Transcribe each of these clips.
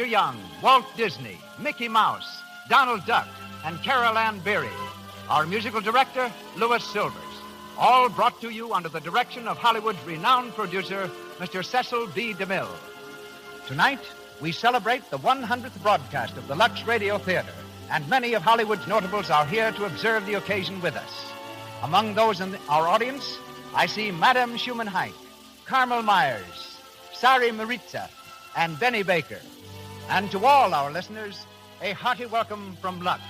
Young, Walt Disney, Mickey Mouse, Donald Duck, and Carol Ann Berry. Our musical director, Louis Silvers. All brought to you under the direction of Hollywood's renowned producer, Mr. Cecil B. DeMille. Tonight, we celebrate the 100th broadcast of the Lux Radio Theater, and many of Hollywood's notables are here to observe the occasion with us. Among those in our audience, I see Madame Schumann-Heink, Carmel Myers, Sari Maritza, and Benny Baker. And to all our listeners, a hearty welcome from Lux.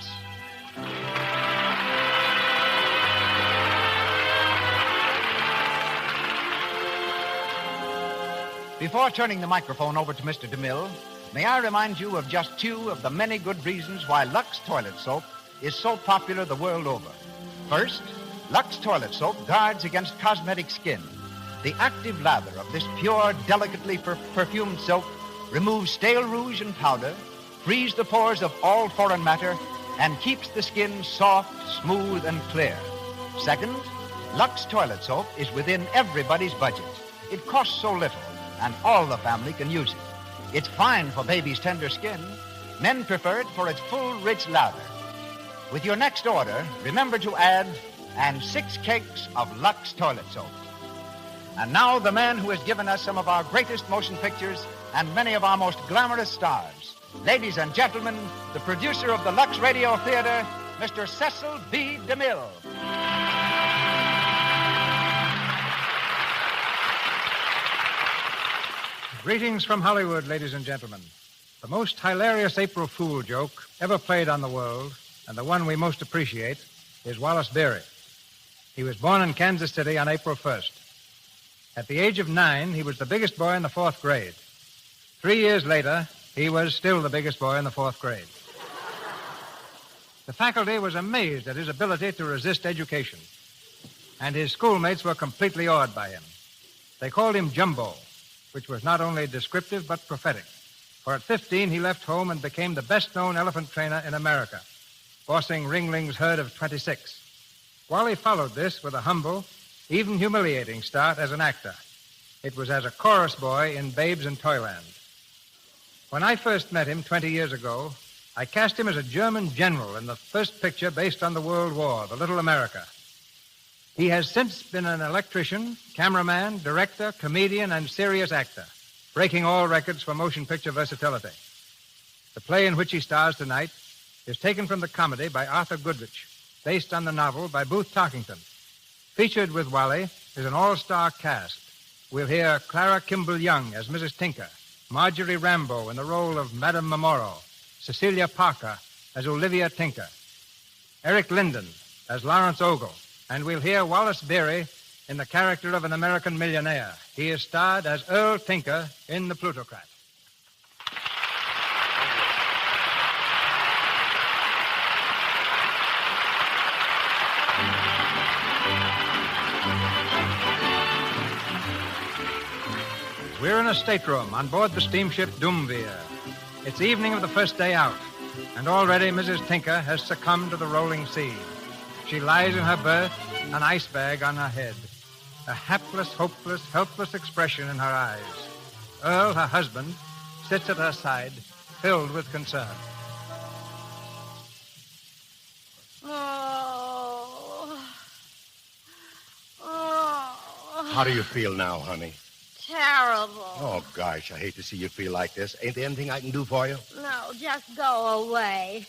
Before turning the microphone over to Mr. DeMille, may I remind you of just two of the many good reasons why Lux toilet soap is so popular the world over. First, Lux toilet soap guards against cosmetic skin. The active lather of this pure, delicately perfumed soap removes stale rouge and powder, frees the pores of all foreign matter, and keeps the skin soft, smooth, and clear. Second, Lux toilet soap is within everybody's budget. It costs so little, and all the family can use it. It's fine for baby's tender skin. Men prefer it for its full, rich lather. With your next order, remember to add, and 6 cakes of Lux toilet soap. And now the man who has given us some of our greatest motion pictures and many of our most glamorous stars. Ladies and gentlemen, the producer of the Lux Radio Theater, Mr. Cecil B. DeMille. Greetings from Hollywood, ladies and gentlemen. The most hilarious April Fool joke ever played on the world, and the one we most appreciate, is Wallace Beery. He was born in Kansas City on April 1st. At the age of 9, he was the biggest boy in the 4th grade. 3 years later, he was still the biggest boy in the 4th grade. The faculty was amazed at his ability to resist education, and his schoolmates were completely awed by him. They called him Jumbo, which was not only descriptive but prophetic. For at 15, he left home and became the best-known elephant trainer in America, bossing Ringling's herd of 26. Wally followed this with a humble, even humiliating start as an actor. It was as a chorus boy in Babes in Toyland. When I first met him 20 years ago, I cast him as a German general in the first picture based on the World War, The Little America. He has since been an electrician, cameraman, director, comedian, and serious actor, breaking all records for motion picture versatility. The play in which he stars tonight is taken from the comedy by Arthur Goodrich, based on the novel by Booth Tarkington. Featured with Wally is an all-star cast. We'll hear Clara Kimball Young as Mrs. Tinker, Marjorie Rambeau in the role of Madame Memoro, Cecilia Parker as Olivia Tinker, Eric Linden as Lawrence Ogle, and we'll hear Wallace Beery in the character of an American millionaire. He is starred as Earl Tinker in The Plutocrat. We're in a stateroom on board the steamship Doomveer. It's evening of the first day out, and already Mrs. Tinker has succumbed to the rolling sea. She lies in her berth, an ice bag on her head, a hapless, hopeless, helpless expression in her eyes. Earl, her husband, sits at her side, filled with concern. How do you feel now, honey? Terrible. Oh, gosh, I hate to see you feel like this. Ain't there anything I can do for you? No, just go away.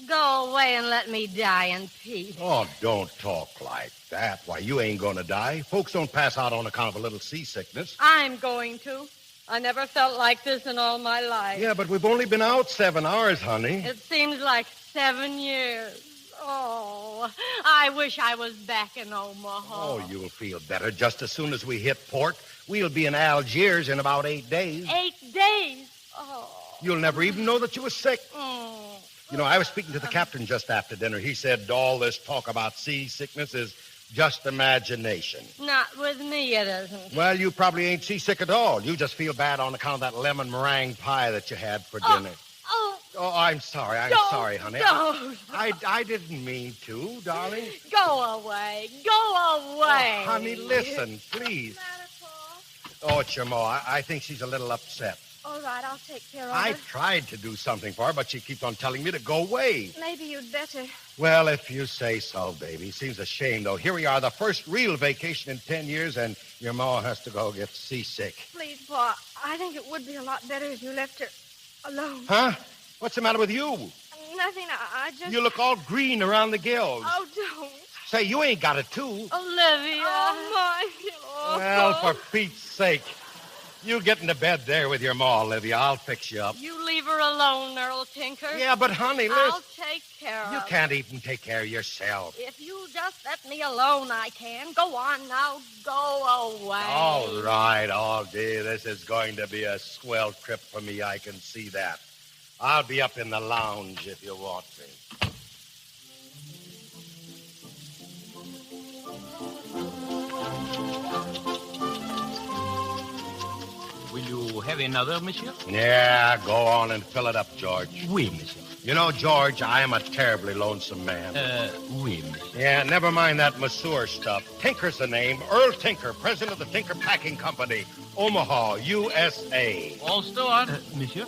Go away and let me die in peace. Oh, don't talk like that. Why, you ain't gonna die. Folks don't pass out on account of a little seasickness. I'm going to. I never felt like this in all my life. Yeah, but we've only been out 7 hours, honey. It seems like 7 years. Oh, I wish I was back in Omaha. Oh, you'll feel better just as soon as we hit port. We'll be in Algiers in about 8 days. 8 days? Oh. You'll never even know that you were sick. Mm. You know, I was speaking to the captain just after dinner. He said all this talk about seasickness is just imagination. Not with me, it isn't. Well, you probably ain't seasick at all. You just feel bad on account of that lemon meringue pie that you had for dinner. Oh, I'm sorry. I'm sorry, honey. Don't. I didn't mean to, darling. Go away. Go away. Oh, honey, listen, please. What's the matter, Paul? Oh, it's your Ma. I think she's a little upset. All right, I'll take care of I her. tried to do something for her, but she keeps on telling me to go away. Maybe you'd better. Well, if you say so, baby. Seems a shame, though. Here we are, the first real vacation in 10 years, and your ma has to go get seasick. Please, Pa, I think it would be a lot better if you left her alone. Huh? What's the matter with you? Nothing, I just... You look all green around the gills. Oh, don't. Say, you ain't got it, too. Olivia. Oh, my. Oh. Well, for Pete's sake. You get into bed there with your ma, Olivia. I'll fix you up. You leave her alone, Earl Tinker. Yeah, but, honey, listen. I'll take care of her. You can't even take care of yourself. If you just let me alone, I can. Go on now. Go away. All right, all day. This is going to be a swell trip for me. I can see that. I'll be up in the lounge if you want me. Will you have another, monsieur? Yeah, go on and fill it up, George. Oui, monsieur. You know, George, I am a terribly lonesome man. Oui, monsieur. Yeah, never mind that masseur stuff. Tinker's the name. Earl Tinker, president of the Tinker Packing Company, Omaha, USA. Old Stewart, Monsieur?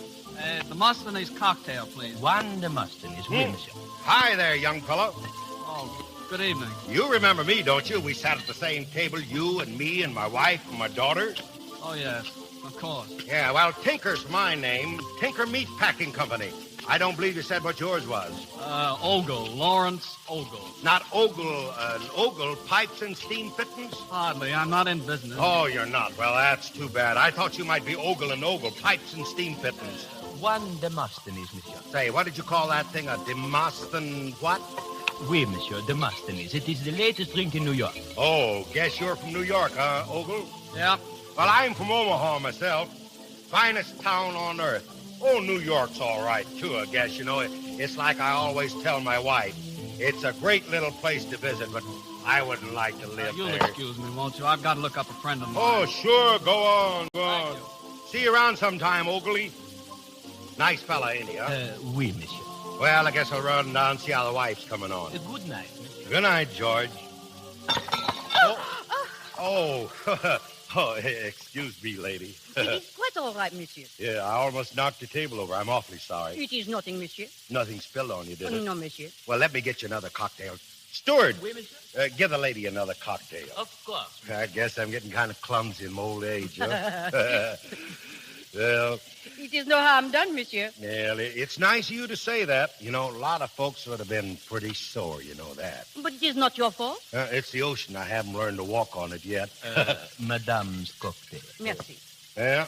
Demosthenes cocktail, please. One Demosthenes, oui, monsieur. Hi there, young fellow. Oh, good evening. You remember me, don't you? We sat at the same table, you and me and my wife and my daughter. Oh, yes, of course. Yeah, well, Tinker's my name. Tinker Meat Packing Company. I don't believe you said what yours was. Ogle, Lawrence Ogle. Not Ogle, Ogle Pipes and Steam Fittings? Hardly, I'm not in business. Oh, you're not. Well, that's too bad. I thought you might be Ogle and Ogle, Pipes and Steam Fittings. One Demosthenes, monsieur. Say, what did you call that thing? A Demosthenes what? Oui, monsieur, Demosthenes. It is the latest drink in New York. Oh, guess you're from New York, huh, Ogle? Yeah. Well, I'm from Omaha myself. Finest town on earth. Oh, New York's all right, too, I guess. You know, it's like I always tell my wife. It's a great little place to visit, but I wouldn't like to live You'll there. excuse me, won't you? I've got to look up a friend of mine. Oh, sure. Go on. Thank you. See you around sometime, Oakley. Nice fella, ain't he, huh? Oui, monsieur. Well, I guess I'll run down and see how the wife's coming on. Good night, monsieur. Good night, George. Oh, oh, excuse me, lady. It is quite all right, monsieur. Yeah, I almost knocked the table over. I'm awfully sorry. It is nothing, monsieur. Nothing spilled on you, did it? No, monsieur. Well, let me get you another cocktail. Steward, Oui, monsieur. give the lady another cocktail. Of course. I guess I'm getting kind of clumsy in my old age, huh? Well, It is no harm done, monsieur. well, it's nice of you to say that. You know, a lot of folks would have been pretty sore, you know that. But it is not your fault. It's the ocean. I haven't learned to walk on it yet. Madame's cocktail. Merci. Yeah,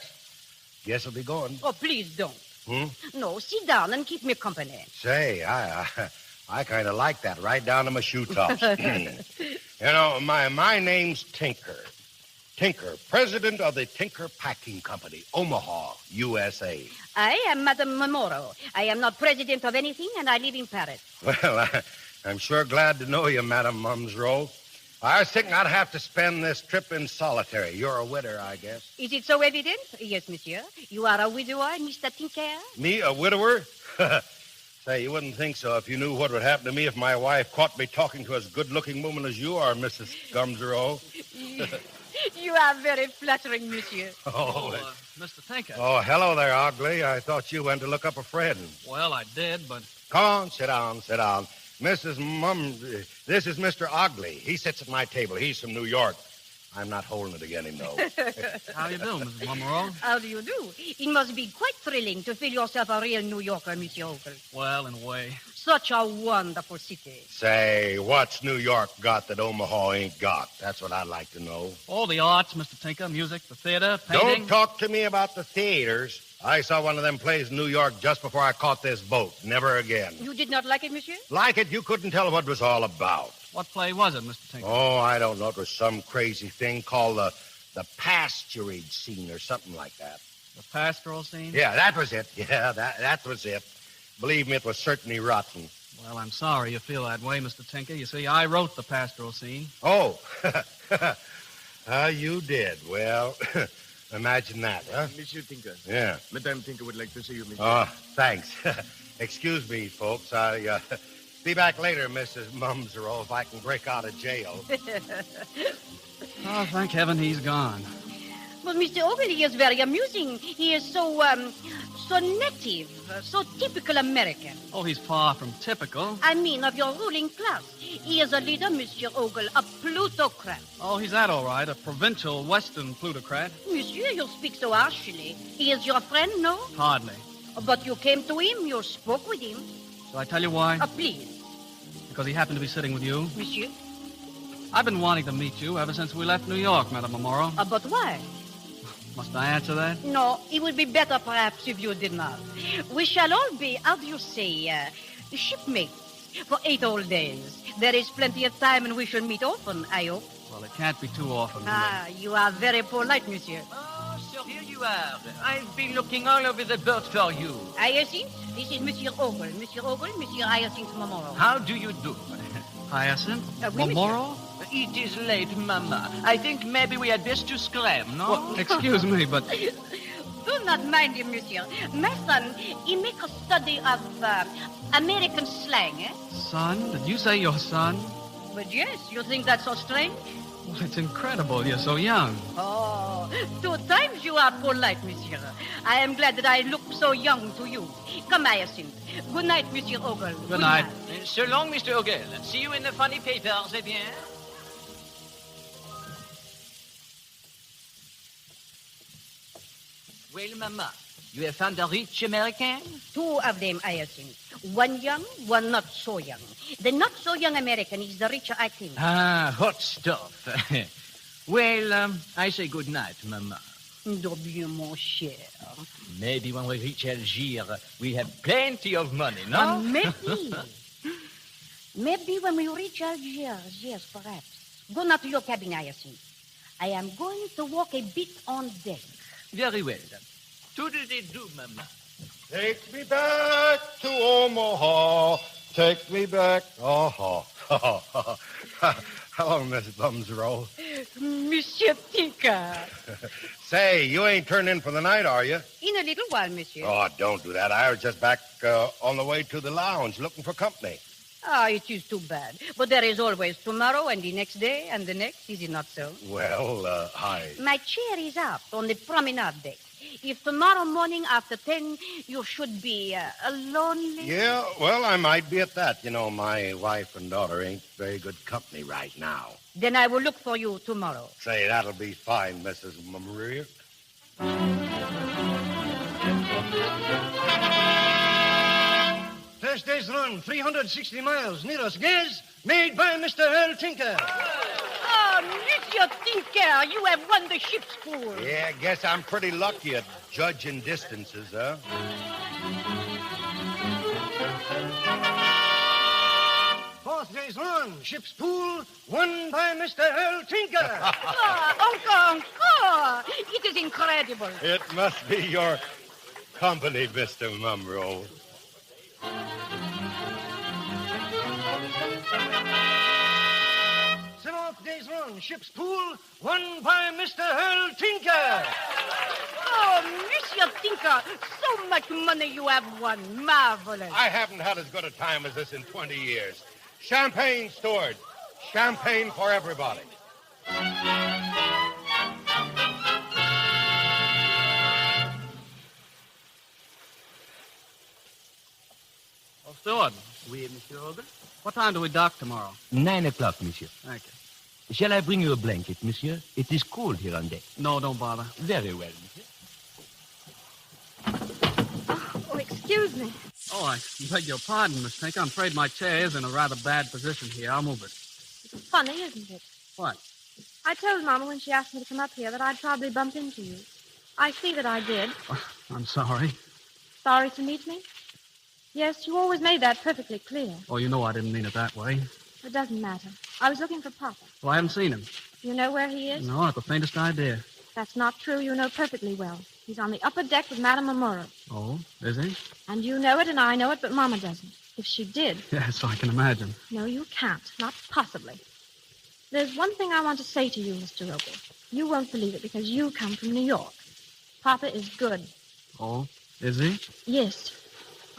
guess I'll be going. Oh, please don't. Hmm? No, sit down and keep me company. Say, I kind of like that, right down to my shoe tops. You know, my name's Tinker. Tinker, president of the Tinker Packing Company, Omaha, USA. I am Madame Memoro. I am not president of anything, and I live in Paris. Well, I'm sure glad to know you, Madame Mumsrow. I was thinking I'd have to spend this trip in solitary. You're a widower, I guess. Is it so evident? Yes, monsieur. You are a widower, Mr. Tinker? Me, a widower? Say, you wouldn't think so if you knew what would happen to me if my wife caught me talking to as good-looking woman as you are, Mrs. Gumsrow. You are very flattering, monsieur. Oh, Mr. Tinker. Oh, hello there, Ugly. I thought you went to look up a friend. Well, I did, but... Come on, sit down, sit down. Mrs. This is Mr. Ugly. He sits at my table. He's from New York. I'm not holding it again, him, though. How you doing, Mrs. Monroe? How do you do? It must be quite thrilling to feel yourself a real New Yorker, Monsieur Ogle. Well, in a way. Such a wonderful city. Say, what's New York got that Omaha ain't got? That's what I'd like to know. All the arts, Mr. Tinker, music, the theater, painting. Don't talk to me about the theaters. I saw one of them plays in New York just before I caught this boat. Never again. You did not like it, monsieur? Like it, you couldn't tell what it was all about. What play was it, Mr. Tinker? Oh, I don't know. It was some crazy thing called the pasturage scene or something like that. The pastoral scene? Yeah, that was it. Yeah, that was it. Believe me, it was certainly rotten. Well, I'm sorry you feel that way, Mr. Tinker. You see, I wrote the pastoral scene. Oh, you did. Well, imagine that, huh? Monsieur Tinker. Yeah. Madame Tinker would like to see you, monsieur. Oh, thanks. Excuse me, folks. I'll be back later, Mrs. Mumsrow, if I can break out of jail. Oh, thank heaven he's gone. But Mr. Ogle, he is very amusing. He is so native, so typical American. Oh, he's far from typical. I mean, of your ruling class. He is a leader, Monsieur Ogle, a plutocrat. Oh, he's that all right, a provincial western plutocrat. Monsieur, you speak so harshly. He is your friend, no? Hardly. But you came to him, you spoke with him. Shall I tell you why? Please. Because he happened to be sitting with you. Monsieur? I've been wanting to meet you ever since we left New York, Madame Amoro. But why? Must I answer that? No, it would be better perhaps if you did not. We shall all be, how do you say, shipmates for 8 whole days. There is plenty of time and we shall meet often, I hope. Well, it can't be too often. You are very polite, monsieur. Oh, so here you are. I've been looking all over the boat for you. Hyacinth, this is Monsieur Ogle. Monsieur Ogle, Monsieur Hyacinth Momoro. How do you do? Hyacinth? Oui, Momoro? It is late, Mama. I think maybe we had best to scram, no? Well, excuse me, but... Do not mind him, monsieur. My son, he makes a study of American slang, eh? Son? Did you say your son? But yes, you think that's so strange? Well, it's incredible. You're so young. Oh, 2 times you are polite, monsieur. I am glad that I look so young to you. Come, Hyacinth. Good night, Monsieur Ogle. Good night. So long, Mr. Ogle. See you in the funny papers, eh bien? Well, Mama, you have found a rich American? 2 of them, Hyacinth. One young, one not so young. The not so young American is the richer, I think. Ah, hot stuff. Well, I say good night, Mama. Do bien, mon cher. Maybe when we reach Algiers, we have plenty of money, no? Maybe. Maybe when we reach Algiers, yes, perhaps. Go now to your cabin, Hyacinth. I am going to walk a bit on deck. Very well. Toodle-dee-doo, Mama. Take me back to Omaha. Take me back. Oh, hello, Miss Bumsroll. Monsieur Tinker. Say, you ain't turned in for the night, are you? In a little while, monsieur. Oh, don't do that. I was just back on the way to the lounge looking for company. It is too bad. But there is always tomorrow and the next day and the next, is it not so? Well, My chair is out on the promenade deck. If tomorrow morning after 10 you should be lonely... Yeah, well, I might be at that. You know, my wife and daughter ain't very good company right now. Then I will look for you tomorrow. Say, that'll be fine, Mrs. Maria. First day's run, 360 miles, Nero's Gaze, made by Mr. Earl Tinker. Oh, Monsieur Tinker, you have won the ship's pool. Yeah, I guess I'm pretty lucky at judging distances, huh? Fourth day's run, ship's pool, won by Mr. Earl Tinker. Encore. It is incredible. It must be your company, Mr. Mumro. Seventh day's run, ship's pool, won by Mr. Earl Tinker. Oh, Monsieur Tinker, so much money you have won. Marvelous. I haven't had as good a time as this in 20 years. Champagne, steward. Champagne for everybody. Oh, steward. Oui, Monsieur Ogle? What time do we dock tomorrow? 9 o'clock, Monsieur. Thank you. Shall I bring you a blanket, Monsieur? It is cold here on deck. No, don't bother. Very well, Monsieur. Oh, excuse me. Oh, I beg your pardon, Miss Tinker. I'm afraid my chair is in a rather bad position here. I'll move it. It's funny, isn't it? What? I told Mama when she asked me to come up here that I'd probably bump into you. I see that I did. Oh, I'm sorry. Sorry to meet me? Yes, you always made that perfectly clear. Oh, you know I didn't mean it that way. It doesn't matter. I was looking for Papa. Well, I haven't seen him. You know where he is? No, not the faintest idea. That's not true. You know perfectly well. He's on the upper deck with Madame Amoro. Oh, is he? And you know it and I know it, but Mama doesn't. If she did... Yes, I can imagine. No, you can't. Not possibly. There's one thing I want to say to you, Mr. Ogle. You won't believe it because you come from New York. Papa is good. Oh, is he? Yes.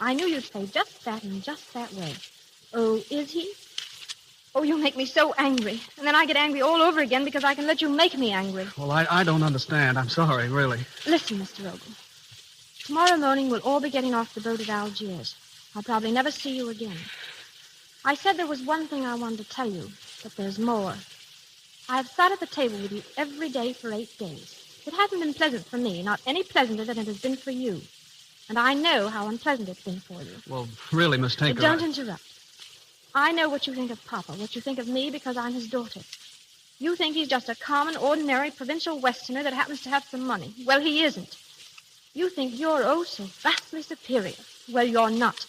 I knew you'd say just that in just that way. Oh, is he? Oh, you make me so angry. And then I get angry all over again because I can let you make me angry. Well, I don't understand. I'm sorry, really. Listen, Mr. Ogle. Tomorrow morning we'll all be getting off the boat at Algiers. I'll probably never see you again. I said there was one thing I wanted to tell you, but there's more. I've sat at the table with you every day for 8 days. It hasn't been pleasant for me, not any pleasanter than it has been for you. And I know how unpleasant it's been for you. Well, really, Miss Tinker. But don't interrupt. I know what you think of Papa, what you think of me because I'm his daughter. You think he's just a common, ordinary provincial Westerner that happens to have some money. Well, he isn't. You think you're oh so vastly superior. Well, you're not.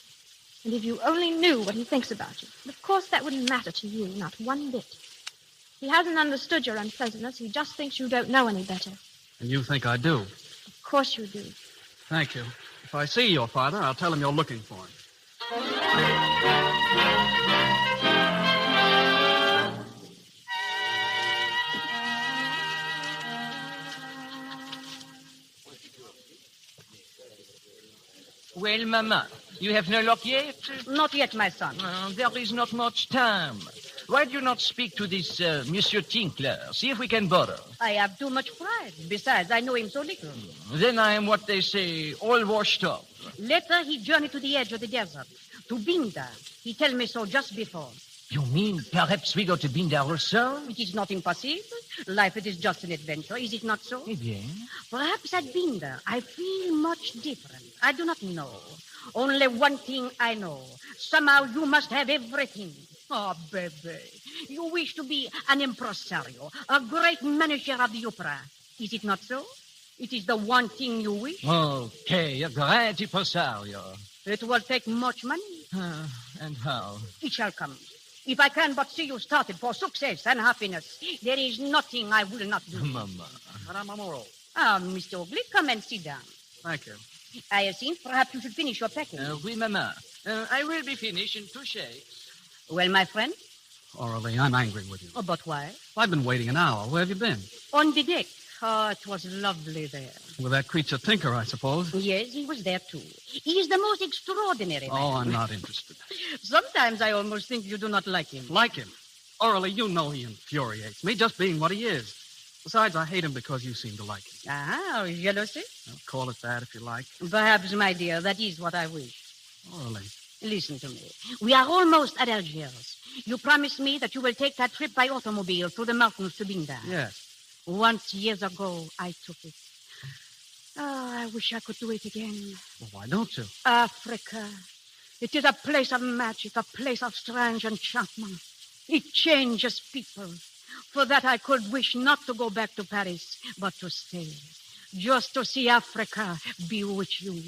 And if you only knew what he thinks about you, of course that wouldn't matter to you, not one bit. He hasn't understood your unpleasantness. He just thinks you don't know any better. And you think I do? Of course you do. Thank you. If I see your father, I'll tell him you're looking for him. Well, Mama, you have no luck yet? Not yet, my son. There is not much time. Why do you not speak to this Monsieur Tinkler? See if we can borrow. I have too much pride. Besides, I know him so little. Then I am what they say, all washed up. Later, he journeyed to the edge of the desert, to Binda. He told me so just before. You mean perhaps we go to Binda also? It is not impossible. Life, it is just an adventure, is it not so? Eh bien. Perhaps at Binda, I feel much different. I do not know. Only one thing I know. Somehow you must have everything. Oh, baby, you wish to be an impresario, a great manager of the opera. Is it not so? It is the one thing you wish. Okay, a great impresario. It will take much money. And how? It shall come. If I can but see you started for success and happiness, there is nothing I will not do. Mama. Mr. Ogle, come and sit down. Thank you. I have seen perhaps you should finish your packing. Oui, Mama. I will be finished in 2 shakes. Well, my friend? Orally, I'm angry with you. Oh, but why? I've been waiting an hour. Where have you been? On the deck. Oh, it was lovely there. With that creature Tinker, I suppose. Yes, he was there, too. He is the most extraordinary man. Oh, I'm not interested. Sometimes I almost think you do not like him. Like him? Orally, you know he infuriates me, just being what he is. Besides, I hate him because you seem to like him. Ah, jealousy? Well, call it that if you like. Perhaps, my dear, that is what I wish. Orally. Listen to me. We are almost at Algiers. You promised me that you will take that trip by automobile through the mountains to Binda. Yes. Once, years ago, I took it. Oh, I wish I could do it again. Well, why don't you? Africa. It is a place of magic, a place of strange enchantment. It changes people. For that, I could wish not to go back to Paris, but to stay. Just to see Africa bewitch you.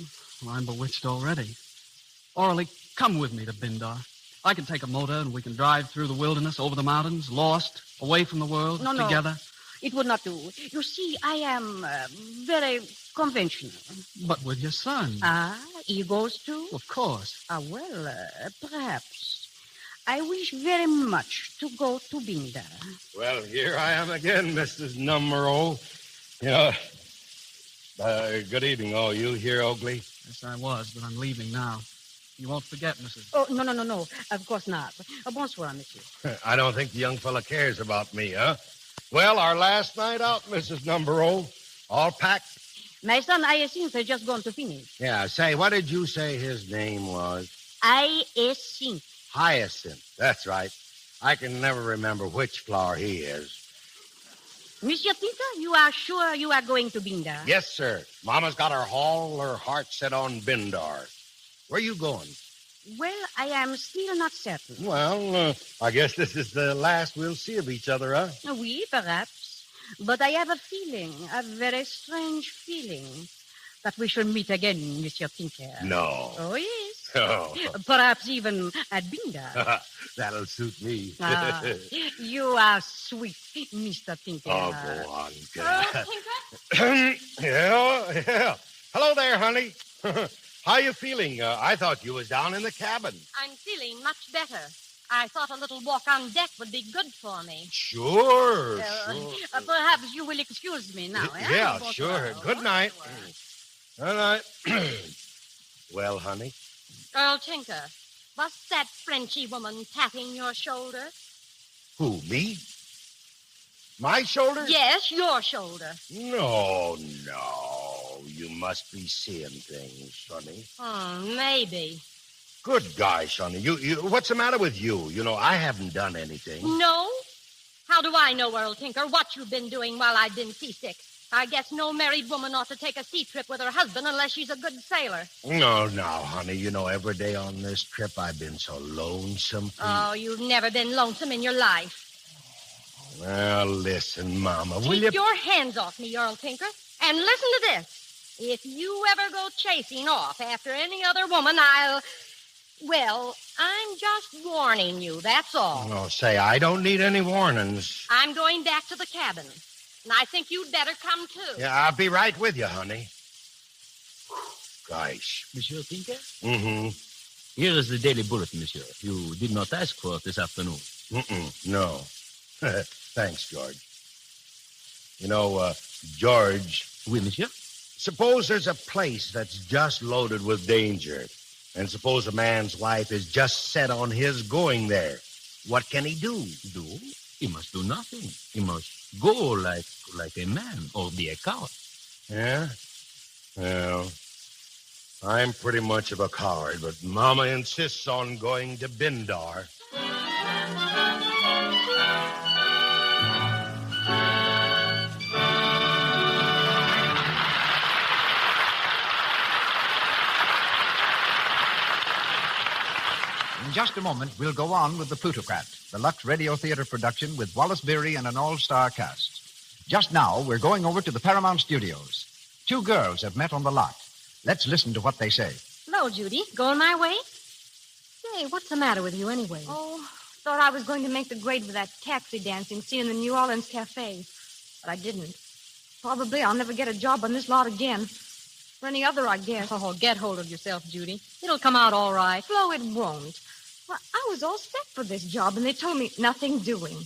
Well, I'm bewitched already. Orally, come with me to Bindar. I can take a motor and we can drive through the wilderness, over the mountains, lost, away from the world, together. No. It would not do. You see, I am very conventional. But with your son. Ah, he goes too? Of course. Perhaps. I wish very much to go to Binda. Well, here I am again, Mrs. Numero. Good evening, all you here, Oakley. Yes, I was, but I'm leaving now. You won't forget, Mrs. Oh, no. Of course not. Bonsoir, monsieur. I don't think the young fella cares about me, huh? Well, our last night out, Mrs. Numero. All packed? My son, Hyacinth, has just gone to finish. Yeah, say, what did you say his name was? Hyacinth. Hyacinth. That's right. I can never remember which flower he is. Monsieur Tinker, you are sure you are going to Binda? Yes, sir. Mama's got her heart set on Bindar. Where you going? Well, I am still not certain. Well, I guess this is the last we'll see of each other, huh? Oui, perhaps. But I have a feeling, a very strange feeling, that we shall meet again, Monsieur Tinker. No. Oh, yes. Oh. Perhaps even at Binda. That'll suit me. You are sweet, Mr. Tinker. Oh, go on, Oh, Tinker. Tinker? Yeah. Hello there, honey. How you feeling? I thought you was down in the cabin. I'm feeling much better. I thought a little walk on deck would be good for me. Sure. Perhaps you will excuse me now. Yeah, sure. Good night. Good night. Well, honey? Earl Tinker, was that Frenchy woman tapping your shoulder? Who, me? My shoulder? Yes, your shoulder. No. You must be seeing things, honey. Maybe. Good gosh, honey. You, what's the matter with you? You know, I haven't done anything. No? How do I know, Earl Tinker, what you've been doing while I've been seasick? I guess no married woman ought to take a sea trip with her husband unless she's a good sailor. No, honey. You know, every day on this trip I've been so lonesome. Oh, you've never been lonesome in your life. Well, listen, Mama, will you... Keep your hands off me, Earl Tinker. And listen to this. If you ever go chasing off after any other woman, Well, I'm just warning you, that's all. No, say, I don't need any warnings. I'm going back to the cabin. And I think you'd better come, too. Yeah, I'll be right with you, honey. Gosh. Monsieur Tinker? Mm-hmm. Here is the Daily Bulletin, monsieur. You did not ask for it this afternoon. No. Thanks, George. You know, George... Oui, monsieur? Suppose there's a place that's just loaded with danger, and suppose a man's wife is just set on his going there. What can he do? He must do nothing. He must go like a man or be a coward. Yeah? Well, I'm pretty much of a coward, but Mama insists on going to Bindar. In just a moment, we'll go on with the Plutocrat, the Lux Radio Theater production with Wallace Beery and an all-star cast. Just now, we're going over to the Paramount Studios. Two girls have met on the lot. Let's listen to what they say. Hello, Judy. Going my way? Say, what's the matter with you anyway? Oh, thought I was going to make the grade with that taxi dancing scene in the New Orleans Cafe. But I didn't. Probably I'll never get a job on this lot again. Or any other, I guess. Oh, get hold of yourself, Judy. It'll come out all right. Flo, it won't. Well, I was all set for this job, and they told me nothing doing.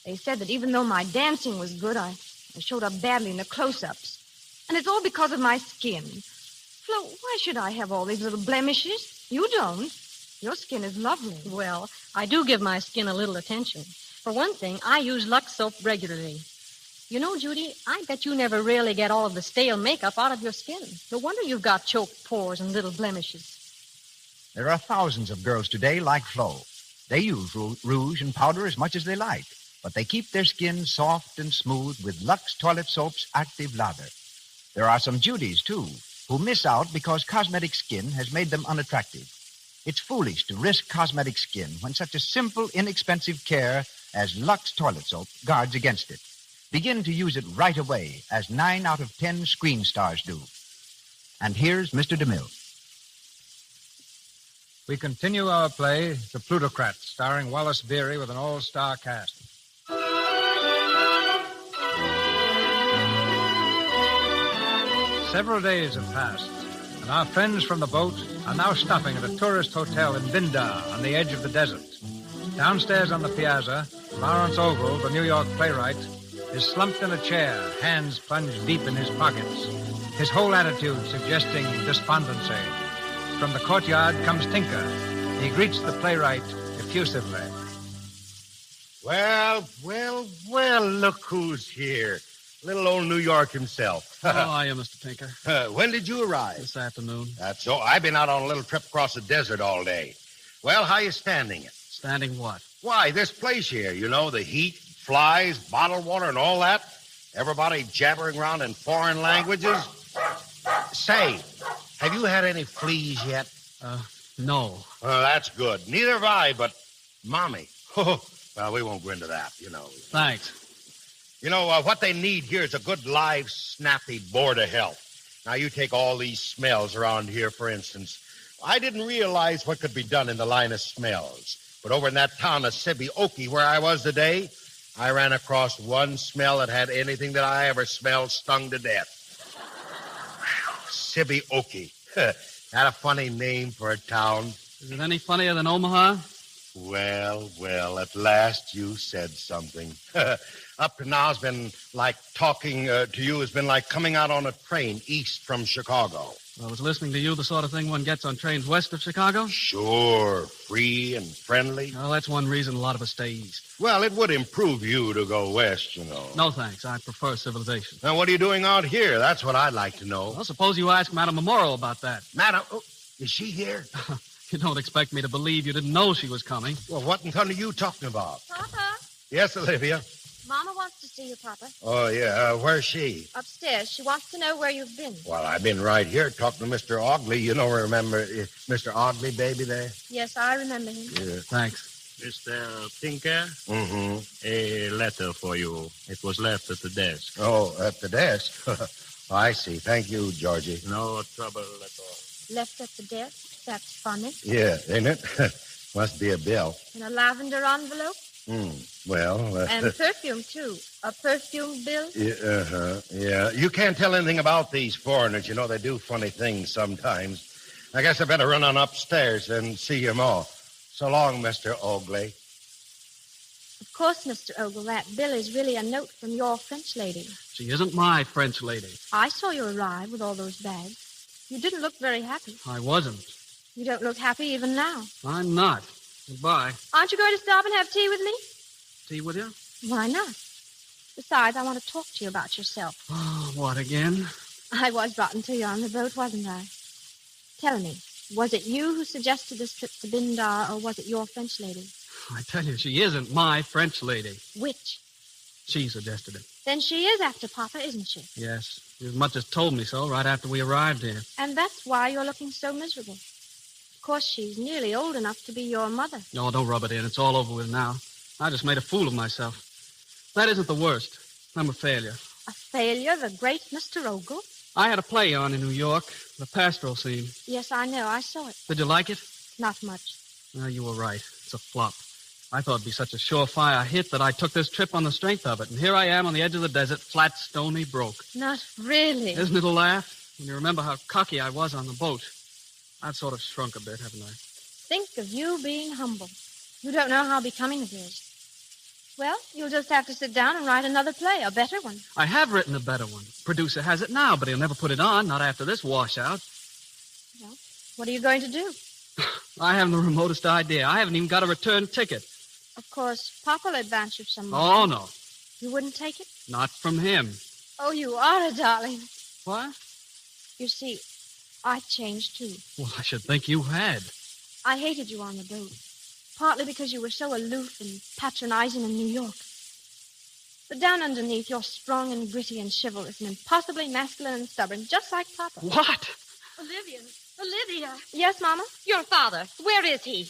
They said that even though my dancing was good, I showed up badly in the close-ups. And it's all because of my skin. Flo, why should I have all these little blemishes? You don't. Your skin is lovely. Well, I do give my skin a little attention. For one thing, I use Lux soap regularly. You know, Judy, I bet you never really get all of the stale makeup out of your skin. No wonder you've got choked pores and little blemishes. There are thousands of girls today like Flo. They use rouge and powder as much as they like, but they keep their skin soft and smooth with Lux Toilet Soap's active lather. There are some Judys, too, who miss out because cosmetic skin has made them unattractive. It's foolish to risk cosmetic skin when such a simple, inexpensive care as Lux Toilet Soap guards against it. Begin to use it right away, as 9 out of 10 screen stars do. And here's Mr. DeMille. We continue our play, The Plutocrat, starring Wallace Beery with an all-star cast. Several days have passed, and our friends from the boat are now stopping at a tourist hotel in Bindar on the edge of the desert. Downstairs on the piazza, Lawrence Ogle, the New York playwright, is slumped in a chair, hands plunged deep in his pockets, his whole attitude suggesting despondency. From the courtyard comes Tinker. He greets the playwright effusively. Well, look who's here. Little old New York himself. How are you, Mr. Tinker? When did you arrive? This afternoon. That's so. I've been out on a little trip across the desert all day. Well, how you standing it? Standing what? Why, this place here, you know, the heat, flies, bottled water, and all that. Everybody jabbering around in foreign languages. Say, have you had any fleas yet? No. That's good. Neither have I, but Mommy. Well, we won't go into that, you know. Thanks. You know, what they need here is a good, live, snappy board of health. Now, you take all these smells around here, for instance. I didn't realize what could be done in the line of smells. But over in that town of Sibioki, where I was today, I ran across one smell that had anything that I ever smelled stung to death. Sibioki. That a funny name for a town? Is it any funnier than Omaha? Well, at last you said something. Up to now, it's been like talking to you has been like coming out on a train east from Chicago. Well, was listening to you the sort of thing one gets on trains west of Chicago? Sure, free and friendly. Well, that's one reason a lot of us stay east. Well, it would improve you to go west, you know. No, thanks. I prefer civilization. Now, what are you doing out here? That's what I'd like to know. Well, suppose you ask Madame Memorial about that. Madam, is she here? You don't expect me to believe you didn't know she was coming. Well, what in thunder are you talking about? Papa, Yes, Olivia. Mama wants to see you, Papa. Oh, yeah. Where's she? Upstairs. She wants to know where you've been. Well, I've been right here talking to Mr. Ogley. You know, remember Mr. Ogley, baby, there? Yes, I remember him. Yeah. Thanks. Mr. Tinker, Mm-hmm. a letter for you. It was left at the desk. Oh, at the desk? I see. Thank you, Georgie. No trouble at all. Left at the desk. That's funny. Yeah, ain't it? Must be a bill. In a lavender envelope. Well, And perfume, too. A perfume bill. yeah, yeah. You can't tell anything about these foreigners. You know, they do funny things sometimes. I guess I better run on upstairs and see them all. So long, Mr. Ogley. Of course, Mr. Ogle, that bill is really a note from your French lady. She isn't my French lady. I saw you arrive with all those bags. You didn't look very happy. I wasn't. You don't look happy even now. I'm not. Goodbye. Aren't you going to stop and have tea with me? Tea with you? Why not? Besides, I want to talk to you about yourself. Oh, what again? I was rotten to you on the boat, wasn't I? Tell me, was it you who suggested this trip to Bindar, or was it your French lady? I tell you, she isn't my French lady. Which? She suggested it. Then she is after Papa, isn't she? Yes. She as much as told me so right after we arrived here. And that's why you're looking so miserable. Of course, she's nearly old enough to be your mother. No, don't rub it in. It's all over with now. I just made a fool of myself. That isn't the worst. I'm a failure. A failure, the great Mr. Ogle? I had a play on in New York, the pastoral scene. Yes, I know. I saw it. Did you like it? Not much. No, you were right. It's a flop. I thought it'd be such a surefire hit that I took this trip on the strength of it. And here I am on the edge of the desert, flat, stony, broke. Not really. Isn't it a laugh? When you remember how cocky I was on the boat. I've sort of shrunk a bit, haven't I? Think of you being humble. You don't know how becoming it is. Well, you'll just have to sit down and write another play, a better one. I have written a better one. Producer has it now, but he'll never put it on, not after this washout. Well, what are you going to do? I haven't the remotest idea. I haven't even got a return ticket. Of course, Papa'll advance you some money. Oh, no. You wouldn't take it? Not from him. Oh, you are a darling. What? You see, I changed, too. Well, I should think you had. I hated you on the boat, partly because you were so aloof and patronizing in New York. But down underneath, you're strong and gritty and chivalrous and impossibly masculine and stubborn, just like Papa. What? Olivia. Yes, Mama? Your father. Where is he?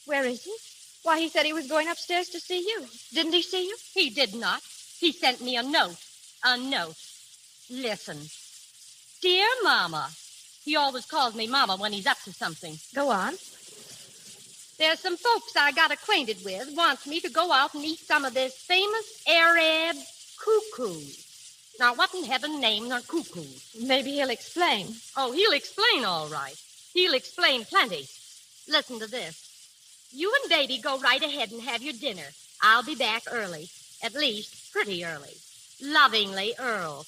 Where is he? Why, he said he was going upstairs to see you. Didn't he see you? He did not. He sent me a note. A note. Listen. Dear Mama. He always calls me Mama when he's up to something. Go on. There's some folks I got acquainted with wants me to go out and eat some of this famous Arab cuckoo. Now, what in heaven names are cuckoos? Maybe he'll explain. Oh, he'll explain all right. He'll explain plenty. Listen to this. You and Baby go right ahead and have your dinner. I'll be back early. At least, pretty early. Lovingly, Earl.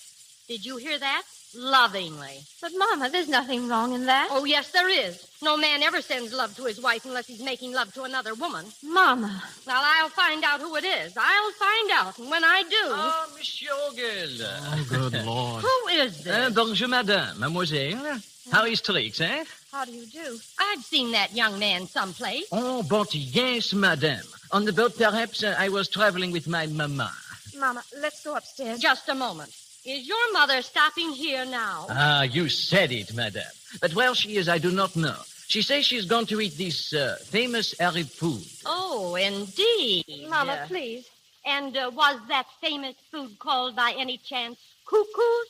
Did you hear that? Lovingly. But, Mama, there's nothing wrong in that. Oh, yes, there is. No man ever sends love to his wife unless he's making love to another woman. Mama. Well, I'll find out who it is. I'll find out. And when I do... Ah, Monsieur Ogle. Oh, good Lord. Who is this? Bonjour, madame, mademoiselle. How is tricks, eh? How do you do? I've seen that young man someplace. Oh, but yes, madame. On the boat, perhaps, I was traveling with my mamma. Mama, let's go upstairs. Just a moment. Is your mother stopping here now? Ah, you said it, madame. But where she is, I do not know. She says she's going to eat this famous Arab food. Oh, indeed. Mama, please. And was that famous food called by any chance cuckoos?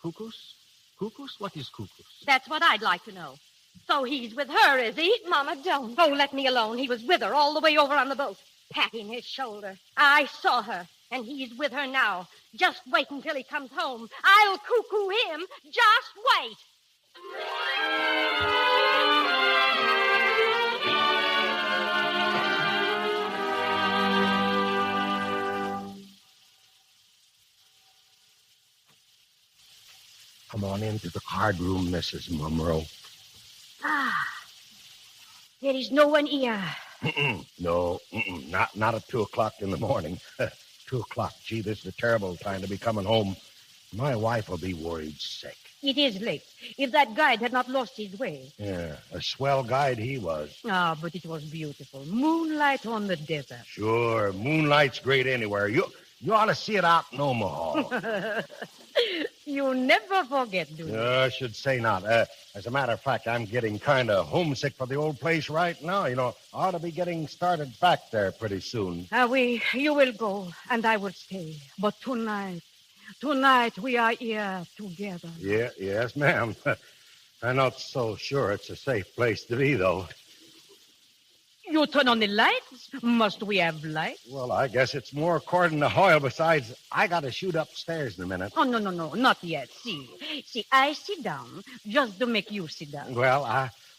Cuckoos? Cuckoos? What is cuckoos? That's what I'd like to know. So he's with her, is he? Mama, don't. Oh, let me alone. He was with her all the way over on the boat, patting his shoulder. I saw her, and he's with her now. Just wait until he comes home. I'll cuckoo him. Just wait. Come on into the card room, Mrs. Mumro. There is no one here. No, not at 2 o'clock in the morning. 2 o'clock. Gee, this is a terrible time to be coming home. My wife will be worried sick. It is late. If that guide had not lost his way. Yeah, a swell guide he was. But it was beautiful. Moonlight on the desert. Sure, moonlight's great anywhere. You ought to see it out in Omaha. You never forget, do you? I should say not. As a matter of fact, I'm getting kind of homesick for the old place right now. You know, I ought to be getting started back there pretty soon. You will go, and I will stay. But tonight we are here together. Yes, ma'am. I'm not so sure it's a safe place to be, though. You turn on the lights? Must we have lights? Well, I guess it's more according to Hoyle. Besides, I got to shoot upstairs in a minute. Oh, no, not yet. See, I sit down just to make you sit down. Well,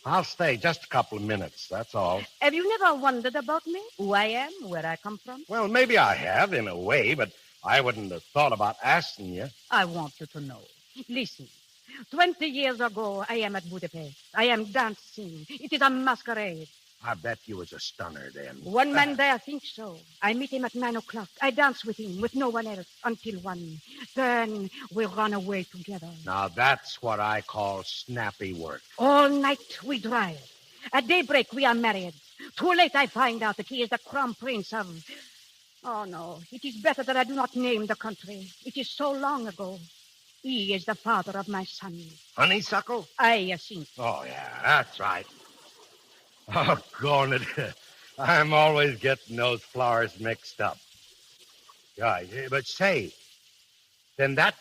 I'll stay just a couple of minutes, that's all. Have you never wondered about me? Who I am, where I come from? Well, maybe I have, in a way, but I wouldn't have thought about asking you. I want you to know. Listen, 20 years ago, I am at Budapest. I am dancing. It is a masquerade. I bet you was a stunner then. One man there thinks so. I meet him at 9 o'clock. I dance with him, with no one else, until 1. Then we run away together. Now, that's what I call snappy work. All night we drive. At daybreak we are married. Too late I find out that he is the crown prince of... Oh, no. It is better that I do not name the country. It is so long ago. He is the father of my son. Honeysuckle? I think. Oh, yeah, that's right. Oh, darn it. I'm always getting those flowers mixed up. Yeah, but say, then that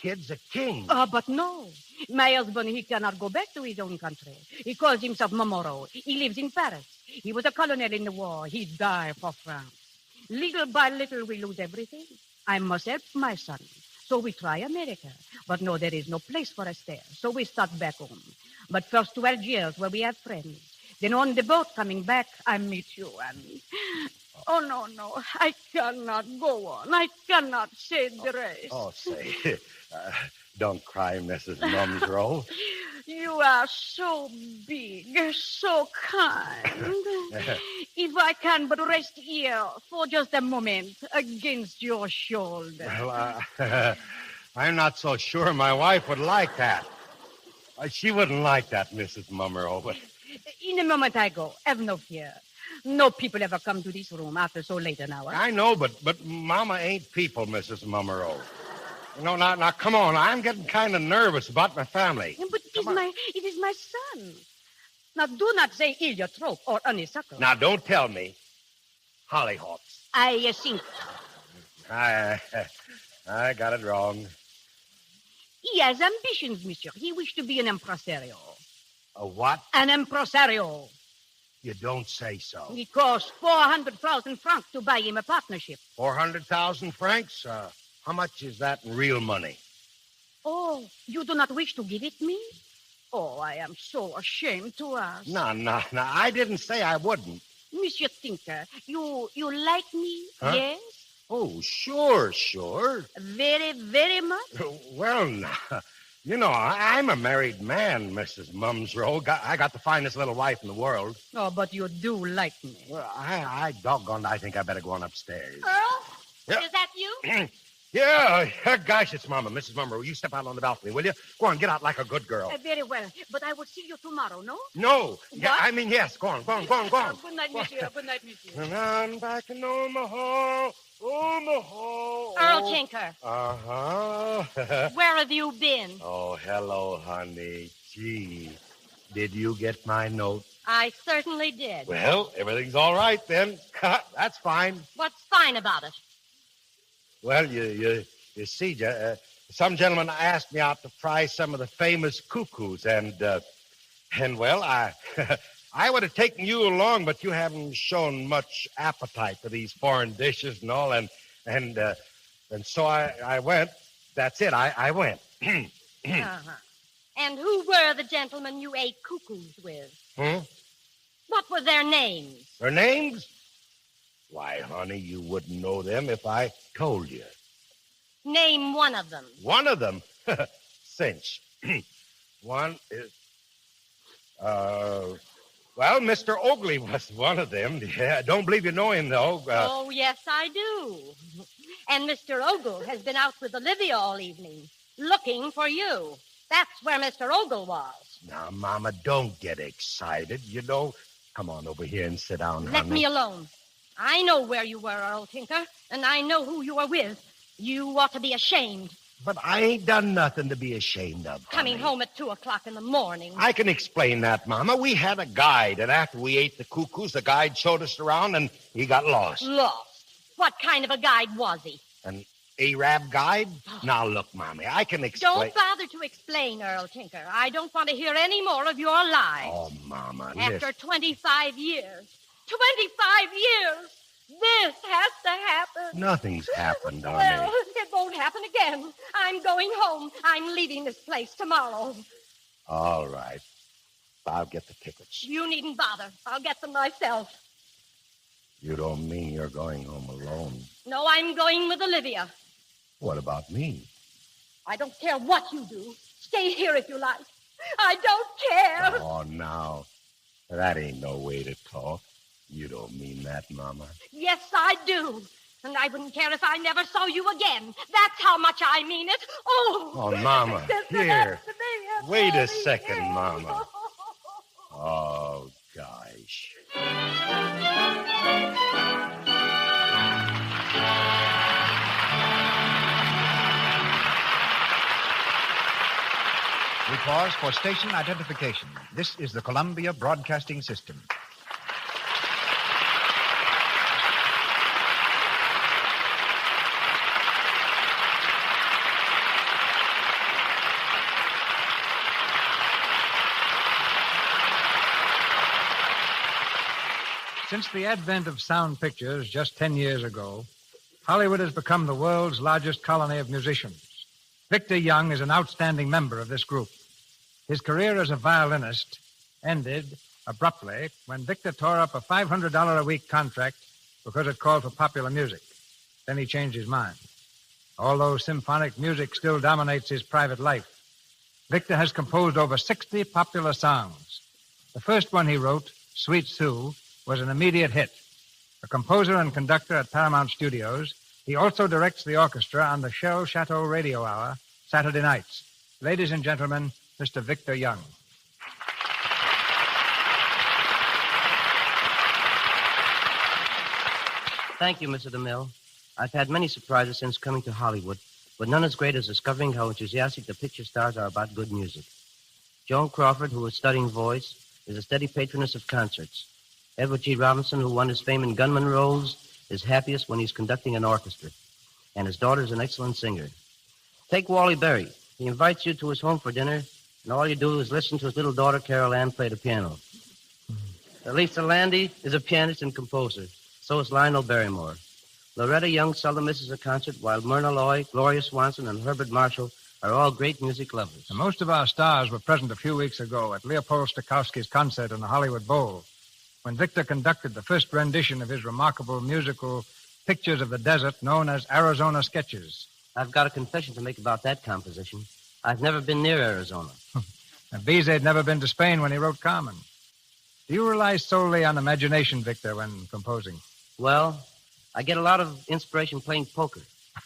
kid's a king. But no. My husband, he cannot go back to his own country. He calls himself Momoro. He lives in Paris. He was a colonel in the war. He died for France. Little by little, we lose everything. I must help my son. So we try America. But no, there is no place for us there. So we start back home. But first to Algiers, where we have friends. Then on the boat coming back, I meet you, and... Oh, no, I cannot go on. I cannot say the rest. Oh, say, don't cry, Mrs. Mumsrow. You are so big, so kind. If I can but rest here for just a moment against your shoulder. Well, I'm not so sure my wife would like that. She wouldn't like that, Mrs. Mumsrow, but... In a moment I go. Have no fear. No people ever come to this room after so late an hour. I know, but Mama ain't people, Mrs. Mumsrow. No, now, come on. I'm getting kind of nervous about my family. But it is my son. Now, do not say heliotrope or honeysuckle. Now, don't tell me. Hollyhocks. I think. I got it wrong. He has ambitions, monsieur. He wished to be an impresario. A what? An impresario. You don't say so. It cost 400,000 francs to buy him a partnership. 400,000 francs? How much is that in real money? Oh, you do not wish to give it me? Oh, I am so ashamed to ask. No, I didn't say I wouldn't. Monsieur Tinker, you like me, huh? Yes? Oh, sure. Very, very much? Well, now, you know, I'm a married man, Mrs. Mumsrow. I got the finest little wife in the world. Oh, but you do like me. Well, I doggone, I think I better go on upstairs. Earl? Yeah. Is that you? Yeah, gosh, it's Mama. Mrs. Mumsrow, you step out on the balcony, will you? Go on, get out like a good girl. Very well, but I will see you tomorrow, no? No. Yeah, What? I mean, yes. Go on. Good night, monsieur. Good night, monsieur. And I'm back in Omaha. Earl Tinker. Uh-huh. Where have you been? Oh, hello, honey. Gee, did you get my note? I certainly did. Well, everything's all right then. That's fine. What's fine about it? Well, you see, some gentleman asked me out to fry some of the famous cuckoos, and well, I would have taken you along, but you haven't shown much appetite for these foreign dishes and all, and so I went. That's it. I went. Uh-huh. And who were the gentlemen you ate cuckoos with? What were their names? Their names? Why, honey, you wouldn't know them if I told you. Name one of them. One of them? Cinch. One is, well, Mr. Oakley was one of them. Yeah, I don't believe you know him, though. Oh, yes, I do. And Mr. Ogle has been out with Olivia all evening, looking for you. That's where Mr. Ogle was. Now, Mama, don't get excited. You know, come on over here and sit down, Let honey. me alone. I know where you were, Earl Tinker, and I know who you were with. You ought to be ashamed. But I ain't done nothing to be ashamed of, honey. Coming home at 2 o'clock in the morning. I can explain that, Mama. We had a guide, and after we ate the cuckoos, the guide showed us around, and he got lost. Lost? What kind of a guide was he? An Arab guide? Now, look, Mommy, I can explain... Don't bother to explain, Earl Tinker. I don't want to hear any more of your lies. Oh, Mama, After listen. 25 years. 25 years! This has to happen. Nothing's happened, honey. Well, it won't happen again. I'm going home. I'm leaving this place tomorrow. All right. I'll get the tickets. You needn't bother. I'll get them myself. You don't mean you're going home alone? No, I'm going with Olivia. What about me? I don't care what you do. Stay here if you like. I don't care. Oh, now. That ain't no way to talk. You don't mean that, Mama. Yes, I do. And I wouldn't care if I never saw you again. That's how much I mean it. Oh, Oh, Mama, this here. happens to me. Wait a Mommy, second, here. Mama. Oh, gosh. We pause for station identification. This is the Columbia Broadcasting System. Since the advent of sound pictures just 10 years ago, Hollywood has become the world's largest colony of musicians. Victor Young is an outstanding member of this group. His career as a violinist ended abruptly when Victor tore up a $500 a week contract because it called for popular music. Then he changed his mind. Although symphonic music still dominates his private life, Victor has composed over 60 popular songs. The first one he wrote, Sweet Sue, was an immediate hit. A composer and conductor at Paramount Studios, he also directs the orchestra on the Shell Chateau Radio Hour, Saturday nights. Ladies and gentlemen, Mr. Victor Young. Thank you, Mr. DeMille. I've had many surprises since coming to Hollywood, but none as great as discovering how enthusiastic the picture stars are about good music. Joan Crawford, who is studying voice, is a steady patroness of concerts. Edward G. Robinson, who won his fame in gunman roles, is happiest when he's conducting an orchestra. And his daughter is an excellent singer. Take Wally Berry. He invites you to his home for dinner, and all you do is listen to his little daughter, Carol Ann, play the piano. Lisa Landy is a pianist and composer. So is Lionel Barrymore. Loretta Young seldom misses a concert, while Myrna Loy, Gloria Swanson, and Herbert Marshall are all great music lovers. And most of our stars were present a few weeks ago at Leopold Stokowski's concert in the Hollywood Bowl, when Victor conducted the first rendition of his remarkable musical Pictures of the Desert known as Arizona Sketches. I've got a confession to make about that composition. I've never been near Arizona. And Bizet had never been to Spain when he wrote Carmen. Do you rely solely on imagination, Victor, when composing? Well, I get a lot of inspiration playing poker.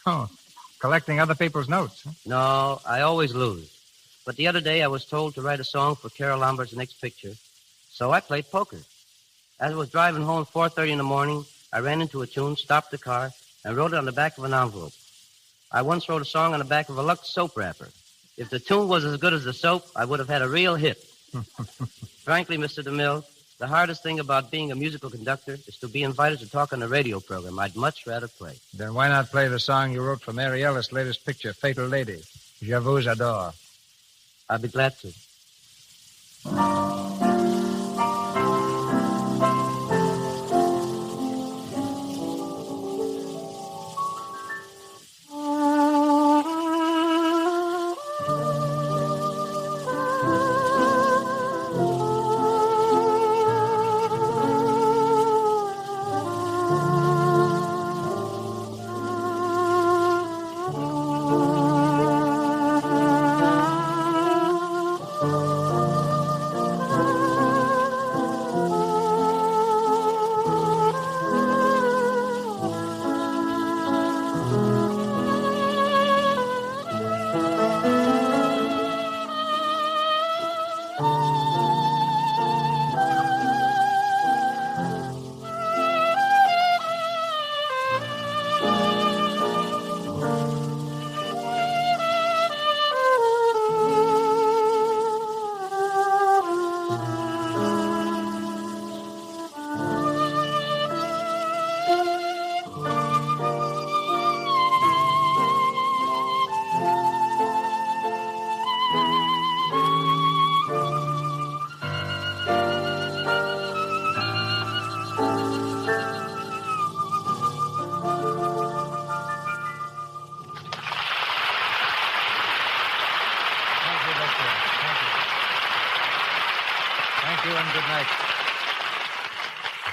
Oh, collecting other people's notes, huh? No, I always lose. But the other day I was told to write a song for Carol Lombart's next picture, so I played poker. As I was driving home at 4:30 in the morning, I ran into a tune, stopped the car, and wrote it on the back of an envelope. I once wrote a song on the back of a LUX soap wrapper. If the tune was as good as the soap, I would have had a real hit. Frankly, Mr. DeMille, the hardest thing about being a musical conductor is to be invited to talk on a radio program. I'd much rather play. Then why not play the song you wrote for Mary Ellis' latest picture, Fatal Lady? Je vous adore. I'd be glad to.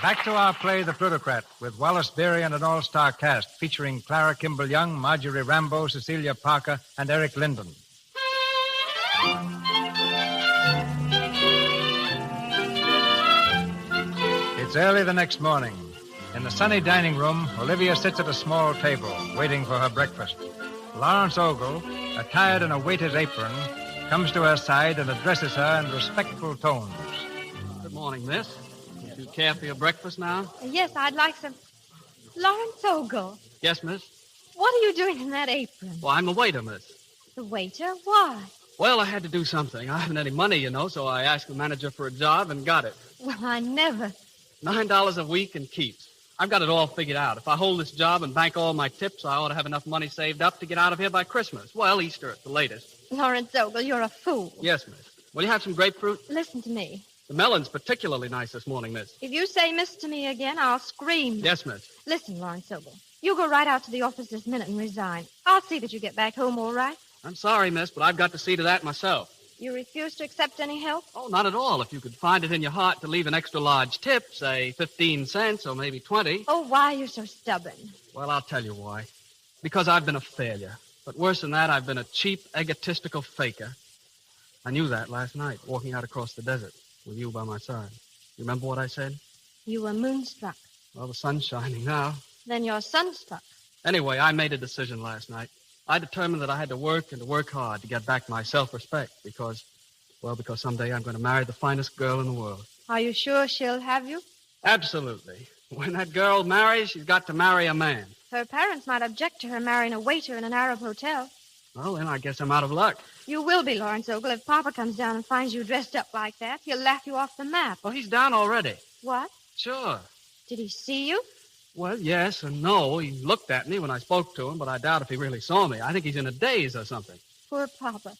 Back to our play, The Plutocrat, with Wallace Beery and an all-star cast featuring Clara Kimball Young, Marjorie Rambeau, Cecilia Parker, and Eric Linden. It's early the next morning. In the sunny dining room, Olivia sits at a small table, waiting for her breakfast. Lawrence Ogle, attired in a waiter's apron, comes to her side and addresses her in respectful tones. Good morning, miss. Would you care for your breakfast now? Yes, I'd like some. Lawrence Ogle, Yes, miss. what are you doing in that apron? Well, I'm the waiter, miss. The waiter? Why? Well, I had to do something. I haven't any money, you know, so I asked the manager for a job and got it. Well, I never. $9 a week and keeps. I've got it all figured out. If I hold this job and bank all my tips, I ought to have enough money saved up to get out of here by Christmas. Well, Easter at the latest. Lawrence Ogle, you're a fool. Yes, miss. Will you have some grapefruit? Listen to me. The melon's particularly nice this morning, miss. If you say miss to me again, I'll scream. Yes, miss. Listen, Lawrence Ogle, you go right out to the office this minute and resign. I'll see that you get back home all right. I'm sorry, miss, but I've got to see to that myself. You refuse to accept any help? Oh, not at all. If you could find it in your heart to leave an extra large tip, say 15 cents or maybe 20. Oh, why are you so stubborn? Well, I'll tell you why. Because I've been a failure. But worse than that, I've been a cheap, egotistical faker. I knew that last night, walking out across the desert with you by my side. You remember what I said? You were moonstruck. Well, the sun's shining now. Then you're sunstruck. Anyway, I made a decision last night. I determined that I had to work and to work hard to get back my self-respect because someday I'm going to marry the finest girl in the world. Are you sure she'll have you? Absolutely. When that girl marries, she's got to marry a man. Her parents might object to her marrying a waiter in an Arab hotel. Well, then I guess I'm out of luck. You will be, Lawrence Ogle. If Papa comes down and finds you dressed up like that, he'll laugh you off the map. Well, he's down already. What? Sure. Did he see you? Well, yes and no. He looked at me when I spoke to him, but I doubt if he really saw me. I think he's in a daze or something. Poor Papa.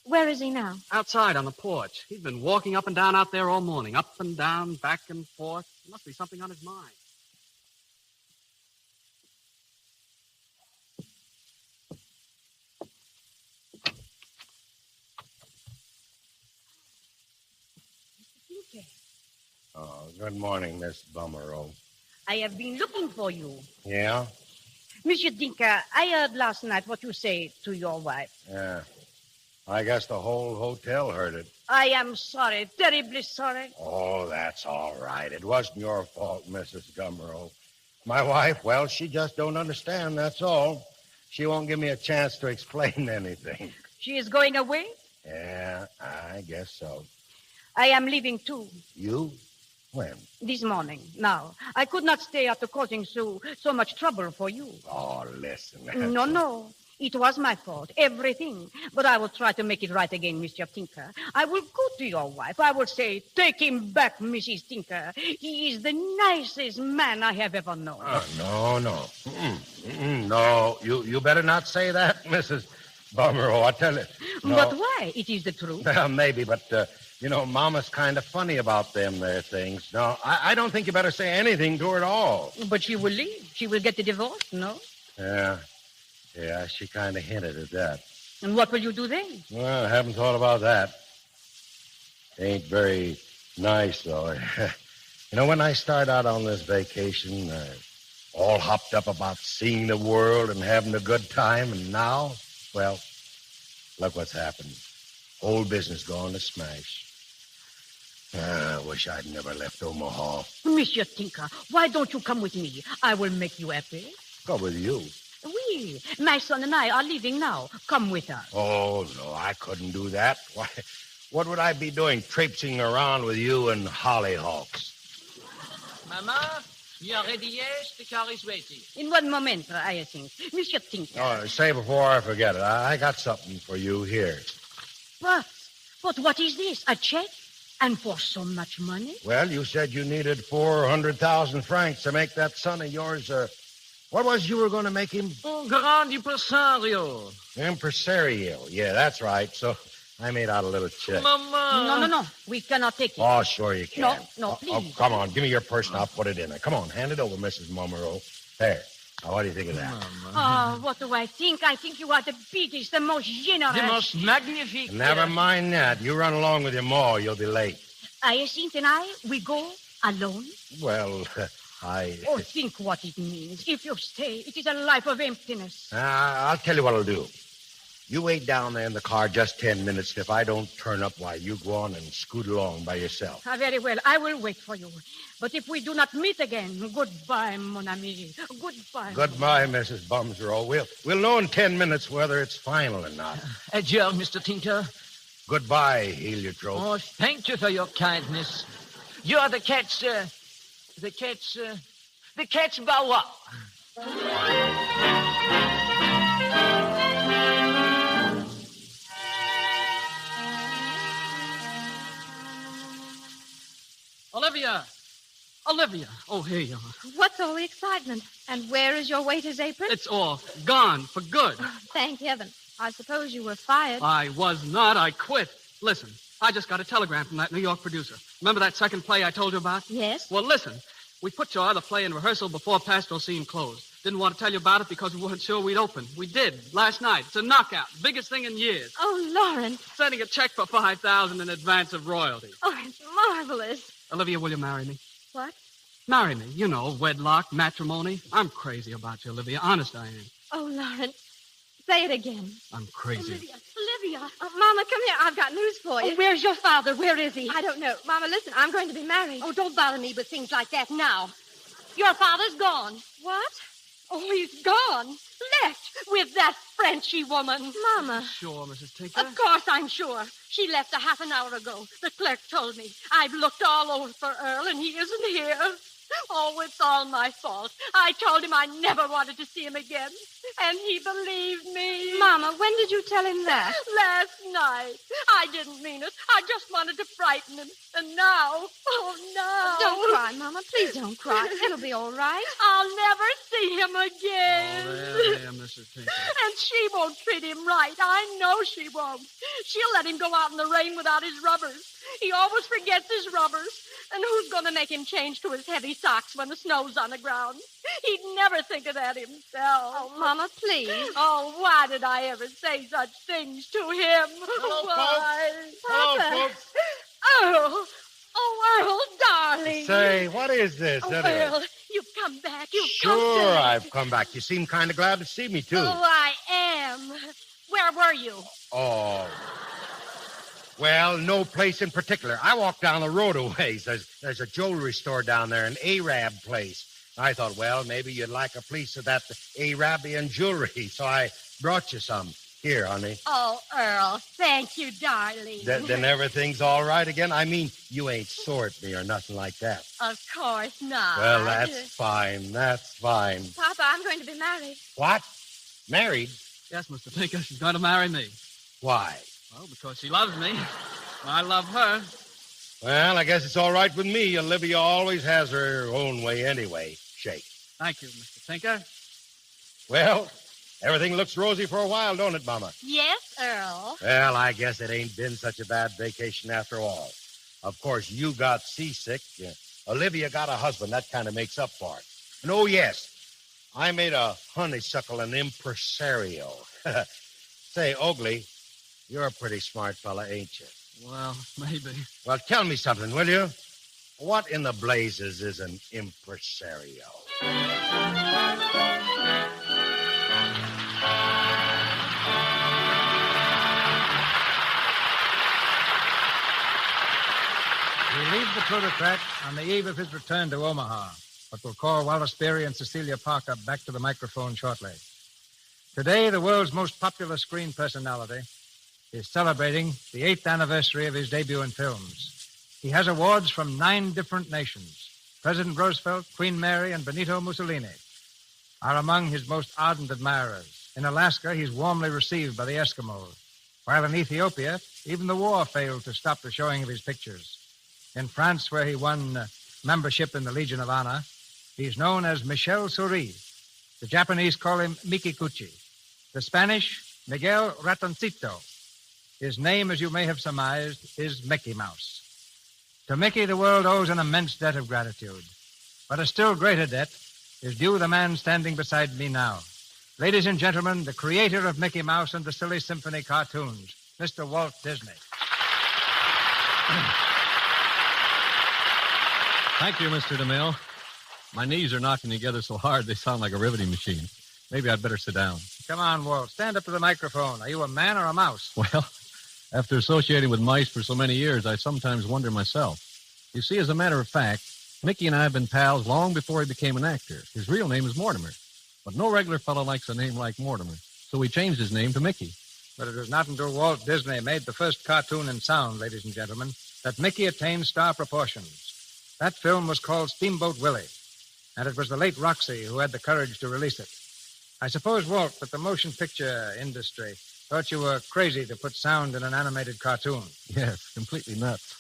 Where is he now? Outside on the porch. He's been walking up and down out there all morning. Up and down, back and forth. There must be something on his mind. Oh, good morning, Miss Bummerow. I have been looking for you. Yeah? Monsieur Dinka, I heard last night what you say to your wife. Yeah. I guess the whole hotel heard it. I am sorry, terribly sorry. Oh, that's all right. It wasn't your fault, Mrs. Gummerow. My wife, well, she just don't understand, that's all. She won't give me a chance to explain anything. She is going away? Yeah, I guess so. I am leaving too. You? When? This morning. Now, I could not stay after causing so much trouble for you. Oh, listen. No. It was my fault, everything. But I will try to make it right again, Mr. Tinker. I will go to your wife. I will say, take him back, Mrs. Tinker. He is the nicest man I have ever known. No. No, you better not say that, Mrs. Bummerow, I tell you. No. But why? It is the truth. Well, maybe, but, Mama's kind of funny about them there things. No, I don't think you better say anything to her at all. But she will leave. She will get the divorce, no? Yeah, she kind of hinted at that. And what will you do then? Well, I haven't thought about that. Ain't very nice, though. When I start out on this vacation, all hopped up about seeing the world and having a good time, and now, well, look what's happened. Whole business gone to smash. I wish I'd never left Omaha. Monsieur Tinker, why don't you come with me? I will make you happy. Go with you. Oui, my son and I are leaving now. Come with us. Oh, no, I couldn't do that. Why, what would I be doing traipsing around with you and hollyhawks? Mama, you are ready, yes? The car is waiting. In one moment, I think. Monsieur Tinker. Oh, say before I forget it, I got something for you here. But what is this? A check? And for so much money? Well, you said you needed 400,000 francs to make that son of yours, what was you were going to make him? Oh, grand impresario. Impresario. Yeah, that's right. So I made out a little check. Mama. No. We cannot take it. Oh, sure you can. No, please. Oh, come on. Give me your purse and I'll put it in there. Come on. Hand it over, Mrs. Mummerow. There. Now, what do you think of that? Oh, what do I think? I think you are the biggest, the most generous. The most magnifique. Never mind that. You run along with your ma, you'll be late. Hyacinth and I, we go Alone? Well, I... Oh, think what it means. If you stay, it is a life of emptiness. I'll tell you what I'll do. You wait down there in the car just 10 minutes, and if I don't turn up, why, you go on and scoot along by yourself. Very well. I will wait for you. But if we do not meet again, goodbye, mon ami. Goodbye. Goodbye, Mrs. Bumsrow. We'll know in 10 minutes whether it's final or not. Adieu, Mr. Tinker. Goodbye, Heliotrope. Oh, thank you for your kindness. You are the cat's bow wow. Olivia. Oh, here you are. What's all the excitement? And where is your waiter's apron? It's off. Gone. For good. Thank heaven. I suppose you were fired. I was not. I quit. Listen, I just got a telegram from that New York producer. Remember that second play I told you about? Yes. Well, listen. We put your other play in rehearsal before Pastoral Scene closed. Didn't want to tell you about it because we weren't sure we'd open. We did, last night. It's a knockout. Biggest thing in years. Oh, Lawrence. Sending a check for $5,000 in advance of royalties. Oh, it's marvelous. Olivia, will you marry me? What? Marry me. You know, wedlock, matrimony. I'm crazy about you, Olivia. Honest I am. Oh, Lawrence. Say it again. I'm crazy. Olivia. Mama, come here. I've got news for you. Oh, where's your father? Where is he? I don't know. Mama, listen. I'm going to be married. Oh, don't bother me with things like that now. Your father's gone. What? Oh, he's gone. Left with that Frenchy woman. Mama. Sure, Mrs. Tinker? Of course I'm sure. She left a half an hour ago. The clerk told me. I've looked all over for Earl, and he isn't here. Oh, it's all my fault. I told him I never wanted to see him again, and he believed me. Mama, when did you tell him that? Last night. I didn't mean it. I just wanted to frighten him. And now, oh, no. Don't cry, Mama. Please don't cry. It'll be all right. I'll never see him again. Oh, there, Mrs. Tinker. And she won't treat him right. I know she won't. She'll let him go out in the rain without his rubbers. He always forgets his rubbers. And who's going to make him change to his heavy socks when the snow's on the ground? He'd never think of that himself. Oh, Mama, please. Oh, why did I ever say such things to him? Hello, why? folks. Hello, folks. Oh, Earl, darling. Say, what is this, anyway? Earl, you've come back. You've come Sure, back. I've come back. You seem kind of glad to see me, too. Oh, I am. Where were you? Oh. Well, no place in particular. I walked down the road a ways. There's a jewelry store down there, an Arab place. I thought, well, maybe you'd like a piece of that Arabian jewelry, so I brought you some. Here, honey. Oh, Earl, thank you, darling. Then everything's all right again? I mean, you ain't sore at me or nothing like that. Of course not. Well, that's fine. That's fine. Papa, I'm going to be married. What? Married? Yes, Mr. Tinker, she's going to marry me. Why? Well, because she loves me. I love her. Well, I guess it's all right with me. Olivia always has her own way anyway. Shake. Thank you, Mr. Tinker. Well, everything looks rosy for a while, don't it, Mama? Yes, Earl. Well, I guess it ain't been such a bad vacation after all. Of course, you got seasick. Olivia got a husband. That kind of makes up for it. And oh, yes, I made a honeysuckle an impresario. Say, Oakley, you're a pretty smart fella, ain't you? Well, maybe. Well, tell me something, will you? What in the blazes is an impresario? We leave the Plutocrat on the eve of his return to Omaha, but we'll call Wallace Beery and Cecilia Parker back to the microphone shortly. Today, the world's most popular screen personality is celebrating the 8th anniversary of his debut in films. He has awards from 9 different nations. President Roosevelt, Queen Mary, and Benito Mussolini are among his most ardent admirers. In Alaska, he's warmly received by the Eskimos, while in Ethiopia, even the war failed to stop the showing of his pictures. In France, where he won membership in the Legion of Honor, he's known as Michel Souris. The Japanese call him Mikikuchi. The Spanish, Miguel Ratoncito. His name, as you may have surmised, is Mickey Mouse. To Mickey, the world owes an immense debt of gratitude. But a still greater debt is due the man standing beside me now. Ladies and gentlemen, the creator of Mickey Mouse and the Silly Symphony cartoons, Mr. Walt Disney. Thank you, Mr. DeMille. My knees are knocking together so hard they sound like a riveting machine. Maybe I'd better sit down. Come on, Walt. Stand up to the microphone. Are you a man or a mouse? Well, after associating with mice for so many years, I sometimes wonder myself. You see, as a matter of fact, Mickey and I have been pals long before he became an actor. His real name is Mortimer. But no regular fellow likes a name like Mortimer, so he changed his name to Mickey. But it was not until Walt Disney made the first cartoon in sound, ladies and gentlemen, that Mickey attained star proportions. That film was called Steamboat Willie, and it was the late Roxy who had the courage to release it. I suppose, Walt, that the motion picture industry thought you were crazy to put sound in an animated cartoon. Yes, completely nuts.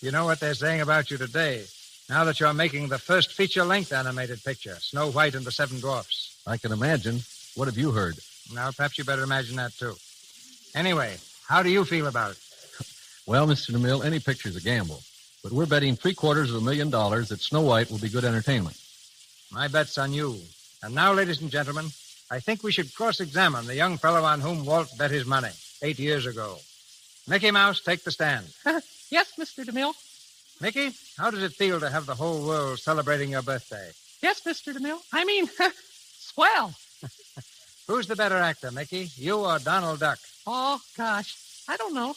You know what they're saying about you today, now that you're making the first feature-length animated picture, Snow White and the Seven Dwarfs. I can imagine. What have you heard? Now, perhaps you better imagine that, too. Anyway, how do you feel about it? Well, Mr. DeMille, any picture's a gamble. But we're betting $750,000 that Snow White will be good entertainment. My bet's on you. And now, ladies and gentlemen, I think we should cross-examine the young fellow on whom Walt bet his money 8 years ago. Mickey Mouse, take the stand. Yes, Mr. DeMille. Mickey, how does it feel to have the whole world celebrating your birthday? Yes, Mr. DeMille. I mean, swell. Who's the better actor, Mickey? You or Donald Duck? Oh, gosh. I don't know.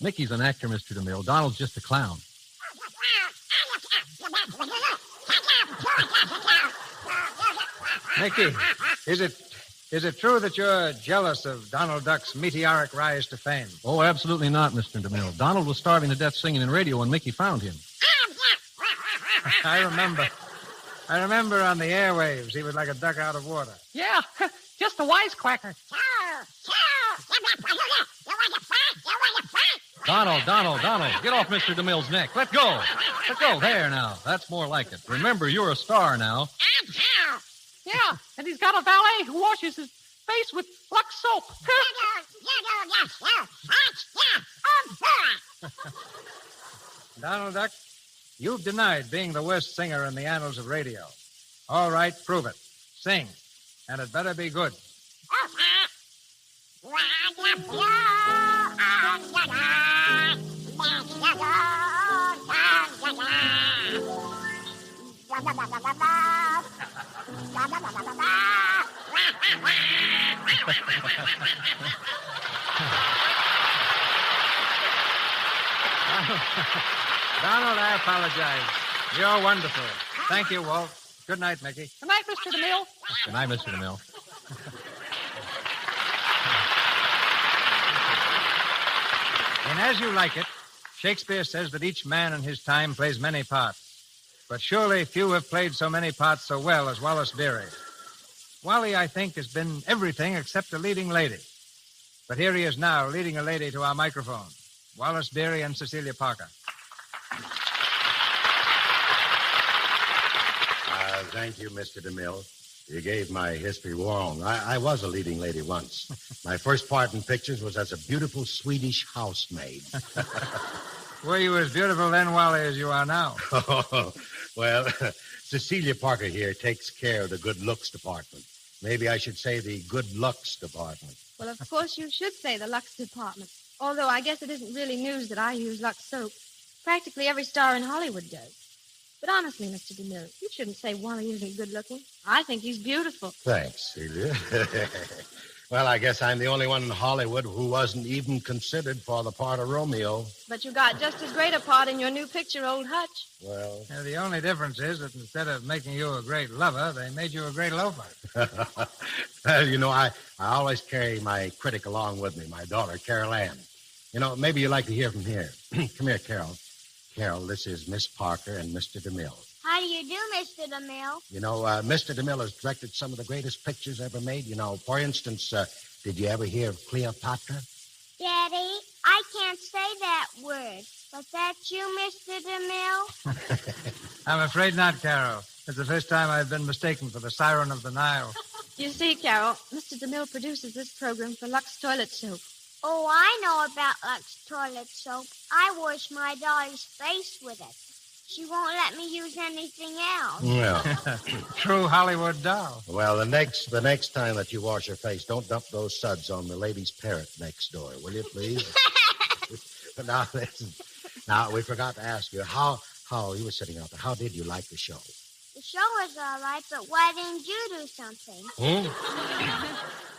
Mickey's an actor, Mr. DeMille. Donald's just a clown. Mickey, is it true that you're jealous of Donald Duck's meteoric rise to fame? Oh, absolutely not, Mr. DeMille. Donald was starving to death singing in radio when Mickey found him. I remember on the airwaves, he was like a duck out of water. Yeah, just a wisecracker. Donald, get off Mr. DeMille's neck. Let go. There now. That's more like it. Remember, you're a star now. Yeah, and he's got a valet who washes his face with Lux soap. Donald Duck, you've denied being the worst singer in the annals of radio. All right, prove it. Sing, and it better be good. Donald, I apologize. You're wonderful. Thank you, Walt. Good night, Mickey. Good night, Mr. DeMille. Good night, Mr. DeMille. In As You Like It, Shakespeare says that each man in his time plays many parts. But surely few have played so many parts so well as Wallace Beery. Wally, I think, has been everything except a leading lady. But here he is now, leading a lady to our microphone. Wallace Beery and Cecilia Parker. Thank you, Mr. DeMille. You gave my history wrong. I was a leading lady once. My first part in pictures was as a beautiful Swedish housemaid. Were you as beautiful then, Wally, as you are now? Well, Cecilia Parker here takes care of the good looks department. Maybe I should say the good lux department. Well, of course you should say the Lux department. Although I guess it isn't really news that I use Lux soap. Practically every star in Hollywood does. But honestly, Mr. DeMille, you shouldn't say Wally isn't good-looking. I think he's beautiful. Thanks, Celia. Well, I guess I'm the only one in Hollywood who wasn't even considered for the part of Romeo. But you got just as great a part in your new picture, Old Hutch. Well... Yeah, the only difference is that instead of making you a great lover, they made you a great loafer. Well, you know, I always carry my critic along with me, my daughter, Carol Ann. You know, maybe you'd like to hear from here. Come here, Carol. Carol, this is Miss Parker and Mr. DeMille. How do you do, Mr. DeMille? You know, Mr. DeMille has directed some of the greatest pictures ever made. You know, for instance, did you ever hear of Cleopatra? Daddy, I can't say that word. Was that you, Mr. DeMille? I'm afraid not, Carol. It's the first time I've been mistaken for the Siren of the Nile. You see, Carol, Mr. DeMille produces this program for Lux Toilet Soap. Oh, I know about Lux toilet soap. I wash my daughter's face with it. She won't let me use anything else. Well, true Hollywood doll. Well, the next time that you wash your face, don't dump those suds on the lady's parrot next door, will you, please? But now, listen. Now, we forgot to ask you, how Oh, you were sitting out there. How did you like the show? The show was all right, but why didn't you do something?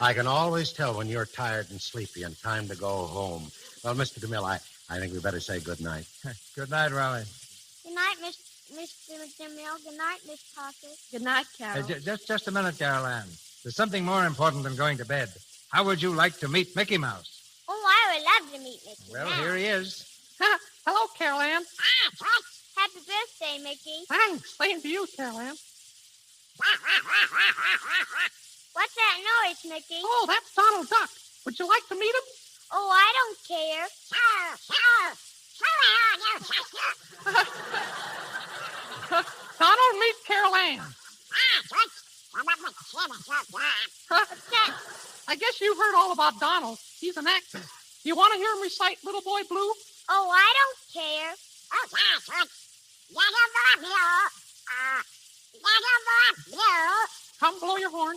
I can always tell when you're tired and sleepy and time to go home. Well, Mr. DeMille, I think we better say good night. Good night, Raleigh. Good night, Mr. DeMille. Good night, Miss Pocket. Good night, Carol. Just a minute, Carol Ann. There's something more important than going to bed. How would you like to meet Mickey Mouse? Oh, I would love to meet Mickey Well, Mouse. here he is. Hello, Carol Ann. Happy birthday, Mickey. Thanks. Same to you, Carol Ann. What's that noise, Mickey? Oh, that's Donald Duck. Would you like to meet him? Oh, I don't care. Donald, meet Carol Ann. I guess you've heard all about Donald. He's an actor. You want to hear him recite Little Boy Blue? Oh, I don't care. Come blow your horn.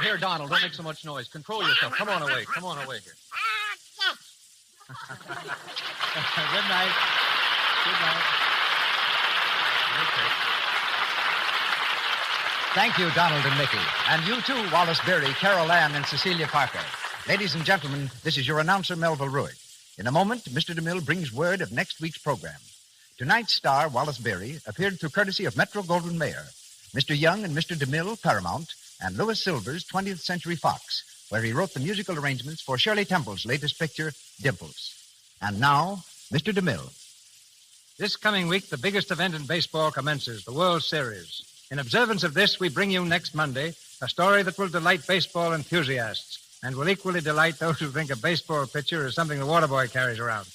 Here, Donald. Don't make so much noise. Control yourself. Come on away here. Good night. Good night. Okay. Thank you, Donald and Mickey. And you too, Wallace Beery, Carol Ann, and Cecilia Parker. Ladies and gentlemen, this is your announcer, Melville Ruick. In a moment, Mr. DeMille brings word of next week's program. Tonight's star, Wallace Beery, appeared through courtesy of Metro-Goldwyn-Mayer, Mr. Young and Mr. DeMille, Paramount, and Louis Silvers, 20th Century Fox, where he wrote the musical arrangements for Shirley Temple's latest picture, Dimples. And now, Mr. DeMille. This coming week, the biggest event in baseball commences, the World Series. In observance of this, we bring you next Monday a story that will delight baseball enthusiasts and will equally delight those who think a baseball pitcher is something the water boy carries around.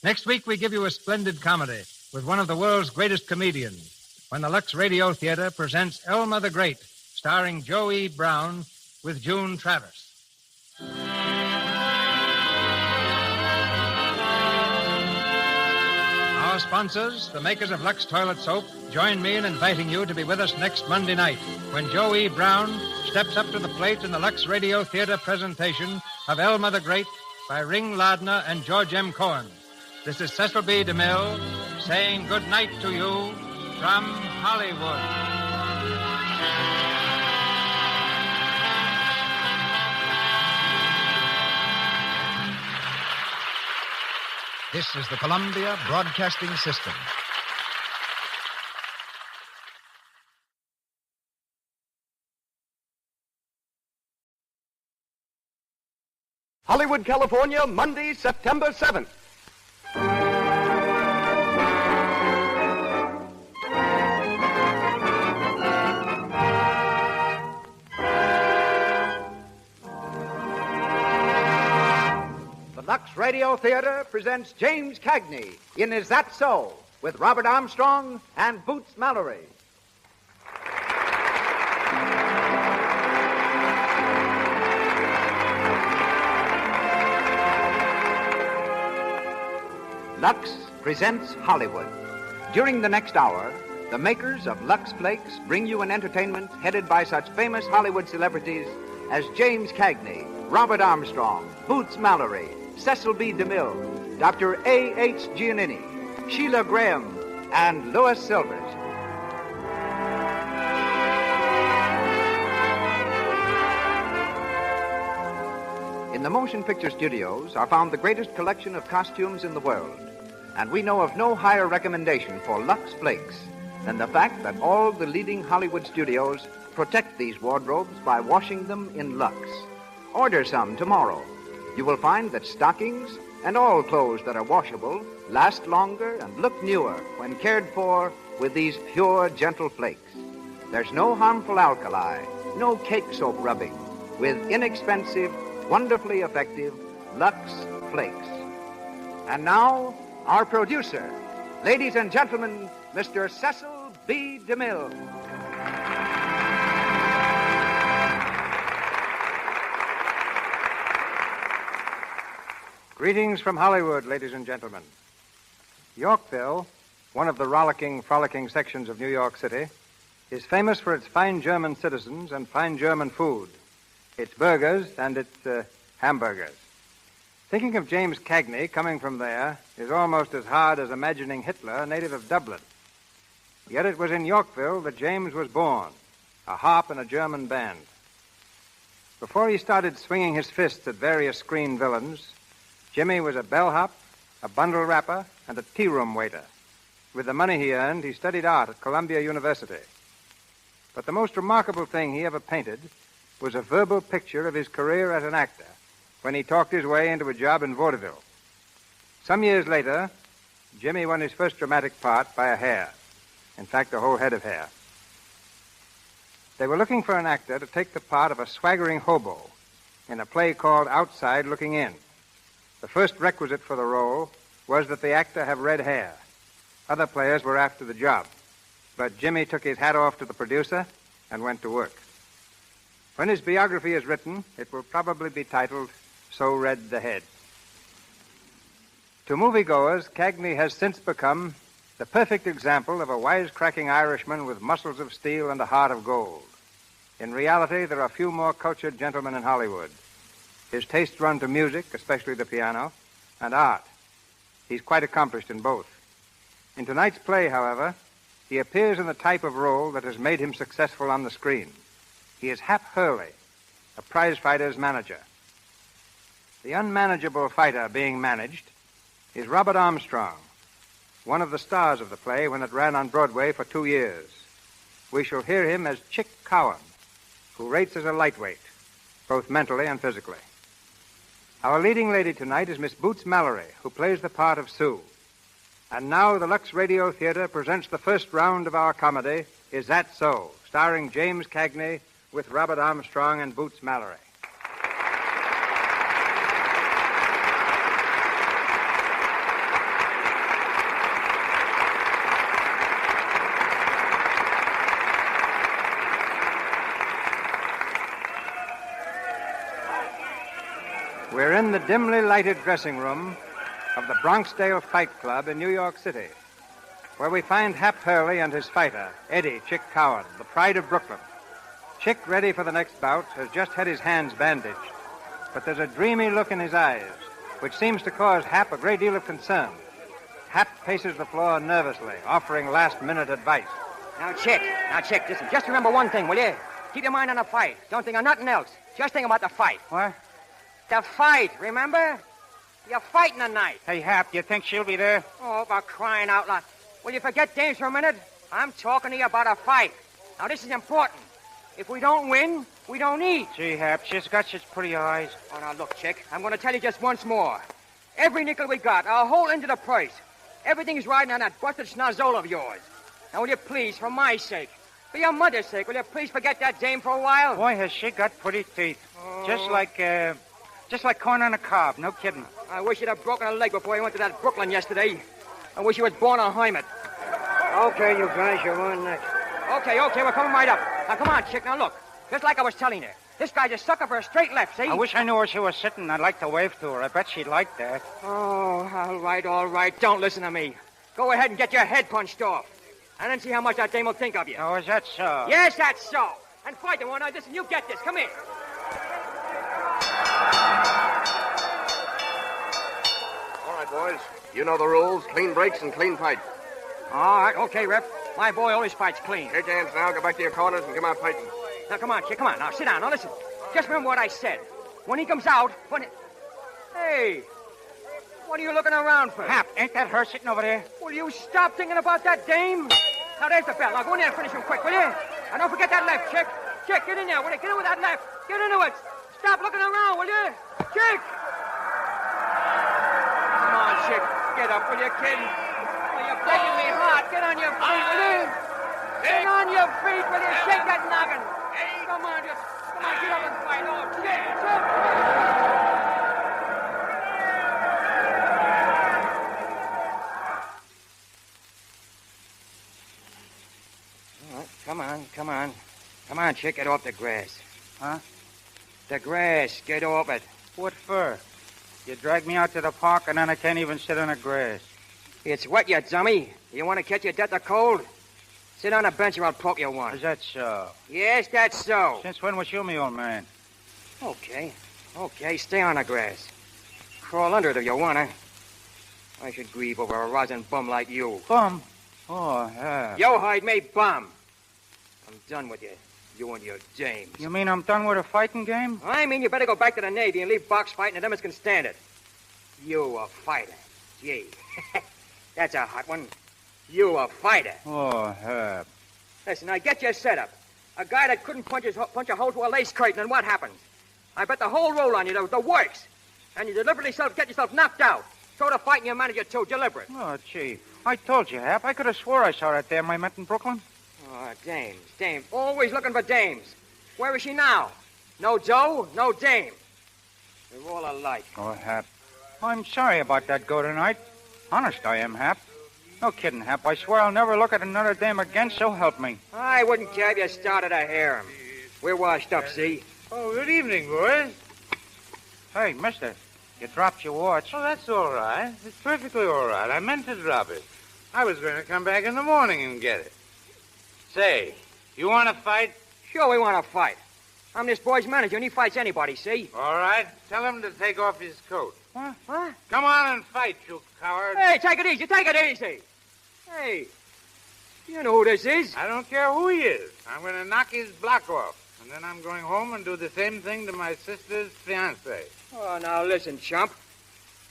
Next week, we give you a splendid comedy with one of the world's greatest comedians when the Lux Radio Theater presents Elmer the Great, starring Joe E. Brown with June Travis. Our sponsors, the makers of Lux Toilet Soap, join me in inviting you to be with us next Monday night when Joe E. Brown steps up to the plate in the Lux Radio Theater presentation of Elmer the Great by Ring Lardner and George M. Cohen. This is Cecil B. DeMille saying good night to you from Hollywood. This is the Columbia Broadcasting System. Hollywood, California, Monday, September 7th. Lux Radio Theater presents James Cagney in Is That So? With Robert Armstrong and Boots Mallory. Lux presents Hollywood. During the next hour, the makers of Lux Flakes bring you an entertainment headed by such famous Hollywood celebrities as James Cagney, Robert Armstrong, Boots Mallory, Cecil B. DeMille, Dr. A.H. Giannini, Sheila Graham, and Louis Silvers. In the motion picture studios are found the greatest collection of costumes in the world, and we know of no higher recommendation for Lux Flakes than the fact that all the leading Hollywood studios protect these wardrobes by washing them in Lux. Order some tomorrow. You will find that stockings and all clothes that are washable last longer and look newer when cared for with these pure, gentle flakes. There's no harmful alkali, no cake soap rubbing, with inexpensive, wonderfully effective Lux Flakes. And now, our producer, ladies and gentlemen, Mr. Cecil B. DeMille. Greetings from Hollywood, ladies and gentlemen. Yorkville, one of the rollicking, frolicking sections of New York City, is famous for its fine German citizens and fine German food, its burgers and its hamburgers. Thinking of James Cagney coming from there is almost as hard as imagining Hitler a native of Dublin. Yet it was in Yorkville that James was born, a harp in a German band. Before he started swinging his fists at various screen villains, Jimmy was a bellhop, a bundle wrapper, and a tea-room waiter. With the money he earned, he studied art at Columbia University. But the most remarkable thing he ever painted was a verbal picture of his career as an actor when he talked his way into a job in vaudeville. Some years later, Jimmy won his first dramatic part by a hair. In fact, a whole head of hair. They were looking for an actor to take the part of a swaggering hobo in a play called Outside Looking In. The first requisite for the role was that the actor have red hair. Other players were after the job, but Jimmy took his hat off to the producer and went to work. When his biography is written, it will probably be titled So Red the Head. To moviegoers, Cagney has since become the perfect example of a wisecracking Irishman with muscles of steel and a heart of gold. In reality, there are few more cultured gentlemen in Hollywood. His tastes run to music, especially the piano, and art. He's quite accomplished in both. In tonight's play, however, he appears in the type of role that has made him successful on the screen. He is Hap Hurley, a prizefighter's manager. The unmanageable fighter being managed is Robert Armstrong, one of the stars of the play when it ran on Broadway for 2 years. We shall hear him as Chick Cowan, who rates as a lightweight, both mentally and physically. Our leading lady tonight is Miss Boots Mallory, who plays the part of Sue. And now the Lux Radio Theater presents the first round of our comedy, Is That So?, starring James Cagney with Robert Armstrong and Boots Mallory. We're in the dimly lighted dressing room of the Bronxdale Fight Club in New York City, where we find Hap Hurley and his fighter, Eddie Chick Cowan, the pride of Brooklyn. Chick, ready for the next bout, has just had his hands bandaged, but there's a dreamy look in his eyes, which seems to cause Hap a great deal of concern. Hap paces the floor nervously, offering last-minute advice. Now, Chick, listen, just remember one thing, will you? Keep your mind on the fight. Don't think of nothing else. Just think about the fight. What? The fight, remember? You're fighting tonight. Hey, Hap, you think she'll be there? Oh, for crying out loud. Will you forget James for a minute? I'm talking to you about a fight. Now, this is important. If we don't win, we don't eat. Gee, Hap, she's got such pretty eyes. Oh, now, look, Chick, I'm going to tell you just once more. Every nickel we got, our whole end of the price, everything's riding on that busted schnozzle of yours. Now, will you please, for my sake, for your mother's sake, will you please forget that dame for a while? Boy, has she got pretty teeth. Oh. Just like corn on a cob, no kidding. I wish you'd have broken a leg before you went to that Brooklyn yesterday. I wish you was born a hermit. Okay, you guys, you're on next. Okay, we're coming right up. Now, come on, Chick, now look. Just like I was telling you. This guy's a sucker for a straight left, see? I wish I knew where she was sitting. I'd like to wave to her. I bet she'd like that. Oh, all right. Don't listen to me. Go ahead and get your head punched off. And then see how much that dame will think of you. Oh, is that so? Yes, that's so. And fight the one. Now, listen, you get this. Come here. All right, boys. You know the rules. Clean breaks and clean fight. All right, okay, Rep. My boy always fights clean. Shake hands now. Go back to your corners and come out fighting. Now, come on, Chick, come on. Now, sit down. Now, listen. Just remember what I said. When he comes out, Hey, what are you looking around for? Hap, ain't that her sitting over there? Will you stop thinking about that dame? Now, there's the bell. Now, go in there and finish him quick, will you? And don't forget that left, Chick. Chick, get in there, will you? Get in with that left. Get into it. Stop looking around, will you? Chick! Come on, Chick. Get up, will you, kid? Well, you're breaking me heart. Get on your feet, will you? Get on your feet, will you? Shake that noggin. Come on, get up and fight. Oh, Chick. All right, come on. Come on, Chick, get off the grass. Huh? The grass, get off it. What for? You drag me out to the park and then I can't even sit on the grass. It's wet, you dummy. You want to catch your death of cold? Sit on a bench or I'll poke you one. Is that so? Yes, that's so. Since when was you me, old man? Okay. Okay, stay on the grass. Crawl under it if you want to. I should grieve over a rosin bum like you. Bum? Oh, yeah. Yo hide me bum. I'm done with you. You and your dames. You mean I'm done with a fighting game? I mean you better go back to the Navy and leave box fighting and them as can stand it. You a fighter. Gee. That's a hot one. You a fighter. Oh, Herb. Listen, I get your setup. A guy that couldn't punch a hole through a lace curtain, and what happens? I bet the whole roll on you, the works. And you deliberately get yourself knocked out. Throw the fight in your manager, too, deliberate. Oh, Chief. I told you, Hap. I could have swore I saw that dame I met in Brooklyn. Oh, dames. Always looking for dames. Where is she now? No Joe, no dame. They're all alike. Oh, Hap. I'm sorry about that go tonight. Honest I am, Hap. No kidding, Hap. I swear I'll never look at another dame again, so help me. I wouldn't care if you started a harem. We're washed up, see? Oh, good evening, boys. Hey, mister, you dropped your watch. Oh, that's all right. It's perfectly all right. I meant to drop it. I was going to come back in the morning and get it. Say, you want to fight? Sure, we want to fight. I'm this boy's manager, and he fights anybody, see? All right. Tell him to take off his coat. What? Come on and fight, you coward. Hey, take it easy. Hey, you know who this is? I don't care who he is. I'm going to knock his block off. And then I'm going home and do the same thing to my sister's fiancé. Oh, now listen, chump.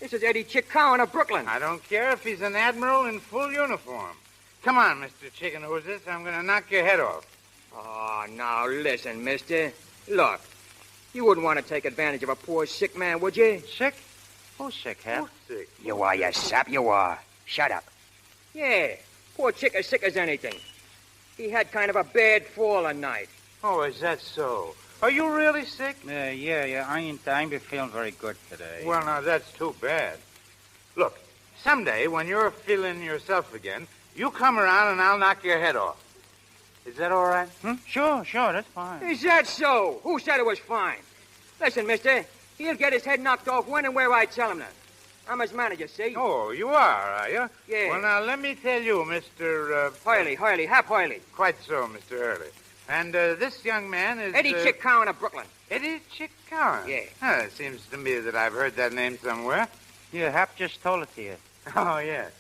This is Eddie Chick Cowan of Brooklyn. I don't care if he's an admiral in full uniform. Come on, Mr. Chicken Hooses. I'm going to knock your head off. Oh, now listen, mister. Look, you wouldn't want to take advantage of a poor sick man, would you? Sick? Who's sick, Hap? Who's sick? You are, you sap, you are. Shut up. Yeah, poor Chick as sick as anything. He had kind of a bad fall tonight. Oh, is that so? Are you really sick? Yeah. I ain't been feeling very good today. Well, now, that's too bad. Look, someday when you're feeling yourself again, you come around and I'll knock your head off. Is that all right? Sure, that's fine. Is that so? Who said it was fine? Listen, mister, he'll get his head knocked off when and where I tell him that. I'm his manager, see? Oh, you are you? Yeah. Well, now, let me tell you, Mr. Hurley, Hap Hurley. Quite so, Mr. Hurley. And this young man is... Eddie Chick Cowan of Brooklyn. Eddie Chick Cowan? Yeah. It seems to me that I've heard that name somewhere. Yeah, Hap just told it to you. Oh, yes.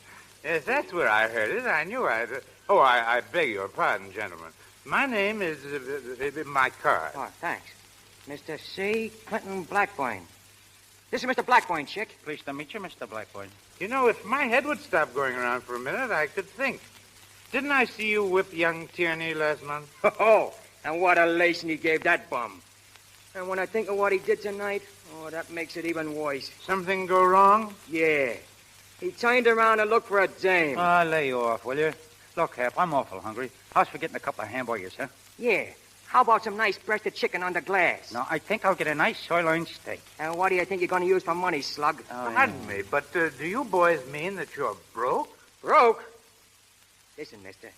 Yes, that's where I heard it. I knew I'd... Oh, I beg your pardon, gentlemen. My name is... my card. Oh, thanks. Mr. C. Clinton Blackburn. This is Mr. Blackburn, Chick. Pleased to meet you, Mr. Blackburn. You know, if my head would stop going around for a minute, I could think. Didn't I see you whip young Tierney last month? Oh, and what a lacing he gave that bum. And when I think of what he did tonight, oh, that makes it even worse. Something go wrong? Yeah. He turned around and looked for a dame. Lay you off, will you? Look, Hap, I'm awful hungry. How's for getting a couple of hamburgers, huh? Yeah. How about some nice breasted chicken under glass? No, I think I'll get a nice sirloin steak. And what do you think you're going to use for money, slug? Pardon me, but do you boys mean that you're broke? Broke? Listen, mister.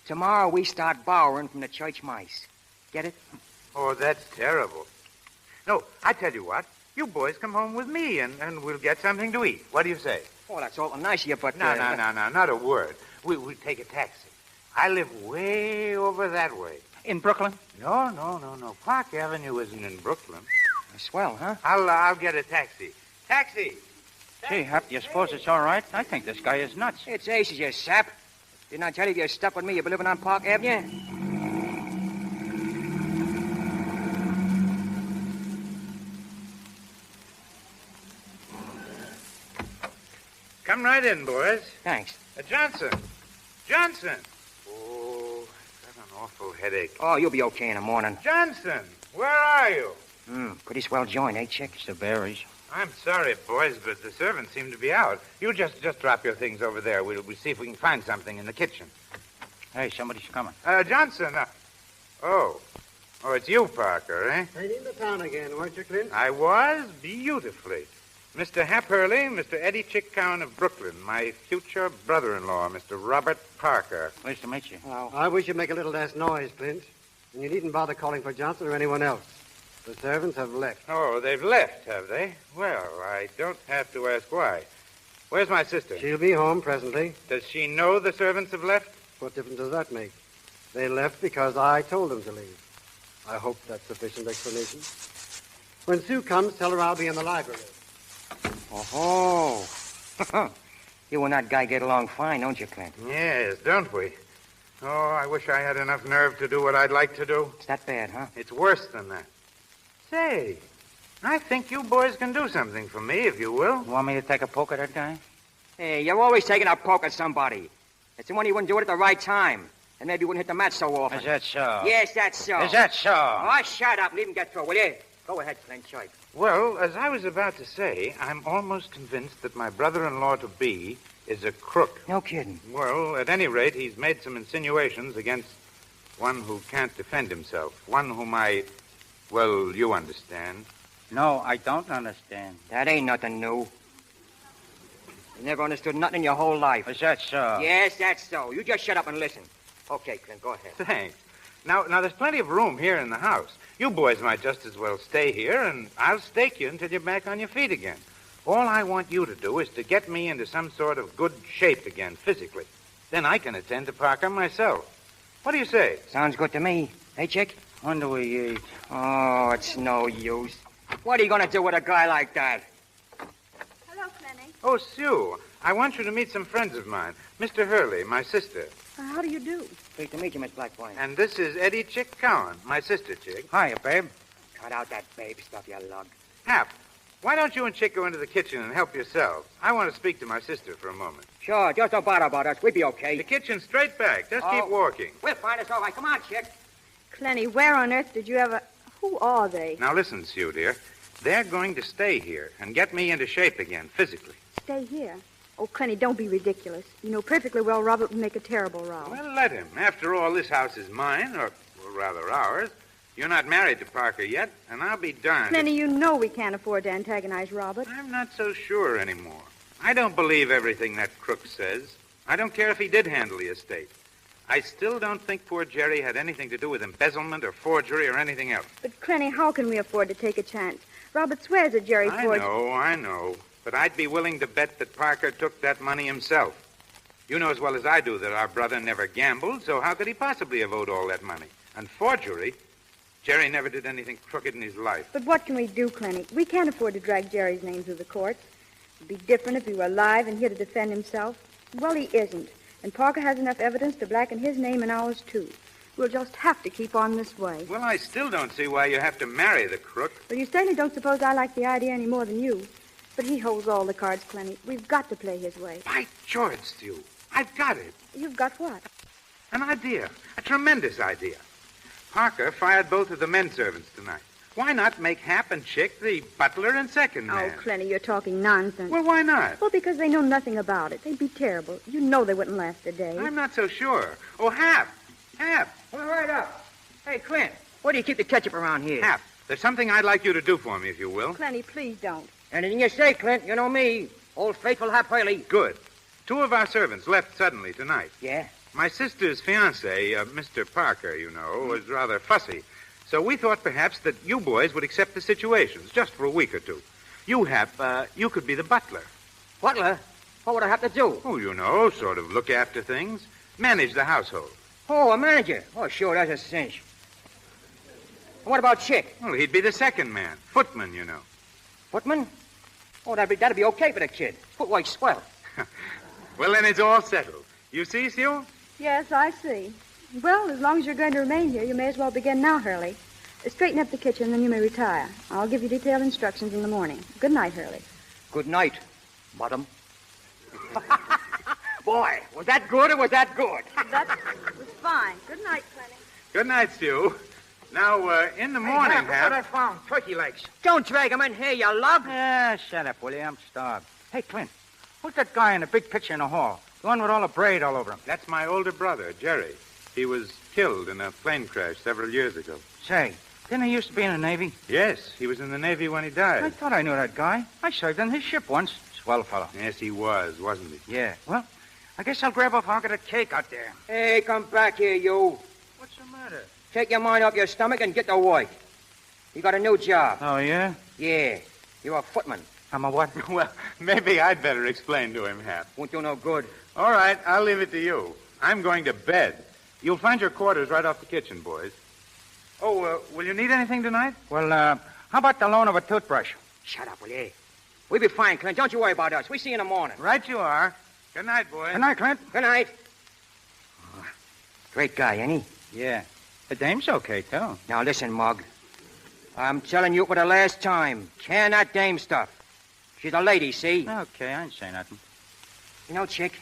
Tomorrow we start borrowing from the church mice. Get it? Oh, that's terrible. No, I tell you what. You boys come home with me, and we'll get something to eat. What do you say? Oh, that's awful nice of you, but... No, not a word. We take a taxi. I live way over that way. In Brooklyn? No. Park Avenue isn't in Brooklyn. Swell, huh? I'll get a taxi. Taxi! Gee, Hap, do you suppose it's all right? I think this guy is nuts. It's aces, you sap. Didn't I tell you if you're stuck with me, you'll be living on Park Avenue? Come right in, boys. Thanks. Johnson. Oh, I've got an awful headache. Oh, you'll be okay in the morning. Johnson, where are you? Pretty swell joint, eh, Chick? It's the berries. I'm sorry, boys, but the servants seem to be out. You just drop your things over there. We'll see if we can find something in the kitchen. Hey, somebody's coming. Johnson. Oh, it's you, Parker, eh? Right in the town again, weren't you, Clint? I was beautifully. Mr. Hap Hurley, Mr. Eddie Chick Cowan of Brooklyn, my future brother-in-law, Mr. Robert Parker. Pleased to meet you. Oh, I wish you'd make a little less noise, Clint. And you needn't bother calling for Johnson or anyone else. The servants have left. Oh, they've left, have they? Well, I don't have to ask why. Where's my sister? She'll be home presently. Does she know the servants have left? What difference does that make? They left because I told them to leave. I hope that's sufficient explanation. When Sue comes, tell her I'll be in the library. Oh. You and that guy get along fine, don't you, Clint? Yes, don't we? Oh, I wish I had enough nerve to do what I'd like to do. It's that bad, huh? It's worse than that. Say, I think you boys can do something for me, if you will. You want me to take a poke at that guy? Hey, you're always taking a poke at somebody. It's the one you wouldn't do it at the right time. And maybe you wouldn't hit the match so often. Is that so? Yes, that's so. Is that so? Oh, shut up. Leave him get through, will you? Go ahead, Clint. Choice. Well, as I was about to say, I'm almost convinced that my brother-in-law-to-be is a crook. No kidding. Well, at any rate, he's made some insinuations against one who can't defend himself. One whom well, you understand. No, I don't understand. That ain't nothing new. You never understood nothing in your whole life. Is that so? Yes, that's so. You just shut up and listen. Okay, Clint, go ahead. Thanks. Now, there's plenty of room here in the house. You boys might just as well stay here, and I'll stake you until you're back on your feet again. All I want you to do is to get me into some sort of good shape again, physically. Then I can attend to Parker myself. What do you say? Sounds good to me. Hey, Chick? When do we eat? Oh, it's no use. What are you going to do with a guy like that? Hello, Clenny. Oh, Sue, I want you to meet some friends of mine. Mr. Hurley, my sister. How do you do? Pleased to meet you, Miss Blackboy. And this is Eddie Chick Cowan, my sister, Chick. Hiya, babe. Cut out that babe stuff, you lug. Hap, why don't you and Chick go into the kitchen and help yourselves? I want to speak to my sister for a moment. Sure, just don't bother about us. We'll be okay. The kitchen's straight back. Just keep walking. We'll find us all right. Come on, Chick. Clenny, where on earth did you ever... Who are they? Now listen, Sue, dear. They're going to stay here and get me into shape again, physically. Stay here? Oh, Clenny, don't be ridiculous. You know perfectly well Robert would make a terrible row. Well, let him. After all, this house is mine, or rather ours. You're not married to Parker yet, and I'll be darned. Clenny, you know we can't afford to antagonize Robert. I'm not so sure anymore. I don't believe everything that crook says. I don't care if he did handle the estate. I still don't think poor Jerry had anything to do with embezzlement or forgery or anything else. But, Clenny, how can we afford to take a chance? Robert swears that Jerry forged... I know. But I'd be willing to bet that Parker took that money himself. You know as well as I do that our brother never gambled, so how could he possibly have owed all that money? And forgery? Jerry never did anything crooked in his life. But what can we do, Clenny? We can't afford to drag Jerry's name through the courts. It'd be different if he were alive and here to defend himself. Well, he isn't. And Parker has enough evidence to blacken his name and ours, too. We'll just have to keep on this way. Well, I still don't see why you have to marry the crook. Well, you certainly don't suppose I like the idea any more than you. But he holds all the cards, Clenny. We've got to play his way. By George, Stu, I've got it. You've got what? An idea. A tremendous idea. Parker fired both of the men servants tonight. Why not make Hap and Chick the butler and second man? Oh, Clenny, you're talking nonsense. Well, why not? Well, because they know nothing about it. They'd be terrible. You know they wouldn't last a day. I'm not so sure. Oh, Hap. Well, right up. Hey, Clint, where do you keep the ketchup around here? Hap, there's something I'd like you to do for me, if you will. Clenny, please don't. Anything you say, Clint. You know me. Old faithful Hap Hurley. Good. 2 of our servants left suddenly tonight. Yeah? My sister's fiancé, Mr. Parker, you know, was rather fussy. So we thought perhaps that you boys would accept the situations, just for a week or two. You, Hap, you could be the butler. Butler? What would I have to do? Oh, you know, sort of look after things. Manage the household. Oh, a manager. Oh, sure, that's a cinch. What about Chick? Well, he'd be the second man. Footman, you know. Footman? Oh, that'd be okay for the kid. Footwork's swell. Well, then it's all settled. You see, Sue? Yes, I see. Well, as long as you're going to remain here, you may as well begin now, Hurley. Straighten up the kitchen, then you may retire. I'll give you detailed instructions in the morning. Good night, Hurley. Good night, Bottom. Boy, was that good or was that good? That was fine. Good night, Clenny. Good night, Sue. Now, in the morning, Hap, Hap... what I found? Turkey legs. Don't drag him in here, you lug. Shut up, will you? I'm starved. Hey, Clint, who's that guy in the big picture in the hall? The one with all the braid all over him. That's my older brother, Jerry. He was killed in a plane crash several years ago. Say, didn't he used to be in the Navy? Yes, he was in the Navy when he died. I thought I knew that guy. I served on his ship once. Swell fellow. Yes, he was, wasn't he? Yeah. Well, I guess I'll grab a hunk of that cake out there. Hey, come back here, you. What's the matter? Take your mind off your stomach and get to work. You got a new job. Oh, yeah? Yeah. You're a footman. I'm a what? Well, maybe I'd better explain to him, Hap. Won't do no good. All right, I'll leave it to you. I'm going to bed. You'll find your quarters right off the kitchen, boys. Oh, will you need anything tonight? Well, how about the loan of a toothbrush? Shut up, will you? We'll be fine, Clint. Don't you worry about us. We see you in the morning. Right you are. Good night, boys. Good night, Clint. Good night. Oh, great guy, ain't he? Yeah. The dame's okay, too. Now, listen, Mug. I'm telling you for the last time. Can that dame stuff. She's a lady, see? Okay, I ain't say nothing. You know, Chick,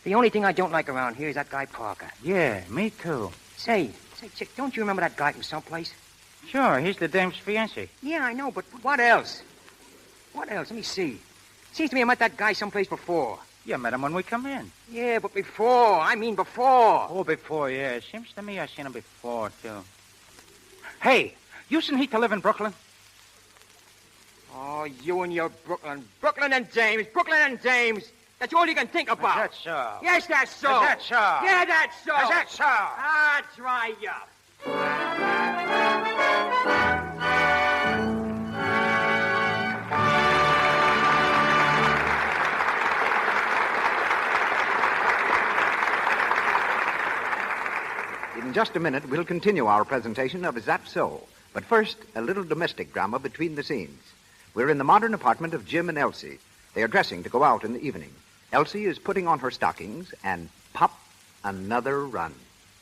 the only thing I don't like around here is that guy Parker. Yeah, me too. Say, Chick, don't you remember that guy from someplace? Sure, he's the dame's fiancé. Yeah, I know, but what else? What else? Let me see. Seems to me I met that guy someplace before. You met him when we come in. Yeah, but before. I mean before. Oh, before, yeah. Seems to me I seen him before, too. Hey, you seen he to live in Brooklyn? Oh, you and your Brooklyn. Brooklyn and James. Brooklyn and James. That's all you can think about. Is that so? Yes, that's so. Is that so? Yeah, that's so. Is that so? Ah, dry up. In just a minute, we'll continue our presentation of Is That So? But first, a little domestic drama between the scenes. We're in the modern apartment of Jim and Elsie. They are dressing to go out in the evening. Elsie is putting on her stockings and pop, another run.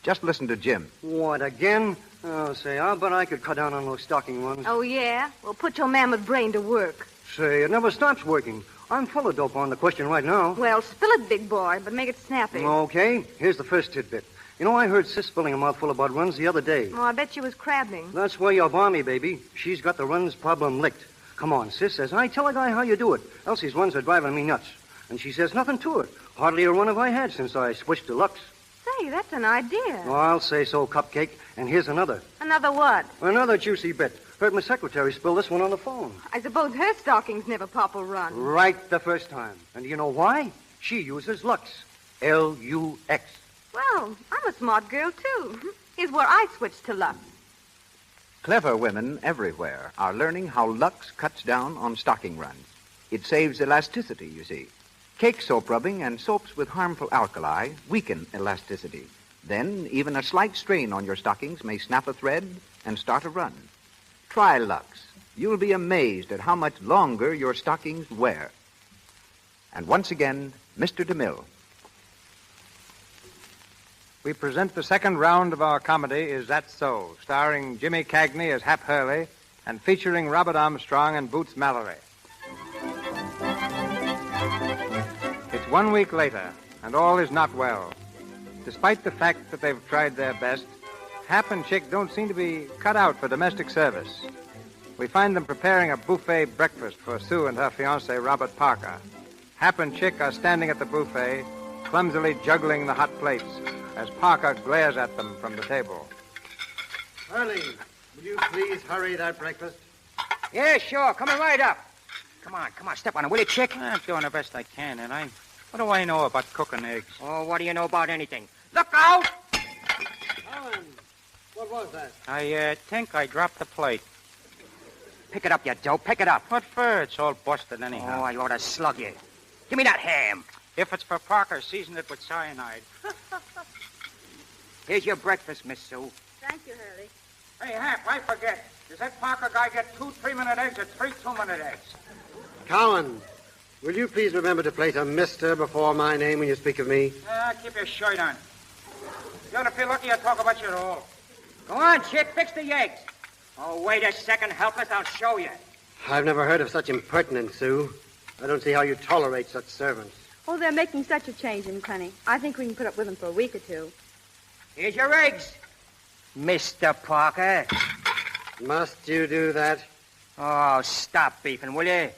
Just listen to Jim. What, again? Oh, say, I'll bet I could cut down on those stocking ones. Oh, yeah? Well, put your mammoth brain to work. Say, it never stops working. I'm full of dope on the question right now. Well, spill it, big boy, but make it snappy. Okay, here's the first tidbit. You know, I heard Sis spilling a mouthful about runs the other day. Oh, I bet she was crabbing. That's where you're balmy, baby. She's got the runs problem licked. Come on, Sis says, I tell a guy how you do it. Elsie's runs are driving me nuts. And she says nothing to it. Hardly a run have I had since I switched to LUX. Say, that's an idea. Oh, I'll say so, Cupcake. And here's another. Another what? Another juicy bit. Heard my secretary spill this one on the phone. I suppose her stockings never pop a run. Right the first time. And do you know why? She uses LUX. L-U-X. Well, I'm a smart girl, too. Here's where I switched to LUX. Clever women everywhere are learning how LUX cuts down on stocking runs. It saves elasticity, you see. Cake soap rubbing and soaps with harmful alkali weaken elasticity. Then, even a slight strain on your stockings may snap a thread and start a run. Try LUX. You'll be amazed at how much longer your stockings wear. And once again, Mr. DeMille. We present the second round of our comedy, Is That So?, starring Jimmy Cagney as Hap Hurley and featuring Robert Armstrong and Boots Mallory. It's 1 week later, and all is not well. Despite the fact that they've tried their best, Hap and Chick don't seem to be cut out for domestic service. We find them preparing a buffet breakfast for Sue and her fiancé, Robert Parker. Hap and Chick are standing at the buffet, clumsily juggling the hot plates, as Parker glares at them from the table. Hurley, will you please hurry that breakfast? Yeah, sure. Coming right up. Come on, step on it, will you, Chick? I'm doing the best I can, and what do I know about cooking eggs? Oh, what do you know about anything? Look out! Alan, what was that? I think I dropped the plate. Pick it up, you dope. Pick it up. What for? It's all busted anyhow. Oh, I ought to slug you. Give me that ham. If it's for Parker, season it with cyanide. Here's your breakfast, Miss Sue. Thank you, Hurley. Hey, Hap, I forget. Does that Parker guy get 2 3-minute eggs or 3 2-minute eggs? Cowan, will you please remember to place a mister before my name when you speak of me? Keep your shirt on. You ought to feel lucky I talk about you at all. Go on, Chick. Fix the eggs. Oh, wait a second, helpless. I'll show you. I've never heard of such impertinence, Sue. I don't see how you tolerate such servants. Oh, they're making such a change in Clenny. I think we can put up with them for a week or two. Here's your eggs, Mr. Parker. Must you do that? Oh, stop beefing, will you?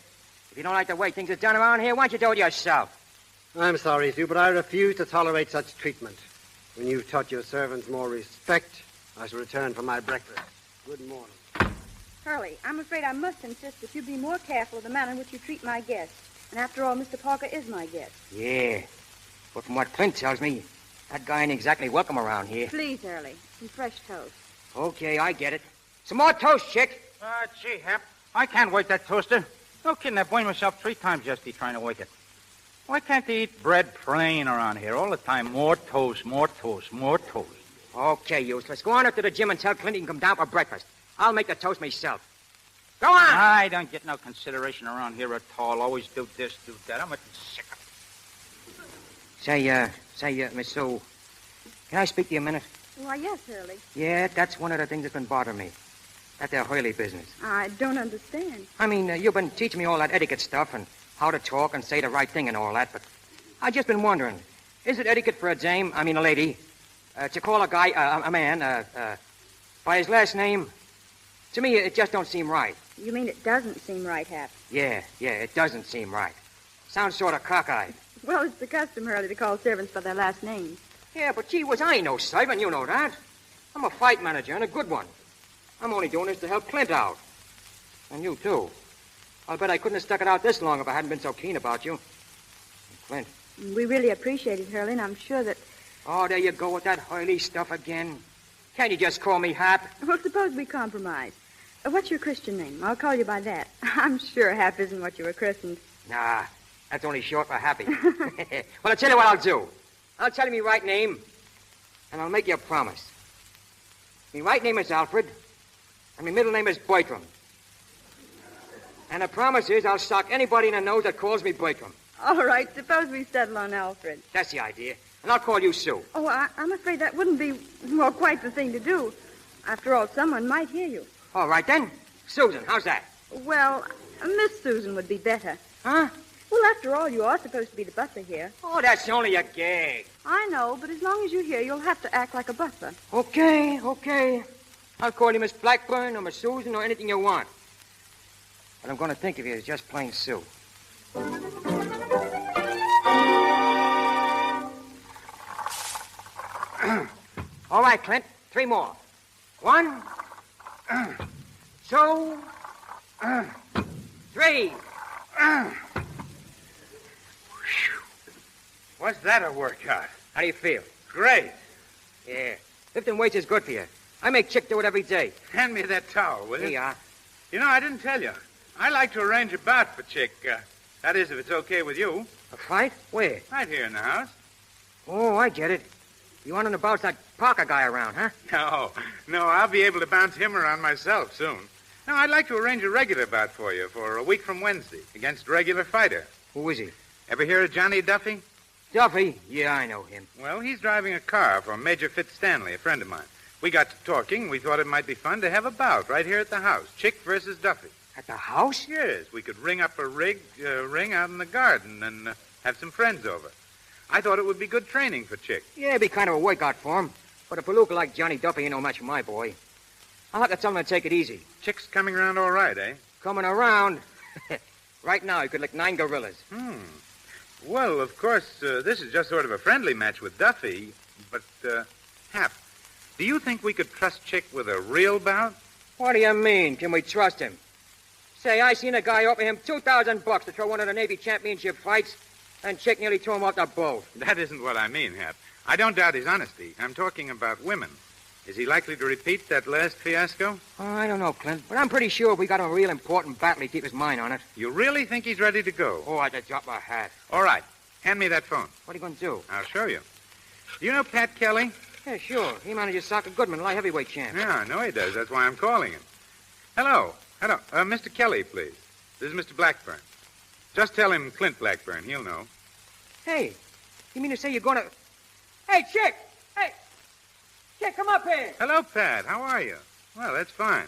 If you don't like the way things are done around here, why don't you do it yourself? I'm sorry, Sue, but I refuse to tolerate such treatment. When you've taught your servants more respect, I shall return for my breakfast. Good morning. Hurley, I'm afraid I must insist that you be more careful of the manner in which you treat my guests. And after all, Mr. Parker is my guest. Yeah, but from what Clint tells me, that guy ain't exactly welcome around here. Please, Hurley, some fresh toast. Okay, I get it. Some more toast, Chick. Gee, Hap, I can't wake that toaster. No kidding, I burned myself 3 times yesterday trying to wake it. Why can't they eat bread plain around here all the time? More toast, more toast, more toast. Okay, useless. Go on up to the gym and tell Clint he can come down for breakfast. I'll make the toast myself. Go on! I don't get no consideration around here at all. Always do this, do that. I'm getting sick of it. Say, Miss Sue, can I speak to you a minute? Why, yes, Hurley. Yeah, that's one of the things that's been bothering me. That there Hurley business. I don't understand. I mean, you've been teaching me all that etiquette stuff and how to talk and say the right thing and all that, but I just been wondering, is it etiquette for a lady, to call a guy, a man, by his last name? To me, it just don't seem right. You mean it doesn't seem right, Hap? Yeah, it doesn't seem right. Sounds sort of cockeyed. Well, it's the custom, Hurley, to call servants by their last names. Yeah, but gee whiz, I ain't no servant, you know that. I'm a fight manager, and a good one. I'm only doing this to help Clint out. And you, too. I'll bet I couldn't have stuck it out this long if I hadn't been so keen about you. And Clint. We really appreciate it, Hurley, and I'm sure that... Oh, there you go with that Hurley stuff again. Can't you just call me Hap? Well, suppose we compromise. What's your Christian name? I'll call you by that. I'm sure Hap isn't what you were christened. Nah, that's only short for happy. Well, I'll tell you what I'll do. I'll tell you my right name, and I'll make you a promise. My right name is Alfred, and my middle name is Bertram. And the promise is I'll sock anybody in the nose that calls me Bertram. All right, suppose we settle on Alfred. That's the idea. And I'll call you Sue. Oh, I'm afraid that wouldn't be, well, quite the thing to do. After all, someone might hear you. All right, then. Susan, how's that? Well, Miss Susan would be better. Huh? Well, after all, you are supposed to be the butler here. Oh, that's only a gag. I know, but as long as you're here, you'll have to act like a butler. Okay. I'll call you Miss Blackburn or Miss Susan or anything you want. But I'm going to think of you as just plain Sue. All right, Clint. 3 more. 1, 2, 3. What's that a workout? How do you feel? Great. Yeah. Lifting weights is good for you. I make Chick do it every day. Hand me that towel, will you? Here you are. You know, I didn't tell you. I like to arrange a bout for Chick. That is, if it's okay with you. A fight? Where? Right here in the house. Oh, I get it. You want him to bounce that Parker guy around, huh? No, I'll be able to bounce him around myself soon. No, I'd like to arrange a regular bout for you for a week from Wednesday against a regular fighter. Who is he? Ever hear of Johnny Duffy? Duffy? Yeah, I know him. Well, he's driving a car for Major Fitzstanley, a friend of mine. We got to talking. We thought it might be fun to have a bout right here at the house. Chick versus Duffy. At the house? Yes. We could ring up a ring out in the garden and have some friends over. I thought it would be good training for Chick. Yeah, it'd be kind of a workout for him. But a palooka like Johnny Duffy ain't no match for my boy. I'll have to tell him to take it easy. Chick's coming around all right, eh? Coming around? Right now, he could lick 9 gorillas. Well, of course, this is just sort of a friendly match with Duffy. But, Hap, do you think we could trust Chick with a real bout? What do you mean? Can we trust him? Say, I seen a guy offer him $2,000 to throw one of the Navy championship fights, and Chick nearly threw him off the boat. That isn't what I mean, Hap. I don't doubt his honesty. I'm talking about women. Is he likely to repeat that last fiasco? Oh, I don't know, Clint, but I'm pretty sure if we got him a real important battle, he'd keep his mind on it. You really think he's ready to go? Oh, I'd drop my hat. All right. Hand me that phone. What are you going to do? I'll show you. Do you know Pat Kelly? Yeah, sure. He manages Soccer Goodman, light heavyweight champ. Yeah, I know he does. That's why I'm calling him. Hello. Mr. Kelly, please. This is Mr. Blackburn. Just tell him Clint Blackburn. He'll know. Hey, you mean to say you're going to... Hey, Chick! Hey! Chick, come up here! Hello, Pat. How are you? Well, that's fine.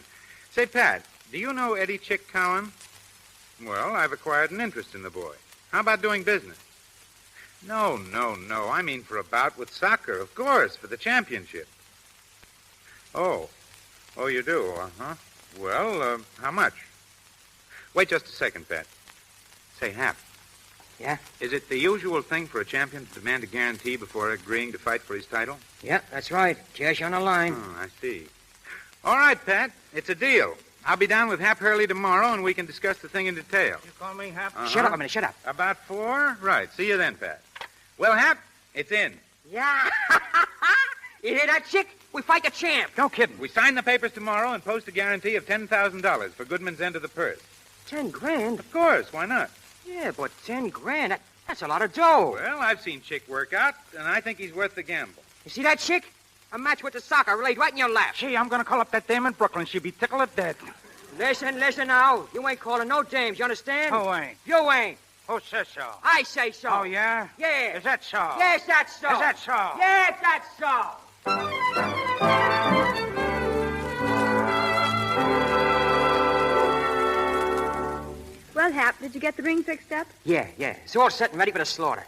Say, Pat, do you know Eddie Chick Cowan? Well, I've acquired an interest in the boy. How about doing business? No. I mean for a bout with soccer, of course, for the championship. Oh, you do, huh? Well, how much? Wait just a second, Pat. Say, Hap. Yeah? Is it the usual thing for a champion to demand a guarantee before agreeing to fight for his title? Yeah, that's right. Cash on the line. Oh, I see. All right, Pat. It's a deal. I'll be down with Hap Hurley tomorrow, and we can discuss the thing in detail. You call me Hap? Shut up a minute, shut up. About 4? Right. See you then, Pat. Well, Hap, it's in. Yeah. You hear that, Chick? We fight the champ. No kidding. We sign the papers tomorrow and post a guarantee of $10,000 for Goodman's end of the purse. 10 grand? Of course. Why not? Yeah, but 10 grand, That's a lot of dough. Well, I've seen Chick work out, and I think he's worth the gamble. You see that, Chick? A match with the soccer laid right in your lap. Gee, I'm going to call up that dame in Brooklyn. She'll be tickled to death. Listen now. You ain't calling no dames, you understand? Who ain't? You ain't. Who says so? I say so. Oh, yeah? Yeah. Is that so? Yes, that's so. Is that so? Yes, that's so. Well, Hap, did you get the ring fixed up? Yeah. It's all set and ready for the slaughter.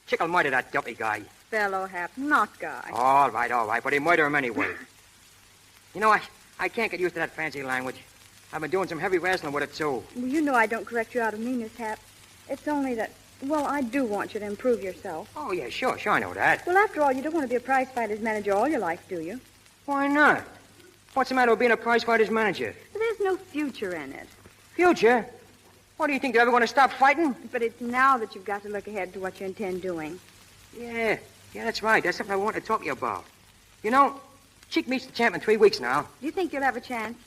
Chick'll murder that dumpy guy. Fellow, Hap, not guy. All right, but he murder him anyway. You know, I can't get used to that fancy language. I've been doing some heavy wrestling with it, too. Well, you know I don't correct you out of meanness, Hap. It's only that, well, I do want you to improve yourself. Oh, yeah, sure, I know that. Well, after all, you don't want to be a prize-fighter's manager all your life, do you? Why not? What's the matter with being a prize-fighter's manager? There's no future in it. Future? What, do you think they're ever going to stop fighting? But it's now that you've got to look ahead to what you intend doing. Yeah, that's right. That's something I want to talk to you about. You know, Chick meets the champ in 3 weeks now. Do you think you'll have a chance?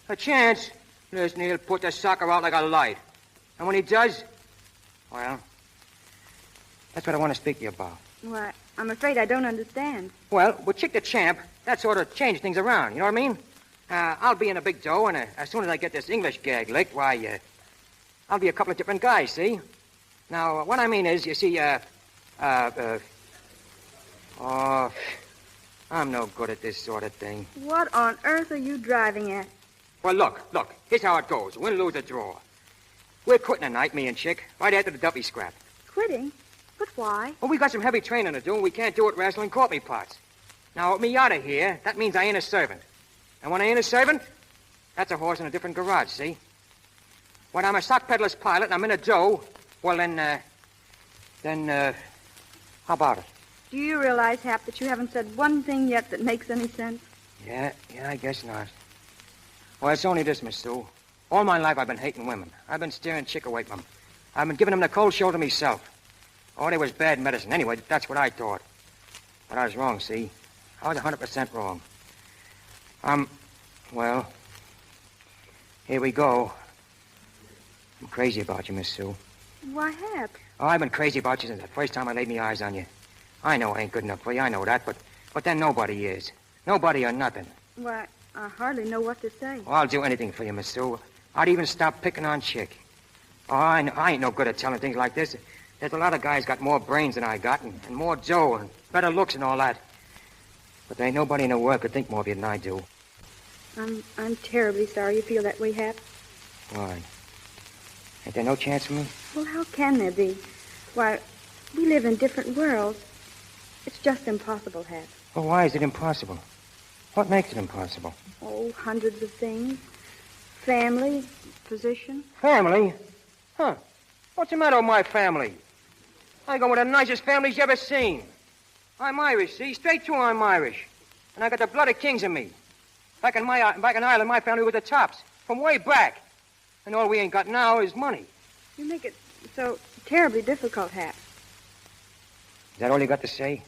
A chance? Listen, he'll put the soccer out like a light. And when he does, well, that's what I want to speak to you about. Why, I'm afraid I don't understand. Well, with Chick the champ, that sort of changed things around, you know what I mean? I'll be in a big dough, and as soon as I get this English gag licked, why, I'll be a couple of different guys, see? Now, what I mean is, you see, I'm no good at this sort of thing. What on earth are you driving at? Well, look, here's how it goes. Win, lose, or draw. We're quitting tonight, me and Chick, right after the dumpy scrap. Quitting? But why? Well, we got some heavy training to do, and we can't do it wrestling caught me pots. Now, with me out of here, that means I ain't a servant. And when I ain't a servant, that's a horse in a different garage, see? When I'm a sock peddler's pilot and I'm in a dough, well, then, how about it? Do you realize, Hap, that you haven't said one thing yet that makes any sense? Yeah, I guess not. Well, it's only this, Miss Sue. All my life I've been hating women. I've been steering Chick away from them. I've been giving them the cold shoulder myself. Oh, they was bad medicine. Anyway, that's what I thought. But I was wrong, see? I was 100% wrong. Well, here we go. I'm crazy about you, Miss Sue. Why, Hap? Oh, I've been crazy about you since the first time I laid my eyes on you. I know I ain't good enough for you, I know that, but then nobody is. Nobody or nothing. Why, I hardly know what to say. Oh, I'll do anything for you, Miss Sue. I'd even stop picking on Chick. Oh, I ain't no good at telling things like this. There's a lot of guys got more brains than I got, and more dough, and better looks and all that. But there ain't nobody in the world could think more of you than I do. I'm terribly sorry you feel that way, Hap. Why? Ain't there no chance for me? Well, how can there be? Why, we live in different worlds. It's just impossible, Hap. Well, why is it impossible? What makes it impossible? Oh, hundreds of things. Family, position. Family? Huh. What's the matter with my family? I go with the nicest families you ever seen. I'm Irish, see? Straight through I'm Irish. And I got the blood of kings in me. Back in Ireland, my family was the tops. From way back. And all we ain't got now is money. You make it so terribly difficult, Hap. Is that all you got to say?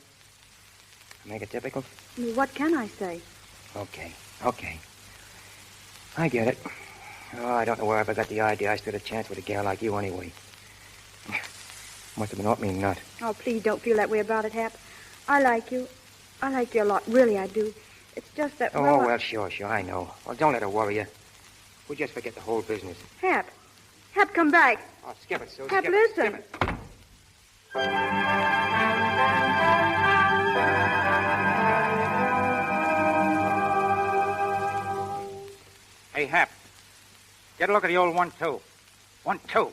Make it difficult? Well, what can I say? Okay. I get it. Oh, I don't know where I ever got the idea I stood a chance with a gal like you anyway. Must have been off me nut. Oh, please don't feel that way about it, Hap. I like you. I like you a lot. Really, I do. It's just that, well, sure, I know. Well, don't let her worry you. We'll just forget the whole business. Hap, come back. Oh, skip it, Sue. Hap, skip listen. It, skip it. Hey, Hap, get a look at the old 1-2. 1-2.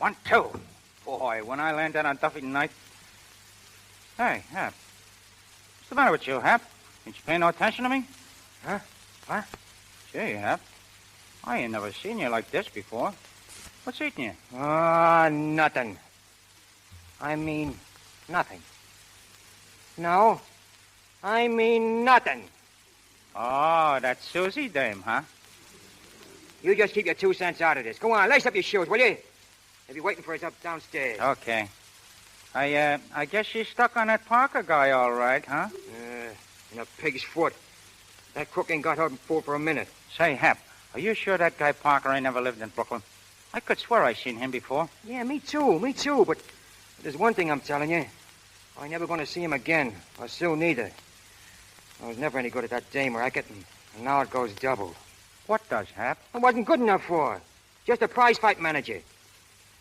1-2. Boy, when I land that on Duffy tonight. Hey, Hap. What's the matter with you, Hap? Ain't you paying no attention to me? Huh? What? Gee, Hap. I ain't never seen you like this before. What's eating you? Nothing. I mean, nothing. No, I mean nothing. Oh, that Susie dame, huh? You just keep your 2 cents out of this. Go on, lace up your shoes, will you? They'll be waiting for us up downstairs. Okay. I guess she's stuck on that Parker guy all right, huh? In a pig's foot. That crook ain't got her fool for a minute. Say, Hap, are you sure that guy Parker ain't never lived in Brooklyn? I could swear I seen him before. Yeah, me too. There's one thing I'm telling you. I ain't never going to see him again, or Sue neither. I was never any good at that dame racket, and now it goes double. What does, Hap? I wasn't good enough for her. Just a prize fight manager.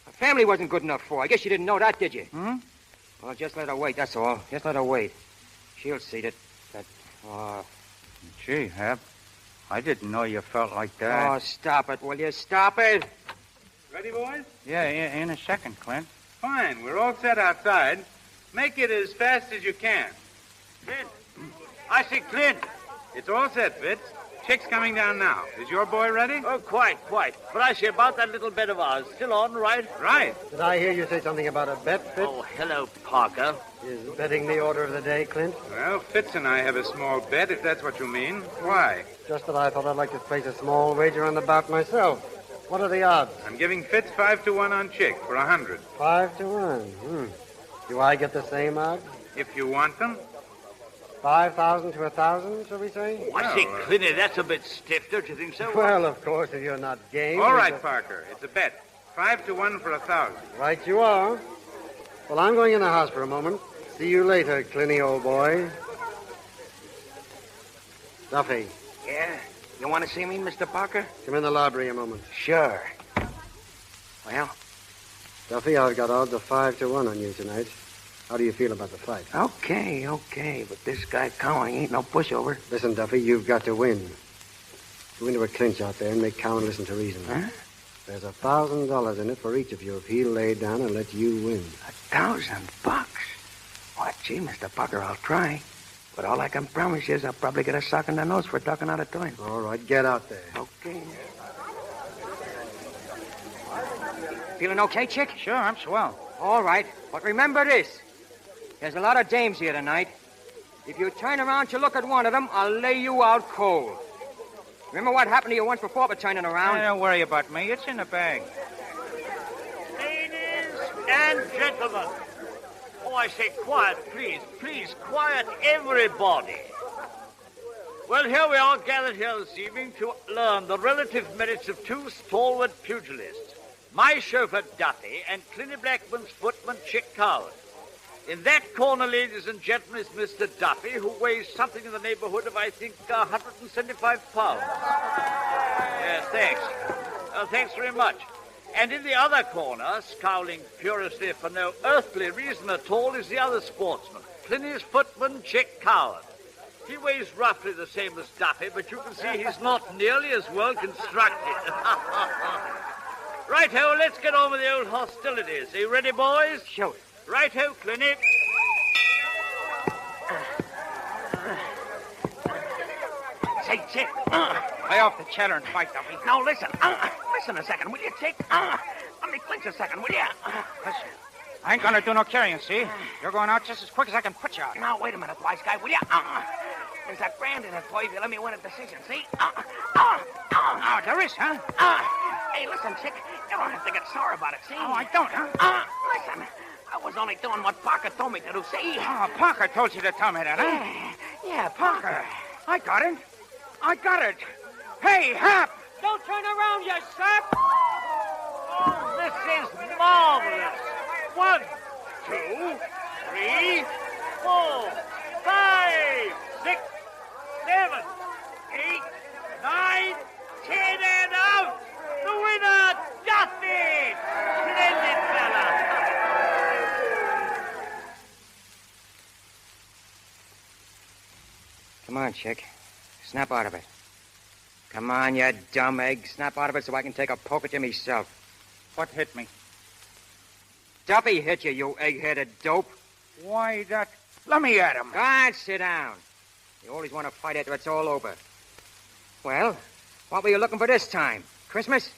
Her family wasn't good enough for her. I guess you didn't know that, did you? Hmm? Well, just let her wait, that's all. Just let her wait. She'll see that... Gee, Hap, I didn't know you felt like that. Oh, stop it, will you? Stop it! Ready, boys? Yeah, in a second, Clint. Fine. We're all set outside. Make it as fast as you can. Clint! I see Clint! It's all set, Fitz. Chick's coming down now. Is your boy ready? Oh, quite. But I see about that little bet of ours. Still on, right? Right. Did I hear you say something about a bet, Fitz? Oh, hello, Parker. Is betting the order of the day, Clint? Well, Fitz and I have a small bet, if that's what you mean. Why? Just that I thought I'd like to place a small wager on the bout myself. What are the odds? I'm giving Fitz 5-1 on Chick for 100. 5-1. Do I get the same odds? If you want them. 5,000 to 1,000, shall we say? Oh, I think, Clinty, that's a bit stiff, don't you think so? Well, of course, if you're not game. All right, Parker. It's a bet. 5-1 for 1,000. Right you are. Well, I'm going in the house for a moment. See you later, Clinty, old boy. Duffy. Yeah? You want to see me, Mr. Parker? Come in the library a moment. Sure. Well? Duffy, I've got odds of 5-1 on you tonight. How do you feel about the fight? Okay. But this guy Cowan ain't no pushover. Listen, Duffy, you've got to win. Go into a clinch out there and make Cowan listen to reason. Huh? There's $1,000 in it for each of you if he'll lay down and let you win. $1,000? Why, gee, Mr. Parker, I'll try. But all I can promise you is I'll probably get a sock in the nose for talking out of turn. All right, get out there. Okay. Feeling okay, Chick? Sure, I'm swell. All right, but remember this. There's a lot of dames here tonight. If you turn around to look at one of them, I'll lay you out cold. Remember what happened to you once before by turning around? Don't worry about me. It's in the bag. Ladies and gentlemen. Oh, I say quiet, please. Please, quiet, everybody. Well, here we are gathered here this evening to learn the relative merits of two stalwart pugilists. My chauffeur, Duffy, and Clinty Blackman's footman, Chick Coward. In that corner, ladies and gentlemen, is Mr. Duffy, who weighs something in the neighborhood of, I think, 175 pounds. Yes, thanks. Thanks very much. And in the other corner, scowling furiously for no earthly reason at all, is the other sportsman, Clinty's footman, Chick Coward. He weighs roughly the same as Duffy, but you can see he's not nearly as well constructed. Right-ho, let's get on with the old hostilities. Are you ready, boys? Shoot. Right-ho, Clinty. Say, Chick. Lay off the chatter and fight, Duffy. Now, listen. Listen a second, will you, Chick? Let me clinch a second, will you? Listen. I ain't gonna do no carrying, see? You're going out just as quick as I can put you out. Now, wait a minute, wise guy, will you? There's a grand in it for you if you let me win a decision, see? Oh, there is, huh? Hey, listen, Chick, you don't have to get sore about it, see? Oh, I don't, huh? Listen, I was only doing what Parker told me to do, see? Oh, Parker told you to tell me that, huh? Yeah, Parker. I got it. I got it. Hey, Hap! Don't turn around, you sap! Oh, this is marvelous. 1, 2, 3, 4, 5, 6, 7, 8, 9, 10, and out! The winner, Duffy! Splendid fella! Come on, Chick. Snap out of it. Come on, you dumb egg. Snap out of it so I can take a poke at you myself. What hit me? Duffy hit you, you egg-headed dope. Why, that... Let me at him. Go on, sit down. You always want to fight after it's all over. Well, what were you looking for this time? Christmas?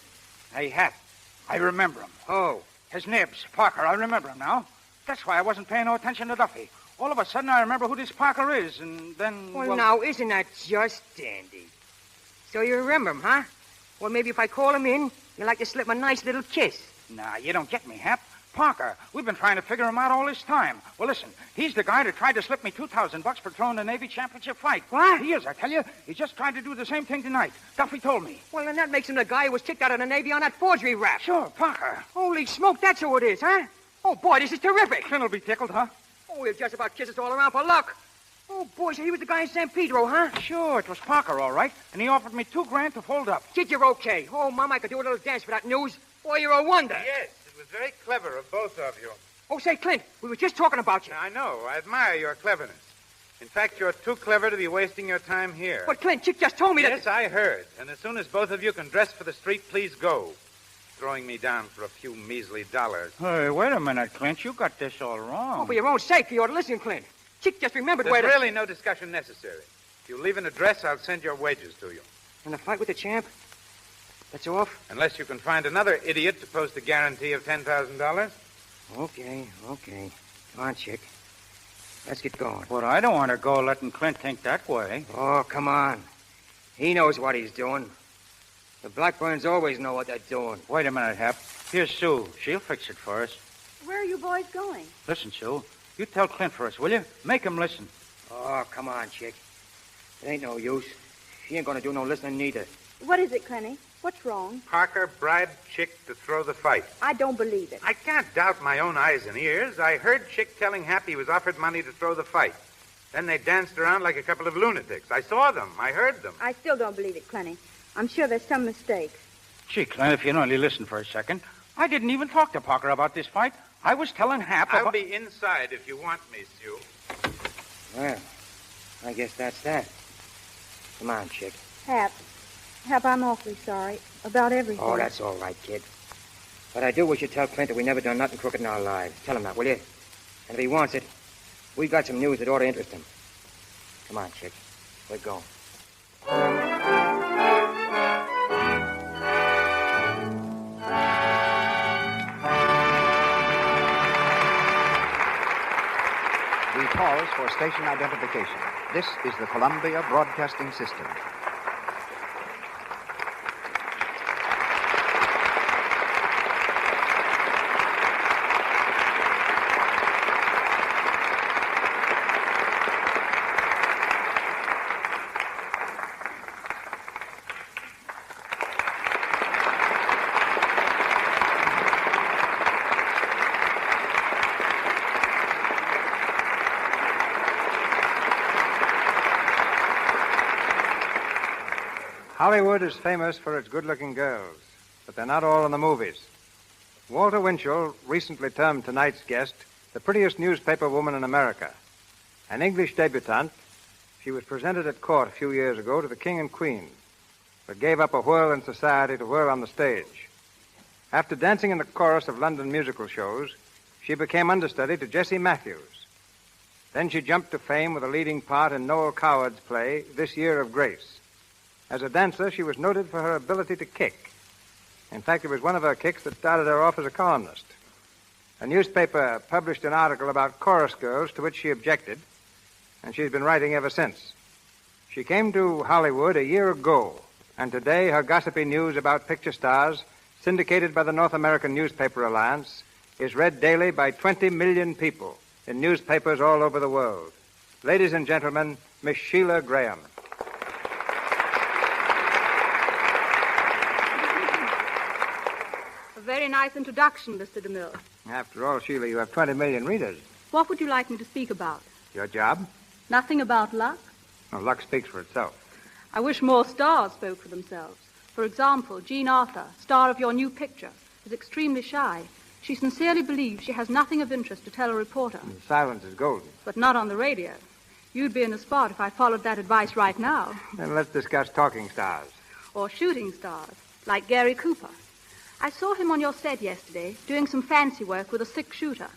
Hey, Hap, I remember him. Oh. His nibs, Parker, I remember him now. That's why I wasn't paying no attention to Duffy. All of a sudden, I remember who this Parker is, and then... Well, now, isn't that just dandy? So you remember him, huh? Well, maybe if I call him in, you'd like to slip him a nice little kiss. Nah, you don't get me, Hap. Parker, we've been trying to figure him out all this time. Well, listen, he's the guy that tried to slip me $2,000 for throwing the Navy championship fight. What? He is, I tell you. He just tried to do the same thing tonight. Duffy told me. Well, then that makes him the guy who was kicked out of the Navy on that forgery rap. Sure, Parker. Holy smoke, that's who it is, huh? Oh, boy, this is terrific. Clint will be tickled, huh? Oh, he'll just about kiss us all around for luck. Oh, boy, so he was the guy in San Pedro, huh? Sure, it was Parker, all right. And he offered me $2,000 to hold up. Kid, you're okay. Oh, Mom, I could do a little dance for that news. Boy, you're a wonder. Yes, it was very clever of both of you. Oh, say, Clint, we were just talking about you. I know. I admire your cleverness. In fact, you're too clever to be wasting your time here. But, Clint, Chick just told me that... Yes, I heard. And as soon as both of you can dress for the street, please go. Throwing me down for a few measly dollars. Hey, wait a minute, Clint. You got this all wrong. Oh, for your own sake, you ought to listen, Clint. Chick just remembered There's where to... really no discussion necessary. If you leave an address, I'll send your wages to you. And the fight with the champ? That's off? Unless you can find another idiot to post a guarantee of $10,000. Okay. Come on, Chick. Let's get going. But I don't want to go letting Clint think that way. Oh, come on. He knows what he's doing. The Blackburns always know what they're doing. Wait a minute, Hap. Here's Sue. She'll fix it for us. Where are you boys going? Listen, Sue. You tell Clint for us, will you? Make him listen. Oh, come on, Chick. It ain't no use. She ain't gonna do no listening neither. What is it, Clenny? What's wrong? Parker bribed Chick to throw the fight. I don't believe it. I can't doubt my own eyes and ears. I heard Chick telling Happy he was offered money to throw the fight. Then they danced around like a couple of lunatics. I saw them. I heard them. I still don't believe it, Clenny. I'm sure there's some mistake. Gee, Clint, if you'd only listen for a second. I didn't even talk to Parker about this fight. I was telling Hap I'll about... be inside if you want me, Sue. Well, I guess that's that. Come on, Chick. Hap, I'm awfully sorry about everything. Oh, that's all right, kid. But I do wish you'd tell Clint that we never done nothing crooked in our lives. Tell him that, will you? And if he wants it, we got some news that ought to interest him. Come on, Chick. We're going. We pause for station identification. This is the Columbia Broadcasting System. Hollywood is famous for its good-looking girls, but they're not all in the movies. Walter Winchell recently termed tonight's guest the prettiest newspaper woman in America. An English debutante, she was presented at court a few years ago to the King and Queen, but gave up a whirl in society to whirl on the stage. After dancing in the chorus of London musical shows, she became understudy to Jessie Matthews. Then she jumped to fame with a leading part in Noel Coward's play, This Year of Grace. As a dancer, she was noted for her ability to kick. In fact, it was one of her kicks that started her off as a columnist. A newspaper published an article about chorus girls to which she objected, and she's been writing ever since. She came to Hollywood a year ago, and today her gossipy news about picture stars, syndicated by the North American Newspaper Alliance, is read daily by 20 million people in newspapers all over the world. Ladies and gentlemen, Miss Sheila Graham. Very nice introduction, Mr. DeMille. After all, Sheila, you have 20 million readers. What would you like me to speak about? Your job? Nothing about luck? Well, luck speaks for itself. I wish more stars spoke for themselves. For example, Jean Arthur, star of your new picture, is extremely shy. She sincerely believes she has nothing of interest to tell a reporter. And silence is golden. But not on the radio. You'd be in the spot if I followed that advice right now. Then let's discuss talking stars. Or shooting stars, like Gary Cooper. I saw him on your set yesterday, doing some fancy work with a six-shooter.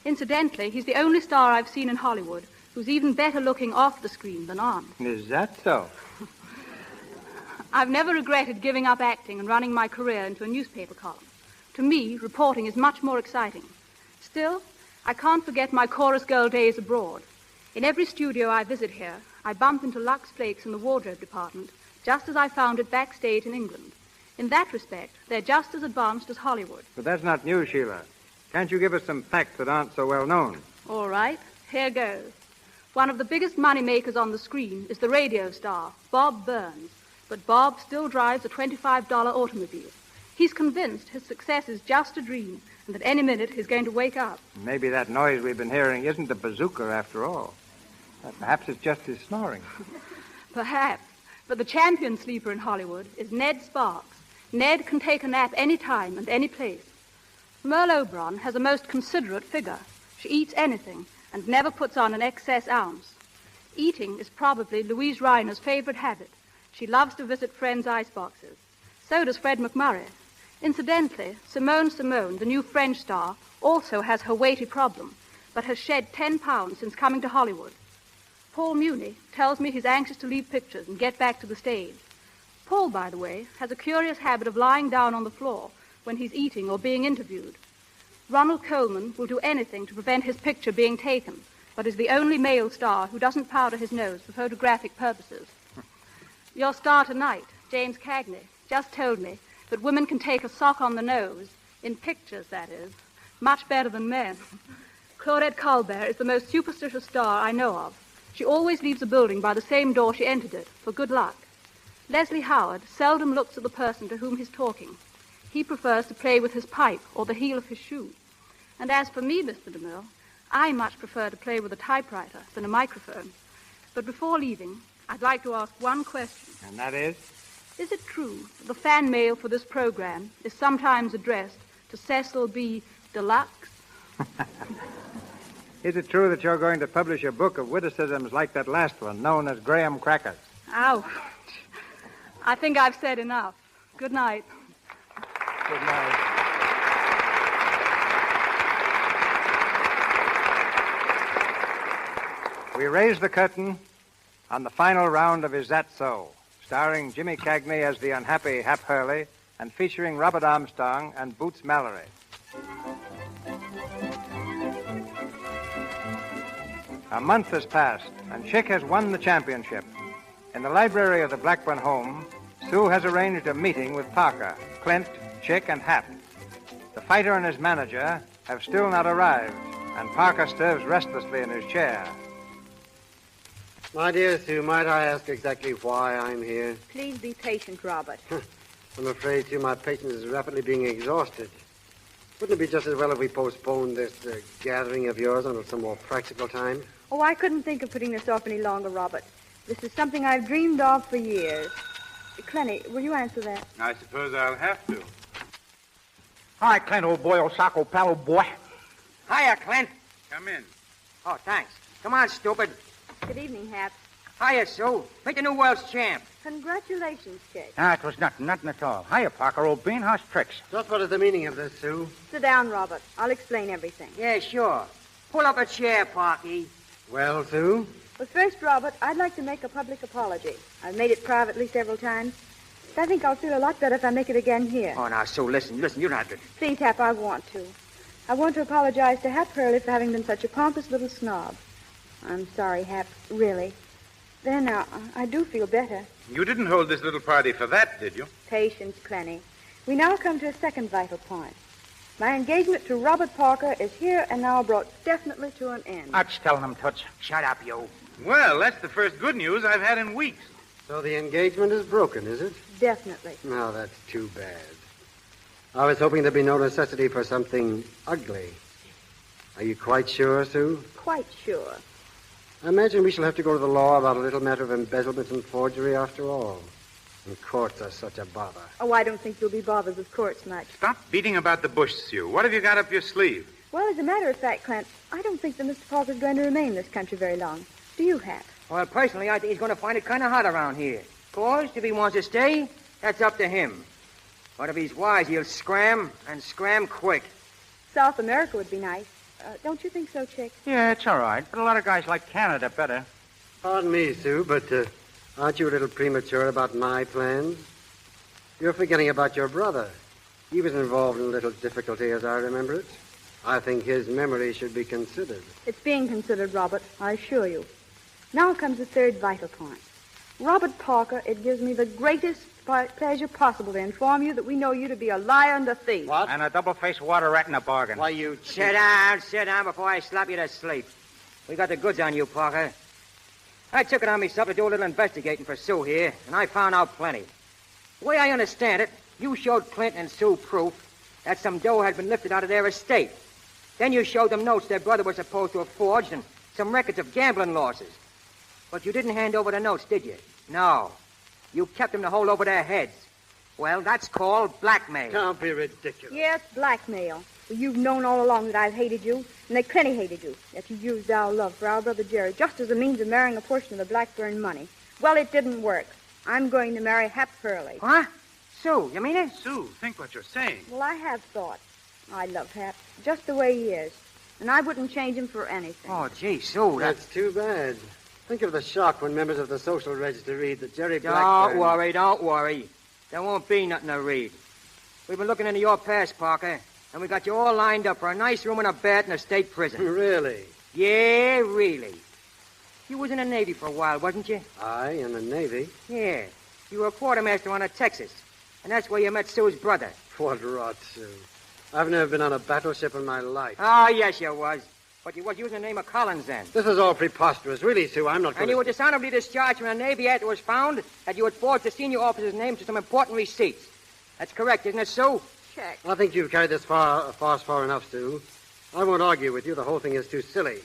Incidentally, he's the only star I've seen in Hollywood who's even better looking off the screen than on. Is that so? I've never regretted giving up acting and running my career into a newspaper column. To me, reporting is much more exciting. Still, I can't forget my chorus girl days abroad. In every studio I visit here, I bump into Lux Flakes in the wardrobe department, just as I found it backstage in England. In that respect, they're just as advanced as Hollywood. But that's not new, Sheila. Can't you give us some facts that aren't so well known? All right, here goes. One of the biggest money makers on the screen is the radio star, Bob Burns. But Bob still drives a $25 automobile. He's convinced his success is just a dream and that any minute he's going to wake up. Maybe that noise we've been hearing isn't a bazooka after all. Perhaps it's just his snoring. Perhaps. But the champion sleeper in Hollywood is Ned Sparks. Ned can take a nap any time and any place. Merle Oberon has a most considerate figure. She eats anything and never puts on an excess ounce. Eating is probably Louise Reiner's favorite habit. She loves to visit friends' iceboxes. So does Fred McMurray. Incidentally, Simone, the new French star, also has her weighty problem, but has shed 10 pounds since coming to Hollywood. Paul Muni tells me he's anxious to leave pictures and get back to the stage. Paul, by the way, has a curious habit of lying down on the floor when he's eating or being interviewed. Ronald Colman will do anything to prevent his picture being taken, but is the only male star who doesn't powder his nose for photographic purposes. Your star tonight, James Cagney, just told me that women can take a sock on the nose, in pictures, that is, much better than men. Claudette Colbert is the most superstitious star I know of. She always leaves a building by the same door she entered it, for good luck. Leslie Howard seldom looks at the person to whom he's talking. He prefers to play with his pipe or the heel of his shoe. And as for me, Mr. DeMille, I much prefer to play with a typewriter than a microphone. But before leaving, I'd like to ask one question. And that is? Is it true that the fan mail for this program is sometimes addressed to Cecil B. LUX? Is it true that you're going to publish a book of witticisms like that last one, known as Graham Crackers? Ouch. I think I've said enough. Good night. Good night. We raise the curtain on the final round of Is That So?, starring Jimmy Cagney as the unhappy Hap Hurley and featuring Robert Armstrong and Boots Mallory. A month has passed, and Chick has won the championship. In the library of the Blackburn home, Sue has arranged a meeting with Parker, Clint, Chick, and Hap. The fighter and his manager have still not arrived, and Parker stirs restlessly in his chair. My dear Sue, might I ask exactly why I'm here? Please be patient, Robert. I'm afraid, Sue, my patience is rapidly being exhausted. Wouldn't it be just as well if we postponed this gathering of yours until some more practical time? Oh, I couldn't think of putting this off any longer, Robert. This is something I've dreamed of for years. Clenny, will you answer that? I suppose I'll have to. Hi, Clint, old boy, old sock, old pal, old boy. Hiya, Clint. Come in. Oh, thanks. Come on, stupid. Good evening, Hap. Hiya, Sue. Meet the new world's champ. Congratulations, Chick. It was nothing at all. Hiya, Parker, old bean. How's tricks? Just what is the meaning of this, Sue? Sit down, Robert. I'll explain everything. Yeah, sure. Pull up a chair, Parky. Well, Sue? Well, first, Robert, I'd like to make a public apology. I've made it privately several times. I think I'll feel a lot better if I make it again here. Oh, now, Sue, listen, you don't have to. Please, Hap, I want to. I want to apologize to Hap Hurley for having been such a pompous little snob. I'm sorry, Hap, really. There now, I do feel better. You didn't hold this little party for that, did you? Patience, Clenny. We now come to a second vital point. My engagement to Robert Parker is here and now brought definitely to an end. That's telling him, Toots. Shut up, you. Well, that's the first good news I've had in weeks. So the engagement is broken, is it? Definitely. No, that's too bad. I was hoping there'd be no necessity for something ugly. Are you quite sure, Sue? Quite sure. I imagine we shall have to go to the law about a little matter of embezzlement and forgery after all. And courts are such a bother. Oh, I don't think you'll be bothered with courts much. Stop beating about the bush, Sue. What have you got up your sleeve? Well, as a matter of fact, Clint, I don't think that Mr. Parker's going to remain in this country very long. Do you, Hap? Well, personally, I think he's going to find it kind of hot around here. Of course, if he wants to stay, that's up to him. But if he's wise, he'll scram, and scram quick. South America would be nice. Don't you think so, Chick? Yeah, it's all right. But a lot of guys like Canada better. Pardon me, Sue, but aren't you a little premature about my plans? You're forgetting about your brother. He was involved in a little difficulty, as I remember it. I think his memory should be considered. It's being considered, Robert, I assure you. Now comes the third vital point. Robert Parker, it gives me the greatest pleasure possible to inform you that we know you to be a liar and a thief. What? And a double-faced water rat in a bargain. Why, you... Sit down before I slap you to sleep. We got the goods on you, Parker. I took it on myself to do a little investigating for Sue here, and I found out plenty. The way I understand it, You showed Clint and Sue proof that some dough had been lifted out of their estate. Then you showed them notes their brother was supposed to have forged and some records of gambling losses. But you didn't hand over the notes, did you? No. You kept them to hold over their heads. Well, that's called blackmail. Don't be ridiculous. Yes, blackmail. Well, you've known all along that I've hated you, and that Clenny hated you, that you used our love for our brother Jerry just as a means of marrying a portion of the Blackburn money. Well, it didn't work. I'm going to marry Hap Hurley. Huh? Sue, you mean it? Sue, think what you're saying. Well, I have thought. I love Hap, just the way he is, and I wouldn't change him for anything. Oh, gee, Sue, That's too bad. Think of the shock when members of the social register read that Jerry Blackburn... Don't worry. There won't be nothing to read. We've been looking into your past, Parker, and we got you all lined up for a nice room and a bath in a state prison. Really? Yeah, really. You was in the Navy for a while, wasn't you? I in the Navy? Yeah. You were a quartermaster on a Texas, and that's where you met Sue's brother. What rot, Sue. I've never been on a battleship in my life. Oh, yes, you was. But you was using the name of Collins then. This is all preposterous. Really, Sue, I'm not going And you were dishonorably discharged from the Navy after it was found that you had forged the senior officer's name to some important receipts. That's correct, isn't it, Sue? Check. I think you've carried this farce far enough, Sue. I won't argue with you. The whole thing is too silly.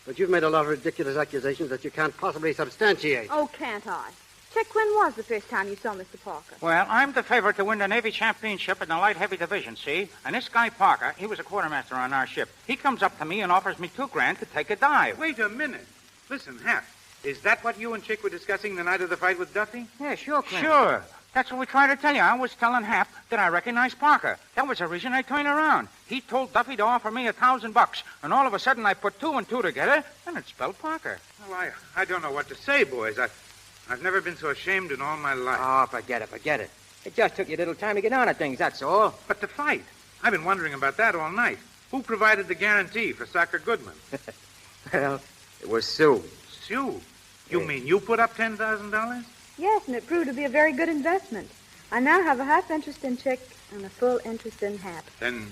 But you've made a lot of ridiculous accusations that you can't possibly substantiate. Oh, can't I? Check, when was the first time you saw Mr. Parker? Well, I'm the favorite to win the Navy championship in the light heavy division, see? And this guy Parker, he was a quartermaster on our ship. He comes up to me and offers me $2,000 to take a dive. Wait a minute. Listen, Hap, is that what you and Chick were discussing the night of the fight with Duffy? Yeah, sure, Clint. Sure. That's what we tried to tell you. I was telling Hap that I recognized Parker. That was the reason I turned around. He told Duffy to offer me $1,000, and all of a sudden I put 2 and 2 together, and it spelled Parker. Well, I don't know what to say, boys. I've never been so ashamed in all my life. Oh, forget it. It just took you a little time to get on to things, that's all. But the fight, I've been wondering about that all night. Who provided the guarantee for Soccer Goodman? Well, it was Sue. Sue? You mean you put up $10,000? Yes, and it proved to be a very good investment. I now have a half interest in Chick and a full interest in Hap. Then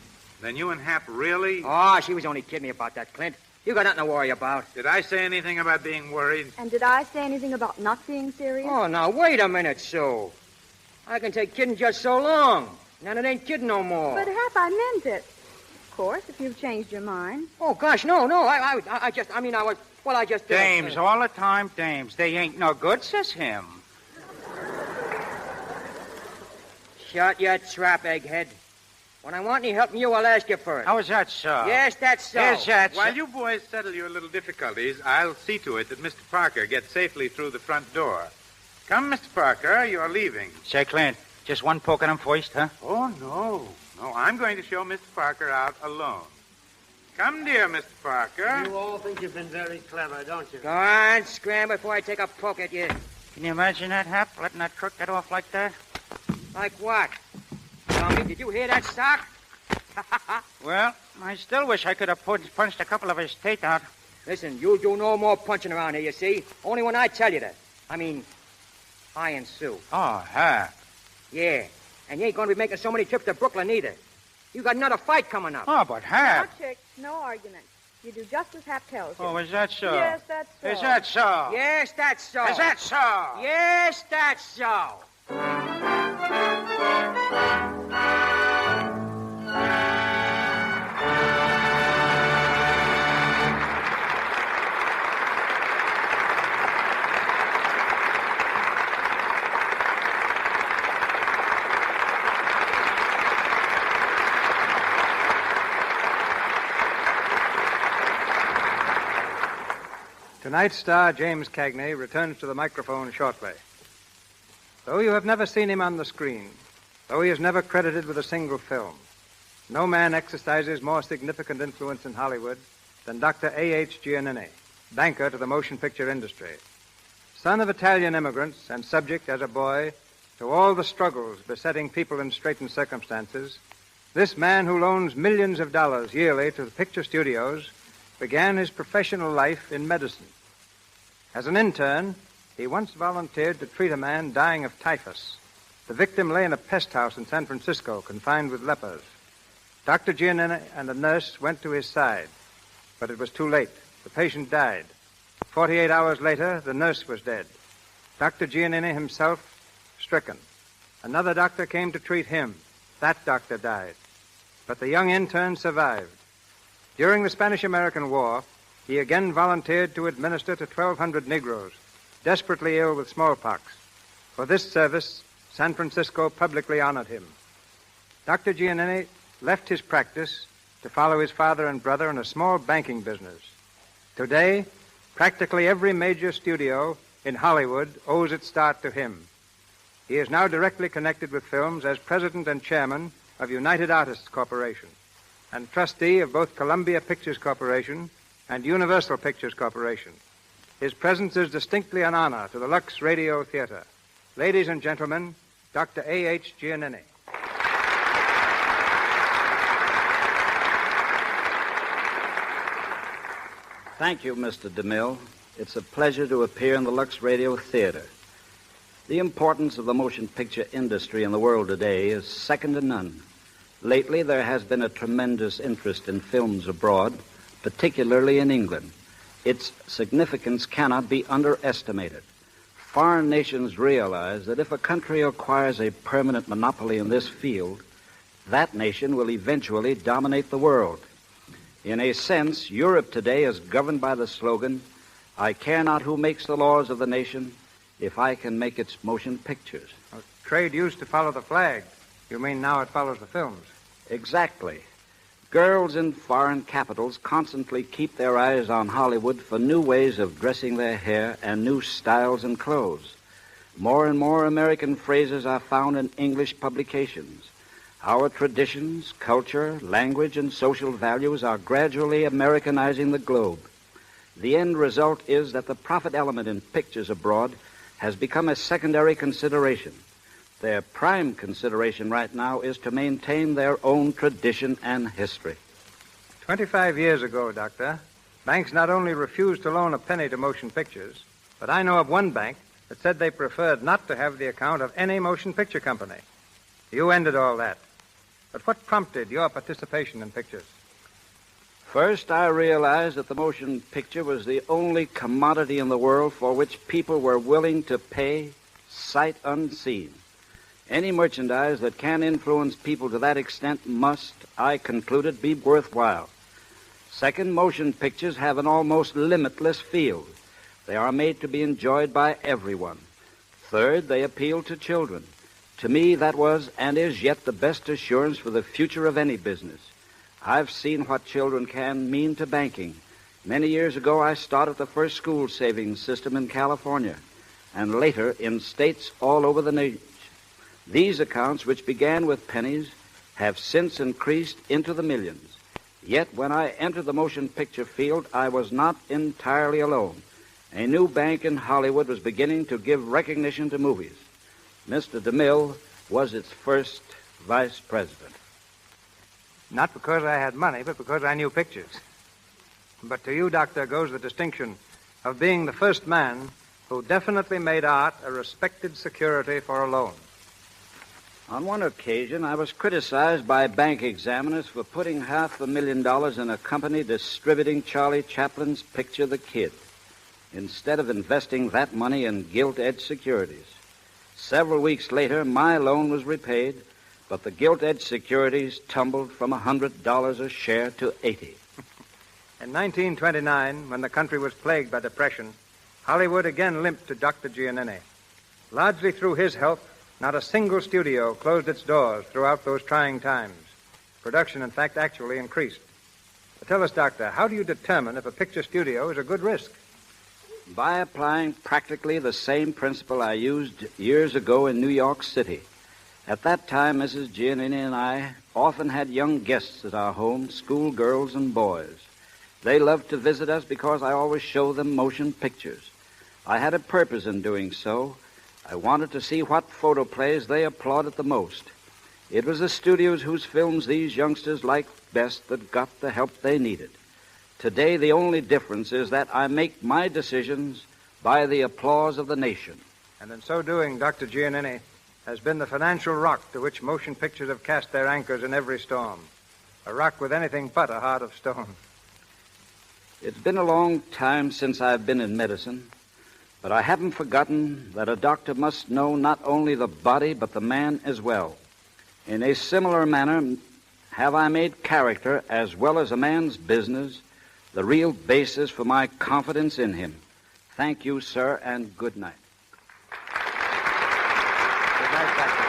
you and Hap really... Oh, she was only kidding me about that, Clint. You got nothing to worry about. Did I say anything about being worried? And did I say anything about not being serious? Oh, now, wait a minute, Sue. I can take kidding just so long. Now it ain't kidding no more. But, Hap, I meant it. Of course, if you've changed your mind. Oh, gosh, no. I just... Dames, all the time, dames. They ain't no good, says him. Shut your trap, egghead. When I want any help from you, I'll ask you first. How is that so? Yes, that's so. Yes, that's While you boys settle your little difficulties, I'll see to it that Mr. Parker gets safely through the front door. Come, Mr. Parker, you're leaving. Say, Clint, just one poke at him first, huh? Oh, no. No, I'm going to show Mr. Parker out alone. Come, dear Mr. Parker. You all think you've been very clever, don't you? Go on, scram before I take a poke at you. Can you imagine that, Hap, letting that crook get off like that? Like what? Tommy, did you hear that, Sock? Well, I still wish I could have punched a couple of his teeth out. Listen, you do no more punching around here, you see? Only when I tell you to. I and Sue. Oh, Hap. Yeah, and you ain't going to be making so many trips to Brooklyn either. You got another fight coming up. Oh, but Hap. Now, Chick, no argument. You do just as Hap tells you. Oh, is that so? Yes, that's so. Is that so? Yes, that's so. Is that so? Yes, that's so. Tonight's star, James Cagney, returns to the microphone shortly. Though you have never seen him on the screen, though he is never credited with a single film, no man exercises more significant influence in Hollywood than Dr. A.H. Giannini, banker to the motion picture industry. Son of Italian immigrants and subject as a boy to all the struggles besetting people in straitened circumstances, this man who loans millions of dollars yearly to the picture studios began his professional life in medicine. As an intern, he once volunteered to treat a man dying of typhus. The victim lay in a pest house in San Francisco, confined with lepers. Dr. Giannini and a nurse went to his side, but it was too late. The patient died. 48 hours later, the nurse was dead. Dr. Giannini himself stricken. Another doctor came to treat him. That doctor died. But the young intern survived. During the Spanish-American War, he again volunteered to administer to 1,200 Negroes, desperately ill with smallpox. For this service, San Francisco publicly honored him. Dr. Giannini left his practice to follow his father and brother in a small banking business. Today, practically every major studio in Hollywood owes its start to him. He is now directly connected with films as president and chairman of United Artists Corporation and trustee of both Columbia Pictures Corporation and Universal Pictures Corporation. His presence is distinctly an honor to the Lux Radio Theater. Ladies and gentlemen, Dr. A.H. Giannini. Thank you, Mr. DeMille. It's a pleasure to appear in the Lux Radio Theater. The importance of the motion picture industry in the world today is second to none. Lately, there has been a tremendous interest in films abroad, particularly in England. Its significance cannot be underestimated. Foreign nations realize that if a country acquires a permanent monopoly in this field, that nation will eventually dominate the world. In a sense, Europe today is governed by the slogan, "I care not who makes the laws of the nation, if I can make its motion pictures." Well, trade used to follow the flag. You mean now it follows the films? Exactly. Girls in foreign capitals constantly keep their eyes on Hollywood for new ways of dressing their hair and new styles and clothes. More and more American phrases are found in English publications. Our traditions, culture, language, and social values are gradually Americanizing the globe. The end result is that the profit element in pictures abroad has become a secondary consideration. Their prime consideration right now is to maintain their own tradition and history. 25 years ago, Doctor, banks not only refused to loan a penny to motion pictures, but I know of one bank that said they preferred not to have the account of any motion picture company. You ended all that. But what prompted your participation in pictures? First, I realized that the motion picture was the only commodity in the world for which people were willing to pay sight unseen. Any merchandise that can influence people to that extent must, I concluded, be worthwhile. Second, motion pictures have an almost limitless field. They are made to be enjoyed by everyone. Third, they appeal to children. To me, that was and is yet the best assurance for the future of any business. I've seen what children can mean to banking. Many years ago, I started the first school savings system in California, and later in states all over the nation. These accounts, which began with pennies, have since increased into the millions. Yet when I entered the motion picture field, I was not entirely alone. A new bank in Hollywood was beginning to give recognition to movies. Mr. DeMille was its first vice president. Not because I had money, but because I knew pictures. But to you, Doctor, goes the distinction of being the first man who definitely made art a respected security for a loan. On one occasion, I was criticized by bank examiners for putting $500,000 in a company distributing Charlie Chaplin's Picture the Kid, instead of investing that money in gilt-edged securities. Several weeks later, my loan was repaid, but the gilt-edged securities tumbled from $100 a share to $80. In 1929, when the country was plagued by depression, Hollywood again limped to Dr. Giannini. Largely through his help, not a single studio closed its doors throughout those trying times. Production, in fact, actually increased. But tell us, Doctor, how do you determine if a picture studio is a good risk? By applying practically the same principle I used years ago in New York City. At that time, Mrs. Giannini and I often had young guests at our home, schoolgirls and boys. They loved to visit us because I always showed them motion pictures. I had a purpose in doing so. I wanted to see what photoplays they applauded the most. It was the studios whose films these youngsters liked best that got the help they needed. Today, the only difference is that I make my decisions by the applause of the nation. And in so doing, Dr. Giannini has been the financial rock to which motion pictures have cast their anchors in every storm. A rock with anything but a heart of stone. It's been a long time since I've been in medicine. But I haven't forgotten that a doctor must know not only the body, but the man as well. In a similar manner, have I made character, as well as a man's business, the real basis for my confidence in him. Thank you, sir, and good night. Good night, Doctor.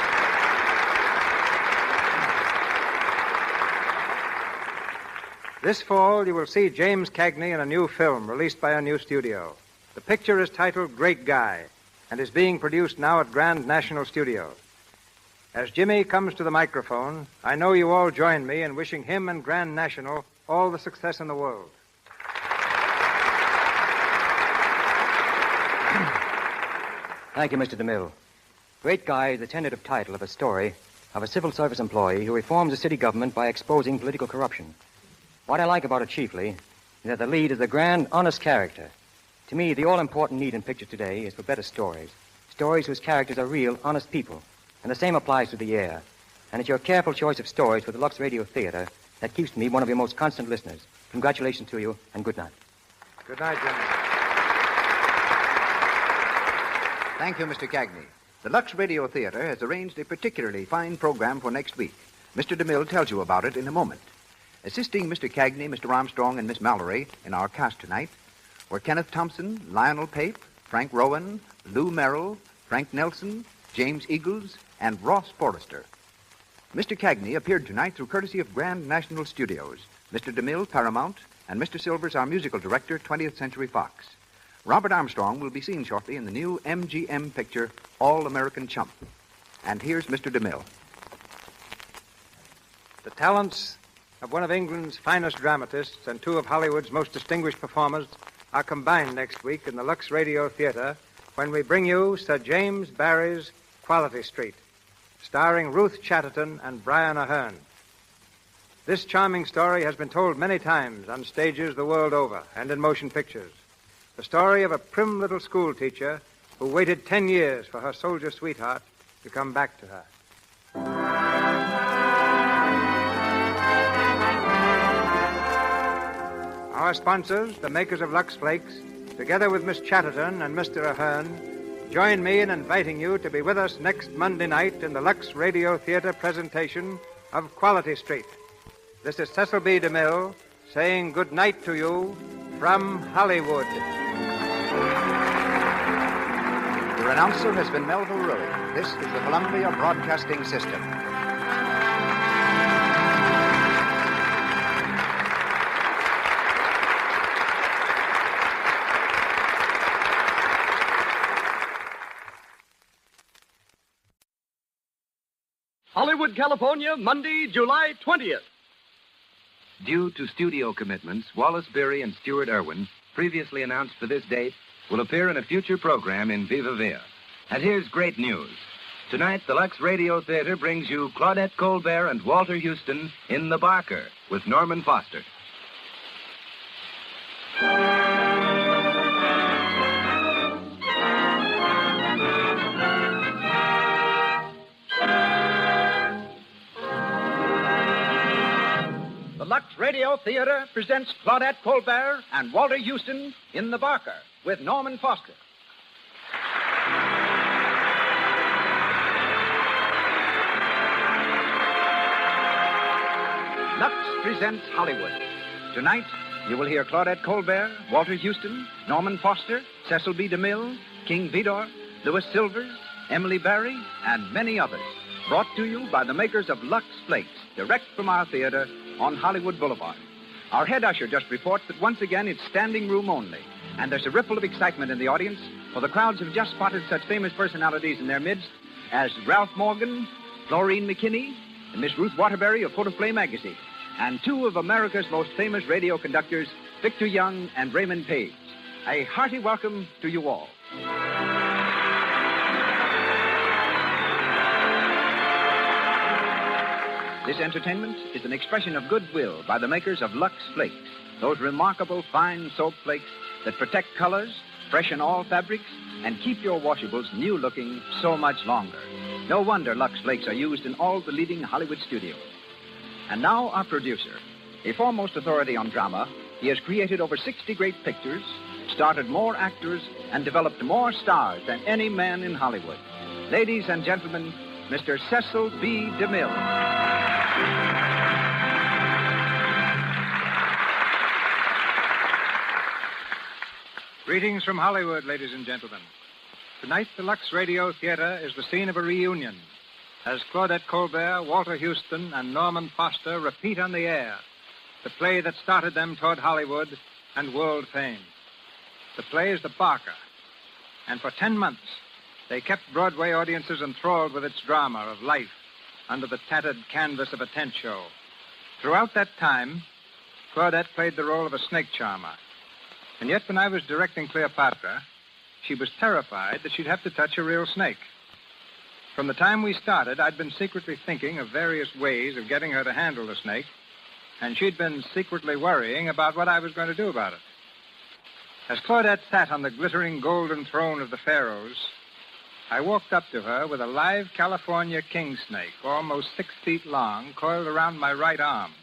This fall, you will see James Cagney in a new film released by a new studio. The picture is titled Great Guy and is being produced now at Grand National Studio. As Jimmy comes to the microphone, I know you all join me in wishing him and Grand National all the success in the world. Thank you, Mr. DeMille. Great Guy is the tentative title of a story of a civil service employee who reforms the city government by exposing political corruption. What I like about it chiefly is that the lead is a grand, honest character. To me, the all-important need in pictures today is for better stories. Stories whose characters are real, honest people. And the same applies to the air. And it's your careful choice of stories for the Lux Radio Theater that keeps me one of your most constant listeners. Congratulations to you, and good night. Good night, Jimmy. Thank you, Mr. Cagney. The Lux Radio Theater has arranged a particularly fine program for next week. Mr. DeMille tells you about it in a moment. Assisting Mr. Cagney, Mr. Armstrong, and Miss Mallory in our cast tonight were Kenneth Thompson, Lionel Pape, Frank Rowan, Lou Merrill, Frank Nelson, James Eagles, and Ross Forrester. Mr. Cagney appeared tonight through courtesy of Grand National Studios, Mr. DeMille, Paramount, and Mr. Silvers, our musical director, 20th Century Fox. Robert Armstrong will be seen shortly in the new MGM picture, All-American Chump. And here's Mr. DeMille. The talents of one of England's finest dramatists and two of Hollywood's most distinguished performers are combined next week in the Lux Radio Theater when we bring you Sir James Barrie's Quality Street, starring Ruth Chatterton and Brian Aherne. This charming story has been told many times on stages the world over and in motion pictures. The story of a prim little school teacher who waited 10 years for her soldier sweetheart to come back to her. Our sponsors, the makers of Lux Flakes, together with Miss Chatterton and Mr. Aherne, join me in inviting you to be with us next Monday night in the Lux Radio Theater presentation of Quality Street. This is Cecil B. DeMille saying good night to you from Hollywood. Your announcer has been Melville Ruick. This is the Columbia Broadcasting System. Hollywood, California, Monday, July 20th. Due to studio commitments, Wallace Beery and Stuart Irwin, previously announced for this date, will appear in a future program in Viva Villa. And here's great news. Tonight, the Lux Radio Theater brings you Claudette Colbert and Walter Houston in The Barker with Norman Foster. The Lux Radio Theater presents Claudette Colbert and Walter Houston in The Barker with Norman Foster. Lux presents Hollywood. Tonight, you will hear Claudette Colbert, Walter Houston, Norman Foster, Cecil B. DeMille, King Vidor, Louis Silvers, Emily Barry, and many others. Brought to you by the makers of Lux Flakes, direct from our theater on Hollywood Boulevard. Our head usher just reports that once again it's standing room only. And there's a ripple of excitement in the audience, for the crowds have just spotted such famous personalities in their midst as Ralph Morgan, Florine McKinney, and Miss Ruth Waterbury of Photoflame magazine, and two of America's most famous radio conductors, Victor Young and Raymond Page. A hearty welcome to you all. This entertainment is an expression of goodwill by the makers of Lux Flakes, those remarkable fine soap flakes that protect colors, freshen all fabrics, and keep your washables new-looking so much longer. No wonder Lux Flakes are used in all the leading Hollywood studios. And now our producer, a foremost authority on drama, he has created over 60 great pictures, started more actors and developed more stars than any man in Hollywood. Ladies and gentlemen, Mr. Cecil B. DeMille. Greetings from Hollywood, ladies and gentlemen. Tonight, the Lux Radio Theater is the scene of a reunion as Claudette Colbert, Walter Houston, and Norman Foster repeat on the air the play that started them toward Hollywood and world fame. The play is The Barker, and for 10 months, they kept Broadway audiences enthralled with its drama of life under the tattered canvas of a tent show. Throughout that time, Claudette played the role of a snake charmer. And yet, when I was directing Cleopatra, she was terrified that she'd have to touch a real snake. From the time we started, I'd been secretly thinking of various ways of getting her to handle the snake, and she'd been secretly worrying about what I was going to do about it. As Claudette sat on the glittering golden throne of the pharaohs, I walked up to her with a live California king snake, almost 6 feet long, coiled around my right arm.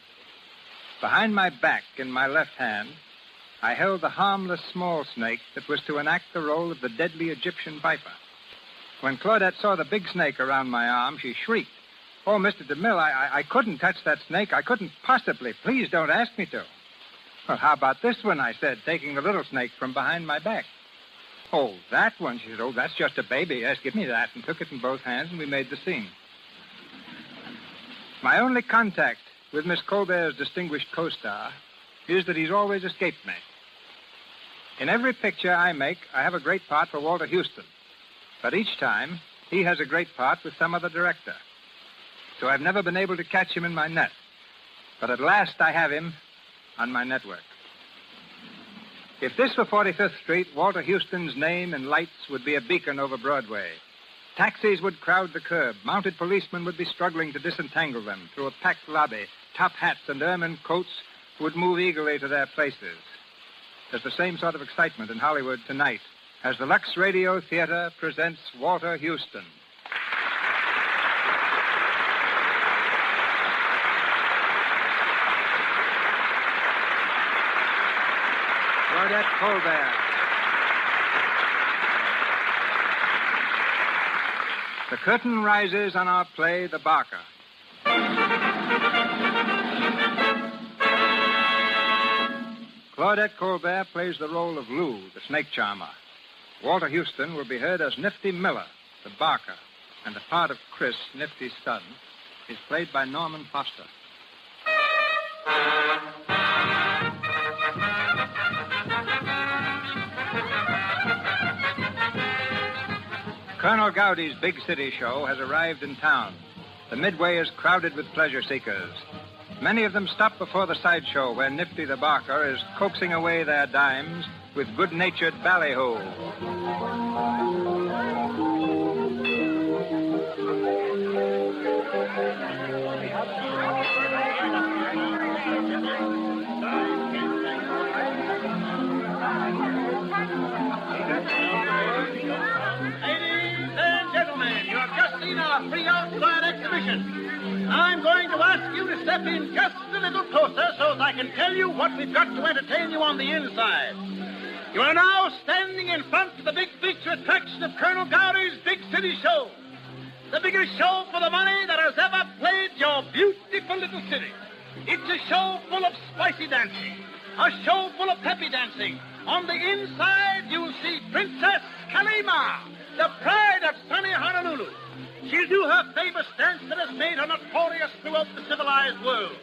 Behind my back, in my left hand, I held the harmless small snake that was to enact the role of the deadly Egyptian viper. When Claudette saw the big snake around my arm, she shrieked, "Oh, Mr. DeMille, I couldn't touch that snake. I couldn't possibly. Please don't ask me to." "Well, how about this one?" I said, taking the little snake from behind my back. "Oh, that one?" She said. "Oh, that's just a baby. Yes, give me that," and took it in both hands, and we made the scene. My only contact with Miss Colbert's distinguished co-star is that he's always escaped me. In every picture I make, I have a great part for Walter Houston. But each time, he has a great part with some other director. So I've never been able to catch him in my net. But at last I have him on my network. If this were 45th Street, Walter Houston's name in lights would be a beacon over Broadway. Taxis would crowd the curb. Mounted policemen would be struggling to disentangle them through a packed lobby. Top hats and ermine coats would move eagerly to their places. There's the same sort of excitement in Hollywood tonight as the Lux Radio Theater presents Walter Houston. Claudette Colbert. The curtain rises on our play, The Barker. Claudette Colbert plays the role of Lou, the snake charmer. Walter Houston will be heard as Nifty Miller, the Barker, and the part of Chris, Nifty's son, is played by Norman Foster. Colonel Gowdy's big city show has arrived in town. The midway is crowded with pleasure seekers. Many of them stop before the sideshow where Nifty the Barker is coaxing away their dimes with good-natured ballyhoo. Ladies and gentlemen, you have just seen our free outside exhibition. I'm going to ask you to step in just a little closer so that I can tell you what we've got to entertain you on the inside. You are now standing in front of the big feature attraction of Colonel Gowdy's Big City Show. The biggest show for the money that has ever played your beautiful little city. It's a show full of spicy dancing, a show full of peppy dancing. On the inside, you'll see Princess Kalima, the pride of sunny Honolulu. She'll do her famous dance that has made her notorious throughout the civilized world.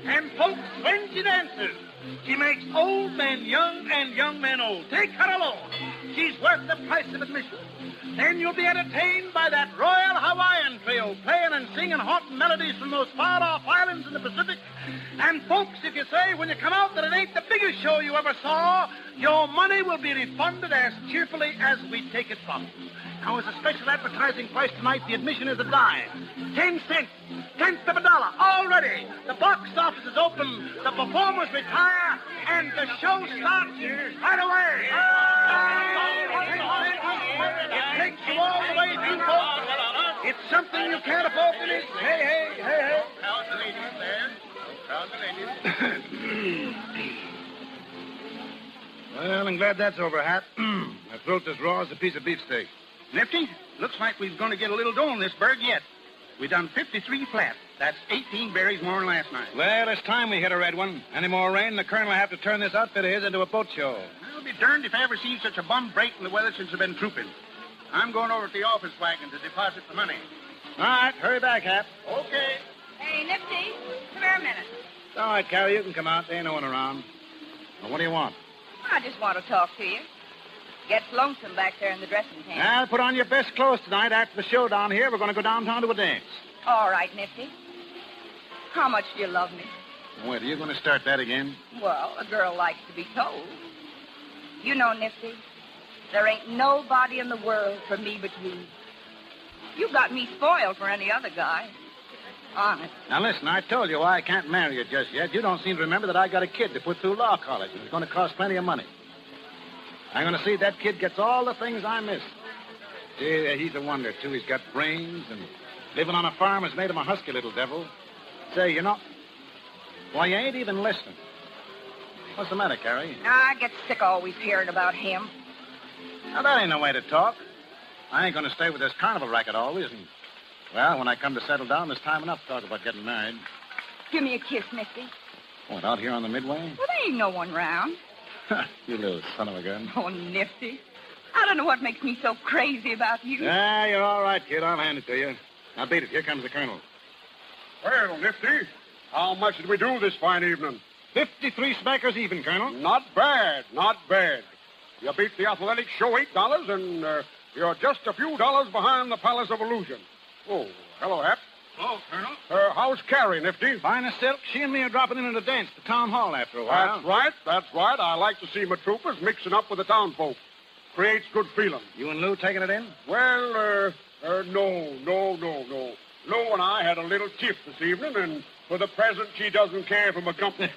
And folks, when she dances, she makes old men young and young men old. Take her along. She's worth the price of admission. Then you'll be entertained by that Royal Hawaiian Trio, playing and singing haunting melodies from those far-off islands in the Pacific. And folks, if you say when you come out that it ain't the biggest show you ever saw, your money will be refunded as cheerfully as we take it from you. Now, as a special advertising price tonight, the admission is a dime. 10 cents. Tenth of a dollar. Already. The box office is open. The performers retire. And the show starts right away. It takes you all the way through, folks. It's something you can't afford to miss. Hey, hey, hey, hey. Crowd the ladies there. Crowd the ladies. Well, in I'm glad that's over, Hap. My throat's as raw as a piece of beefsteak. Nifty, looks like we're going to get a little dough in this burg yet. We done 53 flat. That's 18 berries more than last night. Well, it's time we hit a red one. Any more rain, the Colonel will have to turn this outfit of his into a boat show. I'll be darned if I ever seen such a bum break in the weather since I've been trooping. I'm going over to the office wagon to deposit the money. All right, hurry back, Hap. Okay. Hey, Nifty, come here a minute. All right, Carrie, you can come out. There ain't no one around. Well, what do you want? I just want to talk to you. Gets lonesome back there in the dressing tent. Now, put on your best clothes tonight. After the show down here, we're going to go downtown to a dance. All right, Nifty. How much do you love me? Wait, are you going to start that again? Well, a girl likes to be told. You know, Nifty, there ain't nobody in the world for me but you. You got me spoiled for any other guy. Honest. Now, listen, I told you why I can't marry you just yet. You don't seem to remember that I got a kid to put through law college. It's going to cost plenty of money. I'm going to see that kid gets all the things I miss. Gee, he's a wonder, too. He's got brains, and living on a farm has made him a husky little devil. Say, you know, why, you ain't even listening. What's the matter, Carrie? I get sick always hearing about him. Now, that ain't no way to talk. I ain't going to stay with this carnival racket always, and, well, when I come to settle down, there's time enough to talk about getting married. Give me a kiss, Nifty. What, out here on the Midway? Well, there ain't no one round. You little son of a gun. Oh, Nifty. I don't know what makes me so crazy about you. Yeah, you're all right, kid. I'll hand it to you. Now, beat it. Here comes the Colonel. Well, Nifty, how much did we do this fine evening? 53 smackers even, Colonel. Not bad, not bad. You beat the athletic show $8, and you're just a few dollars behind the Palace of Illusion. Oh, hello, Hap. Hello, Colonel. How's Carrie, Nifty? Fine as silk. She and me are dropping in at a dance at the town hall after a while. That's right. I like to see my troopers mixing up with the town folk. Creates good feeling. You and Lou taking it in? Well, no. Lou and I had a little tiff this evening, and for the present, she doesn't care for my company.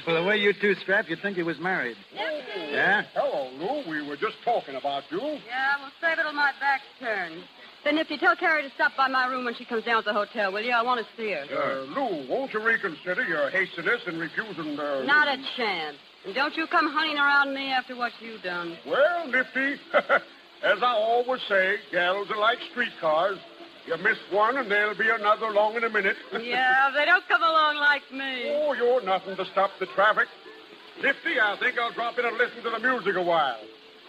For the way you two strapped, you'd think he was married. Yeah? Hello, Lou. We were just talking about you. Yeah, we'll save it till my back's turned. Then, Nifty, tell Carrie to stop by my room when she comes down to the hotel, will you? I want to see her. Lou, won't you reconsider your hastiness in refusing... Not a chance. And don't you come hunting around me after what you've done. Well, Nifty, as I always say, gals are like streetcars. You miss one, and there'll be another along in a minute. Yeah, they don't come along like me. Oh, you're nothing to stop the traffic. Nifty, I think I'll drop in and listen to the music a while.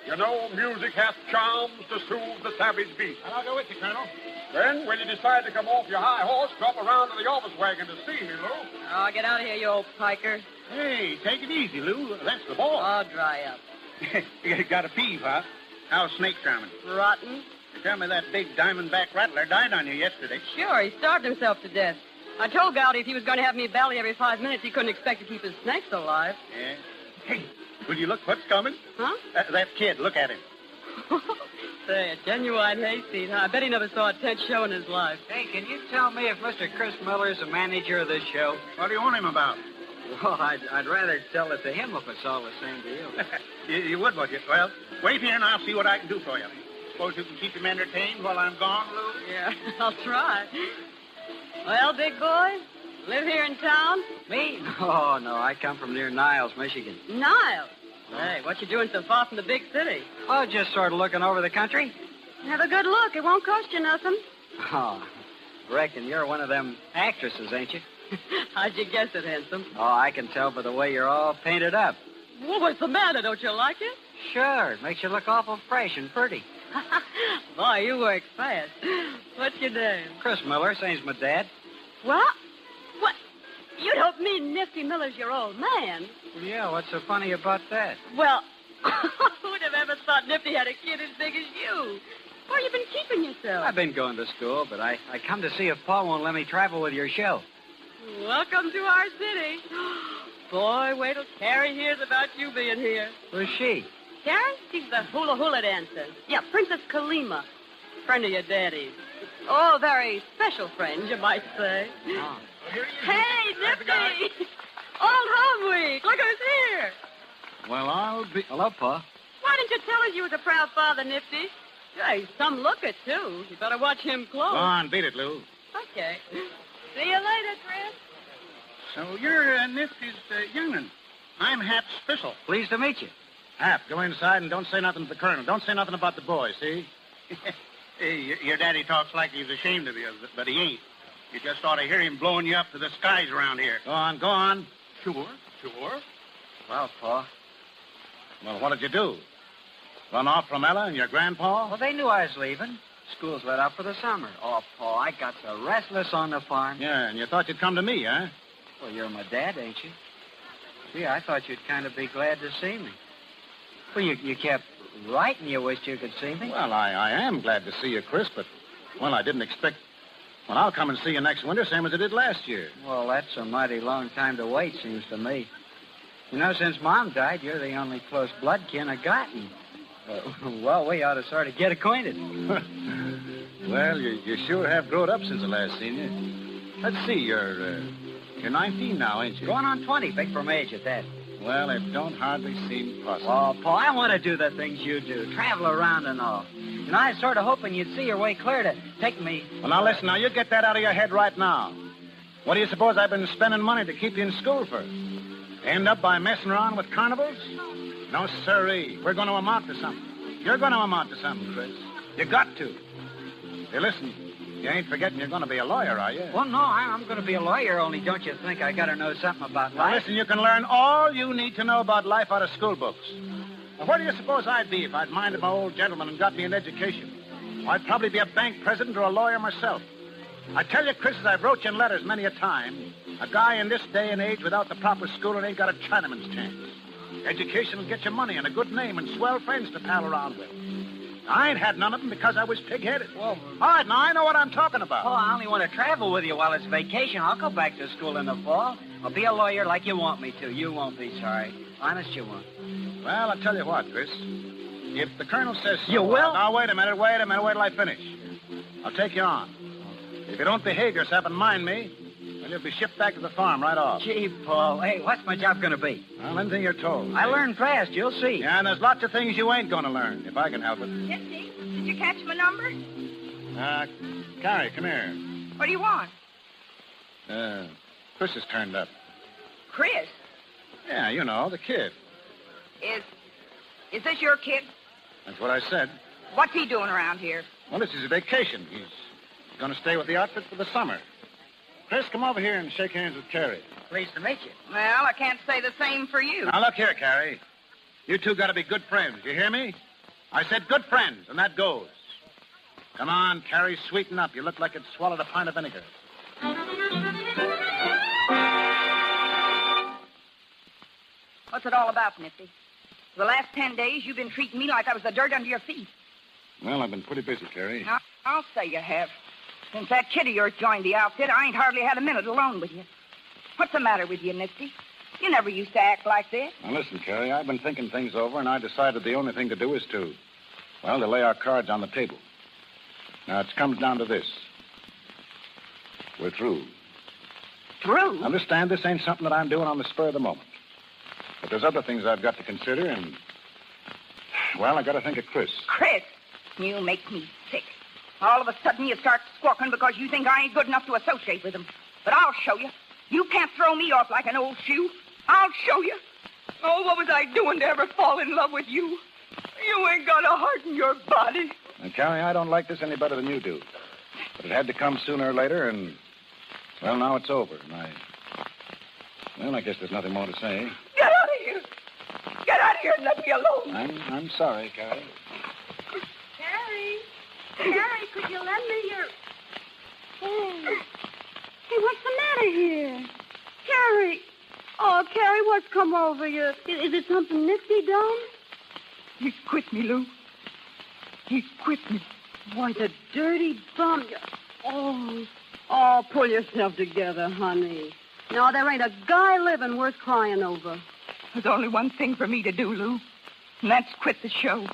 You know, music hath charms to soothe the savage beast. And I'll go with you, Colonel. Then, when you decide to come off your high horse, drop around to the office wagon to see me, Lou. Oh, get out of here, you old piker. Hey, take it easy, Lou. That's the boss. Oh, dry up. You got a peeve, huh? How's Snake charming? Rotten. They tell me that big diamondback rattler died on you yesterday. Sure, he starved himself to death. I told Gowdy if he was going to have me bally every 5 minutes, he couldn't expect to keep his snakes alive. Yeah. Hey, will you look what's coming? Huh? That kid, look at him. Say, a genuine hayseed, huh? I bet he never saw a tent show in his life. Hey, can you tell me if Mr. Chris Miller's the manager of this show? What do you want him about? Well, I'd rather tell it to him if it's all the same to you. You would, would you? Well, wait here and I'll see what I can do for you. Suppose you can keep him entertained while I'm gone, Lou? Yeah, I'll try. Well, big boy, live here in town? Me? Oh, no, I come from near Niles, Michigan. Niles? Hey, what you doing so far from the big city? Oh, just sort of looking over the country. Have a good look. It won't cost you nothing. Oh, reckon you're one of them actresses, ain't you? How'd you guess it, handsome? Oh, I can tell by the way you're all painted up. Well, what's the matter? Don't you like it? Sure, it makes you look awful fresh and pretty. Boy, you work fast. What's your name? Chris Miller, same's my dad. What? What? You don't mean Nifty Miller's your old man? Yeah, what's so funny about that? Well, who'd have ever thought Nifty had a kid as big as you? Where you been keeping yourself? I've been going to school, but I come to see if Paul won't let me travel with your show. Welcome to our city. Boy, wait till Carrie hears about you being here. Who's she? Carrie? She's the hula dancer. Yeah, Princess Kalima. Friend of your daddy's. Oh, very special friend, you might say. Oh. Hey, Nifty! Old Home Week! Look who's here! Well, I'll be... Hello, Pa. Why didn't you tell us you was a proud father, Nifty? Yeah, he's some looker, too. You better watch him close. Go on, beat it, Lou. Okay. See you later, Chris. So you're Nifty's young'un. I'm Hap Spissel. Pleased to meet you. Hap, go inside and don't say nothing to the colonel. Don't say nothing about the boys, see? Hey, your daddy talks like he's ashamed of you, but he ain't. You just ought to hear him blowing you up to the skies around here. Go on, go on. Sure. Well, Pa. Well, what did you do? Run off from Ella and your grandpa? Well, they knew I was leaving. School's let up for the summer. Oh, Pa, I got so restless on the farm. Yeah, and you thought you'd come to me, huh? Well, you're my dad, ain't you? Gee, I thought you'd kind of be glad to see me. Well, you kept writing you wished you could see me. Well, I am glad to see you, Chris, but, well, I didn't expect... Well, I'll come and see you next winter, same as I did last year. Well, that's a mighty long time to wait, seems to me. You know, since Mom died, you're the only close blood kin I got. And, well, we ought to sort of get acquainted. Well, you sure have grown up since I last seen you. Let's see, you're 19 now, ain't you? Going on 20, big for my age at that. Well, it don't hardly seem possible. Oh, Pa, I want to do the things you do, travel around and all. And I was sort of hoping you'd see your way clear to take me... Well, now, listen, now, you get that out of your head right now. What do you suppose I've been spending money to keep you in school for? End up by messing around with carnivals? No, sirree. We're going to amount to something. You're going to amount to something, Chris. You got to. Hey, listen, you ain't forgetting you're going to be a lawyer, are you? Well, no, I'm going to be a lawyer, only don't you think I got to know something about Now, life? listen, you can learn all you need to know about life out of school books. Now, where do you suppose I'd be if I'd minded my old gentleman and got me an education? I'd probably be a bank president or a lawyer myself. I tell you, Chris, as I've wrote you in letters many a time, a guy in this day and age without the proper schooling ain't got a Chinaman's chance. Education will get you money and a good name and swell friends to pal around with. I ain't had none of them because I was pig-headed. Well, all right, now I know what I'm talking about. Oh, I only want to travel with you while it's vacation. I'll go back to school in the fall. I'll be a lawyer like you want me to. You won't be sorry. Honest, you won't. Well, I'll tell you what, Chris. If the colonel says so... You will? Now, wait a minute, wait till I finish. I'll take you on. If you don't behave yourself and mind me, then you'll be shipped back to the farm right off. Gee, Paul, hey, what's my job going to be? Well, anything you're told. I learn fast, you'll see. Yeah, and there's lots of things you ain't going to learn, if I can help it. Nifty, did you catch my number? Carrie, come here. What do you want? Chris has turned up. Chris? Yeah, you know, the kid. Is this your kid? That's what I said. What's he doing around here? Well, this is a vacation. He's going to stay with the outfit for the summer. Chris, come over here and shake hands with Carrie. Pleased to meet you. Well, I can't say the same for you. Now, look here, Carrie. You two got to be good friends. You hear me? I said good friends, and that goes. Come on, Carrie, sweeten up. You look like you'd swallowed a pint of vinegar. What's it all about, Nifty? For the last 10 days, you've been treating me like I was the dirt under your feet. Well, I've been pretty busy, Carrie. Now, I'll say you have. Since that kid of yours joined the outfit, I ain't hardly had a minute alone with you. What's the matter with you, Nifty? You never used to act like this. Now, listen, Carrie, I've been thinking things over, and I decided the only thing to do is to lay our cards on the table. Now, it comes down to this. We're through. Through? Understand, this ain't something that I'm doing on the spur of the moment. But there's other things I've got to consider, and, well, I got to think of Chris. Chris? You make me sick. All of a sudden, you start squawking because you think I ain't good enough to associate with him. But I'll show you. You can't throw me off like an old shoe. I'll show you. Oh, what was I doing to ever fall in love with you? You ain't got a heart in your body. And, Carrie, I don't like this any better than you do. But it had to come sooner or later, and, well, now it's over. And I guess there's nothing more to say. Get out of here. Get out of here and let me alone. I'm sorry, Carrie. Carrie, could you lend me your... Hey, what's the matter here? Carrie. Oh, Carrie, what's come over you? Is it something Nifty done? He's quit me, Lou. He's quit me. Why, the dirty bum. Oh, pull yourself together, honey. Now, there ain't a guy living worth crying over. There's only one thing for me to do, Lou, and that's quit the show.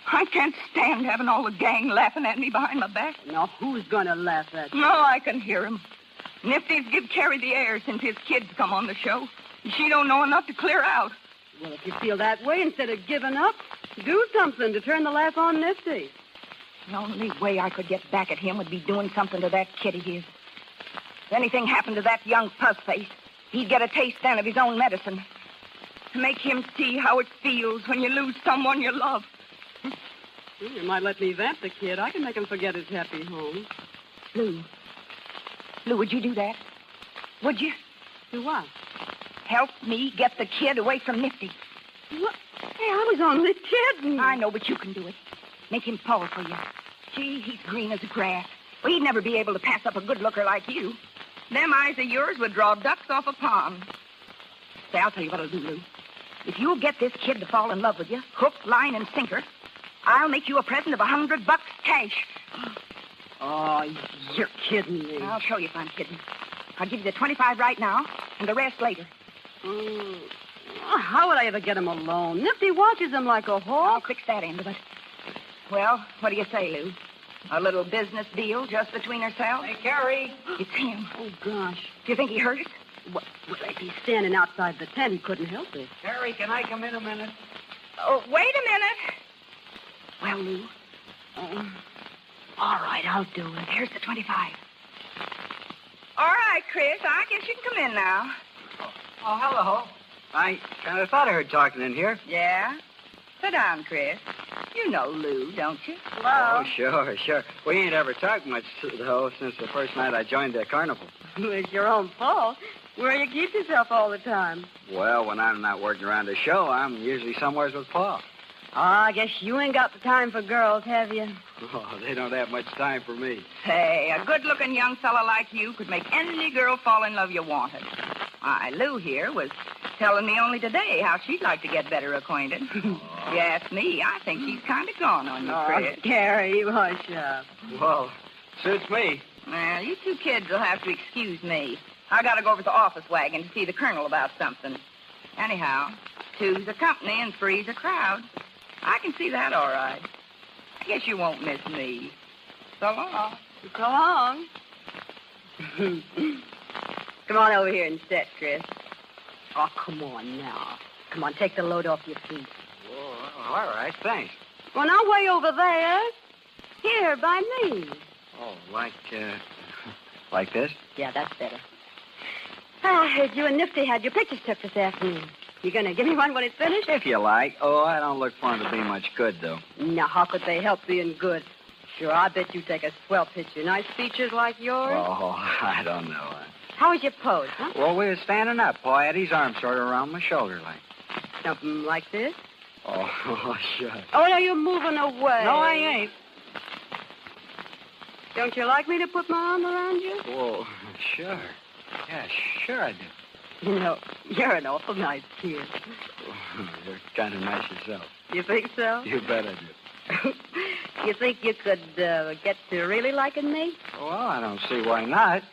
I can't stand having all the gang laughing at me behind my back. Now, who's going to laugh at you? No, I can hear him. Nifty's give Carrie the air since his kids come on the show. She don't know enough to clear out. Well, if you feel that way, instead of giving up, do something to turn the laugh on Nifty. The only way I could get back at him would be doing something to that kid of his. If anything happened to that young puss-face, he'd get a taste then of his own medicine. to make him see how it feels when you lose someone you love. You might let me vamp the kid. I can make him forget his happy home. Lou, would you do that? Would you? Do what? Help me get the kid away from Nifty. What? Hey, I was only kidding. I know, but you can do it. Make him fall for you. Gee, he's green as grass. Well, he'd never be able to pass up a good looker like you. Them eyes of yours would draw ducks off a pond. Say, I'll tell you what I'll do, Lou. If you'll get this kid to fall in love with you, hook, line, and sinker, I'll make you a present of $100 cash. Oh, you're kidding me. I'll show you if I'm kidding. I'll give you the 25 right now, and the rest later. How would I ever get him alone? Nifty watches him like a hawk. I'll fix that end of it. Well, what do you say, Lou? A little business deal just between ourselves? Hey, Carrie. It's him. Oh, gosh. Do you think he hurt us? Well, if he's standing outside the tent, he couldn't help it. Carrie, can I come in a minute? Oh, wait a minute. Well, Lou. All right, I'll do it. Here's the 25. All right, Chris, I guess you can come in now. Oh, hello. I kind of thought I heard talking in here. Yeah? Sit down, Chris. You know Lou, don't you? Hello. Oh, sure. We ain't ever talked much, though, since the first night I joined the carnival. It's your own fault. Where you keep yourself all the time? Well, when I'm not working around the show, I'm usually somewhere with Pa. Oh, I guess you ain't got the time for girls, have you? Oh, they don't have much time for me. Say, a good-looking young fella like you could make any girl fall in love you wanted. Why, Lou here was telling me only today how she'd like to get better acquainted. If you ask me, I think she's kind of gone on you, Chris. Gary, hush up. Well, suits me. Well, you two kids will have to excuse me. I got to go over to the office wagon to see the colonel about something. Anyhow, two's a company and three's a crowd. I can see that all right. I guess you won't miss me. So long. So long. Come on over here and sit, Chris. Oh, come on now. Come on, take the load off your feet. Oh, all right, thanks. Well, now, way over there. Here, by me. Oh, like this? Yeah, that's better. I heard you and Nifty had your pictures took this afternoon. You gonna give me one when it's finished? If you like. Oh, I don't look for him to be much good, though. Now, how could they help being good? Sure, I bet you take a swell picture. Nice features like yours. Oh, I don't know. How was your pose, huh? Well, we were standing up. Pa had his arm sort of around my shoulder, like. Something like this? Oh, sure. Oh, no, you're moving away. No, I ain't. Don't you like me to put my arm around you? Well, sure. Yeah, sure I do. You know, you're an awful nice kid. Oh, you're kind of nice yourself. You think so? You bet I do. You think you could get to really liking me? Well, I don't see why not.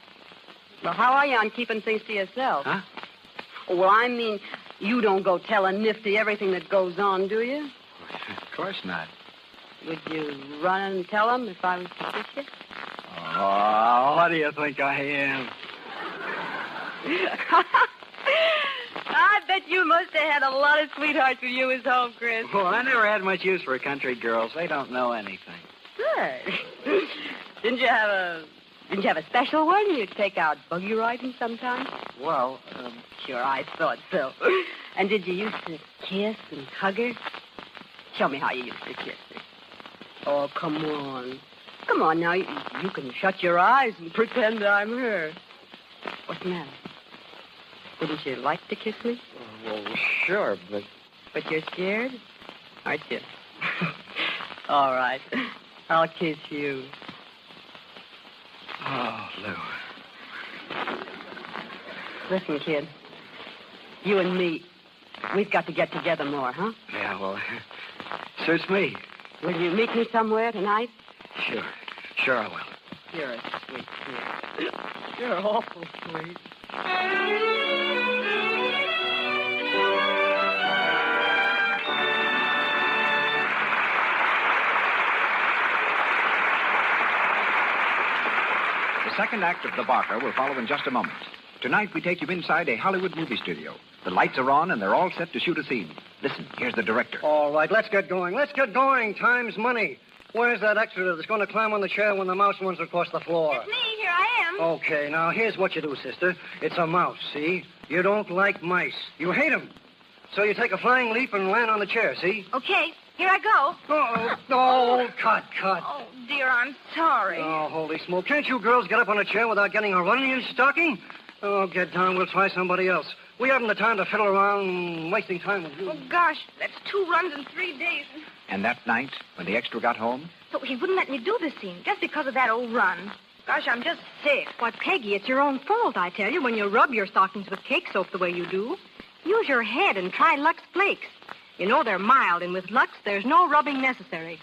Well, how are you on keeping things to yourself? Huh? Well, I mean, you don't go telling Nifty everything that goes on, do you? Of course not. Would you run and tell him if I was to kiss you? Oh, what do you think I am? I bet you must have had a lot of sweethearts when you was home, Chris. Well, I never had much use for country girls. They don't know anything. Good. Didn't you have a special one you'd take out buggy riding sometime? Well, Sure, I thought so. And did you used to kiss and hug her? Show me how you used to kiss her. Oh, come on. Come on now. You can shut your eyes and pretend I'm her. What's the matter? Wouldn't you like to kiss me? well, sure, but... But you're scared? Aren't you? All right. I'll kiss you. Oh, Lou. Listen, kid. You and me, we've got to get together more, huh? Yeah, well, suits me. Will you meet me somewhere tonight? Sure. Sure I will. You're a sweet kid. You're awful sweet. The second act of The Barker will follow in just a moment. Tonight, we take you inside a Hollywood movie studio. The lights are on, and they're all set to shoot a scene. Listen, here's the director. All right, let's get going. Time's money. Where's that extra that's going to climb on the chair when the mouse runs across the floor? It's me. Here I am. Okay, now here's what you do, sister. It's a mouse, see? You don't like mice. You hate them. So you take a flying leap and land on the chair, see? Okay, here I go. Oh, cut. Oh, dear, I'm sorry. Oh, holy smoke. Can't you girls get up on a chair without getting a run in your stocking? Oh, get down. We'll try somebody else. We haven't the time to fiddle around wasting time with you. Oh, gosh, that's 2 runs in 3 days. And that night, when the extra got home, But he wouldn't let me do the scene just because of that old run. Gosh, I'm just sick. Why, Peggy, it's your own fault, I tell you, when you rub your stockings with cake soap the way you do. Use your head and try Lux Flakes. You know they're mild, and with Lux, there's no rubbing necessary.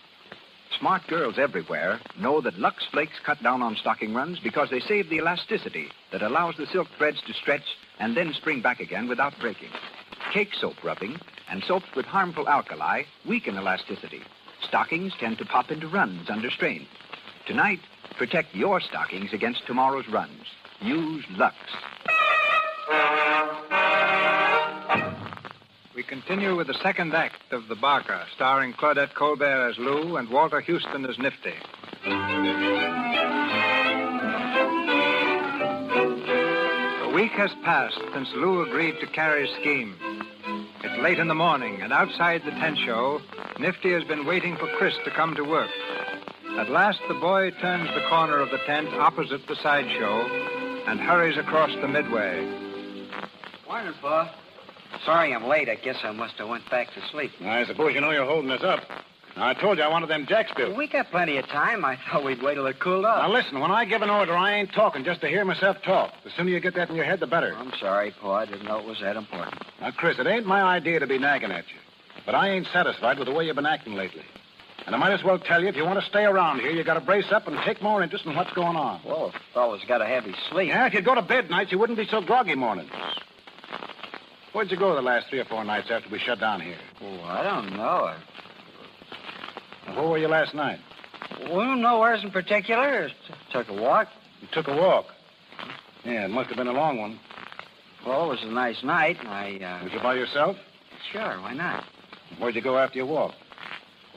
smart girls everywhere know that Lux Flakes cut down on stocking runs because they save the elasticity that allows the silk threads to stretch and then spring back again without breaking. Cake soap rubbing and soaps with harmful alkali weaken elasticity. Stockings tend to pop into runs under strain. Tonight, protect your stockings against tomorrow's runs. Use Lux. We continue with the second act of The Barker, starring Claudette Colbert as Lou and Walter Houston as Nifty. A week has passed since Lou agreed to Carrie's scheme. It's late in the morning, and outside the tent show, Nifty has been waiting for Chris to come to work. At last, the boy turns the corner of the tent opposite the sideshow and hurries across the midway. Morning, Pa. Sorry I'm late. I guess I must have went back to sleep. I suppose you know you're holding us up. I told you I wanted them jacks built. We got plenty of time. I thought we'd wait till it cooled off. Now, listen, when I give an order, I ain't talking just to hear myself talk. The sooner you get that in your head, the better. I'm sorry, Pa. I didn't know it was that important. Now, Chris, it ain't my idea to be nagging at you. But I ain't satisfied with the way you've been acting lately. And I might as well tell you, if you want to stay around here, you got to brace up and take more interest in what's going on. Well, a fellow's got to have his sleep. Yeah, if you'd go to bed nights, you wouldn't be so groggy mornings. Where'd you go the last 3 or 4 nights after we shut down here? Oh, I don't know. Where were you last night? Well, nowheres in particular. Took a walk. You took a walk? Yeah, it must have been a long one. Well, it was a nice night. Was you by yourself? Sure, why not? Where'd you go after your walk?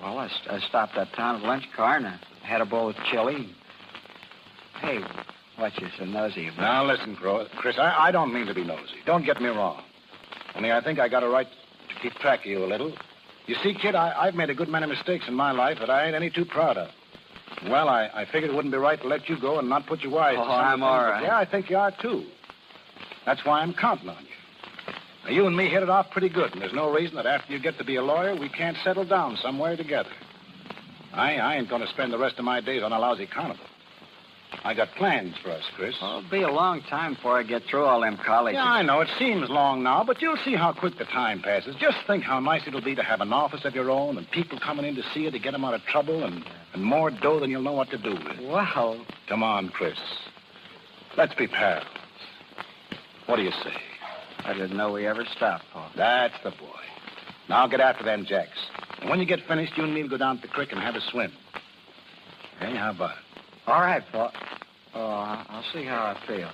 Well, I stopped uptown at lunch car and I had a bowl of chili. Hey, what you so nosy about? Now, listen, Chris, I don't mean to be nosy. Don't get me wrong. Only I think I got a right to keep track of you a little. You see, kid, I've made a good many mistakes in my life that I ain't any too proud of. Well, I figured it wouldn't be right to let you go and not put your wife. Oh, I'm all right. Yeah, I think you are, too. That's why I'm counting on you. Now, you and me hit it off pretty good, and there's no reason that after you get to be a lawyer, we can't settle down somewhere together. I ain't going to spend the rest of my days on a lousy carnival. I got plans for us, Chris. Well, it'll be a long time before I get through all them colleges. Yeah, I know. It seems long now, but you'll see how quick the time passes. Just think how nice it'll be to have an office of your own and people coming in to see you to get them out of trouble and more dough than you'll know what to do with. Wow. Come on, Chris. Let's be pals. What do you say? I didn't know we ever stopped, Paul. That's the boy. Now get after them jacks. And when you get finished, you and me will go down to the creek and have a swim. Hey, how about it? All right, Paul. Oh, I'll see how I feel.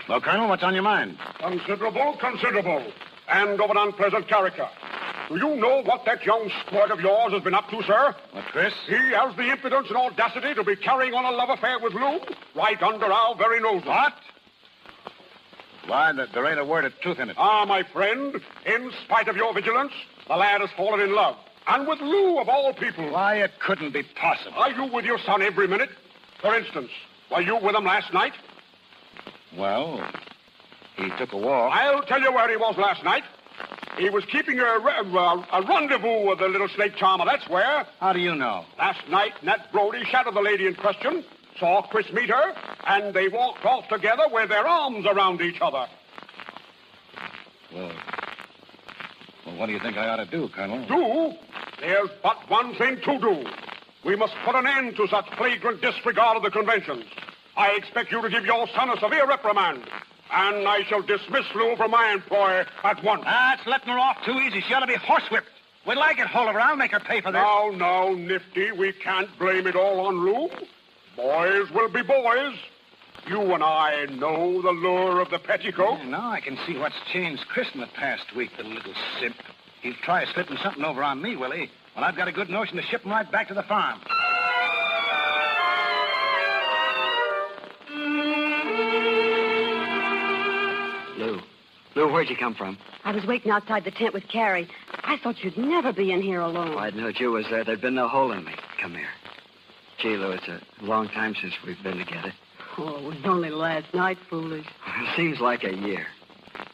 Well, Colonel, what's on your mind? Considerable, and of an unpleasant character. Do you know what that young squirt of yours has been up to, sir? What, Chris? He has the impudence and audacity to be carrying on a love affair with Lou right under our very noses. What? Why, there ain't a word of truth in it. Ah, my friend, in spite of your vigilance, the lad has fallen in love. And with Lou, of all people. Why, it couldn't be possible. Are you with your son every minute? For instance, were you with him last night? Well, he took a walk. I'll tell you where he was last night. He was keeping a rendezvous with the little snake charmer, that's where. How do you know? Last night, Nat Brody shadowed the lady in question, saw Chris meet her, and they walked off together with their arms around each other. Well, what do you think I ought to do, Colonel? Do? There's but one thing to do. We must put an end to such flagrant disregard of the conventions. I expect you to give your son a severe reprimand. And I shall dismiss Lou from my employ at once. That's letting her off too easy. She ought to be horsewhipped. We'd like it, hold her. I'll make her pay for this. Now, Nifty, we can't blame it all on Lou. Boys will be boys. You and I know the lure of the petticoat. Yeah, now I can see what's changed Chris in the past week, the little simp. He'll try slipping something over on me, will he? Well, I've got a good notion to ship him right back to the farm. where'd you come from? I was waiting outside the tent with Carrie. I thought you'd never be in here alone. If I'd known you was there, there'd been no hole in me. Come here. Gee, Lou, it's a long time since we've been together. Oh, it was only last night, foolish. It seems like a year.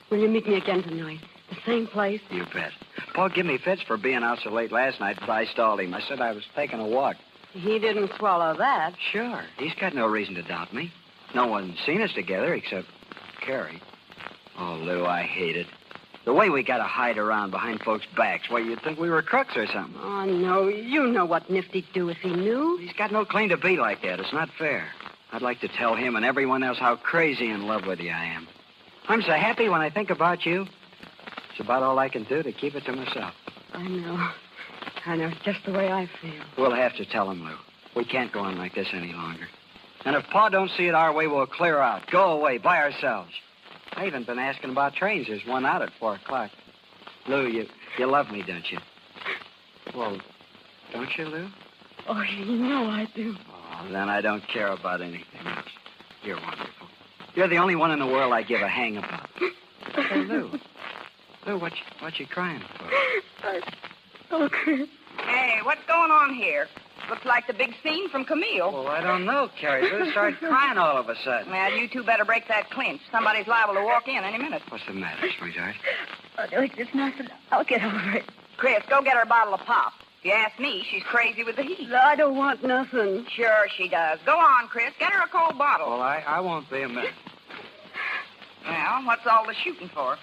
Will you meet me again tonight? The same place? You bet. Paul gave me fits for being out so late last night, but I stalled him. I said I was taking a walk. He didn't swallow that. Sure. He's got no reason to doubt me. No one's seen us together except Carrie. Oh, Lou, I hate it. The way we got to hide around behind folks' backs. Why, you'd think we were crooks or something. Oh, no. You know what Nifty'd do if he knew. He's got no claim to be like that. It's not fair. I'd like to tell him and everyone else how crazy in love with you I am. I'm so happy when I think about you. It's about all I can do to keep it to myself. I know. I know. It's just the way I feel. We'll have to tell him, Lou. We can't go on like this any longer. And if Pa don't see it our way, we'll clear out. Go away by ourselves. I even been asking about trains. There's one out at 4 o'clock. Lou, you love me, don't you? Well, don't you, Lou? Oh, you know I do. Oh, then I don't care about anything else. You're wonderful. You're the only one in the world I give a hang about. Hey, Lou. Lou, what you crying for? Oh, Chris. Hey, what's going on here? Looks like the big scene from Camille. Well, I don't know, Carrie. Lou started crying all of a sudden. Well, you two better break that clinch. Somebody's liable to walk in any minute. What's the matter, sweetheart? Oh, it's nothing. I'll get over it. Chris, go get her a bottle of pop. If you ask me, she's crazy with the heat. I don't want nothing. Sure she does. Go on, Chris. Get her a cold bottle. Well, I won't be a minute. Well, what's all the shooting for?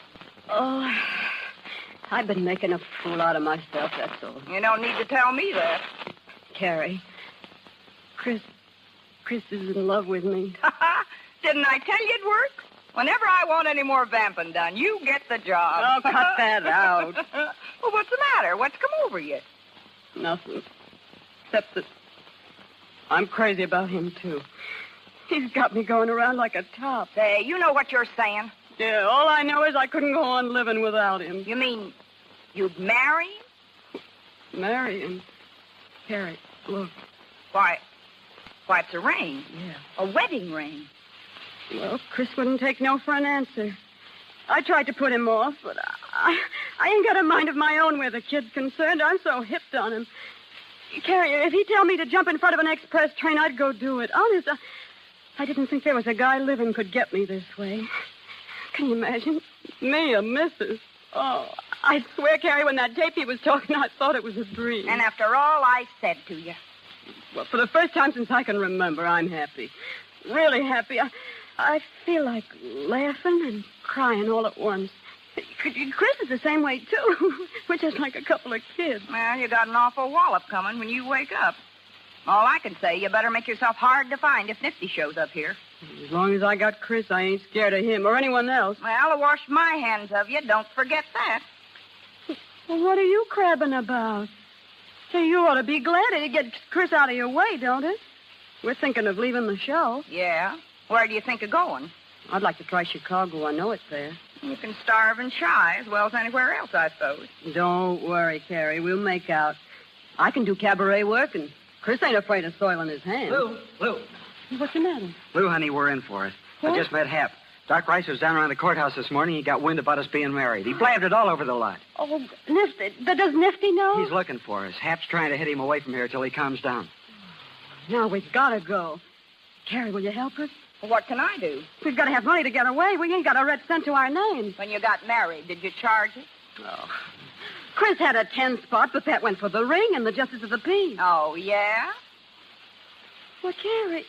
Oh, I've been making a fool out of myself, that's all. You don't need to tell me that. Carrie, Chris is in love with me. Didn't I tell you it'd work? Whenever I want any more vamping done, you get the job. Oh, cut that out. Well, what's the matter? What's come over you? Nothing. Except that I'm crazy about him, too. He's got me going around like a top. Say, you know what you're saying? Yeah, all I know is I couldn't go on living without him. You mean you'd marry him? Marry him? Carrie, look. Why, it's a ring. Yeah. A wedding ring. Well, Chris wouldn't take no for an answer. I tried to put him off, but I ain't got a mind of my own where the kid's concerned. I'm so hipped on him. Carrie, if he'd tell me to jump in front of an express train, I'd go do it. Honest, I didn't think there was a guy living could get me this way. Can you imagine? Me, a missus. Oh, I'd swear, Carrie, when that JP was talking, I thought it was a dream. And after all I said to you. Well, for the first time since I can remember, I'm happy. Really happy. I feel like laughing and crying all at once. Chris is the same way, too. We're just like a couple of kids. Well, you got an awful wallop coming when you wake up. All I can say, you better make yourself hard to find if Nifty shows up here. As long as I got Chris, I ain't scared of him or anyone else. Well, I washed my hands of you. Don't forget that. Well, what are you crabbing about? Say, you ought to be glad it gets Chris out of your way, don't it? We're thinking of leaving the show. Yeah? Where do you think of going? I'd like to try Chicago. I know it's there. You can starve and shy as well as anywhere else, I suppose. Don't worry, Carrie. We'll make out. I can do cabaret work, and Chris ain't afraid of soiling his hands. Lou. What's the matter? Lou, honey, we're in for it. What? I just met Hap. Doc Rice was down around the courthouse this morning. He got wind about us being married. He blabbed it all over the lot. Oh, Nifty. Does Nifty know? He's looking for us. Hap's trying to hit him away from here till he calms down. Now we've got to go. Carrie, will you help us? What can I do? We've got to have money to get away. We ain't got a red cent to our names. When you got married, did you charge it? Oh. Chris had a 10 spot, but that went for the ring and the justice of the peace. Oh, yeah? Well, Carrie,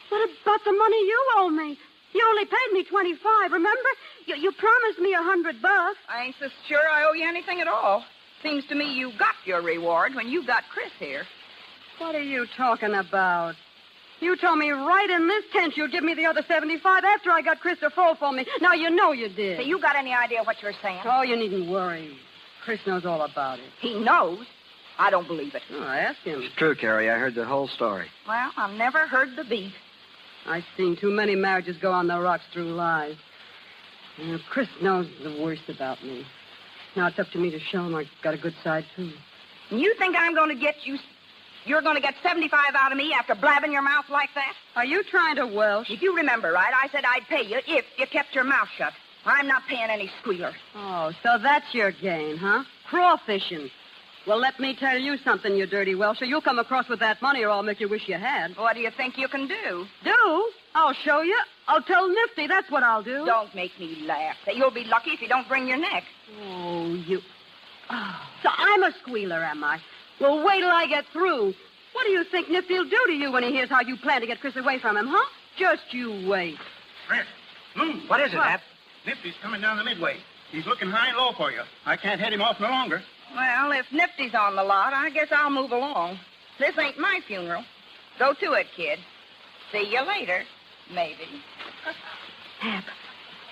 what about the money you owe me? You only paid me $25, remember? You promised me $100. I ain't so sure I owe you anything at all. Seems to me you got your reward when you got Chris here. What are you talking about? You told me right in this tent you'd give me the other $75 after I got Chris to fall for me. Now you know you did. Say, you got any idea what you're saying? Oh, you needn't worry. Chris knows all about it. He knows? I don't believe it. Oh, ask him. It's true, Carrie. I heard the whole story. Well, I've never heard the beat. I've seen too many marriages go on the rocks through lies. You know, Chris knows the worst about me. Now it's up to me to show him I got a good side, too. You think I'm going to get you... You're going to get $75 out of me after blabbing your mouth like that? Are you trying to welsh? If you remember right, I said I'd pay you if you kept your mouth shut. I'm not paying any squealer. Oh, so that's your game, huh? Crawfishing. Well, let me tell you something, you dirty Welsher. You'll come across with that money or I'll make you wish you had. What do you think you can do? Do? I'll show you. I'll tell Nifty. That's what I'll do. Don't make me laugh. You'll be lucky if you don't bring your neck. Oh, you... Oh, so I'm a squealer, am I? Well, wait till I get through. What do you think Nifty'll do to you when he hears how you plan to get Chris away from him, huh? Just you wait. Chris. What is it, Hap? Nifty's coming down the midway. He's looking high and low for you. I can't head him off no longer. Well, if Nifty's on the lot, I guess I'll move along. This ain't my funeral. Go to it, kid. See you later, maybe.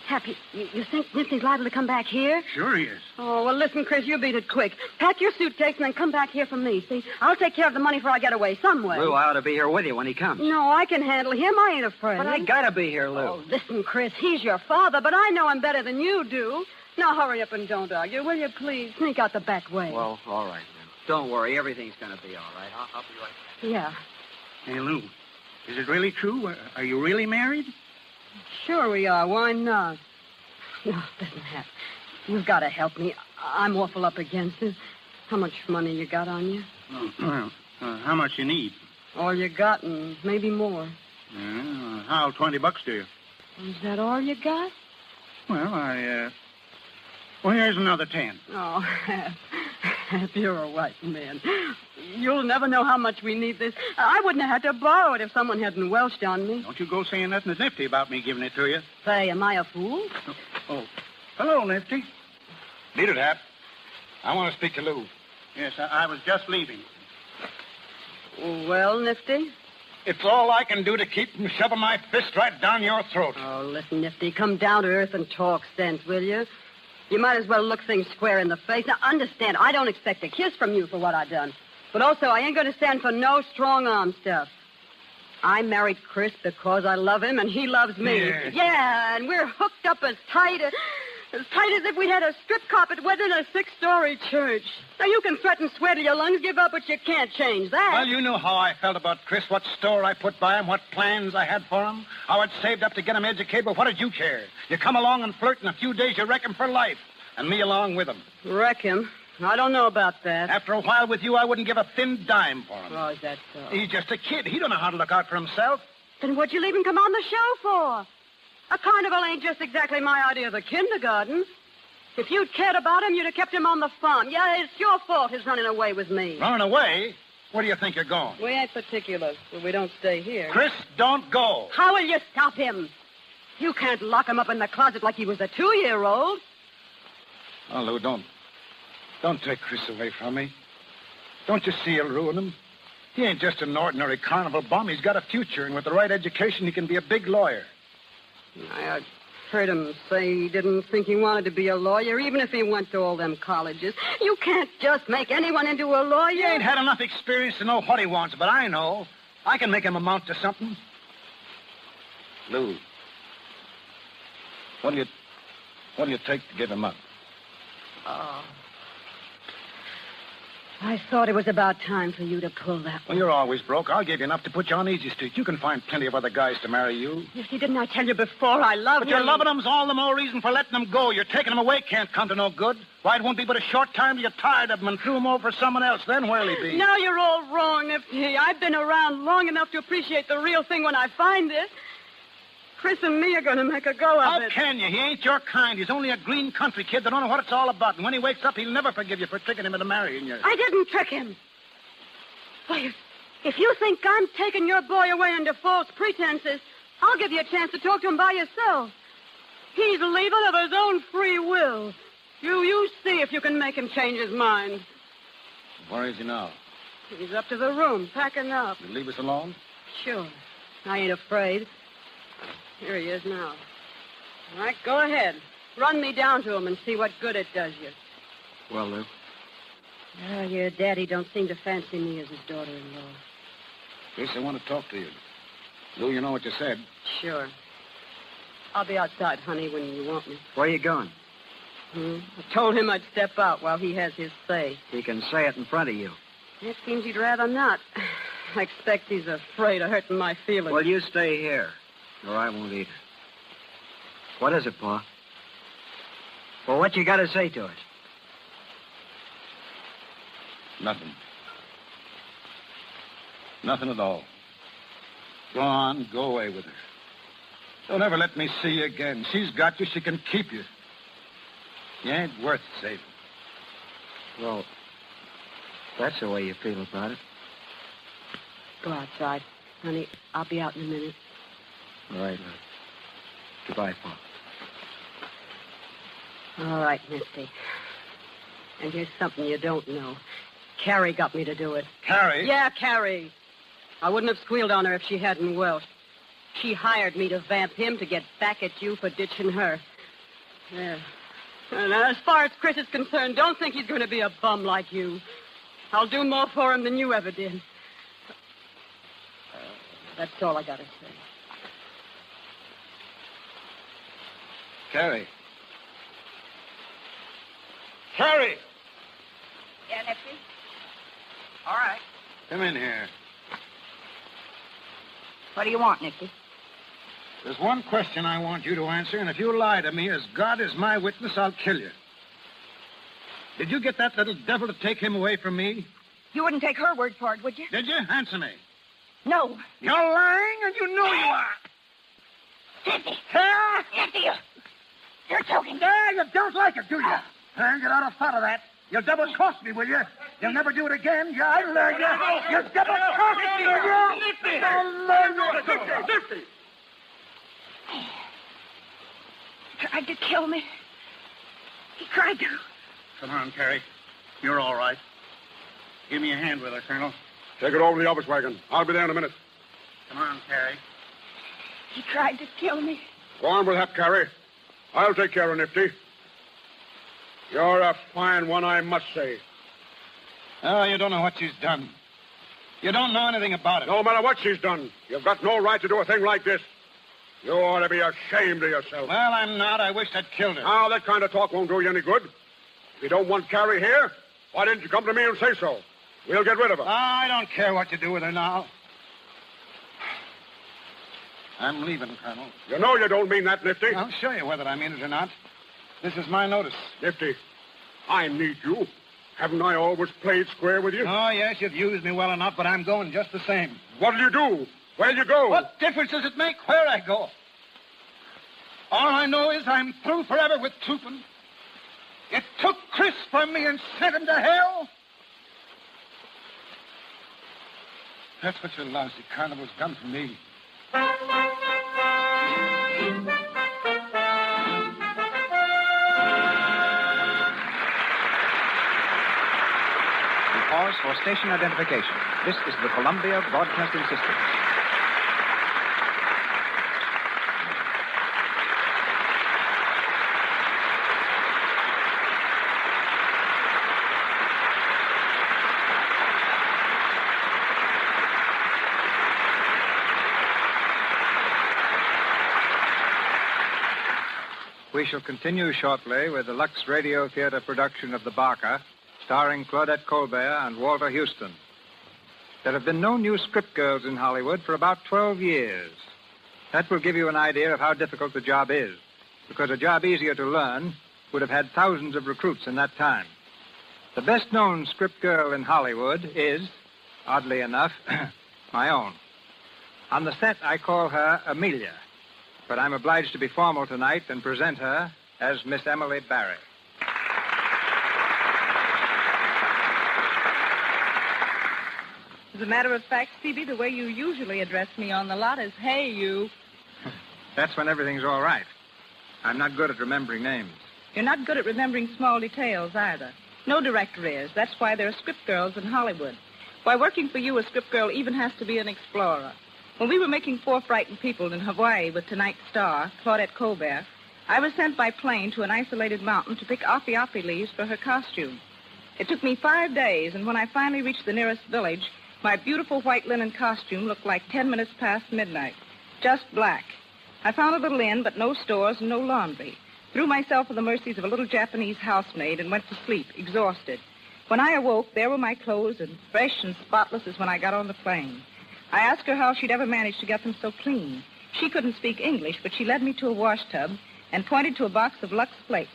Hap, you think Nifty's liable to come back here? Sure he is. Oh, well, listen, Chris, you beat it quick. Pack your suitcase and then come back here for me, see? I'll take care of the money before I get away some way. Lou, I ought to be here with you when he comes. No, I can handle him. I ain't afraid. But I gotta be here, Lou. Oh, listen, Chris, he's your father, but I know him better than you do. Now, hurry up and don't argue, will you, please? Sneak out the back way. Well, all right, then. Don't worry. Everything's gonna be all right. I'll be right back. Yeah. Hey, Lou, is it really true? Are you really married? Sure we are. Why not? No, listen, Hap. You've got to help me. I'm awful up against it. How much money you got on you? Well, how much you need? All you got and maybe more. How'll $20 do you? Is that all you got? Well, well, here's another 10. Oh, Hap, you're a white man. You'll never know how much we need this. I wouldn't have had to borrow it if someone hadn't welched on me. Don't you go saying nothing to Nifty about me giving it to you. Say, am I a fool? Oh, hello, Nifty. Beat it, Hap. I want to speak to Lou. Yes, I was just leaving. Well, Nifty? It's all I can do to keep from shoving my fist right down your throat. Oh, listen, Nifty, come down to earth and talk sense, will you? You might as well look things square in the face. Now, understand, I don't expect a kiss from you for what I done. But also, I ain't going to stand for no strong-arm stuff. I married Chris because I love him and he loves me. Yes. Yeah, and we're hooked up as tight as if we had a strip carpet wedding in a 6-story church. Now, you can threaten, swear to your lungs, give up, but you can't change that. Well, you know how I felt about Chris, what store I put by him, what plans I had for him, how I'd saved up to get him educated, but what did you care? You come along and flirt, in a few days you wreck him for life, and me along with him. Wreck him? I don't know about that. After a while with you, I wouldn't give a thin dime for him. Oh, is that so? He's just a kid. He don't know how to look out for himself. Then what'd you leave him come on the show for? A carnival ain't just exactly my idea of a kindergarten. If you'd cared about him, you'd have kept him on the farm. Yeah, it's your fault his running away with me. Running away? Where do you think you're going? We ain't particular, so we don't stay here. Chris, don't go. How will you stop him? You can't lock him up in the closet like he was a 2-year-old. Oh, Lou, don't take Chris away from me. Don't you see you'll ruin him? He ain't just an ordinary carnival bum. He's got a future, and with the right education, he can be a big lawyer. I heard him say he didn't think he wanted to be a lawyer, even if he went to all them colleges. You can't just make anyone into a lawyer. He ain't had enough experience to know what he wants, but I know. I can make him amount to something. Lou, what do you take to give him up? Oh. I thought it was about time for you to pull that Well, you're always broke. I'll give you enough to put you on easy street. You can find plenty of other guys to marry you. Nifty, didn't I tell you before I love But him? your loving him's all the more reason for letting him go. You're taking him away can't come to no good. Why, it won't be but a short time till you're tired of him and threw him over for someone else. Then where'll he be? No, you're all wrong, Nifty. I've been around long enough to appreciate the real thing when I find it. Chris and me are going to make a go of it. How can you? He ain't your kind. He's only a green country kid that don't know what it's all about. And when he wakes up, he'll never forgive you for tricking him into marrying you. I didn't trick him. Why, if you think I'm taking your boy away under false pretenses, I'll give you a chance to talk to him by yourself. He's leaving of his own free will. You see if you can make him change his mind. Where is he now? He's up to the room, packing up. You leave us alone? Sure. I ain't afraid. Here he is now. All right, go ahead. Run me down to him and see what good it does you. Well, Lou. Your daddy don't seem to fancy me as his daughter-in-law. Chris, I want to talk to you. Lou, you know what you said. Sure. I'll be outside, honey, when you want me. Where are you going? I told him I'd step out while he has his say. He can say it in front of you. It seems he'd rather not. I expect he's afraid of hurting my feelings. Well, you stay here, or I won't either. What is it, Pa? Well, what you got to say to it? Nothing. Nothing at all. Go on, go away with her. Don't ever let me see you again. She's got you, she can keep you. You ain't worth saving. Well, that's the way you feel about it. Go outside. Honey, I'll be out in a minute. All right, love. Goodbye, Paul. All right, Misty. And here's something you don't know. Carrie got me to do it. Carrie? Yeah, Carrie. I wouldn't have squealed on her if she hadn't Welsh. She hired me to vamp him to get back at you for ditching her. There. Now, as far as Chris is concerned, don't think he's going to be a bum like you. I'll do more for him than you ever did. That's all I got to say. Carrie. Carrie! Yeah, Nifty? All right. Come in here. What do you want, Nifty? There's one question I want you to answer, and if you lie to me, as God is my witness, I'll kill you. Did you get that little devil to take him away from me? You wouldn't take her word for it, would you? Did you? Answer me. No. You're lying, and you know you are. Nifty! Huh? Nifty, you're joking. Yeah, you don't like it, do you? Get out of thought of that. You'll double-cross me, will you? You'll never do it again. Yeah, I learned you. You'll double-cross me, will you? Nifty! I'll learn you. Nifty! He tried to kill me. He tried to. Come on, Carrie. You're all right. Give me a hand with her, Colonel. Take it over to the office wagon. I'll be there in a minute. Come on, Carrie. He tried to kill me. Go on with that, Carrie. I'll take care of Nifty. You're a fine one, I must say. Oh, you don't know what she's done. You don't know anything about it. No matter what she's done, you've got no right to do a thing like this. You ought to be ashamed of yourself. Well, I'm not. I wish I'd killed her. Now, that kind of talk won't do you any good. If you don't want Carrie here, why didn't you come to me and say so? We'll get rid of her. I don't care what you do with her now. I'm leaving, Colonel. You know you don't mean that, Nifty. I'll show you whether I mean it or not. This is my notice. Nifty, I need you. Haven't I always played square with you? Oh, yes, you've used me well enough, but I'm going just the same. What'll you do? Where'll you go? What difference does it make where I go? All I know is I'm through forever with Tupin. It took Chris from me and sent him to hell. That's what your lousy carnival's done for me. Pause for station identification. This is the Columbia Broadcasting System. We shall continue shortly with the Lux Radio Theater production of The Barker, starring Claudette Colbert and Walter Houston. There have been no new script girls in Hollywood for about 12 years. That will give you an idea of how difficult the job is, because a job easier to learn would have had thousands of recruits in that time. The best-known script girl in Hollywood is, oddly enough, my own. On the set, I call her Amelia, but I'm obliged to be formal tonight and present her as Miss Emily Barry. As a matter of fact, Phoebe, the way you usually address me on the lot is, hey, you. That's when everything's all right. I'm not good at remembering names. You're not good at remembering small details either. No director is. That's why there are script girls in Hollywood. Why, working for you, a script girl even has to be an explorer. When we were making Four Frightened People in Hawaii with tonight's star, Claudette Colbert, I was sent by plane to an isolated mountain to pick api-api leaves for her costume. It took me 5 days, and when I finally reached the nearest village, my beautiful white linen costume looked like 10 minutes past midnight. Just black. I found a little inn, but no stores and no laundry. Threw myself at the mercies of a little Japanese housemaid and went to sleep, exhausted. When I awoke, there were my clothes, and fresh and spotless as when I got on the plane. I asked her how she'd ever managed to get them so clean. She couldn't speak English, but she led me to a wash tub and pointed to a box of LUX plates.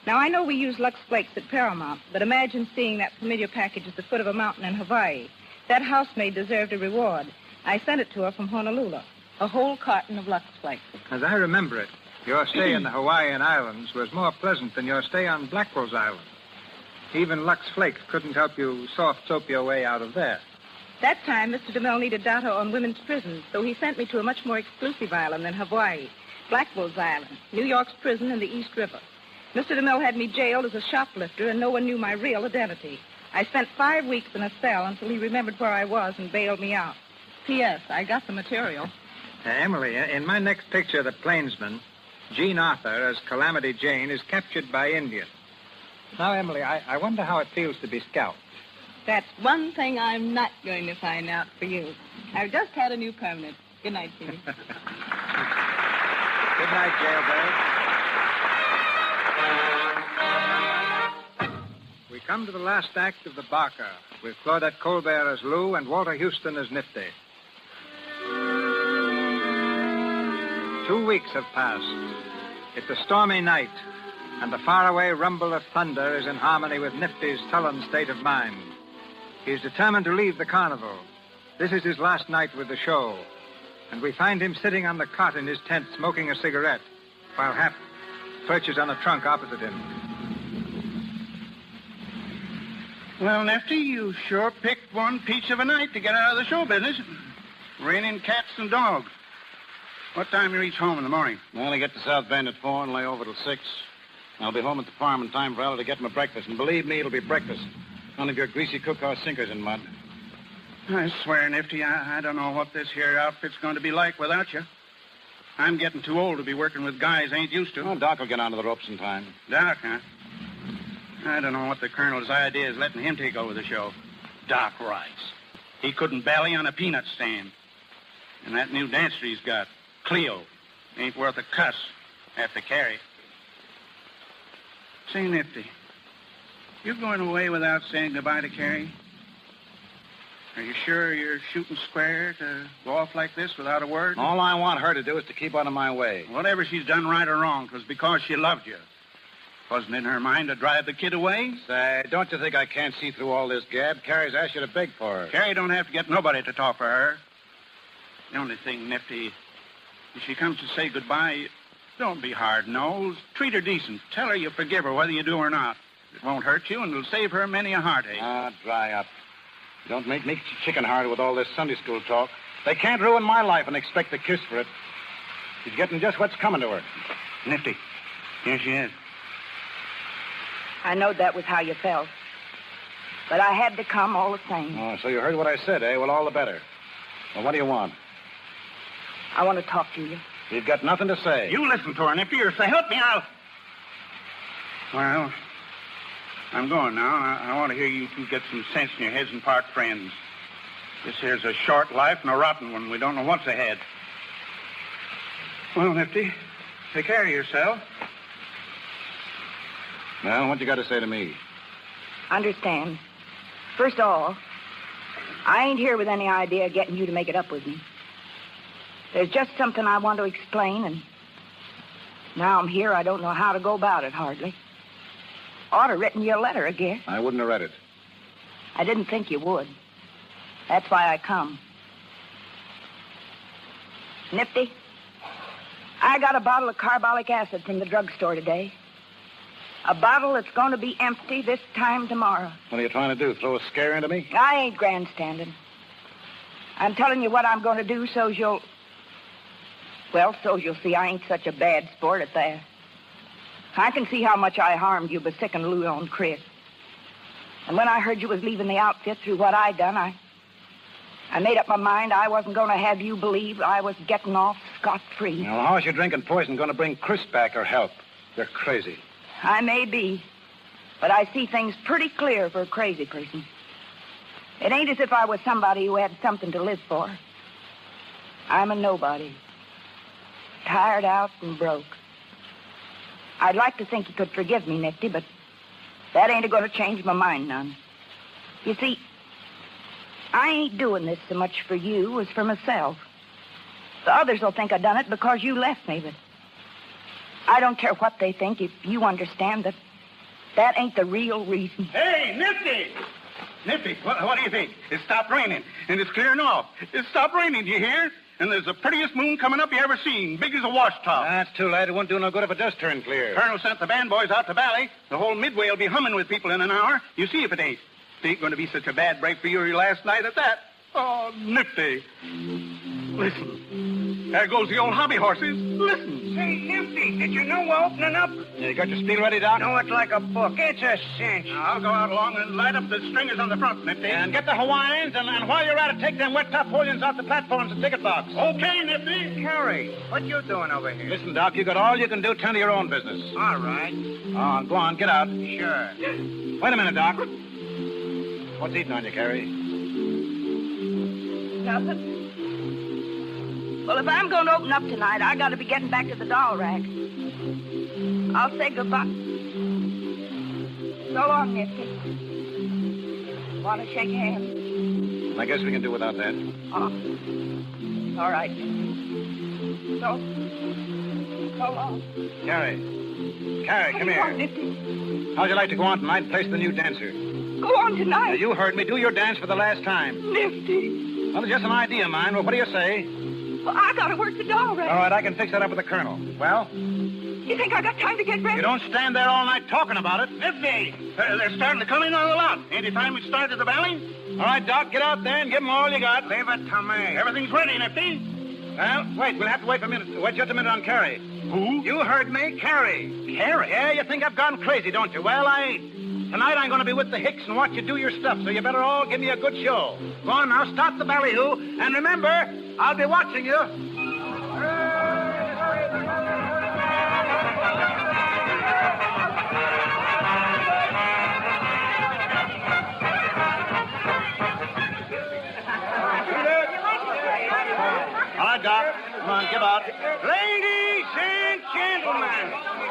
Now, I know we use Lux Flakes at Paramount, but imagine seeing that familiar package at the foot of a mountain in Hawaii. That housemaid deserved a reward. I sent it to her from Honolulu. A whole carton of Lux Flakes. As I remember it, your stay in the Hawaiian Islands was more pleasant than your stay on Blackwell's Island. Even Lux Flakes couldn't help you soft soap your way out of there. That time, Mr. DeMille needed data on women's prisons, so he sent me to a much more exclusive island than Hawaii. Blackwell's Island, New York's prison in the East River. Mr. DeMille had me jailed as a shoplifter, and no one knew my real identity. I spent 5 weeks in a cell until he remembered where I was and bailed me out. P.S. I got the material. Emily, in my next picture, The Plainsman, Jean Arthur, as Calamity Jane, is captured by Indians. Now, Emily, I wonder how it feels to be scalped. That's one thing I'm not going to find out for you. I've just had a new permanent. Good night, Jimmy. Good night, Jailbird. We come to the last act of The Barker, with Claudette Colbert as Lou and Walter Houston as Nifty. 2 weeks have passed. It's a stormy night, and the faraway rumble of thunder is in harmony with Nifty's sullen state of mind. He's determined to leave the carnival. This is his last night with the show, and we find him sitting on the cot in his tent smoking a cigarette, while Hap perches on a trunk opposite him. Well, Nifty, you sure picked one peach of a night to get out of the show business. Raining cats and dogs. What time you reach home in the morning? Well, I get to South Bend at 4 and lay over till 6. I'll be home at the farm in time for Ella to get my breakfast. And believe me, it'll be breakfast. None of your greasy cookhouse sinkers in mud. I swear, Nifty, I don't know what this here outfit's going to be like without you. I'm getting too old to be working with guys I ain't used to. Oh, Doc will get onto the ropes in time. Doc, huh? I don't know what the Colonel's idea is letting him take over the show. Doc Rice. He couldn't bally on a peanut stand. And that new dancer he's got, Cleo, ain't worth a cuss after Carrie. Say, Nifty, you going away without saying goodbye to Carrie? Are you sure you're shooting square to go off like this without a word? All I want her to do is to keep out of my way. Whatever she's done right or wrong, 'twas because she loved you. Wasn't in her mind to drive the kid away? Say, don't you think I can't see through all this gab? Carrie's asked you to beg for her. Carrie don't have to get nobody to talk for her. The only thing, Nifty, if she comes to say goodbye, don't be hard-nosed. Treat her decent. Tell her you forgive her whether you do or not. It won't hurt you, and it'll save her many a heartache. Ah, dry up. Don't make me chicken-hearted with all this Sunday school talk. They can't ruin my life and expect a kiss for it. She's getting just what's coming to her. Nifty, here she is. I know that was how you felt. But I had to come all the same. Oh, so you heard what I said, eh? Well, all the better. Well, what do you want? I want to talk to you. You've got nothing to say. You listen to her, Nifty, or say, help me out. Well, I'm going now. I want to hear you two get some sense in your heads and part friends. This here's a short life and a rotten one. We don't know what's ahead. Well, Nifty, take care of yourself. Well, what you got to say to me? Understand. First of all, I ain't here with any idea of getting you to make it up with me. There's just something I want to explain, and now I'm here, I don't know how to go about it, hardly. Ought to written you a letter, I guess. I wouldn't have read it. I didn't think you would. That's why I come. Nifty, I got a bottle of carbolic acid from the drugstore today. A bottle that's going to be empty this time tomorrow. What are you trying to do, throw a scare into me? I ain't grandstanding. I'm telling you what I'm going to do so's you'll... Well, so's you'll see I ain't such a bad sport at that. I can see how much I harmed you by sicking Lou on Chris. And when I heard you was leaving the outfit through what I done, I made up my mind I wasn't going to have you believe I was getting off scot-free. Now, how's your drinking poison going to bring Chris back or help? You're crazy. I may be, but I see things pretty clear for a crazy person. It ain't as if I was somebody who had something to live for. I'm a nobody. Tired out and broke. I'd like to think you could forgive me, Nifty, but that ain't going to change my mind none. You see, I ain't doing this so much for you as for myself. The others will think I done it because you left me, but I don't care what they think if you understand that That ain't the real reason. Hey, Nifty! Nifty, what do you think? It stopped raining, and it's clearing off. It stopped raining, do you hear? And there's the prettiest moon coming up you ever seen, big as a washtub. That's too late. It won't do no good if it does turn clear. Colonel sent the band boys out to Bally. The whole Midway will be humming with people in an hour. You see if it ain't. It ain't going to be such a bad break for you last night at that. Oh, Nifty. Listen. There goes the old hobby horses. Listen. Say, Nifty, did you know we're opening up? You got your spiel ready, Doc? Know it like a book. It's a cinch. Now, I'll go out along and light up the stringers on the front, Nifty. And get the Hawaiians, and while you're at it, take them wet top Napoleons off the platforms and ticket box. Okay, Nifty. Harry, what you doing over here? Listen, Doc, you got all you can do. Tend to your own business. All right. Go on, get out. Sure. Wait a minute, Doc. What's eating on you, Carrie? Nothing. Well, if I'm going to open up tonight, I got to be getting back to the doll rack. I'll say goodbye. So long, Nifty. Want to shake hands? I guess we can do without that. Oh. All right. So long. Carrie, come What here. do you want, Nifty? How'd you like to go on tonight and place the new dancer? Go on tonight. Now, you heard me. Do your dance for the last time. Nifty. Well, it's just an idea of mine. Well, what do you say? Well, I got to work the doll rack. All right, I can fix that up with the colonel. Well? You think I got time to get ready? You don't stand there all night talking about it. Nifty. They're starting to come in on the lot. Ain't it time we started the Valley? All right, Doc, get out there and give them all you got. Leave it to me. Everything's ready, Nifty. Well, wait. We'll have to wait a minute. Wait just a minute on Carrie. Who? You heard me. Carrie. Carrie? Yeah, you think I've gone crazy, don't you? Well, I ain't. Tonight I'm going to be with the Hicks and watch you do your stuff, so you better all give me a good show. Go on now, stop the ballyhoo, and remember, I'll be watching you. All right, Doc. Come on, give out. Ladies and gentlemen,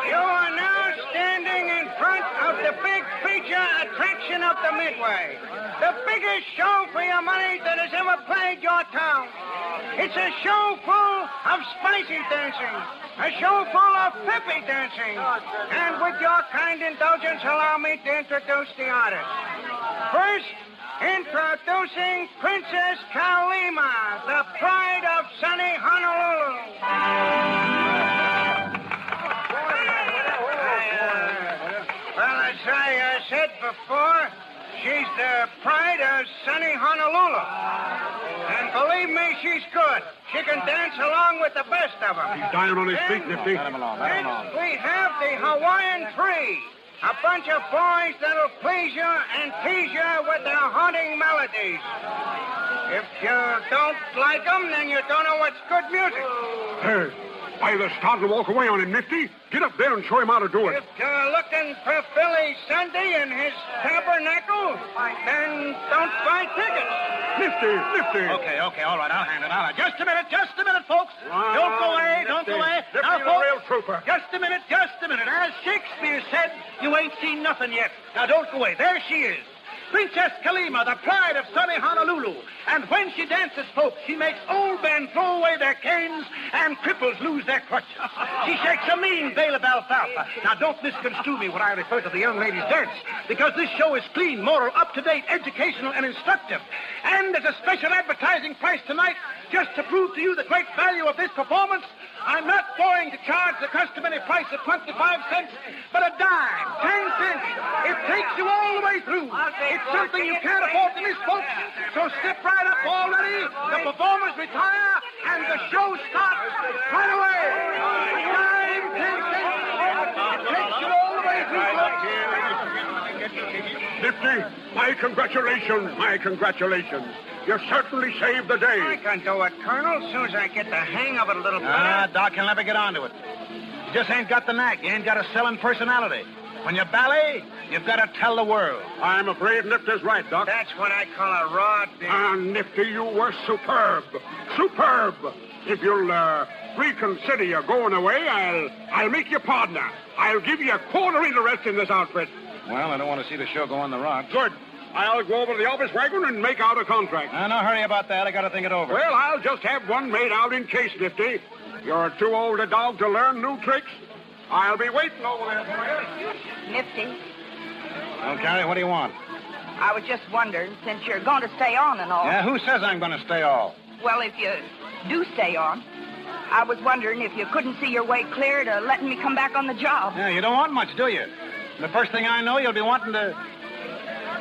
you are now standing in front of the big feature attraction of the Midway. The biggest show for your money that has ever plagued your town. It's a show full of spicy dancing, a show full of peppy dancing. And with your kind indulgence, allow me to introduce the artist. First, introducing Princess Kalima, the pride of sunny Honolulu. Well, as I said before, she's the pride of sunny Honolulu. And believe me, she's good. She can dance along with the best of them. He's dying on his feet, Nifty. Let him alone. Next, we have the Hawaiian Three. A bunch of boys that'll please you and tease you with their haunting melodies. If you don't like them, then you don't know what's good music. Hey, either start to walk away on him, Nifty. Get up there and show him how to do it. If you're looking for Billy Sunday and his tabernacle, then don't buy tickets. Nifty. Okay, all right, I'll handle it. Just a minute, folks. Don't go away. Nifty, Now, the folks, real trooper. Just a minute. As Shakespeare said, you ain't seen nothing yet. Now, don't go away. There she is. Princess Kalima, the pride of sunny Honolulu. And when she dances, folks, she makes old men throw away their canes and cripples lose their crutches. She shakes a mean bale of alfalfa. Now, don't misconstrue me when I refer to the young ladies' dance, because this show is clean, moral, up-to-date, educational, and instructive. And there's a special advertising price tonight just to prove to you the great value of this performance. I'm not going to charge the customary price of 25 cents, but a dime, 10 cents. It takes you all the way through. It's something you can't afford to miss, folks. So step right up already. The performers retire, and the show starts right away. A dime, 10 cents. It takes you all the way through, folks. Nifty, my congratulations. You certainly saved the day. I can do it, Colonel, as soon as I get the hang of it a little better. Doc, you'll never get onto it. You just ain't got the knack. You ain't got a selling personality. When you ballet, you've got to tell the world. I'm afraid Nifty's right, Doc. That's what I call a raw deal. Nifty, you were superb. If you'll reconsider your going away, I'll make you partner. I'll give you a quarter interest in this outfit. Well, I don't want to see the show go on the rocks. Good. I'll go over to the office wagon and make out a contract. No hurry about that. I got to think it over. Well, I'll just have one made out in case, Nifty. You're too old a dog to learn new tricks. I'll be waiting over there for you. Nifty, Well, Carrie, what do you want? I was just wondering, since you're going to stay on and all. Yeah, who says I'm going to stay all? Well, if you do stay on, I was wondering if you couldn't see your way clear to letting me come back on the job. Yeah, you don't want much, do you? The first thing I know, you'll be wanting to...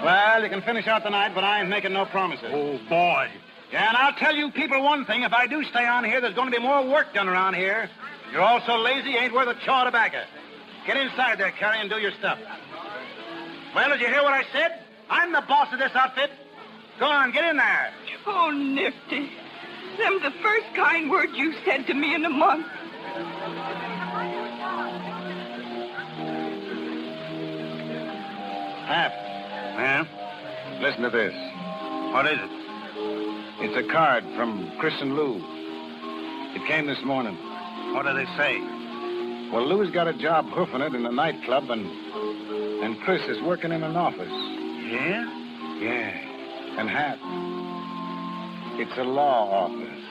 Well, you can finish out the night, but I ain't making no promises. Oh, boy. Yeah, and I'll tell you people one thing. If I do stay on here, there's going to be more work done around here. You're all so lazy, you ain't worth a chaw of tobacco. Get inside there, Carrie, and do your stuff. Well, did you hear what I said? I'm the boss of this outfit. Go on, get in there. Oh, Nifty. Them's the first kind words you said to me in a month. Hap. Yeah? Listen to this. What is it? It's a card from Chris and Lou. It came this morning. What do they say? Well, Lou's got a job hoofing it in a nightclub, and Chris is working in an office. Yeah? Yeah. And Hap, it's a law office.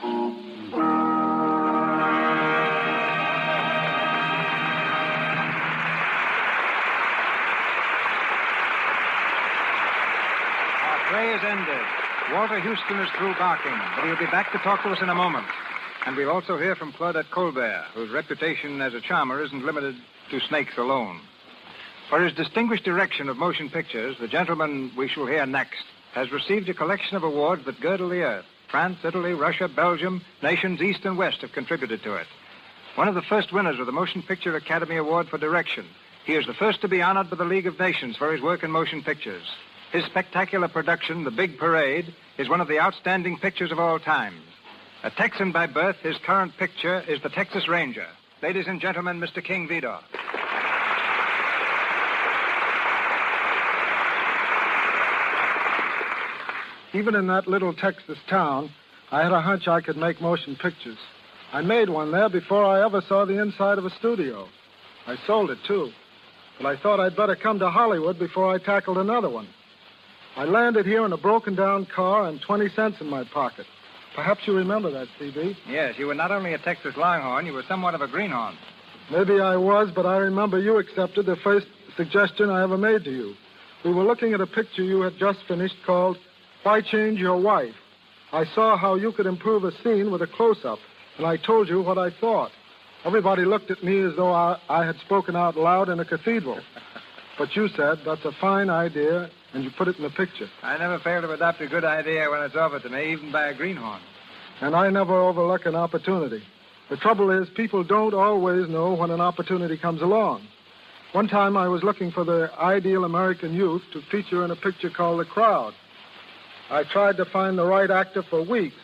Our play is ended. Walter Houston is through barking, but he'll be back to talk to us in a moment. And we'll also hear from Claudette Colbert, whose reputation as a charmer isn't limited to snakes alone. For his distinguished direction of motion pictures, the gentleman we shall hear next has received a collection of awards that girdle the earth. France, Italy, Russia, Belgium, nations east and west have contributed to it. One of the first winners of the Motion Picture Academy Award for Direction. He is the first to be honored by the League of Nations for his work in motion pictures. His spectacular production, The Big Parade, is one of the outstanding pictures of all times. A Texan by birth, his current picture is The Texas Ranger. Ladies and gentlemen, Mr. King Vidor. Even in that little Texas town, I had a hunch I could make motion pictures. I made one there before I ever saw the inside of a studio. I sold it, too. But I thought I'd better come to Hollywood before I tackled another one. I landed here in a broken-down car and 20 cents in my pocket. Perhaps you remember that, C.B. Yes, you were not only a Texas Longhorn, you were somewhat of a greenhorn. Maybe I was, but I remember you accepted the first suggestion I ever made to you. We were looking at a picture you had just finished called Why Change Your Wife? I saw how you could improve a scene with a close-up, and I told you what I thought. Everybody looked at me as though I had spoken out loud in a cathedral. But you said, that's a fine idea, and you put it in the picture. I never fail to adopt a good idea when it's offered to me, even by a greenhorn. And I never overlook an opportunity. The trouble is, people don't always know when an opportunity comes along. One time I was looking for the ideal American youth to feature in a picture called The Crowd. I tried to find the right actor for weeks,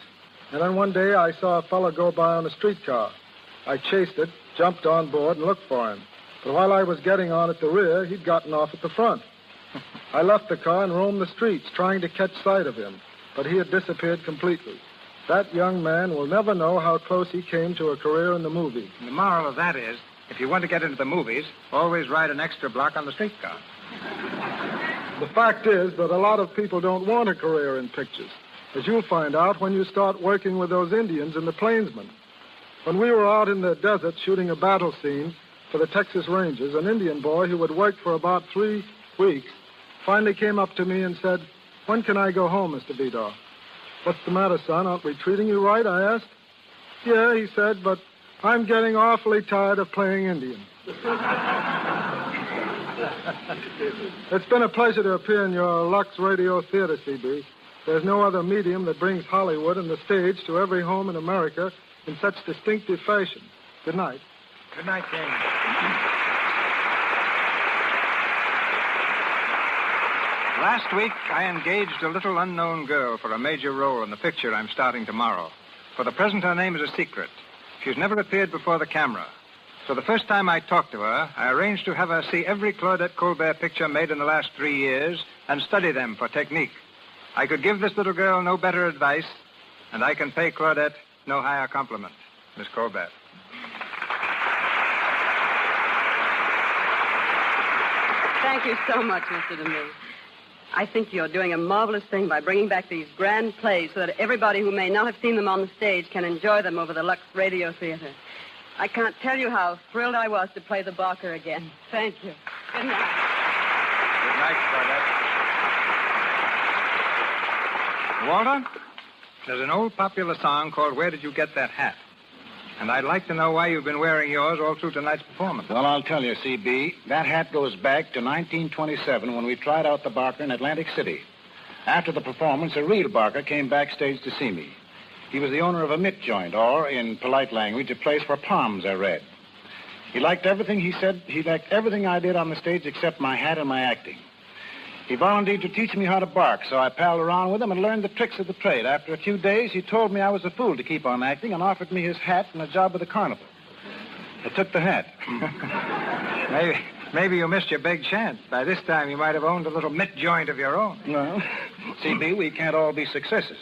and then one day I saw a fellow go by on a streetcar. I chased it, jumped on board, and looked for him. But while I was getting on at the rear, he'd gotten off at the front. I left the car and roamed the streets, trying to catch sight of him, but he had disappeared completely. That young man will never know how close he came to a career in the movies. And the moral of that is, if you want to get into the movies, always ride an extra block on the streetcar. The fact is that a lot of people don't want a career in pictures, as you'll find out when you start working with those Indians and the plainsmen. When we were out in the desert shooting a battle scene for the Texas Rangers, an Indian boy who had worked for about 3 weeks finally came up to me and said, "When can I go home, Mr. Vidor?" "What's the matter, son? Aren't we treating you right?" I asked. "Yeah," he said, "but I'm getting awfully tired of playing Indian." It's been a pleasure to appear in your LUX Radio Theater, C.B. There's no other medium that brings Hollywood and the stage to every home in America in such distinctive fashion. Good night. Good night, King. Last week, I engaged a little unknown girl for a major role in the picture I'm starting tomorrow. For the present, her name is a secret. She's never appeared before the camera. So the first time I talked to her, I arranged to have her see every Claudette Colbert picture made in the last 3 years and study them for technique. I could give this little girl no better advice, and I can pay Claudette no higher compliment. Miss Colbert. Thank you so much, Mr. DeMille. I think you're doing a marvelous thing by bringing back these grand plays so that everybody who may not have seen them on the stage can enjoy them over the LUX Radio Theater. I can't tell you how thrilled I was to play the Barker again. Thank you. Good night. Good Thanks, Claudette. Walter, there's an old popular song called Where Did You Get That Hat? And I'd like to know why you've been wearing yours all through tonight's performance. Well, I'll tell you, C.B. That hat goes back to 1927 when we tried out the Barker in Atlantic City. After the performance, a real Barker came backstage to see me. He was the owner of a mitt joint, or, in polite language, a place for palms, I read. He liked everything he said. He liked everything I did on the stage except my hat and my acting. He volunteered to teach me how to bark, so I palled around with him and learned the tricks of the trade. After a few days, he told me I was a fool to keep on acting and offered me his hat and a job with the carnival. I took the hat. Maybe you missed your big chance. By this time, you might have owned a little mitt joint of your own. Well, C.B., we can't all be successes.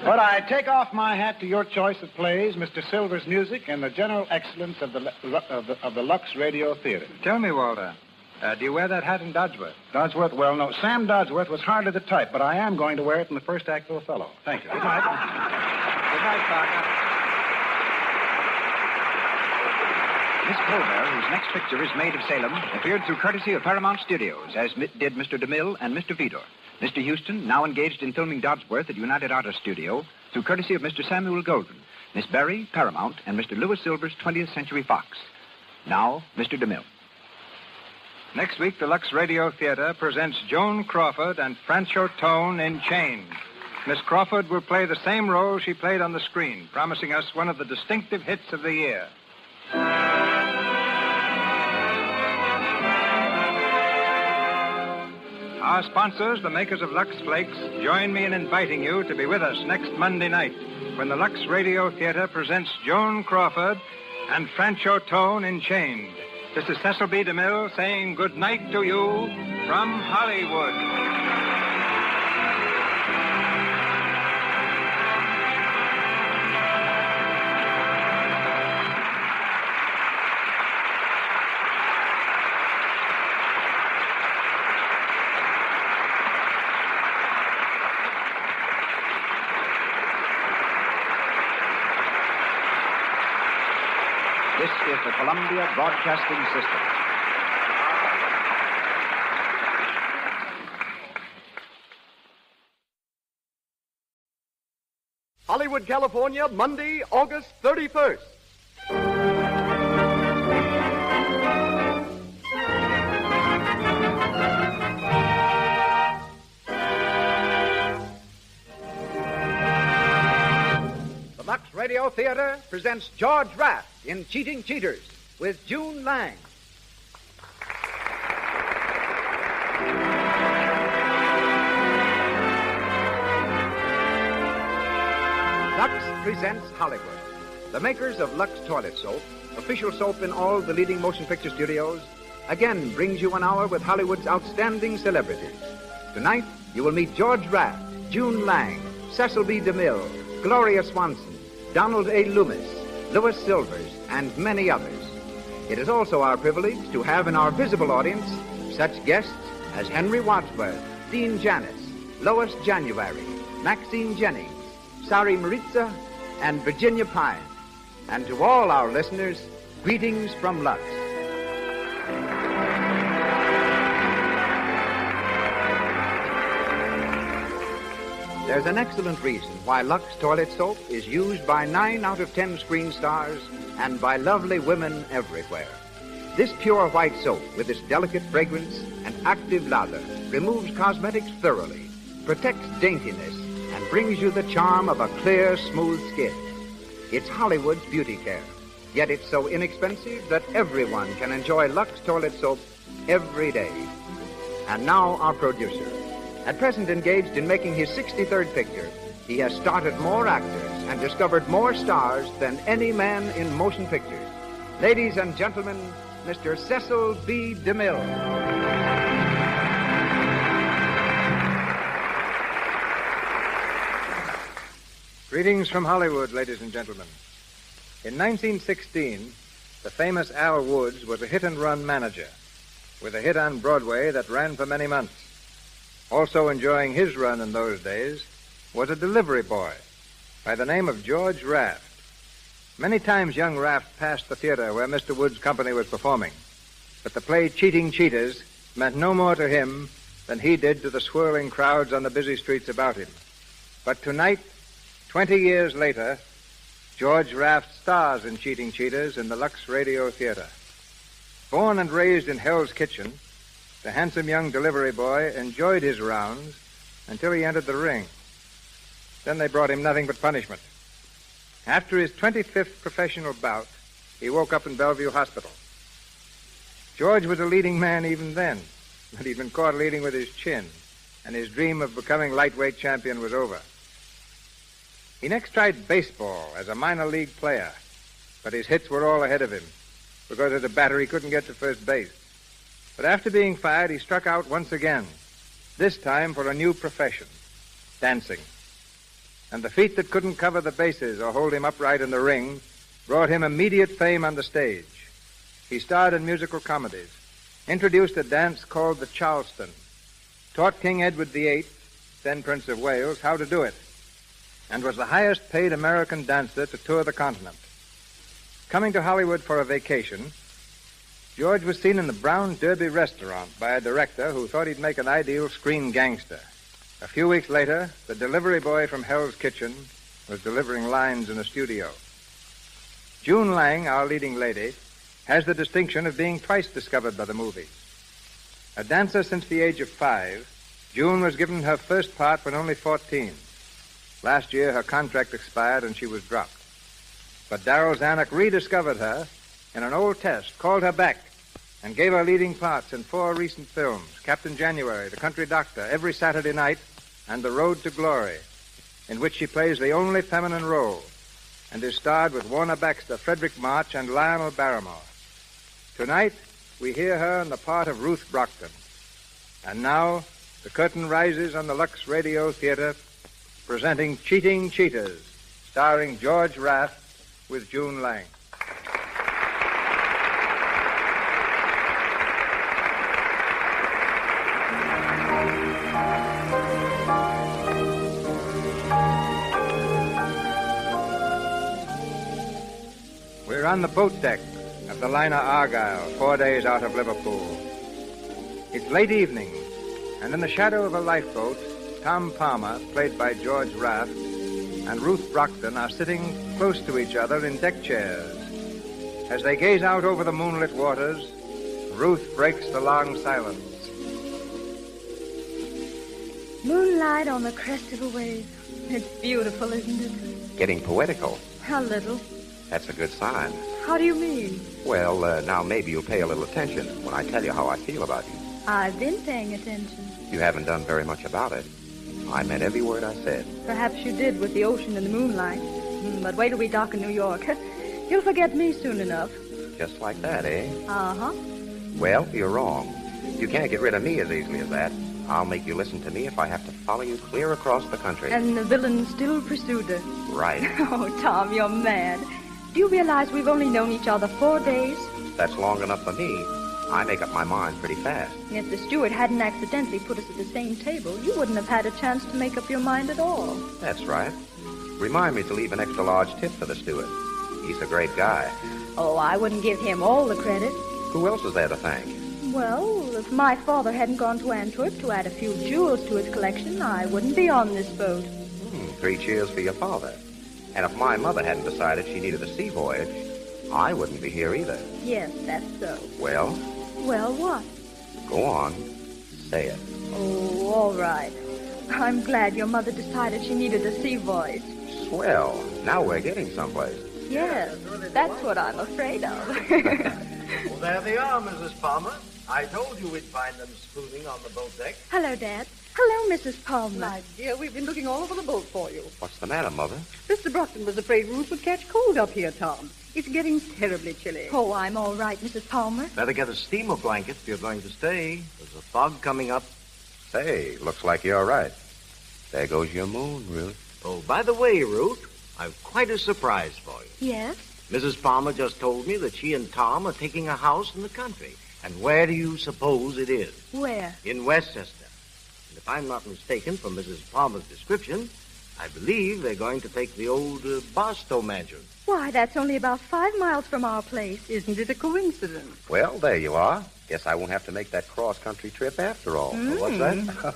But I take off my hat to your choice of plays, Mr. Silver's music, and the general excellence of the LUX Radio Theater. Tell me, Walter, do you wear that hat in Dodsworth? Dodsworth? Well, no. Sam Dodsworth was hardly the type, but I am going to wear it in the first act of Othello. Thank you. Good night. Good night, Parker. Miss Colbert, whose next picture is Maid of Salem, appeared through courtesy of Paramount Studios, as did Mr. DeMille and Mr. Vidor. Mr. Houston, now engaged in filming Dodsworth at United Artists Studio, through courtesy of Mr. Samuel Golden. Miss Berry, Paramount, and Mr. Louis Silver's 20th Century Fox. Now, Mr. DeMille. Next week, the Lux Radio Theater presents Joan Crawford and Francho Tone in Chains. Miss Crawford will play the same role she played on the screen, promising us one of the distinctive hits of the year. Our sponsors, the makers of Lux Flakes, join me in inviting you to be with us next Monday night when the Lux Radio Theater presents Joan Crawford and Francho Tone in Chains. This is Cecil B. DeMille saying good night to you from Hollywood. This is the Columbia Broadcasting System. Hollywood, California, Monday, August 31st. The Lux Radio Theater presents George Raft in Cheating Cheaters with June Lang. Lux presents Hollywood. The makers of Lux Toilet Soap, official soap in all the leading motion picture studios, again brings you an hour with Hollywood's outstanding celebrities. Tonight, you will meet George Raft, June Lang, Cecil B. DeMille, Gloria Swanson, Donald A. Loomis, Louis Silvers, and many others. It is also our privilege to have in our visible audience such guests as Henry Wadsworth, Dean Janis, Lois January, Maxine Jennings, Sari Maritza, and Virginia Pine. And to all our listeners, greetings from Lux. There's an excellent reason why Lux Toilet Soap is used by 9 out of 10 screen stars and by lovely women everywhere. This pure white soap, with its delicate fragrance and active lather, removes cosmetics thoroughly, protects daintiness, and brings you the charm of a clear, smooth skin. It's Hollywood's beauty care, yet it's so inexpensive that everyone can enjoy Lux Toilet Soap every day. And now our producer. At present engaged in making his 63rd picture, he has started more actors and discovered more stars than any man in motion pictures. Ladies and gentlemen, Mr. Cecil B. DeMille. Greetings from Hollywood, ladies and gentlemen. In 1916, the famous Al Woods was a hit-and-run manager with a hit on Broadway that ran for many months. Also enjoying his run in those days was a delivery boy by the name of George Raft. Many times young Raft passed the theater where Mr. Wood's company was performing, but the play Cheating Cheaters meant no more to him than he did to the swirling crowds on the busy streets about him. But tonight, 20 years later, George Raft stars in Cheating Cheaters in the Lux Radio Theater. Born and raised in Hell's Kitchen, the handsome young delivery boy enjoyed his rounds until he entered the ring. Then they brought him nothing but punishment. After his 25th professional bout, he woke up in Bellevue Hospital. George was a leading man even then, but he'd been caught leading with his chin, and his dream of becoming lightweight champion was over. He next tried baseball as a minor league player, but his hits were all ahead of him, because as a batter he couldn't get to first base. But after being fired, he struck out once again, this time for a new profession, dancing. And the feet that couldn't cover the bases or hold him upright in the ring brought him immediate fame on the stage. He starred in musical comedies, introduced a dance called the Charleston, taught King Edward VIII, then Prince of Wales, how to do it, and was the highest-paid American dancer to tour the continent. Coming to Hollywood for a vacation, George was seen in the Brown Derby restaurant by a director who thought he'd make an ideal screen gangster. A few weeks later, the delivery boy from Hell's Kitchen was delivering lines in a studio. June Lang, our leading lady, has the distinction of being twice discovered by the movies. A dancer since the age of 5, June was given her first part when only 14. Last year, her contract expired and she was dropped. But Darrell Zanuck rediscovered her in an old test, called her back, and gave her leading parts in 4 recent films, Captain January, The Country Doctor, Every Saturday Night, and The Road to Glory, in which she plays the only feminine role and is starred with Warner Baxter, Frederick March, and Lionel Barrymore. Tonight, we hear her in the part of Ruth Brockton. And now, the curtain rises on the Lux Radio Theater, presenting Cheating Cheaters, starring George Raft with June Lang. We're on the boat deck of the liner Argyle, 4 days out of Liverpool. It's late evening, and in the shadow of a lifeboat, Tom Palmer, played by George Raft, and Ruth Brockton are sitting close to each other in deck chairs. As they gaze out over the moonlit waters, Ruth breaks the long silence. Moonlight on the crest of a wave. It's beautiful, isn't it? Getting poetical. A little. That's a good sign. How do you mean? Well, now maybe you'll pay a little attention when I tell you how I feel about you. I've been paying attention. You haven't done very much about it. I meant every word I said. Perhaps you did with the ocean and the moonlight. But wait till we dock in New York. You'll forget me soon enough. Just like that, eh? Uh-huh. Well, you're wrong. You can't get rid of me as easily as that. I'll make you listen to me if I have to follow you clear across the country. And the villain still pursued her. Right. Oh, Tom, you're mad. Do you realize we've only known each other 4 days? That's long enough for me. I make up my mind pretty fast. If the steward hadn't accidentally put us at the same table, you wouldn't have had a chance to make up your mind at all. That's right. Remind me to leave an extra large tip for the steward. He's a great guy. Oh, I wouldn't give him all the credit. Who else is there to thank? Well, if my father hadn't gone to Antwerp to add a few jewels to his collection, I wouldn't be on this boat. 3 cheers for your father. And if my mother hadn't decided she needed a sea voyage, I wouldn't be here either. Yes, that's so. Well? Well, what? Go on. Say it. Oh, all right. I'm glad your mother decided she needed a sea voyage. Swell. Now we're getting someplace. Yes, that's what I'm afraid of. Well, there they are, Mrs. Palmer. I told you we'd find them spooning on the boat deck. Hello, Dad. Hello, Mrs. Palmer. My dear, we've been looking all over the boat for you. What's the matter, Mother? Mr. Brockton was afraid Ruth would catch cold up here, Tom. It's getting terribly chilly. Oh, I'm all right, Mrs. Palmer. Better get a steamer blanket if you're going to stay. There's a fog coming up. Say, looks like you're right. There goes your moon, Ruth. Oh, by the way, Ruth, I've quite a surprise for you. Yes? Mrs. Palmer just told me that she and Tom are taking a house in the country. And where do you suppose it is? Where? In Westchester. And if I'm not mistaken from Mrs. Palmer's description, I believe they're going to take the old Barstow mansion. Why, that's only about 5 miles from our place. Isn't it a coincidence? Well, there you are. Guess I won't have to make that cross-country trip after all. What's that?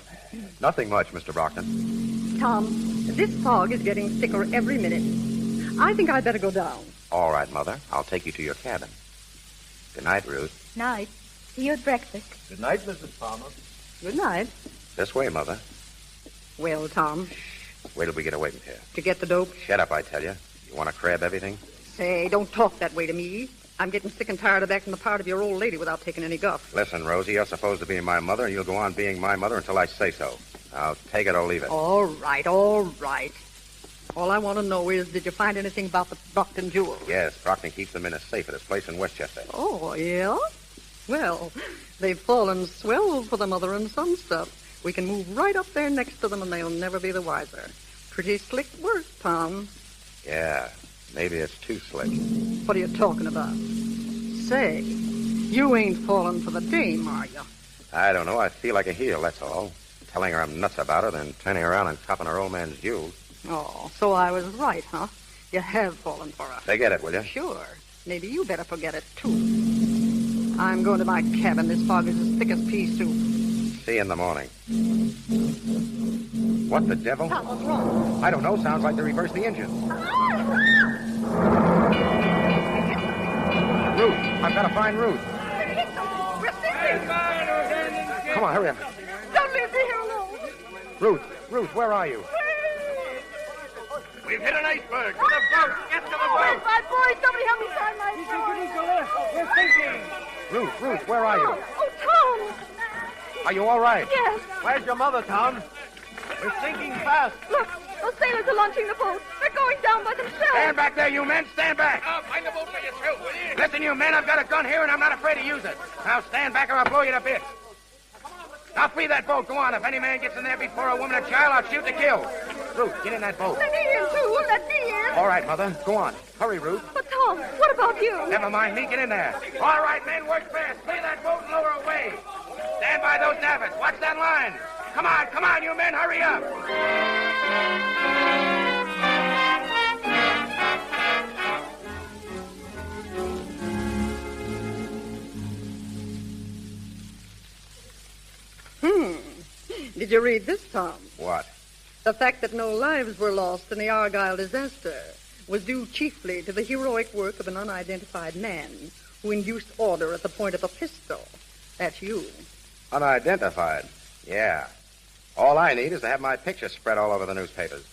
Nothing much, Mr. Brockton. Tom, this fog is getting thicker every minute. I think I'd better go down. All right, Mother. I'll take you to your cabin. Good night, Ruth. Night. See you at breakfast. Good night, Mrs. Palmer. Good night. This way, Mother. Well, Tom, Wait till we get away from here. to get the dope. Shut up, I tell you. You want to crab everything? Say, don't talk that way to me. I'm getting sick and tired of acting the part of your old lady without taking any guff. Listen, Rosie, you're supposed to be my mother, and you'll go on being my mother until I say so. Now, take it or leave it. All right, all right. All I want to know is, did you find anything about the Brockton jewels? Yes, Brockton keeps them in a safe at his place in Westchester. Oh, yeah? Well, they've fallen swell for the mother and son stuff. We can move right up there next to them, and they'll never be the wiser. Pretty slick work, Tom. Yeah, maybe it's too slick. What are you talking about? Say, you ain't falling for the dame, are you? I don't know. I feel like a heel, that's all. Telling her I'm nuts about her, then turning around and copping her old man's jewels. Oh, so I was right, huh? You have fallen for her. Forget it, will you? Sure. Maybe you better forget it, too. I'm going to my cabin. This fog is as thick as pea soup. See you in the morning. What the devil? Tom, what's wrong? I don't know. Sounds like they reversed the engine. Ruth, I've got to find Ruth. Come on, hurry up. Don't leave me here alone. Ruth, where are you? We've hit an iceberg. To the boat. Get to the boat. My boy, somebody help me find my boy. We're sinking. Ruth, where are you? Oh, Tom. Are you all right? Yes. Where's your mother, Tom? We're sinking fast. Look, those sailors are launching the boat. They're going down by themselves. Stand back there, you men. Stand back. Find the boat for yourself, will you? Listen, you men, I've got a gun here, and I'm not afraid to use it. Now stand back or I'll blow you to bits. Now free that boat. Go on. If any man gets in there before a woman or child, I'll shoot to kill. Ruth, get in that boat. Let me in, too. Let me in. All right, Mother. Go on. Hurry, Ruth. But, Tom, what about you? Never mind me. Get in there. All right, men, work fast. Free that boat and lower away. Stand by those davits. Watch that line. Come on, you men. Hurry up. Did you read this, Tom? What? The fact that no lives were lost in the Argyle disaster was due chiefly to the heroic work of an unidentified man who induced order at the point of a pistol. That's you. Unidentified. Yeah. All I need is to have my picture spread all over the newspapers.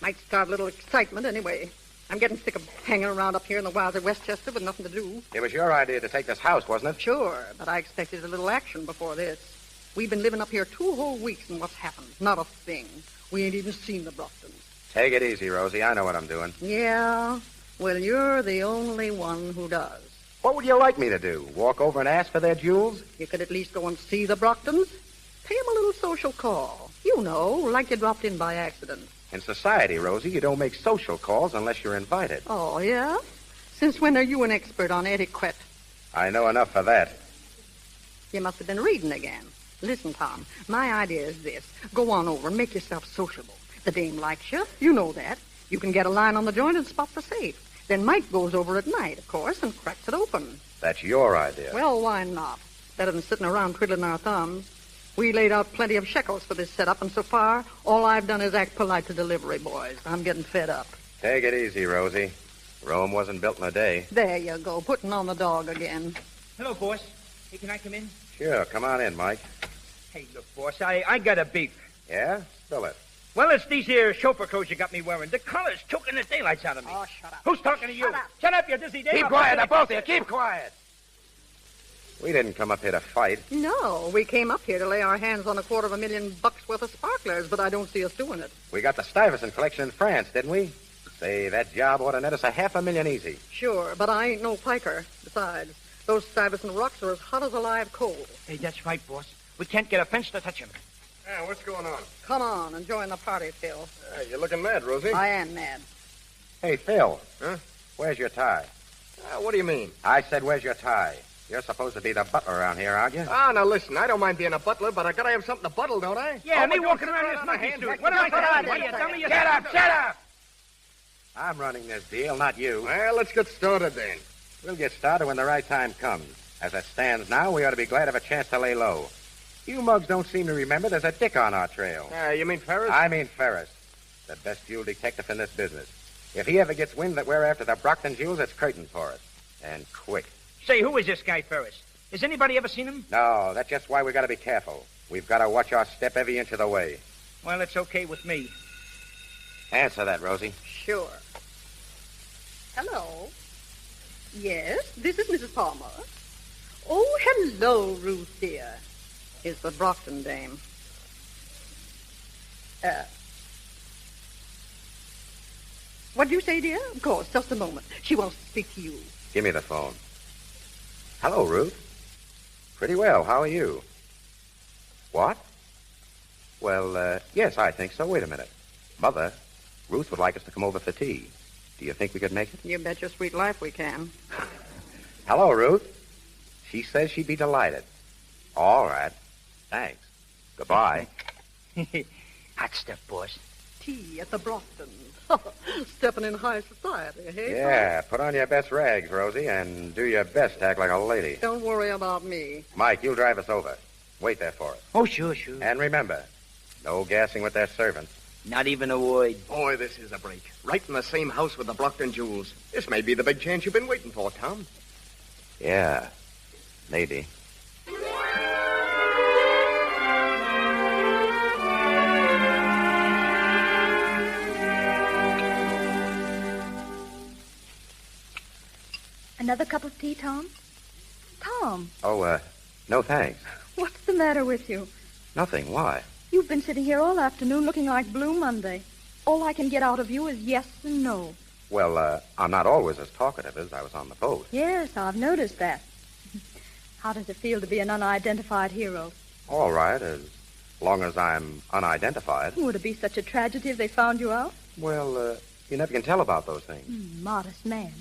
Might start a little excitement anyway. I'm getting sick of hanging around up here in the wilds of Westchester with nothing to do. It was your idea to take this house, wasn't it? Sure, but I expected a little action before this. We've been living up here 2 whole weeks, and what's happened? Not a thing. We ain't even seen the Brochtons. Take it easy, Rosie. I know what I'm doing. Yeah? Well, you're the only one who does. What would you like me to do? Walk over and ask for their jewels? You could at least go and see the Brochtons. Pay them a little social call. You know, like you dropped in by accident. In society, Rosie, you don't make social calls unless you're invited. Oh, yeah? Since when are you an expert on etiquette? I know enough for that. You must have been reading again. Listen, Tom, my idea is this. Go on over and make yourself sociable. The dame likes you. You know that. You can get a line on the joint and spot the safe. Then Mike goes over at night, of course, and cracks it open. That's your idea. Well, why not? Better than sitting around twiddling our thumbs. We laid out plenty of shekels for this setup, and so far, all I've done is act polite to delivery boys. I'm getting fed up. Take it easy, Rosie. Rome wasn't built in a day. There you go, putting on the dog again. Hello, boss. Hey, can I come in? Sure, come on in, Mike. Hey, look, boss, I got a beef. Yeah? Spill it. Well, it's these here chauffeur clothes you got me wearing. The color's choking the daylights out of me. Oh, shut up. Who's talking to you? Shut up, you dizzy dame. Keep quiet, now, both of you. Keep quiet. We didn't come up here to fight. No, we came up here to lay our hands on $250,000 worth of sparklers, but I don't see us doing it. We got the Stuyvesant collection in France, didn't we? Say, that job ought to net us $500,000 easy. Sure, but I ain't no piker. Besides, those Stuyvesant rocks are as hot as a live coal. Hey, that's right, boss. We can't get a fence to touch them. Yeah, what's going on? Come on and join the party, Phil. You're looking mad, Rosie. I am mad. Hey, Phil. Huh? Where's your tie? What do you mean? I said, where's your tie? You're supposed to be the butler around here, aren't you? Ah, now listen, I don't mind being a butler, but I gotta have something to buttle, don't I? Yeah, me but walking don't around sit this on monkey hands suit. like What am I nothing. supposed to do? Tell me Shut up, shut up! I'm running this deal, not you. Well, let's get started then. We'll get started when the right time comes. As it stands now, we ought to be glad of a chance to lay low. You mugs don't seem to remember there's a dick on our trail. You mean Ferris? I mean Ferris, the best jewel detective in this business. If he ever gets wind that we're after the Brockton jewels, it's curtain for us. And quick. Say, who is this guy, Ferris? Has anybody ever seen him? No, that's just why we got to be careful. We've got to watch our step every inch of the way. Well, it's okay with me. Answer that, Rosie. Sure. Hello. Yes, this is Mrs. Palmer. Oh, hello, Ruth, dear. Is the Brockton dame. What do you say, dear? Of course, just a moment. She wants to speak to you. Give me the phone. Hello, Ruth. Pretty well. How are you? What? Well, yes, I think so. Wait a minute. Mother, Ruth would like us to come over for tea. Do you think we could make it? You bet your sweet life we can. Hello, Ruth. She says she'd be delighted. All right. Thanks. Goodbye. Hot stuff, boss. Tea at the Brockton. Stepping in high society, hey? Yeah, put on your best rags, Rosie, and do your best to act like a lady. Don't worry about me. Mike, you'll drive us over. Wait there for us. Oh, sure. And remember, no gassing with their servants. Not even a word. Boy, this is a break. Right in the same house with the Brockton jewels. This may be the big chance you've been waiting for, Tom. Yeah, maybe. Another cup of tea, Tom? Tom, Oh, no thanks. what's the matter with you? Nothing. Why? You've been sitting here all afternoon looking like Blue Monday. All I can get out of you is yes and no. Well, I'm not always as talkative as I was on the boat. Yes, I've noticed that. How does it feel to be an unidentified hero? All right, as long as I'm unidentified. Would it be such a tragedy if they found you out? Well, you never can tell about those things. Modest man.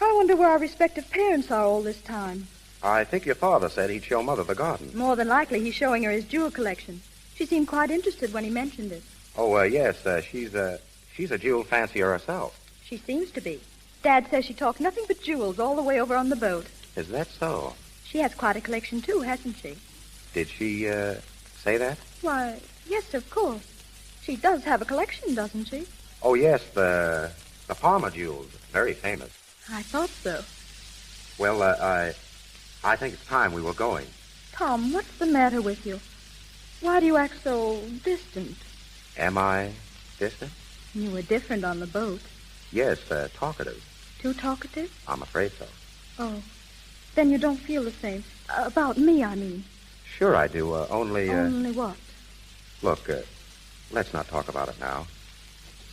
I wonder where our respective parents are all this time. I think your father said he'd show Mother the garden. More than likely, he's showing her his jewel collection. She seemed quite interested when he mentioned it. Oh, yes, she's a jewel fancier herself. She seems to be. Dad says she talked nothing but jewels all the way over on the boat. Is that so? She has quite a collection, too, hasn't she? Did she, say that? Why, yes, of course. She does have a collection, doesn't she? Oh, yes, the Palmer jewels. Very famous. I thought so. Well, I think it's time we were going. Tom, what's the matter with you? Why do you act so distant? Am I distant? You were different on the boat. Yes, talkative. Too talkative? I'm afraid so. Oh. Then you don't feel the same. About me, I mean. Sure I do, only... Only what? Look, let's not talk about it now.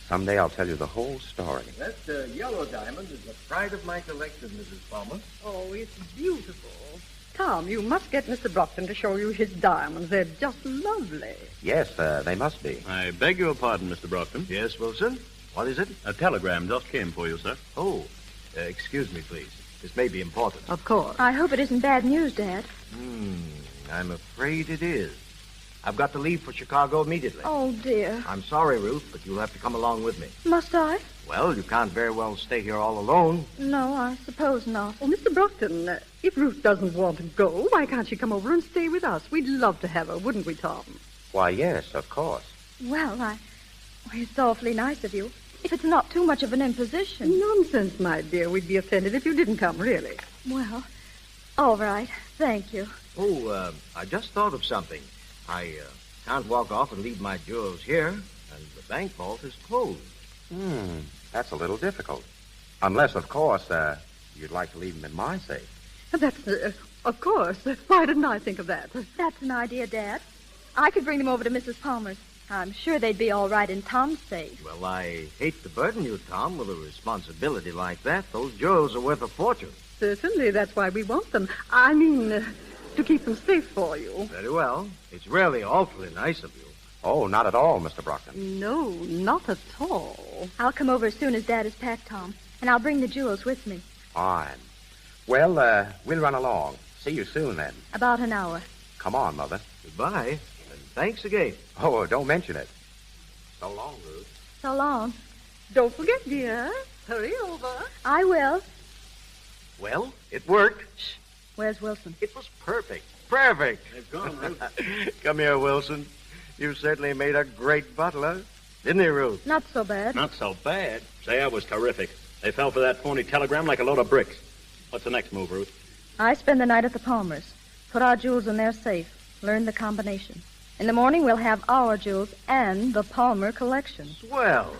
Someday I'll tell you the whole story. That yellow diamond is the pride of my collection, Mrs. Palmer. Oh, it's beautiful. Tom, you must get Mr. Brockton to show you his diamonds. They're just lovely. Yes, they must be. I beg your pardon, Mr. Brockton. Yes, Wilson? What is it? A telegram just came for you, sir. Oh, excuse me, please. This may be important. Of course. I hope it isn't bad news, Dad. I'm afraid it is. I've got to leave for Chicago immediately. Oh, dear. I'm sorry, Ruth, but you'll have to come along with me. Must I? Well, you can't very well stay here all alone. No, I suppose not. Oh, Mr. Brockton, if Ruth doesn't want to go, why can't she come over and stay with us? We'd love to have her, wouldn't we, Tom? Why, yes, of course. Well, it's awfully nice of you. If it's not too much of an imposition. Nonsense, my dear. We'd be offended if you didn't come, really. Well, all right. Thank you. Oh, I just thought of something. I can't walk off and leave my jewels here, and the bank vault is closed. That's a little difficult. Unless, of course, you'd like to leave them in my safe. That's, of course. Why didn't I think of that? That's an idea, Dad. I could bring them over to Mrs. Palmer's. I'm sure they'd be all right in Tom's safe. Well, I hate to burden you, Tom, with a responsibility like that. Those jewels are worth a fortune. Certainly, that's why we want them. I mean, to keep them safe for you. Very well. It's really awfully nice of you. Oh, not at all, Mr. Brockton. No, not at all. I'll come over as soon as Dad is packed, Tom, and I'll bring the jewels with me. Fine. Well, we'll run along. See you soon, then. About an hour. Come on, Mother. Goodbye, and thanks again. Oh, don't mention it. So long, Ruth. So long. Don't forget, dear. Hurry over. I will. Well, it worked. Where's Wilson? It was perfect. Perfect. They've gone, Ruth. Come here, Wilson. You certainly made a great butler. Didn't he, Ruth? Not so bad. Not so bad. Say, I was terrific. They fell for that phony telegram like a load of bricks. What's the next move, Ruth? I spend the night at the Palmers. Put our jewels in their safe. Learn the combination. In the morning, we'll have our jewels and the Palmer collection. Well,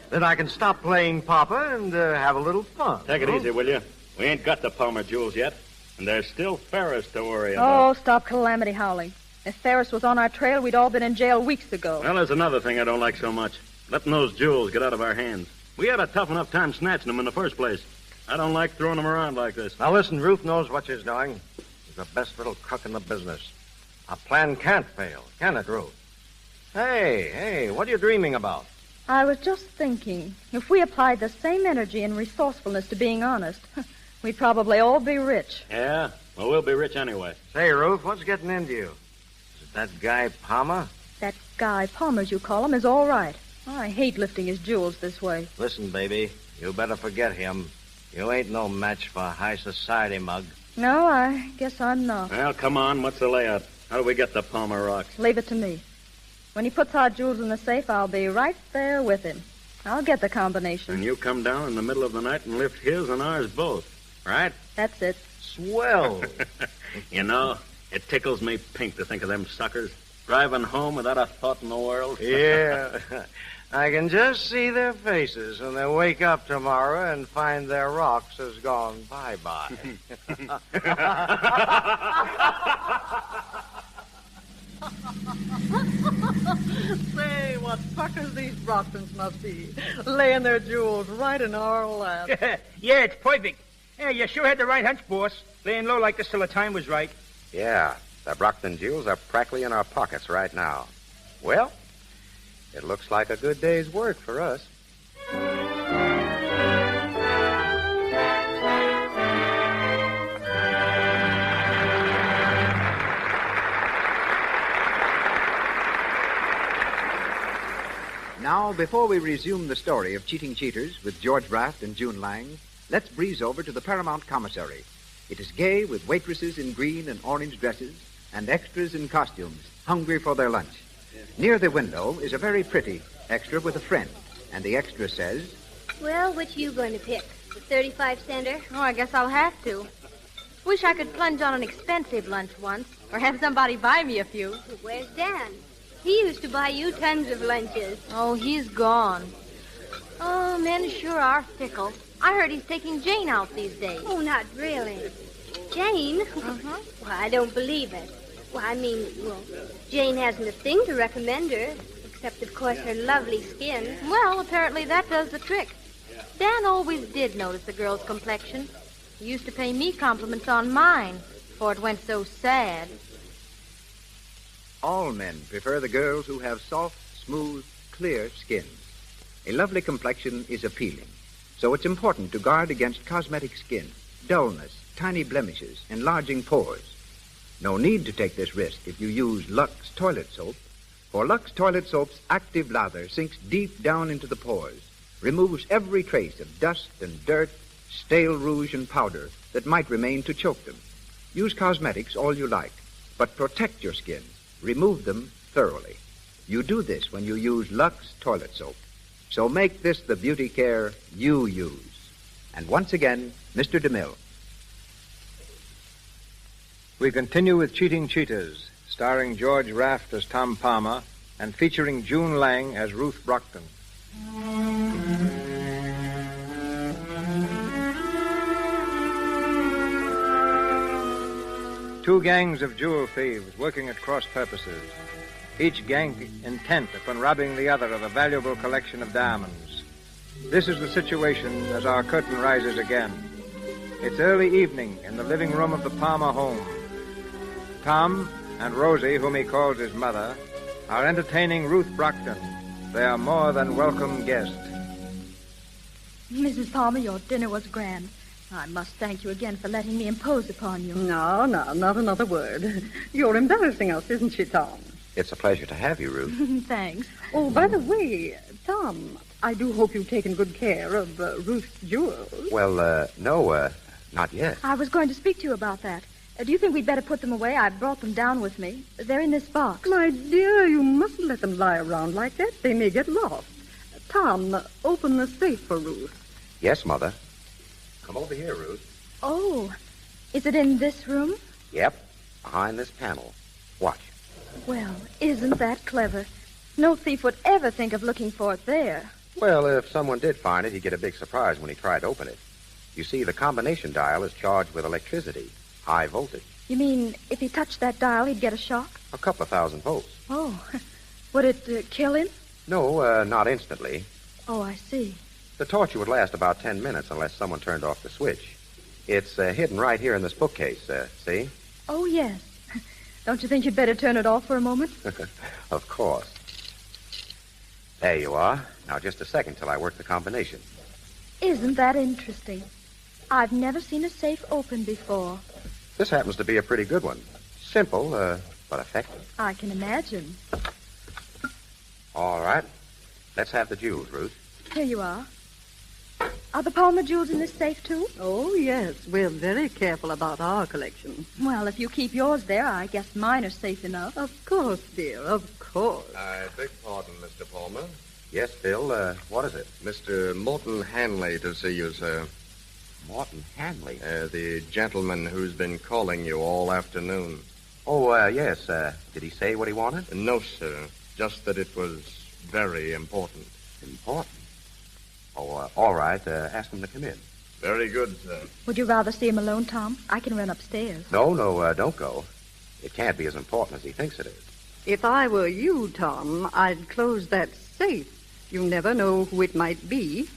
then I can stop playing Papa and have a little fun. Take it easy, will you? We ain't got the Palmer jewels yet, and there's still Ferris to worry about. Oh, stop calamity howling. If Ferris was on our trail, we'd all been in jail weeks ago. Well, there's another thing I don't like so much. Letting those jewels get out of our hands. We had a tough enough time snatching them in the first place. I don't like throwing them around like this. Now, listen, Ruth knows what she's doing. She's the best little crook in the business. Our plan can't fail, can it, Ruth? Hey, what are you dreaming about? I was just thinking, if we applied the same energy and resourcefulness to being honest, we'd probably all be rich. Yeah? Well, we'll be rich anyway. Say, Ruth, what's getting into you? Is it that guy Palmer? That guy, Palmer, as you call him, is all right. I hate lifting his jewels this way. Listen, baby, you better forget him. You ain't no match for a high society mug. No, I guess I'm not. Well, come on. What's the layout? How do we get the Palmer rocks? Leave it to me. When he puts our jewels in the safe, I'll be right there with him. I'll get the combination. And you come down in the middle of the night and lift his and ours both, right? That's it. Swell. You know, it tickles me pink to think of them suckers driving home without a thought in the world. Yeah. I can just see their faces when they wake up tomorrow and find their rocks has gone bye-bye. Say, what suckers these Brocktons must be. Laying their jewels right in our lap. Yeah, it's perfect. Yeah, you sure had the right hunch, boss. Laying low like this till the time was right. Yeah, the Brockton jewels are practically in our pockets right now. Well, it looks like a good day's work for us. Now, before we resume the story of Cheating Cheaters with George Raft and June Lang, let's breeze over to the Paramount Commissary. It is gay with waitresses in green and orange dresses and extras in costumes, hungry for their lunch. Near the window is a very pretty extra with a friend, and the extra says, Well, which you going to pick? The 35-center? Oh, I guess I'll have to. Wish I could plunge on an expensive lunch once, or have somebody buy me a few. Where's Dan? He used to buy you tons of lunches. Oh, he's gone. Oh, men sure are fickle. I heard he's taking Jane out these days. Oh, not really. Jane? Uh-huh. Well, I don't believe it. Well, I mean, Jane hasn't a thing to recommend her, except, of course, her lovely skin. Well, apparently that does the trick. Dan always did notice the girl's complexion. He used to pay me compliments on mine before it went so sad. all men prefer the girls who have soft, smooth, clear skins. A lovely complexion is appealing, so it's important to guard against cosmetic skin, dullness, tiny blemishes, enlarging pores. No need to take this risk if you use LUX toilet soap, for LUX toilet soap's active lather sinks deep down into the pores, removes every trace of dust and dirt, stale rouge and powder that might remain to choke them. Use cosmetics all you like, but protect your skin. Remove them thoroughly. You do this when you use LUX toilet soap. So make this the beauty care you use. And once again, Mr. DeMille. We continue with Cheating Cheaters, starring George Raft as Tom Palmer and featuring June Lang as Ruth Brockton. Two gangs of jewel thieves working at cross purposes, each gang intent upon robbing the other of a valuable collection of diamonds. This is the situation as our curtain rises again. It's early evening in the living room of the Palmer home. Tom and Rosie, whom he calls his mother, are entertaining Ruth Brockton, their more than welcome guest. Mrs. Palmer, your dinner was grand. I must thank you again for letting me impose upon you. No, not another word. You're embarrassing us, isn't she, Tom? It's a pleasure to have you, Ruth. Thanks. Oh, by the way, Tom, I do hope you've taken good care of Ruth's jewels. Well, no, not yet. I was going to speak to you about that. Do you think we'd better put them away? I brought them down with me. They're in this box. My dear, you mustn't let them lie around like that. They may get lost. Tom, open the safe for Ruth. Yes, Mother. Come over here, Ruth. Oh, is it in this room? Yep, behind this panel. Watch. Well, isn't that clever? No thief would ever think of looking for it there. Well, if someone did find it, he'd get a big surprise when he tried to open it. You see, the combination dial is charged with electricity, high voltage. You mean if he touched that dial, he'd get a shock? A couple of thousand volts. Oh, would it kill him? No, not instantly. Oh, I see. The torture would last about 10 minutes unless someone turned off the switch. It's hidden right here in this bookcase, see? Oh, yes. Don't you think you'd better turn it off for a moment? Of course. There you are. Now, just a second till I work the combination. Isn't that interesting? I've never seen a safe open before. This happens to be a pretty good one. Simple, but effective. I can imagine. All right. Let's have the jewels, Ruth. Here you are. Are the Palmer jewels in this safe, too? Oh, yes. We're very careful about our collection. Well, if you keep yours there, I guess mine are safe enough. Of course, dear, of course. I beg pardon, Mr. Palmer. Yes, Bill, what is it? Mr. Morton Hanley to see you, sir. Morton Hanley? The gentleman who's been calling you all afternoon. Oh, yes. Did he say what he wanted? No, sir. Just that it was very important. Important? Oh, all right. Ask him to come in. Very good, sir. Would you rather see him alone, Tom? I can run upstairs. No, don't go. It can't be as important as he thinks it is. If I were you, Tom, I'd close that safe. You never know who it might be.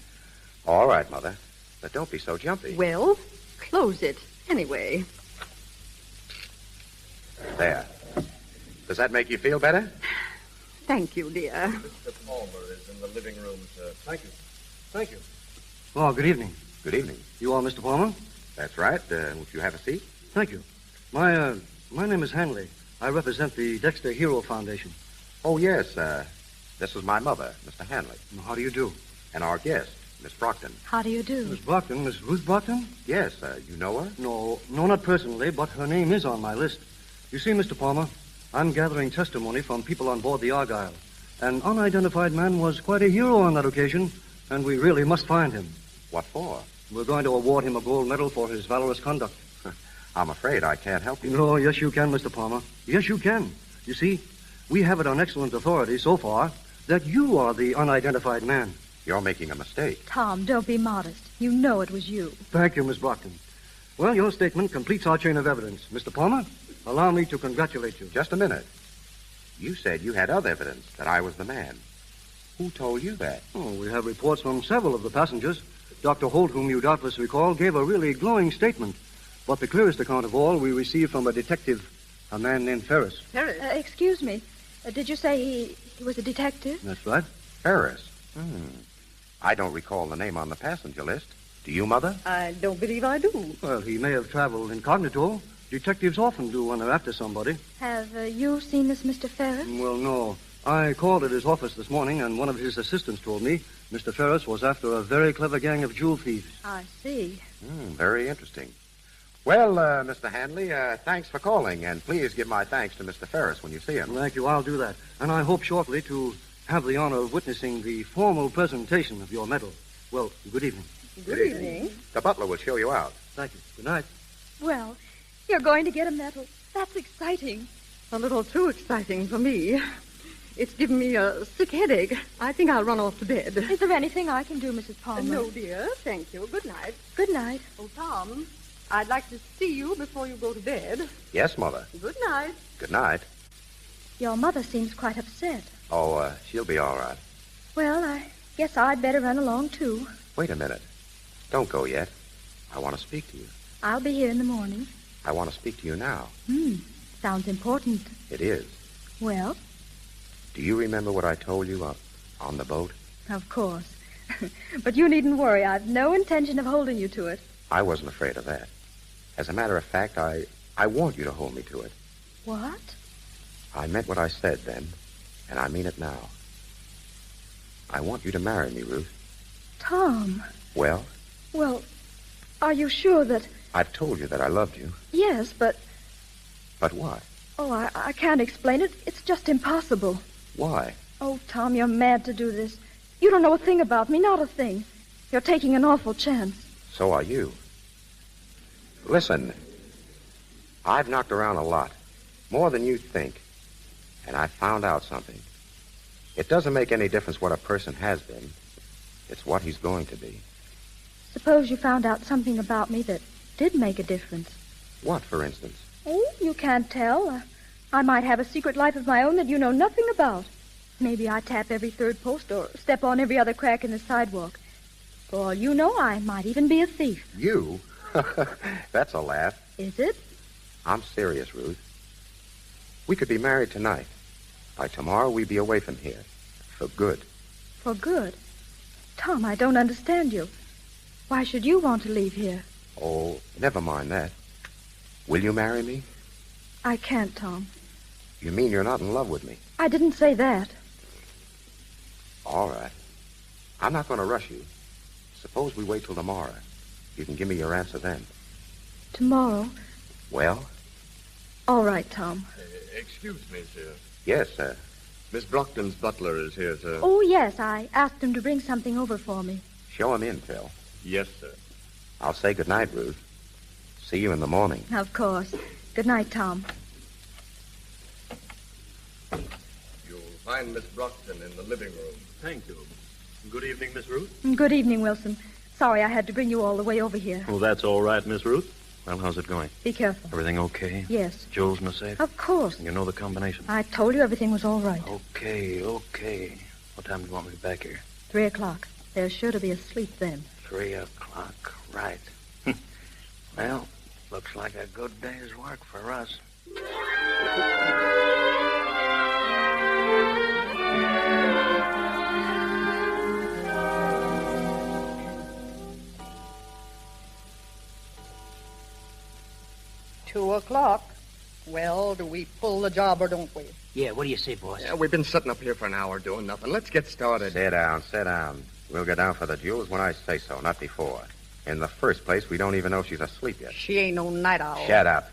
All right, Mother. But don't be so jumpy. Well, close it anyway. There. Does that make you feel better? Thank you, dear. Mr. Palmer is in the living room, sir. Thank you. Thank you. Oh, good evening. Good evening. You are Mr. Palmer? That's right. Would you have a seat? Thank you. My name is Hanley. I represent the Dexter Hero Foundation. Oh, yes. This is my mother, Mr. Hanley. How do you do? And our guest, Miss Brockton. How do you do? Miss Brockton? Miss Ruth Brockton? Yes. You know her? No, not personally, but her name is on my list. You see, Mr. Palmer, I'm gathering testimony from people on board the Argyle. An unidentified man was quite a hero on that occasion, and we really must find him. What for? We're going to award him a gold medal for his valorous conduct. I'm afraid I can't help you. No, yes, you can, Mr. Palmer. Yes, you can. You see, we have it on excellent authority so far that you are the unidentified man. You're making a mistake. Tom, don't be modest. You know it was you. Thank you, Miss Brockton. Well, your statement completes our chain of evidence. Mr. Palmer, allow me to congratulate you. Just a minute. You said you had other evidence that I was the man. Who told you that? Oh, we have reports from several of the passengers. Dr. Holt, whom you doubtless recall, gave a really glowing statement. But the clearest account of all we received from a detective, a man named Ferris. Ferris? Excuse me. Did you say he was a detective? That's right. Ferris? I don't recall the name on the passenger list. Do you, Mother? I don't believe I do. Well, he may have traveled incognito. Detectives often do when they're after somebody. Have you seen this Mr. Ferris? Well, no. I called at his office this morning, and one of his assistants told me Mr. Ferris was after a very clever gang of jewel thieves. I see. Very interesting. Well, Mr. Hanley, thanks for calling, and please give my thanks to Mr. Ferris when you see him. Thank you. I'll do that. And I hope shortly to have the honor of witnessing the formal presentation of your medal. Well, good evening. Good evening. The butler will show you out. Thank you. Good night. Well, you're going to get a medal. That's exciting. A little too exciting for me. It's given me a sick headache. I think I'll run off to bed. Is there anything I can do, Mrs. Palmer? No, dear. Thank you. Good night. Good night. Oh, Tom, I'd like to see you before you go to bed. Yes, Mother. Good night. Good night. Your mother seems quite upset. Oh, she'll be all right. Well, I guess I'd better run along, too. Wait a minute. Don't go yet. I want to speak to you. I'll be here in the morning. I want to speak to you now. Sounds important. It is. Well? Do you remember what I told you on the boat? Of course. But you needn't worry. I've no intention of holding you to it. I wasn't afraid of that. As a matter of fact, I want you to hold me to it. What? I meant what I said then, and I mean it now. I want you to marry me, Ruth. Tom. Well, Well, are you sure that... I've told you that I loved you. Yes, but... But what? Oh, I can't explain it. It's just impossible. Why? Oh, Tom, you're mad to do this. You don't know a thing about me, not a thing. You're taking an awful chance. So are you. Listen, I've knocked around a lot, more than you think, and I found out something. It doesn't make any difference what a person has been. It's what he's going to be. Suppose you found out something about me that did make a difference. What, for instance? Oh, you can't tell. I might have a secret life of my own that you know nothing about. Maybe I tap every third post or step on every other crack in the sidewalk. For all you know, I might even be a thief. You? That's a laugh. Is it? I'm serious, Ruth. We could be married tonight. By tomorrow, we'd be away from here. For good. For good? Tom, I don't understand you. Why should you want to leave here? Oh, never mind that. Will you marry me? I can't, Tom. You mean you're not in love with me? I didn't say that. All right. I'm not going to rush you. Suppose we wait till tomorrow. You can give me your answer then. Tomorrow? Well? All right, Tom. Excuse me, sir. Yes, sir. Miss Brockton's butler is here, sir. Oh, yes, I asked him to bring something over for me. Show him in, Phil. Yes, sir. I'll say good night, Ruth. See you in the morning. Of course. Good night, Tom. You'll find Miss Brockton in the living room. Thank you. Good evening, Miss Ruth. Good evening, Wilson. Sorry I had to bring you all the way over here. Oh, that's all right, Miss Ruth. Well, how's it going? Be careful. Everything okay? Yes. Jules in the safe? Of course. You know the combination? I told you everything was all right. Okay. What time do you want me back here? 3 o'clock. They're sure to be asleep then. 3 o'clock, right. Well, looks like a good day's work for us. 2 o'clock. Well, do we pull the job or don't we? Yeah, what do you say, boss? Yeah, we've been sitting up here for an hour doing nothing. Let's get started. Sit down. We'll go down for the jewels when I say so, not before. In the first place, we don't even know she's asleep yet. She ain't no night owl. Shut up.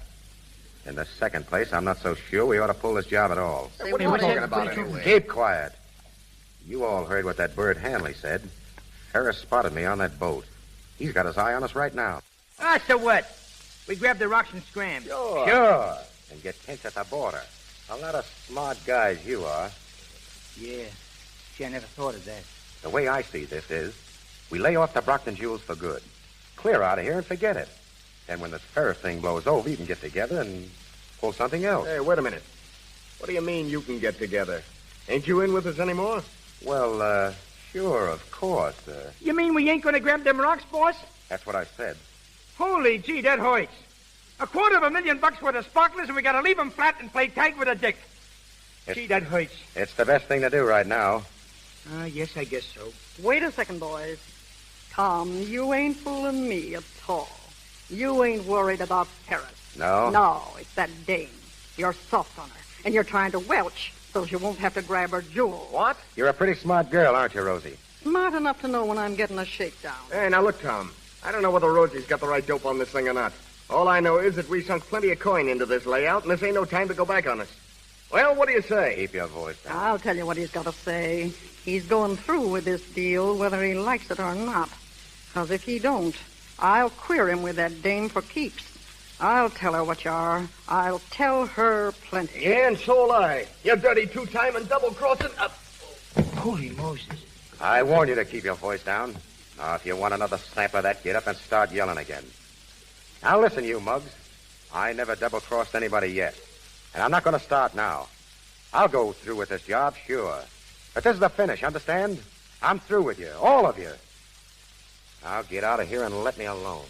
In the second place, I'm not so sure we ought to pull this job at all. Hey, what are you talking about anyway? Keep quiet. You all heard what that bird Hanley said. Harris spotted me on that boat. He's got his eye on us right now. Ah, so what? We grab the rocks and scram. Sure. And get kinked at the border. A lot of smart guys you are. Yeah. Gee, I never thought of that. The way I see this is, we lay off the Brockton jewels for good. Clear out of here and forget it. Then when this sheriff thing blows over, you can get together and pull something else. Hey, wait a minute. What do you mean you can get together? Ain't you in with us anymore? Well, sure, of course. You mean we ain't gonna grab them rocks, boss? That's what I said. Holy gee, that hurts. $250,000 worth of sparklers, and we gotta leave them flat and play tag with a dick. Gee, that hurts. It's the best thing to do right now. Yes, I guess so. Wait a second, boys. Tom, you ain't fooling me at all. You ain't worried about Paris. No? No, it's that dame. You're soft on her, and you're trying to welch so she won't have to grab her jewel. What? You're a pretty smart girl, aren't you, Rosie? Smart enough to know when I'm getting a shakedown. Hey, now look, Tom. I don't know whether Rosie's got the right dope on this thing or not. All I know is that we sunk plenty of coin into this layout, and this ain't no time to go back on us. Well, what do you say? Keep your voice down. I'll tell you what he's got to say. He's going through with this deal whether he likes it or not. Because if he don't, I'll queer him with that dame for keeps. I'll tell her what you are. I'll tell her plenty. Yeah, and so'll I. You dirty two-time and double-crossing up. Holy Moses. I warn you to keep your voice down. Now, if you want another sample of that, get up and start yelling again. Now, listen, you mugs. I never double-crossed anybody yet. And I'm not going to start now. I'll go through with this job, sure. But this is the finish, understand? I'm through with you, all of you. Now get out of here and let me alone.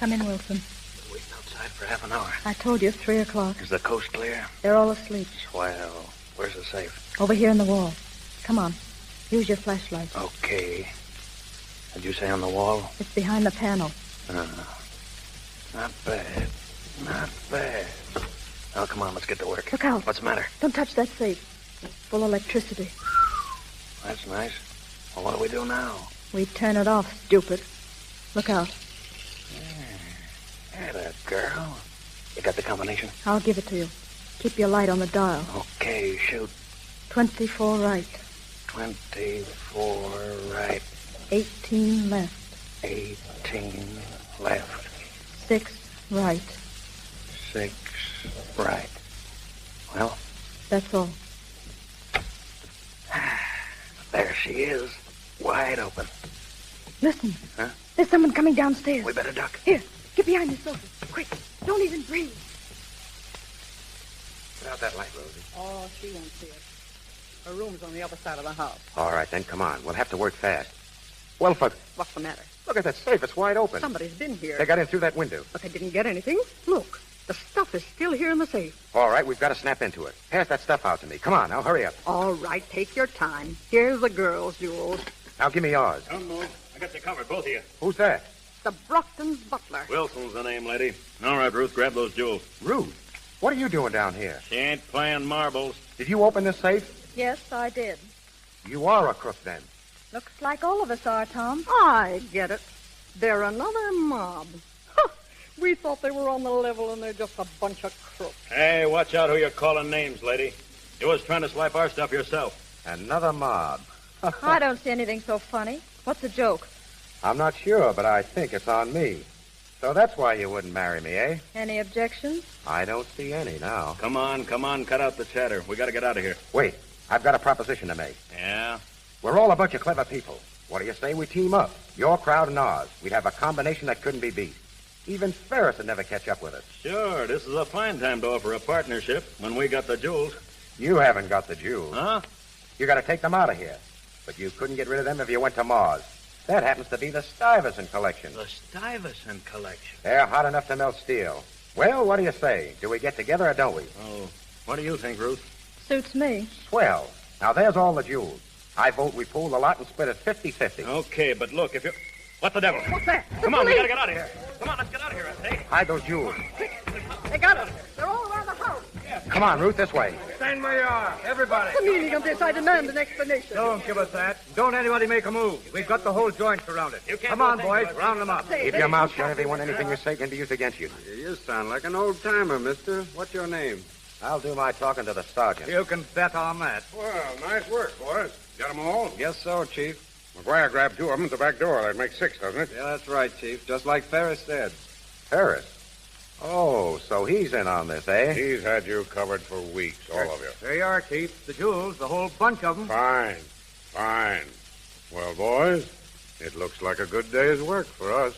Come in, Wilson. Been waiting outside for half an hour. I told you, 3 o'clock. Is the coast clear? They're all asleep. Swell. Where's the safe? Over here in the wall. Come on. Use your flashlight. Okay. Did you say on the wall? It's behind the panel. Not bad. Not bad. Now, come on, let's get to work. Look out. What's the matter? Don't touch that safe. It's full of electricity. That's nice. Well, what do we do now? We turn it off, stupid. Look out. That girl. You got the combination? I'll give it to you. Keep your light on the dial. Okay, shoot. 24 right. 24 right. 18 left. 18 left. 6 right. 6 right. Well? That's all. There she is. Wide open. Listen. Huh? There's someone coming downstairs. We better duck. Here, get behind the sofa. Quick. Don't even breathe. Put out that light, Rosie. Oh, she won't see it. Her room's on the other side of the house. All right, then, come on. We'll have to work fast. Well, What's the matter? look at that safe. It's wide open. Somebody's been here. They got in through that window. But they didn't get anything. Look, the stuff is still here in the safe. All right, we've got to snap into it. Pass that stuff out to me. Come on, now, hurry up. All right, take your time. Here's the girls, Jules. Now, give me yours. Don't move. I got you covered, both of you. Who's that? The Brockton's butler. Wilson's the name, lady. All right, Ruth, grab those jewels. Ruth? What are you doing down here? She ain't playing marbles. Did you open this safe? Yes, I did. You are a crook, then. Looks like all of us are, Tom. I get it. They're another mob. Huh. We thought they were on the level, and they're just a bunch of crooks. Hey, watch out who you're calling names, lady. You was trying to swipe our stuff yourself. Another mob. I don't see anything so funny. What's the joke? I'm not sure, but I think it's on me. So that's why you wouldn't marry me, eh? Any objections? I don't see any now. Come on, cut out the chatter. We got to get out of here. Wait, I've got a proposition to make. Yeah? We're all a bunch of clever people. What do you say we team up? Your crowd and ours. We'd have a combination that couldn't be beat. Even Ferris would never catch up with us. Sure, this is a fine time to offer a partnership when we got the jewels. You haven't got the jewels. Huh? You got to take them out of here. But you couldn't get rid of them if you went to Mars. That happens to be the Stuyvesant collection. The Stuyvesant collection. They're hot enough to melt steel. Well, what do you say? Do we get together or don't we? Oh, what do you think, Ruth? Suits me. Swell. Now, there's all the jewels. I vote we pool the lot and split it 50-50. Okay, but look, if you... What the devil? What's that? Come on, we got to get out of here. Come on, let's get out of here, I say. Hide those jewels. They got us. They're all around the house. Come on, Ruth, this way. Stand where you are, everybody. What's the meaning of this? I demand an explanation. Don't give us that. Don't anybody make a move. We've got the whole joint surrounded. Come on, boys. Round them up. Keep your mouth shut, everyone. Anything you say can be used against you. You sound like an old-timer, mister. What's your name? I'll do my talking to the sergeant. You can bet on that. Well, nice work, boys. Got them all? Guess so, Chief. McGuire grabbed 2 of them at the back door. That makes 6, doesn't it? Yeah, that's right, Chief. Just like Ferris said. Ferris? Oh, so he's in on this, eh? He's had you covered for weeks, all of you. There you are, Chief. The jewels, the whole bunch of them. Fine. Fine. Well, boys, it looks like a good day's work for us.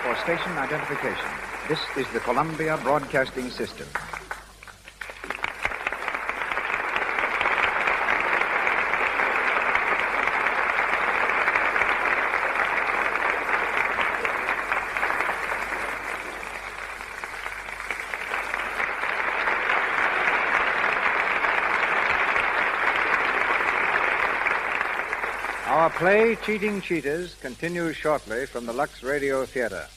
For station identification. This is the Columbia Broadcasting System. Our play, Cheating Cheetahs, continues shortly from the Lux Radio Theater.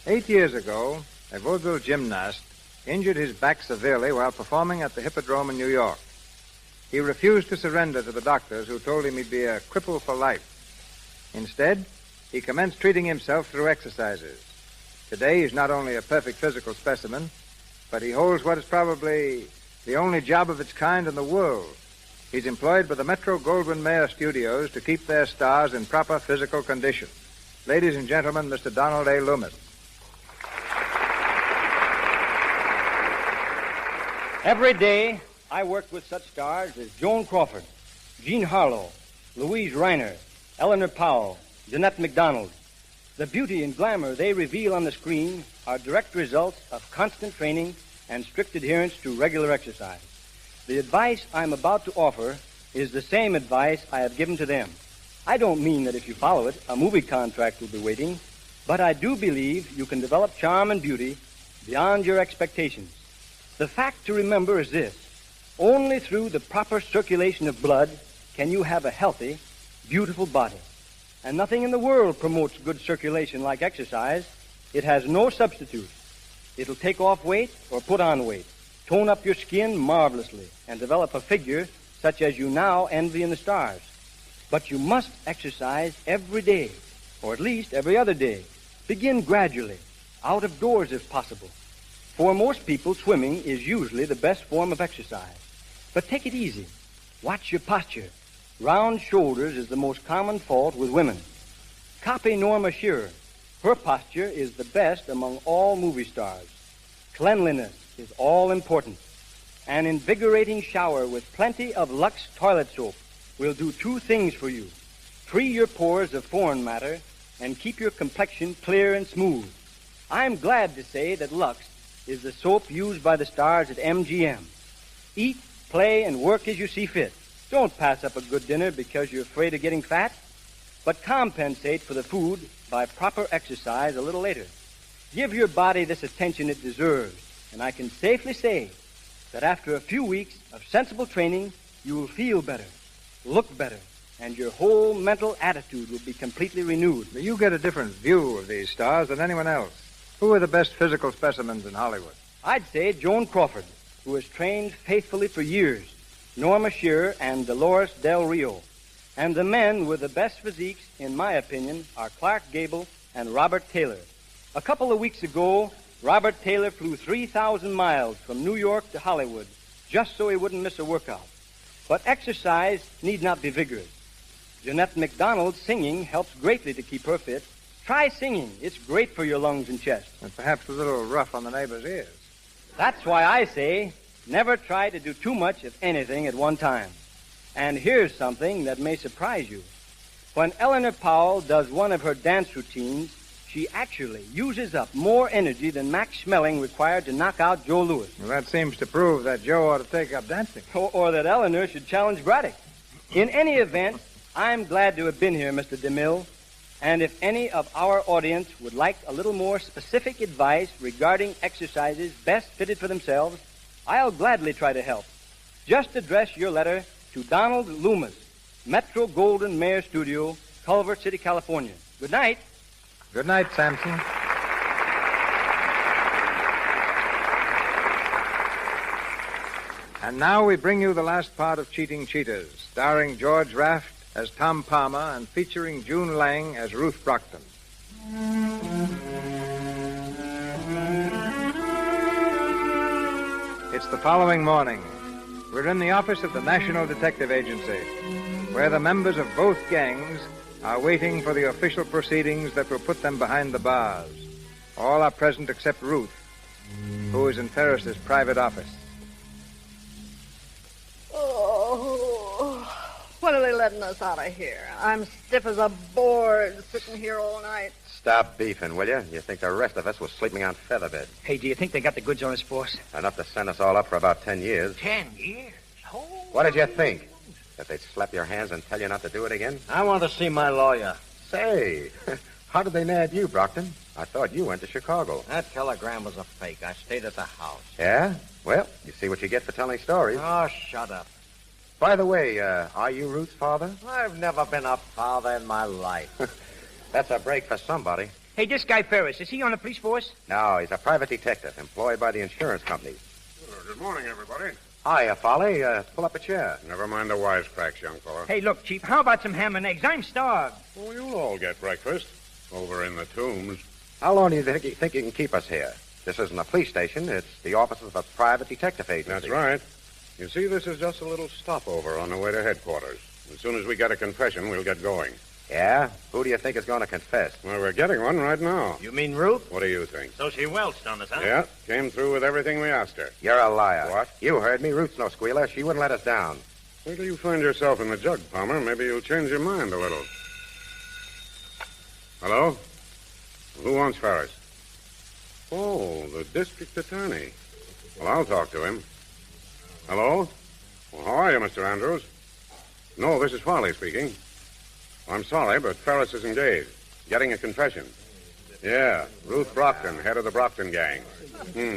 8 years ago, a vaudeville gymnast injured his back severely while performing at the Hippodrome in New York. He refused to surrender to the doctors who told him he'd be a cripple for life. Instead, he commenced treating himself through exercises. Today, he's not only a perfect physical specimen, but he holds what is probably the only job of its kind in the world. He's employed by the Metro-Goldwyn-Mayer Studios to keep their stars in proper physical condition. Ladies and gentlemen, Mr. Donald A. Loomis. Every day, I worked with such stars as Joan Crawford, Jean Harlow, Louise Reiner, Eleanor Powell, Jeanette MacDonald. The beauty and glamour they reveal on the screen are direct results of constant training and strict adherence to regular exercise. The advice I'm about to offer is the same advice I have given to them. I don't mean that if you follow it, a movie contract will be waiting, but I do believe you can develop charm and beauty beyond your expectations. The fact to remember is this: only through the proper circulation of blood can you have a healthy, beautiful body. And nothing in the world promotes good circulation like exercise. It has no substitute. It'll take off weight or put on weight, tone up your skin marvelously, and develop a figure such as you now envy in the stars. But you must exercise every day, or at least every other day. Begin gradually, out of doors if possible. For most people, swimming is usually the best form of exercise. But take it easy. Watch your posture. Round shoulders is the most common fault with women. Copy Norma Shearer. Her posture is the best among all movie stars. Cleanliness is all important. An invigorating shower with plenty of LUX toilet soap will do two things for you: free your pores of foreign matter and keep your complexion clear and smooth. I'm glad to say that LUX is the soap used by the stars at MGM. Eat, play, and work as you see fit. Don't pass up a good dinner because you're afraid of getting fat, but compensate for the food by proper exercise a little later. Give your body this attention it deserves, and I can safely say that after a few weeks of sensible training, you will feel better, look better, and your whole mental attitude will be completely renewed. But you get a different view of these stars than anyone else. Who are the best physical specimens in Hollywood? I'd say Joan Crawford, who has trained faithfully for years, Norma Shearer, and Dolores Del Rio. And the men with the best physiques, in my opinion, are Clark Gable and Robert Taylor. A couple of weeks ago, Robert Taylor flew 3,000 miles from New York to Hollywood just so he wouldn't miss a workout. But exercise need not be vigorous. Jeanette MacDonald's singing helps greatly to keep her fit. Try singing. It's great for your lungs and chest. And perhaps a little rough on the neighbor's ears. That's why I say never try to do too much of anything at one time. And here's something that may surprise you. When Eleanor Powell does one of her dance routines, she actually uses up more energy than Max Schmeling required to knock out Joe Louis. Well, that seems to prove that Joe ought to take up dancing. Or that Eleanor should challenge Braddock. In any event, I'm glad to have been here, Mr. DeMille. And if any of our audience would like a little more specific advice regarding exercises best fitted for themselves, I'll gladly try to help. Just address your letter to Donald Loomis, Metro Golden Mayer Studio, Culver City, California. Good night. Good night, Samson. And now we bring you the last part of Cheating Cheetahs, starring George Raft as Tom Palmer and featuring June Lang as Ruth Brockton. It's the following morning. We're in the office of the National Detective Agency, where the members of both gangs are waiting for the official proceedings that will put them behind the bars. All are present except Ruth, who is in Ferris's private office. Oh, when are they letting us out of here? I'm stiff as a board sitting here all night. Stop beefing, will you? You think the rest of us was sleeping on featherbed. Hey, do you think they got the goods on us, boss? Enough to send us all up for about 10 years. 10 years? Oh. What did you think? That they'd slap your hands and tell you not to do it again? I want to see my lawyer. Say, how did they nab you, Brockton? I thought you went to Chicago. That telegram was a fake. I stayed at the house. Yeah? Well, you see what you get for telling stories. Oh, shut up. By the way, are you Ruth's father? I've never been a father in my life. That's a break for somebody. Hey, this guy Ferris, is he on the police force? No, he's a private detective employed by the insurance company. Good morning, everybody. Hiya, Folly. Pull up a chair. Never mind the wisecracks, young fella. Hey, look, Chief, how about some ham and eggs? I'm starved. Well, you'll all get breakfast over in the tombs. How long do you think you can keep us here? This isn't a police station. It's the office of a private detective agency. That's right. You see, this is just a little stopover on the way to headquarters. As soon as we get a confession, we'll get going. Yeah? Who do you think is going to confess? Well, we're getting one right now. You mean Ruth? What do you think? So she welched on us, huh? Yeah, came through with everything we asked her. You're a liar. What? You heard me. Ruth's no squealer. She wouldn't let us down. Wait till you find yourself in the jug, Palmer. Maybe you'll change your mind a little. Hello? Who wants Ferris? Oh, the district attorney. Well, I'll talk to him. Hello? Well, how are you, Mr. Andrews? No, this is Farley speaking. I'm sorry, but Ferris is engaged. Getting a confession. Yeah, Ruth Brockton, head of the Brockton gang.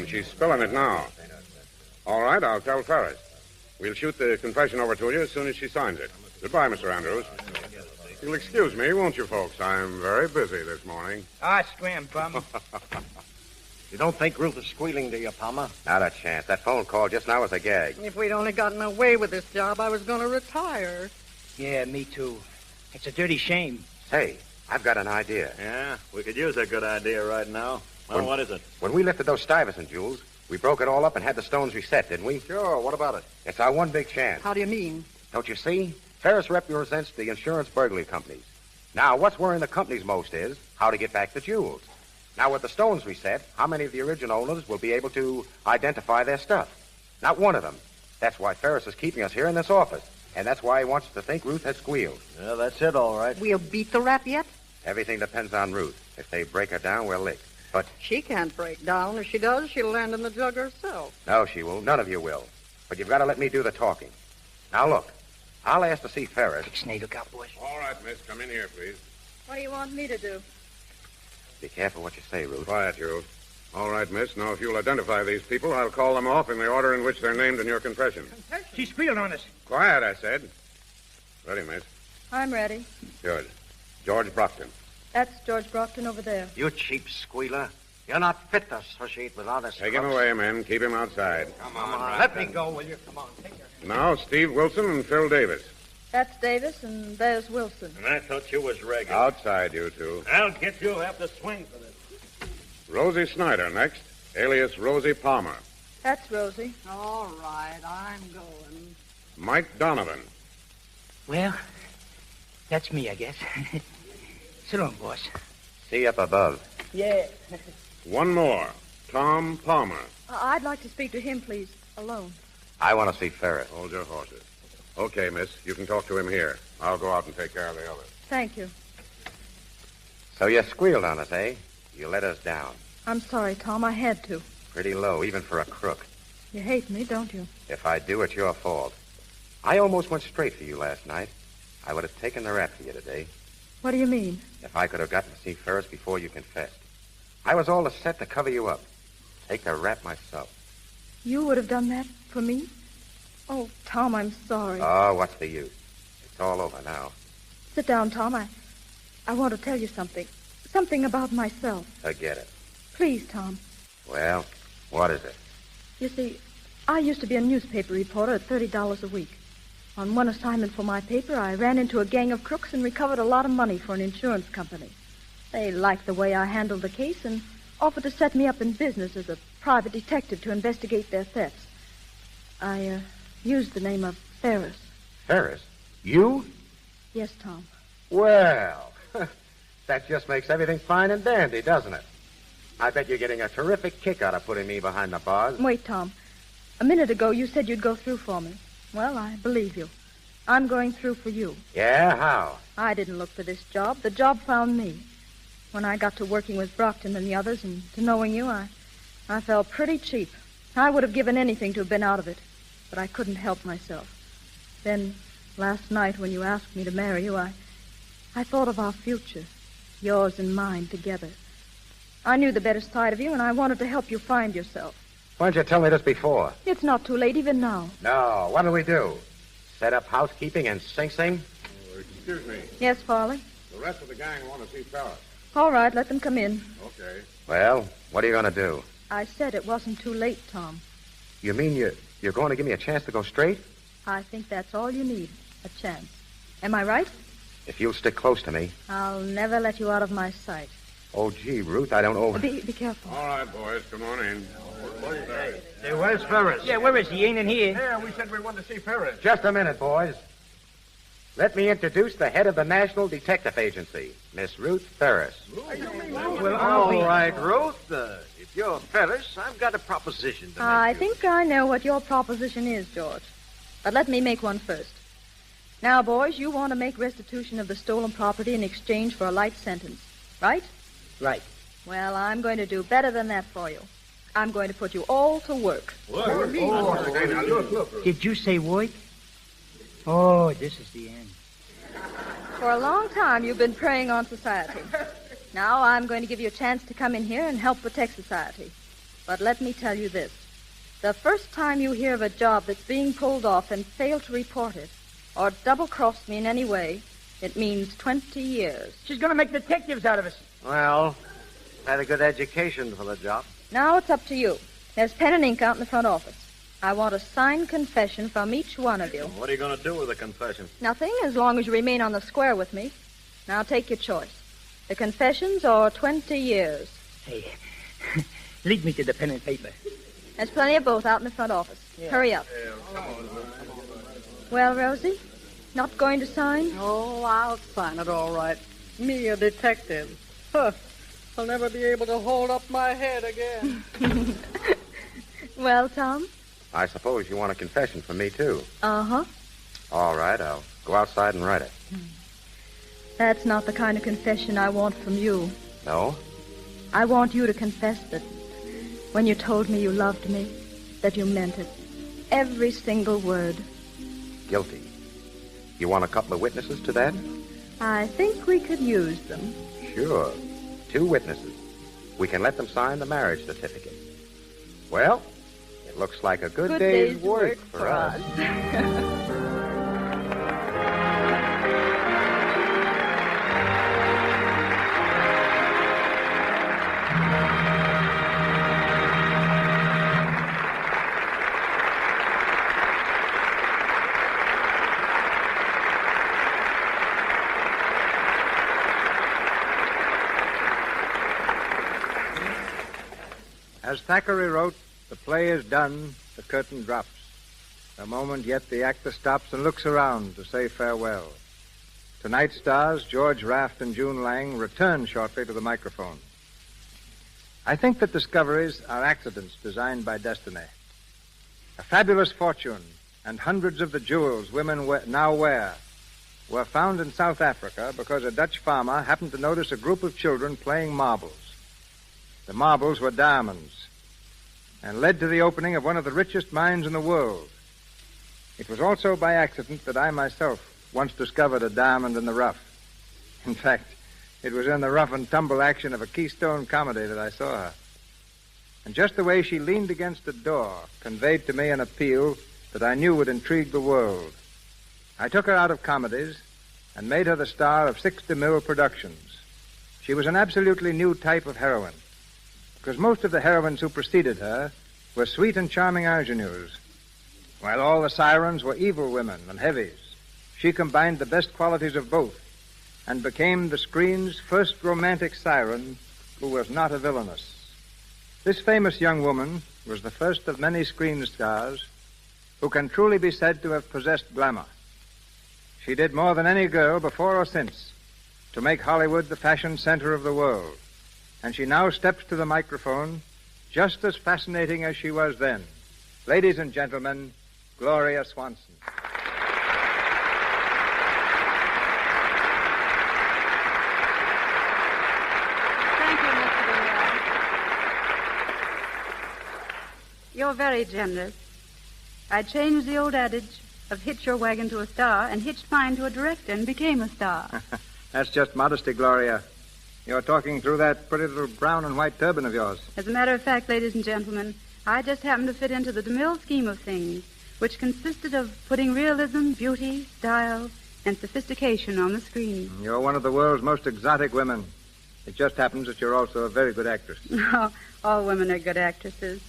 She's spilling it now. All right, I'll tell Ferris. We'll shoot the confession over to you as soon as she signs it. Goodbye, Mr. Andrews. You'll excuse me, won't you, folks? I'm very busy this morning. Scram, Palmer. You don't think Ruth is squealing to you, Palmer? Not a chance. That phone call just now was a gag. If we'd only gotten away with this job, I was going to retire. Yeah, me too. It's a dirty shame. Hey, I've got an idea. Yeah, we could use a good idea right now. Well, what is it? When we lifted those Stuyvesant jewels, we broke it all up and had the stones reset, didn't we? Sure, what about it? It's our one big chance. How do you mean? Don't you see? Ferris represents the insurance burglary companies. Now, what's worrying the companies most is how to get back the jewels. Now, with the stones reset, how many of the original owners will be able to identify their stuff? Not one of them. That's why Ferris is keeping us here in this office. And that's why he wants us to think Ruth has squealed. Yeah, that's it, all right. We'll beat the rap yet? Everything depends on Ruth. If they break her down, we're licked. But She can't break down. If she does, she'll land in the jug herself. no, she won't. None of you will. But you've got to let me do the talking. Now, look. I'll ask to see Ferris. Look out, boys. All right, miss. Come in here, please. What do you want me to do? Be careful what you say, Ruth. Quiet, you. All right, miss. Now, if you'll identify these people, I'll call them off in the order in which they're named in your confession. She squealed on us. Quiet, I said. Ready, miss. I'm ready. Good. George Brockton. That's George Brockton over there. You cheap squealer. You're not fit to associate with honest Take him crooks. away, men. Keep him outside. Come on, let me go, will you? Come on, take your... Now, Steve Wilson and Phil Davis. That's Davis, and there's Wilson. And I thought you was regular. Outside, you two. I'll get you after swing for this. Rosie Snyder next, alias Rosie Palmer. That's Rosie. All right, I'm going. Mike Donovan. Well, that's me, I guess. So long, boss. See up above. Yeah. One more, Tom Palmer. I'd like to speak to him, please, alone. I want to see Ferris. Hold your horses. Okay, miss. You can talk to him here. I'll go out and take care of the others. Thank you. So you squealed on us, eh? You let us down. I'm sorry, Tom. I had to. Pretty low, even for a crook. You hate me, don't you? If I do, it's your fault. I almost went straight for you last night. I would have taken the rap for you today. What do you mean? If I could have gotten to see Ferris before you confessed. I was all set to cover you up. Take the rap myself. You would have done that for me? Oh, Tom, I'm sorry. Oh, what's the use? It's all over now. Sit down, Tom. I want to tell you something. Something about myself. Forget it. Please, Tom. Well, what is it? You see, I used to be a newspaper reporter at $30 a week. On one assignment for my paper, I ran into a gang of crooks and recovered a lot of money for an insurance company. They liked the way I handled the case and offered to set me up in business as a private detective to investigate their thefts. I used the name of Ferris. Ferris? You? Yes, Tom. Well, that just makes everything fine and dandy, doesn't it? I bet you're getting a terrific kick out of putting me behind the bars. Wait, Tom. A minute ago, you said you'd go through for me. Well, I believe you. I'm going through for you. Yeah, how? I didn't look for this job. The job found me. When I got to working with Brockton and the others and to knowing you, I felt pretty cheap. I would have given anything to have been out of it, but I couldn't help myself. Then, last night when you asked me to marry you, I thought of our future, yours and mine together. I knew the better side of you, and I wanted to help you find yourself. Why didn't you tell me this before? It's not too late even now. No, what'll we do? Set up housekeeping and Sing Sing? Oh, excuse me. Yes, Farley? The rest of the gang want to see Ferris. All right, let them come in. Okay. Well, what are you going to do? I said it wasn't too late, Tom. You mean you're going to give me a chance to go straight? I think that's all you need, a chance. Am I right? If you'll stick close to me. I'll never let you out of my sight. Oh, gee, Ruth, I don't know. Be careful. All right, boys, come on in. Hey, where's Ferris? Yeah, where is he? He ain't in here. Yeah, we said we wanted to see Ferris. Just a minute, boys. Let me introduce the head of the National Detective Agency, Miss Ruth Ferris. Well, all right, Ruth. If you're Ferris, I've got a proposition to make. I think I know what your proposition is, George. But let me make one first. Now, boys, you want to make restitution of the stolen property in exchange for a light sentence, right? Right. Well, I'm going to do better than that for you. I'm going to put you all to work. Did you say work? Oh, this is the end. For a long time, you've been preying on society. Now I'm going to give you a chance to come in here and help protect society. But let me tell you this. The first time you hear of a job that's being pulled off and fail to report it, or double-cross me in any way, it means 20 years. She's going to make detectives out of us. Well, had a good education for the job. Now it's up to you. There's pen and ink out in the front office. I want a signed confession from each one of you. What are you going to do with the confession? Nothing, as long as you remain on the square with me. Now take your choice. The confessions or 20 years. Hey, lead me to the pen and paper. There's plenty of both out in the front office. Yeah. Hurry up. Well, Rosie, not going to sign? Oh, I'll sign it all right. Me, a detective. Huh. I'll never be able to hold up my head again. Well, Tom? I suppose you want a confession from me, too. Uh-huh. All right, I'll go outside and write it. That's not the kind of confession I want from you. No? I want you to confess that when you told me you loved me, that you meant it. Every single word. Guilty. You want a couple of witnesses to that? I think we could use them. Sure. 2 witnesses. We can let them sign the marriage certificate. Well, it looks like a good day's work for us. As Thackeray wrote, the play is done, the curtain drops. A moment yet the actor stops and looks around to say farewell. Tonight's stars, George Raft and June Lang, return shortly to the microphone. I think that discoveries are accidents designed by destiny. A fabulous fortune and hundreds of the jewels women now wear were found in South Africa because a Dutch farmer happened to notice a group of children playing marbles. The marbles were diamonds and led to the opening of one of the richest mines in the world. It was also by accident that I myself once discovered a diamond in the rough. In fact, it was in the rough and tumble action of a Keystone comedy that I saw her. And just the way she leaned against the door conveyed to me an appeal that I knew would intrigue the world. I took her out of comedies and made her the star of 6 DeMille productions. She was an absolutely new type of heroine, because most of the heroines who preceded her were sweet and charming ingenues, while all the sirens were evil women and heavies. She combined the best qualities of both and became the screen's first romantic siren who was not a villainess. This famous young woman was the first of many screen stars who can truly be said to have possessed glamour. She did more than any girl before or since to make Hollywood the fashion center of the world. And she now steps to the microphone just as fascinating as she was then. Ladies and gentlemen, Gloria Swanson. Thank you, Mr. DeMille. You're very generous. I changed the old adage of hitch your wagon to a star and hitched mine to a director and became a star. That's just modesty, Gloria. You're talking through that pretty little brown and white turban of yours. As a matter of fact, ladies and gentlemen, I just happen to fit into the DeMille scheme of things, which consisted of putting realism, beauty, style, and sophistication on the screen. You're one of the world's most exotic women. It just happens that you're also a very good actress. No, all women are good actresses.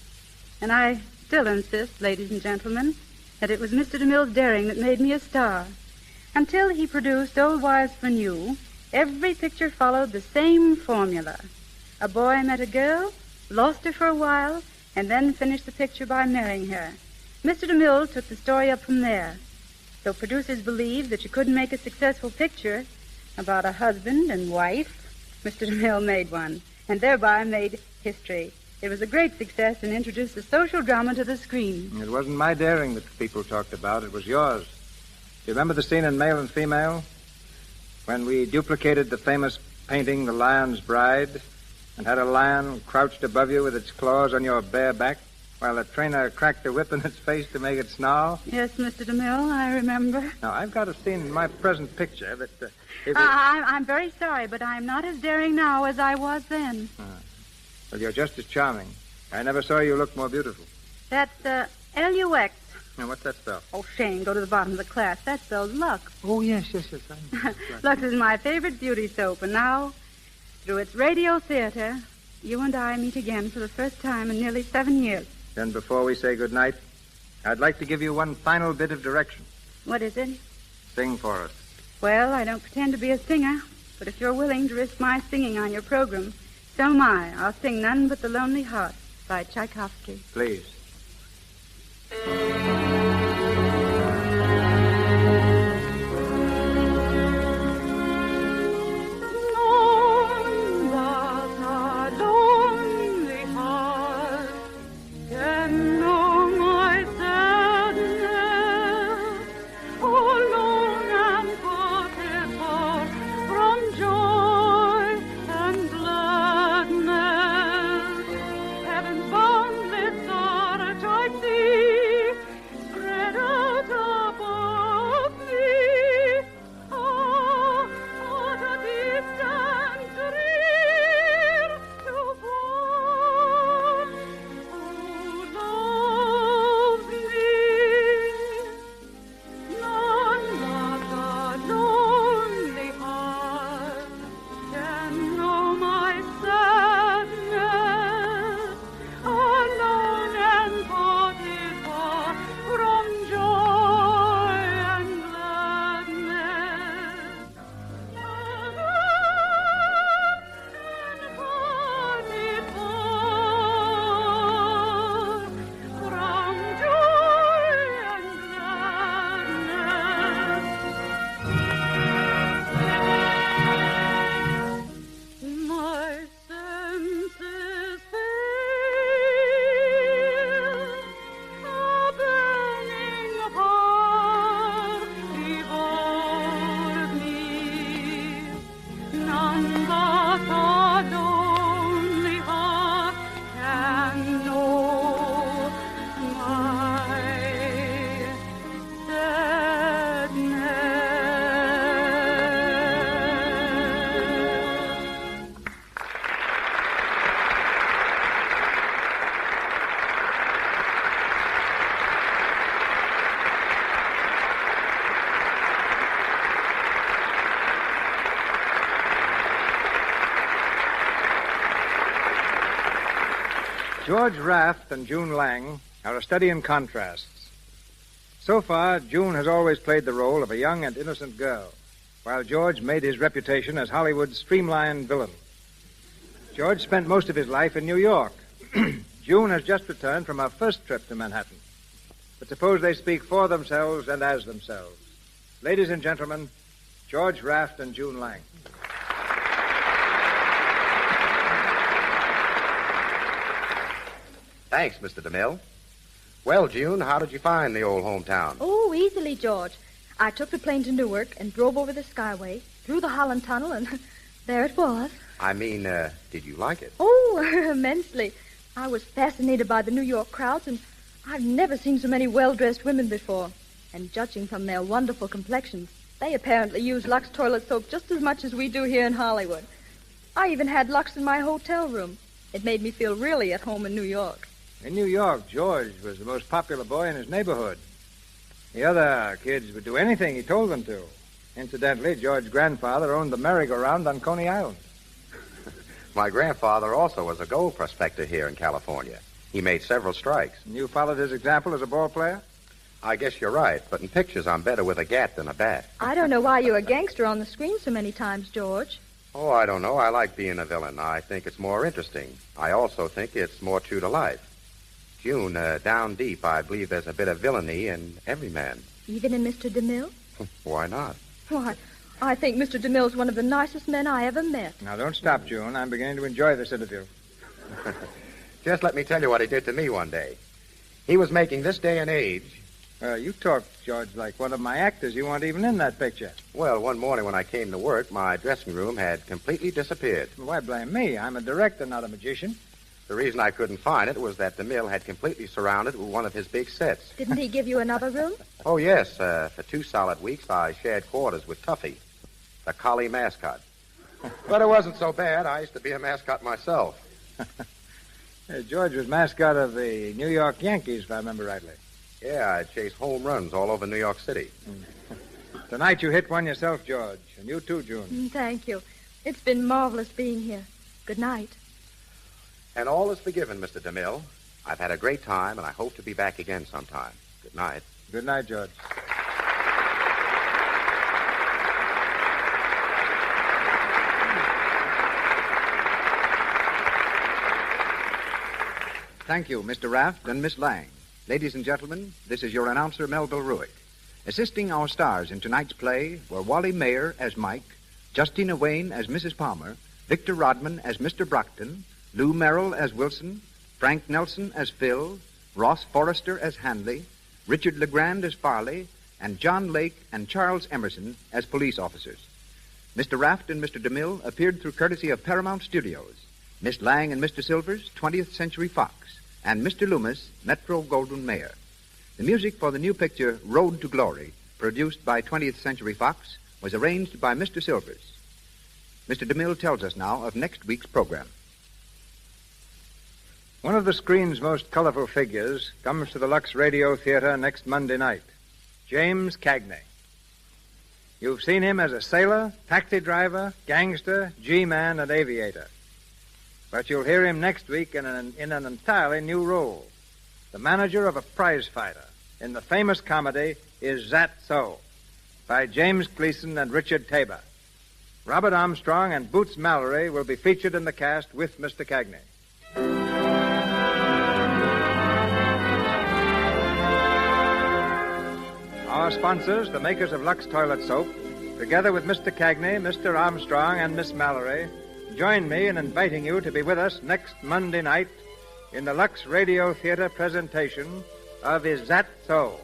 And I still insist, ladies and gentlemen, that it was Mr. DeMille's daring that made me a star. Until he produced Old Wives for New, every picture followed the same formula. A boy met a girl, lost her for a while, and then finished the picture by marrying her. Mr. DeMille took the story up from there. So producers believed that you couldn't make a successful picture about a husband and wife. Mr. DeMille made one, and thereby made history. It was a great success and introduced the social drama to the screen. It wasn't my daring that people talked about. It was yours. Do you remember the scene in Male and Female? When we duplicated the famous painting, The Lion's Bride, and had a lion crouched above you with its claws on your bare back while the trainer cracked a whip in its face to make it snarl? Yes, Mr. DeMille, I remember. Now, I've got a scene in my present picture that... I'm very sorry, but I'm not as daring now as I was then. Well, you're just as charming. I never saw you look more beautiful. That's LUX. Now, what's that spell? Oh, Shane, go to the bottom of the class. That spells Lux. Oh, yes. Lux is my favorite beauty soap, and now, through its radio theater, you and I meet again for the first time in nearly 7 years. Then before we say goodnight, I'd like to give you one final bit of direction. What is it? Sing for us. Well, I don't pretend to be a singer, but if you're willing to risk my singing on your program, so am I. I'll sing None But the Lonely Heart by Tchaikovsky. Please. George Raft and June Lang are a study in contrasts. So far, June has always played the role of a young and innocent girl, while George made his reputation as Hollywood's streamlined villain. George spent most of his life in New York. June has just returned from her first trip to Manhattan. But suppose they speak for themselves and as themselves. Ladies and gentlemen, George Raft and June Lang. Thanks, Mr. DeMille. Well, June, how did you find the old hometown? Oh, easily, George. I took the plane to Newark and drove over the Skyway, through the Holland Tunnel, and there it was. I mean, did you like it? Oh, immensely. I was fascinated by the New York crowds, and I've never seen so many well-dressed women before. And judging from their wonderful complexions, they apparently use Lux toilet soap just as much as we do here in Hollywood. I even had Lux in my hotel room. It made me feel really at home in New York. In New York, George was the most popular boy in his neighborhood. The other kids would do anything he told them to. Incidentally, George's grandfather owned the merry-go-round on Coney Island. My grandfather also was a gold prospector here in California. He made several strikes. And you followed his example as a ball player? I guess you're right, but in pictures I'm better with a gat than a bat. I don't know why you're a gangster on the screen so many times, George. Oh, I don't know. I like being a villain. I think it's more interesting. I also think it's more true to life. June, down deep, I believe there's a bit of villainy in every man. Even in Mr. DeMille? Why not? Why, I think Mr. DeMille's one of the nicest men I ever met. Now, don't stop, June. I'm beginning to enjoy this interview. Just let me tell you what he did to me one day. He was making This Day and Age You talk, George, like one of my actors. You weren't even in that picture. Well, one morning when I came to work, my dressing room had completely disappeared. Why blame me? I'm a director, not a magician. The reason I couldn't find it was that DeMille had completely surrounded it with one of his big sets. Didn't he give you another room? Oh, yes. For 2 solid weeks, I shared quarters with Tuffy, the collie mascot. But it wasn't so bad. I used to be a mascot myself. George was mascot of the New York Yankees, if I remember rightly. Yeah, I chased home runs all over New York City. Tonight you hit one yourself, George. And you too, June. Thank you. It's been marvelous being here. Good night. And all is forgiven, Mr. DeMille. I've had a great time, and I hope to be back again sometime. Good night. Good night, George. Thank you, Mr. Raft and Miss Lang. Ladies and gentlemen, this is your announcer, Melville Ruick. Assisting our stars in tonight's play were Wally Mayer as Mike, Justina Wayne as Mrs. Palmer, Victor Rodman as Mr. Brockton, Lou Merrill as Wilson, Frank Nelson as Phil, Ross Forrester as Hanley, Richard LeGrand as Farley, and John Lake and Charles Emerson as police officers. Mr. Raft and Mr. DeMille appeared through courtesy of Paramount Studios, Miss Lang and Mr. Silvers, 20th Century Fox, and Mr. Loomis, Metro-Goldwyn-Mayer. The music for the new picture, Road to Glory, produced by 20th Century Fox, was arranged by Mr. Silvers. Mr. DeMille tells us now of next week's program. One of the screen's most colorful figures comes to the Lux Radio Theater next Monday night, James Cagney. You've seen him as a sailor, taxi driver, gangster, G-man, and aviator. But you'll hear him next week in an entirely new role, the manager of a prize fighter in the famous comedy Is That So? By James Gleason and Richard Tabor. Robert Armstrong and Boots Mallory will be featured in the cast with Mr. Cagney. Our sponsors, the makers of Lux Toilet Soap, together with Mr. Cagney, Mr. Armstrong, and Miss Mallory, join me in inviting you to be with us next Monday night in the Lux Radio Theater presentation of Is That So?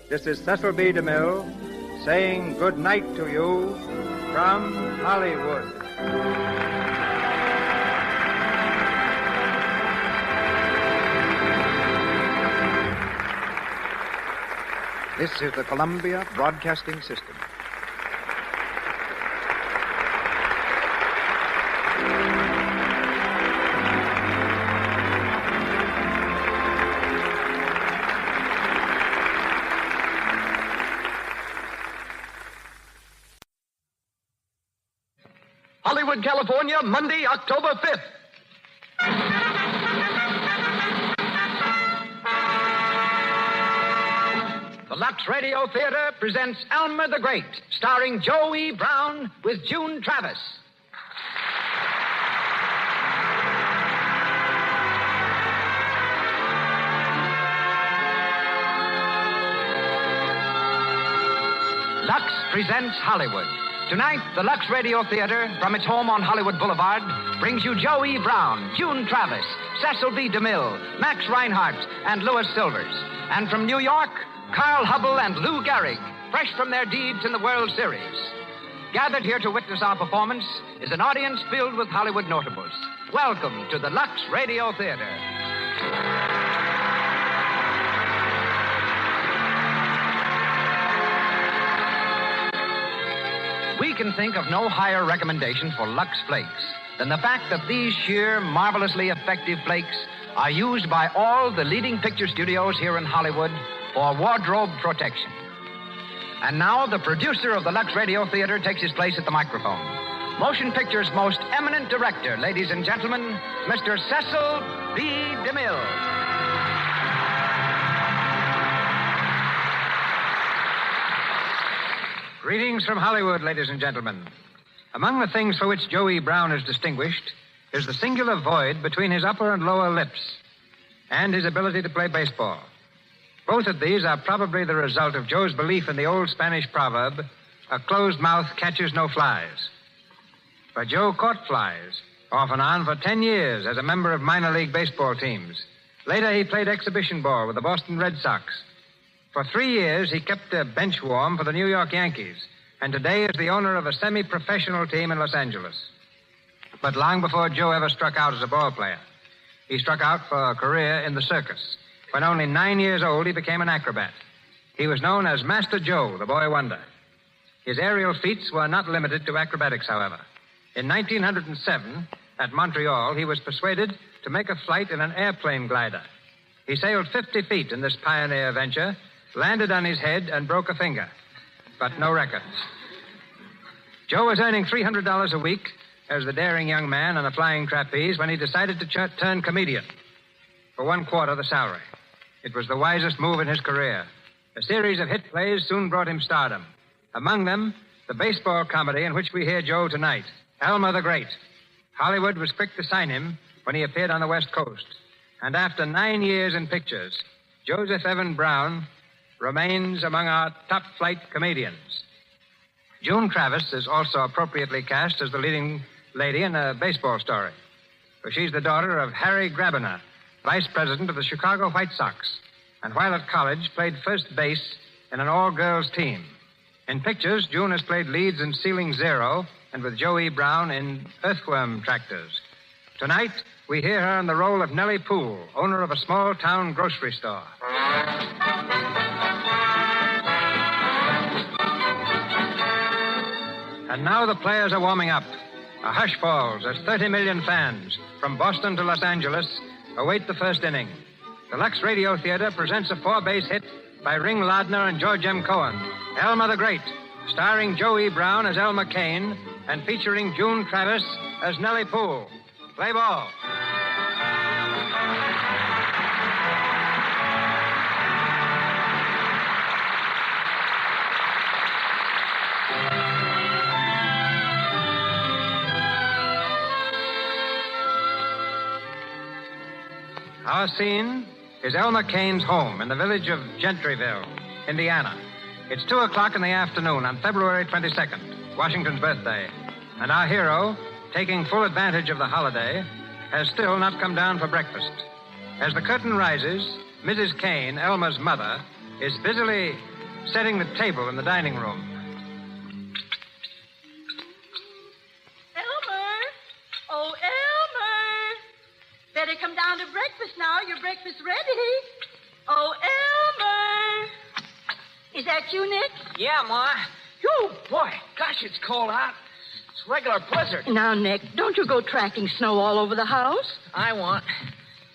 This is Cecil B. DeMille saying good night to you from Hollywood. This is the Columbia Broadcasting System. Hollywood, California, Monday, October 5th. The Lux Radio Theater presents Elmer the Great, starring Joe E. Brown with June Travis. Lux presents Hollywood. Tonight, the Lux Radio Theater, from its home on Hollywood Boulevard, brings you Joe E. Brown, June Travis, Cecil B. DeMille, Max Reinhardt, and Louis Silvers. And from New York, Carl Hubble and Lou Gehrig, fresh from their deeds in the World Series. Gathered here to witness our performance is an audience filled with Hollywood notables. Welcome to the Lux Radio Theater. We can think of no higher recommendation for Lux Flakes than the fact that these sheer, marvelously effective flakes are used by all the leading picture studios here in Hollywood for wardrobe protection. And now the producer of the Lux Radio Theater takes his place at the microphone. Motion Picture's most eminent director, ladies and gentlemen, Mr. Cecil B. DeMille. Greetings from Hollywood, ladies and gentlemen. Among the things for which Joe E. Brown is distinguished is the singular void between his upper and lower lips and his ability to play baseball. Both of these are probably the result of Joe's belief in the old Spanish proverb, a closed mouth catches no flies. For Joe caught flies, off and on for 10 years as a member of minor league baseball teams. Later, he played exhibition ball with the Boston Red Sox. For 3 years, he kept a bench warm for the New York Yankees, and today is the owner of a semi-professional team in Los Angeles. But long before Joe ever struck out as a ball player, he struck out for a career in the circus. When only 9 years old, he became an acrobat. He was known as Master Joe, the boy wonder. His aerial feats were not limited to acrobatics, however. In 1907, at Montreal, he was persuaded to make a flight in an airplane glider. He sailed 50 feet in this pioneer venture, landed on his head, and broke a finger. But no records. Joe was earning $300 a week as the daring young man on a flying trapeze when he decided to turn comedian. For 1/4 the salary. It was the wisest move in his career. A series of hit plays soon brought him stardom. Among them, the baseball comedy in which we hear Joe tonight, Elmer the Great. Hollywood was quick to sign him when he appeared on the West Coast. And after 9 years in pictures, Joseph Evan Brown remains among our top-flight comedians. June Travis is also appropriately cast as the leading lady in a baseball story. For she's the daughter of Harry Grabiner, vice president of the Chicago White Sox, and while at college played first base in an all-girls team. In pictures, June has played leads in Ceiling Zero and with Joey Brown in Earthworm Tractors. Tonight, we hear her in the role of Nellie Poole, owner of a small-town grocery store. And now the players are warming up. A hush falls as 30 million fans from Boston to Los Angeles await the first inning. The Lux Radio Theater presents a 4-base hit by Ring Lardner and George M. Cohen, Elmer the Great, starring Joey Brown as Elmer Kane and featuring June Travis as Nellie Poole. Play ball. Our scene is Elmer Kane's home in the village of Gentryville, Indiana. It's 2 o'clock in the afternoon on February 22nd, Washington's birthday. And our hero, taking full advantage of the holiday, has still not come down for breakfast. As the curtain rises, Mrs. Kane, Elmer's mother, is busily setting the table in the dining room. Elmer! Oh, Elmer! Better come down to breakfast now. Your breakfast's ready. Oh, Elmer! Is that you, Nick? Yeah, Ma. Oh, boy. Gosh, it's cold out. It's regular blizzard. Now, Nick, don't you go tracking snow all over the house. I won't.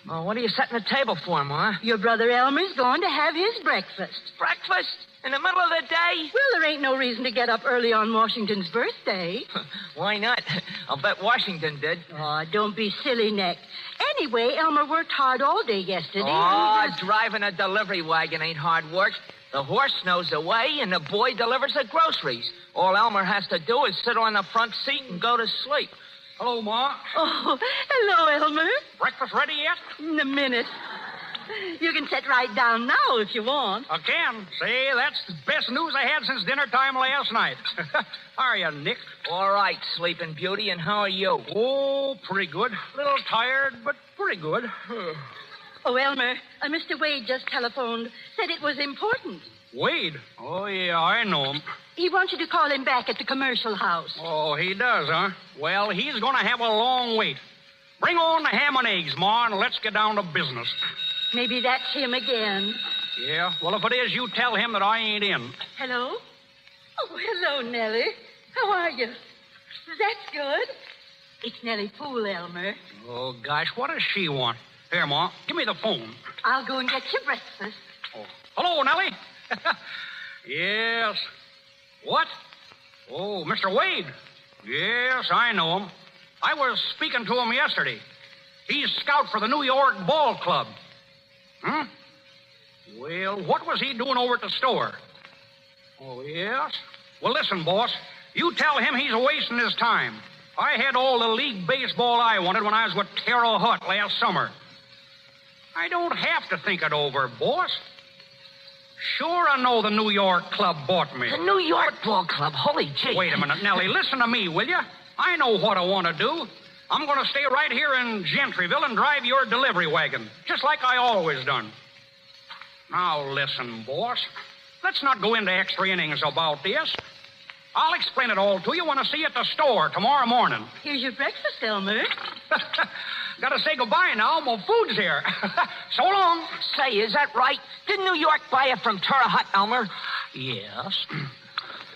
Well, what are you setting the table for, Ma? Your brother Elmer's going to have his breakfast. Breakfast? In the middle of the day? Well, there ain't no reason to get up early on Washington's birthday. Why not? I'll bet Washington did. Oh, don't be silly, Nick. Anyway, Elmer worked hard all day yesterday. Oh, driving a delivery wagon ain't hard work. The horse knows the way, and the boy delivers the groceries. All Elmer has to do is sit on the front seat and go to sleep. Hello, Ma. Oh, hello, Elmer. Breakfast ready yet? In a minute. You can sit right down now if you want. Again? Say, that's the best news I had since dinner time last night. How are you, Nick? All right, Sleeping Beauty, and how are you? Oh, pretty good. A little tired, but pretty good. Oh, Elmer, Mr. Wade just telephoned. Said it was important. Wade? Oh, yeah, I know him. He wants you to call him back at the commercial house. Oh, he does, huh? Well, he's going to have a long wait. Bring on the ham and eggs, Ma, and let's get down to business. Maybe that's him again. Yeah? Well, if it is, you tell him that I ain't in. Hello? Oh, hello, Nellie. How are you? That's good. It's Nellie Poole, Elmer. Oh, gosh, what does she want? Here, Ma, give me the phone. I'll go and get you breakfast. Oh. Hello, Nellie. Yes. What? Oh, Mr. Wade. Yes, I know him. I was speaking to him yesterday. He's scout for the New York Ball Club. Hmm? Well, what was he doing over at the store? Oh, yes? Well, listen, boss. You tell him he's wasting his time. I had all the league baseball I wanted when I was with Terrell Hutt last summer. I don't have to think it over, boss. Sure, I know the New York club bought me. The New York Ball Club? Holy gee. Wait a minute, Nellie. Listen to me, will you? I know what I want to do. I'm going to stay right here in Gentryville and drive your delivery wagon, just like I always done. Now, listen, boss. Let's not go into extra innings about this. I'll explain it all to you when I see you at the store tomorrow morning. Here's your breakfast, Elmer. Gotta say goodbye now. My food's here. So long. Say, is that right? Did New York buy it from Terre Haute, Elmer? Yes.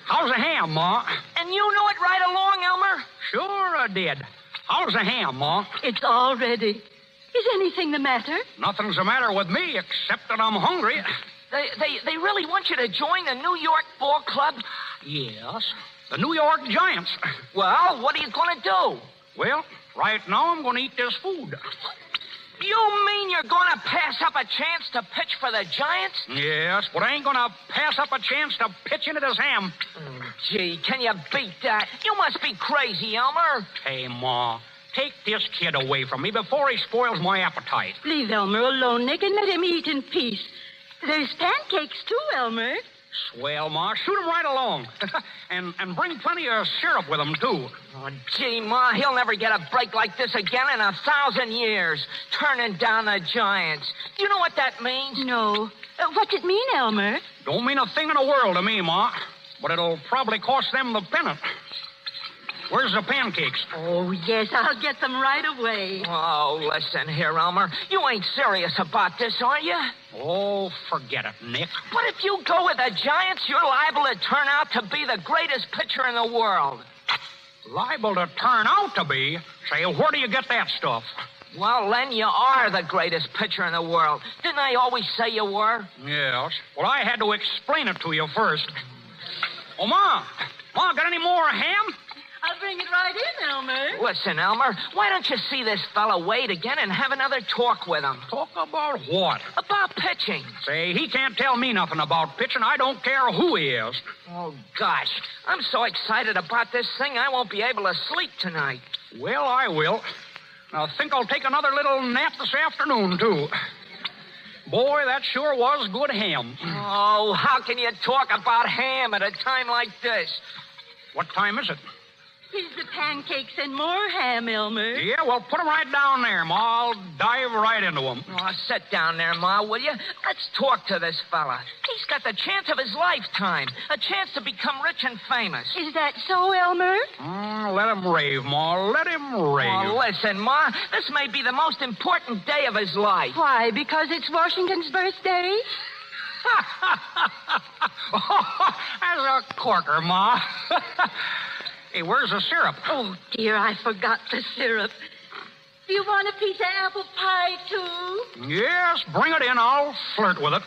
How's the ham, Ma? And you knew it right along, Elmer? Sure I did. How's the ham, Ma? It's all ready. Is anything the matter? Nothing's the matter with me except that I'm hungry. They really want you to join the New York Ball Club? Yes. The New York Giants. Well, what are you going to do? Well, right now I'm going to eat this food. You mean you're going to pass up a chance to pitch for the Giants? Yes, but I ain't going to pass up a chance to pitch into this ham. Gee, can you beat that? You must be crazy, Elmer. Hey, Ma, take this kid away from me before he spoils my appetite. Leave Elmer alone, Nick, and let him eat in peace. There's pancakes, too, Elmer. Swell, Ma. Shoot him right along. and bring plenty of syrup with him, too. Oh, gee, Ma, he'll never get a break like this again in 1,000 years. Turning down the Giants. You know what that means? No. What's it mean, Elmer? Don't mean a thing in the world to me, Ma. But it'll probably cost them the pennant. Where's the pancakes? Oh, yes, I'll get them right away. Oh, listen here, Elmer. You ain't serious about this, are you? Oh, forget it, Nick. But if you go with the Giants, you're liable to turn out to be the greatest pitcher in the world. Liable to turn out to be? Say, where do you get that stuff? Well, Len, you are the greatest pitcher in the world. Didn't I always say you were? Yes. Well, I had to explain it to you first. Oh, Ma, got any more ham? I'll bring it right in, Elmer. Listen, Elmer, why don't you see this fella Wade again and have another talk with him? Talk about what? About pitching. Say, he can't tell me nothing about pitching. I don't care who he is. Oh, gosh. I'm so excited about this thing, I won't be able to sleep tonight. Well, I will. I think I'll take another little nap this afternoon, too. Boy, that sure was good ham. Oh, how can you talk about ham at a time like this? What time is it? Here's the pancakes and more ham, Elmer. Yeah, well, put them right down there, Ma. I'll dive right into them. Oh, sit down there, Ma, will you? Let's talk to this fella. He's got the chance of his lifetime. A chance to become rich and famous. Is that so, Elmer? Let him rave, Ma. Let him rave. Oh, listen, Ma. This may be the most important day of his life. Why, because it's Washington's birthday? That's a corker, Ma. Hey, where's the syrup? Oh, dear, I forgot the syrup. Do you want a piece of apple pie, too? Yes, bring it in. I'll flirt with it.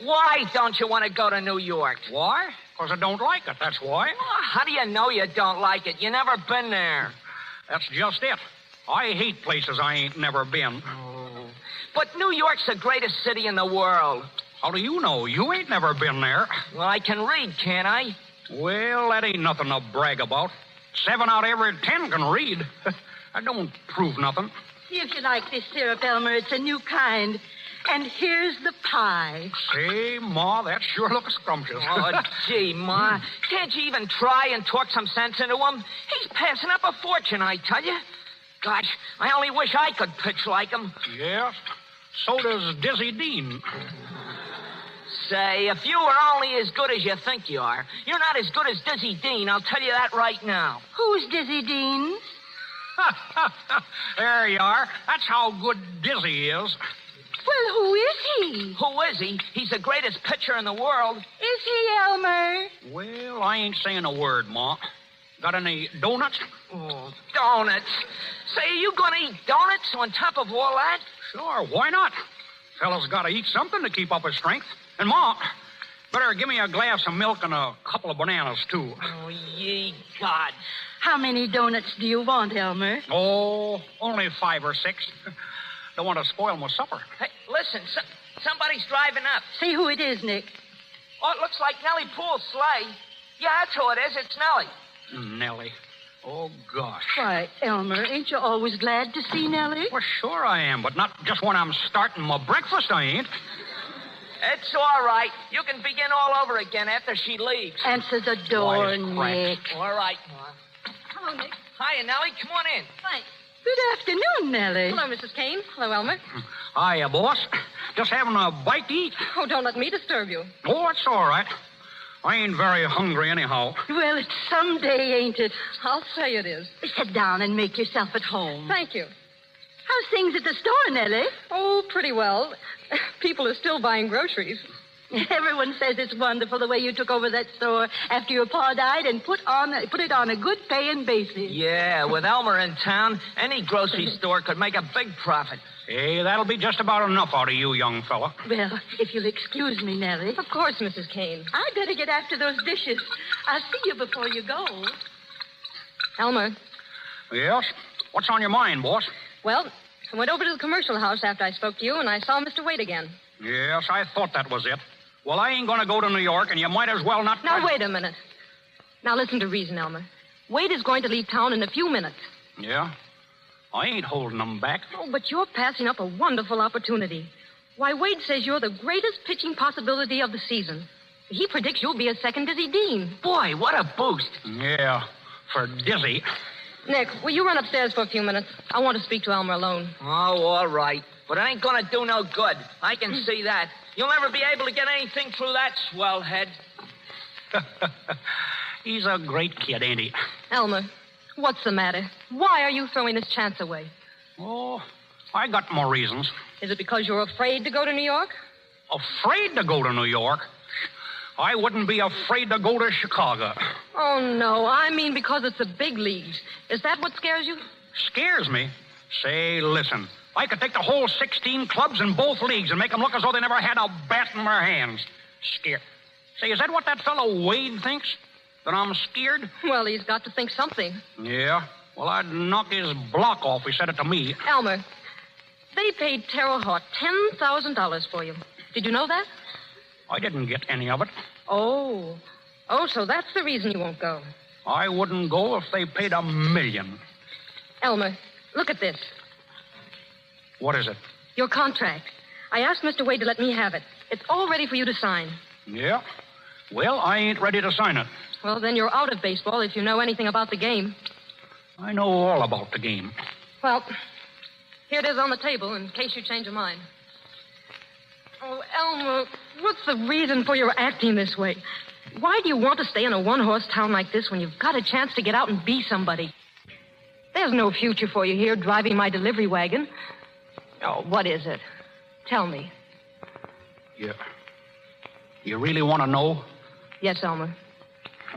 Why don't you want to go to New York? Why? Because I don't like it, that's why. How do you know you don't like it? You never been there. That's just it. I hate places I ain't never been. Oh. But New York's the greatest city in the world. How do you know? You ain't never been there. Well, I can read, can't I? Well, that ain't nothing to brag about. 7 out of every 10 can read. I don't prove nothing. See if you like this syrup, Elmer. It's a new kind. And here's the pie. Say, Ma, that sure looks scrumptious. Oh, gee, Ma. Can't you even try and talk some sense into him? He's passing up a fortune, I tell you. Gosh, I only wish I could pitch like him. Yes. So does Dizzy Dean. Say, if you were only as good as you think you are, you're not as good as Dizzy Dean, I'll tell you that right now. Who's Dizzy Dean? There you are. That's how good Dizzy is. Well, who is he? Who is he? He's the greatest pitcher in the world. Is he, Elmer? Well, I ain't saying a word, Ma. Got any donuts? Oh, donuts. Say, are you going to eat donuts on top of all that? Sure, why not? Fella's got to eat something to keep up his strength. And, Ma, better give me a glass of milk and a couple of bananas, too. Oh, ye gods. How many donuts do you want, Elmer? Oh, only 5 or 6. Don't want to spoil my supper. Hey, listen, somebody's driving up. See who it is, Nick. Oh, it looks like Nellie Poole's sleigh. Yeah, that's who it is. It's Nellie. Nellie. Oh, gosh. Why, Elmer, ain't you always glad to see Nellie? Well, sure I am, but not just when I'm starting my breakfast, I ain't. It's all right. You can begin all over again after she leaves. Answer the door, Nick. All right, Ma. Hello, Nick. Hiya, Nellie. Come on in. Thanks. Good afternoon, Nellie. Hello, Mrs. Kane. Hello, Elmer. Hiya, boss. Just having a bite to eat? Oh, don't let me disturb you. Oh, it's all right. I ain't very hungry anyhow. Well, it's some day, ain't it? I'll say it is. Sit down and make yourself at home. Thank you. How's things at the store, Nellie? Oh, pretty well. People are still buying groceries. Everyone says it's wonderful the way you took over that store after your pa died and put it on a good paying basis. Yeah, with Elmer in town, any grocery store could make a big profit. Hey, that'll be just about enough out of you, young fella. Well, if you'll excuse me, Nellie. Of course, Mrs. Kane. I'd better get after those dishes. I'll see you before you go. Elmer. Yes? What's on your mind, boss? Well, I went over to the commercial house after I spoke to you, and I saw Mr. Wade again. Yes, I thought that was it. Well, I ain't going to go to New York, and you might as well not... Now, wait a minute. Now, listen to reason, Elmer. Wade is going to leave town in a few minutes. Yeah? I ain't holding them back. Oh, but you're passing up a wonderful opportunity. Why, Wade says you're the greatest pitching possibility of the season. He predicts you'll be a second Dizzy Dean. Boy, what a boost. Yeah, for Dizzy. Nick, will you run upstairs for a few minutes? I want to speak to Elmer alone. Oh, all right. But it ain't going to do no good. I can see that. You'll never be able to get anything through that swell head. He's a great kid, ain't he? Elmer, what's the matter? Why are you throwing this chance away? Oh, I got more reasons. Is it because you're afraid to go to New York? Afraid to go to New York? I wouldn't be afraid to go to Chicago. Oh, no. I mean because it's the big leagues. Is that what scares you? Scares me? Say, listen. I could take the whole 16 clubs in both leagues and make them look as though they never had a bat in their hands. Scared. Say, is that what that fellow Wade thinks? That I'm scared? Well, he's got to think something. Yeah? Well, I'd knock his block off if he said it to me. Elmer, they paid Terrell Hart $10,000 for you. Did you know that? I didn't get any of it. Oh. Oh, so that's the reason you won't go. I wouldn't go if they paid $1 million. Elmer, look at this. What is it? Your contract. I asked Mr. Wade to let me have it. It's all ready for you to sign. Yeah? Well, I ain't ready to sign it. Well, then you're out of baseball if you know anything about the game. I know all about the game. Well, here it is on the table in case you change your mind. Oh, Elmer, what's the reason for your acting this way? Why do you want to stay in a one-horse town like this when you've got a chance to get out and be somebody? There's no future for you here driving my delivery wagon. Oh, what is it? Tell me. You really want to know? Yes, Elmer.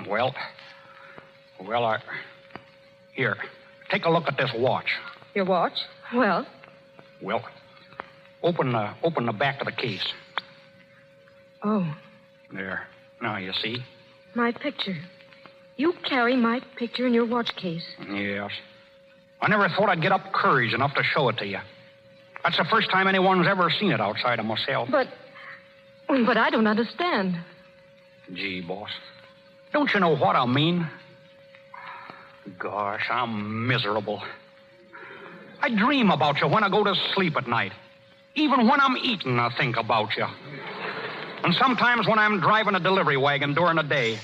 Well, Here, take a look at this watch. Your watch? Well? Well, open the back of the case. Oh. There. Now, you see? My picture. You carry my picture in your watch case. Yes. I never thought I'd get up courage enough to show it to you. That's the first time anyone's ever seen it outside of myself. But I don't understand. Gee, boss. Don't you know what I mean? Gosh, I'm miserable. I dream about you when I go to sleep at night. Even when I'm eating, I think about you. And sometimes when I'm driving a delivery wagon during the day,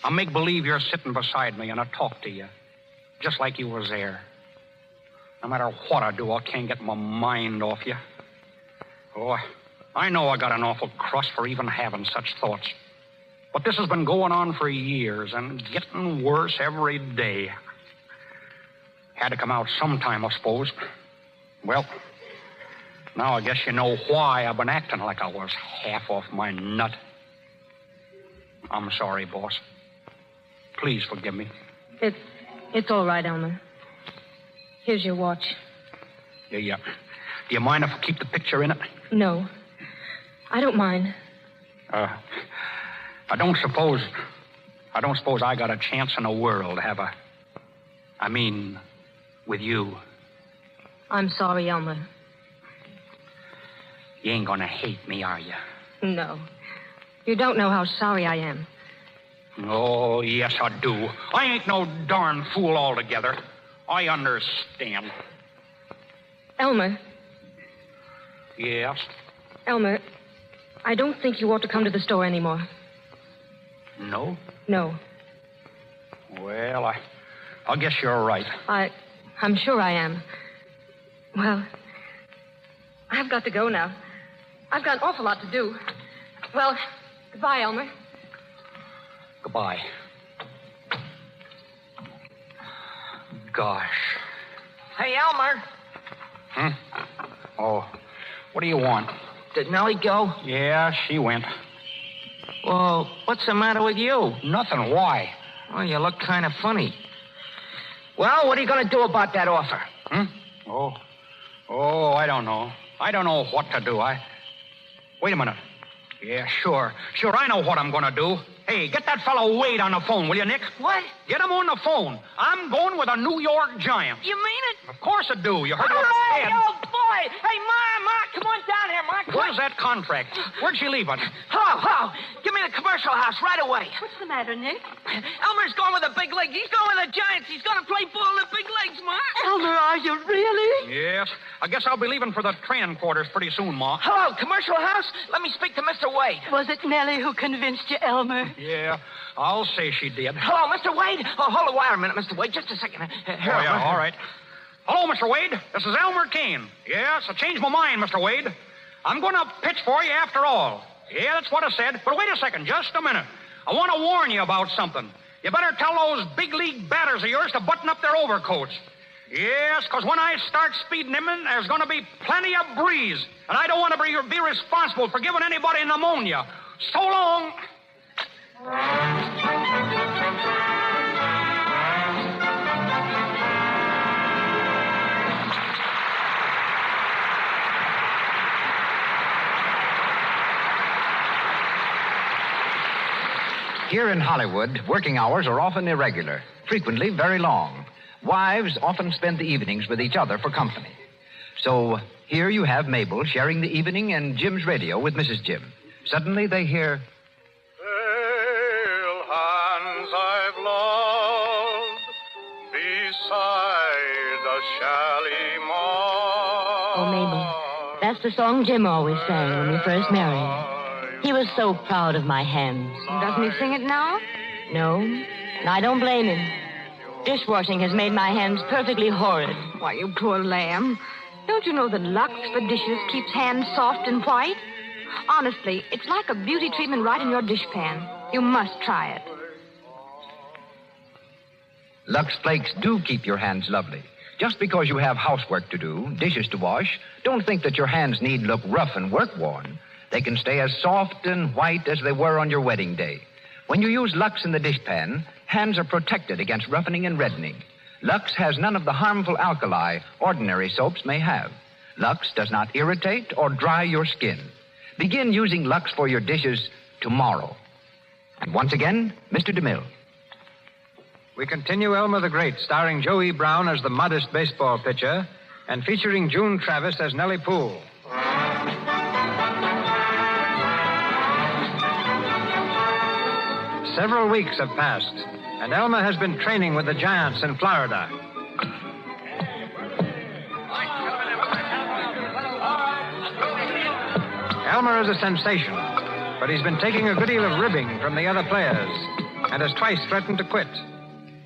I make believe you're sitting beside me and I talk to you. Just like you was there. No matter what I do, I can't get my mind off you. Oh, I know I got an awful crust for even having such thoughts. But this has been going on for years and getting worse every day. Had to come out sometime, I suppose. Well, now I guess you know why I've been acting like I was half off my nut. I'm sorry, boss. Please forgive me. It's all right, Elmer. Here's your watch. Yeah. Do you mind if I keep the picture in it? No. I don't mind. I don't suppose I got a chance in the world, have I? I mean, with you. I'm sorry, Elmer. You ain't gonna hate me, are you? No. You don't know how sorry I am. Oh, yes, I do. I ain't no darn fool altogether. I understand. Elmer. Yes? Elmer, I don't think you ought to come to the store anymore. No? No. Well, I guess you're right. I'm sure I am. Well, I've got to go now. I've got an awful lot to do. Well, goodbye, Elmer. Goodbye. Gosh. Hey, Elmer. Oh, what do you want? Did Nellie go? Yeah, she went. Well, what's the matter with you? Nothing. Why? Well, you look kind of funny. Well, what are you going to do about that offer? Oh, I don't know. I don't know what to do. Wait a minute. Yeah, sure. Sure, I know what I'm going to do. Hey, get that fellow Wade on the phone, will you, Nick? What? Get him on the phone. I'm going with a New York Giant. You mean it? Of course I do. You heard what Hooray! I said. Oh, boy! Hey, Ma, come on down here, Ma. Where's that contract? Where'd she leave it? Hello. Give me the commercial house right away. What's the matter, Nick? Elmer's going with the big leagues. He's going with the Giants. He's going to play ball in the big leagues, Ma. Elmer, are you really? Yes. I guess I'll be leaving for the training quarters pretty soon, Ma. Hello, commercial house. Let me speak to Mr. Wade. Was it Nellie who convinced you, Elmer? Yeah, I'll say she did. Hello, Mr. Wade. Oh, hold the wire a minute, Mr. Wade. Just a second. Here, Oh, yeah, all right. Hello, Mr. Wade. This is Elmer Kane. Yes, I changed my mind, Mr. Wade. I'm going to pitch for you after all. Yeah, that's what I said. But wait a second, just a minute. I want to warn you about something. You better tell those big league batters of yours to button up their overcoats. Yes, because when I start speeding them in, there's going to be plenty of breeze. And I don't want to be responsible for giving anybody pneumonia. So long. Here in Hollywood, working hours are often irregular, frequently very long. Wives often spend the evenings with each other for company. So here you have Mabel sharing the evening and Jim's radio with Mrs. Jim. Suddenly they hear... Pale hands I've loved beside the Shalimar. Oh, Mabel, that's the song Jim always sang when we first married. He was so proud of my hands. Doesn't he sing it now? No, and I don't blame him. Dishwashing has made my hands perfectly horrid. Why, you poor lamb. Don't you know that LUX for dishes keeps hands soft and white? Honestly, it's like a beauty treatment right in your dishpan. You must try it. Lux Flakes do keep your hands lovely. Just because you have housework to do, dishes to wash, don't think that your hands need look rough and work-worn. They can stay as soft and white as they were on your wedding day. When you use Lux in the dishpan, hands are protected against roughening and reddening. Lux has none of the harmful alkali ordinary soaps may have. Lux does not irritate or dry your skin. Begin using Lux for your dishes tomorrow. And once again, Mr. DeMille. We continue Elmer the Great, starring Joey Brown as the modest baseball pitcher and featuring June Travis as Nellie Poole. Several weeks have passed, and Elmer has been training with the Giants in Florida. Elmer is a sensation, but he's been taking a good deal of ribbing from the other players and has twice threatened to quit.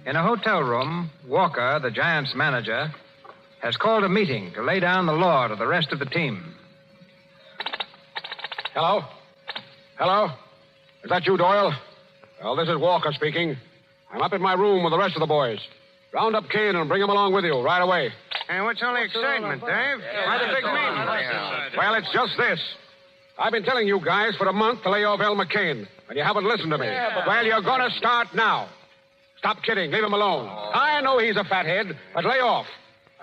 In a hotel room, Walker, the Giants' manager, has called a meeting to lay down the law to the rest of the team. Hello? Hello? Is that you, Doyle? Well, this is Walker speaking. I'm up in my room with the rest of the boys. Round up Kane and bring him along with you right away. Hey, what's all the excitement, Dave? Why the big meeting? Well, it's just this. I've been telling you guys for a month to lay off Elmer Kane, and you haven't listened to me. Well, you're going to start now. Stop kidding. Leave him alone. I know he's a fathead, but lay off.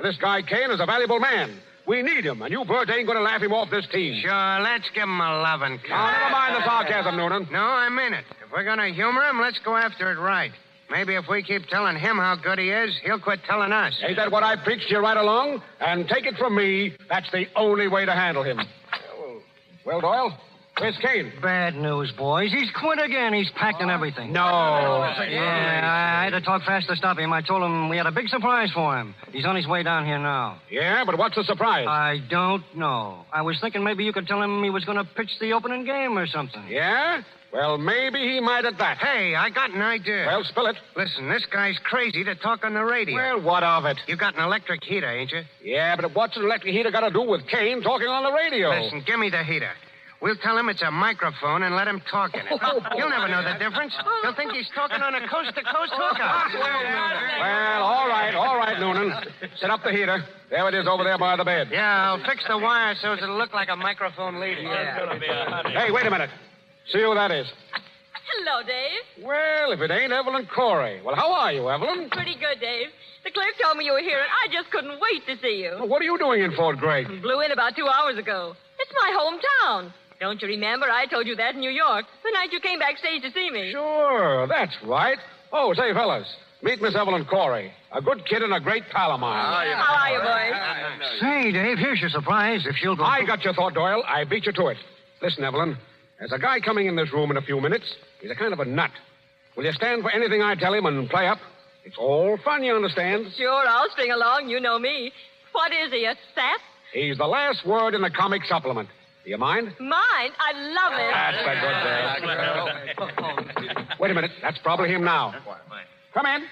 This guy Kane is a valuable man. We need him, and you Bert ain't going to laugh him off this team. Sure, let's give him a loving cut. Now, never mind the sarcasm, Noonan. No, I mean it. If we're going to humor him, let's go after it right. Maybe if we keep telling him how good he is, he'll quit telling us. Ain't that what I preached to you right along? And take it from me, that's the only way to handle him. Well, Doyle, where's Kane? Bad news, boys. He's quit again. He's packed and everything. No. Yeah, I had to talk fast to stop him. I told him we had a big surprise for him. He's on his way down here now. Yeah, but what's the surprise? I don't know. I was thinking maybe you could tell him he was going to pitch the opening game or something. Yeah? Well, maybe he might at that. Hey, I got an idea. Well, spill it. Listen, this guy's crazy to talk on the radio. Well, what of it? You got an electric heater, ain't you? Yeah, but what's an electric heater got to do with Kane talking on the radio? Listen, give me the heater. We'll tell him it's a microphone and let him talk in it. He'll never know the difference. He'll think he's talking on a coast-to-coast hookup. Well, all right, Noonan. Set up the heater. There it is over there by the bed. Yeah, I'll fix the wire so it'll look like a microphone leader. Hey, wait a minute. See who that is. Hello, Dave. Well, if it ain't Evelyn Corey. Well, how are you, Evelyn? Pretty good, Dave. The clerk told me you were here, and I just couldn't wait to see you. Well, what are you doing in Fort Gregg? Blew in about 2 hours ago. It's my hometown. Don't you remember? I told you that in New York, the night you came backstage to see me. Sure, that's right. Oh, say, fellas, meet Miss Evelyn Corey. A good kid and a great pal of mine. How are you, boys? Say, Dave, here's your surprise. If she'll go... I got your thought, Doyle. I beat you to it. Listen, Evelyn, there's a guy coming in this room in a few minutes. He's a kind of a nut. Will you stand for anything I tell him and play up? It's all fun, you understand? Sure, I'll string along. You know me. What is he, a sap? He's the last word in the comic supplement. Do you mind? Mine? I love it. That's a good day. Wait a minute. That's probably him now. Come in.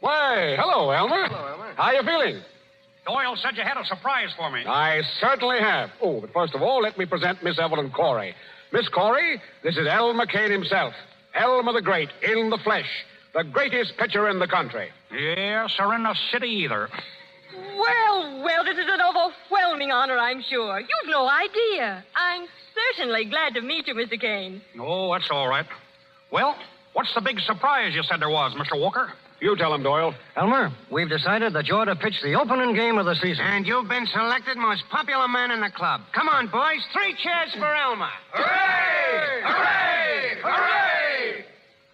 Why, hello, Elmer. Hello, Elmer. How you feeling? Doyle said you had a surprise for me. I certainly have. Oh, but first of all, let me present Miss Evelyn Corey. Miss Corey, this is Elmer Kane himself. Elmer the Great, in the flesh. The greatest pitcher in the country. Yes, or in the city either. Well, this is an overwhelming honor, I'm sure. You've no idea. I'm certainly glad to meet you, Mr. Kane. Oh, that's all right. Well, what's the big surprise you said there was, Mr. Walker? You tell him, Doyle. Elmer, we've decided that you're to pitch the opening game of the season. And you've been selected most popular man in the club. Come on, boys. 3 cheers for Elmer. Hooray! Hooray! Hooray!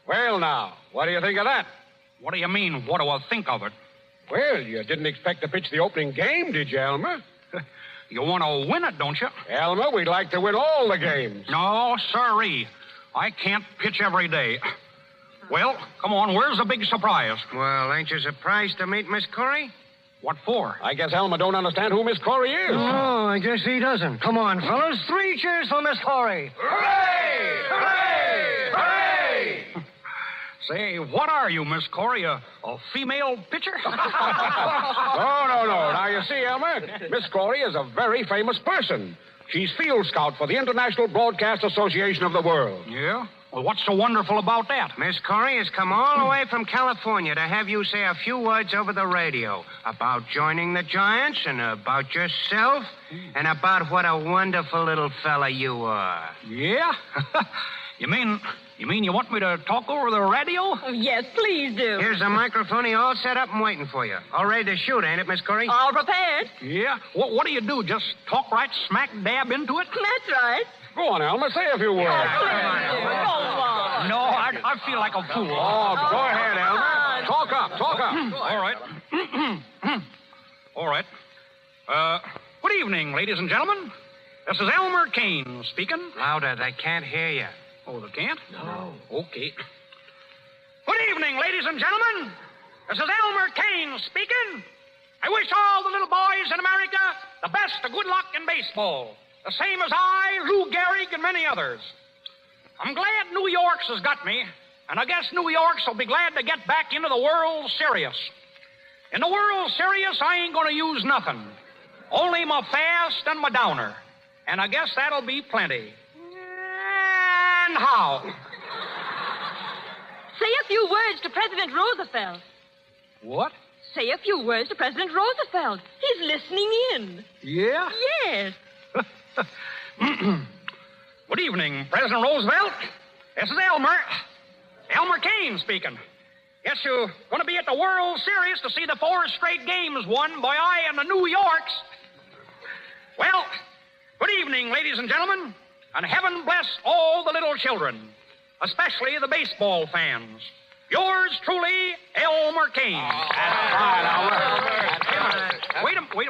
Well, now, what do you think of that? What do you mean, what do I think of it? Well, you didn't expect to pitch the opening game, did you, Elmer? You want to win it, don't you? Elmer, we'd like to win all the games. No, sirree. I can't pitch every day. Well, come on, where's the big surprise? Well, ain't you surprised to meet Miss Corey? What for? I guess Elmer don't understand who Miss Corey is. Oh, I guess he doesn't. Come on, fellas. 3 cheers for Miss Corey. Hooray! Hooray! Hooray! Say, what are you, Miss Corey? A female pitcher? No. Now, you see, Elmer, Miss Corey is a very famous person. She's field scout for the International Broadcast Association of the World. Yeah? Well, what's so wonderful about that? Miss Corey has come all the way from California to have you say a few words over the radio about joining the Giants and about yourself and about what a wonderful little fella you are. Yeah? You mean you want me to talk over the radio? Oh, yes, please do. Here's the microphone all set up and waiting for you. All ready to shoot, ain't it, Miss Corey? All prepared. Yeah? What do you do? Just talk right smack dab into it? That's right. Go on, Elmer. Say a few words. No, I feel like a fool. Oh, go ahead, Elmer. Talk up. All right. All right. Good evening, ladies and gentlemen. This is Elmer Kane speaking. Louder, they can't hear you. Oh, they can't? No. Okay. Good evening, ladies and gentlemen. This is Elmer Kane speaking. I wish all the little boys in America the best of good luck in baseball. The same as I, Lou Gehrig, and many others. I'm glad New York's has got me, and I guess New York's will be glad to get back into the World Series. In the World Series, I ain't going to use nothing. Only my fast and my downer. And I guess that'll be plenty. And how? Say a few words to President Roosevelt. What? Say a few words to President Roosevelt. He's listening in. Yeah? Yes. Good evening, President Roosevelt. This is Elmer Kane speaking. Guess you're going to be at the World Series to see the 4 straight games won by I and the New Yorks. Well, good evening, ladies and gentlemen, and heaven bless all the little children, especially the baseball fans. Yours truly, Elmer Kane.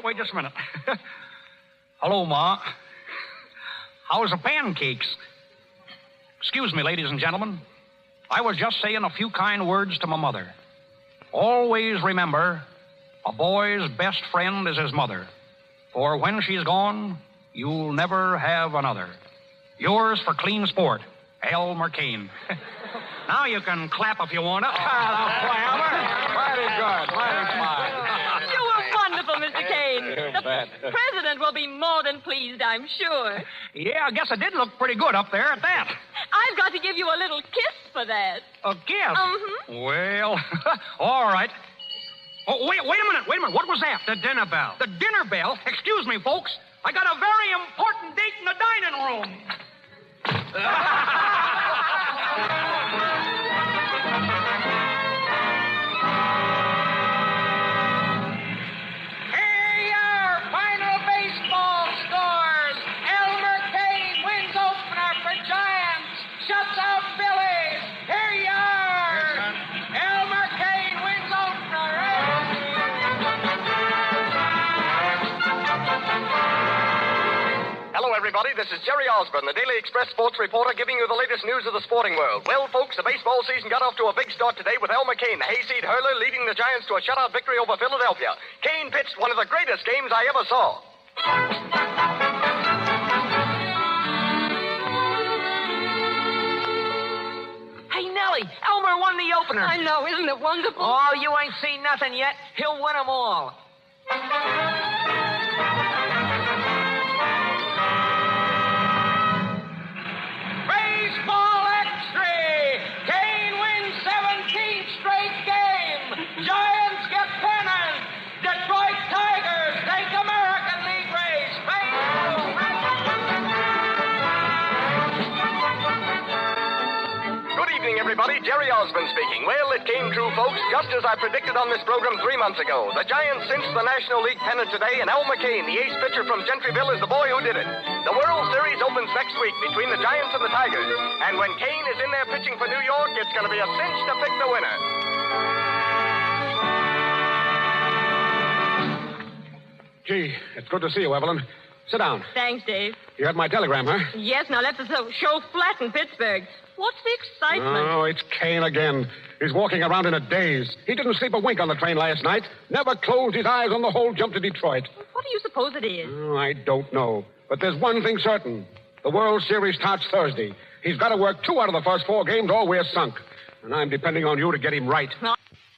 Wait just a minute. Hello, Ma. How's the pancakes? Excuse me, ladies and gentlemen. I was just saying a few kind words to my mother. Always remember, a boy's best friend is his mother. For when she's gone, you'll never have another. Yours for clean sport, Elmer Kane. Now you can clap if you want to. Elmer. Mighty good. Mighty fine. You were wonderful, Mr. Kane. You bet. The president will be more than pleased, I'm sure. Yeah, I guess I did look pretty good up there at that. I've got to give you a little kiss for that. A kiss? Mm-hmm. Well, all right. Oh, wait a minute. What was that? The dinner bell. The dinner bell? Excuse me, folks. I got a very important date in the dining room. Here your final baseball scores. Elmer Kane wins opener for Giants. Shuts out Phillies. Here you are. Elmer Kane wins opener. Hello, everybody. This is Jerry Osborne, the Daily Express sports reporter, giving you the latest news of the sporting world. Well, folks, the baseball season got off to a big start today with Elmer Kane, the hayseed hurler, leading the Giants to a shutout victory over Philadelphia. Kane pitched one of the greatest games I ever saw. Hey, Nellie, Elmer won the opener. I know, isn't it wonderful? Oh, you ain't seen nothing yet. He'll win them all. Baseball extra! Kane wins 17th straight game. Giants get pennant. Detroit Tigers take American League race. Good evening, everybody. Jerry Osborne speaking. Well, it came true, folks, just as I predicted on this program 3 months ago. The Giants cinched the National League pennant today, and Elmer Kane, the ace pitcher from Gentryville, is the boy who did it. The World Series opens next week between the Giants and the Tigers. And when Kane is in there pitching for New York, it's going to be a cinch to pick the winner. Gee, it's good to see you, Evelyn. Sit down. Thanks, Dave. You had my telegram, huh? Yes, now let the show flat in Pittsburgh. What's the excitement? Oh, it's Kane again. He's walking around in a daze. He didn't sleep a wink on the train last night. Never closed his eyes on the whole jump to Detroit. What do you suppose it is? Oh, I don't know. But there's one thing certain. The World Series starts Thursday. He's got to work 2 out of the first 4 games or we're sunk. And I'm depending on you to get him right. Well,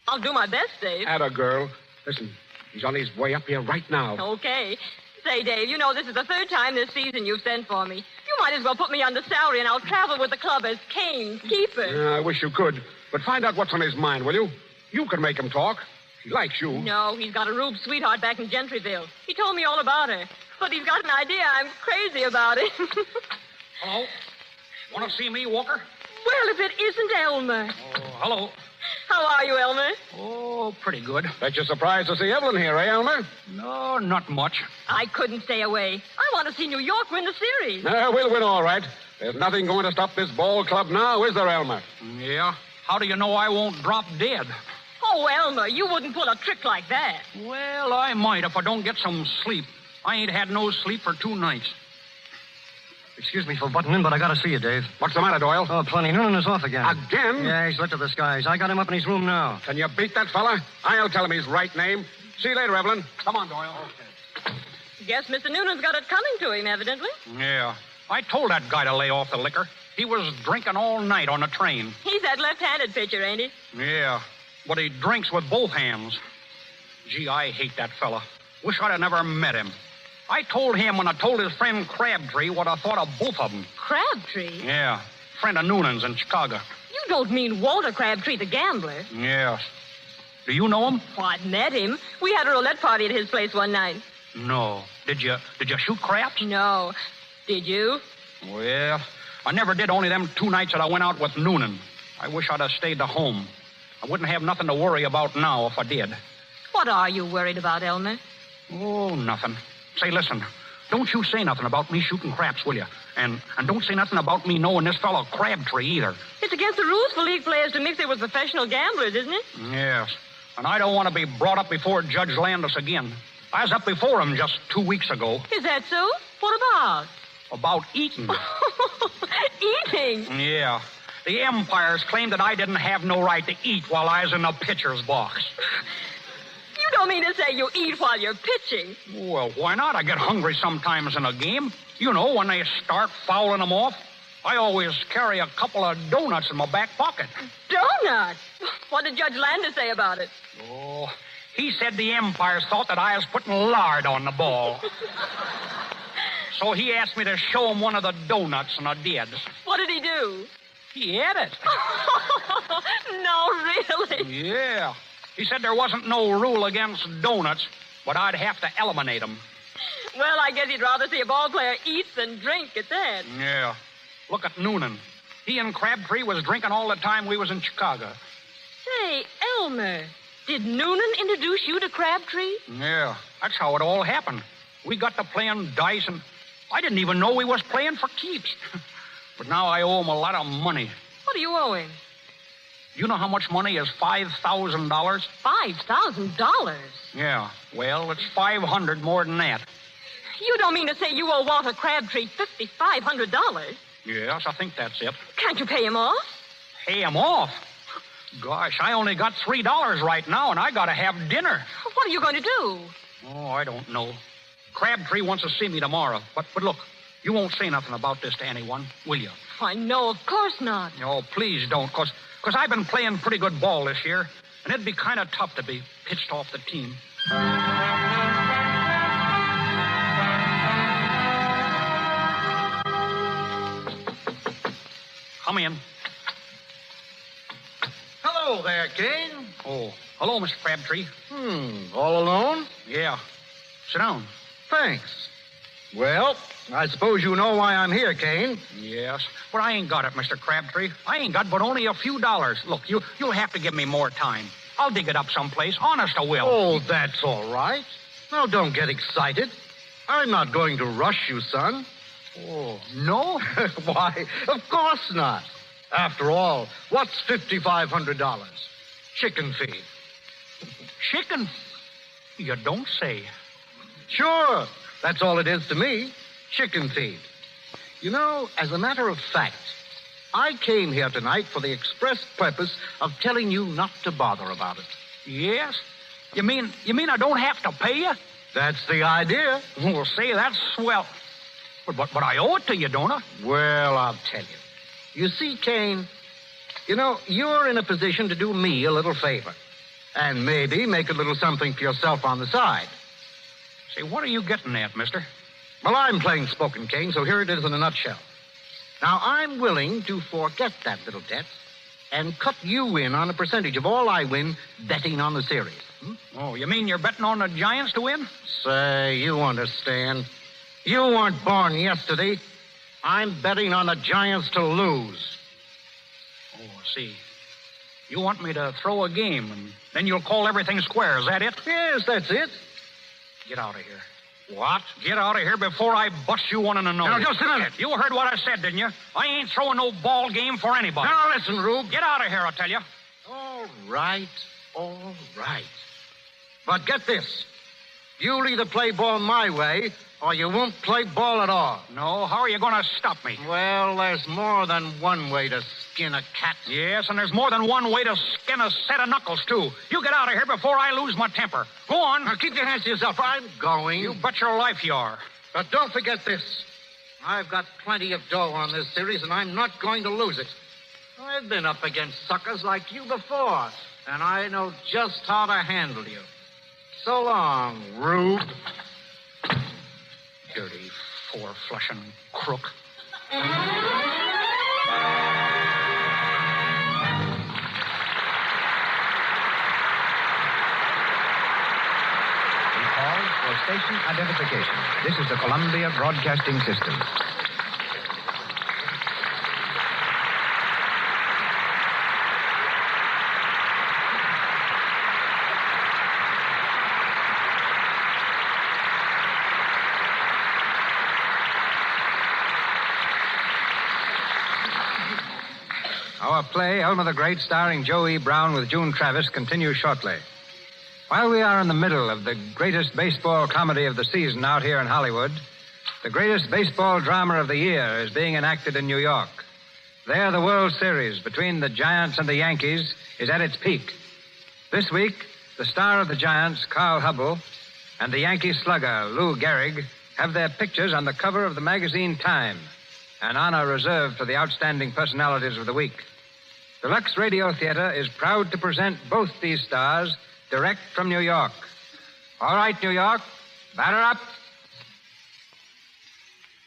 I'll do my best, Dave. Atta girl. Listen, he's on his way up here right now. Okay. Say, Dave, you know this is the 3rd time this season you've sent for me. You might as well put me under salary, and I'll travel with the club as Kane's keeper. I wish you could. But find out what's on his mind, will you? You can make him talk. He likes you. No, he's got a Rube sweetheart back in Gentryville. He told me all about her. But he's got an idea. I'm crazy about it. Hello? Want to see me, Walker? Well, if it isn't Elmer. Oh, hello. How are you, Elmer? Oh, pretty good. Bet you're surprised to see Evelyn here, eh, Elmer? No, not much. I couldn't stay away. I want to see New York win the series. We'll win all right. There's nothing going to stop this ball club now, is there, Elmer? Yeah. How do you know I won't drop dead? Oh, Elmer, you wouldn't pull a trick like that. Well, I might if I don't get some sleep. I ain't had no sleep for 2 nights. Excuse me for butting in, but I gotta see you, Dave. What's the matter, Doyle? Oh, plenty. Noonan is off again. Again? Yeah, he's lit to the skies. I got him up in his room now. Can you beat that fella? I'll tell him his right name. See you later, Evelyn. Come on, Doyle. Guess Mr. Noonan's got it coming to him, evidently. Yeah. I told that guy to lay off the liquor. He was drinking all night on the train. He's that left-handed pitcher, ain't he? Yeah. But he drinks with both hands. Gee, I hate that fella. Wish I'd have never met him. I told him when I told his friend Crabtree what I thought of both of them. Crabtree? Yeah. Friend of Noonan's in Chicago. You don't mean Walter Crabtree, the gambler? Yes. Do you know him? Well, I've met him. We had a roulette party at his place one night. No. Did you shoot craps? No. Did you? Well, I never did, only them 2 nights that I went out with Noonan. I wish I'd have stayed at home. I wouldn't have nothing to worry about now if I did. What are you worried about, Elmer? Oh, nothing. Say, listen, don't you say nothing about me shooting craps, will you? And don't say nothing about me knowing this fellow Crabtree either. It's against the rules for league players to mix it with professional gamblers, isn't it? Yes. And I don't want to be brought up before Judge Landis again. I was up before him just 2 weeks ago. Is that so? What about? About eating. Eating? Yeah. The umpires claimed that I didn't have no right to eat while I was in the pitcher's box. You don't mean to say you eat while you're pitching? Well, why not? I get hungry sometimes in a game. You know, when they start fouling them off. I always carry a couple of donuts in my back pocket. Donuts? What did Judge Lander say about it? Oh, he said the umpires thought that I was putting lard on the ball. So he asked me to show him one of the donuts, and I did. What did he do? He ate it. No, really? Yeah. He said there wasn't no rule against donuts, but I'd have to eliminate them. Well, I guess he'd rather see a ball player eat than drink at that. Yeah. Look at Noonan. He and Crabtree was drinking all the time we was in Chicago. Say, Elmer, did Noonan introduce you to Crabtree? Yeah, that's how it all happened. We got to playing dice, and I didn't even know we was playing for keeps. But now I owe him a lot of money. What do you owe him? You know how much money is $5,000? $5,000? Yeah, well, it's $500 more than that. You don't mean to say you owe Walter Crabtree $5,500? Yes, I think that's it. Can't you pay him off? Pay him off? Gosh, I only got $3 right now, and I got to have dinner. What are you going to do? Oh, I don't know. Crabtree wants to see me tomorrow. But look, you won't say nothing about this to anyone, will you? Why, no, of course not. Oh, please don't, because I've been playing pretty good ball this year, and it'd be kind of tough to be pitched off the team. Come in. Hello there, Kane. Oh, hello, Mr. Crabtree. All alone? Yeah. Sit down. Thanks. Well, I suppose you know why I'm here, Kane. Yes, but I ain't got it, Mr. Crabtree. I ain't got but only a few dollars. Look, you'll have to give me more time. I'll dig it up someplace. Honest, I will. Oh, that's all right. Now, don't get excited. I'm not going to rush you, son. Oh, no? Why, of course not. After all, what's $5,500? Chicken feed. Chicken? You don't say. Sure. That's all it is to me. Chicken feed. You know, as a matter of fact, I came here tonight for the express purpose of telling you not to bother about it. Yes? You mean I don't have to pay you? That's the idea. Well, say, that's swell. But I owe it to you, don't I? Well, I'll tell you. You see, Kane, you know, you're in a position to do me a little favor. And maybe make a little something for yourself on the side. Say, what are you getting at, mister? Well, I'm plain spoken, Kane, so here it is in a nutshell. Now, I'm willing to forget that little debt and cut you in on a percentage of all I win betting on the series. Oh, you mean you're betting on the Giants to win? Say, you understand. You weren't born yesterday. I'm betting on the Giants to lose. Oh, see. You want me to throw a game, and then you'll call everything square. Is that it? Yes, that's it. Get out of here. What? Get out of here before I bust you one in the nose. Now, just a minute. You heard what I said, didn't you? I ain't throwing no ball game for anybody. Now, listen, Rube. Get out of here, I tell you. All right. But get this. You'll either play ball my way, or you won't play ball at all. No, how are you going to stop me? Well, there's more than one way to skin a cat. Yes, and there's more than one way to skin a set of knuckles, too. You get out of here before I lose my temper. Go on. Now, keep your hands to yourself. I'm going. You bet your life you are. But don't forget this. I've got plenty of dough on this series, and I'm not going to lose it. I've been up against suckers like you before, and I know just how to handle you. So long, Rube. Dirty, four-flushing crook. Pause for station identification. This is the Columbia Broadcasting System. Our play, Elmer the Great, starring Joe E. Brown with June Travis, continues shortly. While we are in the middle of the greatest baseball comedy of the season out here in Hollywood, the greatest baseball drama of the year is being enacted in New York. There, the World Series between the Giants and the Yankees is at its peak. This week, the star of the Giants, Carl Hubbell, and the Yankee slugger, Lou Gehrig, have their pictures on the cover of the magazine Time. an honor reserved for the outstanding personalities of the week. The Lux Radio Theater is proud to present both these stars direct from New York. All right, New York, batter up.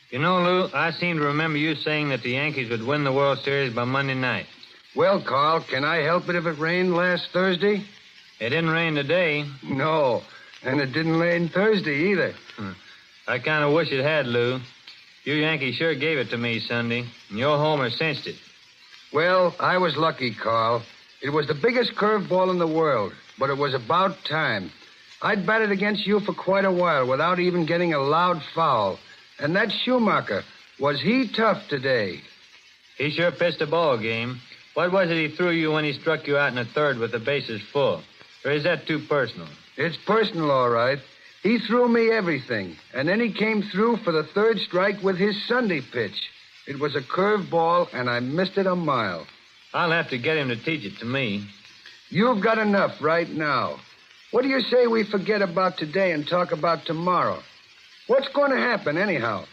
You know, Lou, I seem to remember you saying that the Yankees would win the World Series by Monday night. Well, Carl, can I help it if it rained last Thursday? It didn't rain today. No, and it didn't rain Thursday either. I kind of wish it had, Lou. You Yankees sure gave it to me Sunday, and your homer cinched it. Well, I was lucky, Carl. It was the biggest curveball in the world, but it was about time. I'd batted against you for quite a while without even getting a loud foul. And that Schumacher, was he tough today? He sure pitched a ball game. What was it he threw you when he struck you out in the third with the bases full? Or is that too personal? It's personal, all right. He threw me everything, and then he came through for the third strike with his Sunday pitch. It was a curved ball, and I missed it a mile. I'll have to get him to teach it to me. You've got enough right now. What do you say we forget about today and talk about tomorrow? What's going to happen, anyhow?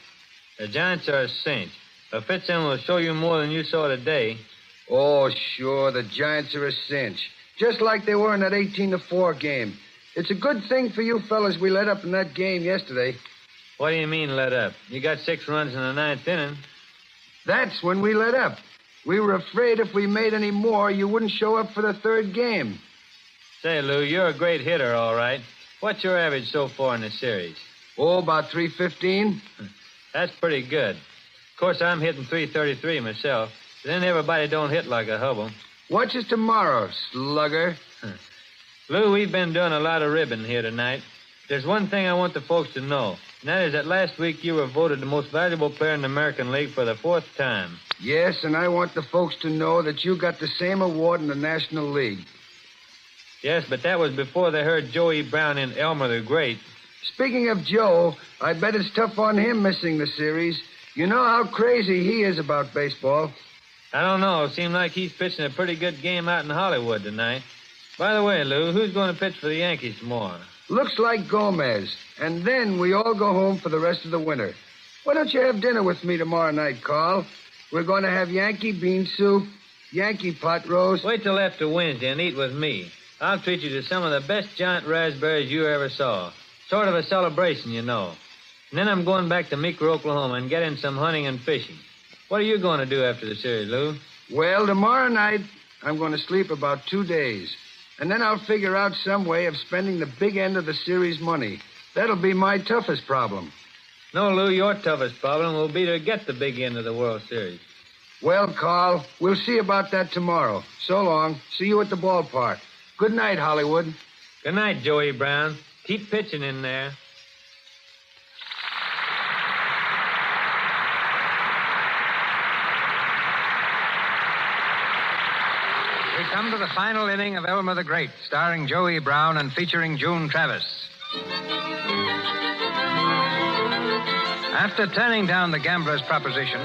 The Giants are a cinch. A Fitzsimmons will show you more than you saw today. Oh, sure, the Giants are a cinch. Just like they were in that 18-4 game. It's a good thing for you fellas we let up in that game yesterday. What do you mean, let up? You got 6 runs in the 9th inning. That's when we let up. We were afraid if we made any more, you wouldn't show up for the third game. Say, Lou, you're a great hitter, all right. What's your average so far in the series? Oh, about 315. That's pretty good. Of course, I'm hitting 333 myself. But then everybody don't hit like a hubble. Watch us tomorrow, slugger. Lou, we've been doing a lot of ribbon here tonight. There's one thing I want the folks to know, and that is that last week you were voted the most valuable player in the American League for the 4th time. Yes, and I want the folks to know that you got the same award in the National League. Yes, but that was before they heard Joey Brown and Elmer the Great. Speaking of Joe, I bet it's tough on him missing the series. You know how crazy he is about baseball. I don't know. It seemed like he's pitching a pretty good game out in Hollywood tonight. By the way, Lou, who's going to pitch for the Yankees tomorrow? Looks like Gomez. And then we all go home for the rest of the winter. Why don't you have dinner with me tomorrow night, Carl? We're going to have Yankee bean soup, Yankee pot roast. Wait till after Wednesday and eat with me. I'll treat you to some of the best giant raspberries you ever saw. Sort of a celebration, you know. And then I'm going back to Meeker, Oklahoma, and getting some hunting and fishing. What are you going to do after the series, Lou? Well, tomorrow night, I'm going to sleep about 2 days. And then I'll figure out some way of spending the big end of the series money. That'll be my toughest problem. No, Lou, your toughest problem will be to get the big end of the World Series. Well, Carl, we'll see about that tomorrow. So long. See you at the ballpark. Good night, Hollywood. Good night, Joey Brown. Keep pitching in there. We come to the final inning of Elmer the Great, starring Joey Brown and featuring June Travis. After turning down the gambler's proposition,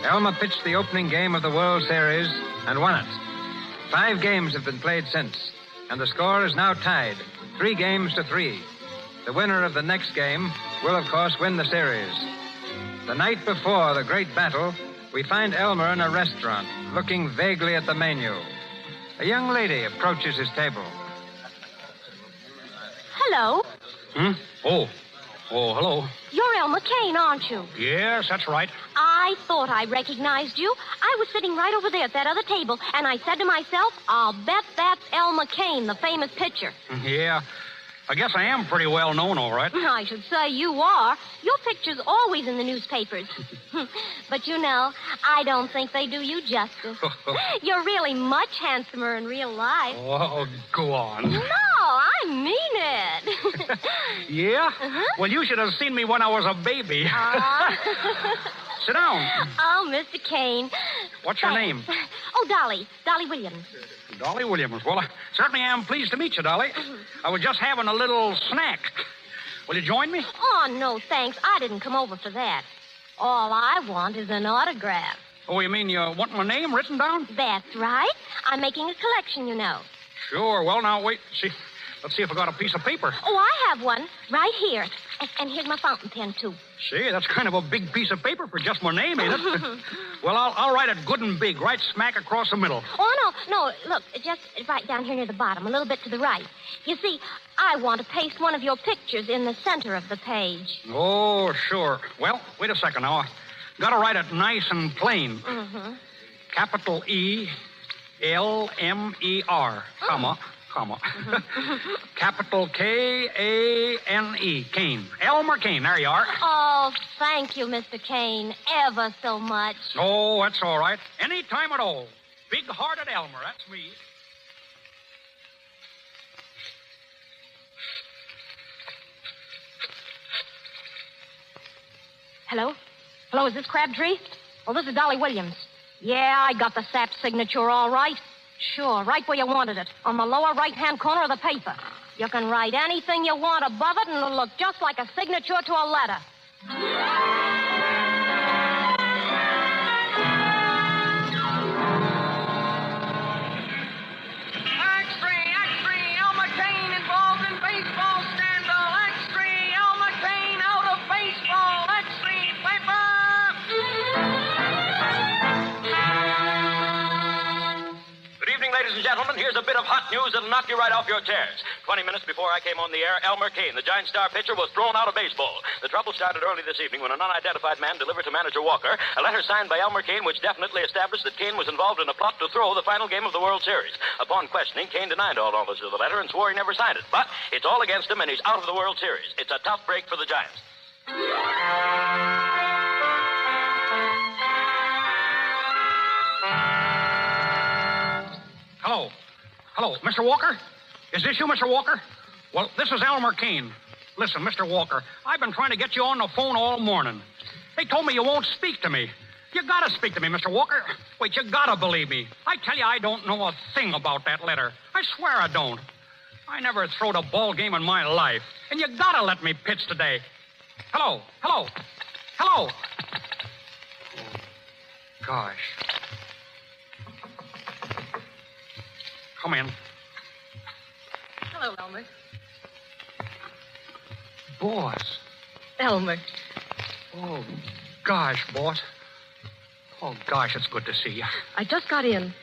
Elmer pitched the opening game of the World Series and won it. 5 games have been played since, and the score is now tied, 3-3. The winner of the next game will, of course, win the series. The night before the great battle, we find Elmer in a restaurant, looking vaguely at the menu. A young lady approaches his table. Hello. Oh, hello. You're Elmer Kane, aren't you? Yes, that's right. I thought I recognized you. I was sitting right over there at that other table, and I said to myself, I'll bet that's Elmer Kane, the famous pitcher. Yeah, I guess I am pretty well known, all right. I should say you are. Your picture's always in the newspapers. But, you know, I don't think they do you justice. You're really much handsomer in real life. Oh, go on. No, I mean it. Yeah? Uh-huh. Well, you should have seen me when I was a baby. Sit down. Oh, Mr. Kane. What's your name? Oh, Dolly. Dolly Williams. Dolly Williams. Well, I certainly am pleased to meet you, Dolly. I was just having a little snack. Will you join me? Oh, no, thanks. I didn't come over for that. All I want is an autograph. Oh, you mean you want my name written down? That's right. I'm making a collection, you know. Sure. Well, now, wait. See. Let's see if I got a piece of paper. Oh, I have one. Right here. And here's my fountain pen, too. See, that's kind of a big piece of paper for just my name, ain't it? Well, I'll write it good and big, right smack across the middle. Oh, no. Look, just right down here near the bottom, a little bit to the right. You see, I want to paste one of your pictures in the center of the page. Oh, sure. Well, wait a second now. Gotta write it nice and plain. Mm-hmm. Capital E, L-M-E-R, comma. Capital K-A-N-E, Kane. Elmer Kane, there you are. Oh, thank you, Mr. Kane, ever so much. Oh, that's all right. Any time at all. Big-hearted Elmer, that's me. Hello? Hello, is this Crabtree? Well, this is Dolly Williams. Yeah, I got the sap signature all right. Sure, right where you wanted it, on the lower right-hand corner of the paper. You can write anything you want above it, and it'll look just like a signature to a letter. X3, Elmer Kane involved in baseball scandal. X3, Elmer Kane out of baseball. X3, paper. Good evening, ladies and gentlemen. Here's a bit of hot news that'll knock you right off your chairs. 20 minutes before I came on the air, Elmer Kane, the Giant star pitcher, was thrown out of baseball. The trouble started early this evening when an unidentified man delivered to manager Walker a letter signed by Elmer Kane which definitely established that Kane was involved in a plot to throw the final game of the World Series. Upon questioning, Kane denied all knowledge of the letter and swore he never signed it. But it's all against him, and he's out of the World Series. It's a tough break for the Giants. Hello, Mr. Walker? Is this you, Mr. Walker? Well, this is Elmer Kane. Listen, Mr. Walker, I've been trying to get you on the phone all morning. They told me you won't speak to me. You gotta speak to me, Mr. Walker. Wait, you gotta believe me. I tell you, I don't know a thing about that letter. I swear I don't. I never throwed a ball game in my life. And you gotta let me pitch today. Hello. Oh, gosh. Come in. Hello, Elmer. Boss. Elmer. Oh, gosh, boss. Oh, gosh, it's good to see you. I just got in.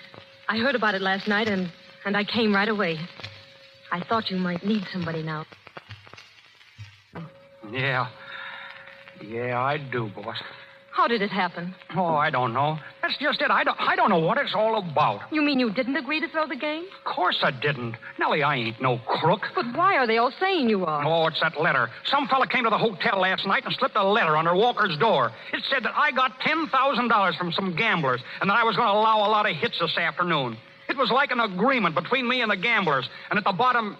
I heard about it last night, and I came right away. I thought you might need somebody now. Yeah, I do, boss. How did it happen? Oh, I don't know. That's just it. I don't know what it's all about. You mean you didn't agree to throw the game? Of course I didn't. Nellie, I ain't no crook. But why are they all saying you are? Oh, it's that letter. Some fella came to the hotel last night and slipped a letter under Walker's door. It said that I got $10,000 from some gamblers and that I was going to allow a lot of hits this afternoon. It was like an agreement between me and the gamblers. And at the bottom,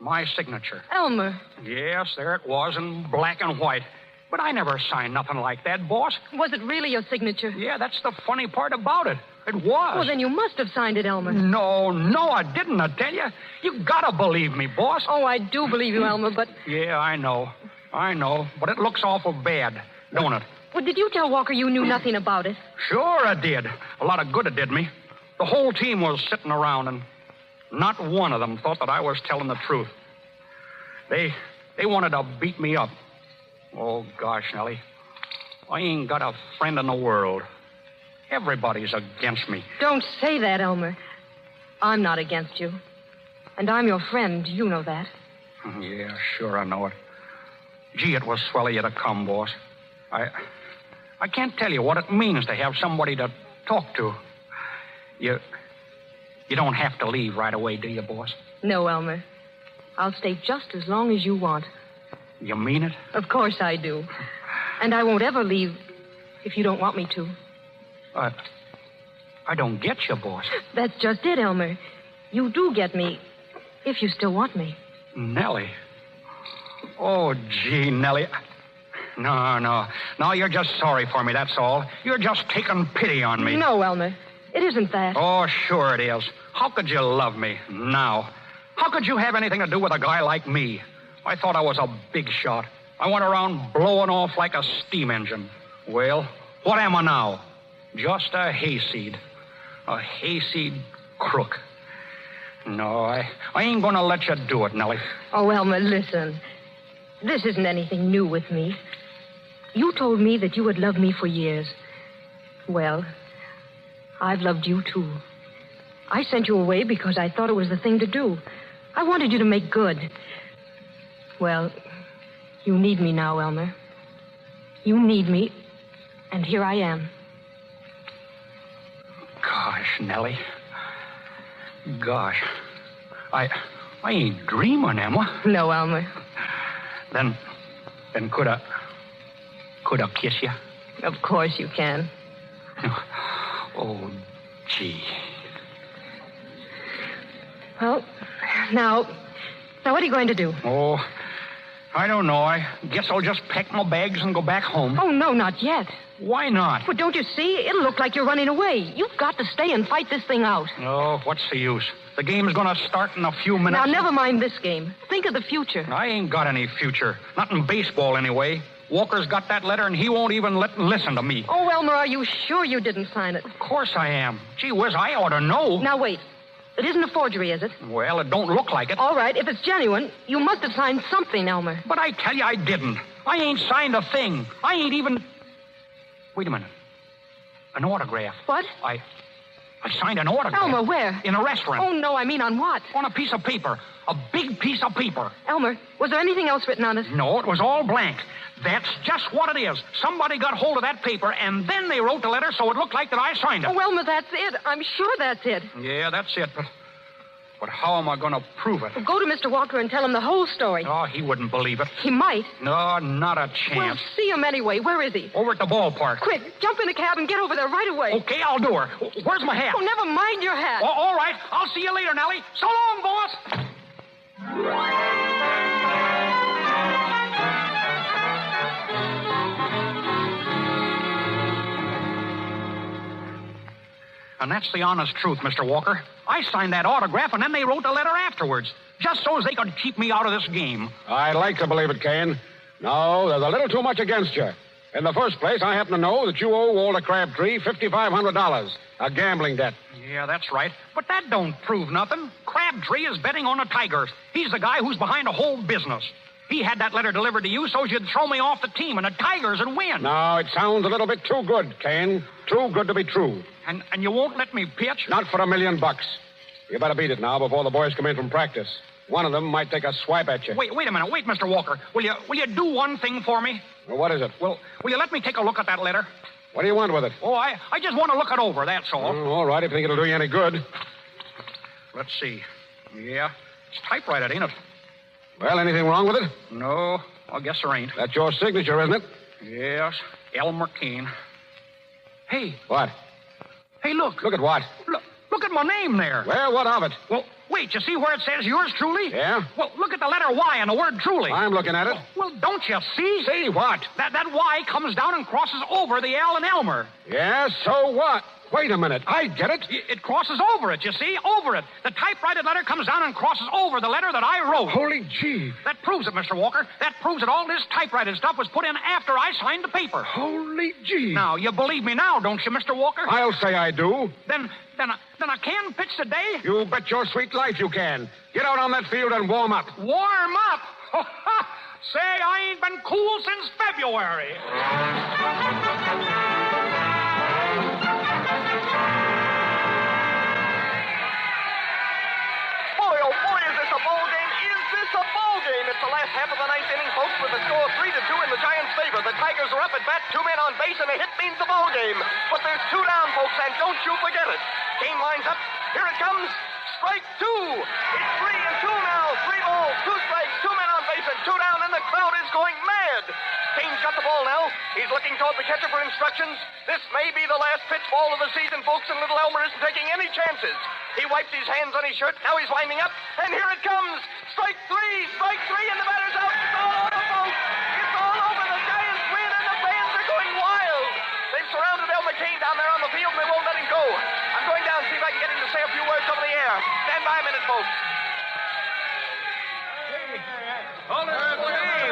my signature. Elmer. Yes, there it was in black and white. But I never signed nothing like that, boss. Was it really your signature? Yeah, that's the funny part about it. It was. Well, then you must have signed it, Elmer. No, I didn't, I tell you. You gotta believe me, boss. Oh, I do believe you, Elmer, but... Yeah, I know. But it looks awful bad, don't it? Well, did you tell Walker you knew nothing about it? Sure I did. A lot of good it did me. The whole team was sitting around, and not one of them thought that I was telling the truth. They wanted to beat me up. Oh, gosh, Nellie. I ain't got a friend in the world. Everybody's against me. Don't say that, Elmer. I'm not against you. And I'm your friend. You know that. Yeah, sure, I know it. Gee, it was swell of you to come, boss. I can't tell you what it means to have somebody to talk to. You don't have to leave right away, do you, boss? No, Elmer. I'll stay just as long as you want. You mean it? Of course I do. And I won't ever leave if you don't want me to. I don't get you, boss. That's just it, Elmer. You do get me, if you still want me. Nellie. Oh, gee, Nellie. No, you're just sorry for me, that's all. You're just taking pity on me. No, Elmer. It isn't that. Oh, sure it is. How could you love me now? How could you have anything to do with a guy like me? I thought I was a big shot. I went around blowing off like a steam engine. Well, what am I now? Just a hayseed. A hayseed crook. No, I ain't gonna let you do it, Nellie. Oh, Elmer, listen. this isn't anything new with me. You told me that you would love me for years. Well, I've loved you, too. I sent you away because I thought it was the thing to do. I wanted you to make good. Well, you need me now, Elmer. You need me, and here I am. Gosh, Nellie. Gosh. I ain't dreaming, am I? No, Elmer. Then could I kiss you? Of course you can. Oh, gee. Well, now what are you going to do? Oh, I don't know. I guess I'll just pack my bags and go back home. Oh, no, not yet. Why not? Well, don't you see? It'll look like you're running away. You've got to stay and fight this thing out. Oh, what's the use? The game's going to start in a few minutes. Now, never mind this game. Think of the future. I ain't got any future. Not in baseball, anyway. Walker's got that letter, and he won't even listen to me. Oh, Elmer, are you sure you didn't sign it? Of course I am. Gee whiz, I ought to know. Now, wait. It isn't a forgery, is it? Well, it don't look like it. All right, if it's genuine, you must have signed something, Elmer. But I tell you, I didn't. I ain't signed a thing. I ain't even... Wait a minute. An autograph. What? I signed an autograph. Elmer, where? In a restaurant. Oh, no, I mean on what? On a piece of paper. A big piece of paper. Elmer, was there anything else written on it? No, it was all blank. That's just what it is. Somebody got hold of that paper, and then they wrote the letter so it looked like that I signed it. Oh, Elmer, that's it. I'm sure that's it. Yeah, that's it, but how am I going to prove it? Well, go to Mr. Walker and tell him the whole story. Oh, he wouldn't believe it. He might. No, not a chance. Well, see him anyway. Where is he? Over at the ballpark. Quick, jump in the cab and get over there right away. Okay, I'll do her. Where's my hat? Oh, never mind your hat. Oh, all right. I'll see you later, Nellie. So long, boss. And that's the honest truth, Mr. Walker. I signed that autograph, and then they wrote the letter afterwards, just so as they could keep me out of this game. I'd like to believe it, Kane. No, there's a little too much against you. In the first place, I happen to know that you owe Walter Crabtree $5,500, a gambling debt. Yeah, that's right. But that don't prove nothing. Crabtree is betting on the Tigers. He's the guy who's behind the whole business. He had that letter delivered to you so you'd throw me off the team and the Tigers would win. No, it sounds a little bit too good, Kane. Too good to be true. And you won't let me pitch? Not for $1 million. You better beat it now before the boys come in from practice. One of them might take a swipe at you. Wait a minute. Wait, Mr. Walker. Will you do one thing for me? Well, what is it? Will you let me take a look at that letter? What do you want with it? Oh, I just want to look it over, that's all. All right, if you think it'll do you any good. Let's see. Yeah, it's typewriter, ain't it? Well, anything wrong with it? No, I guess there ain't. That's your signature, isn't it? Yes, Elmer Kane. Hey. What? Hey, look. Look at what? Look at my name there. Well, what of it? Well, wait, you see where it says yours truly? Yeah? Well, look at the letter Y and the word truly. I'm looking at it. Well, don't you see? See what? That Y comes down and crosses over the L in Elmer. Yeah, so what? Wait a minute. I get it. It crosses over it, you see? Over it. The typewriter letter comes down and crosses over the letter that I wrote. Holy gee. That proves it, Mr. Walker. That proves that all this typewriter stuff was put in after I signed the paper. Holy gee. Now, you believe me now, don't you, Mr. Walker? I'll say I do. Then I can pitch today? You bet your sweet life you can. Get out on that field and warm up. Warm up? Say, I ain't been cool since February. It's the last half of the ninth inning, folks, with the score 3-2 in the Giants' favor. The Tigers are up at bat, 2 men on base, and a hit means the ball game. But there's 2 down, folks, and don't you forget it. Game lines up. Here it comes. Strike 2. It's 3-2 now. 3 balls, 2 strikes, 2 men on base, and 2 down, and the crowd is going mad. Kane's got the ball now. He's looking toward the catcher for instructions. This may be the last pitch ball of the season, folks, and little Elmer isn't taking any chances. He wipes his hands on his shirt. Now he's winding up, and here it comes. Strike 3, and the batter's out. It's all over, folks. It's all over. The Giants win, and the fans are going wild. They've surrounded Elmer Kane down there on the field, and they won't let him go. I'm going down to see if I can get him to say a few words over the air. Stand by a minute, folks. Hey,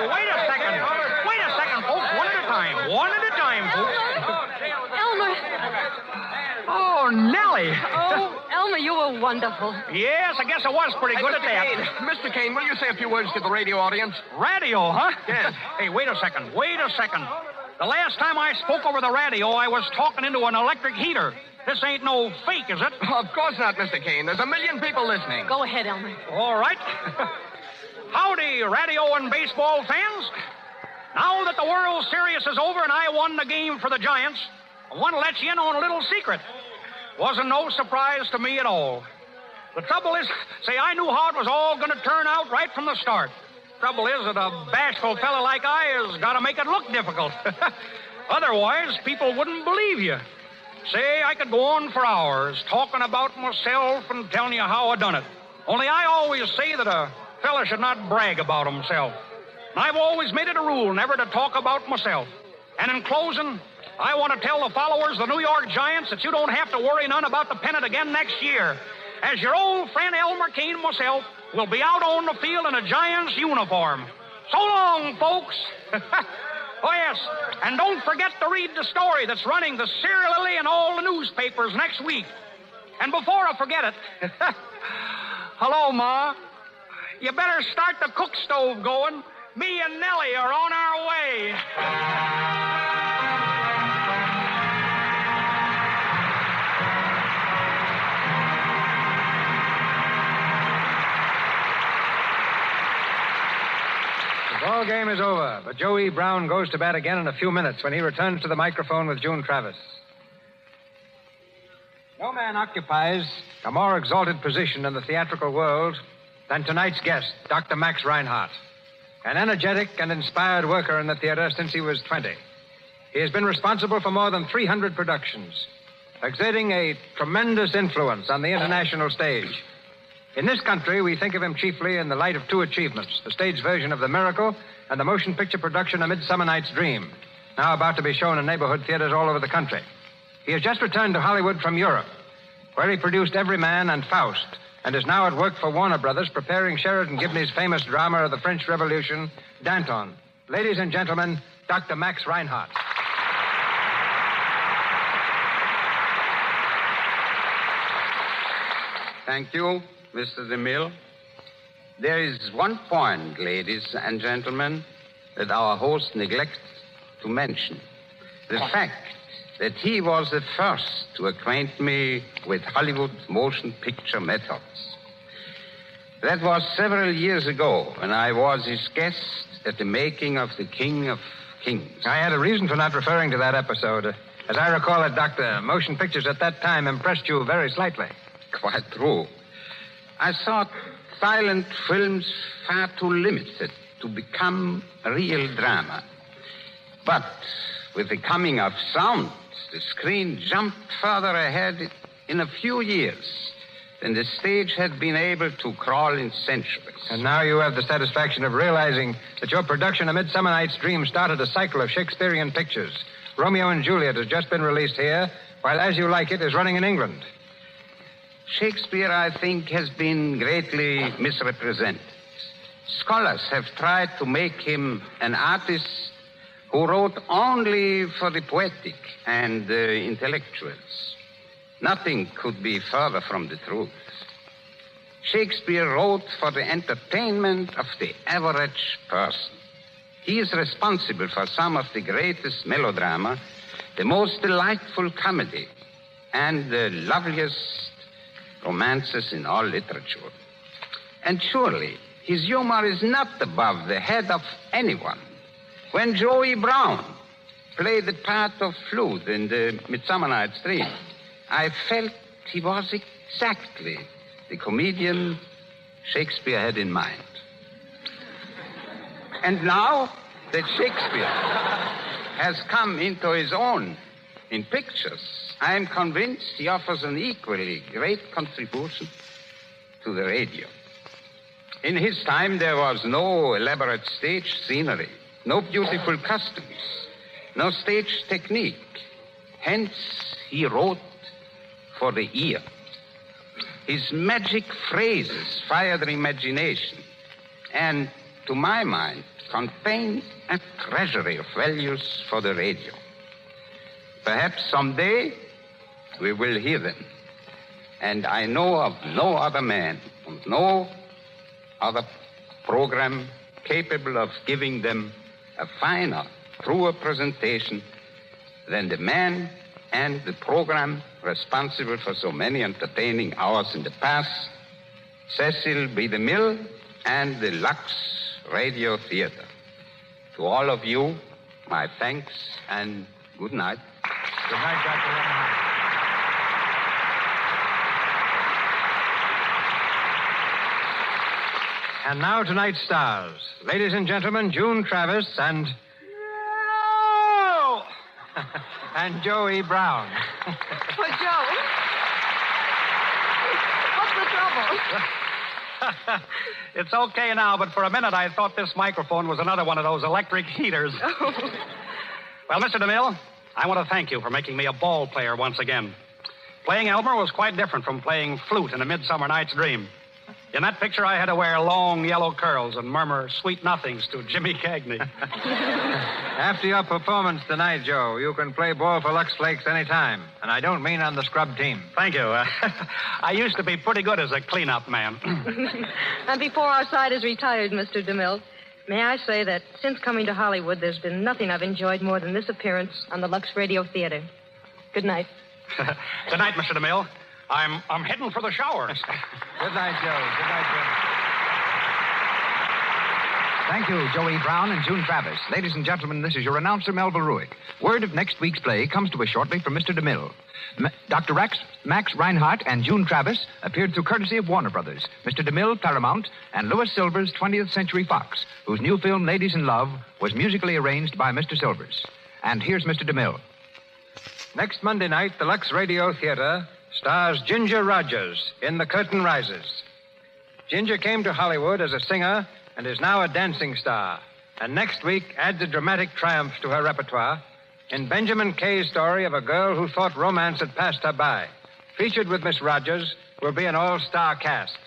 wait a second. Wait a second, folks. One at a time. One at a time, folks. Elmer. Oh, Nellie. Oh, Elmer, you were wonderful. Yes, I guess I was pretty good at that. Mr. Kane, will you say a few words to the radio audience? Radio, huh? Yes. Hey, wait a second. The last time I spoke over the radio, I was talking into an electric heater. This ain't no fake, is it? Of course not, Mr. Kane. There's a million people listening. Go ahead, Elmer. All right. Howdy, radio and baseball fans. Now that the World Series is over and I won the game for the Giants, I want to let you in on a little secret. Wasn't no surprise to me at all. The trouble is, I knew how it was all going to turn out right from the start. Trouble is that a bashful fella like I has got to make it look difficult. Otherwise, people wouldn't believe you. I could go on for hours talking about myself and telling you how I done it. Only I always say that a fella should not brag about himself. And I've always made it a rule never to talk about myself. And in closing, I want to tell the followers of the New York Giants that you don't have to worry none about the pennant again next year, as your old friend Elmer Kane and myself will be out on the field in a Giants uniform. So long, folks. Oh, yes, and don't forget to read the story that's running the serially in all the newspapers next week. And before I forget it, hello, Ma. You better start the cook stove going. Me and Nellie are on our way. The ball game is over, but Joey Brown goes to bat again in a few minutes when he returns to the microphone with June Travis. No man occupies a more exalted position in the theatrical world than tonight's guest, Dr. Max Reinhardt, an energetic and inspired worker in the theater since he was 20. He has been responsible for more than 300 productions, exerting a tremendous influence on the international stage. In this country, we think of him chiefly in the light of two achievements, the stage version of The Miracle and the motion picture production A Midsummer Night's Dream, now about to be shown in neighborhood theaters all over the country. He has just returned to Hollywood from Europe, where he produced Everyman and Faust, and is now at work for Warner Brothers preparing Sheridan Gibney's famous drama of the French Revolution, Danton. Ladies and gentlemen, Dr. Max Reinhardt. Thank you, Mr. DeMille. There is one point, ladies and gentlemen, that our host neglects to mention. The fact that he was the first to acquaint me with Hollywood motion picture methods. That was several years ago when I was his guest at the making of The King of Kings. I had a reason for not referring to that episode. As I recall it, Doctor, motion pictures at that time impressed you very slightly. Quite true. I thought silent films far too limited to become a real drama. But with the coming of sound, the screen jumped further ahead in a few years than the stage had been able to crawl in centuries. And now you have the satisfaction of realizing that your production, A Midsummer Night's Dream, started a cycle of Shakespearean pictures. Romeo and Juliet has just been released here, while As You Like It is running in England. Shakespeare, I think, has been greatly misrepresented. Scholars have tried to make him an artist who wrote only for the poetic and intellectuals. Nothing could be further from the truth. Shakespeare wrote for the entertainment of the average person. He is responsible for some of the greatest melodrama, the most delightful comedy, and the loveliest romances in all literature. And surely his humor is not above the head of anyone. When Joey Brown played the part of Flute in the Midsummer Night's Dream, I felt he was exactly the comedian Shakespeare had in mind. And now that Shakespeare has come into his own in pictures, I am convinced he offers an equally great contribution to the radio. In his time, there was no elaborate stage scenery, no beautiful costumes, no stage technique. Hence, he wrote for the ear. His magic phrases fired the imagination and, to my mind, contain a treasury of values for the radio. Perhaps someday we will hear them And I know of no other man and no other program capable of giving them a finer, truer presentation than the man and the program responsible for so many entertaining hours in the past, Cecil B. DeMille and the Lux Radio Theater. To all of you, my thanks and good night. Good night, Dr. Reinhardt. And now tonight's stars. Ladies and gentlemen, June Travis and... No! and Joey Brown. Oh, Joe. What's the trouble? It's okay now, but for a minute I thought this microphone was another one of those electric heaters. Oh. Well, Mr. DeMille, I want to thank you for making me a ball player once again. Playing Elmer was quite different from playing flute in A Midsummer Night's Dream. In that picture, I had to wear long yellow curls and murmur sweet nothings to Jimmy Cagney. After your performance tonight, Joe, you can play ball for Lux Flakes any time. And I don't mean on the scrub team. Thank you. I used to be pretty good as a cleanup man. And before our side is retired, Mr. DeMille, may I say that since coming to Hollywood, there's been nothing I've enjoyed more than this appearance on the Lux Radio Theater. Good night. Good night, Mr. DeMille. I'm heading for the showers. Good night, Joe. Good night, Joe. Thank you, Joey Brown and June Travis. Ladies and gentlemen, this is your announcer, Melville Ruick. Word of next week's play comes to us shortly from Mr. DeMille. Dr. Max Reinhardt and June Travis appeared through courtesy of Warner Brothers, Mr. DeMille, Paramount, and Louis Silvers' 20th Century Fox, whose new film, Ladies in Love, was musically arranged by Mr. Silvers. And here's Mr. DeMille. Next Monday night, the Lux Radio Theater stars Ginger Rogers in The Curtain Rises. Ginger came to Hollywood as a singer and is now a dancing star. And next week adds a dramatic triumph to her repertoire in Benjamin Kay's story of a girl who thought romance had passed her by. Featured with Miss Rogers will be an all-star cast.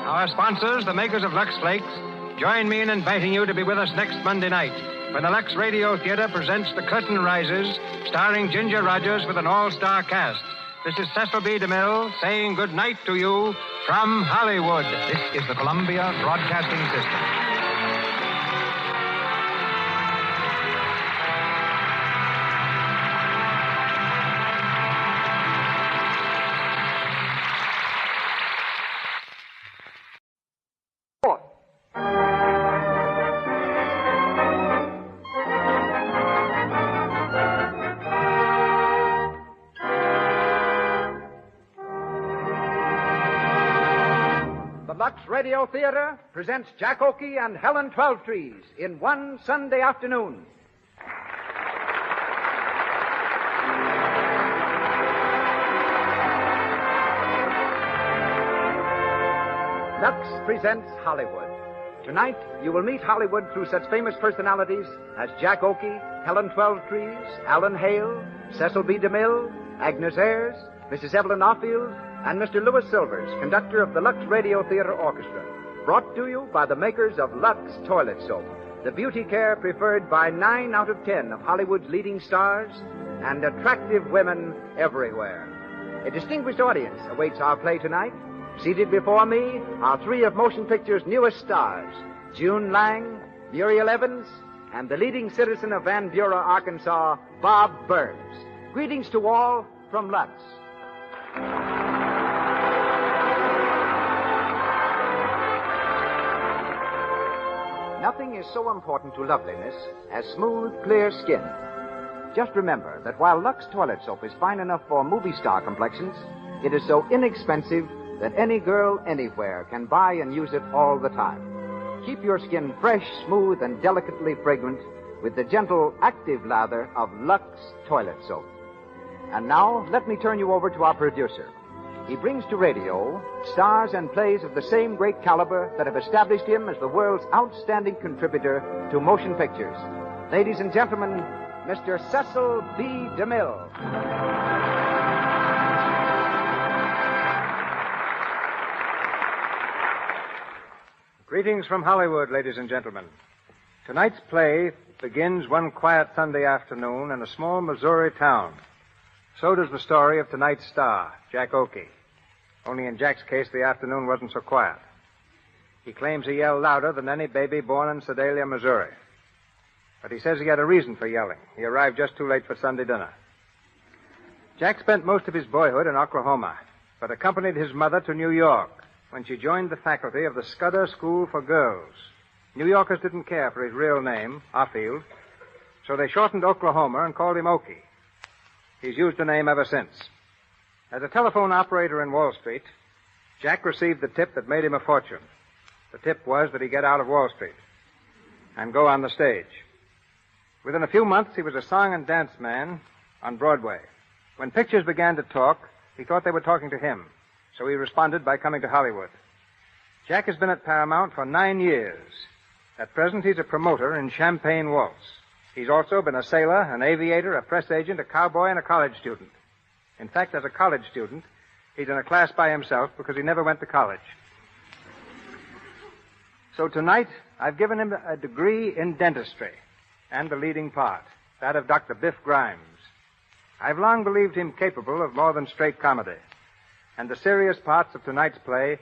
Our sponsors, the makers of Lux Flakes, join me in inviting you to be with us next Monday night when the Lux Radio Theater presents The Curtain Rises, starring Ginger Rogers with an all-star cast. This is Cecil B. DeMille saying good night to you from Hollywood. This is the Columbia Broadcasting System. Lux Radio Theater presents Jack Oakey and Helen Twelvetrees in one Sunday afternoon. Lux presents Hollywood. Tonight, you will meet Hollywood through such famous personalities as Jack Oakey, Helen Twelvetrees, Alan Hale, Cecil B. DeMille, Agnes Ayres, Mrs. Evelyn Offield, and Mr. Louis Silvers, conductor of the Lux Radio Theater Orchestra. Brought to you by the makers of Lux Toilet Soap, the beauty care preferred by 9 out of 10 of Hollywood's leading stars and attractive women everywhere. A distinguished audience awaits our play tonight. Seated before me are 3 of motion picture's newest stars, June Lang, Muriel Evans, and the leading citizen of Van Buren, Arkansas, Bob Burns. Greetings to all from Lux. Nothing is so important to loveliness as smooth, clear skin. Just remember that while Lux Toilet Soap is fine enough for movie star complexions, it is so inexpensive that any girl anywhere can buy and use it all the time. Keep your skin fresh, smooth, and delicately fragrant with the gentle, active lather of Lux Toilet Soap. And now, let me turn you over to our producer. He brings to radio stars and plays of the same great caliber that have established him as the world's outstanding contributor to motion pictures. Ladies and gentlemen, Mr. Cecil B. DeMille. Greetings from Hollywood, ladies and gentlemen. Tonight's play begins one quiet Sunday afternoon in a small Missouri town. So does the story of tonight's star, Jack Oakey. Only in Jack's case, the afternoon wasn't so quiet. He claims he yelled louder than any baby born in Sedalia, Missouri. But he says he had a reason for yelling. He arrived just too late for Sunday dinner. Jack spent most of his boyhood in Oklahoma, but accompanied his mother to New York when she joined the faculty of the Scudder School for Girls. New Yorkers didn't care for his real name, Arfield, so they shortened Oklahoma and called him Oakey. He's used the name ever since. As a telephone operator in Wall Street, Jack received the tip that made him a fortune. The tip was that he get out of Wall Street and go on the stage. Within a few months, he was a song and dance man on Broadway. When pictures began to talk, he thought they were talking to him, so he responded by coming to Hollywood. Jack has been at Paramount for 9 years. At present, he's a promoter in Champagne Waltz. He's also been a sailor, an aviator, a press agent, a cowboy, and a college student. In fact, as a college student, he's in a class by himself because he never went to college. So tonight, I've given him a degree in dentistry and the leading part, that of Dr. Biff Grimes. I've long believed him capable of more than straight comedy, and the serious parts of tonight's play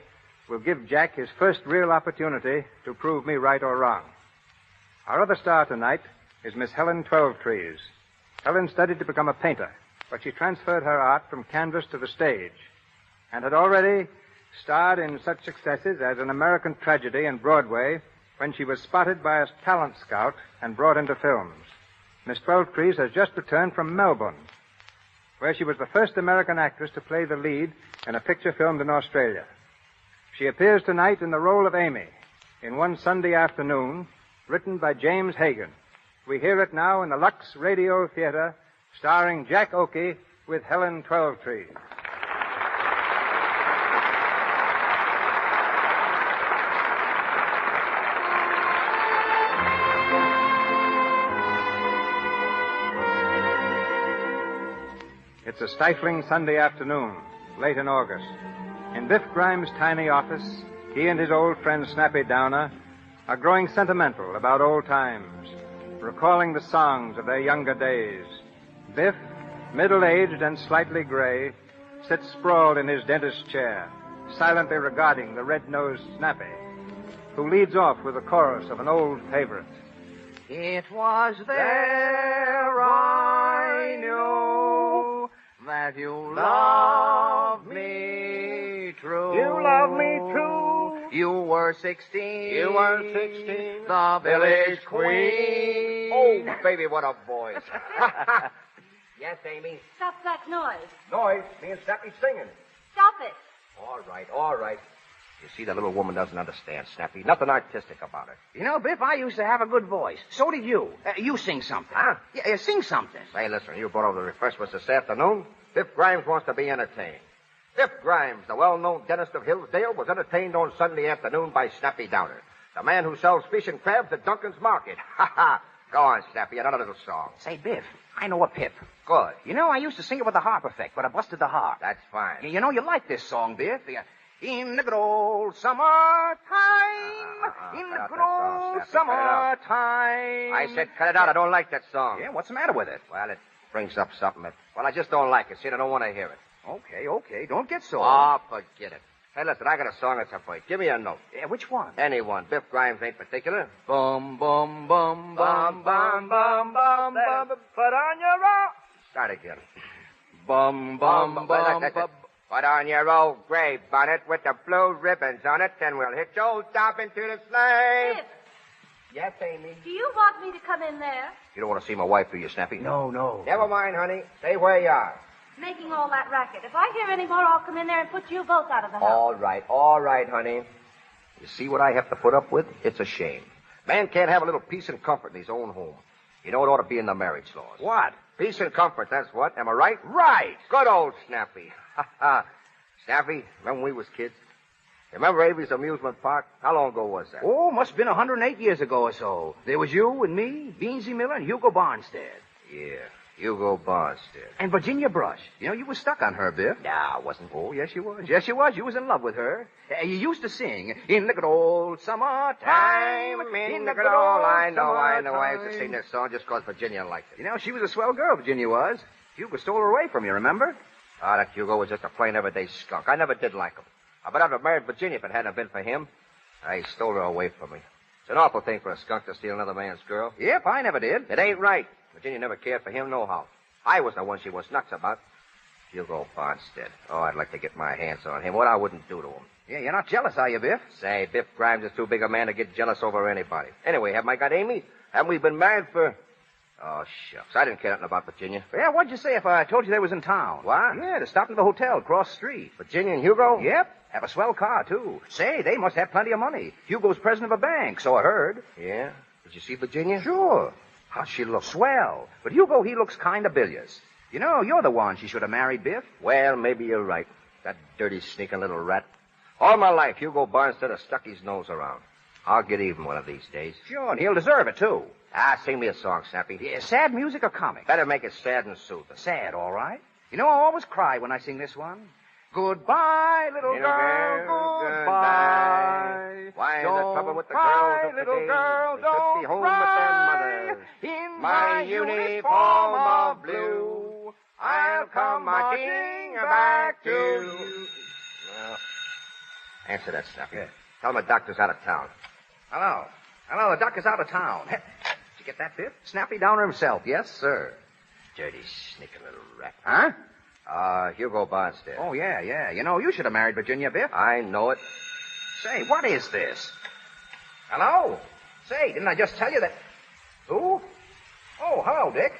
will give Jack his first real opportunity to prove me right or wrong. Our other star tonight is Miss Helen Twelvetrees. Helen studied to become a painter, but she transferred her art from canvas to the stage and had already starred in such successes as An American Tragedy and Broadway when she was spotted by a talent scout and brought into films. Miss Twelvetrees has just returned from Melbourne, where she was the first American actress to play the lead in a picture filmed in Australia. She appears tonight in the role of Amy in One Sunday Afternoon, written by James Hagan. We hear it now in the Lux Radio Theater, starring Jack Oakey with Helen Twelvetrees. It's a stifling Sunday afternoon, late in August. In Biff Grimes' tiny office, he and his old friend Snappy Downer are growing sentimental about old times, recalling the songs of their younger days. Biff, middle-aged and slightly gray, sits sprawled in his dentist's chair, silently regarding the red-nosed Snappy, who leads off with a chorus of an old favorite. It was there I knew that you loved me true. You love me true. You were 16. You were 16. The village queen. Oh, baby, what a voice. Yes, Amy? Stop that noise. Noise. Me and Snappy singing. Stop it. All right. You see, the little woman doesn't understand, Snappy. Nothing artistic about it. You know, Biff, I used to have a good voice. So did you. You sing something. Huh? Yeah, sing something. Hey, listen, you brought over the refreshments this afternoon. Biff Grimes wants to be entertained. Biff Grimes, the well-known dentist of Hillsdale, was entertained on Sunday afternoon by Snappy Downer, the man who sells fish and crabs at Duncan's Market. Ha ha! Go on, Snappy, another little song. Say, Biff, I know a pip. Good. You know, I used to sing it with the harp effect, but I busted the harp. That's fine. You know, you like this song, Biff. In the good old summertime. In the good old summertime. I said cut it out. I don't like that song. Yeah, what's the matter with it? Well, it brings up something. Well, I just don't like it. See, I don't want to hear it. Okay. Don't get sore. Oh, forget it. Hey, listen, I got a song that's a fight. Give me a note. Yeah, which one? Any one. Biff Grimes ain't particular. Bum, bum, bum, bum, bum, bum, bum, bum. Put on your old... Start again. Bum, bum, bum, bum. Put on your old gray bonnet with the blue ribbons on it, then we'll hit your old top into the sleigh. Biff, Yes, Amy? do you want me to come in there? You don't want to see my wife, do you, Snappy? No. Never mind, honey. Stay where you are. Making all that racket. If I hear any more, I'll come in there and put you both out of the house. All right, honey. You see what I have to put up with? It's a shame. Man can't have a little peace and comfort in his own home. You know, it ought to be in the marriage laws. What? Peace and comfort, that's what. Am I right? Right. Good old Snappy. Ha ha. Snappy, remember when we was kids? Remember Avery's amusement park? How long ago was that? Oh, must have been 108 years ago or so. There was you and me, Beansy Miller, and Hugo Barnstead. Yeah, Hugo Barnstead. And Virginia Brush. You know, you were stuck on her, Biff. Nah, I wasn't. Oh, yes, you was. Yes, you was. You was in love with her. You used to sing, in the good old summertime. In the good old... I know. I used to sing this song just because Virginia liked it. You know, she was a swell girl, Virginia was. Hugo stole her away from you, remember? Ah, that Hugo was just a plain everyday skunk. I never did like him. But I'd have married Virginia if it hadn't been for him. He stole her away from me. It's an awful thing for a skunk to steal another man's girl. Yep, I never did. It ain't right. Virginia never cared for him nohow. I was the one she was nuts about. Hugo Bonstead. Oh, I'd like to get my hands on him. What I wouldn't do to him. Yeah, you're not jealous, are you, Biff? Say, Biff Grimes is too big a man to get jealous over anybody. Anyway, haven't I got Amy? Haven't we been married for... Oh, shucks. I didn't care nothing about Virginia. Yeah, what'd you say if I told you they was in town? What? Yeah, they stopped at the hotel across the street. Virginia and Hugo? Yep. Have a swell car, too. Say, they must have plenty of money. Hugo's president of a bank, so I heard. Yeah? Did you see Virginia? Sure. How'd she look? Swell. But Hugo, he looks kind of bilious. You know, you're the one she should have married, Biff. Well, maybe you're right. That dirty, sneaking little rat. All my life, Hugo Bonstead has stuck his nose around. I'll get even one of these days. Sure, and he'll deserve it, too. Sing me a song, Snappy. Yeah, sad music or comic? Better make it sad and soothing. Sad, all right. You know, I always cry when I sing this one. Goodbye, little girl, goodbye. Why is there trouble with the cry, girls of little today? girl, They should be home with their mothers. In my uniform of blue, I'll come marching back to you. Well, answer that, Snappy. Yeah. Tell him the doctor's out of town. Hello. Hello, the doctor's out of town. Did you get that, Biff? Snappy Downer himself. Yes, sir. Dirty, sneaking little rat. Huh? Hugo Bonstead. Oh, yeah. You know, you should have married Virginia, Biff. I know it. Say, what is this? Hello? Say, didn't I just tell you that... Who? Oh, hello, Dick.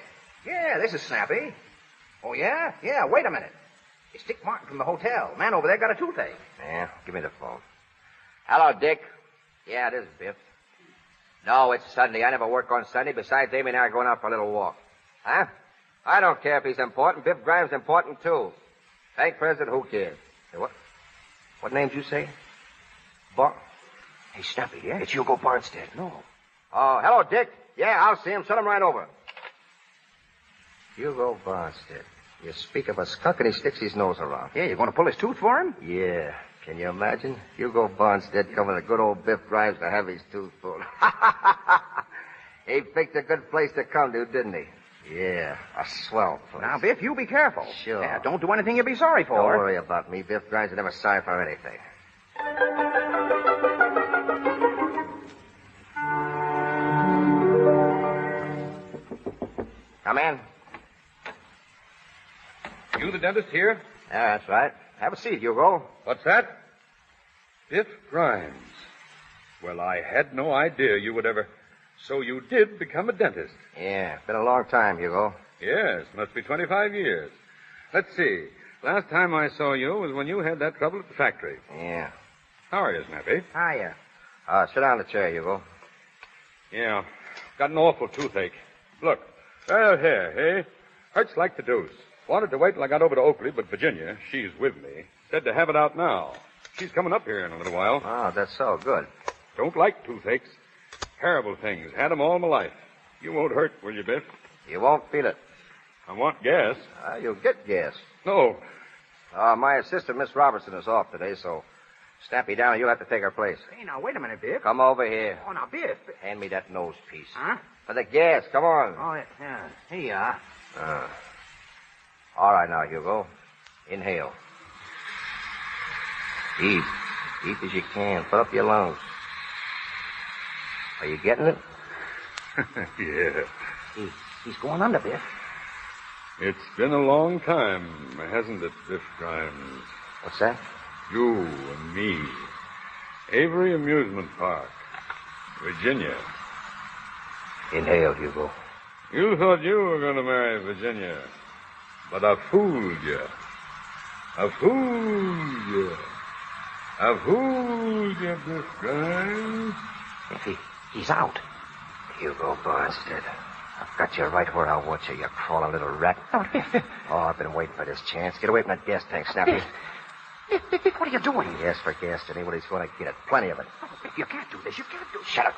Yeah, this is Snappy. Oh, yeah? Yeah, wait a minute. It's Dick Martin from the hotel. Man over there got a toothache. Yeah, give me the phone. Hello, Dick. Yeah, it is Biff. No, it's Sunday. I never work on Sunday. Besides, Amy and I are going out for a little walk. Huh? I don't care if he's important. Biff Grimes important, too. Bank president, who cares? Hey, what names you say? Hey, Snappy, yeah? It's Hugo Bonstead. No. Oh, hello, Dick. Yeah, I'll see him. Send him right over. Hugo Bonstead. You speak of a skunk and he sticks his nose around. Yeah, you're going to pull his tooth for him? Yeah. Can you imagine? Hugo Bonstead coming to good old Biff Grimes to have his tooth pulled. He picked a good place to come to, didn't he? Yeah, a swell place. Now, Biff, you be careful. Sure. Yeah, don't do anything you'll be sorry for. Don't worry about me. Biff Grimes is never sorry for anything. Come in. You the dentist here? Yeah, that's right. Have a seat, Hugo. What's that? Biff Grimes. Well, I had no idea you would ever... So you did become a dentist? Yeah, it's been a long time, Hugo. Yes, must be 25 years. Let's see. Last time I saw you was when you had that trouble at the factory. Yeah. How are you, Snappy? Hiya. Sit down in the chair, Hugo. Yeah, got an awful toothache. Look, right here, hey? Hurts like the deuce. Wanted to wait till I got over to Oakley, but Virginia, she's with me, said to have it out now. She's coming up here in a little while. Oh, that's so good. Don't like toothaches. Terrible things. Had 'em all my life. You won't hurt, will you, Biff? You won't feel it. I want gas. You'll get gas. No. My assistant, Miss Robertson, is off today, so Snappy down, you'll have to take her place. Hey, now, wait a minute, Biff. Come over here. Oh, now, Biff. Hand me that nose piece. Huh? For the gas, come on. Oh, yeah. Here you are. All right now, Hugo. Inhale. Deep. Deep as you can. Put up your lungs. Are you getting it? Yeah. He's going under, Biff. It's been a long time, hasn't it, Biff Grimes? What's that? You and me. Avery Amusement Park. Virginia. Inhale, Hugo. You thought you were going to marry Virginia. But I fooled you. I fooled you. I fooled you, Biff Grimes. He's out. Hugo Bonstead. I've got you right where I want you, you crawling little rat. Oh, I've been waiting for this chance. Get away from that gas tank, Snappy. Biff, what are you doing? He asked for gas today. Well, he's going to get it. Plenty of it. Oh, Biff, you can't do this. You can't do this. Shut up.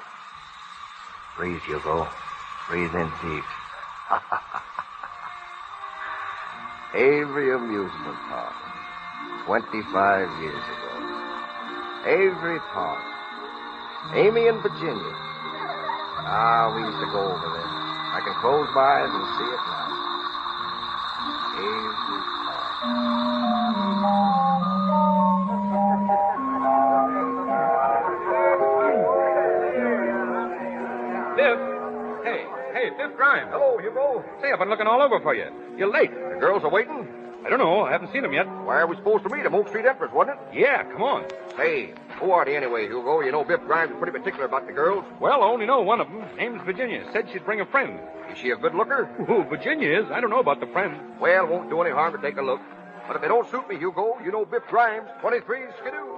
Breathe, Hugo. Breathe in deep. Avery Amusement Park. 25 years ago. Avery Park. Amy and Virginia. We used to go over there. I can close my eyes and see it now. Biff. Hey, Biff Grimes. Hello, Hugo. Say, I've been looking all over for you. You're late. The girls are waiting? I don't know. I haven't seen them yet. Where are we supposed to meet them? Oak Street Empress, wasn't it? Yeah, come on. Hey, who are they anyway, Hugo? You know Biff Grimes is pretty particular about the girls. Well, I only know one of them. Name's Virginia. Said she'd bring a friend. Is she a good looker? Oh, Virginia is. I don't know about the friend. Well, won't do any harm to take a look. But if they don't suit me, Hugo, you know Biff Grimes, 23 Skidoo.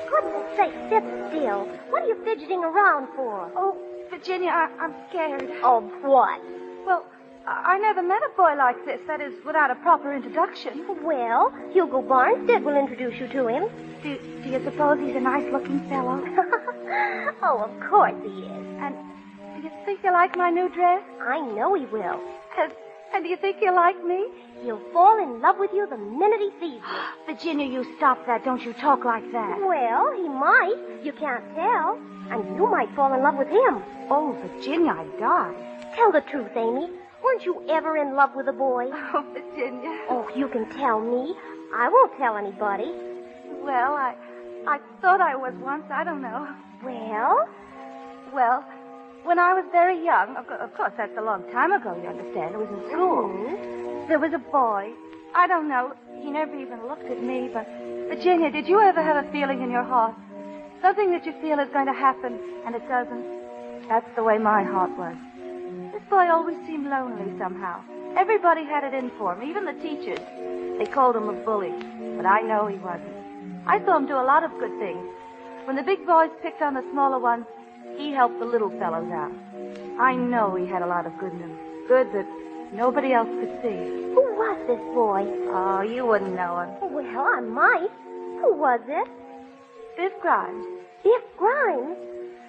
Goodness sake, sit still. What are you fidgeting around for? Oh, Virginia, I'm scared. Of what? Well, I never met a boy like this. That is, without a proper introduction. Well, Hugo Barnstead will introduce you to him. Do you suppose he's a nice-looking fellow? Oh, of course he is. And do you think he'll like my new dress? I know he will. And do you think he'll like me? He'll fall in love with you the minute he sees you. Virginia, you stop that. Don't you talk like that. Well, he might. You can't tell. And you might fall in love with him. Oh, Virginia, I'd die. Tell the truth, Amy. Weren't you ever in love with a boy? Oh, Virginia. Oh, you can tell me. I won't tell anybody. Well, I thought I was once. I don't know. Well, when I was very young, of course, that's a long time ago, you understand. It was in school. Mm-hmm. There was a boy. I don't know. He never even looked at me, but... Virginia, did you ever have a feeling in your heart? Something that you feel is going to happen, and it doesn't? That's the way my heart was. This boy always seemed lonely somehow. Everybody had it in for him, even the teachers. They called him a bully, but I know he wasn't. I saw him do a lot of good things. When the big boys picked on the smaller ones, he helped the little fellows out. I know he had a lot of good in him. Good that nobody else could see. Who was this boy? Oh, you wouldn't know him. Well, I might. Who was it? Biff Grimes. Biff Grimes?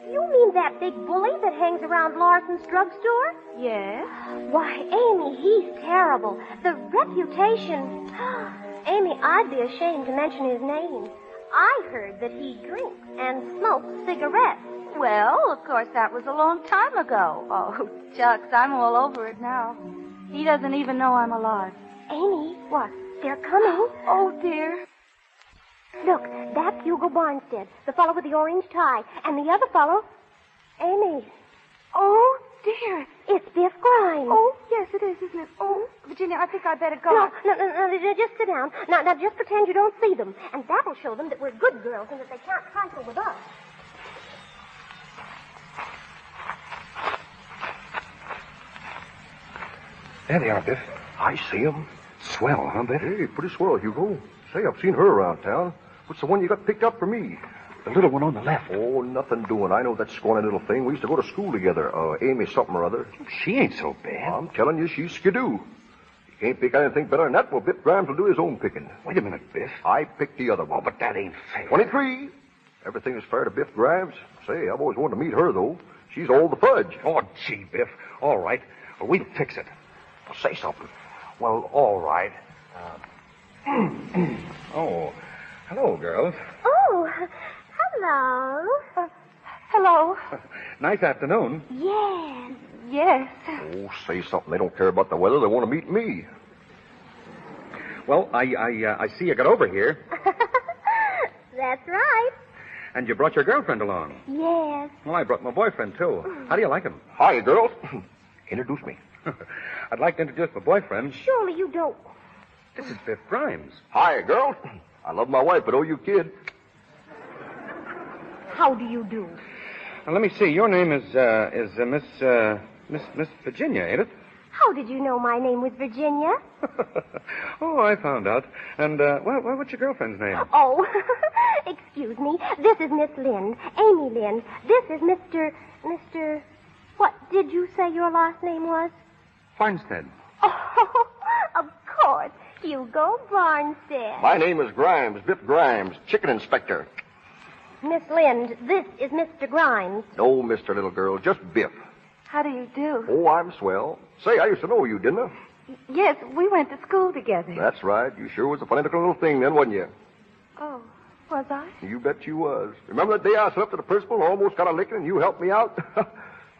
You mean that big bully that hangs around Larson's drugstore? Yes. Why, Amy, he's terrible. The reputation... Amy, I'd be ashamed to mention his name. I heard that he drinks and smokes cigarettes. Well, of course, that was a long time ago. Oh, shucks, I'm all over it now. He doesn't even know I'm alive. Amy. What? They're coming. Oh, dear. Look, that's Hugo Barnstead, the fellow with the orange tie. And the other fellow... Amy. Oh, dear. It's Biff Grimes. Oh, yes, it is, isn't it? Oh, Virginia, I think I'd better go. No, just sit down. Now, just pretend you don't see them. And that'll show them that we're good girls and that they can't trifle with us. There they are, Biff. I see them. Swell, huh, Biff? Hey, pretty swell, Hugo. Say, I've seen her around town. What's the one you got picked up for me? The little one on the left. Oh, nothing doing. I know that scrawny little thing. We used to go to school together. Amy something or other. She ain't so bad. I'm telling you, she's skidoo. You can't pick anything better than that. Well, Biff Grimes will do his own picking. Wait a minute, Biff. I picked the other one. Oh, but that ain't fair. 23. Everything is fair to Biff Grimes. Say, I've always wanted to meet her, though. She's all the fudge. Oh, gee, Biff. All right. Well, we'll fix it. Well, say something. Well, all right. Oh, hello, girls. Oh, hello. Hello. Nice afternoon. Yes. Yes. Oh, say something. They don't care about the weather. They want to meet me. Well, I see you got over here. That's right. And you brought your girlfriend along. Yes. Well, I brought my boyfriend, too. How do you like him? Hi, girls. Introduce me. I'd like to introduce my boyfriend. Surely you don't. This is Biff Grimes. Hi, girls. I love my wife, but oh, you kid. How do you do? Now, let me see. Your name is Miss Virginia, ain't it? How did you know my name was Virginia? Oh, I found out. And, what's your girlfriend's name? Oh, excuse me. This is Miss Lind, Amy Lind. This is Mr. What did you say your last name was? Farnstead. Oh, of course. Hugo Barnstead. My name is Grimes, Biff Grimes, chicken inspector. Miss Lind, this is Mr. Grimes. No, Mr. Little Girl, just Biff. How do you do? Oh, I'm swell. Say, I used to know you, didn't I? Yes, we went to school together. That's right. You sure was a funny looking little thing then, wasn't you? Oh, was I? You bet you was. Remember that day I slept with the principal and almost got a licking and you helped me out?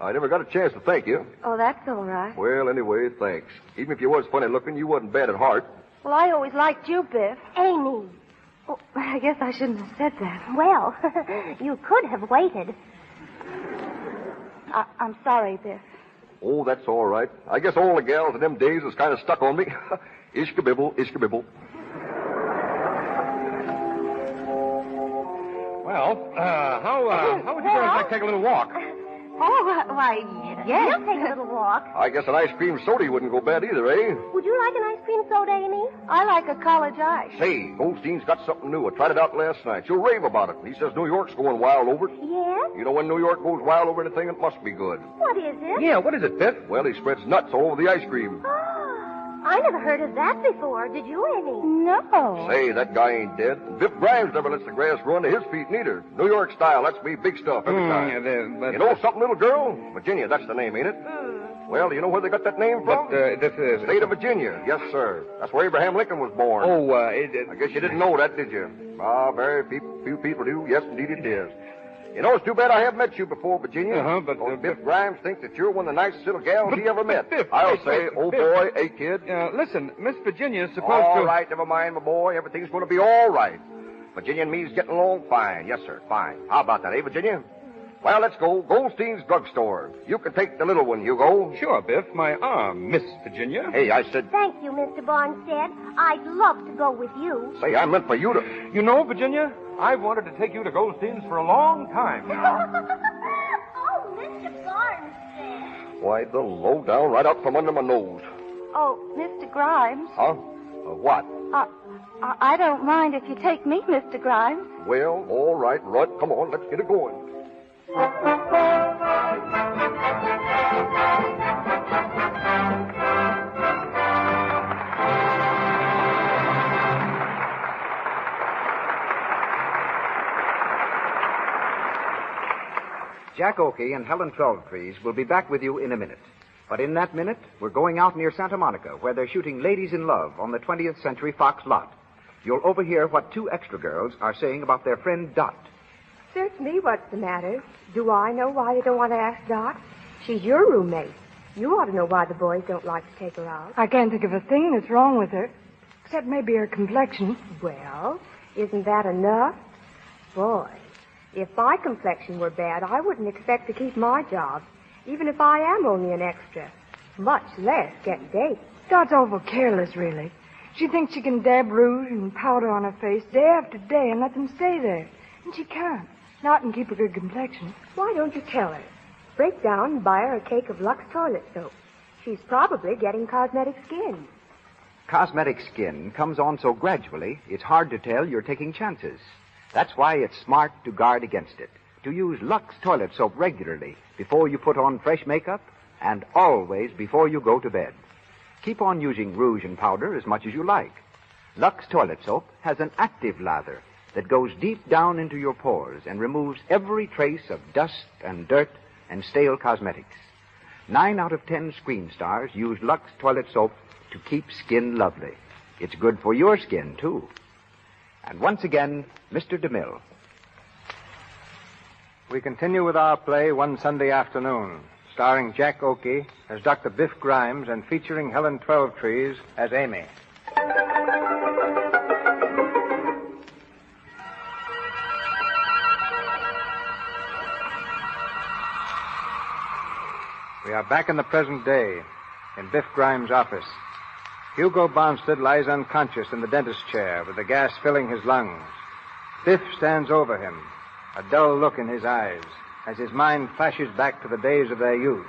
I never got a chance to thank you. Oh, that's all right. Well, anyway, thanks. Even if you was funny looking, you wasn't bad at heart. Well, I always liked you, Biff. Amy. Oh, I guess I shouldn't have said that. Well, you could have waited. I'm sorry, Biff. Oh, that's all right. I guess all the gals in them days was kind of stuck on me. Ishka-bibble, ishka-bibble. Well, how would you girls like to take a little walk? Oh, why, yes. We'll take a little walk. I guess an ice cream soda wouldn't go bad either, eh? Would you like an ice cream soda, Amy? I like a college ice. Say, Goldstein's got something new. I tried it out last night. She'll rave about it. He says New York's going wild over it. Yes? You know when New York goes wild over anything, it must be good. What is it? Yeah, what is it, Biff? Well, he spreads nuts all over the ice cream. I never heard of that before. Did you, Amy? No. Say, that guy ain't dead. Biff Grimes never lets the grass grow under his feet, neither. New York style, that's me big stuff every time. But, you know something, little girl? Virginia, that's the name, ain't it? Well, do you know where they got that name from? this is... State of Virginia. Yes, sir. That's where Abraham Lincoln was born. I guess you didn't know that, did you? Very few people do. Yes, indeed it is. You know, it's too bad I haven't met you before, Virginia. But Biff Grimes thinks that you're one of the nicest little gals he ever met. Biff, I'll hey, say, Biff, oh Biff. boy, hey kid. Listen, Miss Virginia's supposed All to... right, never mind, my boy. Everything's going to be all right. Virginia and me's getting along fine. Yes, sir, fine. How about that, eh, Virginia? Well, let's go. Goldstein's drugstore. You can take the little one, Hugo. Sure, Biff. My arm, Miss Virginia. Hey, I said... Thank you, Mr. Barnstead. I'd love to go with you. Say, I meant for you to... You know, Virginia, I've wanted to take you to Goldstein's for a long time now. Oh, Mr. Barnstead. Why, the low down right out from under my nose. Oh, Mr. Grimes. Huh? What? I don't mind if you take me, Mr. Grimes. Well, all right, Rudd. Come on, let's get it going. Jack Oakey and Helen Twelvetrees will be back with you in a minute. But in that minute, we're going out near Santa Monica, where they're shooting Ladies in Love on the 20th Century Fox lot. You'll overhear what two extra girls are saying about their friend Dot. Search me, what's the matter? Do I know why they don't want to ask Dot? She's your roommate. You ought to know why the boys don't like to take her out. I can't think of a thing that's wrong with her, except maybe her complexion. Well, isn't that enough? Boy, if my complexion were bad, I wouldn't expect to keep my job, even if I am only an extra, much less get dates. Dot's awful careless, really. She thinks she can dab rouge and powder on her face day after day and let them stay there. And she can't. Not and keep a good complexion. Why don't you tell her? Break down and buy her a cake of Lux toilet soap. She's probably getting cosmetic skin. Cosmetic skin comes on so gradually, it's hard to tell you're taking chances. That's why it's smart to guard against it. To use Lux toilet soap regularly before you put on fresh makeup and always before you go to bed. Keep on using rouge and powder as much as you like. Lux toilet soap has an active lather that goes deep down into your pores and removes every trace of dust and dirt and stale cosmetics. 9 out of 10 screen stars use Lux toilet soap to keep skin lovely. It's good for your skin, too. And once again, Mr. DeMille. We continue with our play One Sunday Afternoon, starring Jack Oakey as Dr. Biff Grimes and featuring Helen Twelvetrees as Amy. We are back in the present day, in Biff Grimes' office. Hugo Bonstead lies unconscious in the dentist's chair with the gas filling his lungs. Biff stands over him, a dull look in his eyes, as his mind flashes back to the days of their youth.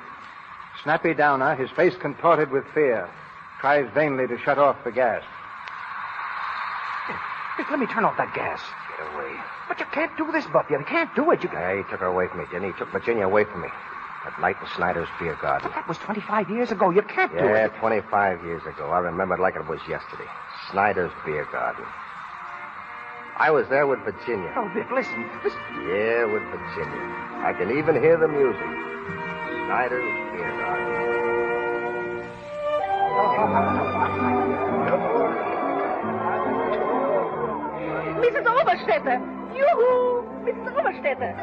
Snappy Downer, his face contorted with fear, tries vainly to shut off the gas. Biff, let me turn off that gas. Get away. But you can't do this, Buff. You can't do it. He took her away from me, didn't he? He took Virginia away from me. That night in Snyder's beer garden. But that was 25 years ago. You can't do it. Yeah, 25 years ago. I remember it like it was yesterday. Snyder's beer garden. I was there with Virginia. Oh, Biff, listen. Yeah, with Virginia. I can even hear the music. Snyder's beer garden. Mrs. Oberstetter! Yoo-hoo! Mrs. Oberstetter!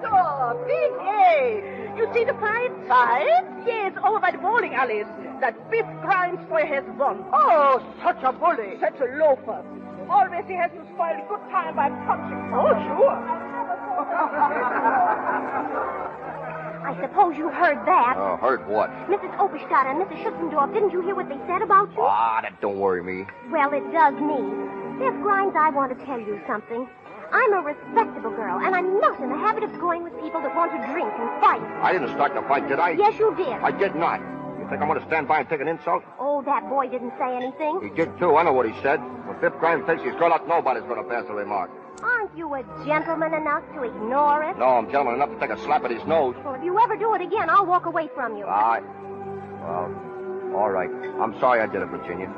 Oh, big A. You see the prize? Prize? Yes, over by the bowling alleys. That Biff Grimes boy has won. Oh, such a bully. Such a loafer. Always he has to spoil a good time by punching. Oh, sure. I suppose you heard that. Heard what? Mrs. Oberstadt and Mrs. Schutzendorf, didn't you hear what they said about you? Ah, that don't worry me. Well, it does me. Biff Grimes, I want to tell you something. I'm a respectable girl, and I'm not in the habit of going with people that want to drink and fight. I didn't start the fight, did I? Yes, you did. I did not. You think I'm going to stand by and take an insult? Oh, that boy didn't say anything. He did, too. I know what he said. When Biff Grimes takes his girl out, nobody's going to pass a remark. Aren't you a gentleman enough to ignore it? No, I'm gentleman enough to take a slap at his nose. Well, if you ever do it again, I'll walk away from you. Well, all right. I'm sorry I did it, Virginia.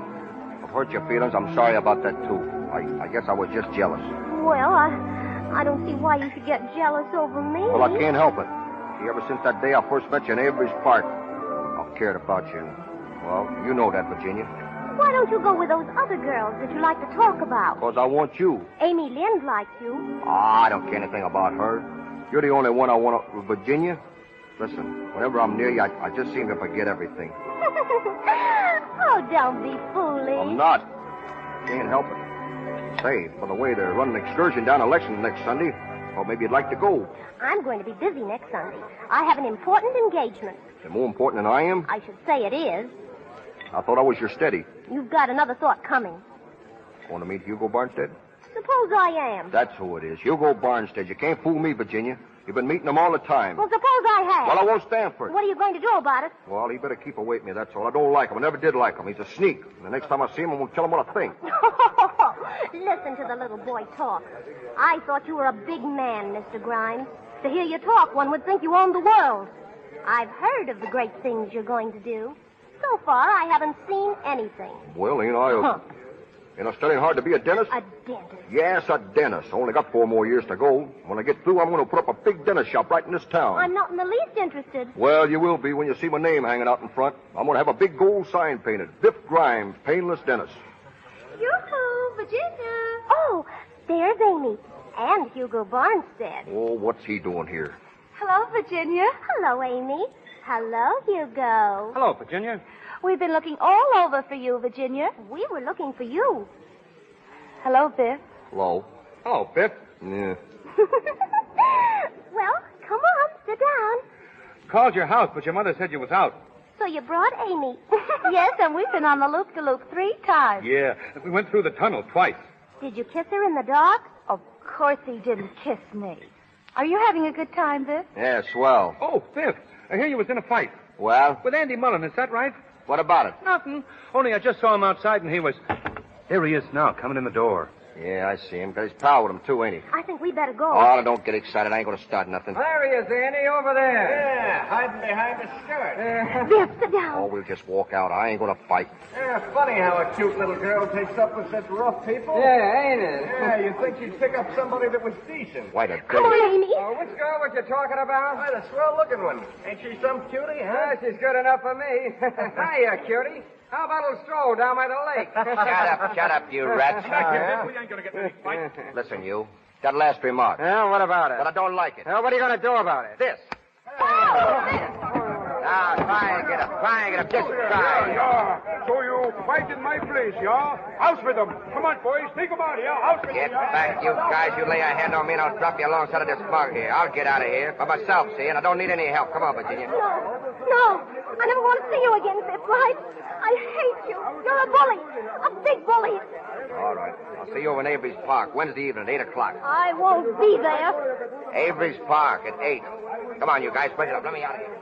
I've hurt your feelings. I'm sorry about that, too. I guess I was just jealous. Well, I don't see why you should get jealous over me. Well, I can't help it. See, ever since that day I first met you in Avery's Park, I've cared about you. Well, you know that, Virginia. Why don't you go with those other girls that you like to talk about? Because I want you. Amy Lind likes you. I don't care anything about her. You're the only one I want to... Virginia, listen, whenever I'm near you, I just seem to forget everything. Oh, don't be foolish. I'm not. Can't help it. Say, by the way, they're running an excursion down to Lexington next Sunday. Well, maybe you'd like to go. I'm going to be busy next Sunday. I have an important engagement. They're more important than I am? I should say it is. I thought I was your steady. You've got another thought coming. Want to meet Hugo Barnstead? Suppose I am. That's who it is. Hugo Barnstead. You can't fool me, Virginia. You've been meeting him all the time. Well, suppose I have. Well, I won't stand for it. What are you going to do about it? Well, he better keep away from me, that's all. I don't like him. I never did like him. He's a sneak. And the next time I see him, I'm going to tell him what I think. Listen to the little boy talk. I thought you were a big man, Mr. Grimes. To hear you talk, one would think you owned the world. I've heard of the great things you're going to do. So far, I haven't seen anything. Well, ain't I? Ain't I studying hard to be a dentist? A dentist? Yes, a dentist. I only got 4 more years to go. When I get through, I'm going to put up a big dentist shop right in this town. I'm not in the least interested. Well, you will be when you see my name hanging out in front. I'm going to have a big gold sign painted. Biff Grimes, painless dentist. Yoo-hoo, Virginia. Oh, there's Amy. And Hugo Barnstead. Oh, what's he doing here? Hello, Virginia. Hello, Amy. Hello, Hugo. Hello, Virginia. We've been looking all over for you, Virginia. We were looking for you. Hello, Biff. Hello. Hello, Biff. Yeah. Well, come on, sit down. Called your house, but your mother said you was out. So you brought Amy. Yes, and we've been on the loop-de-loop 3 times. Yeah, we went through the tunnel twice. Did you kiss her in the dark? Of course he didn't kiss me. Are you having a good time, Biff? Yeah, swell. Oh, Biff, I hear you was in a fight. Well? With Andy Mullen, is that right? What about it? Nothing. Only I just saw him outside and he was... There he is now, coming in the door. Yeah, I see him. Got his pal with him, too, ain't he? I think we better go. Oh, don't get excited. I ain't going to start nothing. There he is, Andy, over there. Yeah, hiding behind the skirt. Biff, sit down. Oh, we'll just walk out. I ain't going to fight. Yeah, funny how a cute little girl takes up with such rough people. Yeah, ain't it? Yeah, you'd think you'd pick up somebody that was decent. Wait a Come on, Amy. Which girl was you talking about? Why, the swell-looking one. Ain't she some cutie, huh? She's good enough for me. Hiya, cutie. How about a little stroll down by the lake? Shut up, you rat. We ain't going to get in any fight. Listen, you. That last remark. Well, what about it? But I don't like it. Well, what are you going to do about it? This. Now, try and get up. Just try. So you fight in my place, yeah? House with them. Come on, boys. Take them out here. House with Get them. back, you guys. You lay a hand on me and I'll drop you alongside of this mug here. I'll get out of here by myself, see? And I don't need any help. Come on, Virginia. No. I never want to see you again, Biff, right? I hate you. You're a bully. A big bully. All right. I'll see you over in Avery's Park Wednesday evening at 8 o'clock. I won't be there. Avery's Park at 8. Come on, you guys. Break it up. Let me out of here.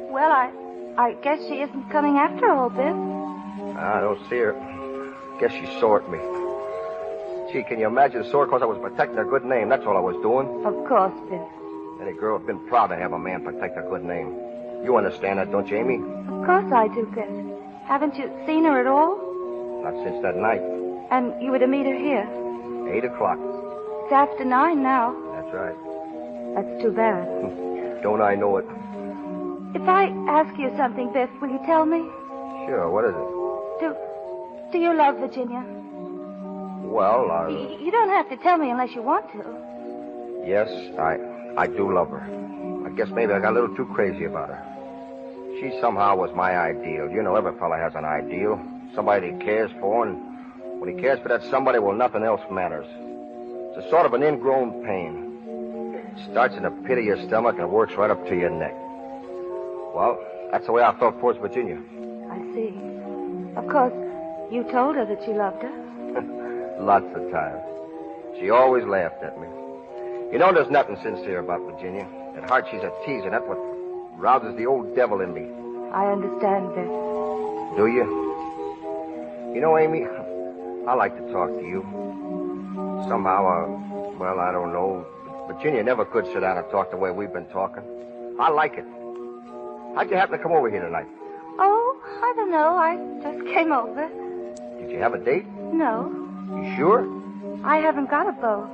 Well, I guess she isn't coming after all, Biff. I don't see her. Guess she saw at me. Gee, can you imagine sore because I was protecting her good name? That's all I was doing. Of course, Biff. Any girl would have been proud to have a man protect her good name. You understand that, don't you, Amy? Of course I do, Biff. Haven't you seen her at all? Not since that night. And you were to meet her here? 8 o'clock. It's after 9 now. That's right. That's too bad. Don't I know it? If I ask you something, Biff, will you tell me? Sure, what is it? Do you love Virginia? Well, You don't have to tell me unless you want to. yes, I do love her. I guess maybe I got a little too crazy about her. She somehow was my ideal. You know, every fella has an ideal. Somebody he cares for, and when he cares for that somebody, well, nothing else matters. It's a sort of an ingrown pain. It starts in the pit of your stomach and works right up to your neck. Well, that's the way I felt towards Virginia. I see. Of course, you told her that you loved her. Lots of times. She always laughed at me. You know, there's nothing sincere about Virginia. At heart, she's a teaser. That's what rouses the old devil in me. I understand, Vic. Do you? You know, Amy, I like to talk to you. Somehow, well, I don't know. Virginia never could sit down and talk the way we've been talking. I like it. How'd you happen to come over here tonight? Oh, I don't know. I just came over. Did you have a date? No, You sure? I haven't got a beau.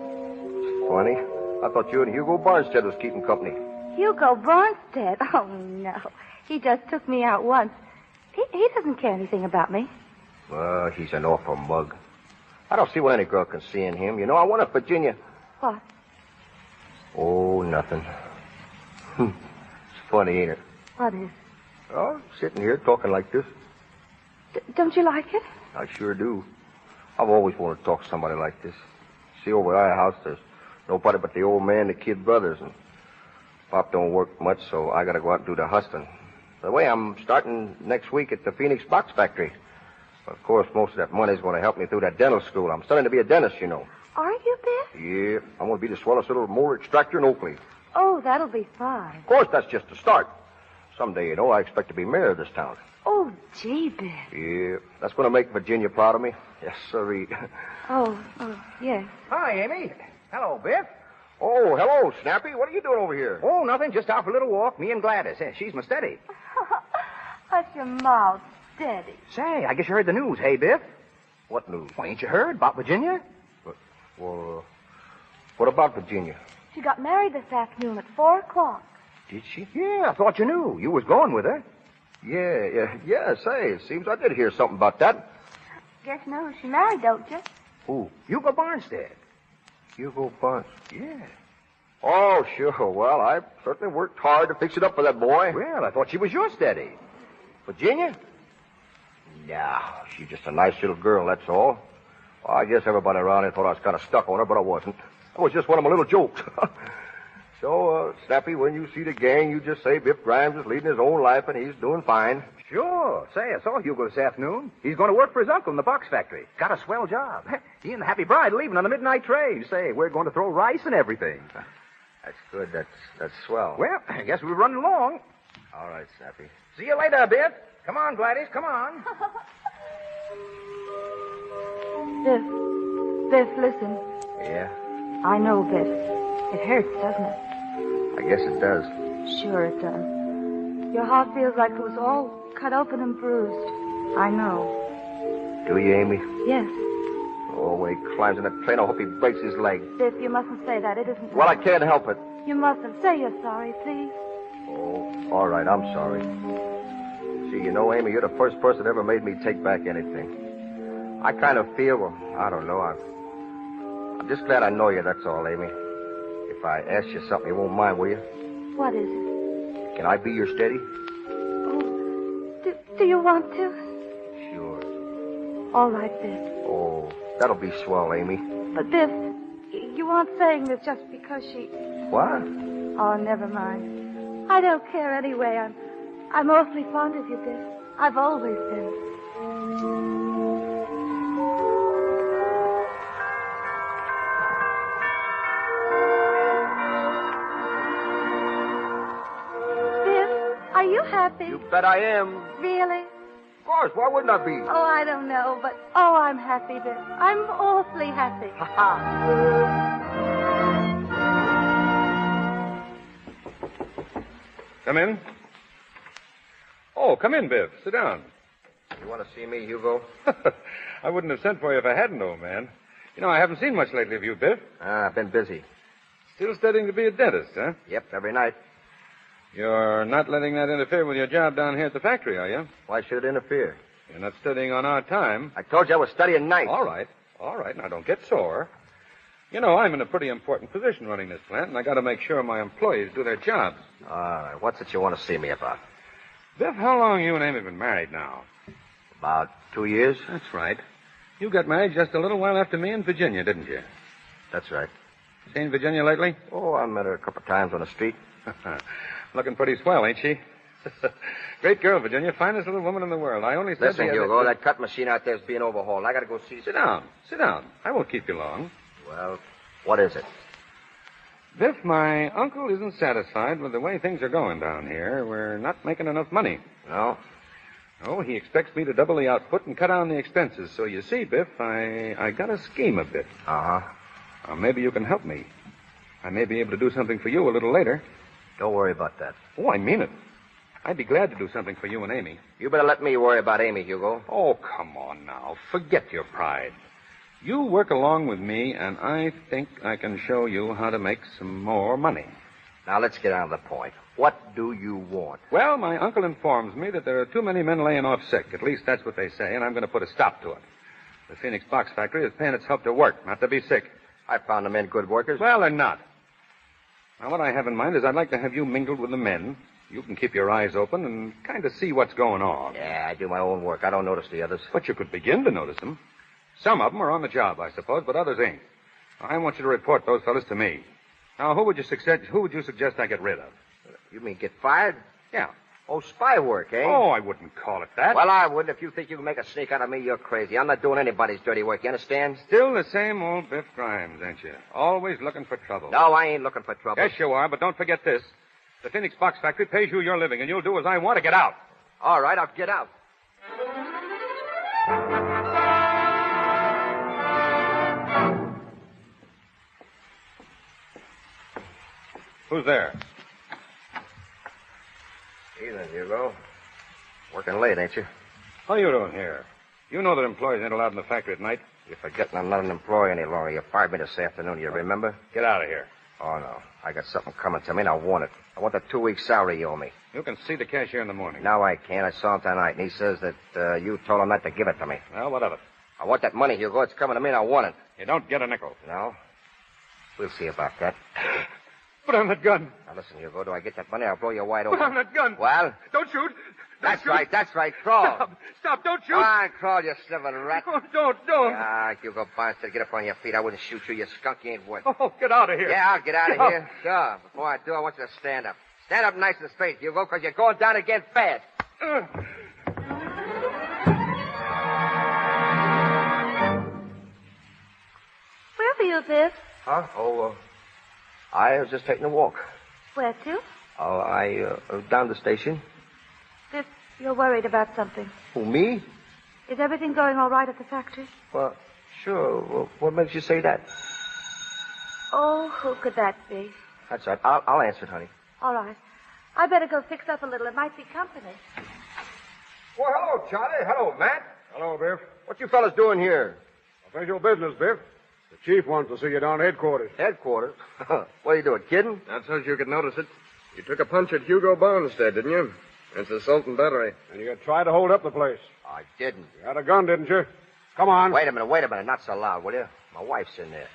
Funny. I thought you and Hugo Barnstead was keeping company. Hugo Barnstead? Oh, no. He just took me out once. He doesn't care anything about me. He's an awful mug. I don't see what any girl can see in him. You know, I wonder if Virginia... What? Oh, nothing. It's funny, ain't it? What is? Oh, sitting here talking like this. Don't you like it? I sure do. I've always wanted to talk to somebody like this. See, over at our house, there's nobody but the old man and the kid brothers, and Pop don't work much, so I gotta go out and do the hustling. By the way, I'm starting next week at the Phoenix Box Factory. Of course, most of that money's going to help me through that dental school. I'm studying to be a dentist, you know. Are you, Biff? Yeah, I'm going to be the swellest little molar extractor in Oakley. Oh, that'll be fine. Of course, that's just the start. Someday, you know, I expect to be mayor of this town. Oh, gee, Biff. Yeah, that's going to make Virginia proud of me. Yes, sirree. Oh, yes. Hi, Amy. Hello, Biff. Oh, hello, Snappy. What are you doing over here? Oh, nothing. Just out for a little walk. Me and Gladys. She's my steady. Hush your mouth, steady. Say, I guess you heard the news, hey, Biff? What news? Well, ain't you heard about Virginia? Well, what about Virginia? She got married this afternoon at 4 o'clock. Did she? Yeah, I thought you knew. You was going with her. Yeah, say, it seems I did hear something about that. Guess you know who she married, don't you? Who? Hugo Barnstead. Hugo Barnstead? Yeah. Oh, sure. Well, I certainly worked hard to fix it up for that boy. Well, I thought she was your steady. Virginia? No, she's just a nice little girl, that's all. Well, I guess everybody around here thought I was kind of stuck on her, but I wasn't. It was just one of my little jokes. So, Snappy, when you see the gang, you just say Biff Grimes is leading his own life and he's doing fine. Sure. Say, I saw Hugo this afternoon. He's going to work for his uncle in the box factory. Got a swell job. He and the Happy Bride leaving on the midnight train. Say, we're going to throw rice and everything. That's good. That's swell. Well, I guess we're running along. All right, Snappy. See you later, Biff. Come on, Gladys, come on. Biff, listen. Yeah? I know, Biff. It hurts, doesn't it? I guess it does. Sure it does. Your heart feels like it was all cut open and bruised. I know. Do you, Amy? Yes. Oh, when he climbs in that plane, I hope he breaks his leg. Biff, you mustn't say that. It isn't... Well, I can't help it. You mustn't. Say you're sorry, please. Oh, all right, I'm sorry. See, you know, Amy, you're the first person that ever made me take back anything. I kind of feel, well, I don't know, I'm just glad I know you, that's all, Amy. If I ask you something, you won't mind, will you? What is it? Can I be your steady? Oh, do you want to? Sure. All right, Biff. Oh, that'll be swell, Amy. But, Biff, you aren't saying this just because she... What? Oh, never mind. I don't care anyway. I'm awfully fond of you, Biff. I've always been. Are you happy? You bet I am. Really? Of course. Why wouldn't I be? Oh, I don't know, but I'm happy, Biff. I'm awfully happy. Come in. Oh, come in, Biff. Sit down. You want to see me, Hugo? I wouldn't have sent for you if I hadn't, old man. You know, I haven't seen much lately of you, Biff. I've been busy. Still studying to be a dentist, huh? Yep, every night. You're not letting that interfere with your job down here at the factory, are you? Why should it interfere? You're not studying on our time. I told you I was studying nights. All right. Now, don't get sore. You know, I'm in a pretty important position running this plant, and I got to make sure my employees do their jobs. All right. What's it you want to see me about? Biff, how long you and Amy been married now? About 2 years. That's right. You got married just a little while after me in Virginia, didn't you? That's right. Seen Virginia lately? Oh, I met her a couple of times on the street. Looking pretty swell, ain't she? Great girl, Virginia. Finest little woman in the world. I only said... Listen, Hugo, that cut machine out there is being overhauled. I got to go see... Sit down. I won't keep you long. Well, what is it? Biff, my uncle isn't satisfied with the way things are going down here. We're not making enough money. No? Oh, he expects me to double the output and cut down the expenses. So you see, Biff, I got a scheme a bit. Uh-huh. Maybe you can help me. I may be able to do something for you a little later. Don't worry about that. Oh, I mean it. I'd be glad to do something for you and Amy. You better let me worry about Amy, Hugo. Oh, come on now. Forget your pride. You work along with me, and I think I can show you how to make some more money. Now, let's get on to the point. What do you want? Well, my uncle informs me that there are too many men laying off sick. At least that's what they say, and I'm going to put a stop to it. The Phoenix Box Factory is paying its help to work, not to be sick. I found the men good workers. Well, they're not. Now, what I have in mind is I'd like to have you mingled with the men. You can keep your eyes open and kind of see what's going on. Yeah, I do my own work. I don't notice the others. But you could begin to notice them. Some of them are on the job, I suppose, but others ain't. I want you to report those fellas to me. Now, who would you suggest I get rid of? You mean get fired? Yeah. Oh, spy work, eh? Oh, I wouldn't call it that. Well, I wouldn't. If you think you can make a sneak out of me, you're crazy. I'm not doing anybody's dirty work, you understand? Still the same old Biff Grimes, ain't you? Always looking for trouble. No, I ain't looking for trouble. Yes, you are, but don't forget this. The Phoenix Box Factory pays you your living, and you'll do as I want to get out. All right, I'll get out. Who's there? Evening, Hugo. Working late, ain't you? How you doing here? You know that employees ain't allowed in the factory at night. You're forgetting I'm not an employee any longer. You fired me this afternoon, you remember? Get out of here. Oh, no. I got something coming to me, and I want it. I want the 2-week salary you owe me. You can see the cashier in the morning. No, I can't. I saw him tonight, and he says that you told him not to give it to me. Well, what of it? I want that money, Hugo. It's coming to me, and I want it. You don't get a nickel. No? We'll see about that. Put on that gun. Now, listen, Hugo. Do I get that money, I'll blow you wide open. Put on that gun. Well? Don't shoot. That's right. Crawl. Stop. Don't shoot. Come on, crawl, you sniveling rat. Oh, don't. Ah, Hugo Barnes said get up on your feet. I wouldn't shoot you. You skunk. You ain't worth it. Oh, get out of here. Yeah, I'll get out of here. Sure. Before I do, I want you to stand up. Stand up nice and straight, Hugo, because you're going down again fast. Where were you, Biff? Huh? Oh, I was just taking a walk. Where to? Oh, I down the station. Biff, you're worried about something. Who, me? Is everything going all right at the factory? Well, sure. Well, what makes you say that? Oh, who could that be? That's right. I'll answer it, honey. All right. I better go fix up a little. It might be company. Well, hello, Charlie. Hello, Matt. Hello, Biff. What you fellas doing here? Official business, Biff. The chief wants to see you down at headquarters. Headquarters? What are you doing, kidding? Not so you could notice it. You took a punch at Hugo Bonstead, didn't you? It's assault and battery. And you tried to hold up the place. I didn't. You had a gun, didn't you? Come on. Wait a minute. Not so loud, will you? My wife's in there.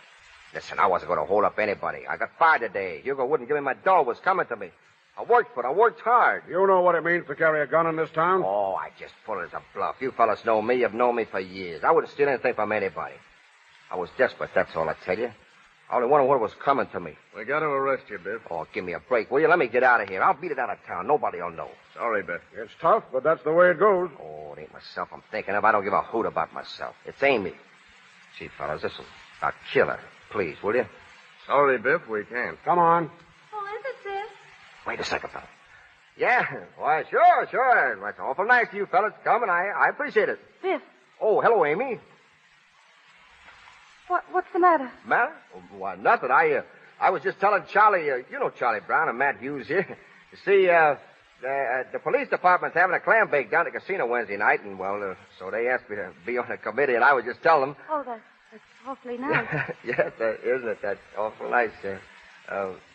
Listen, I wasn't going to hold up anybody. I got fired today. Hugo wouldn't give me my dough. Was coming to me. I worked for it. I worked hard. You know what it means to carry a gun in this town? Oh, I just put it as a bluff. You fellas know me. You've known me for years. I wouldn't steal anything from anybody. I was desperate, that's all I tell you. I only wondered what was coming to me. We got to arrest you, Biff. Oh, give me a break, will you? Let me get out of here. I'll beat it out of town. Nobody'll know. Sorry, Biff. It's tough, but that's the way it goes. Oh, it ain't myself I'm thinking of. I don't give a hoot about myself. It's Amy. Gee, fellas, listen. I'll kill her. Please, will you? Sorry, Biff, we can't. Come on. Who is it, Biff? Wait a second, fella. Yeah, why, sure. That's awful nice of you fellas to come, and I appreciate it. Biff. Oh, hello, Amy. What's the matter? Matter? Why, nothing. I was just telling Charlie, you know Charlie Brown and Matt Hughes here. You see, the police department's having a clam bake down at the casino Wednesday night, and, well, so they asked me to be on the committee, and I was just telling them. Oh, that's awfully nice. Yes, isn't it? That's awful nice.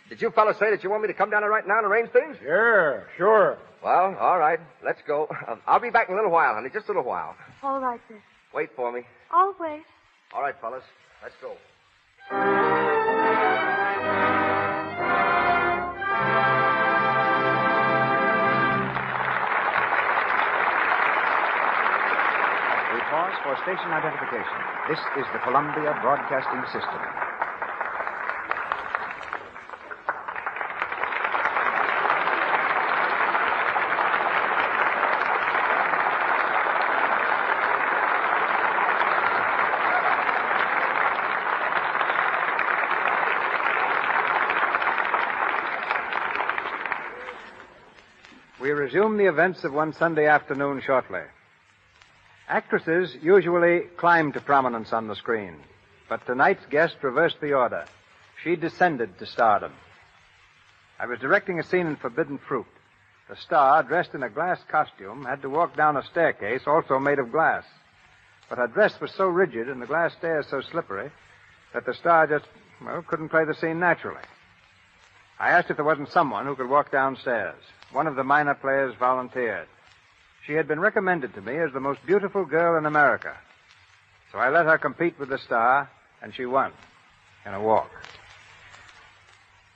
Did you fellas say that you want me to come down there right now and arrange things? Yeah, sure. Well, all right. Let's go. I'll be back in a little while, honey. Just a little while. All right, Biff. Wait for me. I'll wait. All right, fellas. Let's go. We pause for station identification. This is the Columbia Broadcasting System. We resume the events of one Sunday afternoon shortly. Actresses usually climb to prominence on the screen, but tonight's guest reversed the order. She descended to stardom. I was directing a scene in Forbidden Fruit. The star, dressed in a glass costume, had to walk down a staircase also made of glass. But her dress was so rigid and the glass stairs so slippery that the star just, couldn't play the scene naturally. I asked if there wasn't someone who could walk downstairs. One of the minor players volunteered. She had been recommended to me as the most beautiful girl in America. So I let her compete with the star, and she won in a walk.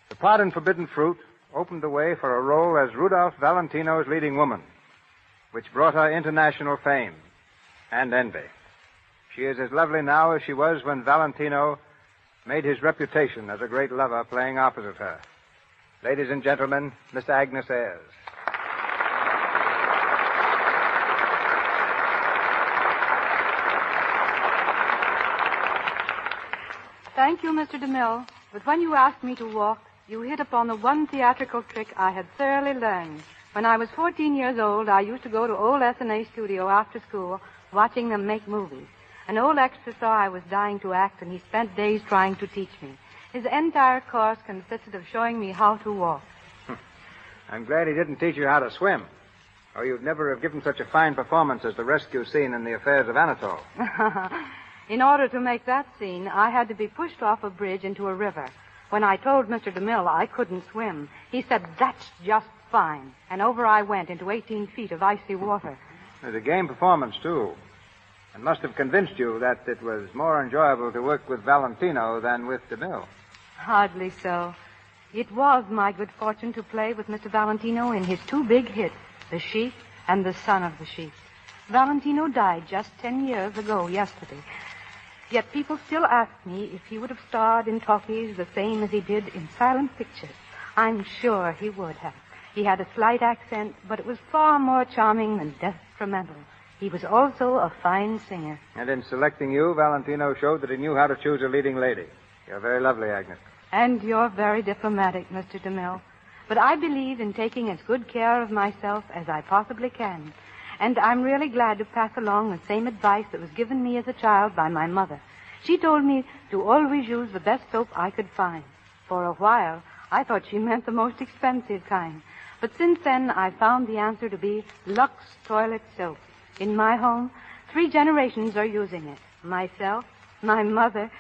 The part in Forbidden Fruit opened the way for a role as Rudolph Valentino's leading woman, which brought her international fame and envy. She is as lovely now as she was when Valentino made his reputation as a great lover playing opposite her. Ladies and gentlemen, Miss Agnes Ayres. Thank you, Mr. DeMille. But when you asked me to walk, you hit upon the one theatrical trick I had thoroughly learned. When I was 14 years old, I used to go to old S&A studio after school, watching them make movies. An old extra saw I was dying to act, and he spent days trying to teach me. His entire course consisted of showing me how to walk. I'm glad he didn't teach you how to swim, or you'd never have given such a fine performance as the rescue scene in The Affairs of Anatole. In order to make that scene, I had to be pushed off a bridge into a river. When I told Mr. DeMille I couldn't swim, he said, "That's just fine." And over I went into 18 feet of icy water. It was a game performance, too. And must have convinced you that it was more enjoyable to work with Valentino than with DeMille. Hardly so. It was my good fortune to play with Mr. Valentino in his two big hits, The Sheep and The Son of the Sheep. Valentino died just 10 years ago yesterday. Yet people still ask me if he would have starred in talkies the same as he did in silent pictures. I'm sure he would have. He had a slight accent, but it was far more charming than detrimental. He was also a fine singer. And in selecting you, Valentino showed that he knew how to choose a leading lady. You're very lovely, Agnes. And you're very diplomatic, Mr. DeMille. But I believe in taking as good care of myself as I possibly can. And I'm really glad to pass along the same advice that was given me as a child by my mother. She told me to always use the best soap I could find. For a while, I thought she meant the most expensive kind. But since then, I found the answer to be LUX toilet soap. In my home, 3 generations are using it. Myself, my mother,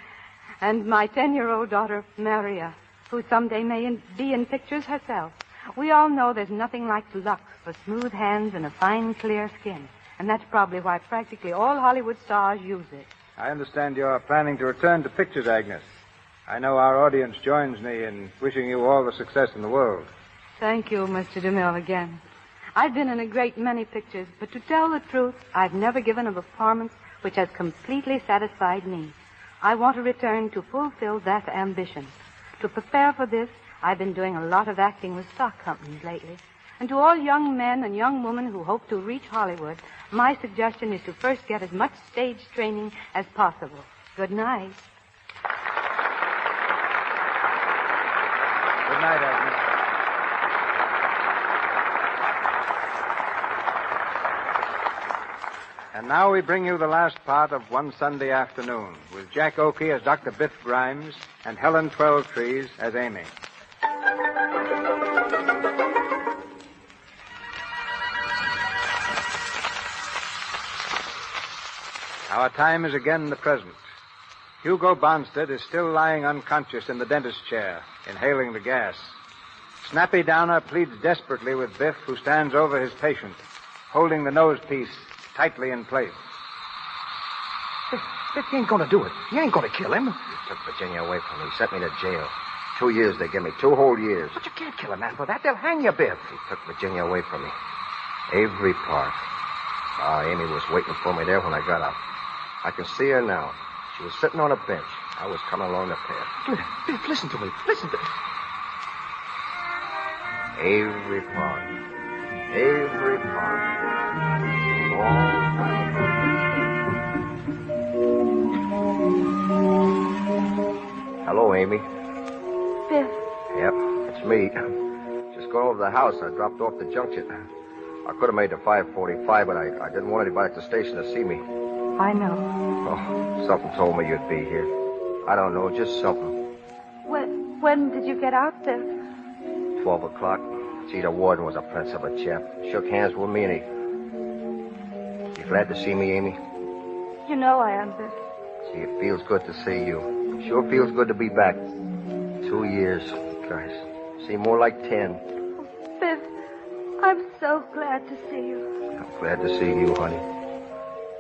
and my 10-year-old daughter, Maria, who someday may be in pictures herself. We all know there's nothing like LUX for smooth hands and a fine, clear skin. And that's probably why practically all Hollywood stars use it. I understand you're planning to return to pictures, Agnes. I know our audience joins me in wishing you all the success in the world. Thank you, Mr. DeMille, again. I've been in a great many pictures, but to tell the truth, I've never given a performance which has completely satisfied me. I want to return to fulfill that ambition. To prepare for this, I've been doing a lot of acting with stock companies lately. And to all young men and young women who hope to reach Hollywood, my suggestion is to first get as much stage training as possible. Good night. Good night, Agnes. And now we bring you the last part of One Sunday Afternoon, with Jack Oakey as Dr. Biff Grimes and Helen Twelvetrees as Amy. Our time is again the present. Hugo Bonstead is still lying unconscious in the dentist's chair inhaling the gas. Snappy Downer pleads desperately with Biff, who stands over his patient, holding the nose piece tightly in place. Biff, you ain't gonna do it. You ain't gonna kill him. He took Virginia away from me. He sent me to jail. 2 years they give me. 2 whole years. But you can't kill a man for that. They'll hang you, Biff. He took Virginia away from me. Every part. Amy was waiting for me there when I got out. I can see her now. She was sitting on a bench. I was coming along the path. Biff, listen to me. Listen to me. Every part. Every part. Long time ago. Hello, Amy. Biff. Yep, it's me. Just going over to the house. I dropped off the junction. I could have made the 5:45, but I didn't want anybody at the station to see me. I know. Oh, something told me you'd be here. I don't know, just something. When did you get out there? 12 o'clock. Gee, the warden was a prince of a chap. Shook hands with me, and You glad to see me, Amy? You know I am, Biff. Gee, it feels good to see you. Sure feels good to be back. 2 years. Gosh, seem more like 10. Biff, I'm so glad to see you. I'm glad to see you, honey.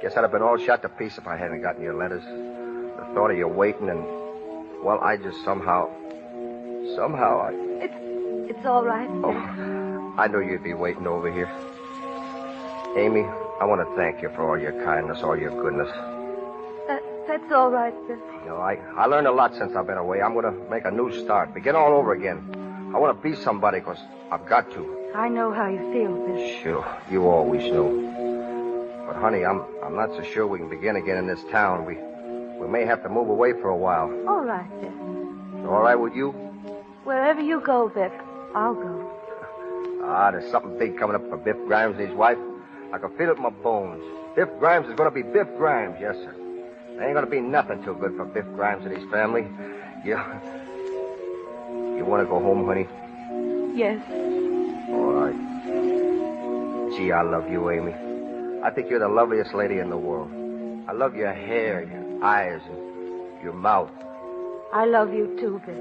Guess I'd have been all shot to pieces if I hadn't gotten your letters. The thought of you waiting and... Well, I just somehow... It's all right. Oh, I knew you'd be waiting over here. Amy, I want to thank you for all your kindness, all your goodness. That's all right, Biff. You know, I learned a lot since I've been away. I'm going to make a new start, begin all over again. I want to be somebody because I've got to. I know how you feel, Biff. Sure, you always knew. But, honey, I'm not so sure we can begin again in this town. We may have to move away for a while. All right, Biff. All right with you? Wherever you go, Biff, I'll go. There's something big coming up for Biff Grimes and his wife. I can feel it in my bones. Biff Grimes is going to be Biff Grimes, yes, sir. There ain't going to be nothing too good for Biff Grimes and his family. You want to go home, honey? Yes. All right. Gee, I love you, Amy. I think you're the loveliest lady in the world. I love your hair, your eyes, and your mouth. I love you too, Biff.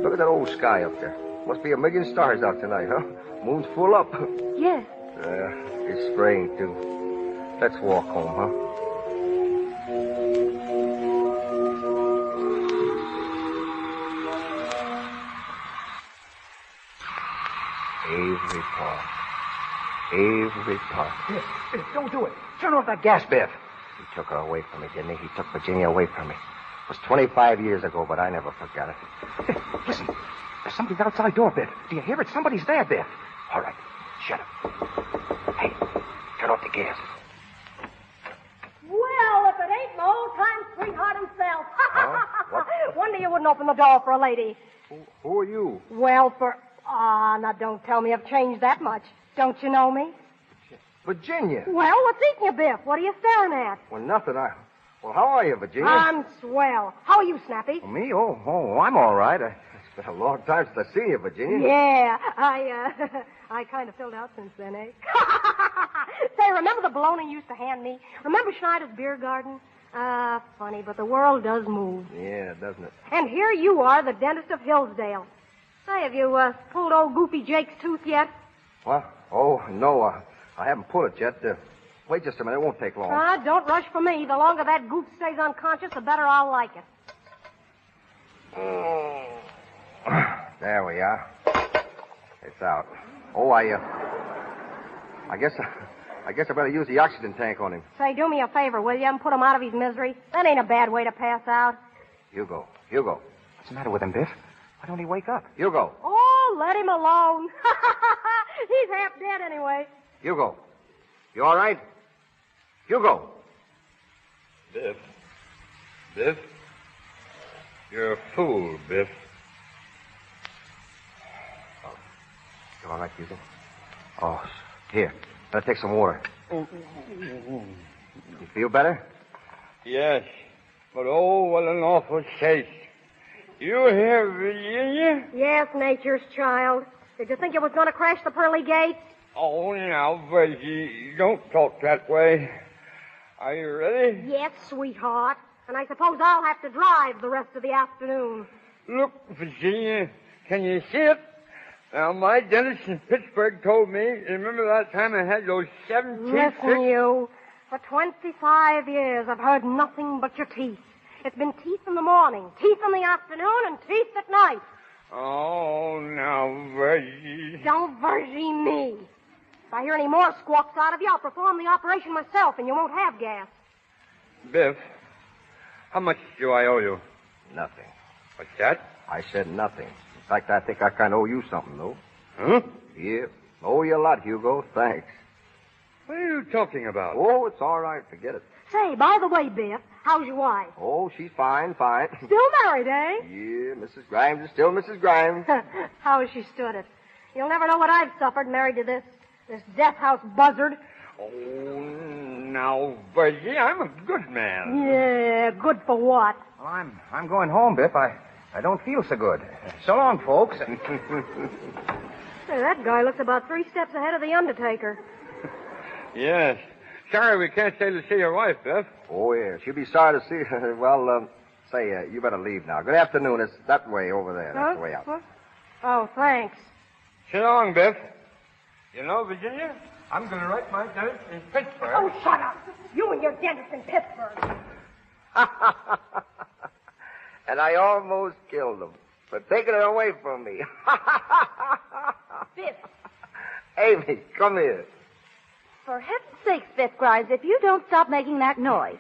Look at that old sky up there. Must be a million stars out tonight, huh? Moon's full up. Yes. It's spraying, too. Let's walk home, huh? Every part. Every part. Biff, don't do it. Turn off that gas, Biff. He took her away from me, didn't he? He took Virginia away from me. It was 25 years ago, but I never forgot it. Biff, listen. There's somebody outside door, Biff. Do you hear it? Somebody's there, Biff. All right. Shut up. Hey, turn off the gas. Well, if it ain't my old-time sweetheart himself. What? Wonder you wouldn't open the door for a lady. Who are you? Well, now don't tell me I've changed that much. Don't you know me? Virginia. Well, what's eating you, Biff? What are you staring at? Well, nothing. Well, how are you, Virginia? I'm swell. How are you, Snappy? Me? Oh, I'm all right. It's been a long time since I've seen you, Virginia. Yeah, I kind of filled out since then, eh? Say, remember the bologna you used to hand me? Remember Schneider's Beer Garden? Funny, but the world does move. Yeah, doesn't it? And here you are, the dentist of Hillsdale. Say, have you pulled old Goofy Jake's tooth yet? What? Oh, no, I haven't pulled it yet. Wait just a minute. It won't take long. Don't rush for me. The longer that goof stays unconscious, the better I'll like it. There we are. It's out. Oh, I guess I better use the oxygen tank on him. Say, do me a favor, will you, and put him out of his misery? That ain't a bad way to pass out. Hugo. What's the matter with him, Biff? Why don't he wake up? Hugo. Oh, let him alone. He's half dead anyway. Hugo. You all right? Hugo. Biff? You're a fool, Biff. Oh, you all right, Hugo? Oh, here. Better take some water. You feel better? Yes, but oh, what an awful chase. You here, Virginia? Yes, nature's child. Did you think it was going to crash the pearly gates? Oh, now, Virgie, don't talk that way. Are you ready? Yes, sweetheart. And I suppose I'll have to drive the rest of the afternoon. Look, Virginia, can you see it? Now, my dentist in Pittsburgh told me, remember that time I had those 7 teeth Listen, fixed? you. For 25 years, I've heard nothing but your teeth. It's been teeth in the morning, teeth in the afternoon, and teeth at night. Oh, now, Virgie. Don't Virgie me. If I hear any more squawks out of you, I'll perform the operation myself, and you won't have gas. Biff, how much do I owe you? Nothing. What's that? I said nothing. In fact, I think I kind of owe you something, though. Huh? Yeah. Owe you a lot, Hugo. Thanks. What are you talking about? Oh, it's all right. Forget it. Say, by the way, Biff, how's your wife? Oh, she's fine. Still married, eh? Yeah, Mrs. Grimes is still Mrs. Grimes. How has she stood it? You'll never know what I've suffered married to this death house buzzard. Oh, now, Virgie, I'm a good man. Yeah, good for what? Well, I'm going home, Biff. I don't feel so good. So long, folks. Say, that guy looks about 3 steps ahead of the Undertaker. Yes. Sorry we can't stay to see your wife, Biff. Oh, yeah. She'll be sorry to see her. Well, you better leave now. Good afternoon. It's that way over there. That's the way out. What? Oh, thanks. So long, Biff. You know, Virginia, I'm going to write my dentist in Pittsburgh. Oh, shut up. You and your dentist in Pittsburgh. And I almost killed him for taking it away from me. Biff. Amy, come here. For heaven's sakes, Biff Grimes, if you don't stop making that noise.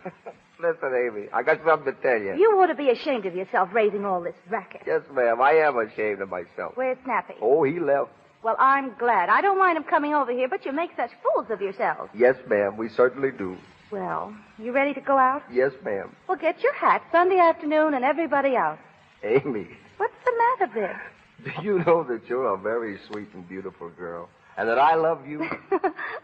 Listen, Amy, I got something to tell you. You ought to be ashamed of yourself raising all this racket. Yes, ma'am, I am ashamed of myself. Where's Snappy? Oh, he left. Well, I'm glad. I don't mind him coming over here, but you make such fools of yourselves. Yes, ma'am, we certainly do. Well, you ready to go out? Yes, ma'am. Well, get your hat, Sunday afternoon, and everybody out. Amy, What's the matter, Biff? do you know that you're a very sweet and beautiful girl? And that I love you?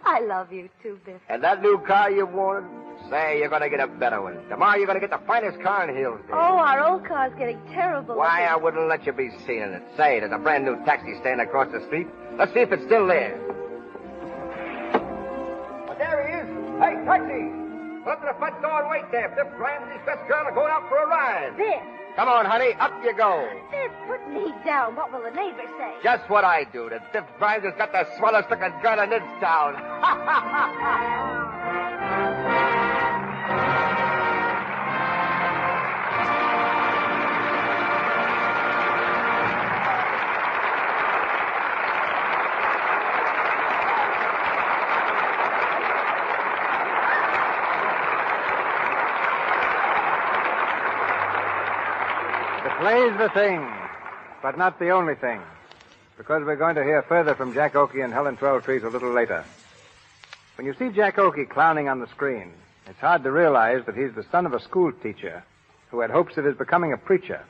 I love you, too, Biff. And that new car you wanted? Say, you're going to get a better one. Tomorrow you're going to get the finest car in Hillsdale. Oh, our old car's getting terrible. Why, I wouldn't let you be seen in it. Say, there's a brand new taxi stand across the street. Let's see if it's still there. But there he is. Hey, taxi! Go up to the front door and wait there. Biff Grimes and his best girl are going out for a ride. Biff! Come on, honey. Up you go. Biff, put me down. What will the neighbors say? Just what I do. That Biff Grimes has got the swellest looking girl in this town. The play's the thing, but not the only thing, because we're going to hear further from Jack Oakey and Helen Twelvetrees a little later. When you see Jack Oakey clowning on the screen, it's hard to realize that he's the son of a school teacher who had hopes of his becoming a preacher.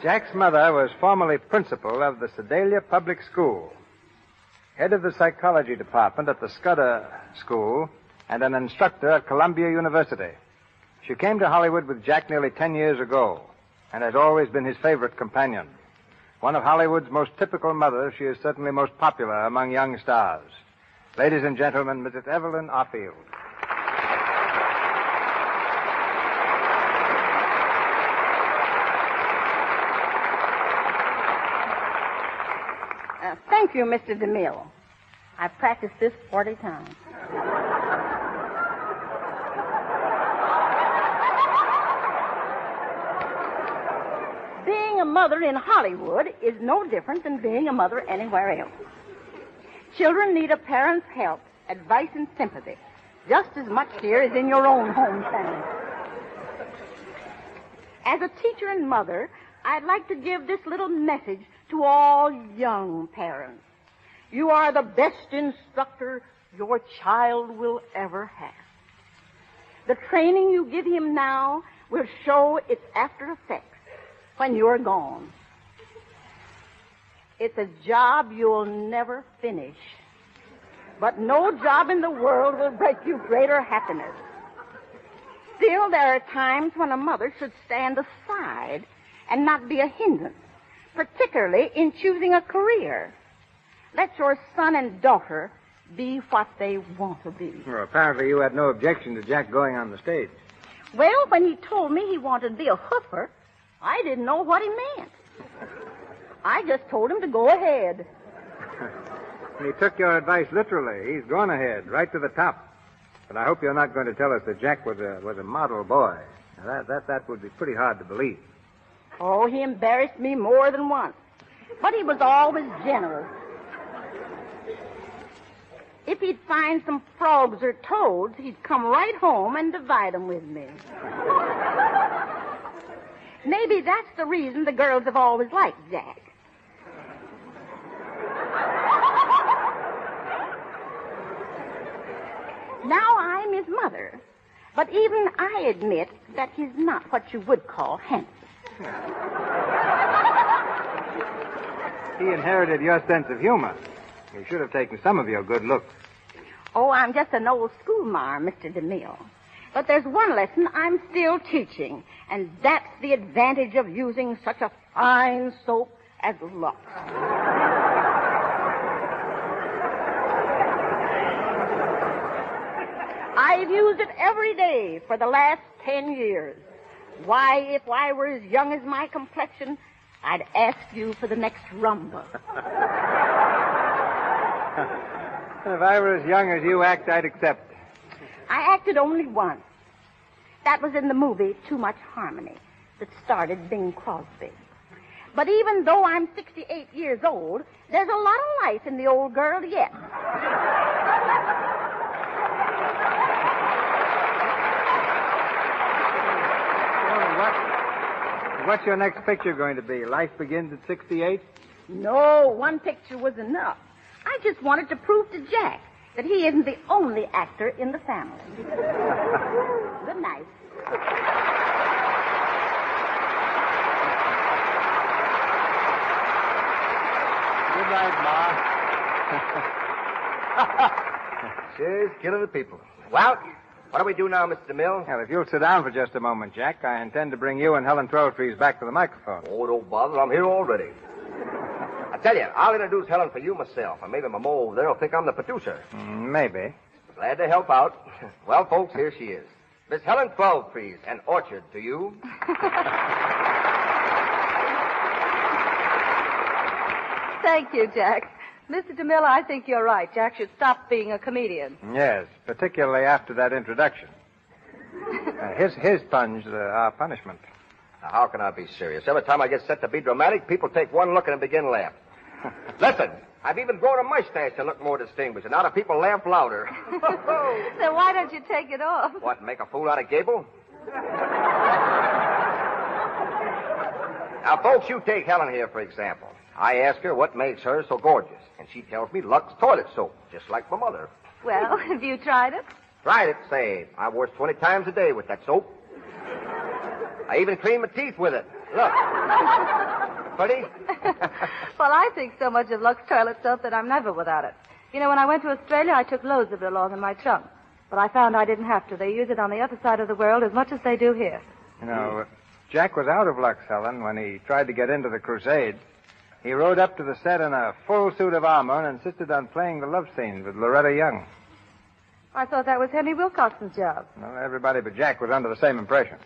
Jack's mother was formerly principal of the Sedalia Public School, head of the psychology department at the Scudder School, and an instructor at Columbia University. She came to Hollywood with Jack nearly 10 years ago and has always been his favorite companion. One of Hollywood's most typical mothers, she is certainly most popular among young stars. Ladies and gentlemen, Mrs. Evelyn Arfield. Thank you, Mr. DeMille. I've practiced this 40 times. Being a mother in Hollywood is no different than being a mother anywhere else. Children need a parent's help, advice, and sympathy, just as much here as in your own hometown. As a teacher and mother, I'd like to give this little message to all young parents. You are the best instructor your child will ever have. The training you give him now will show its after effects when you're gone. It's a job you'll never finish. But no job in the world will bring you greater happiness. Still, there are times when a mother should stand aside and not be a hindrance, particularly in choosing a career. Let your son and daughter be what they want to be. Well, apparently you had no objection to Jack going on the stage. Well, when he told me he wanted to be a hoofer, I didn't know what he meant. I just told him to go ahead. And he took your advice literally. He's gone ahead, right to the top. But I hope you're not going to tell us that Jack was a model boy. Now, that would be pretty hard to believe. Oh, he embarrassed me more than once. But he was always generous. If he'd find some frogs or toads, he'd come right home and divide them with me. Maybe that's the reason the girls have always liked Jack. Now I'm his mother, but even I admit that he's not what you would call handsome. He inherited your sense of humor. He should have taken some of your good looks. Oh, I'm just an old schoolmarm, Mr. DeMille. But there's one lesson I'm still teaching, and that's the advantage of using such a fine soap as LUX. I've used it every day for the last 10 years. Why, if I were as young as my complexion, I'd ask you for the next rumba. If I were as young as you act, I'd accept. I acted only once. That was in the movie Too Much Harmony that starred Bing Crosby. But even though I'm 68 years old, there's a lot of life in the old girl yet. What's your next picture going to be? Life Begins at 68? No, one picture was enough. I just wanted to prove to Jack that he isn't the only actor in the family. Good night. Good night, Ma. She's killing the people. Well, what do we do now, Mr. DeMille? Well, if you'll sit down for just a moment, Jack, I intend to bring you and Helen Twelvetrees back to the microphone. Oh, don't bother. I'm here already. I tell you, I'll introduce Helen for you myself, and maybe Mama over there will think I'm the producer. Maybe. Glad to help out. Well, folks, here she is. Miss Helen Twelvetrees, an orchard to you. Thank you, Jack. Mr. DeMille, I think you're right. Jack should stop being a comedian. Yes, particularly after that introduction. His punch, our punishment. Now, how can I be serious? Every time I get set to be dramatic, people take one look and begin laughing. Listen, I've even grown a mustache to look more distinguished, and now the people laugh louder. Then why don't you take it off? What, make a fool out of Gable? Now, folks, you take Helen here, for example. I ask her what makes her so gorgeous, and she tells me LUX toilet soap, just like my mother. Well, have you tried it? Tried it, say. I wash 20 times a day with that soap. I even clean my teeth with it. Look. Pretty? Well, I think so much of LUX toilet soap that I'm never without it. You know, when I went to Australia, I took loads of it along in my trunk. But I found I didn't have to. They use it on the other side of the world as much as they do here. You know, Jack was out of LUX, Helen, when he tried to get into the crusade. He rode up to the set in a full suit of armor and insisted on playing the love scenes with Loretta Young. I thought that was Henry Wilcoxon's job. Well, everybody but Jack was under the same impression.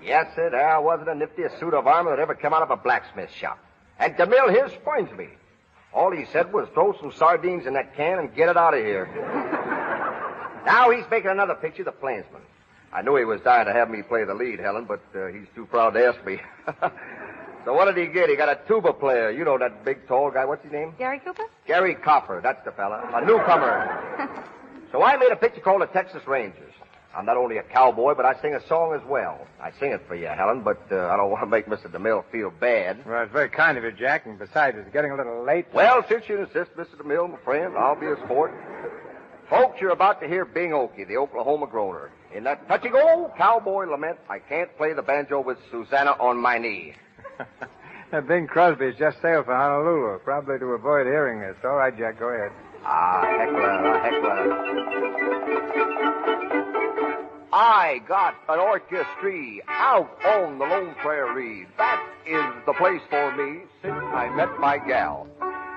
Yes, sir, there wasn't a niftiest suit of armor that ever came out of a blacksmith shop. And DeMille here spoils me. All he said was throw some sardines in that can and get it out of here. Now he's making another picture, The Plainsman. I knew he was dying to have me play the lead, Helen, but he's too proud to ask me. So what did he get? He got a tuba player. You know that big, tall guy. What's his name? Gary Cooper? Gary Copper. That's the fella. A newcomer. So I made a picture called The Texas Rangers. I'm not only a cowboy, but I sing a song as well. I sing it for you, Helen, but I don't want to make Mr. DeMille feel bad. Well, it's very kind of you, Jack, and besides, it's getting a little late. Well, since you insist, Mr. DeMille, my friend, I'll be a sport. Folks, you're about to hear Bing Okie, the Oklahoma groaner. In that touching old cowboy lament, I can't play the banjo with Susanna on my knee. Bing Crosby's just sailed for Honolulu, probably to avoid hearing this. All right, Jack, go ahead. Heckler. I got an orchestra out on the lone prairie. That is the place for me since I met my gal.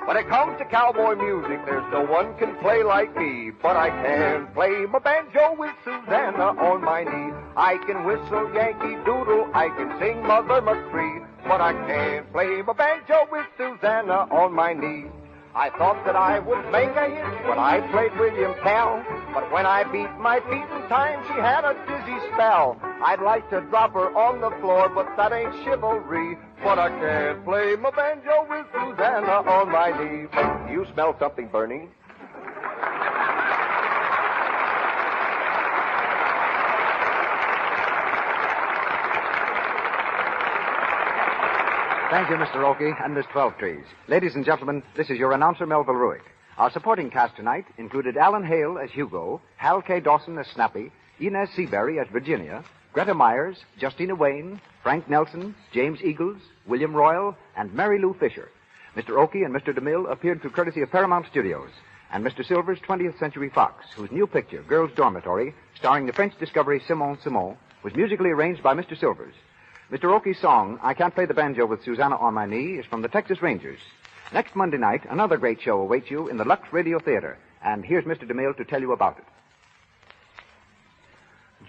When it comes to cowboy music, there's no one can play like me. But I can play my banjo with Susanna on my knee. I can whistle Yankee Doodle, I can sing Mother McCree. But I can't play my banjo with Susanna on my knee. I thought that I would make a hit when I played William Tell. But when I beat my feet in time, she had a dizzy spell. I'd like to drop her on the floor, but that ain't chivalry. But I can't play my banjo with Susanna on my knee. You smell something burning? Thank you, Mr. Oakey and Miss Twelvetrees. Ladies and gentlemen, this is your announcer, Melville Ruick. Our supporting cast tonight included Alan Hale as Hugo, Hal K. Dawson as Snappy, Inez Seabury as Virginia, Greta Myers, Justina Wayne, Frank Nelson, James Eagles, William Royal, and Mary Lou Fisher. Mr. Oakey and Mr. DeMille appeared through courtesy of Paramount Studios, and Mr. Silver's 20th Century Fox, whose new picture, Girls' Dormitory, starring the French discovery Simone Simon, was musically arranged by Mr. Silvers. Mr. Oakey's song, I Can't Play the Banjo with Susanna on My Knee, is from the Texas Rangers. Next Monday night, another great show awaits you in the Lux Radio Theater, and here's Mr. DeMille to tell you about it.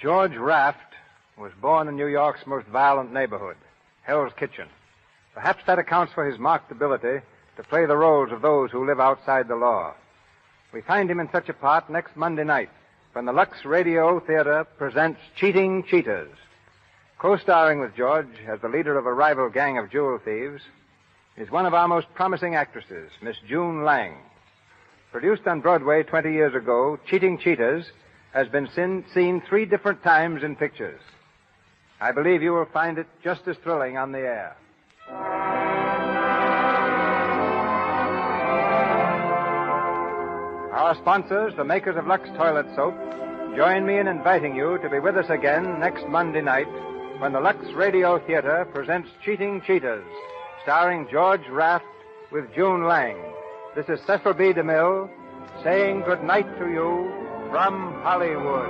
George Raft was born in New York's most violent neighborhood, Hell's Kitchen. Perhaps that accounts for his marked ability to play the roles of those who live outside the law. We find him in such a part next Monday night when the Lux Radio Theater presents Cheating Cheaters. Co-starring with George as the leader of a rival gang of jewel thieves is one of our most promising actresses, Miss June Lang. Produced on Broadway 20 years ago, Cheating Cheaters has been seen 3 different times in pictures. I believe you will find it just as thrilling on the air. Our sponsors, the makers of Lux Toilet Soap, join me in inviting you to be with us again next Monday night when the Lux Radio Theater presents Cheating Cheaters, starring George Raft with June Lang. This is Cecil B. DeMille saying good night to you from Hollywood.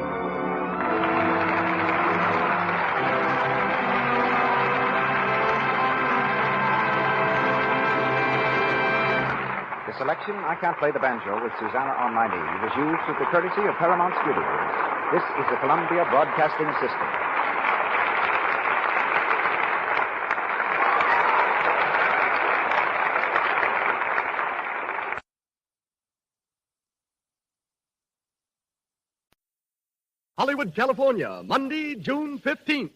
The selection, I Can't Play the Banjo with Susanna on My Knee, was used with the courtesy of Paramount Studios. This is the Columbia Broadcasting System. Hollywood, California, Monday, June 15th.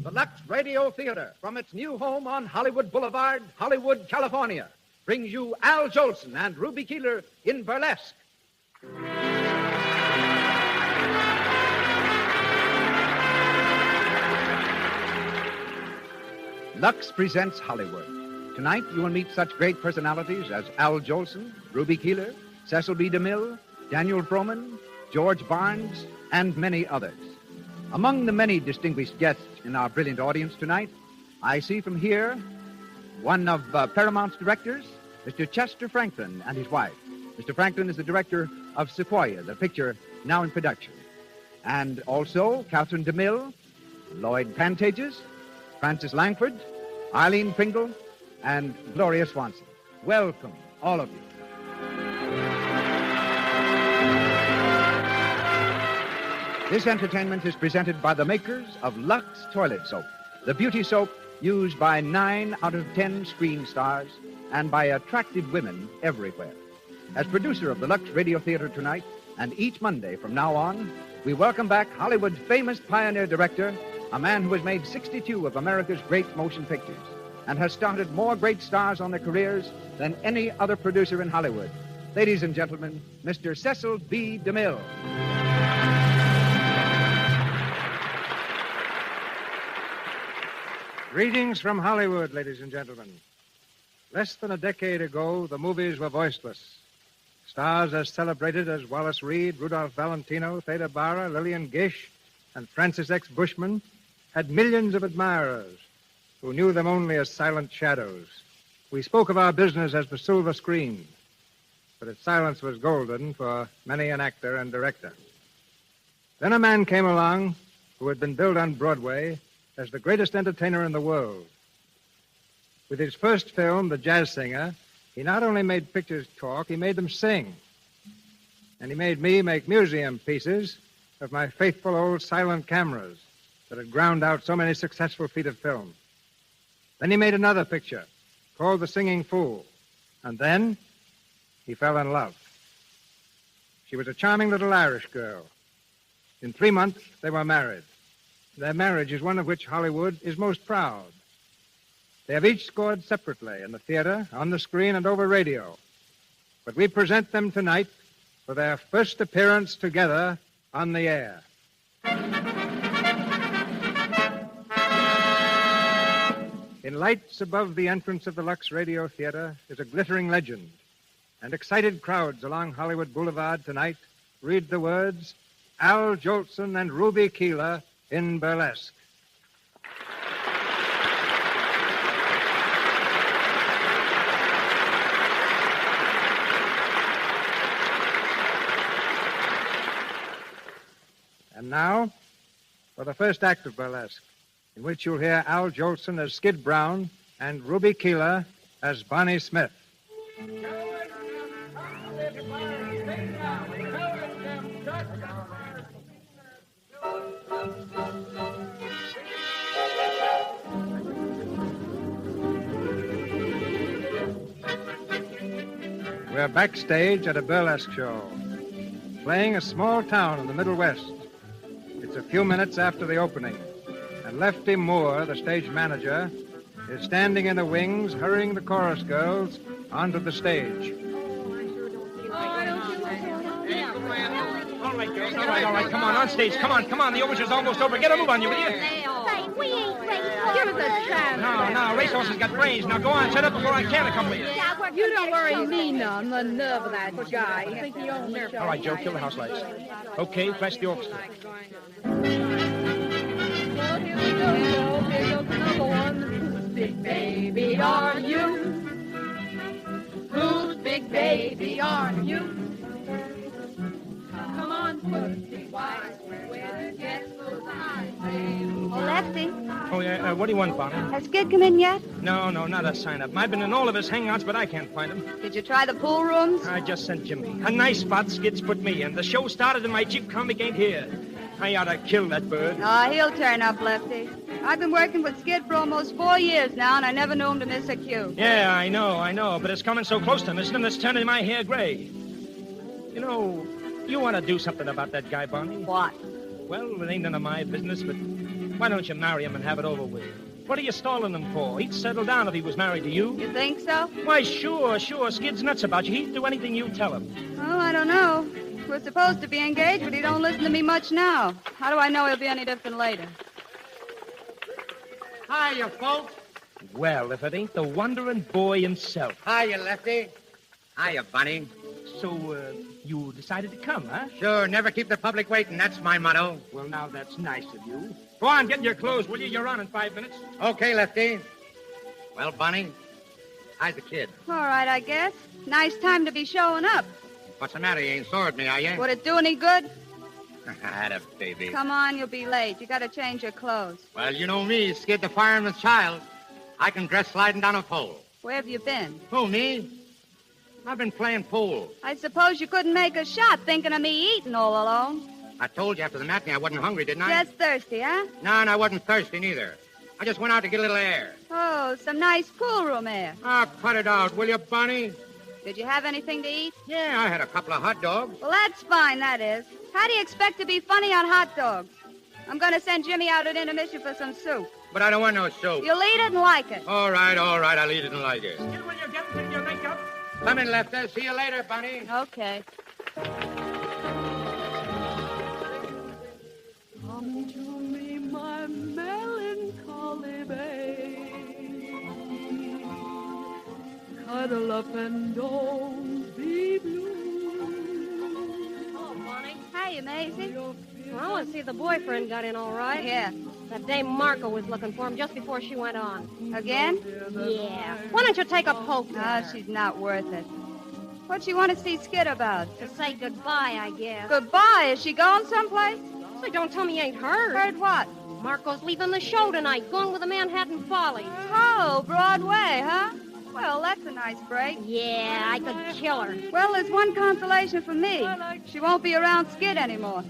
The Lux Radio Theater, from its new home on Hollywood Boulevard, Hollywood, California, brings you Al Jolson and Ruby Keeler in Burlesque. Lux presents Hollywood. Tonight, you will meet such great personalities as Al Jolson, Ruby Keeler, Cecil B. DeMille, Daniel Frohman, George Barnes, and many others. Among the many distinguished guests in our brilliant audience tonight, I see from here one of Paramount's directors, Mr. Chester Franklin, and his wife. Mr. Franklin is the director of Sequoia, the picture now in production. And also Catherine DeMille, Lloyd Pantages, Francis Langford, Eileen Pringle, and Gloria Swanson. Welcome, all of you. This entertainment is presented by the makers of Lux Toilet Soap, the beauty soap used by 9 out of 10 screen stars and by attractive women everywhere. As producer of the Lux Radio Theater tonight, and each Monday from now on, we welcome back Hollywood's famous pioneer director, a man who has made 62 of America's great motion pictures and has started more great stars on their careers than any other producer in Hollywood. Ladies and gentlemen, Mr. Cecil B. DeMille. Greetings from Hollywood, ladies and gentlemen. Less than a decade ago, the movies were voiceless. Stars as celebrated as Wallace Reed, Rudolph Valentino, Theda Bara, Lillian Gish, and Francis X. Bushman had millions of admirers who knew them only as silent shadows. We spoke of our business as the silver screen. but its silence was golden for many an actor and director. Then a man came along who had been billed on Broadway as the greatest entertainer in the world. With his first film, The Jazz Singer, he not only made pictures talk, he made them sing. And he made me make museum pieces of my faithful old silent cameras that had ground out so many successful feet of film. Then he made another picture called The Singing Fool. And then he fell in love. She was a charming little Irish girl. In 3 months, they were married. Their marriage is one of which Hollywood is most proud. They have each scored separately in the theater, on the screen, and over radio. But we present them tonight for their first appearance together on the air. In lights above the entrance of the Lux Radio Theater is a glittering legend, and excited crowds along Hollywood Boulevard tonight read the words, Al Jolson and Ruby Keeler in Burlesque. And now, for the first act of Burlesque, in which you'll hear Al Jolson as Skid Brown and Ruby Keeler as Bonnie Smith. We're backstage at a burlesque show, playing a small town in the Middle West. It's a few minutes after the opening, and Lefty Moore, the stage manager, is standing in the wings, hurrying the chorus girls onto the stage. All right, come on stage. Come on. The overture's almost over. Get a move on you, will you? Say, we ain't racehorses. Give us a chance. No, racehorses got brains. Now go on, shut up before I can accompany you. You don't worry me none. The nerve of that guy. I think he owns the show. All right, Joe, kill the house lights. Okay, flash the orchestra. Here goes another one. Whose big baby are you? Whose big baby are you? Come on, pussy, wise, where the guest goes high. Oh, Lefty, Oh, yeah, what do you want, Bonnie? has Skid come in yet? No, not a sign-up. I've been in all of his hangouts, but I can't find him. Did you try the pool rooms? I just sent Jimmy. A nice spot Skid's put me in. The show started and my Jeep comic ain't here. I ought to kill that bird. Oh, he'll turn up, Lefty. I've been working with Skid for almost 4 years now, and I never knew him to miss a cue. Yeah, I know, but it's coming so close to missing him, it's turning my hair gray. You know, you want to do something about that guy, Bonnie? What? Well, it ain't none of my business, but why don't you marry him and have it over with? What are you stalling him for? He'd settle down if he was married to you. You think so? Why, sure. Skid's nuts about you. He'd do anything you tell him. Oh, I don't know. We're supposed to be engaged, but he don't listen to me much now. How do I know he'll be any different later? Hiya, folks. Well, if it ain't the wandering boy himself. Hiya, Lefty. Hiya, Bunny. So, you decided to come, huh? Sure, never keep the public waiting. That's my motto. Well, now, that's nice of you. Go on, get in your clothes, will you? You're on in 5 minutes. Okay, Lefty. Well, Bunny, how's the kid? All right, I guess. Nice time to be showing up. What's the matter? You ain't sore at me, are you? Would it do any good? Atta baby. Come on, you'll be late. You got to change your clothes. Well, you know me, Skid the fireman's child. I can dress sliding down a pole. Where have you been? Who, me? I've been playing pool. I suppose you couldn't make a shot thinking of me eating all alone. I told you after the matinee I wasn't hungry, didn't I? Just thirsty, huh? No, and I wasn't thirsty neither. I just went out to get a little air. Oh, some nice pool room air. Ah, cut it out, will you, Bunny? Did you have anything to eat? Yeah, I had a couple of hot dogs. Well, that's fine, that is. How do you expect to be funny on hot dogs? I'm going to send Jimmy out at intermission for some soup. But I don't want no soup. You'll eat it and like it. All right, I'll eat it and like it. Skid, will you get into your makeup? Come in, Lefty. See you later, Bunny. Okay. Come to me, my melancholy babe. Cuddle up and don't be blue. Oh, Bonnie. Hey, Maisie. Well, I want to see if the boyfriend got in all right. Yeah. That dame Marco was looking for him just before she went on. Again? Yeah. Why don't you take a poke? Ah, she's not worth it. What'd she want to see Skid about? To say goodbye, I guess. Goodbye. Is she going someplace? So don't tell me you ain't heard. Heard what? Marco's leaving the show tonight, going with the Manhattan Follies. Oh, Broadway, huh? Well, that's a nice break. Yeah, I could kill her. Well, there's one consolation for me. She won't be around Skid anymore.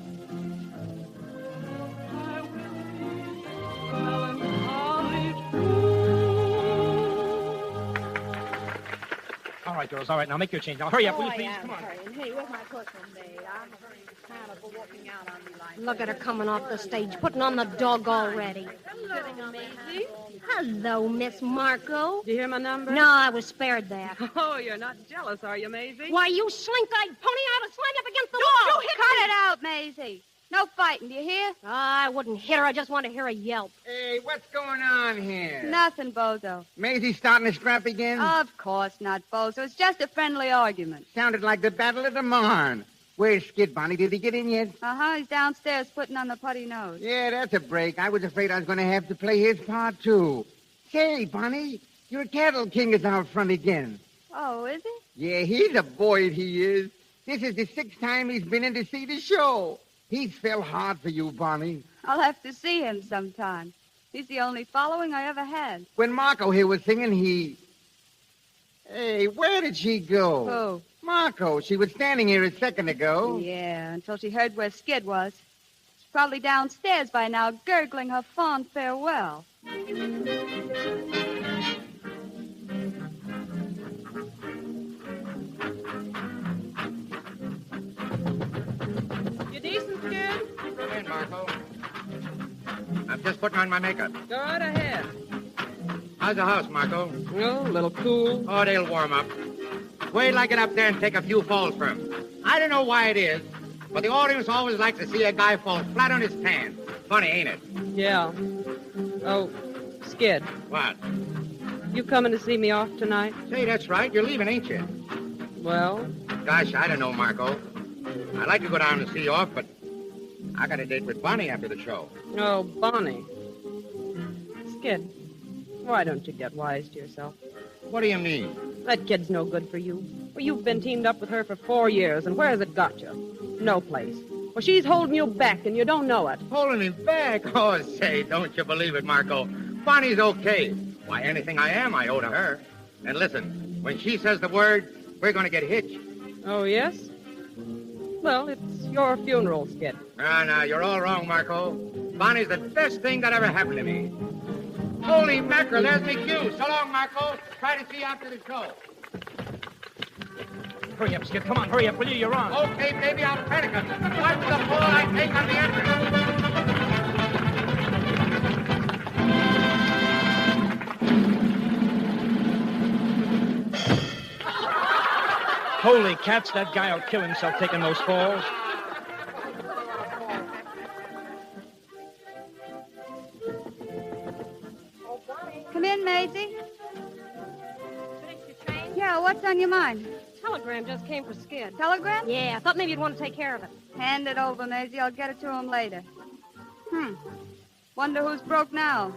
All right, girls, all right. Now make your change. Now hurry up, will you, please? Come on. Hey, where's my cushion, babe? I'm kind of walking out on me like Look at her coming off the stage, putting on the dog already. Hello, Maisie. Hello, Miss Marco. Did you hear my number? No, I was spared that. Oh, you're not jealous, are you, Maisie? Why, you slink-eyed pony, I ought to slam you up against the Don't wall. you cut it out, Maisie. No fighting, do you hear? I wouldn't hit her. I just want to hear a yelp. Hey, what's going on here? Nothing, Bozo. Maisie starting to scrap again? Of course not, Bozo. It's just a friendly argument. Sounded like the Battle of the Marne. Where's Skid, Bonnie? Did he get in yet? Uh-huh. He's downstairs putting on the putty nose. Yeah, that's a break. I was afraid I was going to have to play his part, too. Say, Bonnie, your cattle king is out front again. Oh, is he? Yeah, he's a boy, he is. This is the 6th time he's been in to see the show. He's fell hard for you, Bonnie. I'll have to see him sometime. He's the only following I ever had. When Marco here was singing, he... Hey, where did she go? Who? Marco. She was standing here a second ago. Yeah, until she heard where Skid was. She's probably downstairs by now, gurgling her fond farewell. You decent, Skid? Come in, Marco. I'm just putting on my makeup. Go right ahead. How's the house, Marco? Oh, a little cool. Oh, they'll warm up. Wait till I get up there and take a few falls for him. I don't know why it is, but the audience always likes to see a guy fall flat on his pants. Funny, ain't it? Yeah. Oh, Skid. What? You coming to see me off tonight? Say, that's right. You're leaving, ain't you? Well? Gosh, I don't know, Marco. I'd like to go down and see you off, but I got a date with Bonnie after the show. Oh, Bonnie. Skid, why don't you get wise to yourself? What do you mean? That kid's no good for you. Well, you've been teamed up with her for 4 years, and where has it got you? No place. Well, she's holding you back, and you don't know it. Holding me back? Oh, say, don't you believe it, Marco. Bonnie's okay. Why, anything I am, I owe to her. And listen, when she says the word, we're going to get hitched. Oh, yes? Well, it's your funeral, Skid. No, you're all wrong, Marco. Bonnie's the best thing that ever happened to me. Holy mackerel, there's me cue. So long, Marco. Try to see you after the show. Hurry up, Skid. Come on, hurry up, will you? You're on. Okay, baby, I'll panic him. Watch the fall I take on the entrance. Holy cats, that guy will kill himself taking those falls. Come in, Maisie. Yeah, what's on your mind? Telegram just came for Skid. Telegram? Yeah, I thought maybe you'd want to take care of it. Hand it over, Maisie. I'll get it to him later. Wonder who's broke now.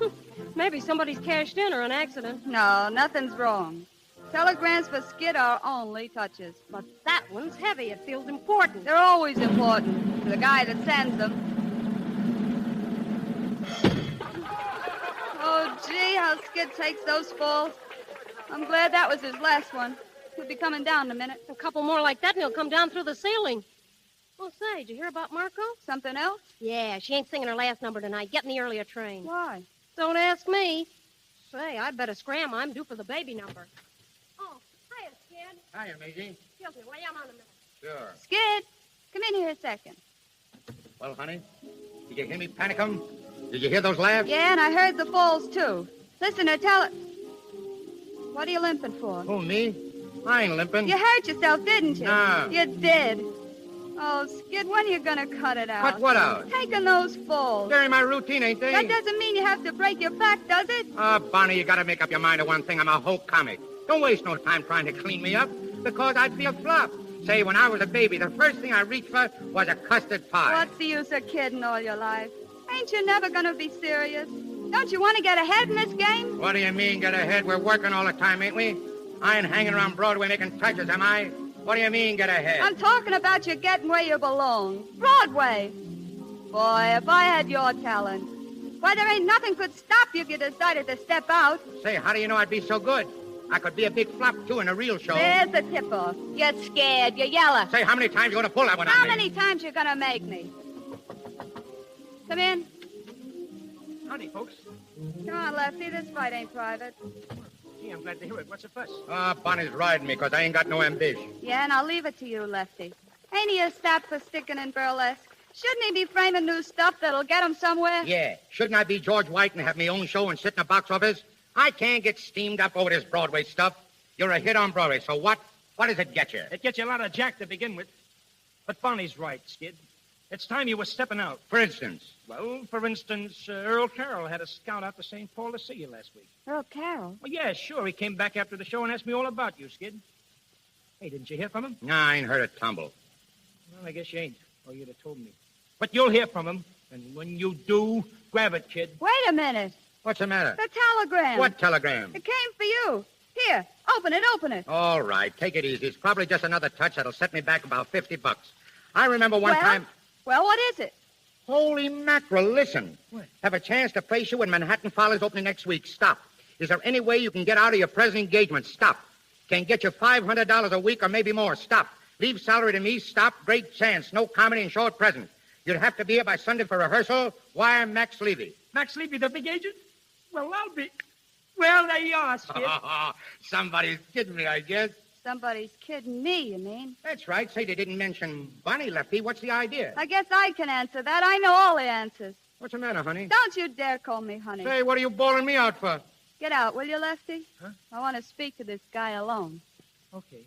Maybe somebody's cashed in or an accident. No, nothing's wrong. Telegrams for Skid are only touches. But that one's heavy. It feels important. They're always important to the guy that sends them. Oh, gee, how Skid takes those falls. I'm glad that was his last one. He'll be coming down in a minute. A couple more like that and he'll come down through the ceiling. Oh, say, did you hear about Marco? Something else? Yeah, she ain't singing her last number tonight. Getting the earlier train. Why? Don't ask me. Say, I'd better scram. I'm due for the baby number. Oh, hiya, Skid. Hiya, Maisie. Excuse me, will you? I'm on a minute. Sure. Skid, come in here a second. Well, honey, did you hear me panic 'em? Did you hear those laughs? Yeah, and I heard the falls, too. Listen, tell it. What are you limping for? Who, me? I ain't limping. You hurt yourself, didn't you? No. You did. Oh, Skid, when are you going to cut it out? Cut what out? Taking those falls. They're in my routine, ain't they? That doesn't mean you have to break your back, does it? Oh, Bonnie, you gotta make up your mind to one thing. I'm a whole comic. Don't waste no time trying to clean me up, because I'd be a flop. Say, when I was a baby, the first thing I reached for was a custard pie. What's the use of kidding all your life? Ain't you never going to be serious? Don't you want to get ahead in this game? What do you mean, get ahead? We're working all the time, ain't we? I ain't hanging around Broadway making treasures, am I? What do you mean, get ahead? I'm talking about you getting where you belong. Broadway. Boy, if I had your talent. Why, there ain't nothing could stop you if you decided to step out. Say, how do you know I'd be so good? I could be a big flop, too, in a real show. There's the tip-off. You're scared. You're yellow. Say, how many times you going to pull that one on How me? many times you going to make me? Come in. Howdy, folks. Come on, Lefty. This fight ain't private. Gee, I'm glad to hear it. What's the fuss? Bonnie's riding me because I ain't got no ambition. Yeah, and I'll leave it to you, Lefty. Ain't he a stat for sticking in burlesque? Shouldn't he be framing new stuff that'll get him somewhere? Yeah. Shouldn't I be George White and have my own show and sit in a box office? I can't get steamed up over this Broadway stuff. You're a hit on Broadway, so what? What does it get you? It gets you a lot of jack to begin with. But Bonnie's right, Skid. It's time you were stepping out. For instance? Well, for instance, Earl Carroll had a scout out to St. Paul to see you last week. Earl Carroll? Well, yeah, sure. He came back after the show and asked me all about you, Skid. Hey, didn't you hear from him? No, I ain't heard a tumble. Well, I guess you ain't, or you'd have told me. But you'll hear from him, and when you do, grab it, kid. Wait a minute. What's the matter? The telegram. What telegram? It came for you. Here, open it. All right, take it easy. It's probably just another touch that'll set me back about $50. I remember one time... Well, what is it? Holy mackerel, listen. What? Have a chance to face you when Manhattan Follies opening next week. Stop. Is there any way you can get out of your present engagement? Stop. Can get you $500 a week or maybe more. Stop. Leave salary to me. Stop. Great chance. No comedy and short present. You'd have to be here by Sunday for rehearsal. Wire Max Levy. Max Levy, the big agent? Well, I'll be... Well, there you are, Skid. Somebody's kidding me, I guess. Somebody's kidding me, you mean? That's right. Say they didn't mention Bonnie, Lefty. What's the idea? I guess I can answer that. I know all the answers. What's the matter, honey? Don't you dare call me honey. Say, what are you bawling me out for? Get out, will you, Lefty? Huh? I want to speak to this guy alone. Okay.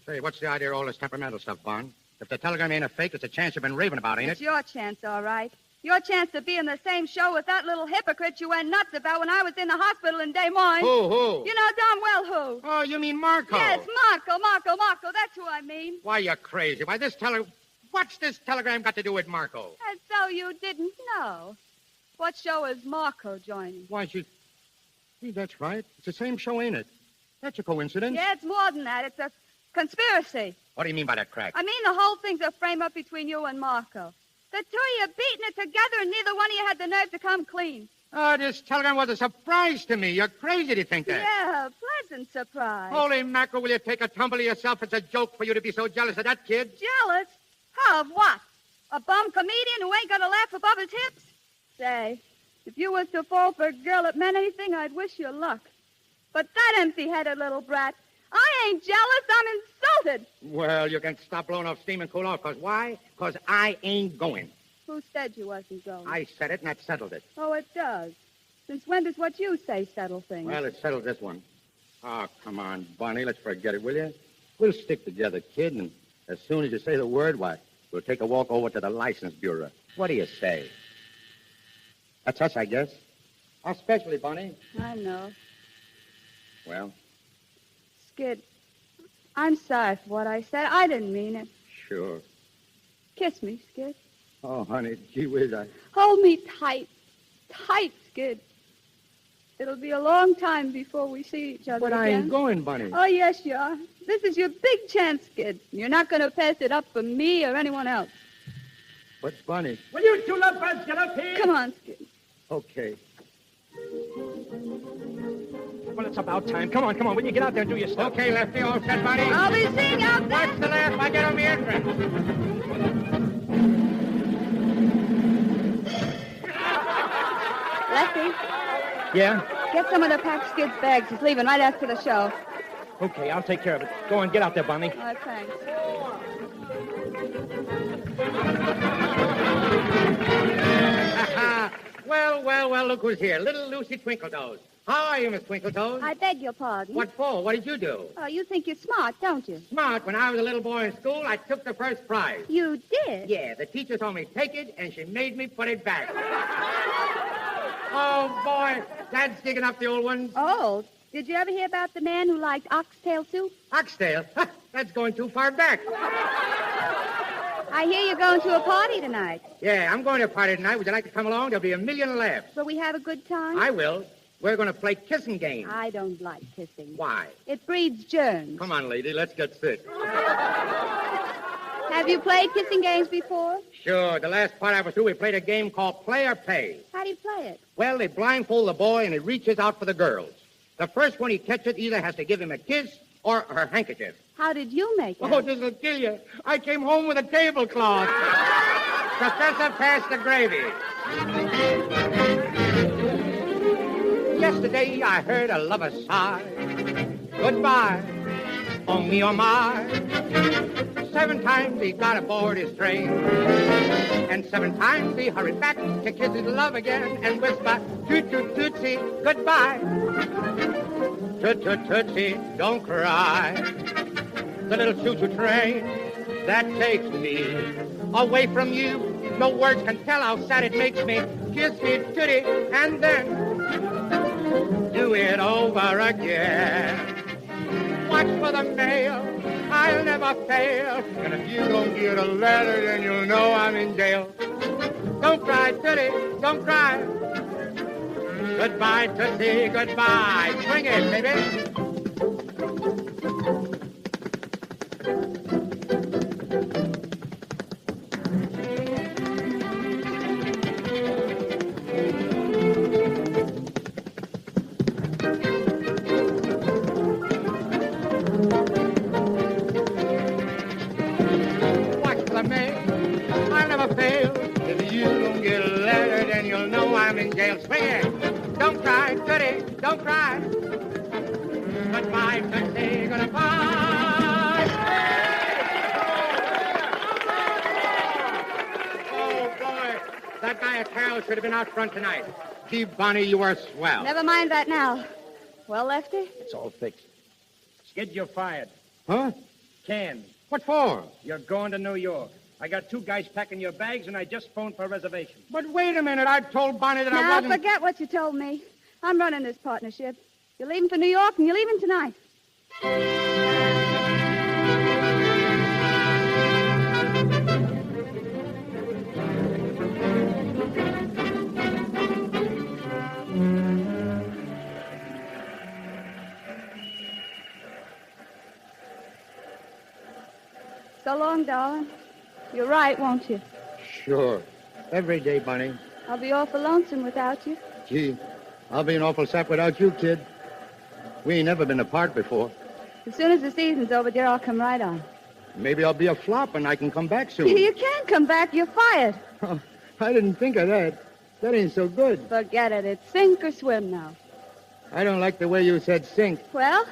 Say, what's the idea of all this temperamental stuff, Barn? If the telegram ain't a fake, it's a chance you've been raving about, ain't It's it? your chance, all right. Your chance to be in the same show with that little hypocrite you went nuts about when I was in the hospital in Des Moines. Who? You know darn well who. Oh, you mean Marco? Yes, Marco. That's who I mean. Why, you're crazy. Why, what's this telegram got to do with Marco? As though you didn't know. What show is Marco joining? Why, Gee, that's right. It's the same show, ain't it? That's a coincidence. Yeah, it's more than that. It's a conspiracy. What do you mean by that crack? I mean the whole thing's a frame-up between you and Marco. The two of you beating it together, and neither one of you had the nerve to come clean. Oh, this telegram was a surprise to me. You're crazy to think that. Yeah, pleasant surprise. Holy mackerel, will you take a tumble of yourself? It's a joke for you to be so jealous of that kid. Jealous? Of what? A bum comedian who ain't got a laugh above his hips? Say, if you was to fall for a girl that meant anything, I'd wish you luck. But that empty-headed little brat, I ain't jealous. I'm insulted. Well, you can stop blowing off steam and cool off. Because why? Because I ain't going. Who said you wasn't going? I said it, and that settled it. Oh, it does. Since when does what you say settle things? Well, it settled this one. Oh, come on, Bonnie. Let's forget it, will you? We'll stick together, kid, and as soon as you say the word, why, we'll take a walk over to the License Bureau. What do you say? That's us, I guess. Especially, Bonnie. I know. Well? Skid, I'm sorry for what I said. I didn't mean it. Sure. Kiss me, Skid. Oh, honey, gee whiz, Hold me tight. Tight, Skid. It'll be a long time before we see each other But again. I ain't going, Bunny. Oh, yes, you are. This is your big chance, Skid. You're not going to pass it up for me or anyone else. What's Bunny? Will you two lovebirds get up here? Come on, Skid. Okay. Well, it's about time. Come on. Will you get out there and do your stuff? Okay, Lefty, all set, buddy. I'll be seeing you out there. Watch the left. I get on the entrance. Lefty, Yeah? get some of the packed Skid's bags. He's leaving right after the show. Okay, I'll take care of it. Go on, get out there, Bonnie. Oh, thanks. Well, look who's here. Little Lucy Twinkletoes. How are you, Miss Twinkletoes? I beg your pardon. What for? What did you do? Oh, you think you're smart, don't you? Smart. When I was a little boy in school, I took the first prize. You did? Yeah, the teacher told me take it, and she made me put it back. Oh, boy. Dad's digging up the old ones. Oh, did you ever hear about the man who liked oxtail soup? Oxtail? That's going too far back. I hear you're going to a party tonight. Yeah, I'm going to a party tonight. Would you like to come along? There'll be a million laughs. Will we have a good time? I will. We're going to play kissing games. I don't like kissing. Why? It breeds germs. Come on, lady, let's get sick. Have you played kissing games before? Sure. The last part I was through, we played a game called Play or Pay. How do you play it? Well, they blindfold the boy, and he reaches out for the girls. The first one he catches either has to give him a kiss or her handkerchief. How did you make it? Oh, this'll kill you. I came home with a tablecloth. Professor, pass the gravy. Yesterday I heard a lover sigh. Goodbye, oh me, oh my. 7 times he got aboard his train. And 7 times he hurried back to kiss his love again and whisper, toot-toot-tootsie, goodbye. Toot-toot-tootsie, don't cry. The little choo-choo train that takes me away from you. No words can tell how sad it makes me. Kiss me, tootie, and then do it over again. Watch for the mail, I'll never fail. And if you don't get a letter, then you'll know I'm in jail. Don't cry, Tootie, don't cry. Goodbye, Tootsie, goodbye. Swing it, baby. Swing it. Don't cry, Goody, don't cry. Goodbye, Tootsie, goodbye. Oh, boy. That guy at Carol should have been out front tonight. Gee, Bonnie, you are swell. Never mind that now. Well, Lefty? It's all fixed. Skid, you're fired. Huh? Canned. What for? You're going to New York. I got 2 guys packing your bags, and I just phoned for a reservation. But wait a minute. I told Bonnie that I Now, wasn't... forget what you told me. I'm running this partnership. You're leaving for New York, and you're leaving tonight. So long, darling. You're right, won't you? Sure. Every day, Bonnie. I'll be awful lonesome without you. Gee, I'll be an awful sap without you, kid. We ain't never been apart before. As soon as the season's over, dear, I'll come right on. Maybe I'll be a flop and I can come back soon. You can't come back. You're fired. Oh, I didn't think of that. That ain't so good. Forget it. It's sink or swim now. I don't like the way you said sink. Well,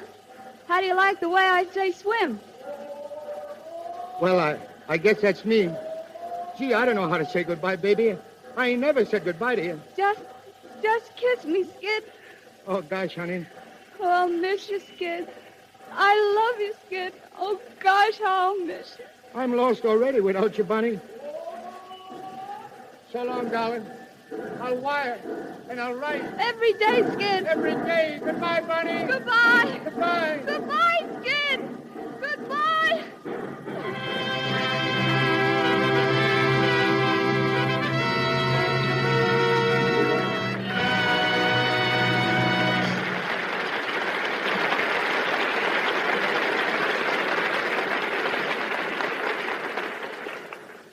how do you like the way I say swim? Well, I guess that's me. Gee, I don't know how to say goodbye, baby. I ain't never said goodbye to you. Just kiss me, Skid. Oh, gosh, honey. Oh, I'll miss you, Skid. I love you, Skid. Oh, gosh, how I'll miss you. I'm lost already without you, Bonnie. So long, darling. I'll wire and I'll write. Every day, Skid. Every day. Goodbye, Bonnie. Goodbye. Goodbye. Goodbye, Skid. Goodbye.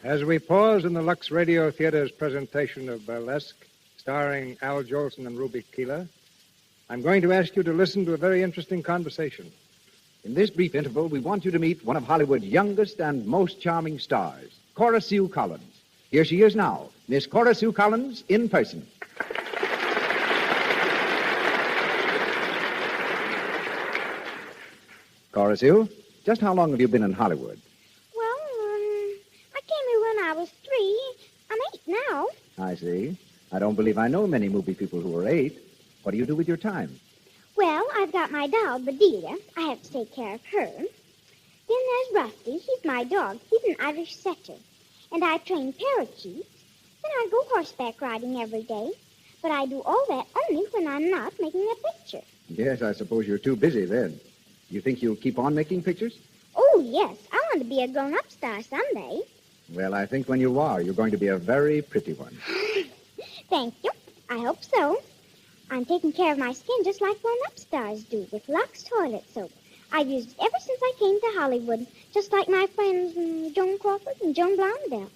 As we pause in the Lux Radio Theater's presentation of Burlesque, starring Al Jolson and Ruby Keeler, I'm going to ask you to listen to a very interesting conversation. In this brief interval, we want you to meet one of Hollywood's youngest and most charming stars, Cora Sue Collins. Here she is now, Miss Cora Sue Collins in person. Cora Sue, just how long have you been in Hollywood? I came here when I was 3. I'm 8 now. I see. I don't believe I know many movie people who are 8. What do you do with your time? Well, I've got my doll, Bedelia. I have to take care of her. Then there's Rusty. He's my dog. He's an Irish setter. And I train parakeets. Then I go horseback riding every day. But I do all that only when I'm not making a picture. Yes, I suppose you're too busy then. You think you'll keep on making pictures? Oh, yes. I want to be a grown-up star someday. Well, I think when you are, you're going to be a very pretty one. Thank you. I hope so. I'm taking care of my skin just like grown-up stars do with LUX toilet soap. I've used it ever since I came to Hollywood, just like my friends Joan Crawford and Joan Blondell.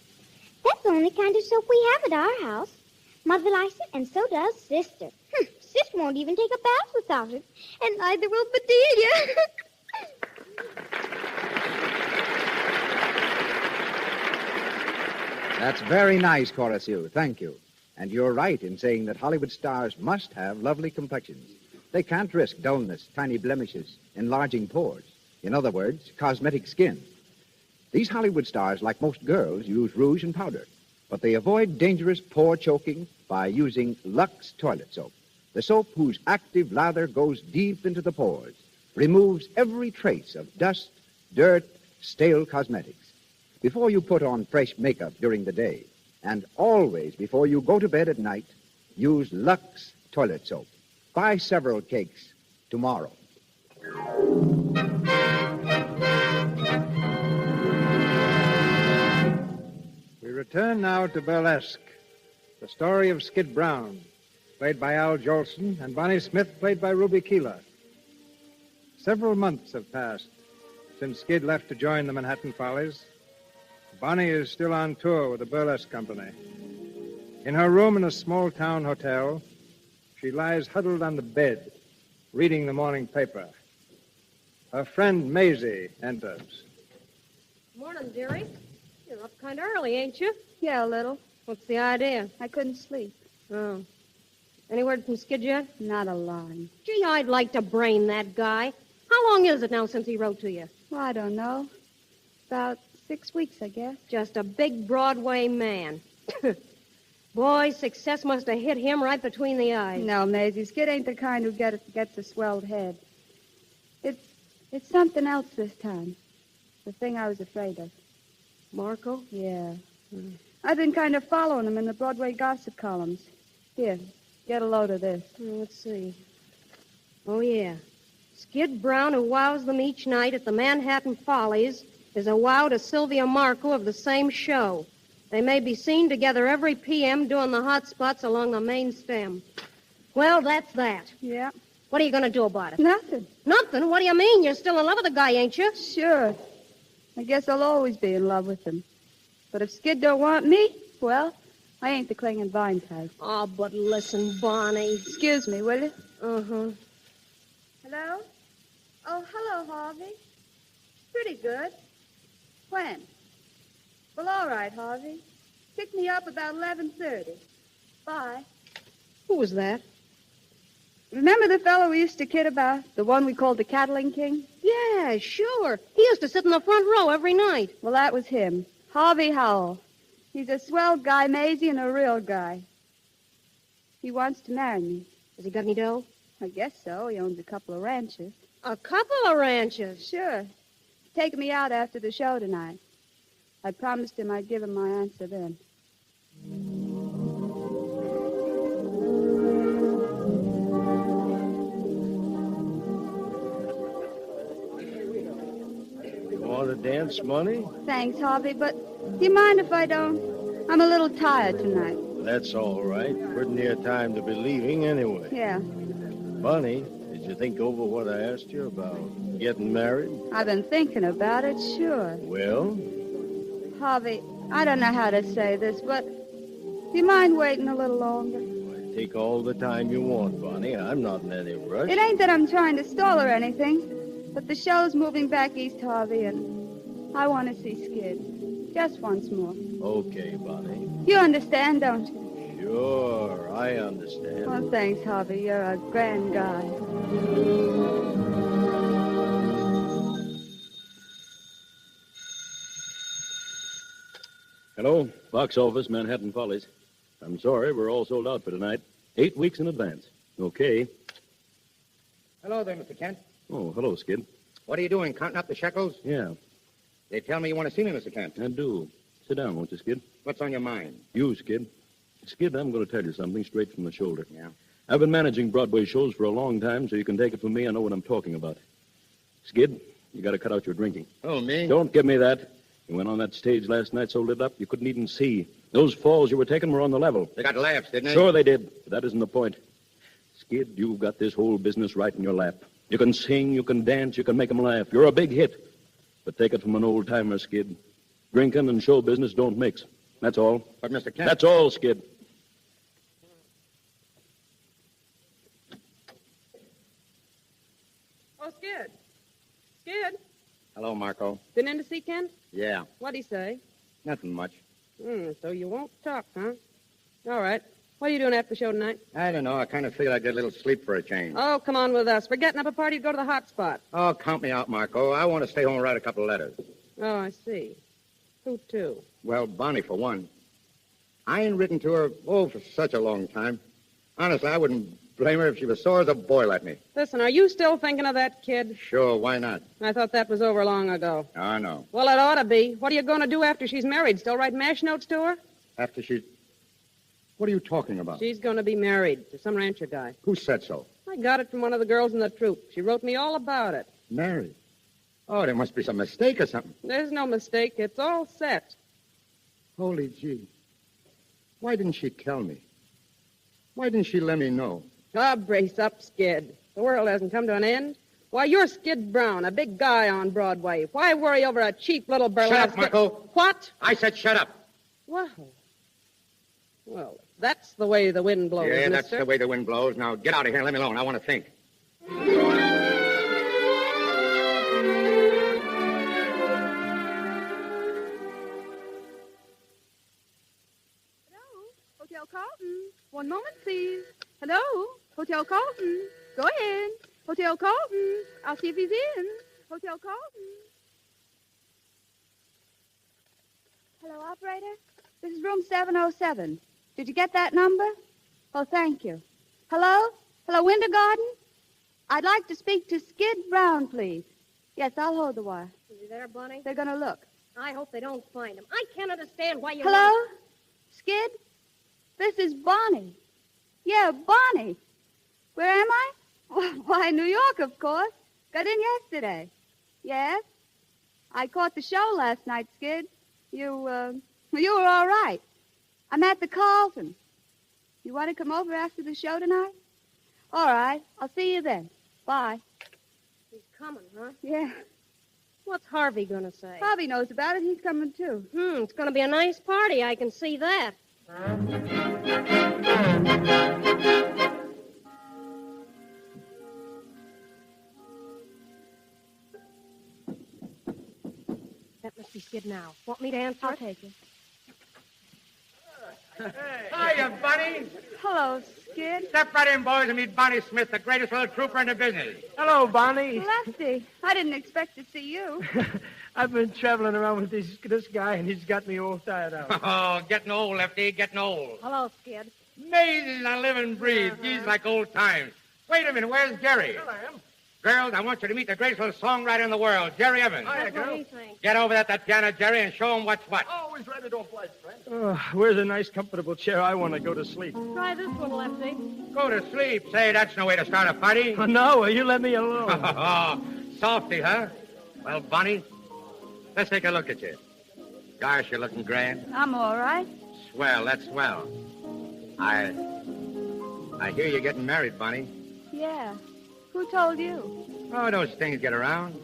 That's the only kind of soap we have at our house. Mother likes it, and so does Sister. Sister won't even take a bath without it, and neither will Bedelia. That's very nice, Chorus Hugh. Thank you. And you're right in saying that Hollywood stars must have lovely complexions. They can't risk dullness, tiny blemishes, enlarging pores. In other words, cosmetic skin. These Hollywood stars, like most girls, use rouge and powder. But they avoid dangerous pore choking by using LUX toilet soap. The soap whose active lather goes deep into the pores, removes every trace of dust, dirt, stale cosmetics. Before you put on fresh makeup during the day, and always before you go to bed at night, use LUX toilet soap. Buy several cakes tomorrow. We return now to Burlesque, the story of Skid Brown, played by Al Jolson, and Bonnie Smith, played by Ruby Keeler. Several months have passed since Skid left to join the Manhattan Follies. Bonnie is still on tour with the Burlesque Company. In her room in a small-town hotel, she lies huddled on the bed, reading the morning paper. Her friend Maisie enters. Morning, dearie. You're up kind of early, ain't you? Yeah, a little. What's the idea? I couldn't sleep. Oh. Any word from Skid yet? Not a line. Gee, I'd like to brain that guy. How long is it now since he wrote to you? Well, I don't know. About 6 weeks, I guess. Just a big Broadway man. Boy, success must have hit him right between the eyes. No, Maisie, Skid ain't the kind who gets a swelled head. It's something else this time. The thing I was afraid of. Marco? Yeah. I've been kind of following him in the Broadway gossip columns. Here, get a load of this. Let's see. Oh, yeah. Skid Brown, who wows them each night at the Manhattan Follies, is a wow to Sylvia Marco of the same show. They may be seen together every p.m. doing the hot spots along the main stem. Well, that's that. Yeah. What are you going to do about it? Nothing. Nothing? What do you mean? You're still in love with the guy, ain't you? Sure. I guess I'll always be in love with him. But if Skid don't want me, well, I ain't the clinging vine type. Oh, but listen, Bonnie. Excuse me, will you? Uh-huh. Hello? Oh, hello, Harvey. Pretty good. When? Well, all right, Harvey. Pick me up about 11:30. Bye. Who was that? Remember the fellow we used to kid about? The one we called the Cattling King? Yeah, sure. He used to sit in the front row every night. Well, that was him. Harvey Howell. He's a swell guy, Maisie, and a real guy. He wants to marry me. Has he got any dough? I guess so. He owns a couple of ranches. A couple of ranches? Sure. He's taking me out after the show tonight. I promised him I'd give him my answer then. Want to dance, Money? Thanks, Harvey, but do you mind if I don't? I'm a little tired tonight. That's all right. Pretty near time to be leaving anyway. Yeah. Bunny, did you think over what I asked you about getting married? I've been thinking about it, sure. Well? Harvey, I don't know how to say this, but do you mind waiting a little longer? Take all the time you want, Bonnie. I'm not in any rush. It ain't that I'm trying to stall or anything, but the show's moving back east, Harvey, and I want to see Skid. Just once more. Okay, Bonnie. You understand, don't you? Sure, I understand. Oh, thanks, Harvey. You're a grand guy. Hello, box office, Manhattan Follies. I'm sorry, we're all sold out for tonight. 8 weeks in advance. Okay. Hello there, Mr. Kent. Oh, hello, Skid. What are you doing, counting up the shekels? Yeah, They tell me you want to see me, Mr. Kent. I do. Sit down, won't you, Skid? What's on your mind? You, Skid. Skid, I'm going to tell you something straight from the shoulder. Yeah? I've been managing Broadway shows for a long time, so you can take it from me. I know what I'm talking about. Skid, you got to cut out your drinking. Oh, me? Don't give me that. You went on that stage last night so lit up you couldn't even see. Those falls you were taking were on the level. They got laughs, didn't they? Sure they did, but that isn't the point. Skid, you've got this whole business right in your lap. You can sing, you can dance, you can make 'em laugh. You're a big hit. But take it from an old-timer, Skid. Drinking and show business don't mix. That's all. But, Mr. Kent... That's all, Skid. Oh, Skid. Skid. Hello, Marco. Been in to see Kent? Yeah, What'd he say? nothing much. So you won't talk, huh? All right. What are you doing after the show tonight? I don't know. I kind of figured I'd get a little sleep for a change. Oh, come on with us. We're getting up a party to go to the hot spot. Oh, count me out, Marco. I want to stay home and write a couple of letters. Oh, I see. Who to? Well, Bonnie, for one. I ain't written to her, for such a long time. Honestly, I wouldn't blame her if she was sore as a boil at me. Listen, are you still thinking of that kid? Sure, why not? I thought that was over long ago. I know. Well, it ought to be. What are you going to do after she's married? Still write mash notes to her? After she... What are you talking about? She's going to be married to some rancher guy. Who said so? I got it from one of the girls in the troupe. She wrote me all about it. Married? Oh, there must be some mistake or something. There's no mistake. It's all set. Holy gee. Why didn't she tell me? Why didn't she let me know? Ah, brace up, Skid. The world hasn't come to an end. Why, you're Skid Brown, a big guy on Broadway. Why worry over a cheap little burlesque... Shut up, Marco. What? I said shut up. Well, that's the way the wind blows, Yeah, that's mister. the way the wind blows. Now, get out of here and let me alone. I want to think. Hotel Carlton. One moment, please. Hello? Hotel Carlton. Go ahead. Hotel Carlton. I'll see if he's in. Hotel Carlton. Hello, operator. This is room 707. Did you get that number? Oh, thank you. Hello? Hello, Winter Garden? I'd like to speak to Skid Brown, please. Yes, I'll hold the wire. Is he there, Bunny? They're going to look. I hope they don't find him. I can't understand why you... Hello? Skid? This is Bonnie. Yeah, Bonnie. Where am I? Why, New York, of course. Got in yesterday. Yes? I caught the show last night, Skid. You were all right. I'm at the Carlton. You want to come over after the show tonight? All right. I'll see you then. Bye. He's coming, huh? Yeah. What's Harvey going to say? Harvey knows about it. He's coming, too. It's going to be a nice party. I can see that. That must be Skid now. Want me to answer I'll it? take it. Hiya, Bunny. Hello, Skid. Step right in, boys, and meet Bonnie Smith, the greatest little trooper in the business. Hello, Bonnie. Lefty, I didn't expect to see you. I've been traveling around with this guy, and he's got me all tired out. Oh, getting old, Lefty, getting old. Hello, Skid. Amazing I live and breathe. Geez, like old times. Wait a minute, where's Jerry? Here I am. Girls, I want you to meet the greatest little songwriter in the world, Jerry Evans. That's what he thinks. Get over at that piano, Jerry, and show him what's what. Always ready to oblige, friend. Oh, where's a nice, comfortable chair? I want to go to sleep. Try this one, Lefty. Go to sleep. Say, that's no way to start a party. Oh, no, you let me alone. Oh, softy, huh? Well, Bonnie, let's take a look at you. Gosh, you're looking grand. I'm all right. Swell, that's swell. I hear you're getting married, Bonnie. Yeah. Who told you? Oh, those things get around.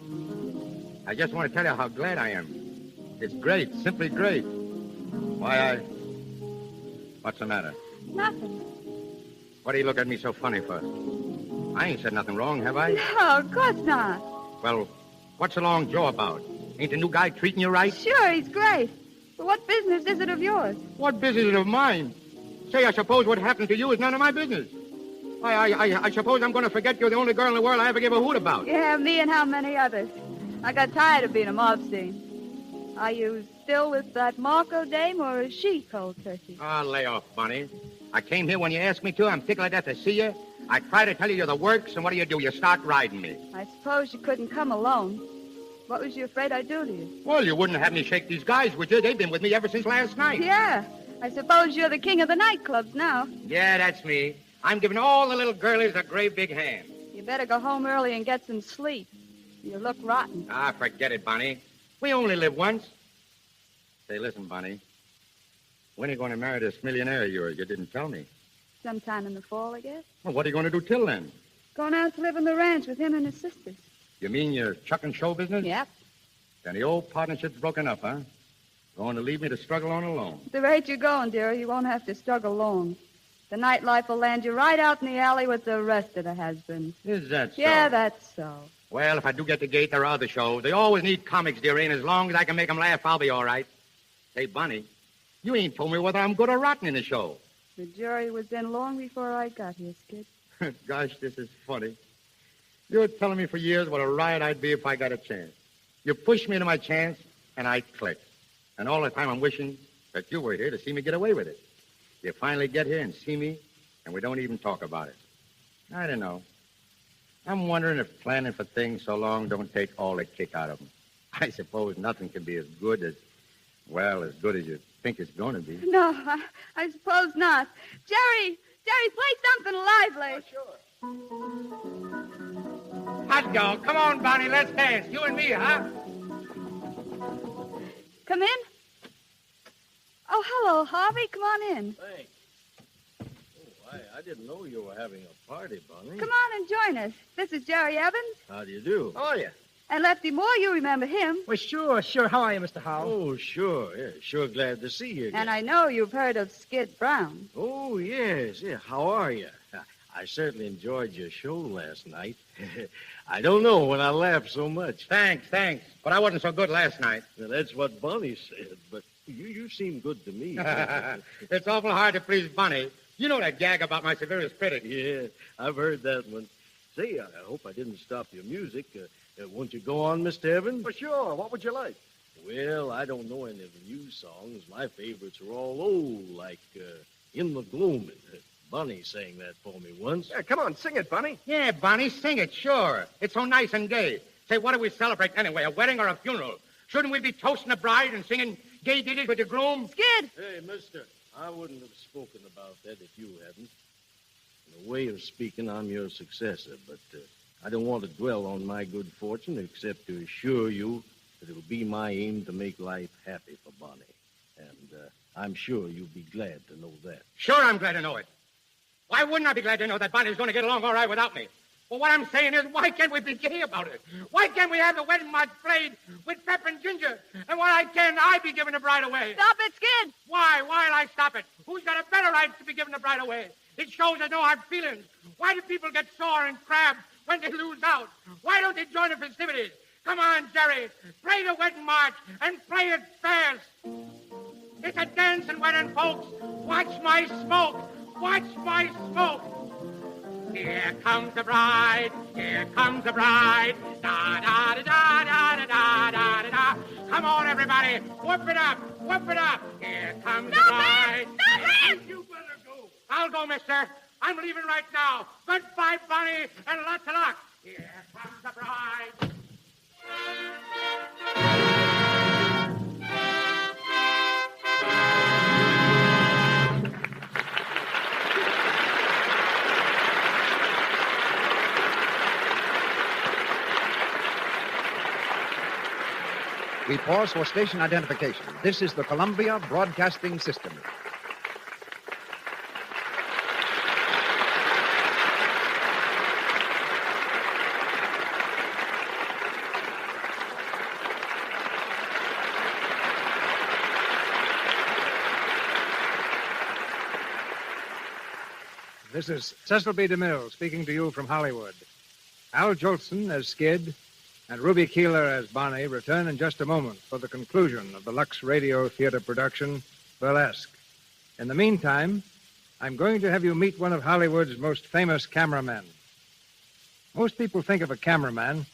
I just want to tell you how glad I am. It's great, simply great. Why, What's the matter? Nothing. What do you look at me so funny for? I ain't said nothing wrong, have I? No, of course not. Well, what's the long jaw about? Ain't the new guy treating you right? Sure, he's great. But what business is it of yours? What business is it of mine? Say, I suppose what happened to you is none of my business. I suppose I'm going to forget you're the only girl in the world I ever gave a hoot about. Yeah, me and how many others. I got tired of being a mob scene. Are you still with that Marco dame, or is she cold turkey? Oh, lay off, Bunny. I came here when you asked me to. I'm tickled to death to see you. I try to tell you you're the works, and what do? You start riding me. I suppose you couldn't come alone. What was you afraid I'd do to you? Well, you wouldn't have me shake these guys, would you? They've been with me ever since last night. Yeah. I suppose you're the king of the nightclubs now. Yeah, that's me. I'm giving all the little girlies a great big hand. You better go home early and get some sleep. You look rotten. Ah, forget it, Bunny. We only live once. Say, listen, Bunny. When are you going to marry this millionaire of yours? You didn't tell me. sometime in the fall, I guess. Well, what are you going to do till then? Going out to live on the ranch with him and his sisters. You mean your chucking show business? Yep. Then the old partnership's broken up, huh? Going to leave me to struggle on alone. At the rate you're going, dearie, you won't have to struggle long. The nightlife will land you right out in the alley with the rest of the has-beens. Is that so? Yeah, that's so. Well, if I do get the gate, there are other shows. They always need comics, dearie, and as long as I can make them laugh, I'll be all right. Say, Bunny, you ain't told me whether I'm good or rotten in the show. The jury was in long before I got here, Skid. Gosh, this is funny. You were telling me for years what a riot I'd be if I got a chance. You pushed me to my chance, and I clicked. And all the time I'm wishing that you were here to see me get away with it. You finally get here and see me, and we don't even talk about it. I don't know. I'm wondering if planning for things so long don't take all the kick out of them. I suppose nothing can be as good as good as you think it's going to be. No, I suppose not. Jerry, play something lively. Hot dog, come on, Bonnie, let's dance. You and me, huh? Come in. Oh, hello, Harvey. Come on in. Thanks. Oh, I didn't know you were having a party, Bunny. Come on and join us. This is Jerry Evans. How do you do? Oh, yeah. And Lefty Moore, you remember him. Well, sure. How are you, Mr. Howell? Oh, sure. Yeah, sure glad to see you again. And I know you've heard of Skid Brown. Oh, yes. Yeah, how are you? I certainly enjoyed your show last night. I don't know when I laughed so much. Thanks. But I wasn't so good last night. Well, that's what Bunny said, but you seem good to me. It's awful hard to please Bunny. You know that gag about my severest critic. Yeah, I've heard that one. Say, I hope I didn't stop your music. Won't you go on, Mr. Evans? Well, sure. What would you like? Well, I don't know any of the new songs. My favorites are all old, like In the Gloaming. Bunny sang that for me once. Yeah, come on, sing it, Bunny. Yeah, Bunny, sing it, sure. It's so nice and gay. Say, what do we celebrate anyway, a wedding or a funeral? Shouldn't we be toasting the bride and singing gay ditties with the groom? Skid! Hey, mister, I wouldn't have spoken about that if you hadn't. In a way of speaking, I'm your successor, but I don't want to dwell on my good fortune except to assure you that it'll be my aim to make life happy for Bonnie. And I'm sure you'll be glad to know that. Sure, I'm glad to know it. Why wouldn't I be glad to know that Bonnie's going to get along all right without me? Well, what I'm saying is, why can't we be gay about it? Why can't we have the wedding march played with pep and ginger? And why can't I be giving the bride away? Stop it, Skid! Why'll I stop it? Who's got a better right to be giving the bride away? It shows there's no hard feelings. Why do people get sore and crabbed when they lose out? Why don't they join the festivities? Come on, Jerry. Play the wedding march and play it fast. It's a dancing wedding, folks. Watch my smoke. Watch my smoke. Here comes the bride. Here comes the bride. Da da da da da da da da da. Come on, everybody. Whoop it up. Whoop it up. Here comes the bride. Stop it! You better go. I'll go, mister. I'm leaving right now. Goodbye, Bunny, and lots of luck. Here comes the bride. We pause for station identification. This is the Columbia Broadcasting System. This is Cecil B. DeMille speaking to you from Hollywood. Al Jolson as Skid and Ruby Keeler as Bonnie return in just a moment for the conclusion of the LUX Radio Theater production, Burlesque. In the meantime, I'm going to have you meet one of Hollywood's most famous cameramen. Most people think of a cameraman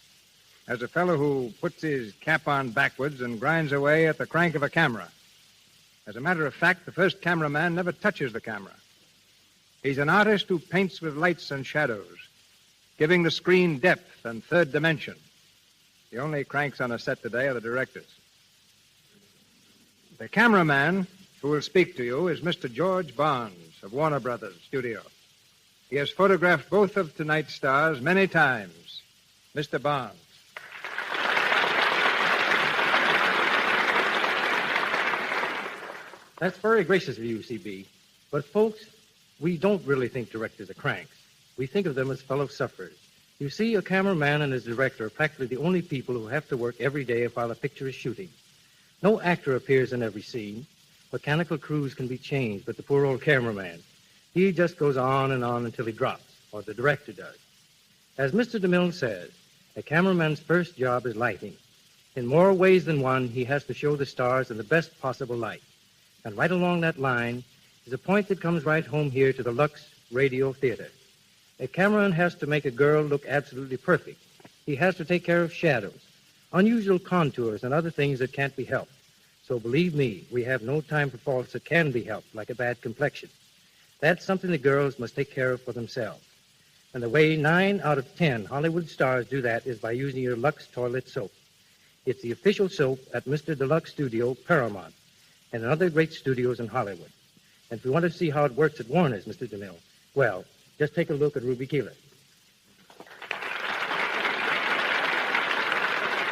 as a fellow who puts his cap on backwards and grinds away at the crank of a camera. As a matter of fact, the first cameraman never touches the camera. He's an artist who paints with lights and shadows, giving the screen depth and third dimension. The only cranks on a set today are the directors. The cameraman who will speak to you is Mr. George Barnes of Warner Brothers Studio. He has photographed both of tonight's stars many times. Mr. Barnes. That's very gracious of you, CB. But, folks, We don't really think directors are cranks. We think of them as fellow sufferers. You see, a cameraman and his director are practically the only people who have to work every day while a picture is shooting. No actor appears in every scene. Mechanical crews can be changed, but the poor old cameraman, he just goes on and on until he drops, or the director does. As Mr. DeMille says, a cameraman's first job is lighting. In more ways than one, he has to show the stars in the best possible light. And right along that line is a point that comes right home here to the LUX Radio Theater. A cameraman has to make a girl look absolutely perfect. He has to take care of shadows, unusual contours, and other things that can't be helped. So believe me, we have no time for faults that can be helped, like a bad complexion. That's something the girls must take care of for themselves. And the way 9 out of 10 Hollywood stars do that is by using your LUX toilet soap. It's the official soap at Mr. Deluxe Studio, Paramount, and other great studios in Hollywood. And if you want to see how it works at Warner's, Mr. DeMille, well, just take a look at Ruby Keeler.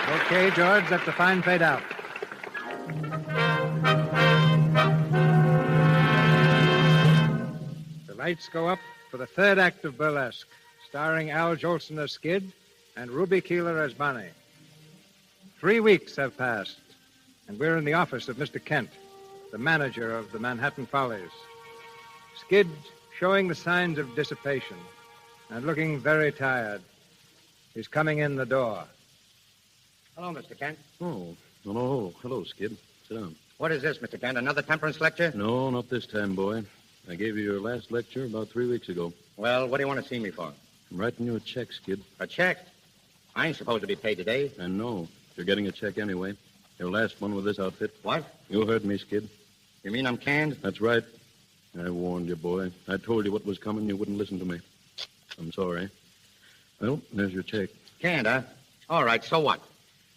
Okay, George, that's a fine fade out. The lights go up for the third act of Burlesque, starring Al Jolson as Skid and Ruby Keeler as Bonnie. 3 weeks have passed, and we're in the office of Mr. Kent, the manager of the Manhattan Follies. Skid showing the signs of dissipation and looking very tired. He's coming in the door. Hello, Mr. Kent. Oh, hello. Hello, Skid. Sit down. What is this, Mr. Kent? Another temperance lecture? No, not this time, boy. I gave you your last lecture about 3 weeks ago. Well, what do you want to see me for? I'm writing you a check, Skid. A check? I ain't supposed to be paid today. I know. You're getting a check anyway. Your last one with this outfit. What? You heard me, Skid. You mean I'm canned? That's right. I warned you, boy. I told you what was coming. You wouldn't listen to me. I'm sorry. Well, there's your check. Canned, huh? All right, so what?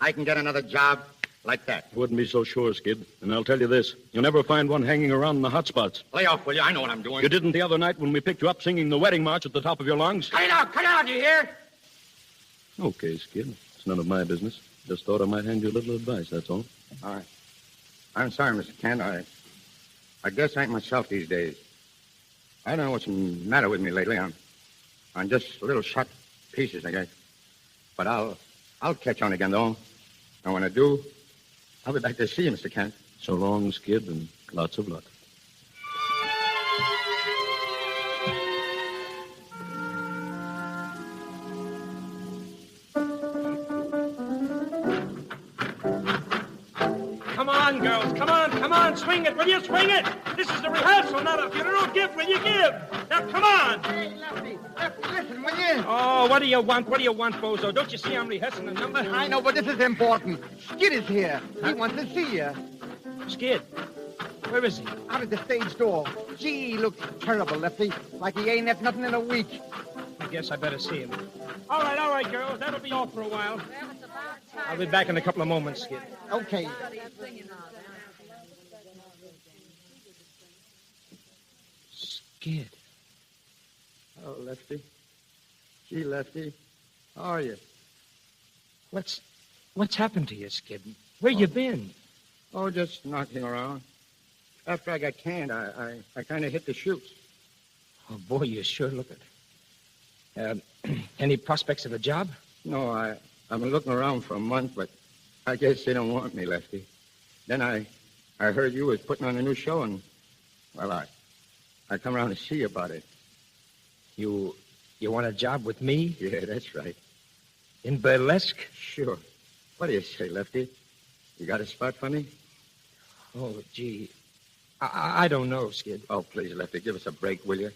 I can get another job like that. Wouldn't be so sure, Skid. And I'll tell you this. You'll never find one hanging around in the hot spots. Lay off, will you? I know what I'm doing. You didn't the other night when we picked you up singing the wedding march at the top of your lungs? Cut it out, you hear? Okay, Skid. It's none of my business. Just thought I might hand you a little advice, that's all. All right. I'm sorry, Mr. Kent. I guess I ain't myself these days. I don't know what's the matter with me lately. I'm just little shot pieces, I guess. But I'll catch on again, though. And when I do, I'll be back to see you, Mr. Kent. So long, Skid, and lots of luck. Come on, girls. Come on. Swing it. Will you swing it? This is the rehearsal, not a funeral. Give, will you give? Now, come on. Hey, Lefty, listen, will you? Oh, what do you want? What do you want, Bozo? Don't you see I'm rehearsing a number? I know, but this is important. Skid is here. He wants to see you. Skid? Where is he? Out at the stage door. Gee, he looks terrible, Lefty. Like he ain't had nothing in a week. I guess I better see him. All right, girls. That'll be all for a while. I'll be back in a couple of moments, Skid. Okay. Skid. Oh, Lefty. Gee, Lefty. How are you? What's happened to you, Skid? Where you been? Oh, just knocking around. After I got canned, I kind of hit the chutes. Oh, boy, you sure look it. Any prospects of a job? No, I've been looking around for a month, but I guess they don't want me, Lefty. Then I heard you was putting on a new show, and, well, I come around to see you about it. You want a job with me? Yeah, that's right. In Burlesque? Sure. What do you say, Lefty? You got a spot for me? Oh, gee. I don't know, Skid. Oh, please, Lefty, give us a break, will you?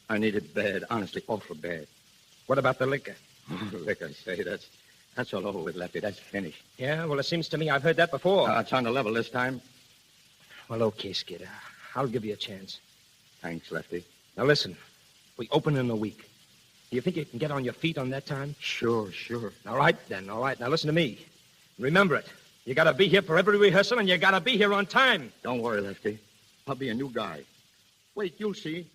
I need it bad, honestly, awful bad. What about the liquor? Liquor, say, that's all over with, Lefty. That's finished. Yeah, well, it seems to me I've heard that before. It's on the level this time. Well, okay, Skid. I'll give you a chance. Thanks, Lefty. Now, listen. We open in a week. Do you think you can get on your feet on that time? Sure. All right, then. All right. Now, listen to me. Remember it. You got to be here for every rehearsal, and you got to be here on time. Don't worry, Lefty. I'll be a new guy. Wait, you'll see.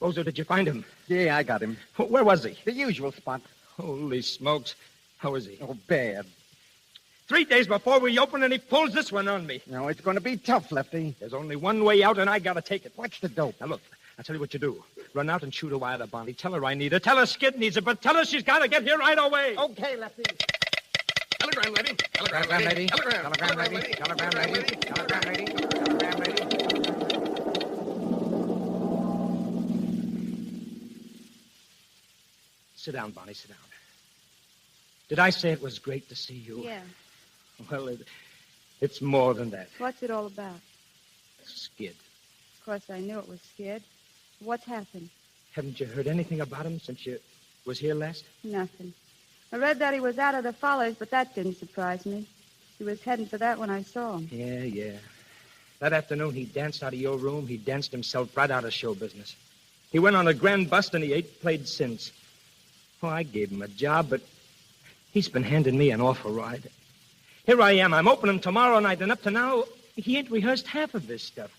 Bozo, did you find him? Yeah, I got him. Where was he? The usual spot. Holy smokes. How is he? Oh, bad. 3 days before we open, and he pulls this one on me. No, it's going to be tough, Lefty. There's only one way out, and I gotta take it. What's the dope? Now, look, I'll tell you what you do. Run out and shoot a wire to Bonnie. Tell her I need her. Tell her Skid needs her, but tell her she's got to get here right away. Okay, Lefty. Telegram lady. Telegram lady. Telegram. Telegram lady. Telegram lady. Telegram lady. Telegram lady. Sit down, Bonnie, sit down. Did I say it was great to see you? Yeah. Well, it's more than that. What's it all about? Skid. Of course, I knew it was Skid. What's happened? Haven't you heard anything about him since you was here last? Nothing. I read that he was out of the Follies, but that didn't surprise me. He was heading for that when I saw him. Yeah. That afternoon, he danced out of your room. He danced himself right out of show business. He went on a grand bust, and he ain't played since. Oh, I gave him a job, but he's been handing me an awful ride. Here I am. I'm opening tomorrow night, and up to now, he ain't rehearsed half of this stuff.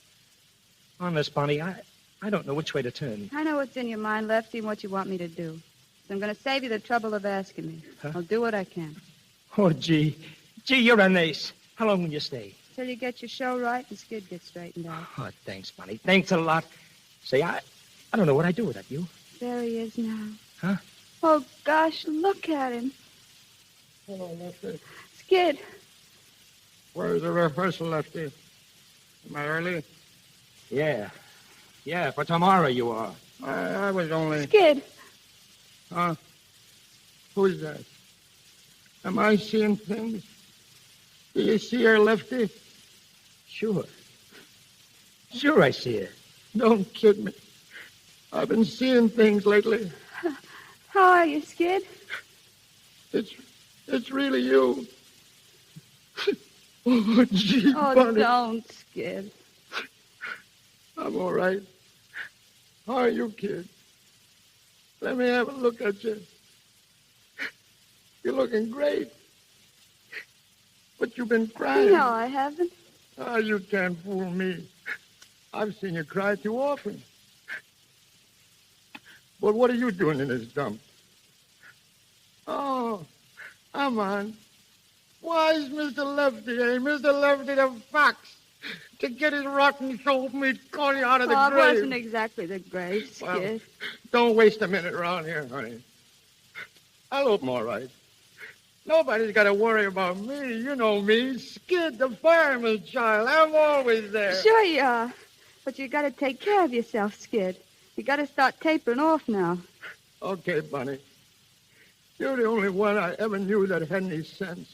Honest, Bonnie, I don't know which way to turn. I know what's in your mind, Lefty, and what you want me to do. So I'm going to save you the trouble of asking me. Huh? I'll do what I can. Oh, gee, you're an ace. How long will you stay? Till you get your show right and Skid gets straightened out. Oh, thanks, Bonnie. Thanks a lot. Say, I don't know what I'd do without you. There he is now. Huh? Oh, gosh, look at him. Hello, Lefty. Skid. Where's the rehearsal, Lefty? Am I early? Yeah, for tomorrow you are. I was only... Skid. Huh? Who's that? Am I seeing things? Do you see her, Lefty? Sure I see her. Don't kid me. I've been seeing things lately. How are you, Skid? It's really you. Oh, gee, Oh, Bonnie. don't, Skid. I'm all right. How are you, kid? Let me have a look at you. You're looking great. But you've been crying. No, I haven't. Oh, you can't fool me. I've seen you cry too often. But what are you doing in this dump? Oh, I'm on. Why is Mr. Lefty, Mr. Lefty the fox? To get his rotten soul meat calling out of the It grave. wasn't exactly the grave, Skid. Well, don't waste a minute around here, honey. I'll open all right. Nobody's got to worry about me. You know me, Skid, the fireman's child. I'm always there. Sure you are. But you got to take care of yourself, Skid. You got to start tapering off now. Okay, Bunny. You're the only one I ever knew that had any sense.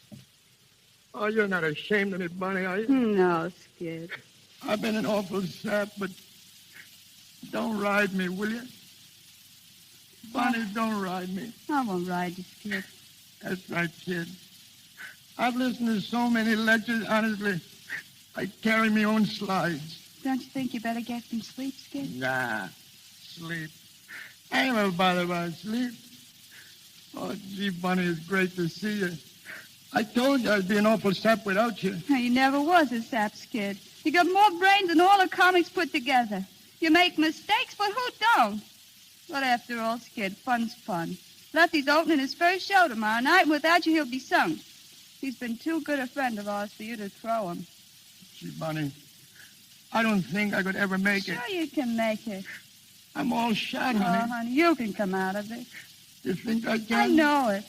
Oh, you're not ashamed of me, Bunny, are you? No, Skid. I've been an awful sap, but don't ride me, will you? Bunny, don't ride me. I won't ride you, Skid. That's right, kid. I've listened to so many lectures, honestly. I carry my own slides. Don't you think you better get some sleep, Skid? Nah, sleep. I ain't never bothered about sleep. Oh, gee, Bunny, it's great to see you. I told you I'd be an awful sap without you. You never was a sap, Skid. You got more brains than all the comics put together. You make mistakes, but who don't? But after all, Skid, fun's fun. Lefty's opening his first show tomorrow night, and without you, he'll be sunk. He's been too good a friend of ours for you to throw him. Gee, Bunny, I don't think I could ever make it. Sure you can make it. I'm all shot, honey. Oh, honey, you can come out of it. You think I can? I know it.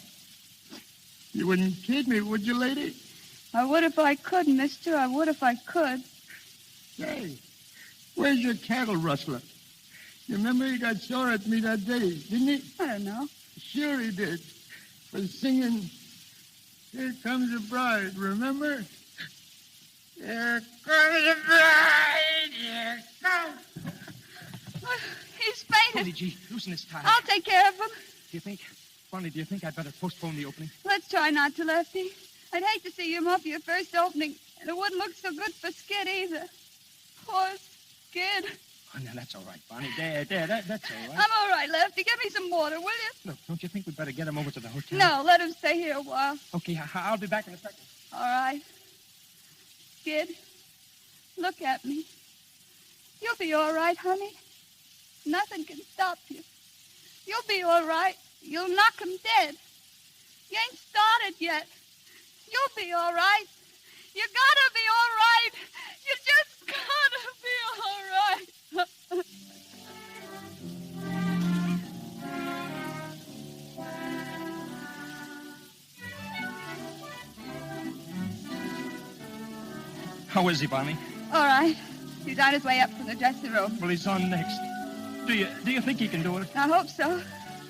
You wouldn't kid me, would you, lady? I would if I could, mister. I would if I could. Say, where's your cattle rustler? You remember he got sore at me that day, didn't he? I don't know. Sure he did. For singing, Here Comes the Bride, remember? Here comes the bride, here comes... He's fainted. Holy gee, loosen his tie. I'll take care of him. Do you think I'd better postpone the opening? Let's try not to, Lefty. I'd hate to see him up your first opening, and it wouldn't look so good for Skid either. Poor Skid. Oh, no, that's all right, Bonnie. There, that's all right. I'm all right, Lefty. Get me some water, will you? Look, don't you think we'd better get him over to the hotel? No, let him stay here a while. Okay, I'll be back in a second. All right. Skid, look at me. You'll be all right, honey. Nothing can stop you. You'll be all right. You'll knock him dead. You ain't started yet. You'll be all right. You gotta be all right. You just gotta be all right. How is he, Bonnie? All right. He's on his way up from the dressing room. Well, he's on next. Do you think he can do it? I hope so.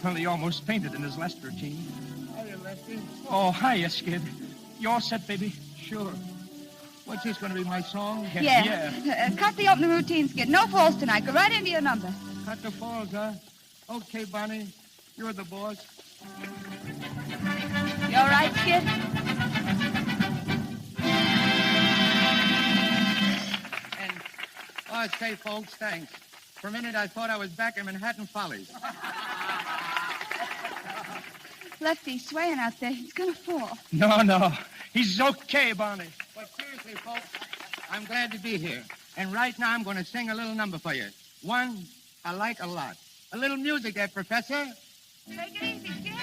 Well, he almost fainted in his last routine. Hiya, Lefty. Oh, hiya, Skid. You all set, baby? Sure. What's this going to be, my song? Yeah. Cut the opening routine, Skid. No falls tonight. Go right into your number. Cut the falls, huh? Okay, Bonnie. You're the boss. You all right, Skid? Oh, say, folks, thanks. For a minute, I thought I was back in Manhattan Follies. Lefty's swaying out there. He's gonna fall. No. He's okay, Bonnie. But seriously, folks, I'm glad to be here. And right now, I'm going to sing a little number for you. One I like a lot. A little music there, Professor. Take it easy, Skid.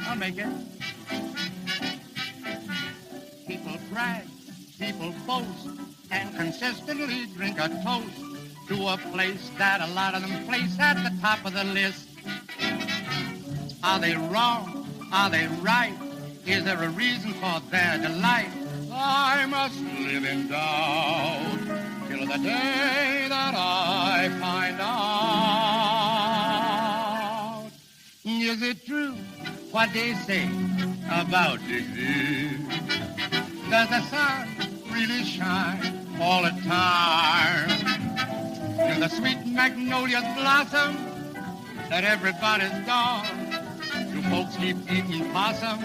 I'll make it. People brag, people boast, and consistently drink a toast to a place that a lot of them place at the top of the list. Are they wrong? Are they right? Is there a reason for their delight? I must live in doubt till the day that I find out. Is it true what they say about disease? Does the sun really shine all the time? Do the sweet magnolias blossom that everybody's gone? Do folks keep eating possum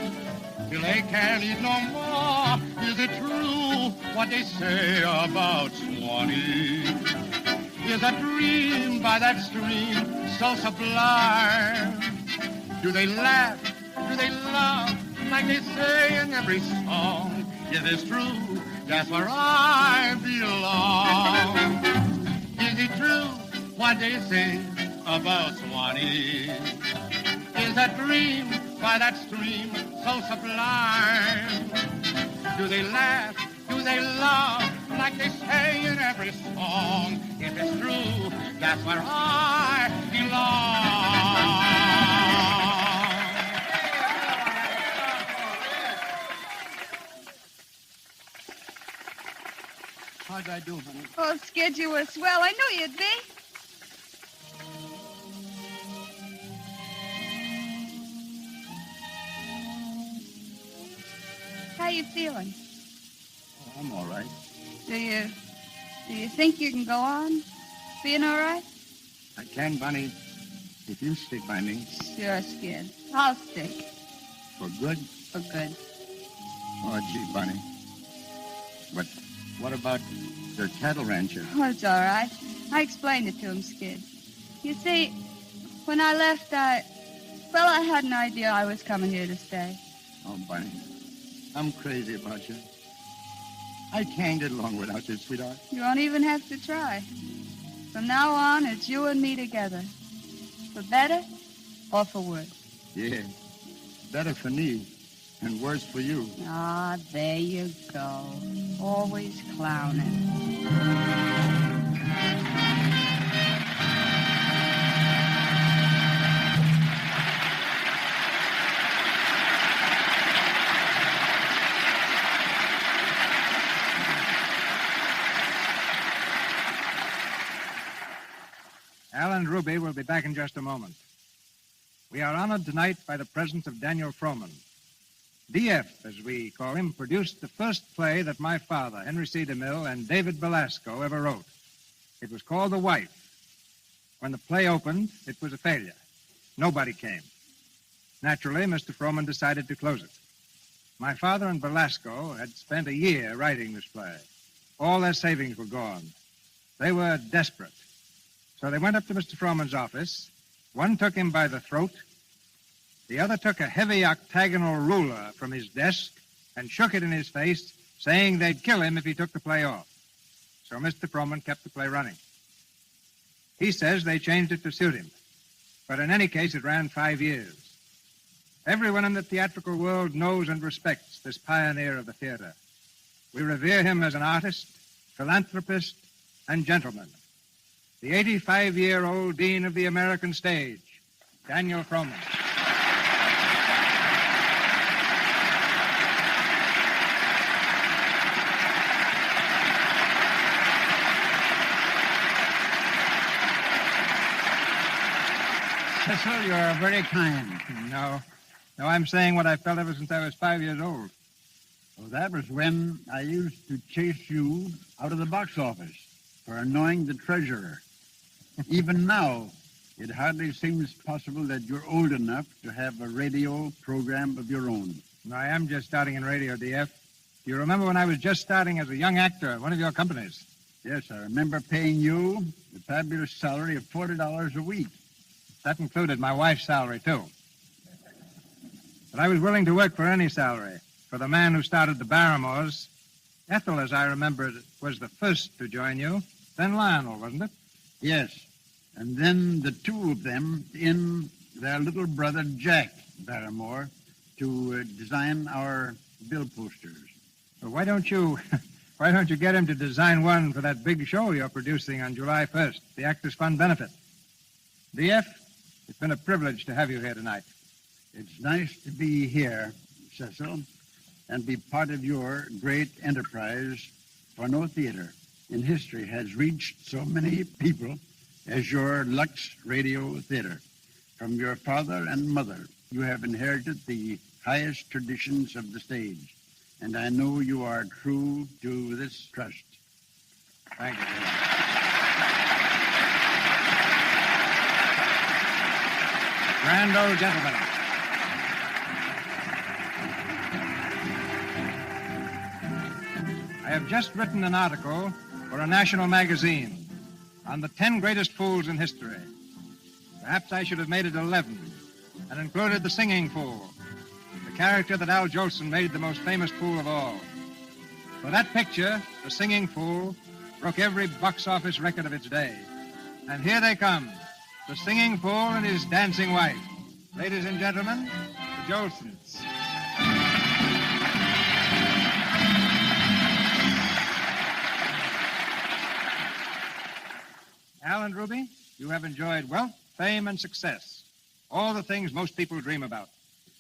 till they can't eat no more? Is it true what they say about Swanee? Is a dream by that stream so sublime? Do they laugh? Do they love like they say in every song? Is this true? That's where I belong. Is it true what they say about Swanee? Is a dream by that stream so sublime? Do they laugh? Do they love like they say in every song? If it's true, that's where I belong. How'd I do, honey? Oh, Skid, you were swell. I knew you'd be. How you feeling? Oh, I'm all right. Do you think you can go on being all right? I can, Bonnie, if you stick by me. Sure, Skid. I'll stick. For good? For good. Oh, gee, Bonnie. But what about the cattle rancher? Oh, it's all right. I explained it to him, Skid. You see, when I left, I had an idea I was coming here to stay. Oh, Bonnie, I'm crazy about you. I can't get along without you, sweetheart. You won't even have to try. From now on, it's you and me together. For better or for worse. Yeah, better for me and worse for you. Ah, there you go. Always clowning. Al and Ruby will be back in just a moment. We are honored tonight by the presence of Daniel Frohman. DF, as we call him, produced the first play that my father, Henry C. DeMille, and David Belasco ever wrote. It was called The Wife. When the play opened, it was a failure. Nobody came. Naturally, Mr. Frohman decided to close it. My father and Belasco had spent a year writing this play. All their savings were gone. They were desperate. So they went up to Mr. Frohman's office. One took him by the throat. The other took a heavy octagonal ruler from his desk and shook it in his face, saying they'd kill him if he took the play off. So Mr. Frohman kept the play running. He says they changed it to suit him. But in any case, it ran 5 years. Everyone in the theatrical world knows and respects this pioneer of the theater. We revere him as an artist, philanthropist, and gentleman. The 85-year-old dean of the American stage, Daniel Frohman. Cecil, you're very kind. No, I'm saying what I felt ever since I was 5 years old. Well, that was when I used to chase you out of the box office for annoying the treasurer. Even now, it hardly seems possible that you're old enough to have a radio program of your own. I am just starting in radio, DF. Do you remember when I was just starting as a young actor in one of your companies? Yes, I remember paying you the fabulous salary of $40 a week. That included my wife's salary, too. But I was willing to work for any salary. For the man who started the Barrymores, Ethel, as I remember, was the first to join you. Then Lionel, wasn't it? Yes. And then the two of them in their little brother, Jack Barrymore, to design our bill posters. Well, why don't you get him to design one for that big show you're producing on July 1st, the Actors Fund benefit? DF, it's been a privilege to have you here tonight. It's nice to be here, Cecil, and be part of your great enterprise, for no theater in history has reached so many people as your LUX radio theater. From your father and mother, you have inherited the highest traditions of the stage, and I know you are true to this trust. Thank you. Grand old gentleman. I have just written an article for a national magazine on the 10 greatest fools in history. Perhaps I should have made it 11 and included the singing fool, the character that Al Jolson made the most famous fool of all. For that picture, the singing fool, broke every box office record of its day. And here they come, the singing fool and his dancing wife. Ladies and gentlemen, the Jolsons. Al and Ruby, you have enjoyed wealth, fame, and success. All the things most people dream about.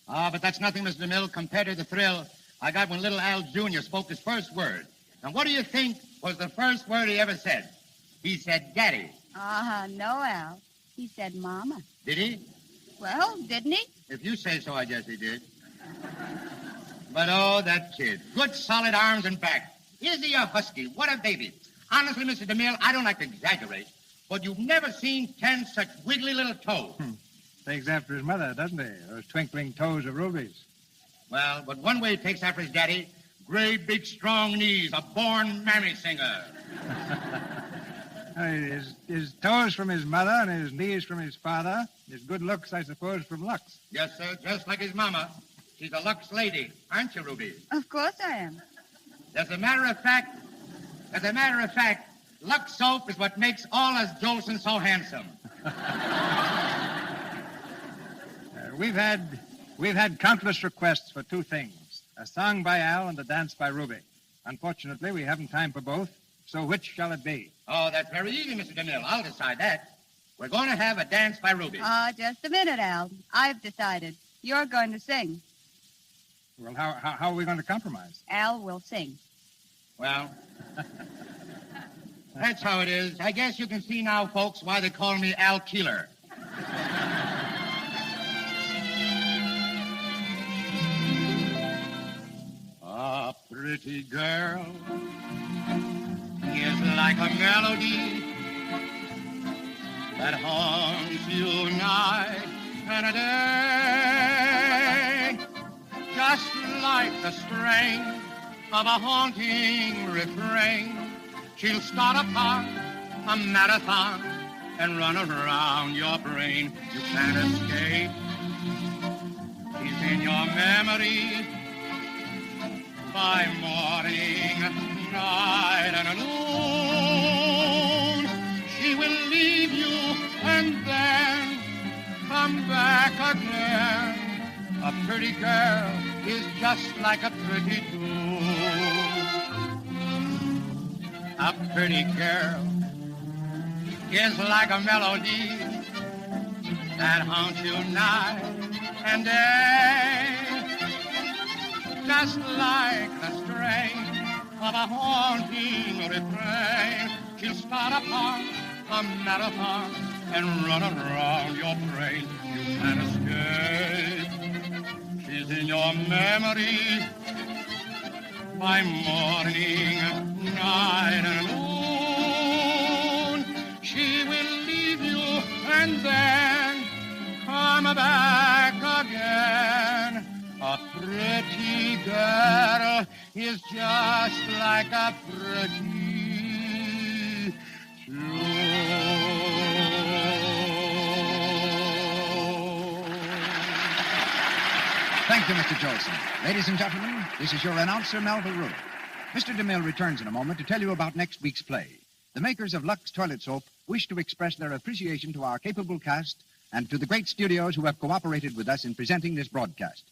But that's nothing, Mr. DeMille, compared to the thrill I got when little Al Jr. spoke his first word. Now, what do you think was the first word he ever said? He said, Daddy. No, Al. He said Mama. Did he? Well, didn't he? If you say so, I guess he did. But, oh, that kid. Good, solid arms and back. Is he a husky? What a baby. Honestly, Mr. DeMille, I don't like to exaggerate, but you've never seen 10 such wiggly little toes. Takes after his mother, doesn't he? Those twinkling toes of Ruby's. Well, but one way he takes after his daddy, great, big, strong knees, a born mammy singer. His toes from his mother and his knees from his father. His good looks, I suppose, from Lux. Yes, sir, just like his mama. She's a Lux lady, aren't you, Ruby? Of course I am. As a matter of fact, Lux soap is what makes all us Jolson so handsome. We've had countless requests for two things, a song by Al and a dance by Ruby. Unfortunately, we haven't time for both, so which shall it be? Oh, that's very easy, Mr. DeMille. I'll decide that. We're going to have a dance by Ruby. Just a minute, Al. I've decided. You're going to sing. Well, how are we going to compromise? Al will sing. Well, that's how it is. I guess you can see now, folks, why they call me Al Keeler. A pretty girl is like a melody that haunts you night and a day, just like the strain of a haunting refrain. She'll start a park, a marathon, and run around your brain. You can't escape. She's in your memory by morning, night, and noon. She will leave you and then come back again. A A pretty girl is just like a pretty doe. A pretty girl is like a melody that haunts you night and day. Just like the strain of a haunting refrain, she'll start upon a marathon and run around your brain. You can't escape. She's in your memory by morning, night, and noon. She will leave you and then come back again. A pretty girl is just like a pretty Thank you, Mr. Jolson. Ladies and gentlemen, this is your announcer, Melville Ruick. Mr. DeMille returns in a moment to tell you about next week's play. The makers of LUX Toilet Soap wish to express their appreciation to our capable cast and to the great studios who have cooperated with us in presenting this broadcast.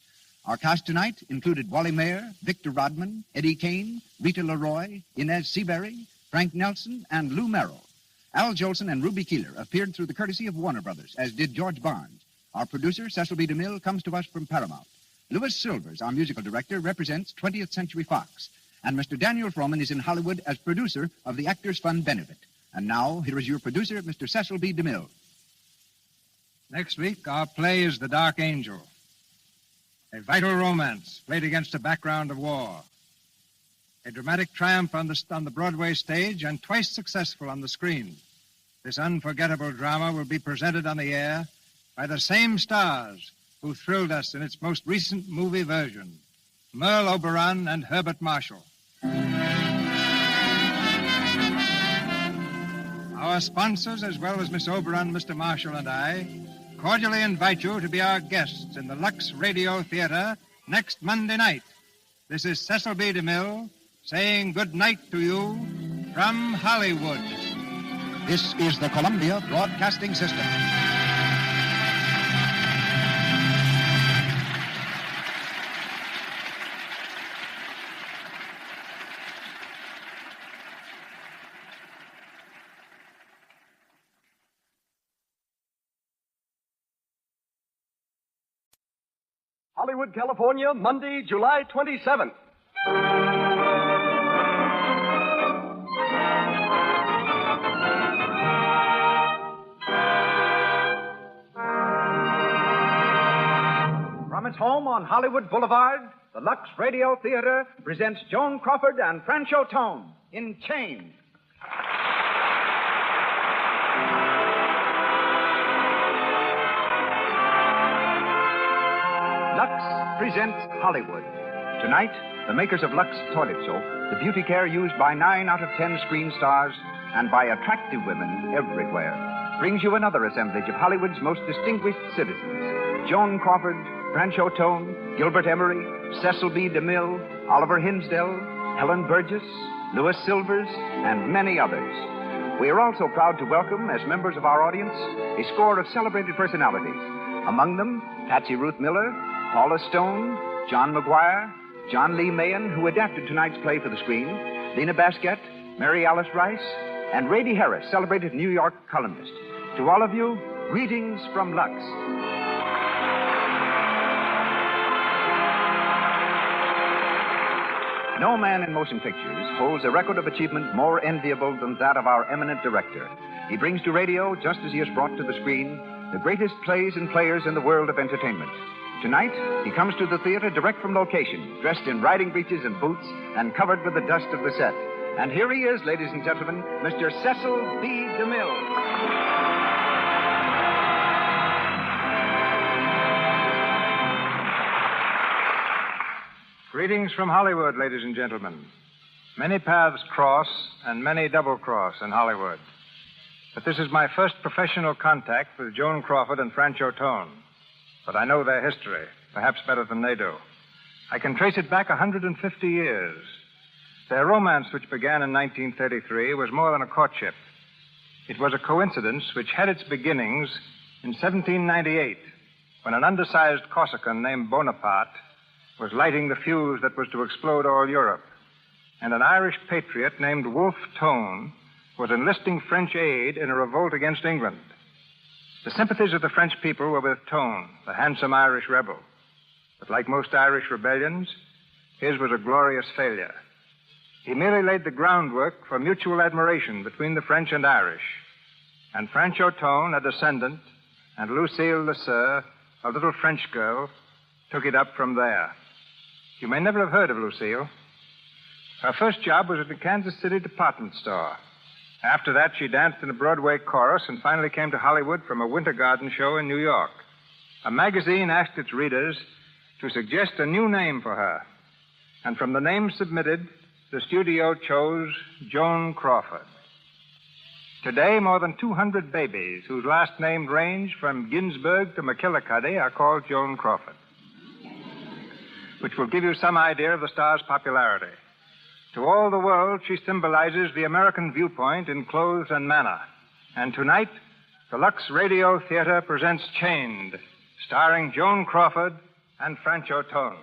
Our cast tonight included Wally Mayer, Victor Rodman, Eddie Kane, Rita Leroy, Inez Seabury, Frank Nelson, and Lou Merrill. Al Jolson and Ruby Keeler appeared through the courtesy of Warner Brothers, as did George Barnes. Our producer, Cecil B. DeMille, comes to us from Paramount. Louis Silvers, our musical director, represents 20th Century Fox. And Mr. Daniel Frohman is in Hollywood as producer of the Actors Fund Benefit. And now, here is your producer, Mr. Cecil B. DeMille. Next week, our play is The Dark Angel. A vital romance played against a background of war. A dramatic triumph on the Broadway stage and twice successful on the screen. This unforgettable drama will be presented on the air by the same stars who thrilled us in its most recent movie version, Merle Oberon and Herbert Marshall. Our sponsors, as well as Miss Oberon, Mr. Marshall, and I, cordially invite you to be our guests in the Lux Radio Theater next Monday night. This is Cecil B. DeMille saying good night to you from Hollywood. This is the Columbia Broadcasting System. Hollywood, California, Monday, July 27th. From its home on Hollywood Boulevard, the Lux Radio Theater presents Joan Crawford and Francho Tone in Chains. Lux presents Hollywood. Tonight, the makers of Lux Toilet Soap, the beauty care used by 9 out of 10 screen stars and by attractive women everywhere, brings you another assemblage of Hollywood's most distinguished citizens. Joan Crawford, Francho Tone, Gilbert Emery, Cecil B. DeMille, Oliver Hinsdale, Helen Burgess, Louis Silvers, and many others. We are also proud to welcome, as members of our audience, a score of celebrated personalities. Among them, Patsy Ruth Miller, Paula Stone, John McGuire, John Lee Mahan, who adapted tonight's play for the screen, Lena Basquette, Mary Alice Rice, and Rady Harris, celebrated New York columnist. To all of you, greetings from Lux. No man in motion pictures holds a record of achievement more enviable than that of our eminent director. He brings to radio, just as he has brought to the screen, the greatest plays and players in the world of entertainment. Tonight, he comes to the theater direct from location, dressed in riding breeches and boots and covered with the dust of the set. And here he is, ladies and gentlemen, Mr. Cecil B. DeMille. Greetings from Hollywood, ladies and gentlemen. Many paths cross and many double cross in Hollywood. But this is my first professional contact with Joan Crawford and Francho Tone. But I know their history, perhaps better than they do. I can trace it back 150 years. Their romance, which began in 1933, was more than a courtship. It was a coincidence which had its beginnings in 1798, when an undersized Corsican named Bonaparte was lighting the fuse that was to explode all Europe, and an Irish patriot named Wolfe Tone was enlisting French aid in a revolt against England. The sympathies of the French people were with Tone, the handsome Irish rebel. But like most Irish rebellions, his was a glorious failure. He merely laid the groundwork for mutual admiration between the French and Irish. And Francho Tone, a descendant, and Lucille Lesseur, a little French girl, took it up from there. You may never have heard of Lucille. Her first job was at the Kansas City department store. After that, she danced in a Broadway chorus and finally came to Hollywood from a Winter Garden show in New York. A magazine asked its readers to suggest a new name for her. And from the names submitted, the studio chose Joan Crawford. Today, more than 200 babies whose last names range from Ginsburg to McKillicuddy are called Joan Crawford, which will give you some idea of the star's popularity. To all the world, she symbolizes the American viewpoint in clothes and manner. And tonight, the Lux Radio Theater presents Chained, starring Joan Crawford and Francho Tone.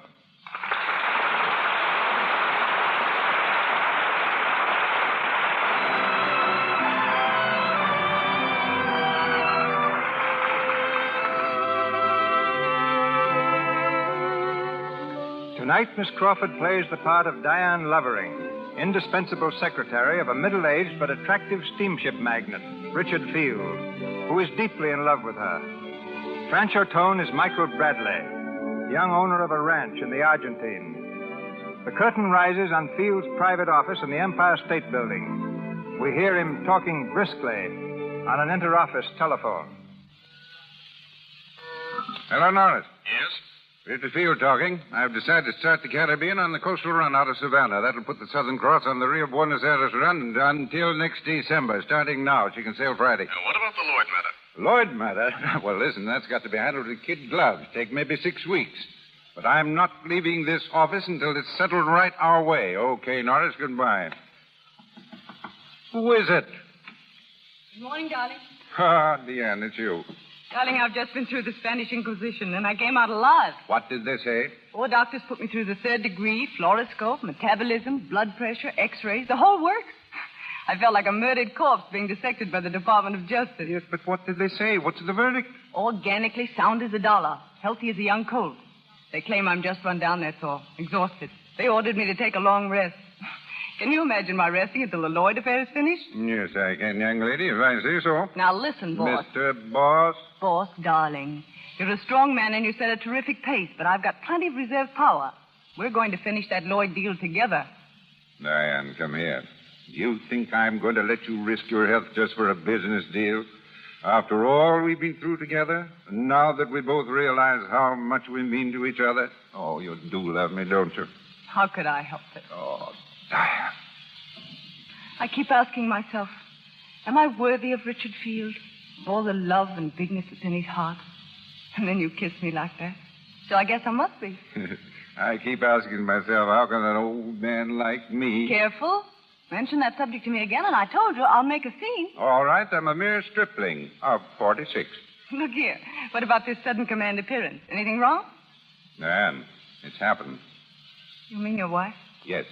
Tonight, Miss Crawford plays the part of Diane Lovering, indispensable secretary of a middle-aged but attractive steamship magnate, Richard Field, who is deeply in love with her. Francho Tone is Michael Bradley, young owner of a ranch in the Argentine. The curtain rises on Field's private office in the Empire State Building. We hear him talking briskly on an inter-office telephone. Hello, Norris. Yes? Richard Field talking. I've decided to start the Caribbean on the coastal run out of Savannah. That'll put the Southern Cross on the Rio Buenos Aires run until next December. Starting now, she can sail Friday. What about the Lloyd matter? Lloyd matter? Well, listen, that's got to be handled with kid gloves. Take maybe 6 weeks. But I'm not leaving this office until it's settled right our way. Okay, Norris, goodbye. Who is it? Good morning, darling. Ah, Deanne, it's you. Darling, I've just been through the Spanish Inquisition, and I came out alive. What did they say? 4 doctors put me through the 3rd degree, fluoroscope, metabolism, blood pressure, x-rays, the whole works. I felt like a murdered corpse being dissected by the Department of Justice. Yes, but what did they say? What's the verdict? Organically sound as a dollar, healthy as a young colt. They claim I'm just run down, that's all. Exhausted. They ordered me to take a long rest. Can you imagine my resting until the Lloyd affair is finished? Yes, I can, young lady, if I say so. Now listen, boss. Mr. Boss? Boss, darling. You're a strong man and you set a terrific pace, but I've got plenty of reserve power. We're going to finish that Lloyd deal together. Diane, come here. You think I'm going to let you risk your health just for a business deal? After all we've been through together, and now that we both realize how much we mean to each other? Oh, you do love me, don't you? How could I help it? Oh, Diane. I keep asking myself, am I worthy of Richard Field? Of all the love and bigness that's in his heart? And then you kiss me like that. So I guess I must be. I keep asking myself, how can an old man like me... Careful. Mention that subject to me again, and I told you I'll make a scene. All right, I'm a mere stripling of 46. Look here. What about this sudden command appearance? Anything wrong? Diane, it's happened. You mean your wife? Yes.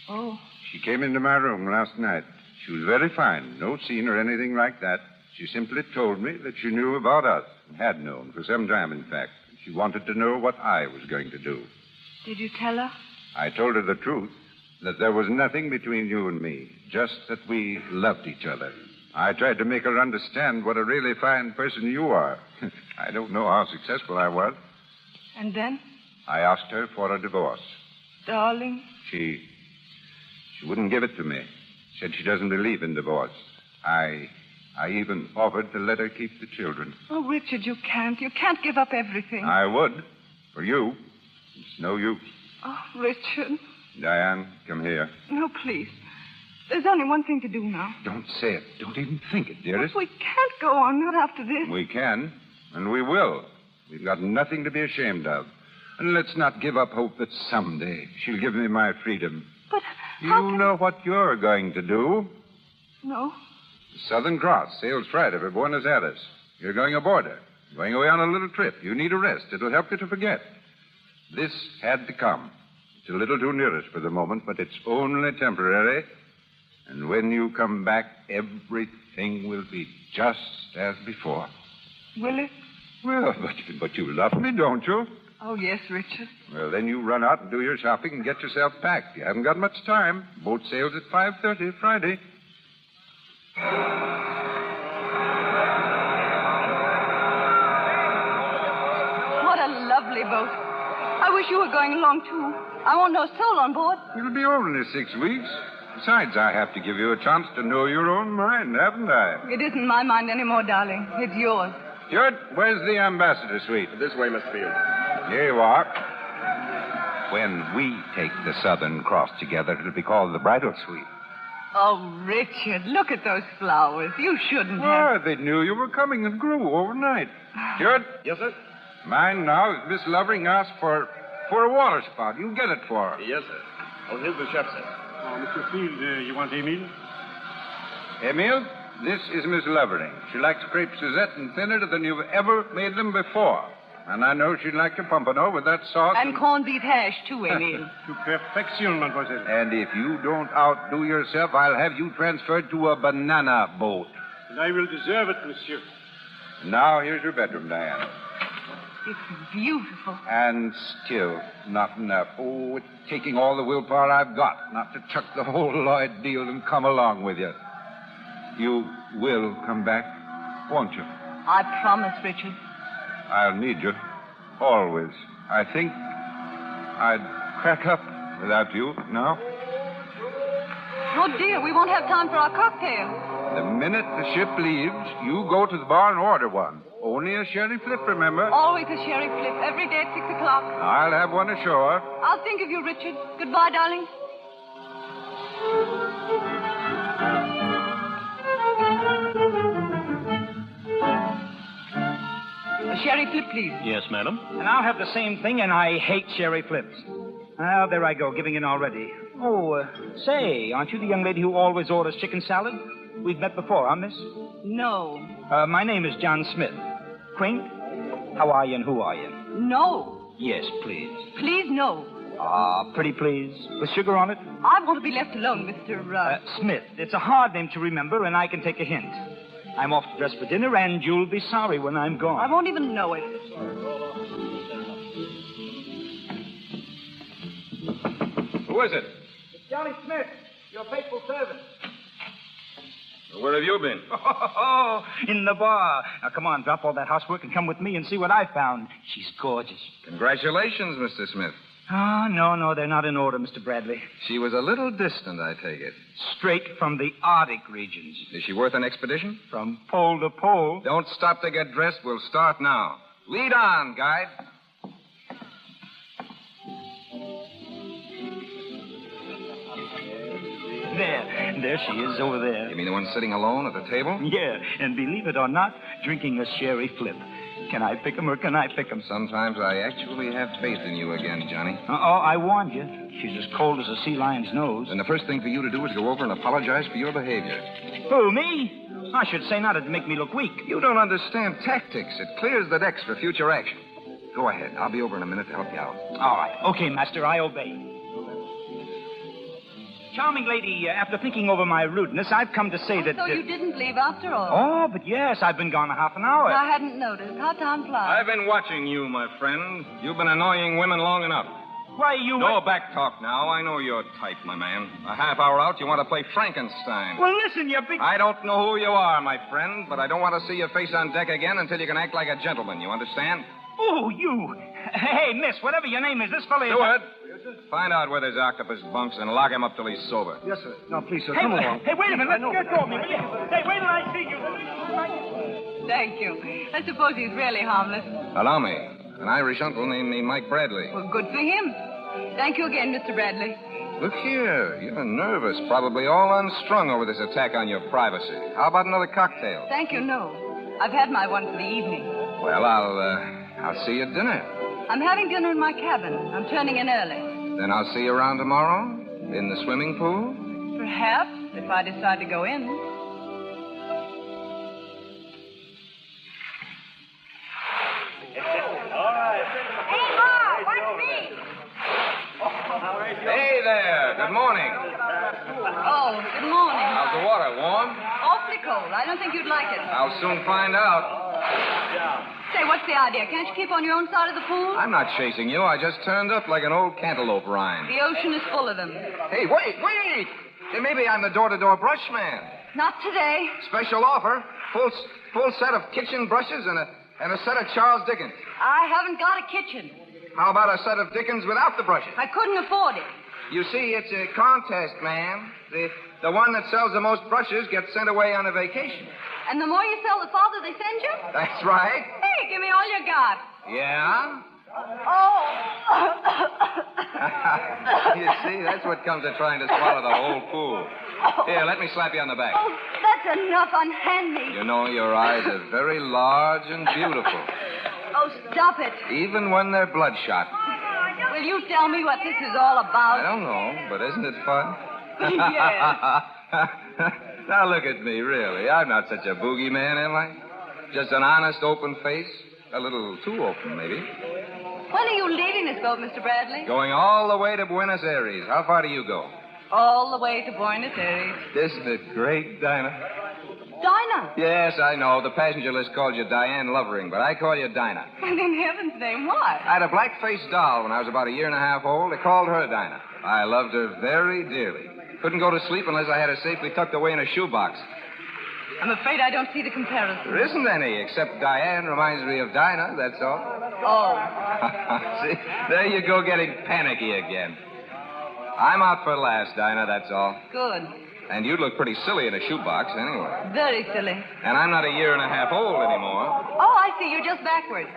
Oh. She came into my room last night. She was very fine. No scene or anything like that. She simply told me that she knew about us, and had known for some time, in fact. She wanted to know what I was going to do. Did you tell her? I told her the truth, that there was nothing between you and me, just that we loved each other. I tried to make her understand what a really fine person you are. I don't know how successful I was. And then? I asked her for a divorce. Darling. She wouldn't give it to me. Said she doesn't believe in divorce. I even offered to let her keep the children. Oh, Richard, you can't. You can't give up everything. I would. For you. It's no use. Oh, Richard. Diane, come here. No, please. There's only one thing to do now. Don't say it. Don't even think it, dearest. But we can't go on, not after this. We can, and we will. We've got nothing to be ashamed of. And let's not give up hope that someday she'll give me my freedom. But you know what you're going to do. No. The Southern Cross sails Friday for Buenos Aires. You're going aboard her. Going away on a little trip. You need a rest. It'll help you to forget. This had to come. It's a little too near us for the moment, but it's only temporary. And when you come back, everything will be just as before. Will it? Well, but you love me, don't you? Oh, yes, Richard. Well, then you run out and do your shopping and get yourself packed. You haven't got much time. Boat sails at 5:30 Friday. What a lovely boat. I wish you were going along, too. I won't know a soul on board. It'll be only 6 weeks. Besides, I have to give you a chance to know your own mind, haven't I? It isn't my mind anymore, darling. It's yours. Stuart, where's the ambassador suite? This way, Miss Field. Here you are. When we take the Southern Cross together, it'll be called the bridal suite. Oh, Richard, look at those flowers. You shouldn't have. Why, they knew you were coming and grew overnight. Stuart? Yes, sir? Mine now is Miss Lovering asked for a water spout. You get it for her. Yes, sir. Oh, here's the chef, sir. Oh, Mr. Field, you want Emile? Emile, this is Miss Lovering. She likes crepe Suzette and thinner than you've ever made them before. And I know she'd like your pompano with that sauce. And corned beef hash, too, Emile. To perfection, mademoiselle. And if you don't outdo yourself, I'll have you transferred to a banana boat. And I will deserve it, monsieur. Now, here's your bedroom, Diane. It's beautiful. And still not enough. Oh, it's taking all the willpower I've got not to chuck the whole Lloyd deal and come along with you. You will come back, won't you? I promise, Richard. I'll need you. Always. I think I'd crack up without you now. Oh, dear, we won't have time for our cocktail. The minute the ship leaves, you go to the bar and order one. Only a sherry flip, remember? Always a sherry flip, every day at 6 o'clock. I'll have one ashore. I'll think of you, Richard. Goodbye, darling. A sherry flip, please. Yes, madam. And I'll have the same thing, and I hate sherry flips. Well, there I go, giving in already. Oh, say, aren't you the young lady who always orders chicken salad? We've met before, huh, miss? No. My name is John Smith. Quink? How are you and who are you? No. Yes, please. Please, no. Pretty please. With sugar on it? I want to be left alone, Mr. Smith. It's a hard name to remember, and I can take a hint. I'm off to dress for dinner, and you'll be sorry when I'm gone. I won't even know it. Who is it? It's Johnny Smith, your faithful servant. Where have you been? Oh, in the bar. Now, come on, drop all that housework and come with me and see what I found. She's gorgeous. Congratulations, Mr. Smith. Oh, no, they're not in order, Mr. Bradley. She was a little distant, I take it. Straight from the Arctic regions. Is she worth an expedition? From pole to pole. Don't stop to get dressed. We'll start now. Lead on, guide. There she is over there. You mean the one sitting alone at the table? Yeah, and believe it or not, drinking a sherry flip. Can I pick 'em or can I pick 'em? Sometimes I actually have faith in you again, Johnny. I warned you. She's as cold as a sea lion's nose. And the first thing for you to do is go over and apologize for your behavior. Who, me? I should say not. It'd make me look weak. You don't understand tactics. It clears the decks for future action. Go ahead. I'll be over in a minute to help you out. All right. Okay, Master. I obey. Charming lady, after thinking over my rudeness, I've come to say that... So you didn't leave after all? Oh, but yes, I've been gone a half an hour. I hadn't noticed. How time flies. I've been watching you, my friend. You've been annoying women long enough. Why, you... No back talk now. I know your type, my man. A half hour out, you want to play Frankenstein. Well, listen, you big... I don't know who you are, my friend, but I don't want to see your face on deck again until you can act like a gentleman. You understand? Oh, you... Hey, miss, whatever your name is, this fella is... Stewart, find out where there's octopus bunks and lock him up till he's sober. Yes, sir. Now, please, sir, Hey, come along. Hey, wait a minute. Let's go of me, will you? Hey, wait till I see you. Thank you. I suppose he's really harmless. Allow me. An Irish uncle named me Mike Bradley. Well, good for him. Thank you again, Mr. Bradley. Look here. You're nervous, probably all unstrung over this attack on your privacy. How about another cocktail? Thank you, no. I've had my one for the evening. Well, I'll see you at dinner. I'm having dinner in my cabin. I'm turning in early. Then I'll see you around tomorrow in the swimming pool. Perhaps, if I decide to go in. Good morning. Oh, good morning. How's the water? Warm? Awfully cold. I don't think you'd like it. I'll soon find out. Say, what's the idea? Can't you keep on your own side of the pool? I'm not chasing you. I just turned up like an old cantaloupe rind. The ocean is full of them. Hey, wait! Hey, maybe I'm the door-to-door brush man. Not today. Special offer. Full set of kitchen brushes and a set of Charles Dickens. I haven't got a kitchen. How about a set of Dickens without the brushes? I couldn't afford it. You see, it's a contest, ma'am. The one that sells the most brushes gets sent away on a vacation. And the more you sell, the farther they send you? That's right. Hey, give me all you got. Yeah? Oh. You see, that's what comes of trying to swallow the whole pool. Here, let me slap you on the back. Oh, that's enough. Unhand me. You know, your eyes are very large and beautiful, Oh, stop it. even when they're bloodshot. Will you tell me what this is all about? I don't know, but isn't it fun? Yes. Now look at me, really. I'm not such a boogeyman, am I? Just an honest, open face. A little too open, maybe. When are you leaving this boat, Mr. Bradley? Going all the way to Buenos Aires. How far do you go? All the way to Buenos Aires. Isn't it great, Dinah? Dinah? Yes, I know. The passenger list called you Diane Lovering, but I call you Dinah. And in heaven's name, why? I had a black-faced doll when I was about 1.5 years old. They called her Dinah. I loved her very dearly. Couldn't go to sleep unless I had her safely tucked away in a shoebox. I'm afraid I don't see the comparison. There isn't any, except Diane reminds me of Dinah, that's all. Oh. See, there you go getting panicky again. I'm out for last, Dinah, that's all. Good. And you'd look pretty silly in a shoebox anyway. Very silly. And I'm not 1.5 years old anymore. Oh, I see. You're just backwards.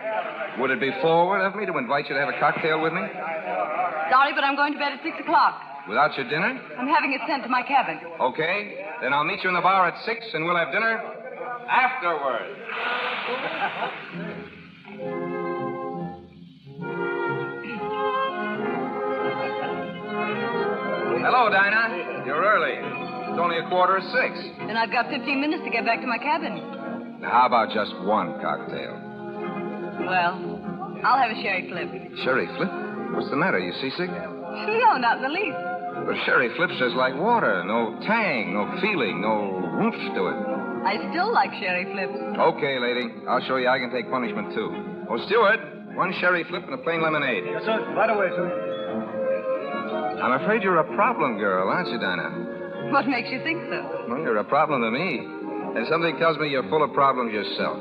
Would it be forward of me to invite you to have a cocktail with me? Sorry, but I'm going to bed at 6 o'clock. Without your dinner? I'm having it sent to my cabin. Okay. Then I'll meet you in the bar at 6, and we'll have dinner afterward. Hello, Dinah. You're early. It's only 6:15. And I've got 15 minutes to get back to my cabin. Now, how about just one cocktail? Well, I'll have a sherry flip. Sherry Flip? What's the matter? You seasick? No, not in the least. But Sherry Flip's just like water. No tang, no feeling, no oomph to it. I still like sherry flips. Okay, lady. I'll show you I can take punishment, too. Oh, Stewart, one Sherry Flip and a plain lemonade. Yes, sir. Right away, sir. I'm afraid you're a problem girl, aren't you, Dinah? What makes you think so? Well, you're a problem to me. And something tells me you're full of problems yourself.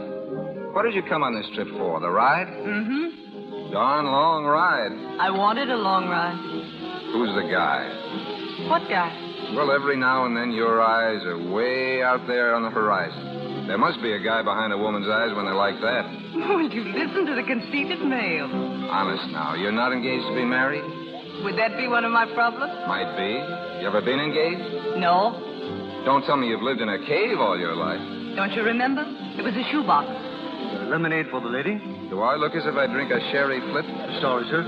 What did you come on this trip for? The ride? Mm-hmm. Darn long ride. I wanted a long ride. Who's the guy? What guy? Well, every now and then your eyes are way out there on the horizon. There must be a guy behind a woman's eyes when they're like that. Will you listen to the conceited male? Honest now, you're not engaged to be married? Would that be one of my problems? Might be. You ever been engaged? No. Don't tell me you've lived in a cave all your life. Don't you remember? It was a shoebox. Lemonade for the lady. Do I look as if I drink a sherry flip? Sorry, sir.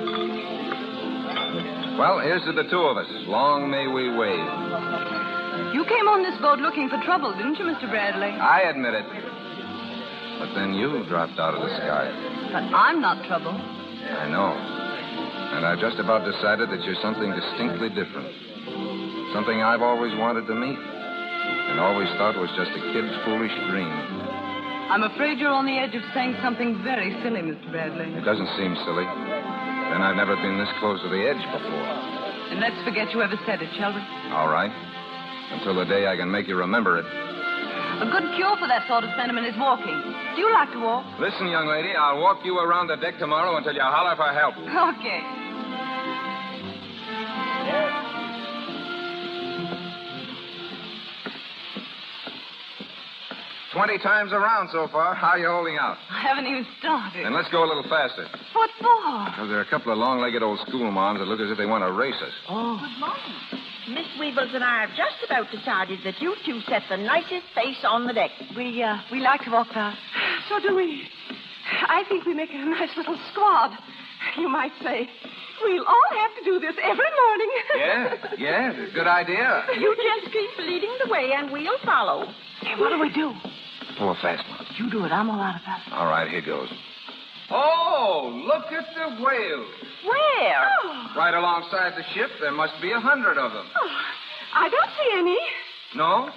Well, here's to the two of us. Long may we wave. You came on this boat looking for trouble, didn't you, Mr. Bradley? I admit it. But then you dropped out of the sky. But I'm not trouble. I know. And I've just about decided that you're something distinctly different. Something I've always wanted to meet. And always thought was just a kid's foolish dream. I'm afraid you're on the edge of saying something very silly, Mr. Bradley. It doesn't seem silly. Then I've never been this close to the edge before. And let's forget you ever said it, shall we? All right. Until the day I can make you remember it. A good cure for that sort of sentiment is walking. Do you like to walk? Listen, young lady, I'll walk you around the deck tomorrow until you holler for help. Okay. 20 times around so far. How are you holding out? I haven't even started. Then let's go a little faster. What for? Because there are a couple of long-legged old schoolmarms that look as if they want to race us. Oh. Good morning. Miss Weebles and I have just about decided that you two set the nicest face on the deck. We like to walk fast. So do we. I think we make a nice little squad. You might say, we'll all have to do this every morning. Yeah, good idea. You just keep leading the way and we'll follow. Hey, what do we do? Pull a fast one. You do it. I'm all out of that. All right, here goes. Oh, look at the whales. Where? Right alongside the ship, there must be 100 of them. Oh, I don't see any. No?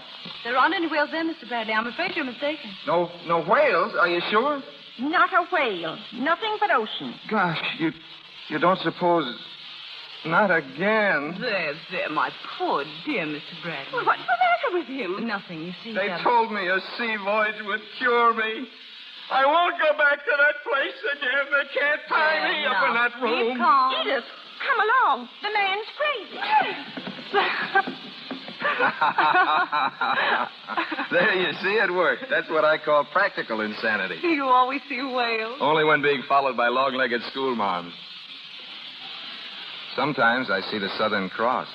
There aren't any whales there, Mr. Bradley. I'm afraid you're mistaken. No whales? Are you sure? Not a whale. Nothing but ocean. Gosh, you don't suppose... Not again. There, my poor dear Mr. Bradley. Well, what's the matter with him? Nothing, you see. They told me a sea voyage would cure me. I won't go back to that place again. They can't tie me up in that room. Keep calm. Edith, come along. The man's crazy. There, you see, it worked. That's what I call practical insanity. You always see whales. Only when being followed by long-legged schoolmarms. Sometimes I see the Southern Cross.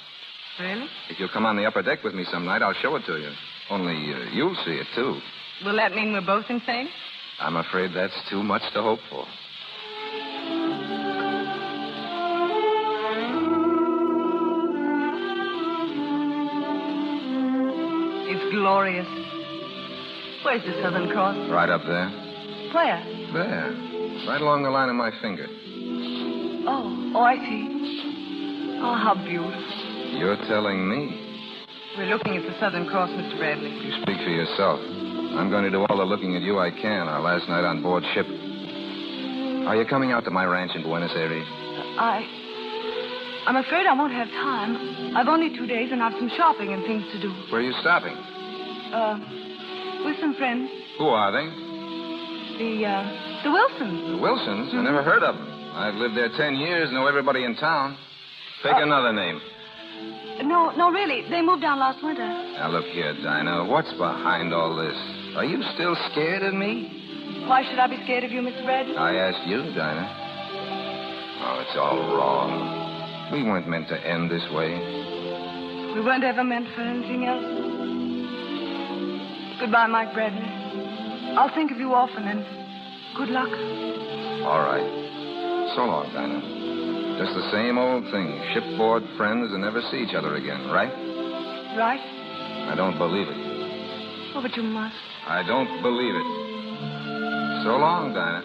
Really? If you'll come on the upper deck with me some night, I'll show it to you. Only you'll see it, too. Will that mean we're both insane? I'm afraid that's too much to hope for. It's glorious. Where's the Southern Cross? Right up there. Where? There. Right along the line of my finger. Oh, I see. Oh, how beautiful. You're telling me. We're looking at the Southern Cross, Mr. Bradley. You speak for yourself. I'm going to do all the looking at you I can our last night on board ship. Are you coming out to my ranch in Buenos Aires? I'm afraid I won't have time. I've only 2 days and I've some shopping and things to do. Where are you stopping? With some friends. Who are they? The Wilsons. The Wilsons? I never heard of them. I've lived there 10 years, know everybody in town. Pick another name. No, really. They moved down last winter. Now, look here, Dinah. What's behind all this? Are you still scared of me? Why should I be scared of you, Mr. Bradley? I asked you, Dinah. Oh, it's all wrong. We weren't meant to end this way. We weren't ever meant for anything else. Goodbye, Mike Bradley. I'll think of you often, and good luck. All right. So long, Dinah. Just the same old thing. Shipboard friends and never see each other again, right? Right? I don't believe it. Oh, but you must. I don't believe it. So long, Dinah.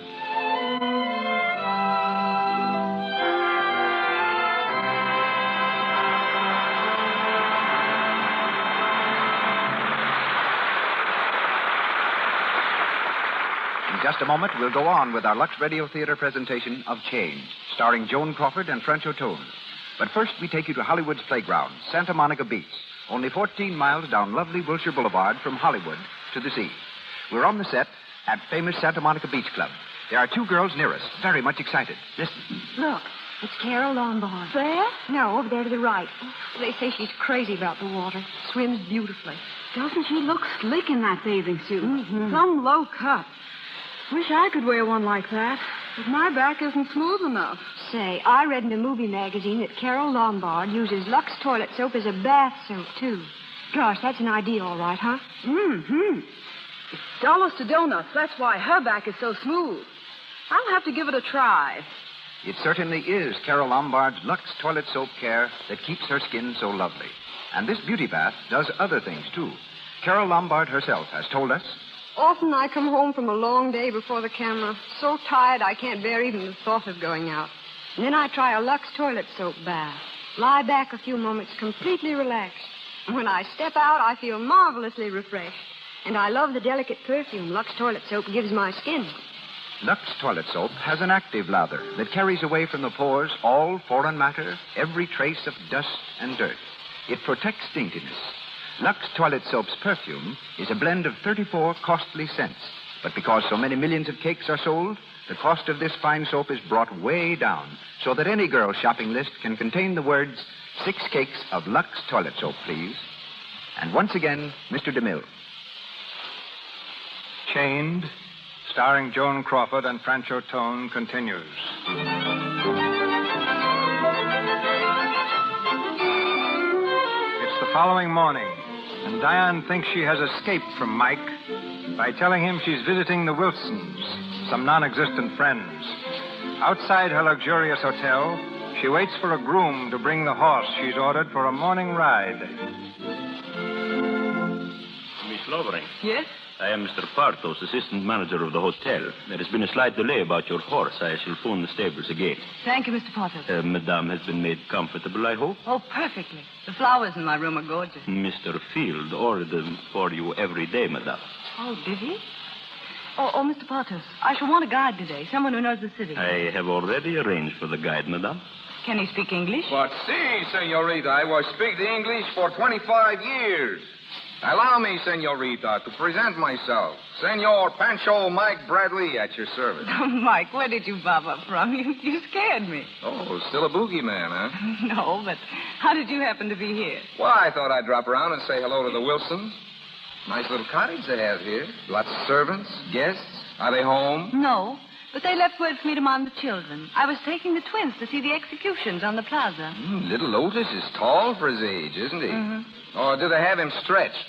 In just a moment, we'll go on with our Lux Radio Theater presentation of Change, starring Joan Crawford and French O'Toole. But first, we take you to Hollywood's playground, Santa Monica Beach, only 14 miles down lovely Wilshire Boulevard from Hollywood to the sea. We're on the set at famous Santa Monica Beach Club. There are two girls near us, very much excited. Listen. Look, it's Carol Lombard. There? No, over there to the right. They say she's crazy about the water. Swims beautifully. Doesn't she look slick in that bathing suit? Mm-hmm. Some low cut. Wish I could wear one like that, but my back isn't smooth enough. Say, I read in a movie magazine that Carol Lombard uses Lux toilet soap as a bath soap, too. Gosh, that's an idea, all right, huh? Mm-hmm. It's dollars to donuts. That's why her back is so smooth. I'll have to give it a try. It certainly is Carol Lombard's Lux toilet soap care that keeps her skin so lovely. And this beauty bath does other things, too. Carol Lombard herself has told us... Often I come home from a long day before the camera, so tired I can't bear even the thought of going out. And then I try a Lux toilet soap bath. Lie back a few moments, completely relaxed. When I step out, I feel marvelously refreshed. And I love the delicate perfume Lux toilet soap gives my skin. Lux toilet soap has an active lather that carries away from the pores all foreign matter, every trace of dust and dirt. It protects daintiness. Lux toilet soap's perfume is a blend of 34 costly scents. But because so many millions of cakes are sold, the cost of this fine soap is brought way down so that any girl's shopping list can contain the words, 6 cakes of Lux toilet soap, please. And once again, Mr. DeMille. Chained, starring Joan Crawford and French O'Toole, continues. It's the following morning, and Diane thinks she has escaped from Mike by telling him she's visiting the Wilsons, some non-existent friends. Outside her luxurious hotel, she waits for a groom to bring the horse she's ordered for a morning ride. Miss Clovering. Yes? I am Mr. Partos, assistant manager of the hotel. There has been a slight delay about your horse. I shall phone the stables again. Thank you, Mr. Potter. Madame has been made comfortable, I hope. Oh, perfectly. The flowers in my room are gorgeous. Mr. Field ordered them for you every day, madame. Oh, did he? Oh, Mr. Potter, I shall want a guide today, someone who knows the city. I have already arranged for the guide, madame. Can he speak English? But si, senorita, I was speak the English for 25 years. Allow me, senorita, to present myself. Senor Pancho Mike Bradley at your service. Oh, Mike, where did you bob up from? You scared me. Oh, still a boogeyman, huh? No, but how did you happen to be here? Why, I thought I'd drop around and say hello to the Wilsons. Nice little cottage they have here. Lots of servants, guests. Are they home? No, but they left word for me to mind the children. I was taking the twins to see the executions on the plaza. Little Otis is tall for his age, isn't he? Mm-hmm. Or do they have him stretched?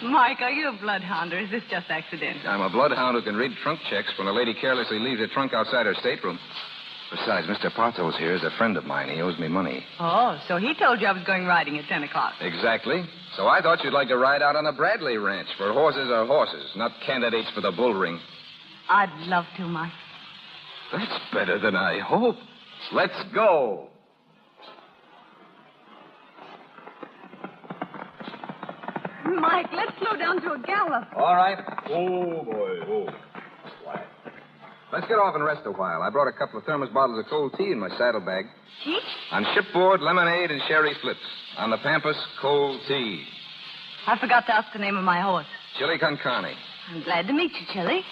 Mike, are you a bloodhound, or is this just accidental? I'm a bloodhound who can read trunk checks when a lady carelessly leaves her trunk outside her stateroom. Besides, Mr. Partos here is a friend of mine. He owes me money. Oh, so he told you I was going riding at 10 o'clock. Exactly. So I thought you'd like to ride out on a Bradley ranch, for horses are horses, not candidates for the bull ring. I'd love to, Mike. That's better than I hoped. Let's go. Mike, let's slow down to a gallop. All right. Oh, boy. Oh, quiet. Let's get off and rest a while. I brought a couple of thermos bottles of cold tea in my saddlebag. Tea? On shipboard, lemonade and sherry flips. On the Pampas, cold tea. I forgot to ask the name of my horse. Chili con carne. I'm glad to meet you, Chili.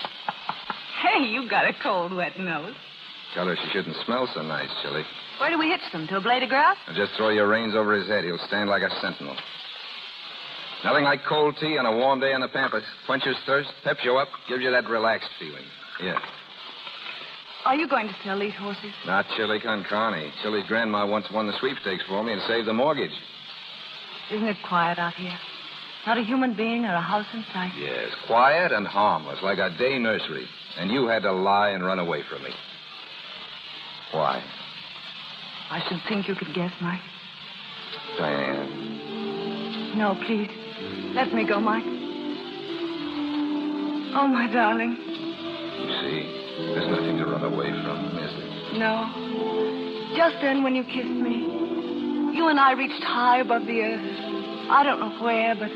Hey, you got a cold, wet nose. Tell her she shouldn't smell so nice, Chili. Where do we hitch them? To a blade of grass? And just throw your reins over his head. He'll stand like a sentinel. Nothing like cold tea on a warm day on the Pampas. Quenches thirst, peps you up, gives you that relaxed feeling. Yeah. Are you going to sell these horses? Not Chili con carne. Chili's grandma once won the sweepstakes for me and saved the mortgage. Isn't it quiet out here? Not a human being or a house in sight. Yes, quiet and harmless, like a day nursery. And you had to lie and run away from me. Why? I should think you could guess, Mike. Diane. No, please. Let me go, Mike. Oh, my darling. You see, there's nothing to run away from, is there? No. Just then when you kissed me, you and I reached high above the earth. I don't know where, but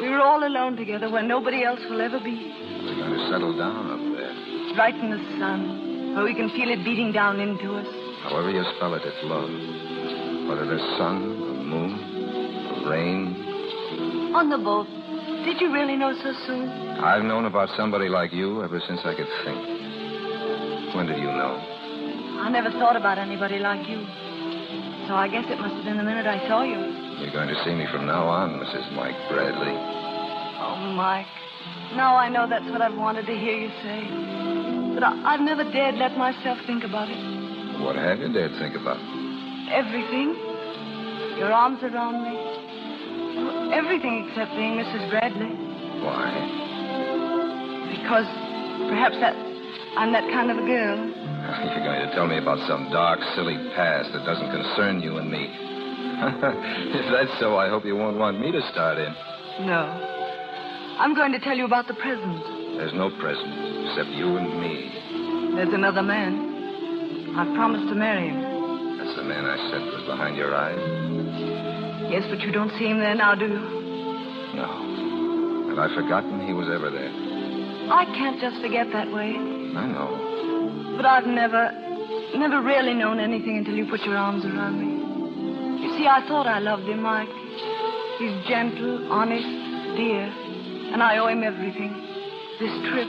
we were all alone together where nobody else will ever be. We're going to settle down up there. Right in the sun, where we can feel it beating down into us. However you spell it, it's love. Whether there's sun, or moon, or rain. On the boat. Did you really know so soon? I've known about somebody like you ever since I could think. When did you know? I never thought about anybody like you. So I guess it must have been the minute I saw you. You're going to see me from now on, Mrs. Mike Bradley. Oh, Mike. Now I know that's what I've wanted to hear you say. But I've never dared let myself think about it. What have you dared think about? Everything. Your arms around me. Everything except being Mrs. Bradley. Why? Because perhaps I'm that kind of a girl. You're going to tell me about some dark, silly past that doesn't concern you and me. If that's so, I hope you won't want me to start in. No. I'm going to tell you about the present. There's no present except you and me. There's another man. I've promised to marry him. That's the man I said was behind your eyes? Yes, but you don't see him there now, do you? No. Have I forgotten he was ever there? I can't just forget that way. I know. But I've never really known anything until you put your arms around me. You see, I thought I loved him, Mike. He's gentle, honest, dear. And I owe him everything. This trip.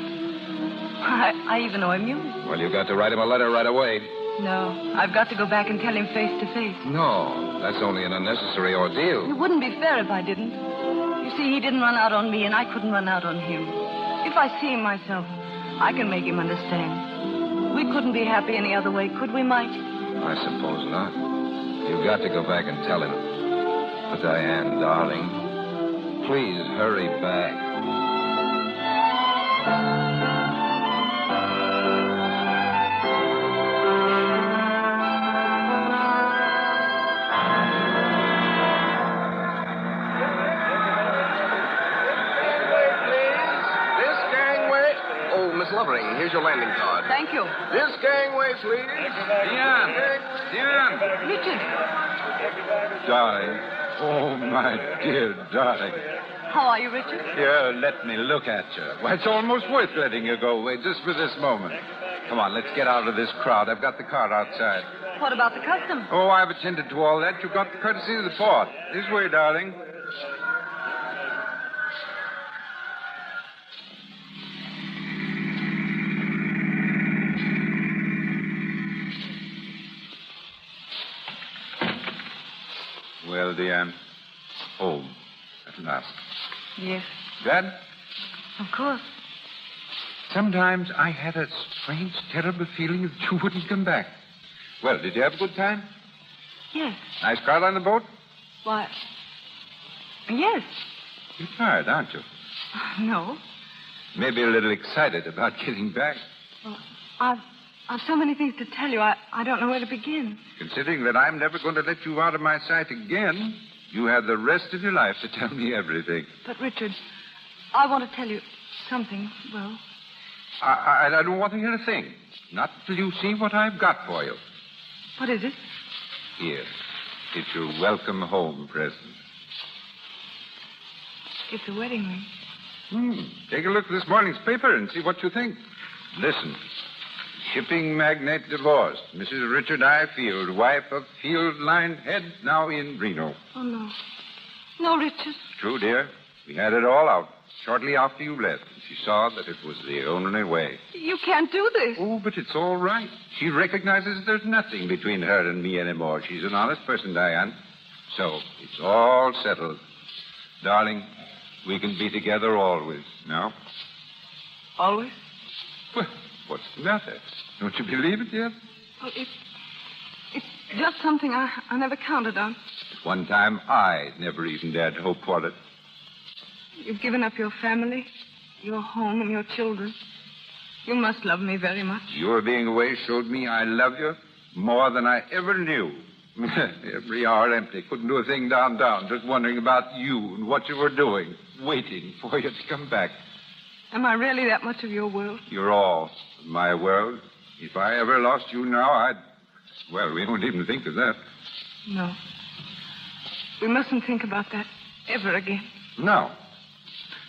I even owe him you. Well, you've got to write him a letter right away. No, I've got to go back and tell him face to face. No, that's only an unnecessary ordeal. It wouldn't be fair if I didn't. You see, he didn't run out on me, and I couldn't run out on him. If I see him myself, I can make him understand. We couldn't be happy any other way, could we, Mike? I suppose not. You've got to go back and tell him. But, Diane, darling, please hurry back. Miss Lovering, here's your landing card. Thank you. This gangway, please. Dion! Richard. Darling. Oh, my dear darling. How are you, Richard? Here, let me look at you. Why, it's almost worth letting you go away just for this moment. Come on, let's get out of this crowd. I've got the car outside. What about the customs? Oh, I've attended to all that. You've got the courtesy of the port. This way, darling. Well, Diane, home at last. Yes, Dad, of course. sometimes I had a strange, terrible feeling that you wouldn't come back. Well, did you have a good time? Yes. Nice crowd on the boat? Why? Yes. You're tired, aren't you? No. Maybe a little excited about getting back. Well, I've so many things to tell you, I don't know where to begin. Considering that I'm never going to let you out of my sight again, you have the rest of your life to tell me everything. But, Richard, I want to tell you something, well. I don't want to hear a thing. Not till you see what I've got for you. What is it? Here. It's your welcome home present. It's a wedding ring. Take a look at this morning's paper and see what you think. Listen. Shipping magnate divorced. Mrs. Richard I. Field, wife of Field Line Head, now in Reno. Oh, no. No, Richard. True, dear. We had it all out shortly after you left. She saw that it was the only way. You can't do this. Oh, but it's all right. She recognizes there's nothing between her and me anymore. She's an honest person, Diane. So, it's all settled. Darling, we can be together always, now? Always? Well, what's the matter? Don't you believe it yet? Well, it's just something I never counted on. At one time, I never even dared hope for it. You've given up your family, your home, and your children. You must love me very much. Your being away showed me I love you more than I ever knew. Every hour empty. Couldn't do a thing downtown. Just wondering about you and what you were doing. Waiting for you to come back. Am I really that much of your world? You're all of my world. If I ever lost you now, well, we won't even think of that. No. We mustn't think about that ever again. No.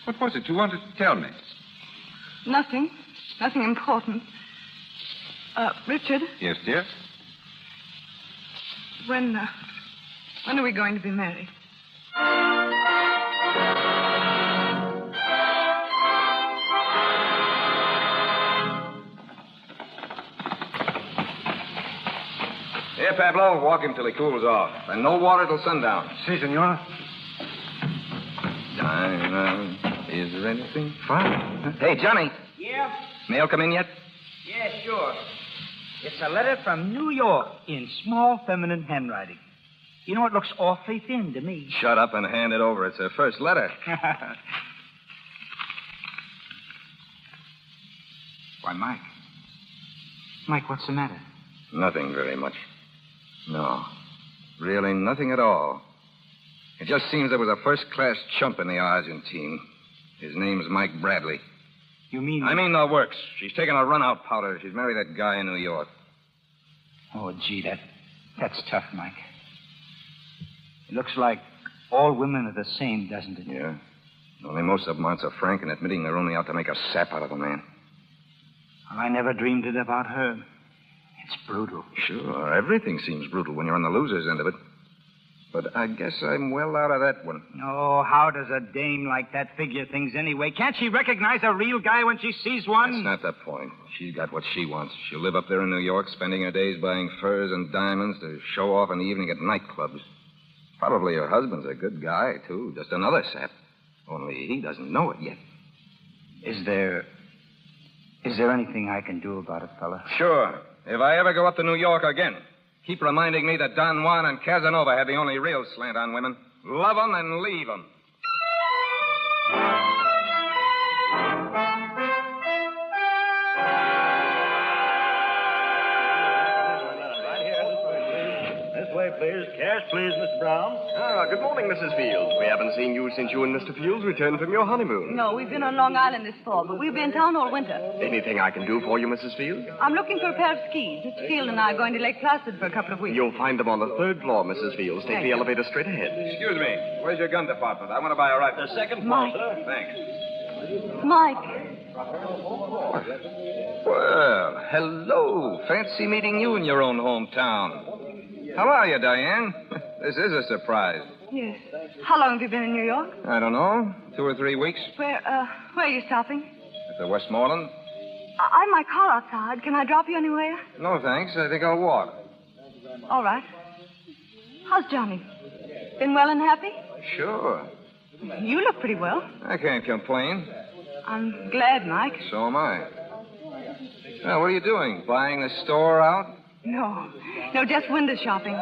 What was it you wanted to tell me? Nothing. Nothing important. Richard? Yes, dear? When are we going to be married? Here, Pablo, walk him till he cools off. And no water till sundown. Si, senor. Tine, is there anything fine? Hey, Johnny. Yeah? Mail come in yet? Yeah, sure. It's a letter from New York in small feminine handwriting. You know, it looks awfully thin to me. Shut up and hand it over. It's her first letter. Why, Mike. Mike, what's the matter? Nothing very much. No. Really nothing at all. It just seems there was a first-class chump in the Argentine. His name's Mike Bradley. You mean... I mean the works. She's taken a run-out powder. She's married that guy in New York. Oh, gee, that's tough, Mike. It looks like all women are the same, doesn't it? Yeah. Only most of them aren't so frank in admitting they're only out to make a sap out of a man. Well, I never dreamed it about her. It's brutal. Sure, everything seems brutal when you're on the loser's end of it. But I guess I'm well out of that one. Oh, how does a dame like that figure things anyway? Can't she recognize a real guy when she sees one? That's not the point. She's got what she wants. She'll live up there in New York, spending her days buying furs and diamonds to show off in the evening at nightclubs. Probably her husband's a good guy, too. Just another sap. Only he doesn't know it yet. Is there anything I can do about it, fella? Sure. If I ever go up to New York again, keep reminding me that Don Juan and Casanova had the only real slant on women. Love 'em and leave 'em. This way, away, please. Cash, please, Mr. Brown. Good morning, Mrs. Fields. We haven't seen you since you and Mr. Fields returned from your honeymoon. No, we've been on Long Island this fall, but we'll be in town all winter. Anything I can do for you, Mrs. Fields? I'm looking for a pair of skis. Mr. Field and I are going to Lake Placid for a couple of weeks. You'll find them on the 3rd floor, Mrs. Fields. Take the elevator straight ahead. Excuse me. Where's your gun department? I want to buy a rifle. The 2nd floor, Mike. sir. Thanks. Mike. Well, hello. Fancy meeting you in your own hometown. How are you, Diane? This is a surprise. Yes. How long have you been in New York? I don't know, 2 or 3 weeks Where are you stopping? at the Westmoreland. I've my car outside. Can I drop you anywhere? No, thanks. I think I'll walk. All right. How's Johnny? Been well and happy? Sure. You look pretty well. I can't complain. I'm glad, Mike. So am I. Now, what are you doing? Buying the store out? No, just window shopping.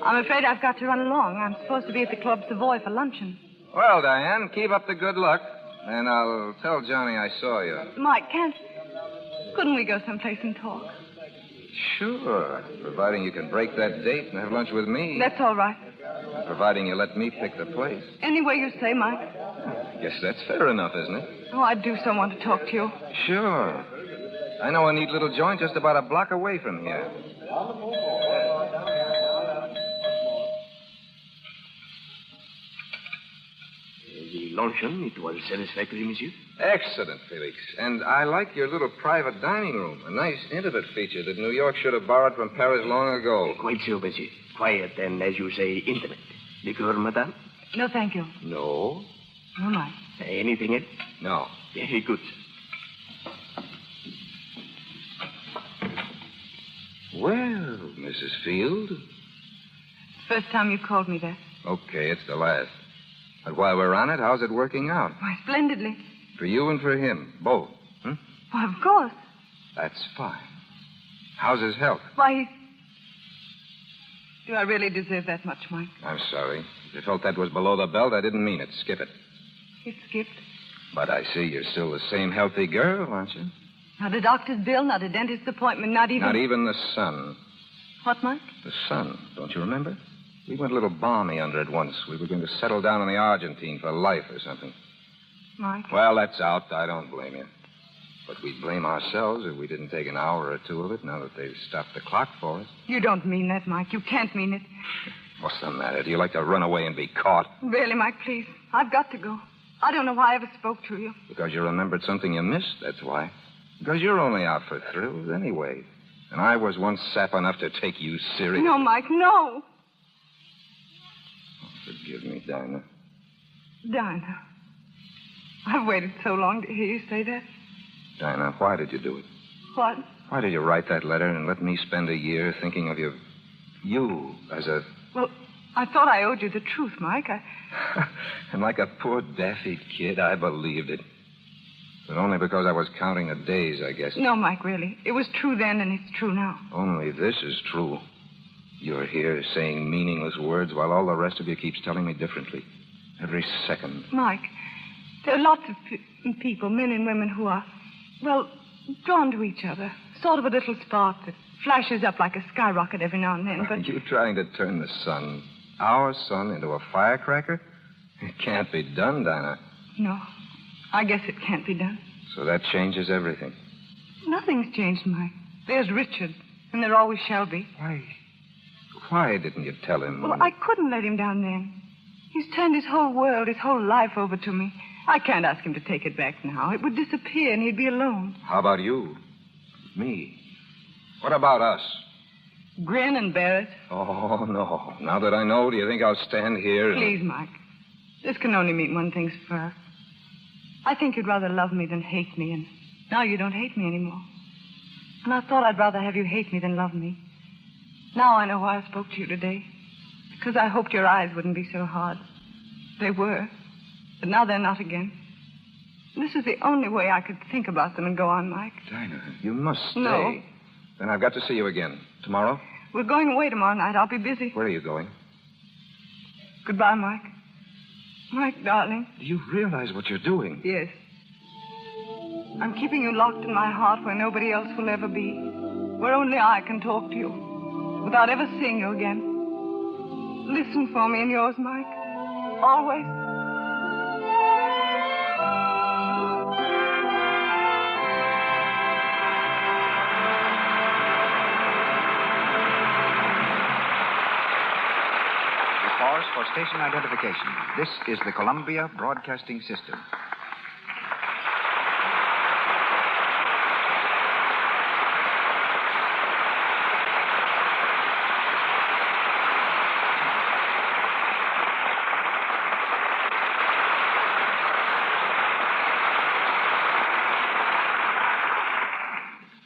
I'm afraid I've got to run along. I'm supposed to be at the Club Savoy for luncheon. Well, Diane, keep up the good luck. And I'll tell Johnny I saw you. Mike, couldn't we go someplace and talk? Sure. Providing you can break that date and have lunch with me. That's all right. Providing you let me pick the place. Any way you say, Mike. Guess that's fair enough, isn't it? Oh, I do so want to talk to you. Sure. I know a neat little joint just about a block away from here. The luncheon, it was satisfactory, monsieur? Excellent, Felix. And I like your little private dining room. A nice, intimate feature that New York should have borrowed from Paris long ago. Quite so, monsieur. Quiet and, as you say, intimate. Liqueur, madame? No, thank you. No. No, Mike. Anything else? No. Very good. Well, Mrs. Field. First time you've called me that. Okay, it's the last. But while we're on it, how's it working out? Why, splendidly. For you and for him, both. Why, of course. That's fine. How's his health? Why, do I really deserve that much, Mike? I'm sorry. If you felt that was below the belt, I didn't mean it. Skip it. It skipped. But I see you're still the same healthy girl, aren't you? Not a doctor's bill, not a dentist's appointment, not even... Not even the sun. What, Mike? The sun, don't you remember? We went a little balmy under it once. We were going to settle down in the Argentine for life or something. Mike? Well, that's out. I don't blame you. But we'd blame ourselves if we didn't take an hour or two of it now that they've stopped the clock for us. You don't mean that, Mike. You can't mean it. What's the matter? Do you like to run away and be caught? Really, Mike, please. I've got to go. I don't know why I ever spoke to you. Because you remembered something you missed, that's why. Because you're only out for thrills anyway. And I was once sap enough to take you serious. No, Mike, no. Forgive me, Dinah. Dinah. I've waited so long to hear you say that. Dinah, why did you do it? What? Why did you write that letter and let me spend a year thinking of you as a... Well, I thought I owed you the truth, Mike. And like a poor daffy kid, I believed it. But only because I was counting the days, I guess. No, Mike, really. It was true then, and it's true now. Only this is true. You're here saying meaningless words while all the rest of you keeps telling me differently. Every second. Mike, there are lots of people, men and women, who are, well, drawn to each other. Sort of a little spark that flashes up like a skyrocket every now and then, but... Are you trying to turn the sun, our sun, into a firecracker? It can't be done, Dinah. No, I guess it can't be done. So that changes everything. Nothing's changed, Mike. There's Richard, and there always shall be. Why didn't you tell him? Well, I couldn't let him down then. He's turned his whole world, his whole life over to me. I can't ask him to take it back now. It would disappear, and he'd be alone. How about you? Me? What about us? Grin and bear it. Oh, no. Now that I know, do you think I'll stand here and... Please, Mike. This can only mean one thing first. I think you'd rather love me than hate me, and now you don't hate me anymore. And I thought I'd rather have you hate me than love me. Now I know why I spoke to you today. Because I hoped your eyes wouldn't be so hard. They were. But now they're not again. This is the only way I could think about them and go on, Mike. Dinah, you must stay. No. Then I've got to see you again. Tomorrow? We're going away tomorrow night. I'll be busy. Where are you going? Goodbye, Mike. Mike, darling. Do you realize what you're doing? Yes. I'm keeping you locked in my heart where nobody else will ever be. Where only I can talk to you. without ever seeing you again. Listen for me and yours, Mike. Always. We pause for station identification. This is the Columbia Broadcasting System.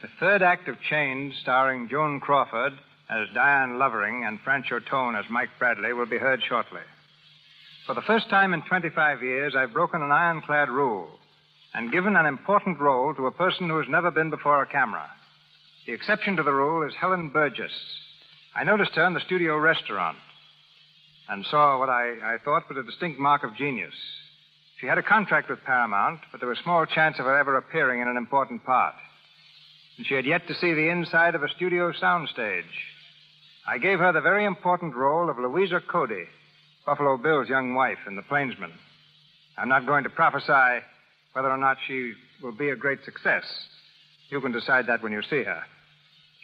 The third act of Chains, starring Joan Crawford as Diane Lovering and Francho Tone as Mike Bradley, will be heard shortly. For the first time in 25 years, I've broken an ironclad rule and given an important role to a person who has never been before a camera. The exception to the rule is Helen Burgess. I noticed her in the studio restaurant and saw what I thought was a distinct mark of genius. She had a contract with Paramount, but there was small chance of her ever appearing in an important part. And she had yet to see the inside of a studio soundstage. I gave her the very important role of Louisa Cody, Buffalo Bill's young wife in The Plainsman. I'm not going to prophesy whether or not she will be a great success. You can decide that when you see her.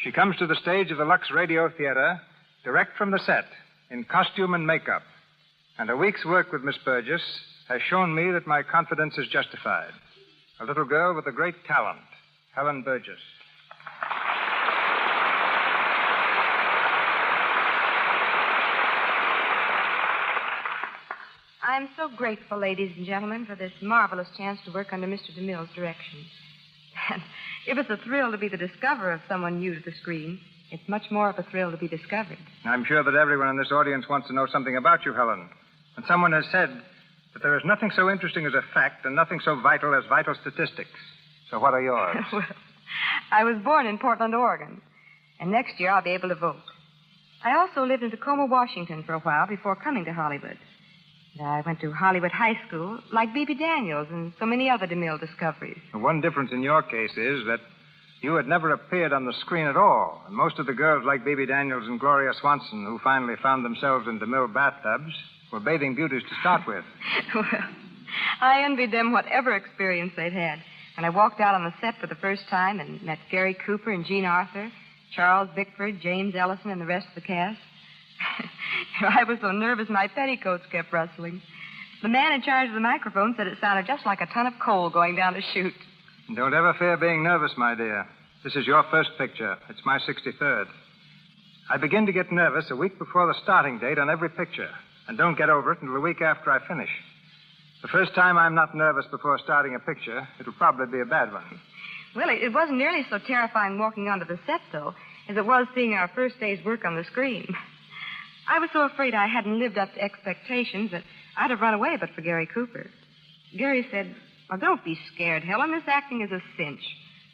She comes to the stage of the Lux Radio Theater direct from the set, in costume and makeup. And a week's work with Miss Burgess has shown me that my confidence is justified. A little girl with a great talent, Helen Burgess. I'm so grateful, ladies and gentlemen, for this marvelous chance to work under Mr. DeMille's direction. And if it's a thrill to be the discoverer of someone new to the screen, it's much more of a thrill to be discovered. I'm sure that everyone in this audience wants to know something about you, Helen. And someone has said that there is nothing so interesting as a fact and nothing so vital as vital statistics. So what are yours? Well, I was born in Portland, Oregon, and next year I'll be able to vote. I also lived in Tacoma, Washington for a while before coming to Hollywood. I went to Hollywood High School, like B.B. Daniels and so many other DeMille discoveries. The one difference in your case is that you had never appeared on the screen at all. And most of the girls like B.B. Daniels and Gloria Swanson, who finally found themselves in DeMille bathtubs, were bathing beauties to start with. Well, I envied them whatever experience they'd had. And I walked out on the set for the first time and met Gary Cooper and Jean Arthur, Charles Bickford, James Ellison, and the rest of the cast. I was so nervous my petticoats kept rustling. The man in charge of the microphone said it sounded just like a ton of coal going down a chute. Don't ever fear being nervous, my dear. This is your first picture. It's my 63rd. I begin to get nervous a week before the starting date on every picture, and don't get over it until the week after I finish. The first time I'm not nervous before starting a picture, it'll probably be a bad one. Well, it wasn't nearly so terrifying walking onto the set, though, as it was seeing our first day's work on the screen. I was so afraid I hadn't lived up to expectations that I'd have run away but for Gary Cooper. Gary said, "Well, don't be scared, Helen. This acting is a cinch."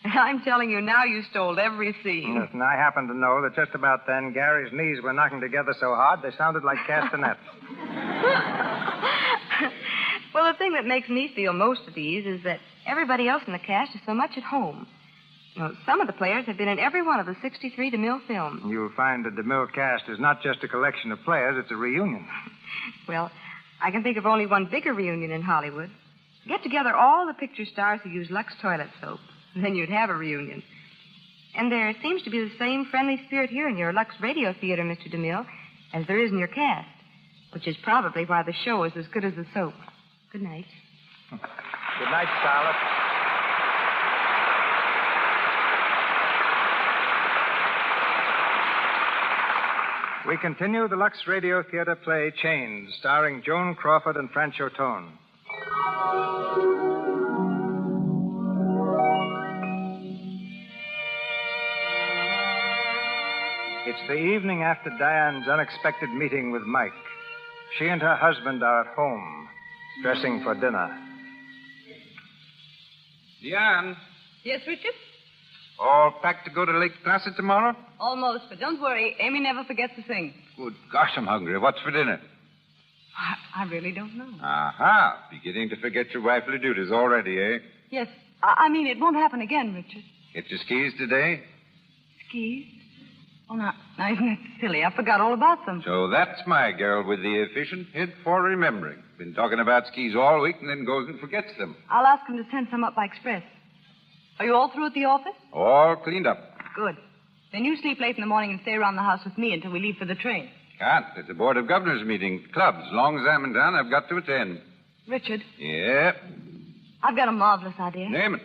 And I'm telling you now, you stole every scene. Yes, and I happen to know that just about then, Gary's knees were knocking together so hard they sounded like castanets. Well, the thing that makes me feel most at ease is that everybody else in the cast is so much at home. You know, some of the players have been in every one of the 63 DeMille films. You'll find the DeMille cast is not just a collection of players, it's a reunion. Well, I can think of only one bigger reunion in Hollywood. Get together all the picture stars who use Lux toilet soap, and then you'd have a reunion. And there seems to be the same friendly spirit here in your Lux Radio Theater, Mr. DeMille, as there is in your cast, which is probably why the show is as good as the soap. Good night. Good night, Scarlett. We continue the Lux Radio Theater play Chains, starring Joan Crawford and Francho Tone. It's the evening after Diane's unexpected meeting with Mike. She and her husband are at home, dressing for dinner. Diane, Yes, Richard? all packed to go to Lake Placid tomorrow? Almost, but don't worry. Amy never forgets a thing. Good gosh, I'm hungry. What's for dinner? I really don't know. Aha. Beginning to forget your wifely duties already, eh? Yes, I mean, it won't happen again, Richard. Get your skis today? Skis? Oh, now, isn't it silly? I forgot all about them. So that's my girl with the efficient head for remembering. Been talking about skis all week and then goes and forgets them. I'll ask them to send some up by express. Are you all through at the office? All cleaned up. Good. Then you sleep late in the morning and stay around the house with me until we leave for the train. Can't. It's a Board of Governors meeting. Clubs. As long as I'm in town, I've got to attend. Richard, Yeah. I've got a marvelous idea. Name it.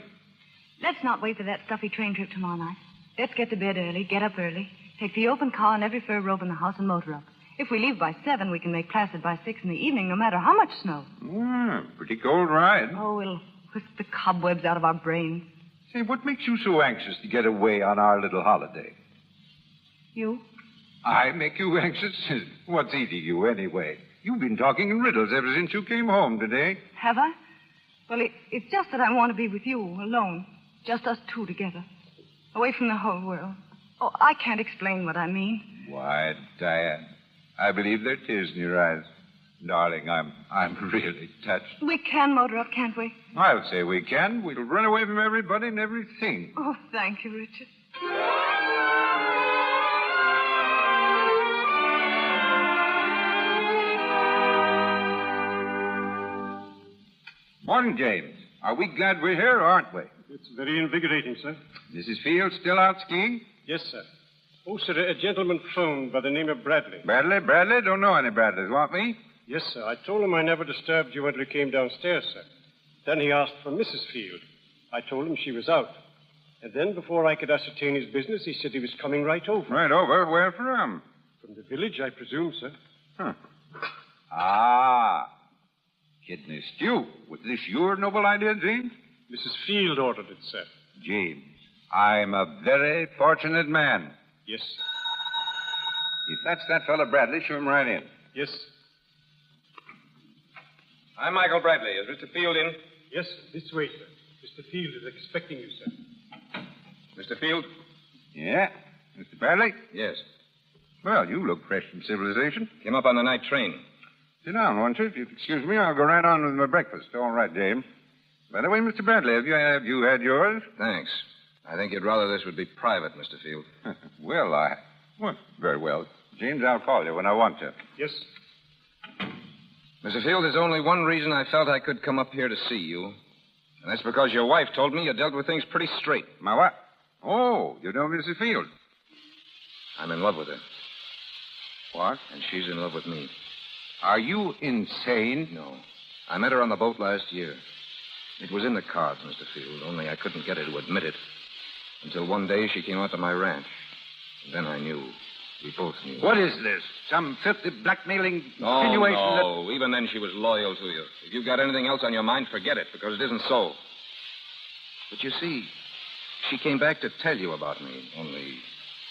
Let's not wait for that stuffy train trip tomorrow night. Let's get to bed early, get up early, take the open car and every fur robe in the house and motor up. If we leave by 7, we can make Placid by 6 in the evening, no matter how much snow. Pretty cold ride. Oh, it'll whisk the cobwebs out of our brains. Say, what makes you so anxious to get away on our little holiday? You? I make you anxious? What's eating you, anyway? You've been talking in riddles ever since you came home today. Have I? Well, it's just that I want to be with you, alone. Just us two together. Away from the whole world. Oh, I can't explain what I mean. Why, Diane, I believe there are tears in your eyes. Darling, I'm really touched. We can motor up, can't we? I'll say we can. We'll run away from everybody and everything. Oh, thank you, Richard. Morning, James. Are we glad we're here, or aren't we? It's very invigorating, sir. Mrs. Field still out skiing? Yes, sir. Oh, sir, a gentleman phoned by the name of Bradley. Bradley? Don't know any Bradleys. Want me? Yes, sir. I told him I never disturbed you until he came downstairs, sir. Then he asked for Mrs. Field. I told him she was out. And then, before I could ascertain his business, he said he was coming right over. Right over? Where from? From the village, I presume, sir. Huh. Ah. Kidney stew. Was this your noble idea, James? Mrs. Field ordered it, sir. James, I'm a very fortunate man. Yes, sir. If that's that fellow Bradley, show him right in. Yes, sir. I'm Michael Bradley. Is Mr. Field in? Yes, sir. This way, sir. Mr. Field is expecting you, sir. Mr. Field? Yeah? Mr. Bradley? Yes. Well, you look fresh from civilization. Came up on the night train. Sit down, won't you? If you'll excuse me, I'll go right on with my breakfast. All right, James. By the way, Mr. Bradley, have you had yours? Thanks. I think you'd rather this would be private, Mr. Field. Well, very well. James, I'll call you when I want you. Yes. Mr. Field, there's only one reason I felt I could come up here to see you. And that's because your wife told me you dealt with things pretty straight. My what? Oh, you know Mrs. Field. I'm in love with her. What? And she's in love with me. Are you insane? No. I met her on the boat last year. It was in the cards, Mr. Field, only I couldn't get her to admit it. Until one day she came out to my ranch. And then I knew. We both knew. What is this? Some filthy blackmailing insinuation insinuation No, even then she was loyal to you. If you've got anything else on your mind, forget it, because it isn't so. But you see, she came back to tell you about me, only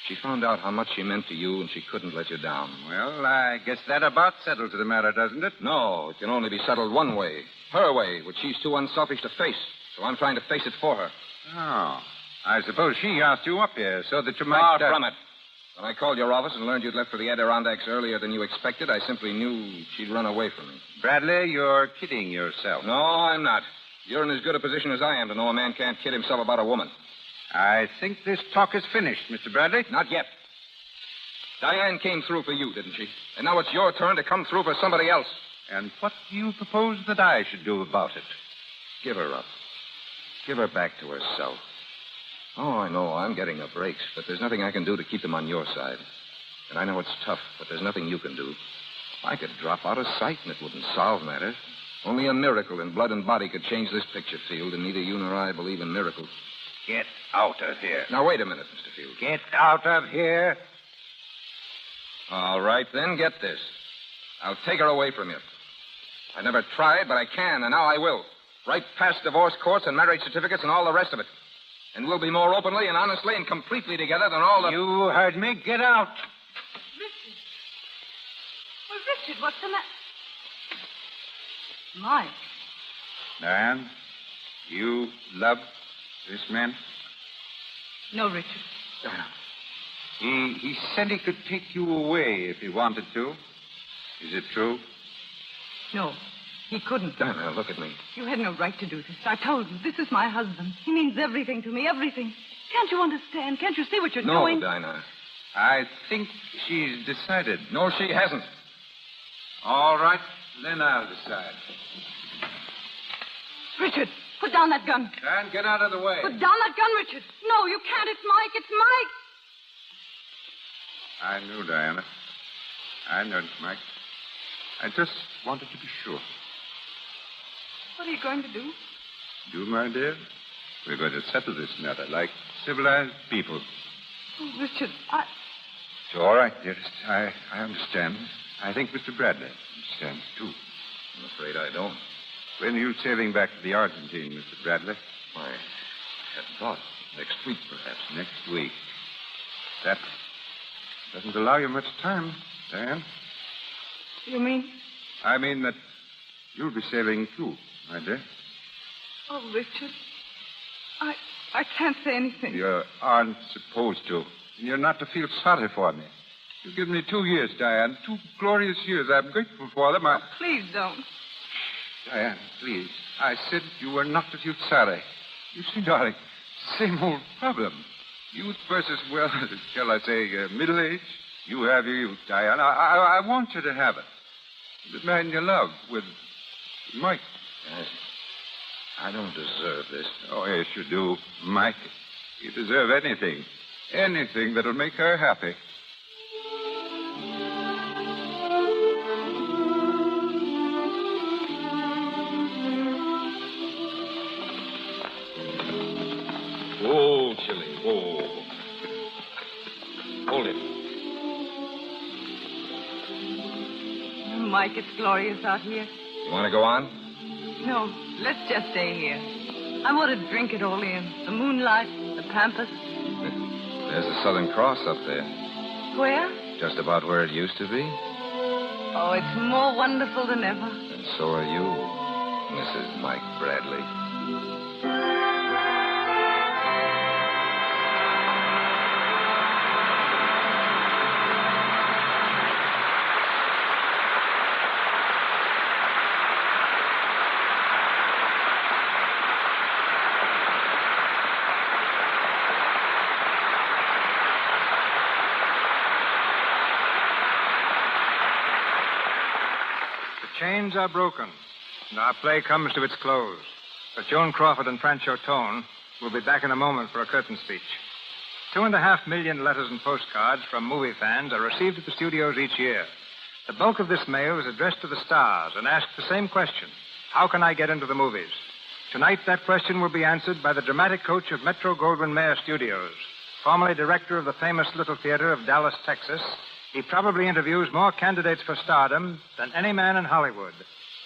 she found out how much she meant to you, and she couldn't let you down. Well, I guess that about settles the matter, doesn't it? No, it can only be settled one way. Her way, which she's too unselfish to face. So I'm trying to face it for her. Oh. I suppose she asked you up here so that you might... Far from it. When I called your office and learned you'd left for the Adirondacks earlier than you expected, I simply knew she'd run away from me. Bradley, you're kidding yourself. No, I'm not. You're in as good a position as I am to know a man can't kid himself about a woman. I think this talk is finished, Mr. Bradley. Not yet. Diane came through for you, didn't she? And now it's your turn to come through for somebody else. And what do you propose that I should do about it? Give her up. Give her back to herself. Oh, I know, I'm getting the breaks, but there's nothing I can do to keep them on your side. And I know it's tough, but there's nothing you can do. I could drop out of sight and it wouldn't solve matters. Only a miracle in blood and body could change this picture, Field, and neither you nor I believe in miracles. Get out of here. Now, wait a minute, Mr. Field. Get out of here. All right, then, get this. I'll take her away from you. I never tried, but I can, and now I will. Right past divorce courts and marriage certificates and all the rest of it. And we'll be more openly and honestly and completely together than all the... You heard me. Get out. Richard. Well, Richard, what's the matter? Mike. Diane, you love this man? No, Richard. He said he could take you away if he wanted to. Is it true? No, he couldn't. Diana, look at me. You had no right to do this. I told you, this is my husband. He means everything to me, everything. Can't you understand? Can't you see what you're doing? No, Dinah. I think she's decided. No, she hasn't. All right, then I'll decide. Richard, put down that gun. Dan, get out of the way. Put down that gun, Richard. No, you can't. It's Mike. It's Mike. I knew, Diana. I knew it, Mike. I just wanted to be sure. What are you going to do? Do, my dear? We're going to settle this matter like civilized people. Oh, Richard, It's all right, dearest. I understand. I think Mr. Bradley understands, too. I'm afraid I don't. When are you sailing back to the Argentine, Mr. Bradley? I hadn't thought. Next week, perhaps. Next week. That doesn't allow you much time, Diane. You mean? I mean that you'll be sailing, too, my dear. Oh, Richard, I can't say anything. You aren't supposed to. You're not to feel sorry for me. You've given me 2 years, Diane. 2 glorious years. I'm grateful for them. Please don't. Diane, please. I said you were not to feel sorry. You see, darling, same old problem. Youth versus, well, shall I say, middle age. You have your youth, Diane. I want you to have it. The man you love with Mike. Yes. I don't deserve this. Oh, yes, you do, Mike. You deserve anything. Anything that'll make her happy. Oh, chilly. Oh. Hold it. Mike, it's glorious out here. You want to go on? No, let's just stay here. I want to drink it all in. The moonlight, the pampas. There's the Southern Cross up there. Where? Just about where it used to be. Oh, it's more wonderful than ever. And so are you, Mrs. Mike Bradley. Chains are broken, and our play comes to its close. But Joan Crawford and Francho Tone will be back in a moment for a curtain speech. 2.5 million letters and postcards from movie fans are received at the studios each year. The bulk of this mail is addressed to the stars and asks the same question: how can I get into the movies? Tonight, that question will be answered by the dramatic coach of Metro-Goldwyn-Mayer Studios, formerly director of the famous Little Theater of Dallas, Texas. He probably interviews more candidates for stardom than any man in Hollywood.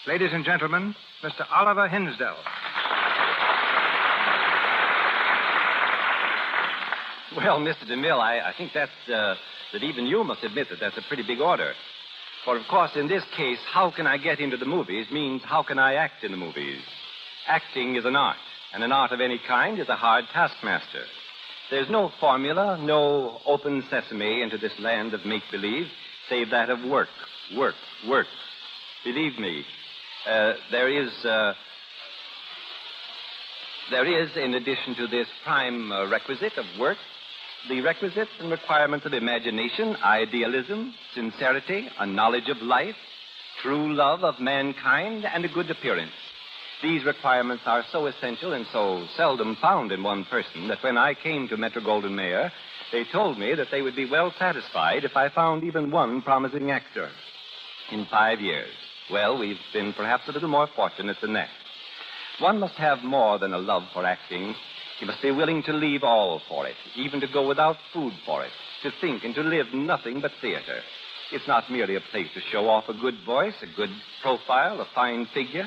Ladies and gentlemen, Mr. Oliver Hinsdale. Well, Mr. DeMille, I think that even you must admit that that's a pretty big order. For, of course, in this case, how can I get into the movies means how can I act in the movies. Acting is an art, and an art of any kind is a hard taskmaster. There's no formula, no open sesame into this land of make-believe, save that of work, work, work. Believe me, there is, in addition to this prime requisite of work, the requisites and requirements of imagination, idealism, sincerity, a knowledge of life, true love of mankind, and a good appearance. These requirements are so essential and so seldom found in one person that when I came to Metro-Goldwyn-Mayer, they told me that they would be well satisfied if I found even one promising actor. In 5 years. Well, we've been perhaps a little more fortunate than that. One must have more than a love for acting. He must be willing to leave all for it, even to go without food for it, to think and to live nothing but theater. It's not merely a place to show off a good voice, a good profile, a fine figure.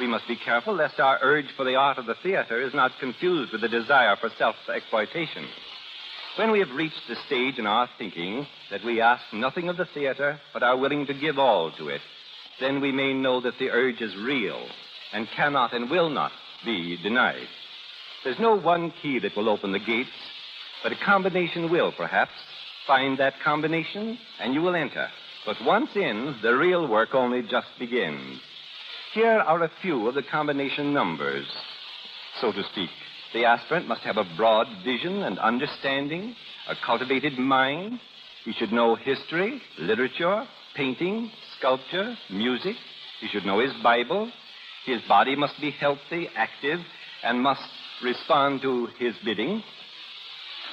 We must be careful lest our urge for the art of the theater is not confused with the desire for self-exploitation. When we have reached the stage in our thinking that we ask nothing of the theater but are willing to give all to it, then we may know that the urge is real and cannot and will not be denied. There's no one key that will open the gates, but a combination will, perhaps. Find that combination, and you will enter. But once in, the real work only just begins. Here are a few of the combination numbers, so to speak. The aspirant must have a broad vision and understanding, a cultivated mind. He should know history, literature, painting, sculpture, music. He should know his Bible. His body must be healthy, active, and must respond to his bidding.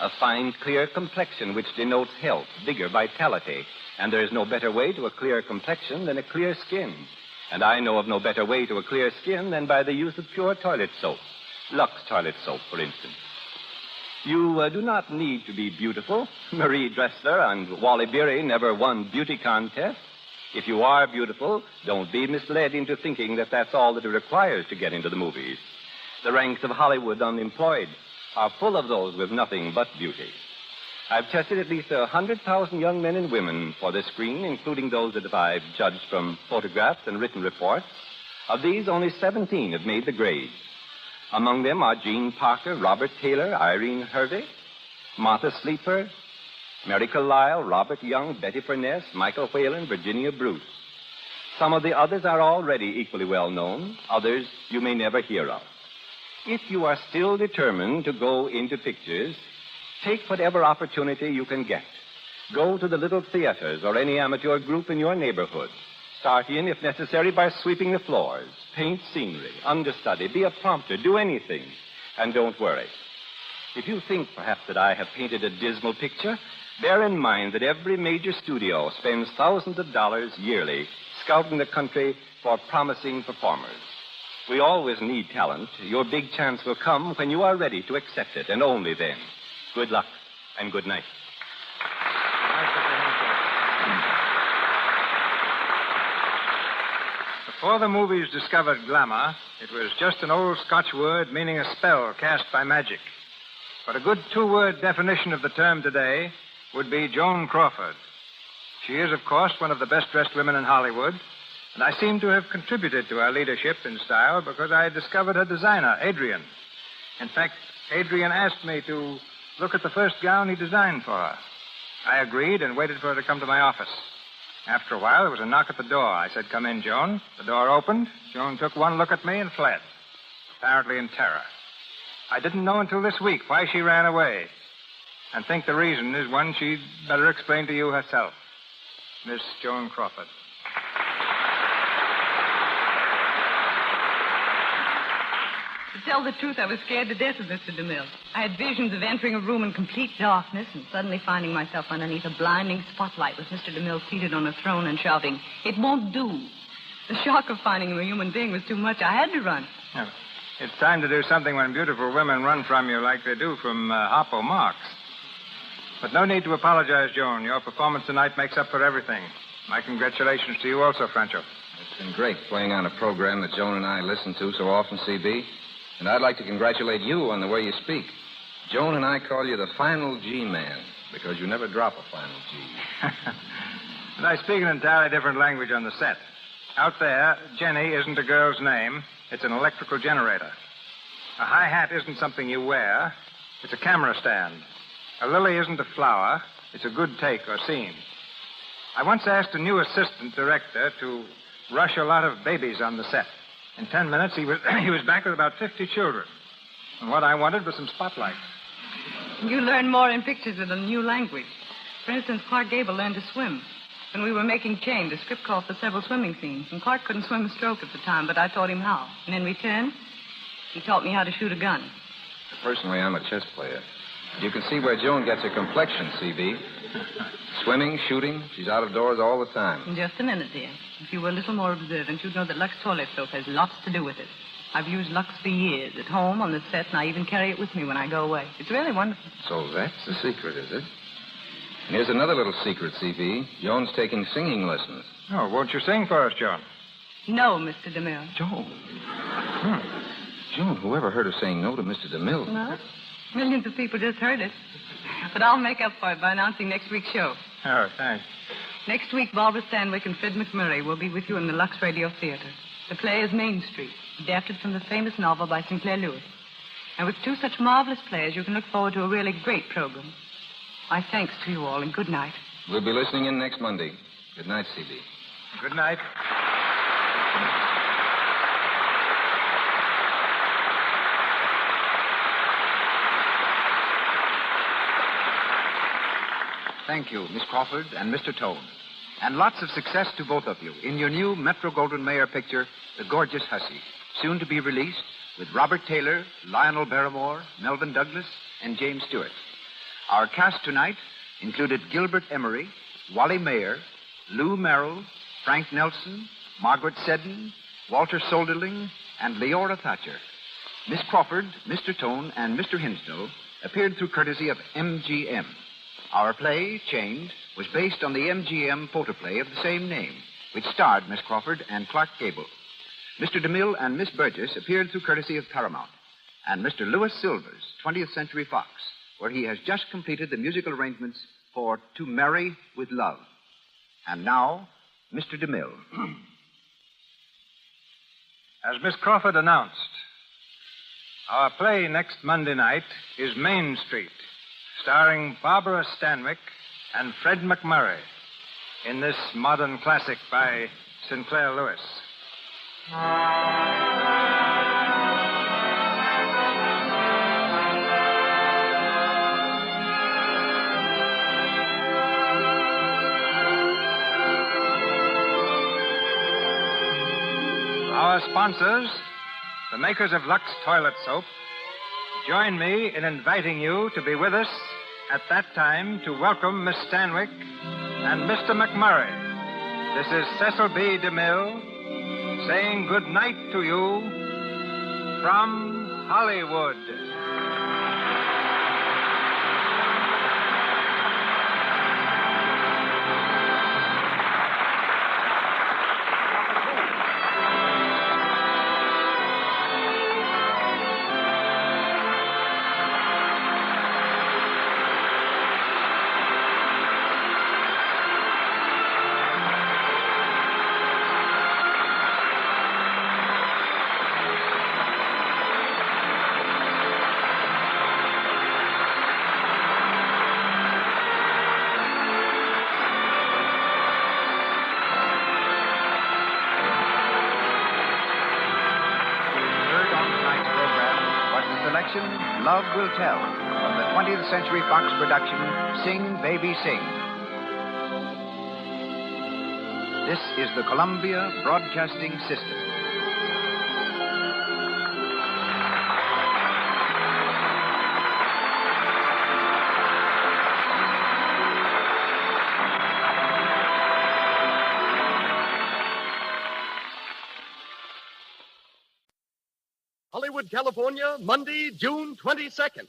A fine, clear complexion which denotes health, vigor, vitality. And there is no better way to a clear complexion than a clear skin. And I know of no better way to a clear skin than by the use of pure toilet soap. LUX toilet soap, for instance. You do not need to be beautiful. Marie Dressler and Wally Beery never won beauty contests. If you are beautiful, don't be misled into thinking that that's all that it requires to get into the movies. The ranks of Hollywood unemployed are full of those with nothing but beauty. I've tested at least 100,000 young men and women for the screen, including those that I've judged from photographs and written reports. Of these, only 17 have made the grade. Among them are Jean Parker, Robert Taylor, Irene Hervey, Martha Sleeper, Mary Carlisle, Robert Young, Betty Furness, Michael Whalen, Virginia Bruce. Some of the others are already equally well known. Others you may never hear of. If you are still determined to go into pictures, take whatever opportunity you can get. Go to the little theaters or any amateur group in your neighborhood. Start in, if necessary, by sweeping the floors. Paint scenery, understudy, be a prompter, do anything. And don't worry. If you think, perhaps, that I have painted a dismal picture, bear in mind that every major studio spends thousands of dollars yearly scouting the country for promising performers. We always need talent. Your big chance will come when you are ready to accept it, and only then. Good luck, and good night. Before the movies discovered glamour, it was just an old Scotch word meaning a spell cast by magic. But a good two-word definition of the term today would be Joan Crawford. She is, of course, one of the best-dressed women in Hollywood, and I seem to have contributed to her leadership in style because I discovered her designer, Adrian. In fact, Adrian asked me to look at the first gown he designed for her. I agreed and waited for her to come to my office. After a while, there was a knock at the door. I said, "Come in, Joan." The door opened. Joan took one look at me and fled, apparently in terror. I didn't know until this week why she ran away, and think the reason is one she'd better explain to you herself. Miss Joan Crawford. To tell the truth, I was scared to death of Mr. DeMille. I had visions of entering a room in complete darkness and suddenly finding myself underneath a blinding spotlight with Mr. DeMille seated on a throne and shouting, "It won't do." The shock of finding him a human being was too much. I had to run. Yeah. It's time to do something when beautiful women run from you like they do from Harpo Marx. But no need to apologize, Joan. Your performance tonight makes up for everything. My congratulations to you also, Franco. It's been great playing on a program that Joan and I listen to so often, C.B., and I'd like to congratulate you on the way you speak. Joan and I call you the final G-man because you never drop a final G. And I speak an entirely different language on the set. Out there, Jenny isn't a girl's name. It's an electrical generator. A high hat isn't something you wear. It's a camera stand. A lily isn't a flower. It's a good take or scene. I once asked a new assistant director to rush a lot of babies on the set. In 10 minutes, he was back with about 50 children. And what I wanted was some spotlight. You learn more in pictures with a new language. For instance, Clark Gable learned to swim. When we were making Chain, the script called for several swimming scenes, and Clark couldn't swim a stroke at the time, but I taught him how. And in return, he taught me how to shoot a gun. Personally, I'm a chess player. You can see where Joan gets her complexion, C.B. Swimming, shooting, she's out of doors all the time. In just a minute, dear. If you were a little more observant, you'd know that Lux toilet soap has lots to do with it. I've used Lux for years, at home, on the set, and I even carry it with me when I go away. It's really wonderful. So that's the secret, is it? And here's another little secret, C.B. Joan's taking singing lessons. Oh, won't you sing for us, Joan? No, Mr. DeMille. Joan. Joan, whoever heard of saying no to Mr. DeMille? No. Millions of people just heard it. But I'll make up for it by announcing next week's show. Oh, thanks. Next week, Barbara Stanwyck and Fred McMurray will be with you in the Lux Radio Theater. The play is Main Street, adapted from the famous novel by Sinclair Lewis. And with two such marvelous players, you can look forward to a really great program. My thanks to you all, and good night. We'll be listening in next Monday. Good night, C.B. Good night. Thank you, Miss Crawford and Mr. Tone. And lots of success to both of you in your new Metro-Goldwyn-Mayer picture, The Gorgeous Hussy, soon to be released with Robert Taylor, Lionel Barrymore, Melvin Douglas, and James Stewart. Our cast tonight included Gilbert Emery, Wally Mayer, Lou Merrill, Frank Nelson, Margaret Seddon, Walter Solderling, and Leora Thatcher. Miss Crawford, Mr. Tone, and Mr. Hinsdale appeared through courtesy of MGM. Our play, Chained, was based on the MGM photoplay of the same name, which starred Miss Crawford and Clark Gable. Mr. DeMille and Miss Burgess appeared through courtesy of Paramount, and Mr. Louis Silvers, 20th Century Fox, where he has just completed the musical arrangements for To Marry with Love. And now, Mr. DeMille. As Miss Crawford announced, our play next Monday night is Main Street, starring Barbara Stanwyck and Fred McMurray in this modern classic by Sinclair Lewis. Our sponsors, the makers of Lux Toilet Soap, join me in inviting you to be with us at that time to welcome Miss Stanwyck and Mr. McMurray. This is Cecil B. DeMille saying good night to you from Hollywood. Love Will Tell, from the 20th Century Fox production, Sing, Baby, Sing. This is the Columbia Broadcasting System. Hollywood, California, Monday, June 22nd.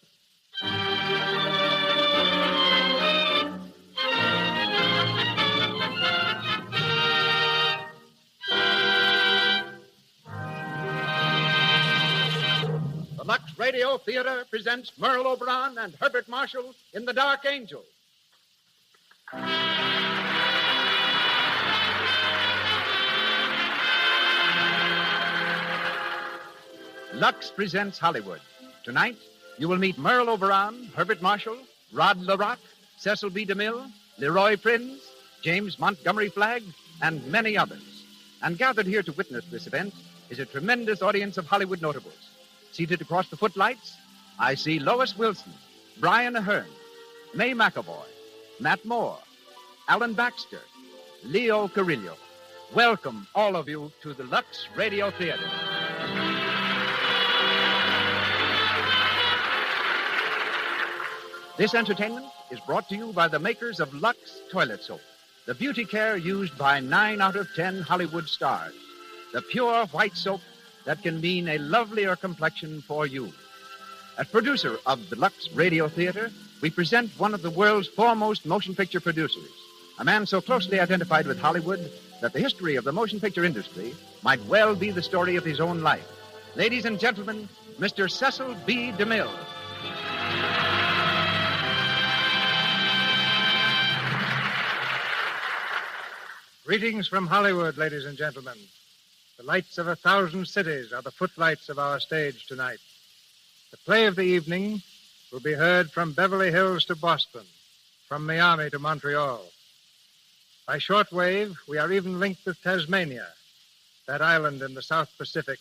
The Lux Radio Theater presents Merle Oberon and Herbert Marshall in The Dark Angel. Lux presents Hollywood. Tonight, you will meet Merle Oberon, Herbert Marshall, Rod LaRock, Cecil B. DeMille, Leroy Prinz, James Montgomery Flagg, and many others. And gathered here to witness this event is a tremendous audience of Hollywood notables. Seated across the footlights, I see Lois Wilson, Brian Ahern, May McAvoy, Matt Moore, Alan Baxter, Leo Carrillo. Welcome, all of you, to the Lux Radio Theater. This entertainment is brought to you by the makers of Lux Toilet Soap, the beauty care used by 9 out of 10 Hollywood stars. The pure white soap that can mean a lovelier complexion for you. As producer of the Lux Radio Theater, we present one of the world's foremost motion picture producers, a man so closely identified with Hollywood that the history of the motion picture industry might well be the story of his own life. Ladies and gentlemen, Mr. Cecil B. DeMille. Greetings from Hollywood, ladies and gentlemen. The lights of 1,000 cities are the footlights of our stage tonight. The play of the evening will be heard from Beverly Hills to Boston, from Miami to Montreal. By shortwave, we are even linked with Tasmania, that island in the South Pacific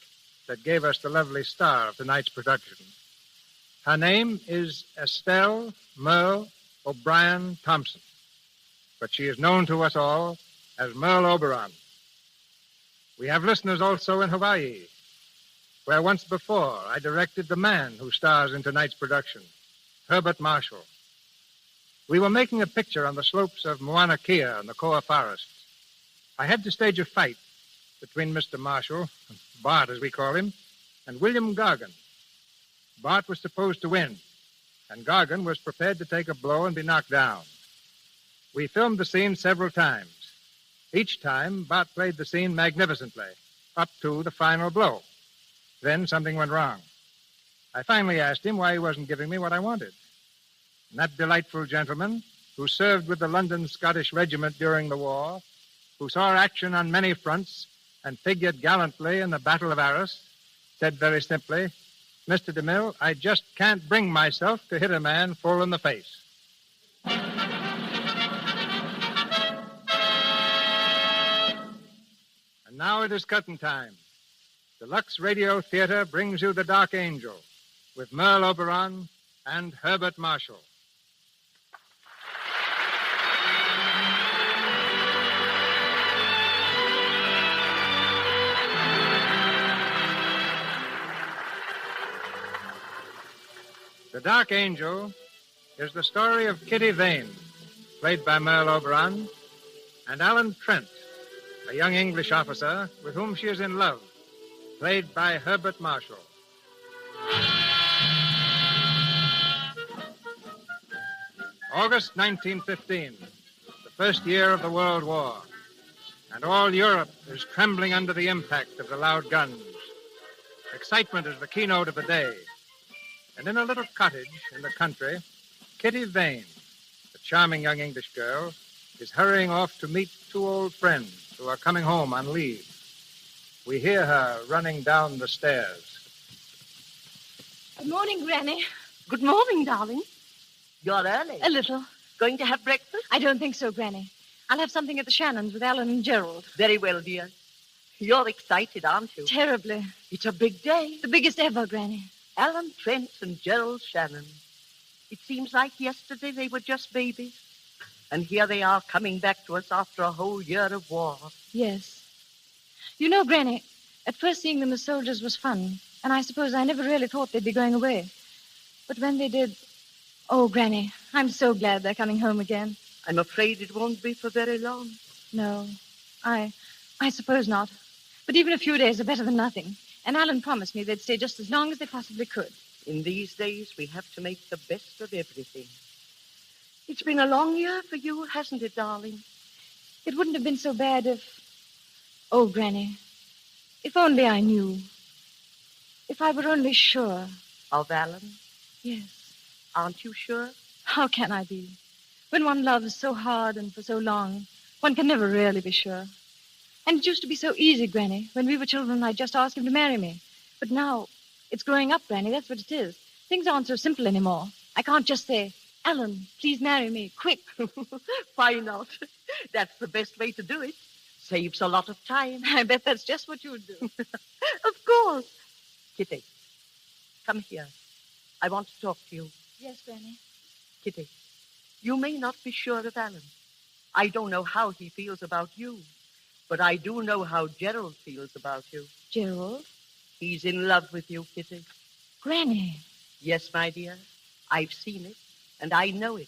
that gave us the lovely star of tonight's production. Her name is Estelle Merle O'Brien Thompson. but she is known to us all as Merle Oberon. We have listeners also in Hawaii, where once before I directed the man who stars in tonight's production, Herbert Marshall. We were making a picture on the slopes of Mauna Kea in the Koa Forest. I had to stage a fight between Mr. Marshall, Bart as we call him, and William Gargan. Bart was supposed to win, and Gargan was prepared to take a blow and be knocked down. We filmed the scene several times. Each time, Bart played the scene magnificently, up to the final blow. Then something went wrong. I finally asked him why he wasn't giving me what I wanted. And that delightful gentleman, who served with the London Scottish Regiment during the war, who saw action on many fronts and figured gallantly in the Battle of Arras, said very simply, "Mr. DeMille, I just can't bring myself to hit a man full in the face." And now it is curtain time. The LUX Radio Theater brings you The Dark Angel with Merle Oberon and Herbert Marshall. The Dark Angel is the story of Kitty Vane, played by Merle Oberon, and Alan Trent, a young English officer with whom she is in love, played by Herbert Marshall. August 1915, the first year of the World War, and all Europe is trembling under the impact of the loud guns. Excitement is the keynote of the day. And in a little cottage in the country, Kitty Vane, a charming young English girl, is hurrying off to meet two old friends who are coming home on leave. We hear her running down the stairs. Good morning, Granny. Good morning, darling. You're early. A little. Going to have breakfast? I don't think so, Granny. I'll have something at the Shannons with Alan and Gerald. Very well, dear. You're excited, aren't you? Terribly. It's a big day. The biggest ever, Granny. Alan Trent and Gerald Shannon. It seems like yesterday they were just babies. And here they are coming back to us after a whole year of war. Yes. You know, Granny, at first seeing them as soldiers was fun, and I suppose I never really thought they'd be going away. But when they did... Oh, Granny, I'm so glad they're coming home again. I'm afraid it won't be for very long. No, I suppose not. But even a few days are better than nothing. And Alan promised me they'd stay just as long as they possibly could. In these days, we have to make the best of everything. It's been a long year for you, hasn't it, darling? It wouldn't have been so bad if... Oh, Granny, if only I knew. If I were only sure. Of Alan? Yes. Aren't you sure? How can I be? When one loves so hard and for so long, one can never really be sure. And it used to be so easy, Granny. When we were children, I'd just ask him to marry me. But now, it's growing up, Granny. That's what it is. Things aren't so simple anymore. I can't just say, Alan, please marry me, quick. Why not? That's the best way to do it. Saves a lot of time. I bet that's just what you would do. Of course. Kitty, come here. I want to talk to you. Yes, Granny. Kitty, you may not be sure of Alan. I don't know how he feels about you. But I do know how Gerald feels about you. Gerald? He's in love with you, Kitty. Granny. Yes, my dear. I've seen it, and I know it.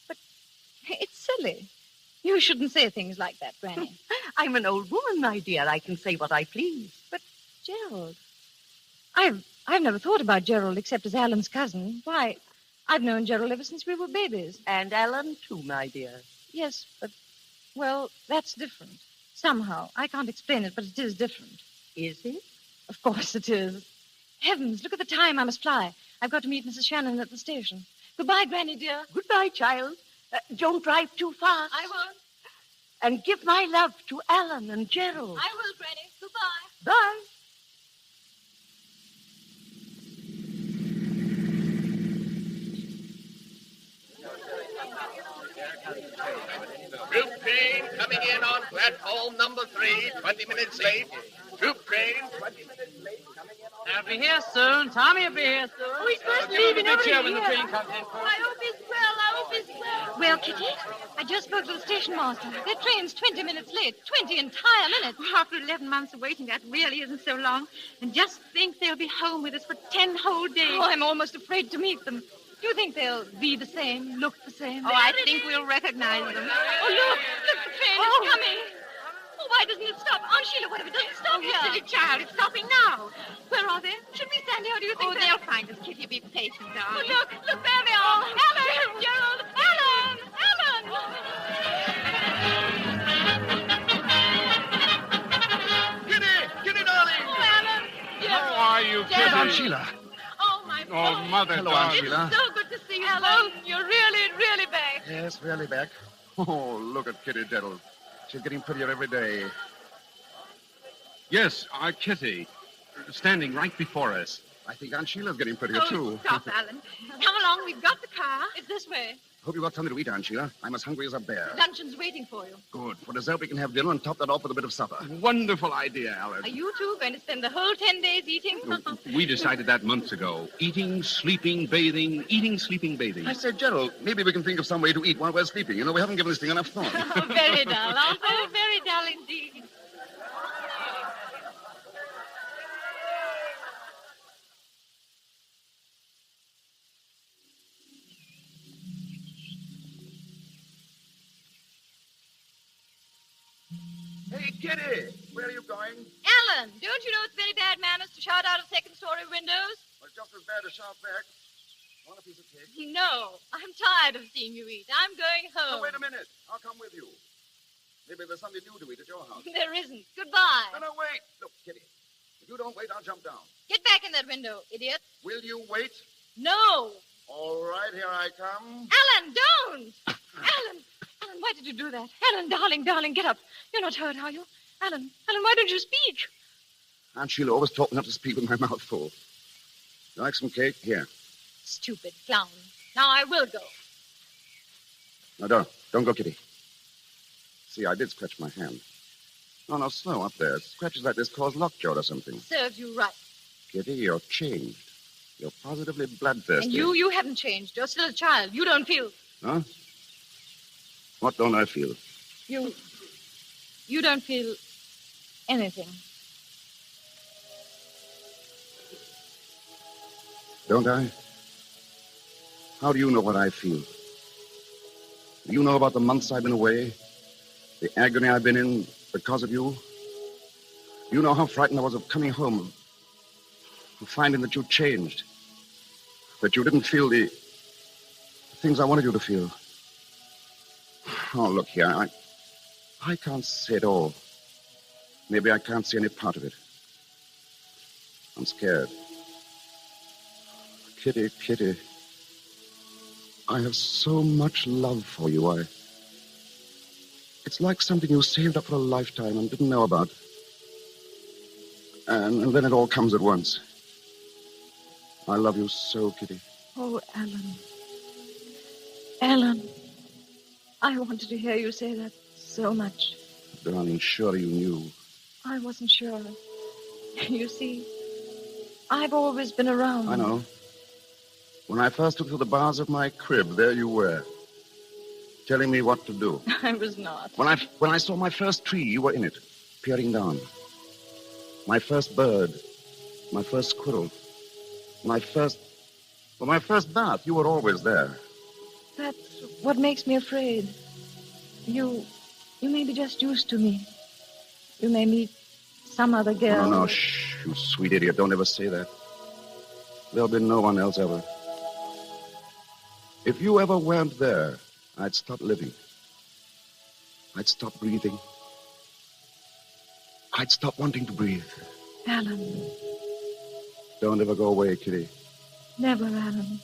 But it's silly. You shouldn't say things like that, Granny. I'm an old woman, my dear. I can say what I please. But, Gerald, I've never thought about Gerald except as Alan's cousin. Why, I've known Gerald ever since we were babies. And Alan, too, my dear. Yes, but, well, that's different. Somehow. I can't explain it, but it is different. Is it? Of course it is. Heavens, look at the time. I must fly. I've got to meet Mrs. Shannon at the station. Goodbye, Granny, dear. Goodbye, child. Don't drive too fast. I won't. And give my love to Alan and Gerald. I will, Granny. Goodbye. Bye. Troop train coming in on platform number 3, 20 minutes late. Troop train, 20 minutes late, coming in on... I'll be here soon. Tommy will be here soon. Oh, he's first Give him leaving a good over cheer when the here. train comes in. I hope he's well. I hope he's well. Well, Kitty, I just spoke to the station master. Their train's 20 minutes late. 20 entire minutes. After 11 months of waiting, that really isn't so long. And just think they'll be home with us for 10 whole days. Oh, I'm almost afraid to meet them. Do you think they'll be the same, look the same? Oh, I think we'll recognize them. Oh, look, the train is coming. Oh, why doesn't it stop? Aunt Sheila, what if it doesn't stop here? Silly child, it's stopping now. Where are they? Should we stand here, or do you think they'll find us, Kitty. Be patient, Oh, darling. look, there they are. Ellen, Gerald, Ellen. Kitty, darling. Oh, Ellen. How are you, Kitty? Gerald. Aunt Sheila. Oh, my Oh, Mother, Hello, Aunt It's Sheila. so good to see you, Ellen. You're really back. Yes, really back. Oh, look at Kitty Diddle. She's getting prettier every day. Yes, our Kitty, standing right before us. I think Aunt Sheila's getting prettier, too. Stop, Alan. Come along. We've got the car. It's this way. Hope you got something to eat, Aunt Sheila. I'm as hungry as a bear. Luncheon's waiting for you. Good. For dessert, we can have dinner and top that off with a bit of supper. Wonderful idea, Alice. Are you two going to spend the whole 10 days eating? We decided that months ago. Eating, sleeping, bathing. Eating, sleeping, bathing. I said, Gerald, maybe we can think of some way to eat while we're sleeping. You know, we haven't given this thing enough thought. Very dull, aren't they? Oh, very dull indeed. Hey, Kitty, where are you going? Alan, don't you know it's very bad manners to shout out of second-story windows? Well, it's just as bad as shout back. Want a piece of cake? No, I'm tired of seeing you eat. I'm going home. Oh, wait a minute. I'll come with you. Maybe there's something new to eat at your house. There isn't. Goodbye. No, wait. Look, Kitty, if you don't wait, I'll jump down. Get back in that window, idiot. Will you wait? No. All right, here I come. Alan, don't. Alan, why did you do that? Alan, darling, get up. You're not hurt, are you? Alan, why don't you speak? Aunt Sheila always taught me not to speak with my mouth full. You like some cake? Here. Stupid clown. Now I will go. No, don't go, Kitty. See, I did scratch my hand. No, slow up there. Scratches like this cause lockjaw or something. Serves you right. Kitty, you're changed. You're positively bloodthirsty. And you haven't changed. You're still a child. You don't feel... Huh? What don't I feel? You don't feel anything. Don't I? How do you know what I feel? Do you know about the months I've been away? The agony I've been in because of you? You know how frightened I was of coming home, of finding that you changed, that you didn't feel the things I wanted you to feel. Oh, look here, I can't say it all. Maybe I can't see any part of it. I'm scared. Kitty, I have so much love for you. It's like something you saved up for a lifetime and didn't know about. And then it all comes at once. I love you so, Kitty. Oh, Alan, I wanted to hear you say that so much. Darling, surely you knew. I wasn't sure. You see, I've always been around. I know. When I first took to the bars of my crib, there you were, telling me what to do. I was not. When I saw my first tree, you were in it, peering down. My first bird, my first squirrel, my first bath, you were always there. That's what makes me afraid. You may be just used to me. You may meet some other girl. No, shh, you sweet idiot. Don't ever say that. There'll be no one else ever. If you ever weren't there, I'd stop living. I'd stop breathing. I'd stop wanting to breathe. Alan. Don't ever go away, Kitty. Never, Alan.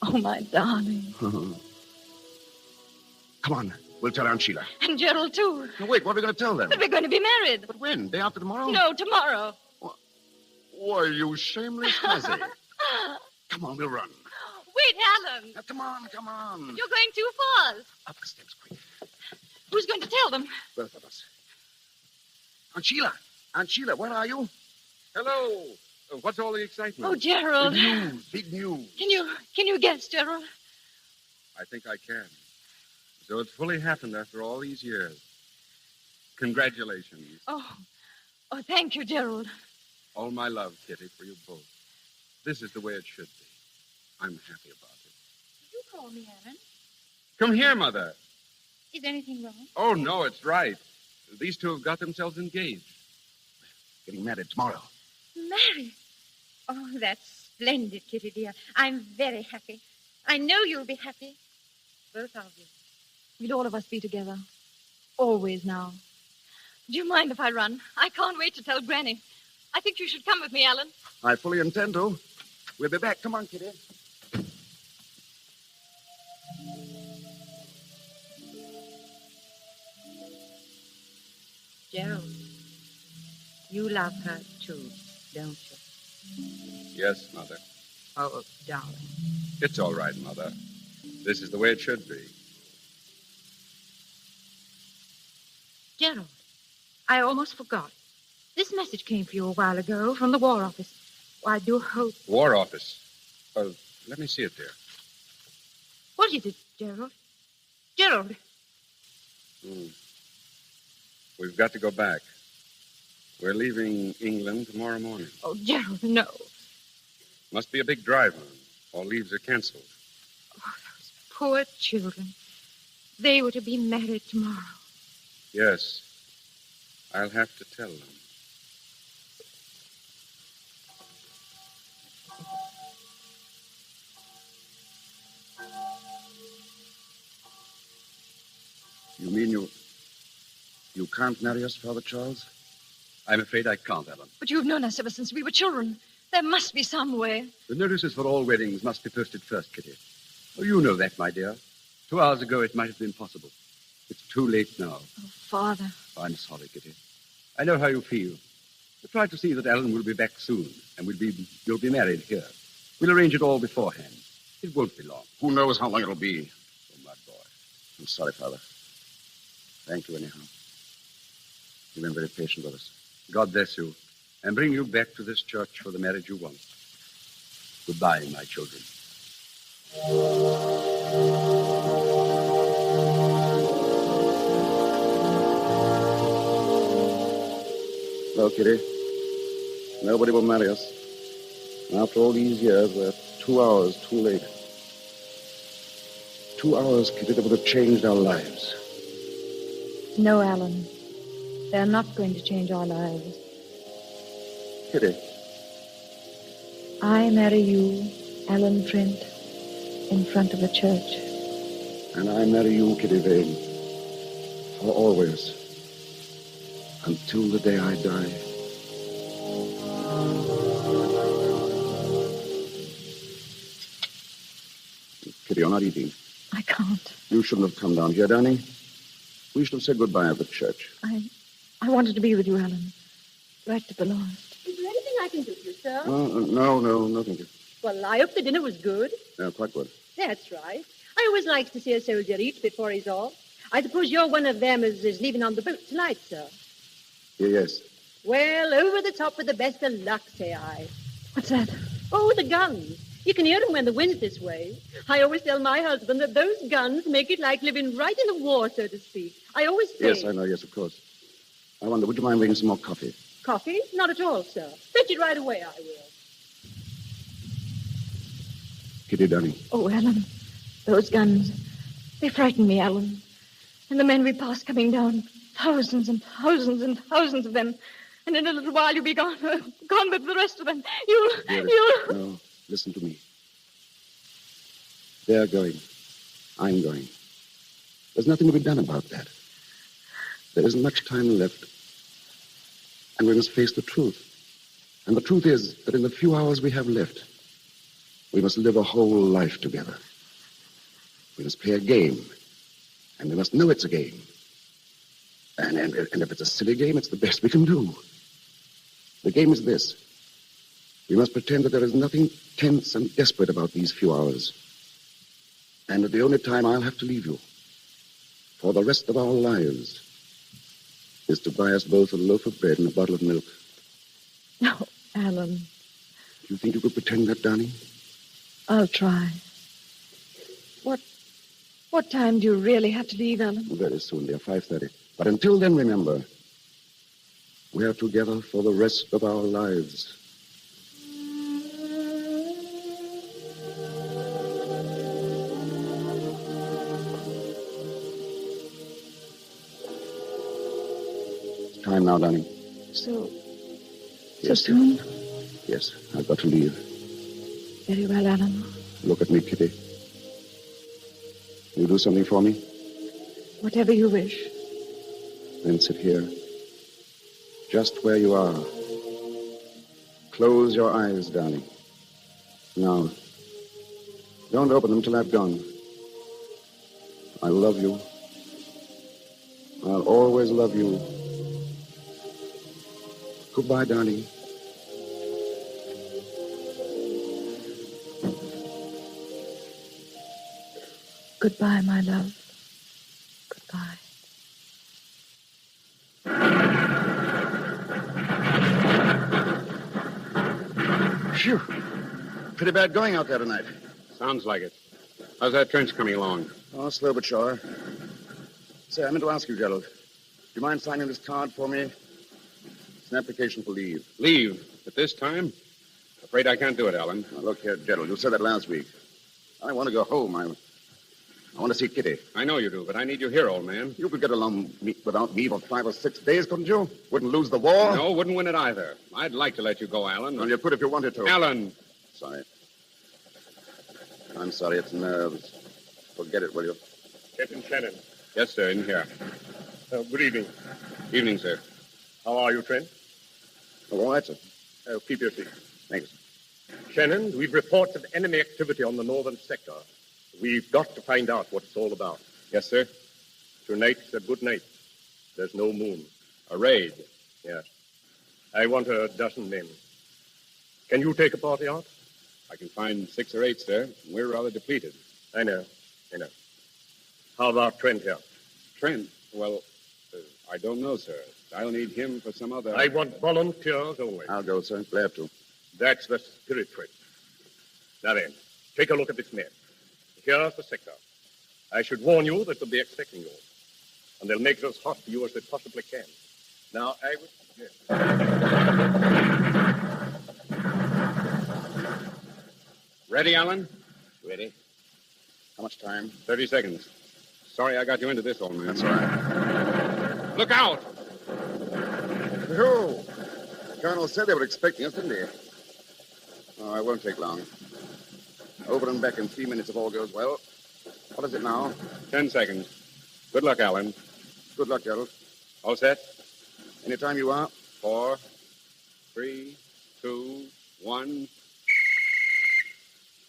Oh, my darling. Come on. We'll tell Aunt Sheila. And Gerald, too. No, wait, what are we going to tell them? That we're going to be married. But when? Day after tomorrow? No, tomorrow. Why, you shameless hussy. Come on, we'll run. Wait, Alan. Now, come on. You're going too fast. Up the steps, quick. Who's going to tell them? Both of us. Aunt Sheila, where are you? Hello. What's all the excitement? Oh, Gerald. Big news. Can you guess, Gerald? I think I can. So it's fully happened after all these years. Congratulations. Oh, thank you, Gerald. All my love, Kitty, for you both. This is the way it should be. I'm happy about it. Did you call me, Alan? Come here, Mother. Is anything wrong? Oh, no, it's right. These two have got themselves engaged. Getting married tomorrow. Married? Oh, that's splendid, Kitty, dear. I'm very happy. I know you'll be happy. Both of you. We'll all of us be together. Always now. Do you mind if I run? I can't wait to tell Granny. I think you should come with me, Alan. I fully intend to. We'll be back. Come on, Kitty. Gerald, you love her too, don't you? Yes, Mother. Oh, darling. It's all right, Mother. This is the way it should be. Gerald, I almost forgot. This message came for you a while ago from the War Office. I do hope... War Office. Let me see it, dear. What is it, Gerald? Gerald. We've got to go back. We're leaving England tomorrow morning. Oh, Gerald, no. Must be a big drive on. All leaves are canceled. Oh, those poor children. They were to be married tomorrow. Yes. I'll have to tell them. You mean you can't marry us, Father Charles? I'm afraid I can't, Alan. But you've known us ever since we were children. There must be some way. The notices for all weddings must be posted first, Kitty. Oh, you know that, my dear. 2 hours ago, it might have been possible. It's too late now. Oh, Father. I'm sorry, Kitty. I know how you feel. But try to see that Alan will be back soon, and you'll be married here. We'll arrange it all beforehand. It won't be long. Who knows how long it'll be? Oh, my boy. I'm sorry, Father. Thank you, anyhow. You've been very patient with us. God bless you, and bring you back to this church for the marriage you want. Goodbye, my children. No, Kitty. Nobody will marry us. And after all these years, we're 2 hours too late. 2 hours, Kitty, that would have changed our lives. No, Alan. They're not going to change our lives. Kitty. I marry you, Alan Trent, in front of the church. And I marry you, Kitty Vane. For always. Until the day I die. Kitty, you're not eating. I can't. You shouldn't have come down here, darling. We should have said goodbye at the church. I wanted to be with you, Alan. Right to the last. Is there anything I can do for you, sir? No, thank you. Well, I hope the dinner was good. Quite good. That's right. I always like to see a soldier eat before he's off. I suppose you're one of them as is leaving on the boat tonight, sir. Yes. Well, over the top with the best of luck, say I. What's that? Oh, the guns. You can hear them when the wind's this way. I always tell my husband that those guns make it like living right in the war, so to speak. I always say... Yes, I know, yes, of course. I wonder, would you mind bringing some more coffee? Coffee? Not at all, sir. Fetch it right away, I will. Kitty, darling. Oh, Alan, those guns, they frighten me, Alan. And the men we pass coming down, thousands and thousands and thousands of them. And in a little while you'll be gone with the rest of them. You'll... No, listen to me. They're going. I'm going. There's nothing to be done about that. There isn't much time left. And we must face the truth. And the truth is that in the few hours we have left, we must live a whole life together. We must play a game. And we must know it's a game. And if it's a silly game, it's the best we can do. The game is this. We must pretend that there is nothing tense and desperate about these few hours. And at the only time I'll have to leave you, for the rest of our lives, is to buy us both a loaf of bread and a bottle of milk. No, Alan. Do you think you could pretend that, darling? I'll try. What time do you really have to leave, Alan? Very soon, dear, 5:30. But until then, remember, we are together for the rest of our lives. It's time now, darling. So Yes, soon? Yes, I've got to leave. Very well, Alan. Look at me, Kitty. You do something for me? Whatever you wish. Then sit here. Just where you are. Close your eyes, darling. Now, don't open them till I've gone. I love you. I'll always love you. Goodbye, darling. Goodbye, my love. Goodbye. Phew. Pretty bad going out there tonight. Sounds like it. How's that trench coming along? Oh, slow but sure. Say, I meant to ask you, Gerald. Do you mind signing this card for me? It's an application for leave. Leave? At this time? Afraid I can't do it, Alan. Now, look here, Gerald. You said that last week. I want to go home. I want to see Kitty. I know you do, but I need you here, old man. You could get along without me for 5 or 6 days, couldn't you? Wouldn't lose the war? No, wouldn't win it either. I'd like to let you go, Alan. Well, you could if you wanted to. Alan! Sorry. I'm sorry. It's nerves. Forget it, will you? Captain Shannon. Yes, sir, in here. Good evening. Evening, sir. How are you, Trent? Oh, all right, sir. Keep your seat. Thanks. Shannon, we've reports of enemy activity on the northern sector. We've got to find out what it's all about. Yes, sir. Tonight's a good night. There's no moon. A raid? Yes. I want a dozen men. Can you take a party out? I can find 6 or 8, sir. We're rather depleted. I know. How about Trent here? Trent? Well, I don't know, sir. I'll need him for some other... I want volunteers only. I'll go, sir. Glad to. That's the spirit, Trent. Now then, take a look at this map. Here's the sector. I should warn you that they'll be expecting you. And they'll make it as hot for you as they possibly can. Now, I would suggest... Ready, Alan? Ready. How much time? 30 seconds. Sorry I got you into this, old man. That's all right. Look out! Oh, the Colonel said they were expecting us, didn't he? Oh, it won't take long. Over and back in 3 minutes if all goes well. What is it now? 10 seconds. Good luck, Alan. Good luck, Gerald. All set? Anytime you are. 4, 3, 2, 1.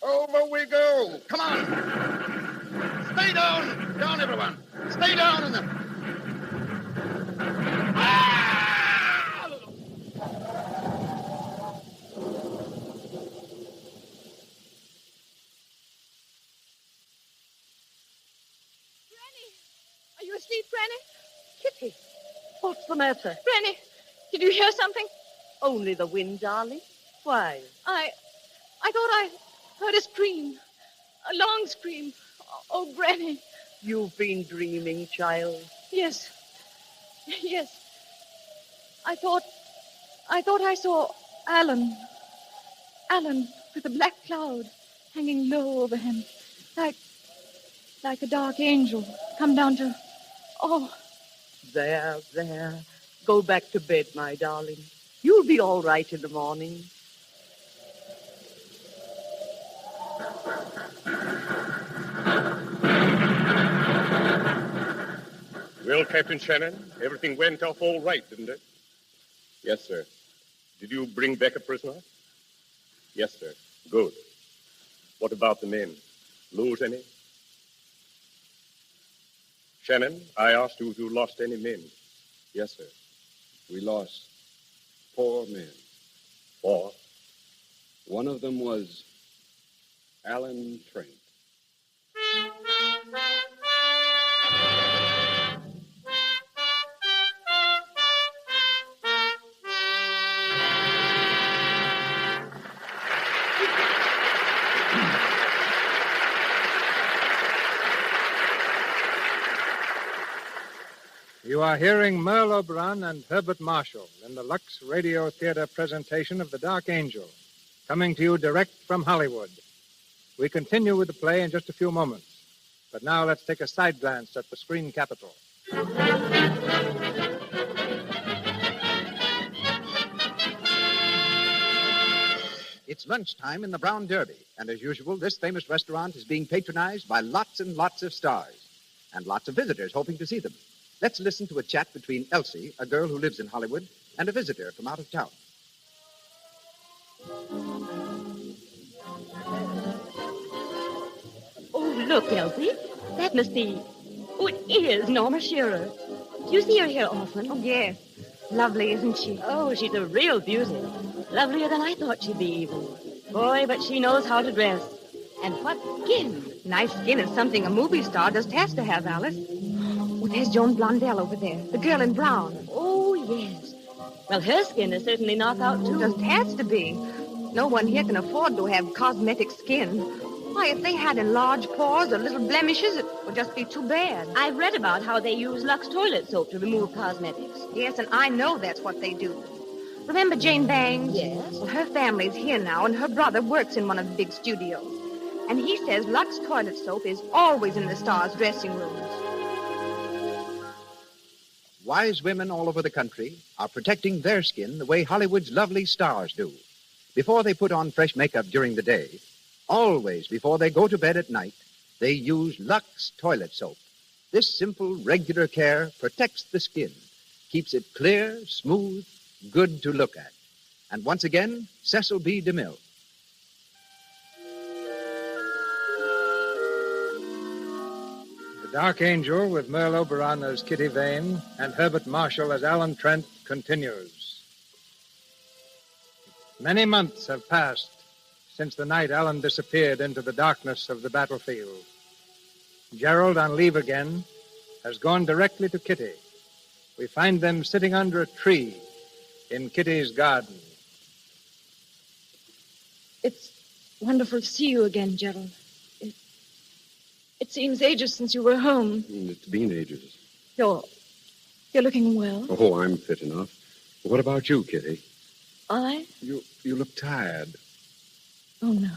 Over we go. Come on. Stay down. Down, everyone. Stay down in the... Are you asleep, Granny? Kitty, what's the matter? Granny, did you hear something? Only the wind, darling. Why? I thought I heard a scream. A long scream. Oh, Granny. You've been dreaming, child. Yes. I thought I saw Alan. Alan with a black cloud hanging low over him. Like a dark angel come down to... Oh. There. Go back to bed, my darling. You'll be all right in the morning. Well, Captain Shannon, everything went off all right, didn't it? Yes, sir. Did you bring back a prisoner? Yes, sir. Good. What about the men? Lose any? Shannon, I asked you if you lost any men. Yes, sir. We lost 4 men. 4? One of them was Alan Trent. are hearing Merle Oberon and Herbert Marshall in the Lux Radio Theater presentation of The Dark Angel, coming to you direct from Hollywood. We continue with the play in just a few moments. But now let's take a side glance at the screen capital. It's lunchtime in the Brown Derby, and as usual, this famous restaurant is being patronized by lots and lots of stars, and lots of visitors hoping to see them. Let's listen to a chat between Elsie, a girl who lives in Hollywood, and a visitor from out of town. Oh, look, Elsie. That must be... Oh, it is Norma Shearer. Do you see her here often? Oh, yes. Lovely, isn't she? Oh, she's a real beauty. Lovelier than I thought she'd be, even. Boy, but she knows how to dress. And what skin. Nice skin is something a movie star just has to have, Alice. Oh, there's Joan Blondell over there, the girl in brown. Oh, yes. Well, her skin is certainly knockout, too. Just has to be. No one here can afford to have cosmetic skin. Why, if they had enlarged pores or little blemishes, it would just be too bad. I've read about how they use Lux toilet soap to remove cosmetics. Yes, and I know that's what they do. Remember Jane Bangs? Yes. Well, her family's here now, and her brother works in one of the big studios. And he says Lux toilet soap is always in the stars' dressing rooms. Wise women all over the country are protecting their skin the way Hollywood's lovely stars do. Before they put on fresh makeup during the day, always before they go to bed at night, they use Lux toilet soap. This simple, regular care protects the skin, keeps it clear, smooth, good to look at. And once again, Cecil B. DeMille. The Dark Angel, with Merle Oberon as Kitty Vane and Herbert Marshall as Alan Trent, continues. Many months have passed since the night Alan disappeared into the darkness of the battlefield. Gerald, on leave again, has gone directly to Kitty. We find them sitting under a tree in Kitty's garden. It's wonderful to see you again, Gerald. It seems ages since you were home. It's been ages. You're looking well. Oh, I'm fit enough. What about you, Kitty? I? You look tired. Oh, no.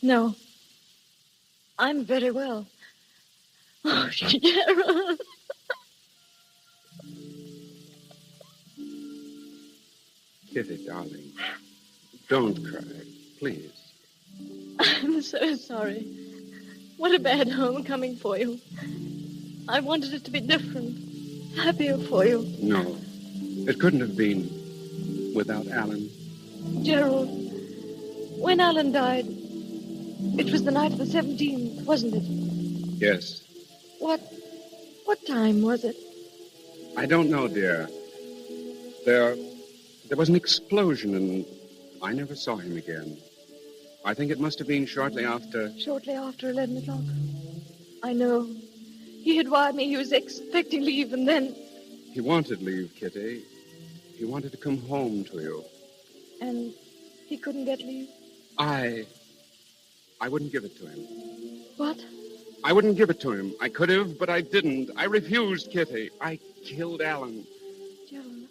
No. I'm very well. Oh, Gerald. Kitty, darling, don't cry, please. I'm so sorry. What a bad homecoming for you. I wanted it to be different, happier for you. No, it couldn't have been without Alan. Gerald, when Alan died, it was the night of the 17th, wasn't it? Yes. What time was it? I don't know, dear. There was an explosion, and I never saw him again. I think it must have been shortly after... Shortly after 11 o'clock. I know. He had wired me he was expecting leave, and then... He wanted leave, Kitty. He wanted to come home to you. And he couldn't get leave? I wouldn't give it to him. What? I wouldn't give it to him. I could have, but I didn't. I refused, Kitty. I killed Alan. Gerald,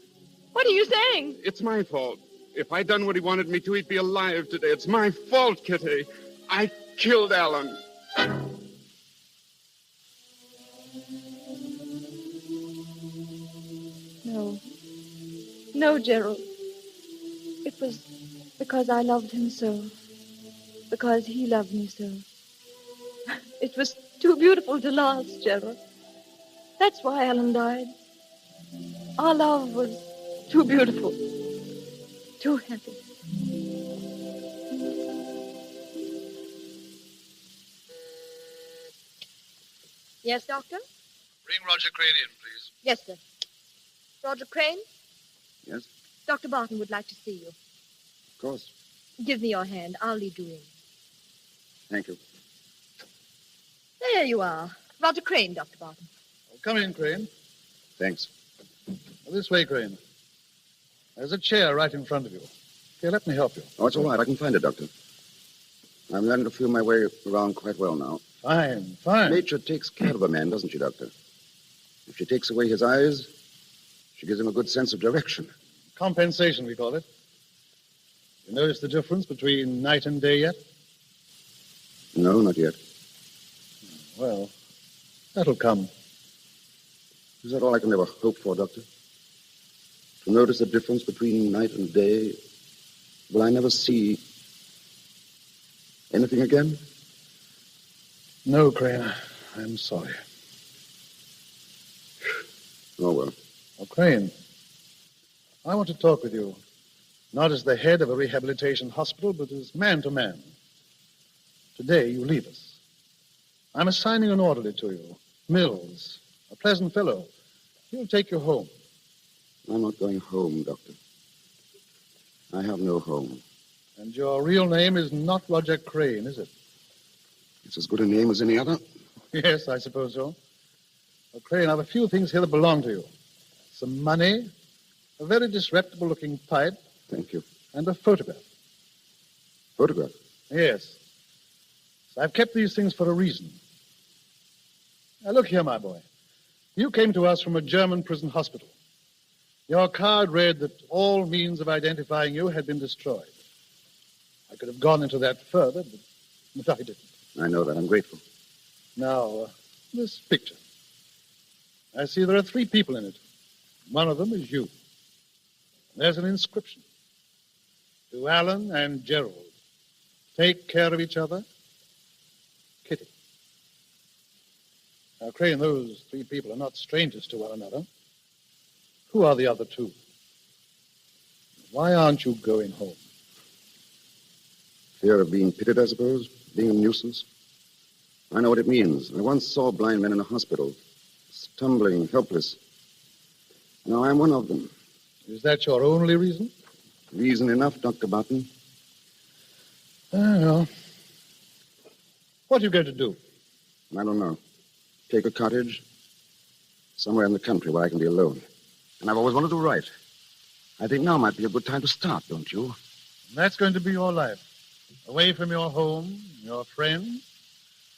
what are you saying? It's my fault. If I'd done what he wanted me to, he'd be alive today. It's my fault, Kitty. I killed Alan. No. No, Gerald. It was because I loved him so. Because he loved me so. It was too beautiful to last, Gerald. That's why Alan died. Our love was too beautiful. Too happy. Yes, Doctor? Bring Roger Crane in, please. Yes, sir. Roger Crane? Yes? Dr. Barton would like to see you. Of course. Give me your hand. I'll lead you in. Thank you. There you are. Roger Crane, Dr. Barton. Oh, come in, Crane. Thanks. This way, Crane. There's a chair right in front of you. Here, let me help you. Oh, it's all right. I can find it, Doctor. I'm learning to feel my way around quite well now. Fine, fine. Nature takes care of a man, doesn't she, Doctor? If she takes away his eyes, she gives him a good sense of direction. Compensation, we call it. You notice the difference between night and day yet? No, not yet. Well, that'll come. Is that all I can ever hope for, Doctor? To notice the difference between night and day? Will I never see anything again? No, Crane. I'm sorry. Oh, well. Oh, Crane, I want to talk with you, not as the head of a rehabilitation hospital, but as man to man. Today, you leave us. I'm assigning an orderly to you, Mills, a pleasant fellow. He'll take you home. I'm not going home, Doctor. I have no home. And your real name is not Roger Crane, is it? It's as good a name as any other. Yes, I suppose so. Well, Crane, I have a few things here that belong to you. Some money, a very disreputable-looking pipe. Thank you. And a photograph. Photograph? Yes. So I've kept these things for a reason. Now, look here, my boy. You came to us from a German prison hospital. Your card read that all means of identifying you had been destroyed. I could have gone into that further, but I didn't. I know that. I'm grateful. Now, this picture. I see there are 3 people in it. One of them is you. There's an inscription. To Alan and Gerald. Take care of each other. Kitty. Now, Crane, those 3 people are not strangers to one another. Who are the other 2? Why aren't you going home? Fear of being pitted, I suppose? Being a nuisance? I know what it means. I once saw blind men in a hospital, stumbling, helpless. Now I'm one of them. Is that your only reason? Reason enough, Dr. Barton. Well, what are you going to do? I don't know. Take a cottage somewhere in the country where I can be alone. And I've always wanted to write. I think now might be a good time to start, don't you? And that's going to be your life. Away from your home, your friends,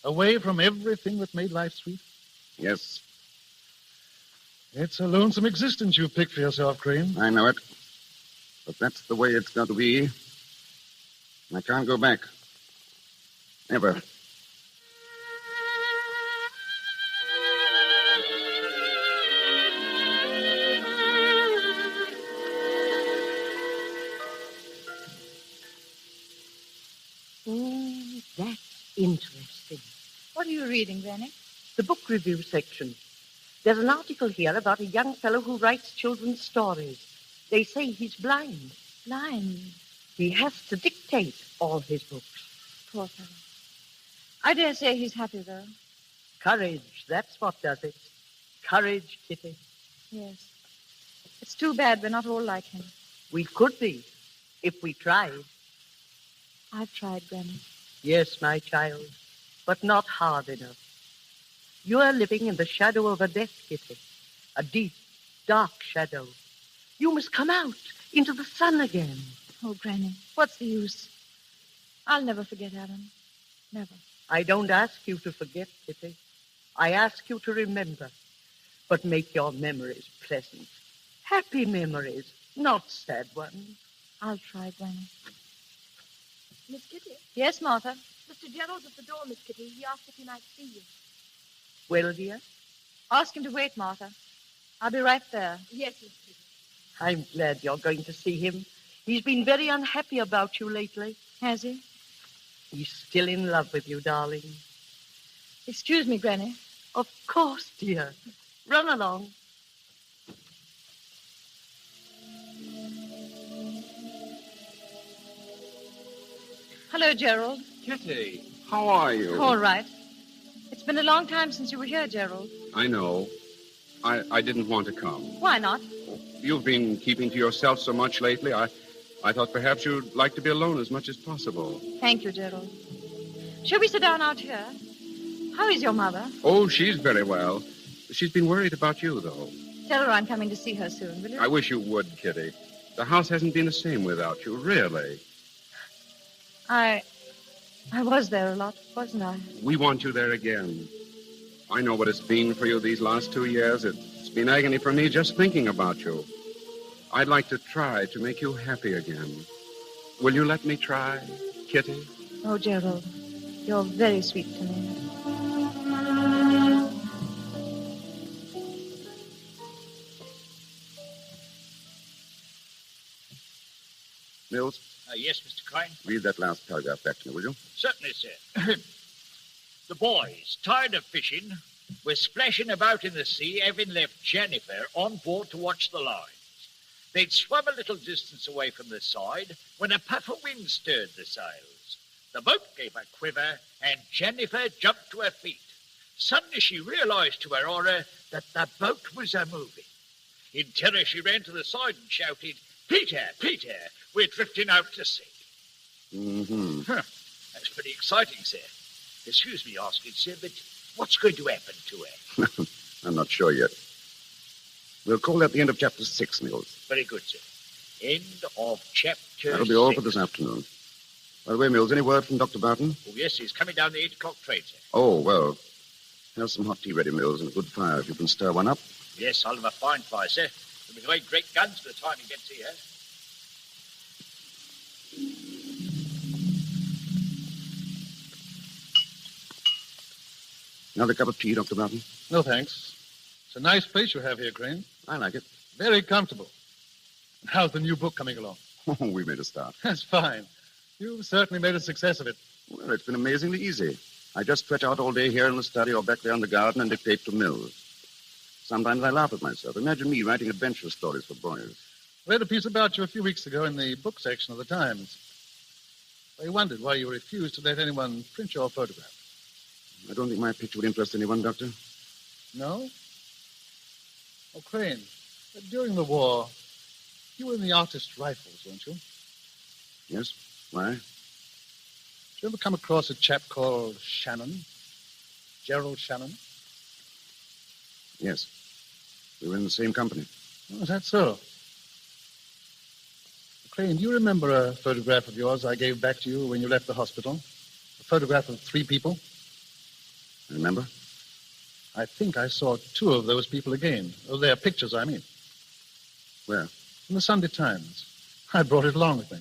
away from everything that made life sweet. Yes. It's a lonesome existence you've picked for yourself, Crane. I know it. But that's the way it's got to be. I can't go back. Never. Oh, that's interesting. What are you reading, Granny? The book review section. There's an article here about a young fellow who writes children's stories. They say he's blind. Blind? He has to dictate all his books. Poor fellow. I dare say he's happy, though. Courage, that's what does it. Courage, Kitty. Yes. It's too bad we're not all like him. We could be, if we tried. I've tried, Granny. Yes, my child, but not hard enough. You are living in the shadow of a death, Kitty. A deep, dark shadow. You must come out into the sun again. Oh, Granny, what's the use? I'll never forget Alan. Never. I don't ask you to forget, Kitty. I ask you to remember. But make your memories pleasant. Happy memories, not sad ones. I'll try, Granny. Miss Kitty? Yes, Martha? Mr. Gerald's at the door, Miss Kitty. He asked if he might see you. Well, dear? Ask him to wait, Martha. I'll be right there. Yes, Miss Kitty. I'm glad you're going to see him. He's been very unhappy about you lately. Has he? He's still in love with you, darling. Excuse me, Granny. Of course, dear. Run along. Hello, Gerald. Kitty, how are you? All right. It's been a long time since you were here, Gerald. I know. I didn't want to come. Why not? You've been keeping to yourself so much lately. I thought perhaps you'd like to be alone as much as possible. Thank you, Gerald. Shall we sit down out here? How is your mother? Oh, she's very well. She's been worried about you, though. Tell her I'm coming to see her soon, will you? I wish you would, Kitty. The house hasn't been the same without you, really. I was there a lot, wasn't I? We want you there again. I know what it's been for you these last 2 years. It's been agony for me just thinking about you. I'd like to try to make you happy again. Will you let me try, Kitty? Oh, Gerald, you're very sweet to me. Mills, Yes, Mr. Crane? read that last paragraph back to me, will you? Certainly, sir. The boys, tired of fishing, were splashing about in the sea, having left Jennifer on board to watch the lines. They'd swum a little distance away from the side when a puff of wind stirred the sails. The boat gave a quiver, and Jennifer jumped to her feet. Suddenly she realized to her horror that the boat was a-moving. In terror, she ran to the side and shouted, "Peter, Peter, we're drifting out to sea." Mm-hmm. Huh. That's pretty exciting, sir. Excuse me asking, sir, but what's going to happen to her? I'm not sure yet. We'll call that the end of chapter 6, Mills. Very good, sir. End of chapter That'll be all 6. for this afternoon. By the way, Mills, any word from Dr. Barton? Oh, yes, he's coming down the 8 o'clock train, sir. Oh, well. Have some hot tea ready, Mills, and a good fire if you can stir one up. Yes, I'll have a fine fire, sir. We'll be going great guns by the time he gets here. Another cup of tea, Dr. Barton? No, thanks. It's a nice place you have here, Crane. I like it. Very comfortable. How's the new book coming along? Oh, we made a start. That's fine. You've certainly made a success of it. Well, it's been amazingly easy. I just stretch out all day here in the study or back there in the garden and dictate to Mills. Sometimes I laugh at myself. Imagine me writing adventure stories for boys. I read a piece about you a few weeks ago in the book section of the Times. I wondered why you refused to let anyone print your photograph. I don't think my picture would interest anyone, Doctor. No? Oh, Crane, during the war, you were in the artist rifles, weren't you? Yes? Why? Did you ever come across a chap called Shannon? Gerald Shannon? Yes. We were in the same company. Oh, is that so? Crane, do you remember a photograph of yours I gave back to you when you left the hospital? A photograph of 3 people? I remember. I think I saw 2 of those people again. Oh, their pictures, I mean. Where? In the Sunday Times. I brought it along with me.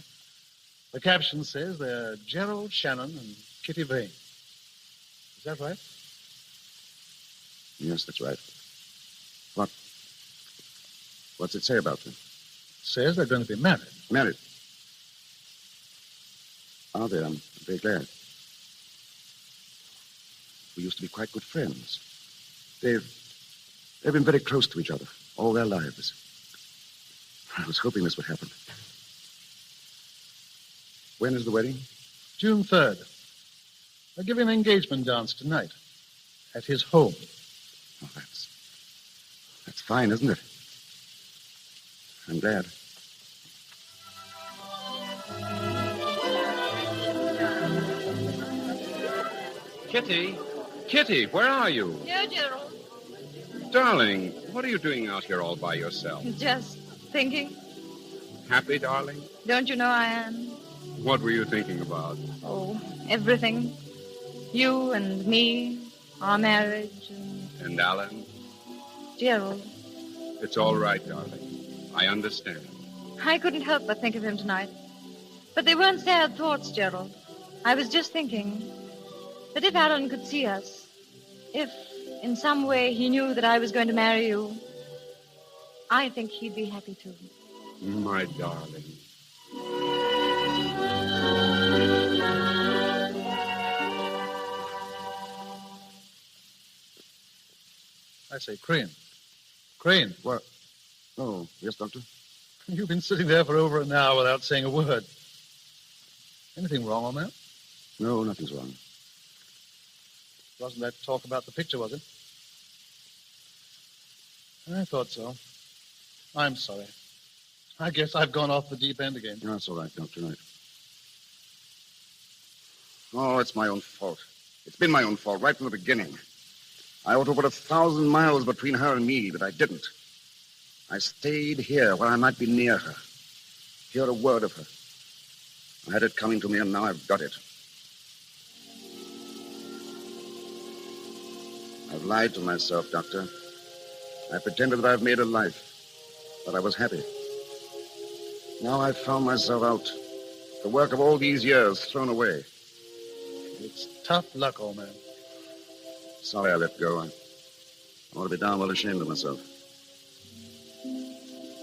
The caption says they're Gerald Shannon and Kitty Vane. Is that right? Yes, that's right. What's it say about them? It says they're going to be married. Married? Are they? I'm very glad. We used to be quite good friends. They've been very close to each other all their lives. I was hoping this would happen. When is the wedding? June 3rd. They're giving an engagement dance tonight at his home. Oh, that's fine, isn't it? I'm glad. Kitty? Kitty, where are you? Yeah, Gerald. Darling, what are you doing out here all by yourself? Just thinking. Happy, darling? Don't you know I am? What were you thinking about? Oh, everything. You and me, our marriage, And Alan? Gerald. It's all right, darling. I understand. I couldn't help but think of him tonight. But they weren't sad thoughts, Gerald. I was just thinking that if Alan could see us, if in some way he knew that I was going to marry you, I think he'd be happy too. My darling. I say, Crane. Crane. What? Oh, yes, Doctor? You've been sitting there for over an hour without saying a word. Anything wrong on that? No, nothing's wrong. Wasn't that talk about the picture, was it? I thought so. I'm sorry. I guess I've gone off the deep end again. No, that's all right, Doctor. Right. Oh, it's my own fault. It's been my own fault right from the beginning. I ought to put 1,000 miles between her and me, but I didn't. I stayed here where I might be near her. Hear a word of her. I had it coming to me, and now I've got it. I I've lied to myself, Doctor. I pretended that I've made a life, that I was happy. Now I've found myself out. The work of all these years thrown away. It's tough luck, old man. Sorry I let go. I ought to be darn well ashamed of myself.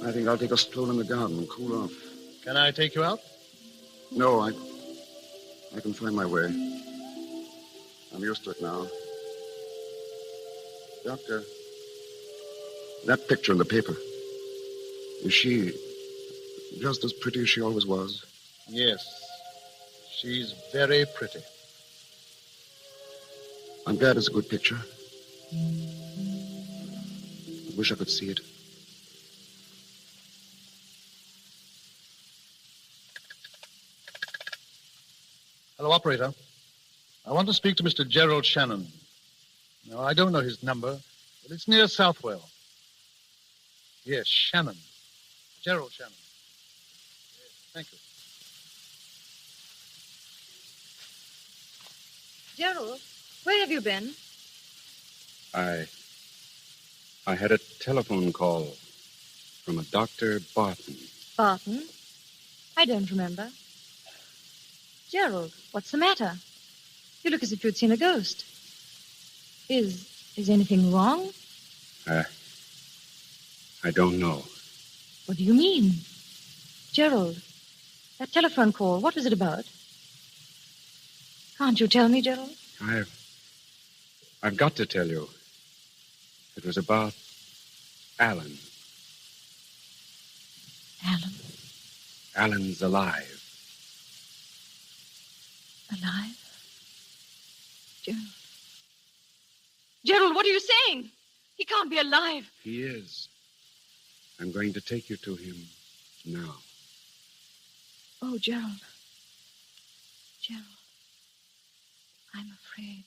I think I'll take a stroll in the garden and cool off. Can I take you out? No, I can find my way. I'm used to it now. Doctor, that picture in the paper, is she just as pretty as she always was? Yes. She's very pretty. I'm glad it's a good picture. I wish I could see it. Hello, operator. I want to speak to Mr. Gerald Shannon. No, I don't know his number, but it's near Southwell. Yes, Shannon. Gerald Shannon. Yes, thank you. Gerald, where have you been? I had a telephone call from a Dr. Barton. Barton? I don't remember. Gerald, what's the matter? You look as if you'd seen a ghost. Is anything wrong? I don't know. What do you mean? Gerald, that telephone call, what was it about? Can't you tell me, Gerald? I've got to tell you. It was about Alan. Alan? Alan's alive. Alive? Gerald. Gerald, what are you saying? He can't be alive. He is. I'm going to take you to him now. Oh, Gerald. Gerald. I'm afraid.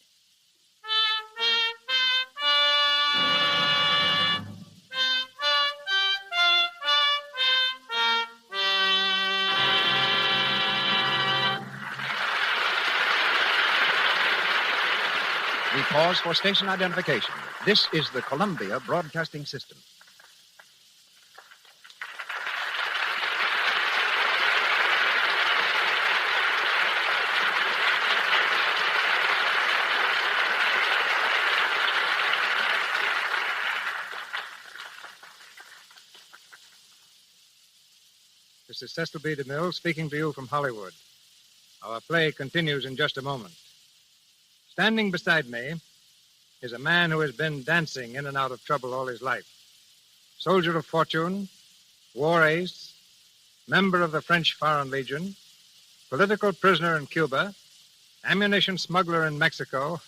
We pause for station identification. This is the Columbia Broadcasting System. This is Cecil B. DeMille speaking to you from Hollywood. Our play continues in just a moment. Standing beside me is a man who has been dancing in and out of trouble all his life. Soldier of fortune, war ace, member of the French Foreign Legion, political prisoner in Cuba, ammunition smuggler in Mexico.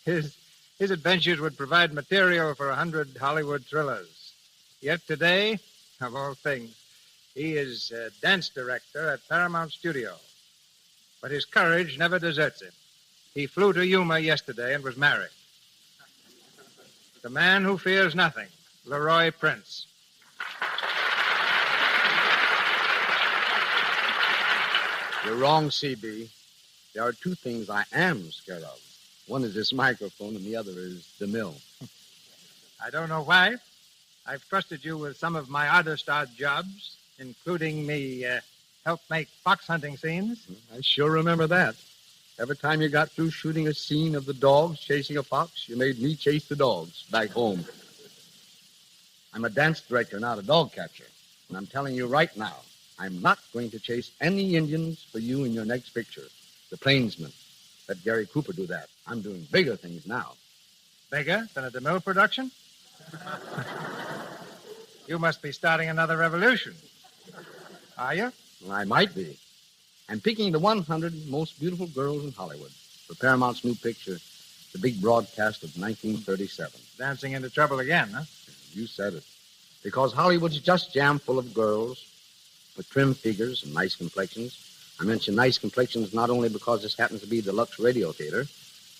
His adventures would provide material for 100 Hollywood thrillers. Yet today, of all things, he is a dance director at Paramount Studio. But his courage never deserts him. He flew to Yuma yesterday and was married. The man who fears nothing, Leroy Prince. You're wrong, C.B. There are two things I am scared of. One is this microphone, and the other is the mill. I don't know why. I've trusted you with some of my oddest odd jobs, including me help make fox hunting scenes. I sure remember that. Every time you got through shooting a scene of the dogs chasing a fox, you made me chase the dogs back home. I'm a dance director, not a dog catcher. And I'm telling you right now, I'm not going to chase any Indians for you in your next picture. The Plainsmen. Let Gary Cooper do that. I'm doing bigger things now. Bigger than a DeMille production? You must be starting another revolution. Are you? Well, I might be. I'm picking the 100 most beautiful girls in Hollywood for Paramount's new picture, the big broadcast of 1937. Dancing into trouble again, huh? You said it. Because Hollywood's just jam full of girls with trim figures and nice complexions. I mention nice complexions not only because this happens to be the LUX radio theater,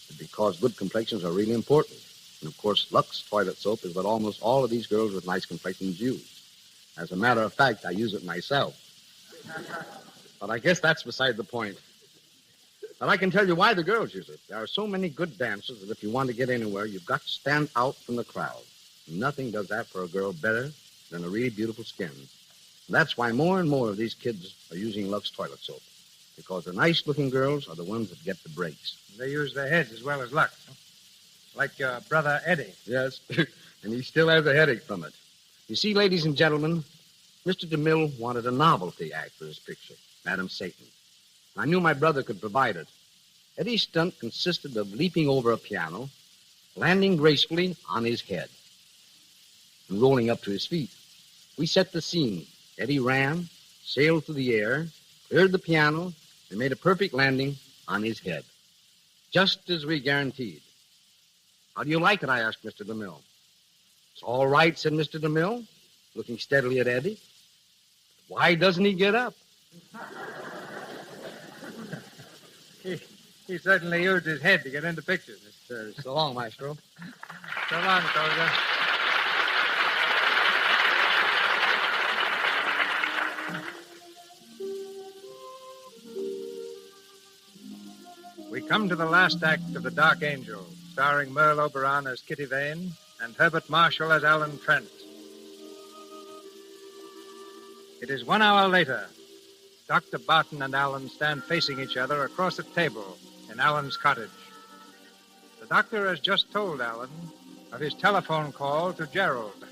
but because good complexions are really important. And, of course, LUX toilet soap is what almost all of these girls with nice complexions use. As a matter of fact, I use it myself. But I guess that's beside the point. But I can tell you why the girls use it. There are so many good dancers that if you want to get anywhere, you've got to stand out from the crowd. Nothing does that for a girl better than a really beautiful skin. That's why more and more of these kids are using Lux toilet soap. Because the nice-looking girls are the ones that get the breaks. They use their heads as well as Lux. Huh? Like your brother Eddie. Yes, and he still has a headache from it. You see, ladies and gentlemen, Mr. DeMille wanted a novelty act for his picture, Madam Satan. I knew my brother could provide it. Eddie's stunt consisted of leaping over a piano, landing gracefully on his head, and rolling up to his feet. We set the scene. Eddie ran, sailed through the air, cleared the piano, and made a perfect landing on his head, just as we guaranteed. How do you like it? I asked Mr. DeMille. It's all right, said Mr. DeMille, looking steadily at Eddie. Why doesn't he get up? He certainly used his head to get into pictures. So long, Maestro. So long, soldier. We come to the last act of The Dark Angel, starring Merle Oberon as Kitty Vane and Herbert Marshall as Alan Trent. It is 1 hour later. Dr. Barton and Alan stand facing each other across a table in Alan's cottage. The doctor has just told Alan of his telephone call to Gerald.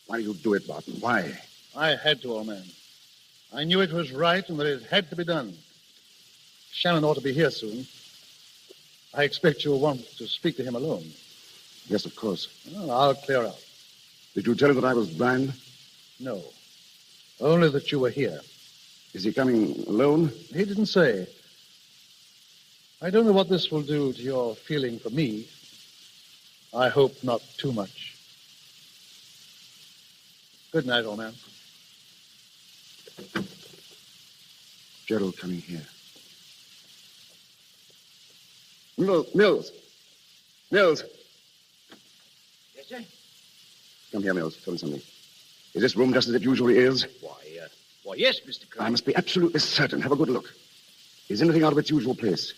Why do you do it, Barton? Why? I had to, old man. I knew it was right and that it had to be done. Shannon ought to be here soon. I expect you'll want to speak to him alone. Yes, of course. Well, I'll clear out. Did you tell him that I was blind? No. Only that you were here. Is he coming alone? He didn't say. I don't know what this will do to your feeling for me. I hope not too much. Good night, old man. Gerald coming here. Mills. Mills. Yes, sir? Come here, Mills. Tell me something. Is this room just as it usually is? Why, yes, Mr. Crane. I must be absolutely certain. Have a good look. Is anything out of its usual place?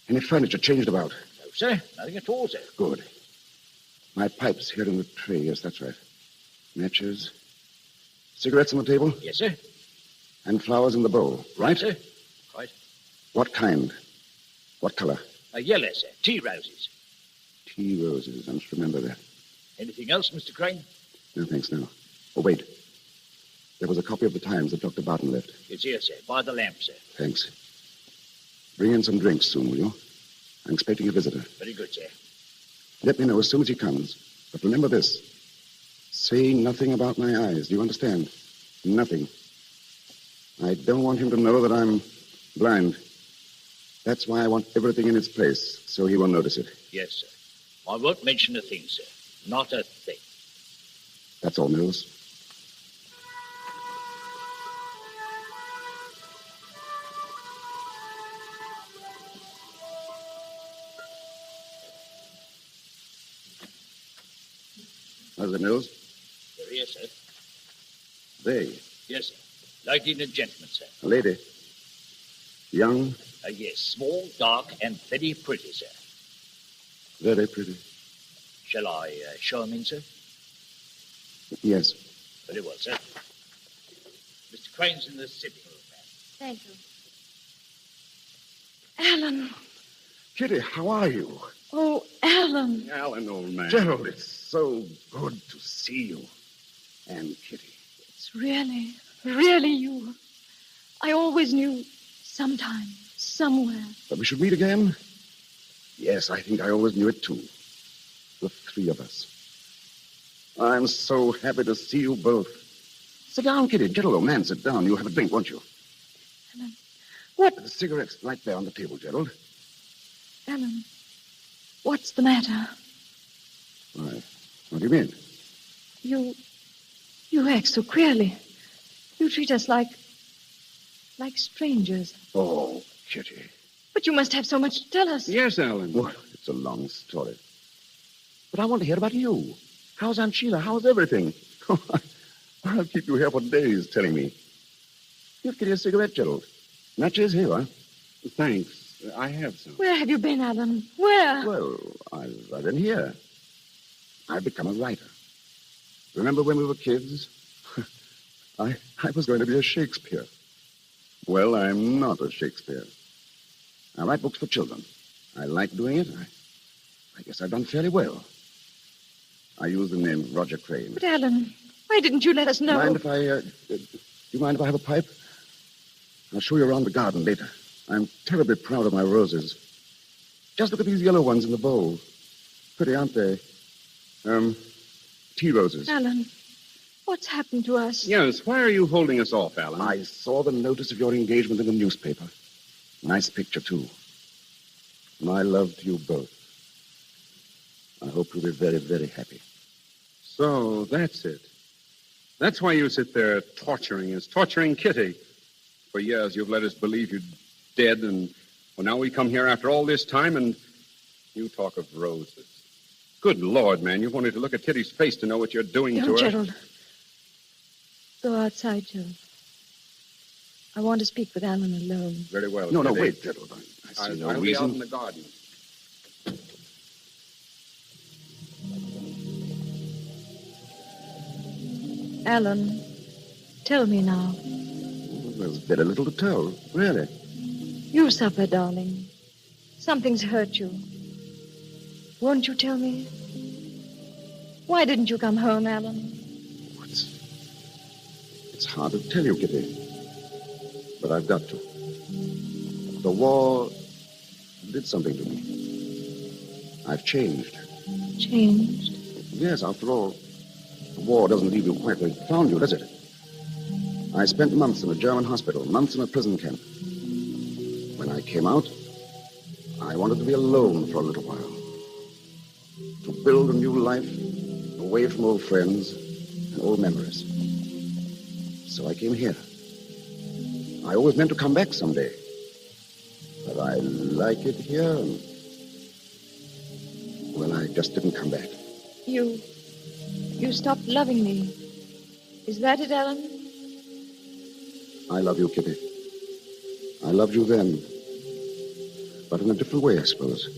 Any furniture changed about? No, sir. Nothing at all, sir. Good. My pipe's here in the tray. Yes, that's right. Matches. Cigarettes on the table? Yes, sir. And flowers in the bowl, right? Yes, sir. Right. What kind? What color? Yellow, sir. Tea roses. Tea roses. I must remember that. Anything else, Mr. Crane? No, thanks, no. Oh, wait. There was a copy of the Times that Dr. Barton left. It's here, sir. By the lamp, sir. Thanks. Bring in some drinks soon, will you? I'm expecting a visitor. Very good, sir. Let me know as soon as he comes. But remember this. Say nothing about my eyes. Do you understand? Nothing. I don't want him to know that I'm blind. That's why I want everything in its place, so he won't notice it. Yes, sir. I won't mention a thing, sir. Not a thing. That's all, Mills. How's it, Mills? They're here, sir. They? Yes, sir. Lady and a gentleman, sir. A lady. Young? Yes, small, dark, and very pretty, sir. Very pretty. Shall I show him in, sir? Yes. Very well, sir. Mr. Crane's in the sitting room, ma'am. Thank you. Alan. Kitty, how are you? Oh, Alan. Alan, old man. Gerald, it's so good to see you. And Kitty. It's really, really you. I always knew sometime, somewhere. That we should meet again? Yes, I think I always knew it, too. The three of us. I'm so happy to see you both. Sit down, Kitty. Gerald, old man, sit down. You'll have a drink, won't you? Alan, what? The cigarette's right there on the table, Gerald. Alan, what's the matter? Why? What do you mean? You act so queerly. You treat us like strangers. Oh, Kitty. But you must have so much to tell us. Yes, Alan. Well, it's a long story. But I want to hear about you. How's Aunt Sheila? How's everything? I'll keep you here for days telling me. Give Kitty a cigarette, Gerald. Matches, here you are. Thanks. I have some. Where have you been, Alan? Where? Well, I've been here. I've become a writer. Remember when we were kids? I was going to be a Shakespeare. Well, I'm not a Shakespeare. I write books for children. I like doing it. I guess I've done fairly well. I use the name Roger Crane. But, Alan, why didn't you let us know? Do you mind if I have a pipe? I'll show you around the garden later. I'm terribly proud of my roses. Just look at these yellow ones in the bowl. Pretty, aren't they? Tea roses. Alan, what's happened to us? Yes, why are you holding us off, Alan? I saw the notice of your engagement in the newspaper. Nice picture, too. My love to you both. I hope you'll be very, very happy. So, that's it. That's why you sit there torturing us, torturing Kitty. For years, you've let us believe you're dead, and well, now we come here after all this time, and you talk of roses. Good Lord, man, you've only to look at Kitty's face to know what you're doing to her. Gerald. Go outside, Gerald. I want to speak with Alan alone. Very well. No, Kitty. wait, Gerald. I see no I'll be out reason. in the garden. Alan, tell me now. There's very little to tell, really. You suffer, darling. Something's hurt you. Won't you tell me? Why didn't you come home, Alan? It's hard to tell you, Kitty. But I've got to. The war did something to me. I've changed. Changed? Yes, after all, the war doesn't leave you quite where it found you, does it? I spent months in a German hospital, months in a prison camp. When I came out, I wanted to be alone for a little while. To build a new life away from old friends and old memories. So I came here. I always meant to come back someday. But I like it here, and well, I just didn't come back. You stopped loving me. Is that it, Alan? I love you, Kitty. I loved you then. But in a different way, I suppose.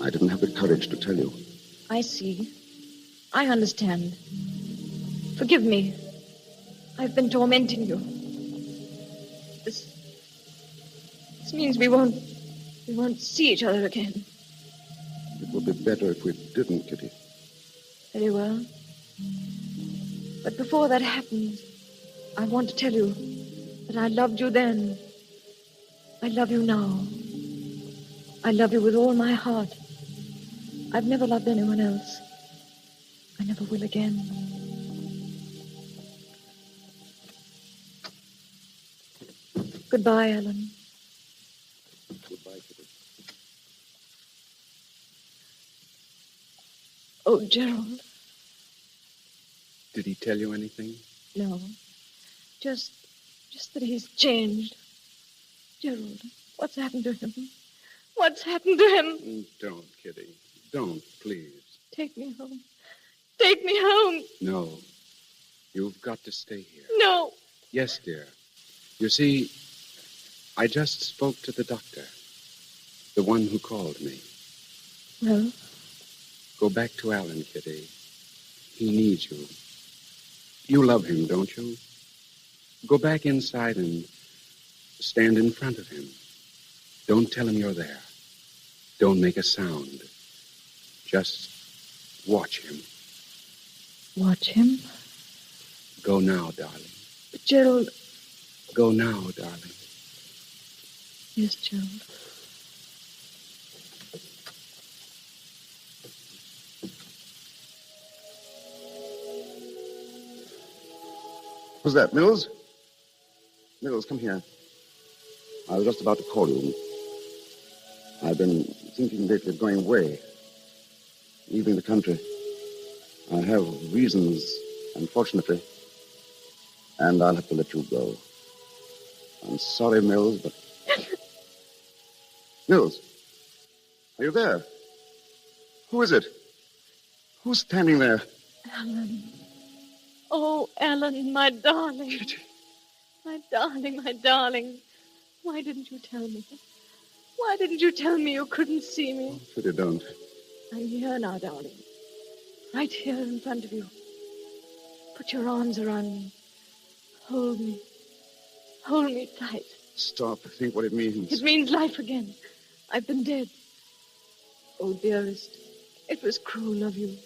I didn't have the courage to tell you. I see. I understand. Forgive me. I've been tormenting you. This means we won't see each other again. It would be better if we didn't, Kitty. Very well. But before that happens, I want to tell you that I loved you then. I love you now. I love you with all my heart. I've never loved anyone else. I never will again. Goodbye, Alan. Goodbye, Kitty. Oh, Gerald. Did he tell you anything? No. Just that he's changed. Gerald, what's happened to him? What's happened to him? Don't, Kitty. Don't, please. Take me home. Take me home. No. You've got to stay here. No. Yes, dear. You see, I just spoke to the doctor. The one who called me. Well? Go back to Alan, Kitty. He needs you. You love him, don't you? Go back inside and stand in front of him. Don't tell him you're there. Don't make a sound. Just watch him. Watch him? Go now, darling. But Gerald... Go now, darling. Yes, Gerald. Who's that, Mills? Mills, come here. I was just about to call you. I've been thinking lately of going away, leaving the country. I have reasons, unfortunately, and I'll have to let you go. I'm sorry, Mills, but... Mills, are you there? Who is it? Who's standing there? Alan. Oh, Alan, my darling. darling, my darling. Why didn't you tell me? Why didn't you tell me you couldn't see me? Pity don't. I'm here now, darling. Right here in front of you. Put your arms around me. Hold me. Hold me tight. Stop. Think what it means. It means life again. I've been dead. Oh, dearest, it was cruel of you.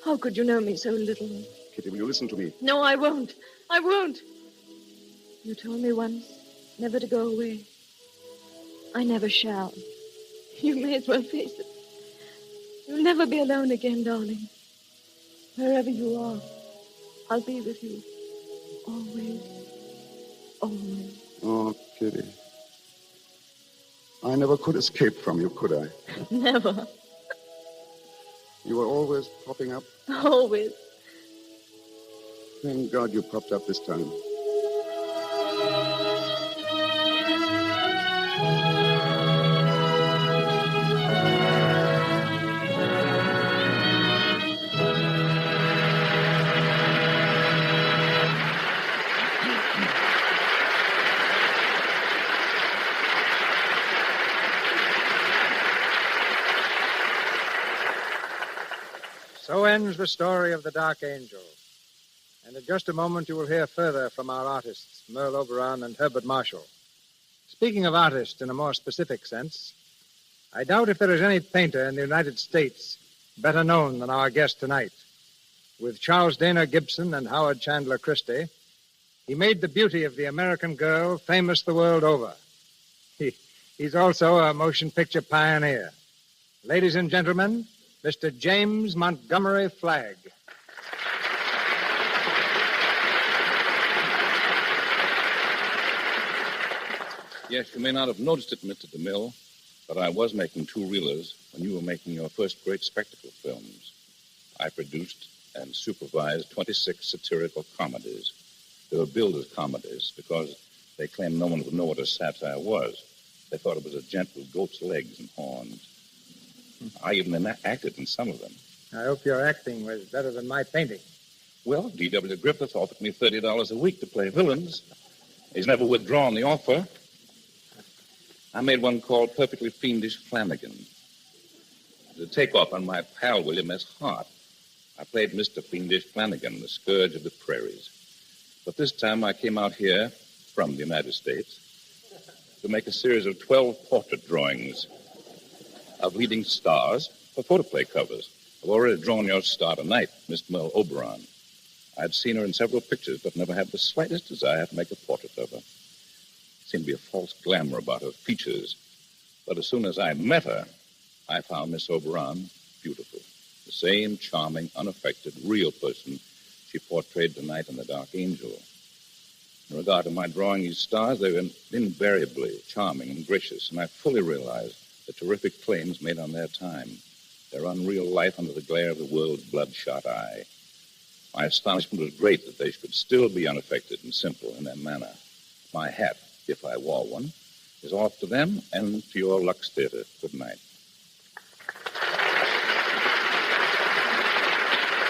How could you know me so little? Kitty, will you listen to me? No, I won't. I won't. You told me once never to go away. I never shall. You may as well face it. You'll never be alone again, darling. Wherever you are, I'll be with you. Always. Always. Oh, Kitty. I never could escape from you, could I? Never. You were always popping up. Always. Thank God you popped up this time. So ends the story of the Dark Angel. And in just a moment, you will hear further from our artists, Merle Oberon and Herbert Marshall. Speaking of artists in a more specific sense, I doubt if there is any painter in the United States better known than our guest tonight. With Charles Dana Gibson and Howard Chandler Christie, he made the beauty of the American girl famous the world over. He's also a motion picture pioneer. Ladies and gentlemen, Mr. James Montgomery Flagg. Yes, you may not have noticed it, Mr. DeMille, but I was making two-reelers when you were making your first great spectacle films. I produced and supervised 26 satirical comedies. They were billed as comedies because they claimed no one would know what a satire was. They thought it was a gent with goat's legs and horns. I even acted in some of them. I hope your acting was better than my painting. Well, D.W. Griffith offered me $30 a week to play villains. He's never withdrawn the offer. I made one called Perfectly Fiendish Flanagan. To take off on my pal William S. Hart, I played Mr. Fiendish Flanagan, the scourge of the prairies. But this time I came out here from the United States to make a series of 12 portrait drawings of leading stars for photoplay covers. I've already drawn your star tonight, Miss Merle Oberon. I'd seen her in several pictures, but never had the slightest desire to make a portrait of her. Seemed to be a false glamour about her features. But as soon as I met her, I found Miss Oberon beautiful. The same charming, unaffected, real person she portrayed tonight in The Dark Angel. In regard to my drawing these stars, they were invariably charming and gracious, and I fully realized the terrific claims made on their time, their unreal life under the glare of the world's bloodshot eye. My astonishment was great that they could still be unaffected and simple in their manner. My hat, if I wore one, is off to them and to your Lux Theater. Good night.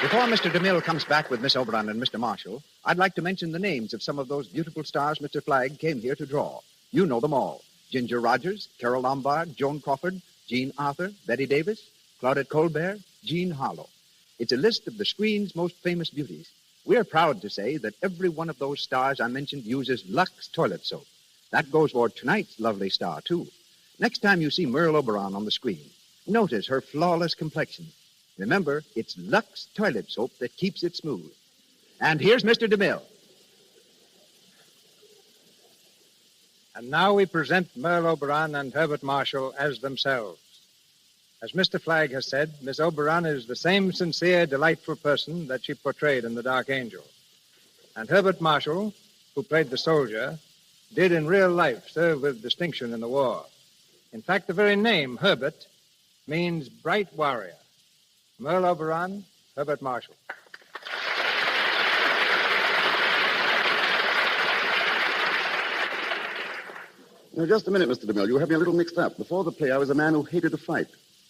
Before Mr. DeMille comes back with Miss Oberon and Mr. Marshall, I'd like to mention the names of some of those beautiful stars Mr. Flagg came here to draw. You know them all. Ginger Rogers, Carol Lombard, Joan Crawford, Jean Arthur, Betty Davis, Claudette Colbert, Jean Harlow. It's a list of the screen's most famous beauties. We're proud to say that every one of those stars I mentioned uses LUX toilet soap. That goes for tonight's lovely star, too. Next time you see Merle Oberon on the screen, notice her flawless complexion. Remember, it's LUX toilet soap that keeps it smooth. And here's Mr. DeMille. And now we present Merle Oberon and Herbert Marshall as themselves. As Mr. Flagg has said, Miss Oberon is the same sincere, delightful person that she portrayed in The Dark Angel. And Herbert Marshall, who played the soldier, did in real life serve with distinction in the war. In fact, the very name, Herbert, means bright warrior. Merle Oberon, Herbert Marshall. Now, just a minute, Mr. DeMille. You have me a little mixed up. Before the play, I was a man who hated to fight.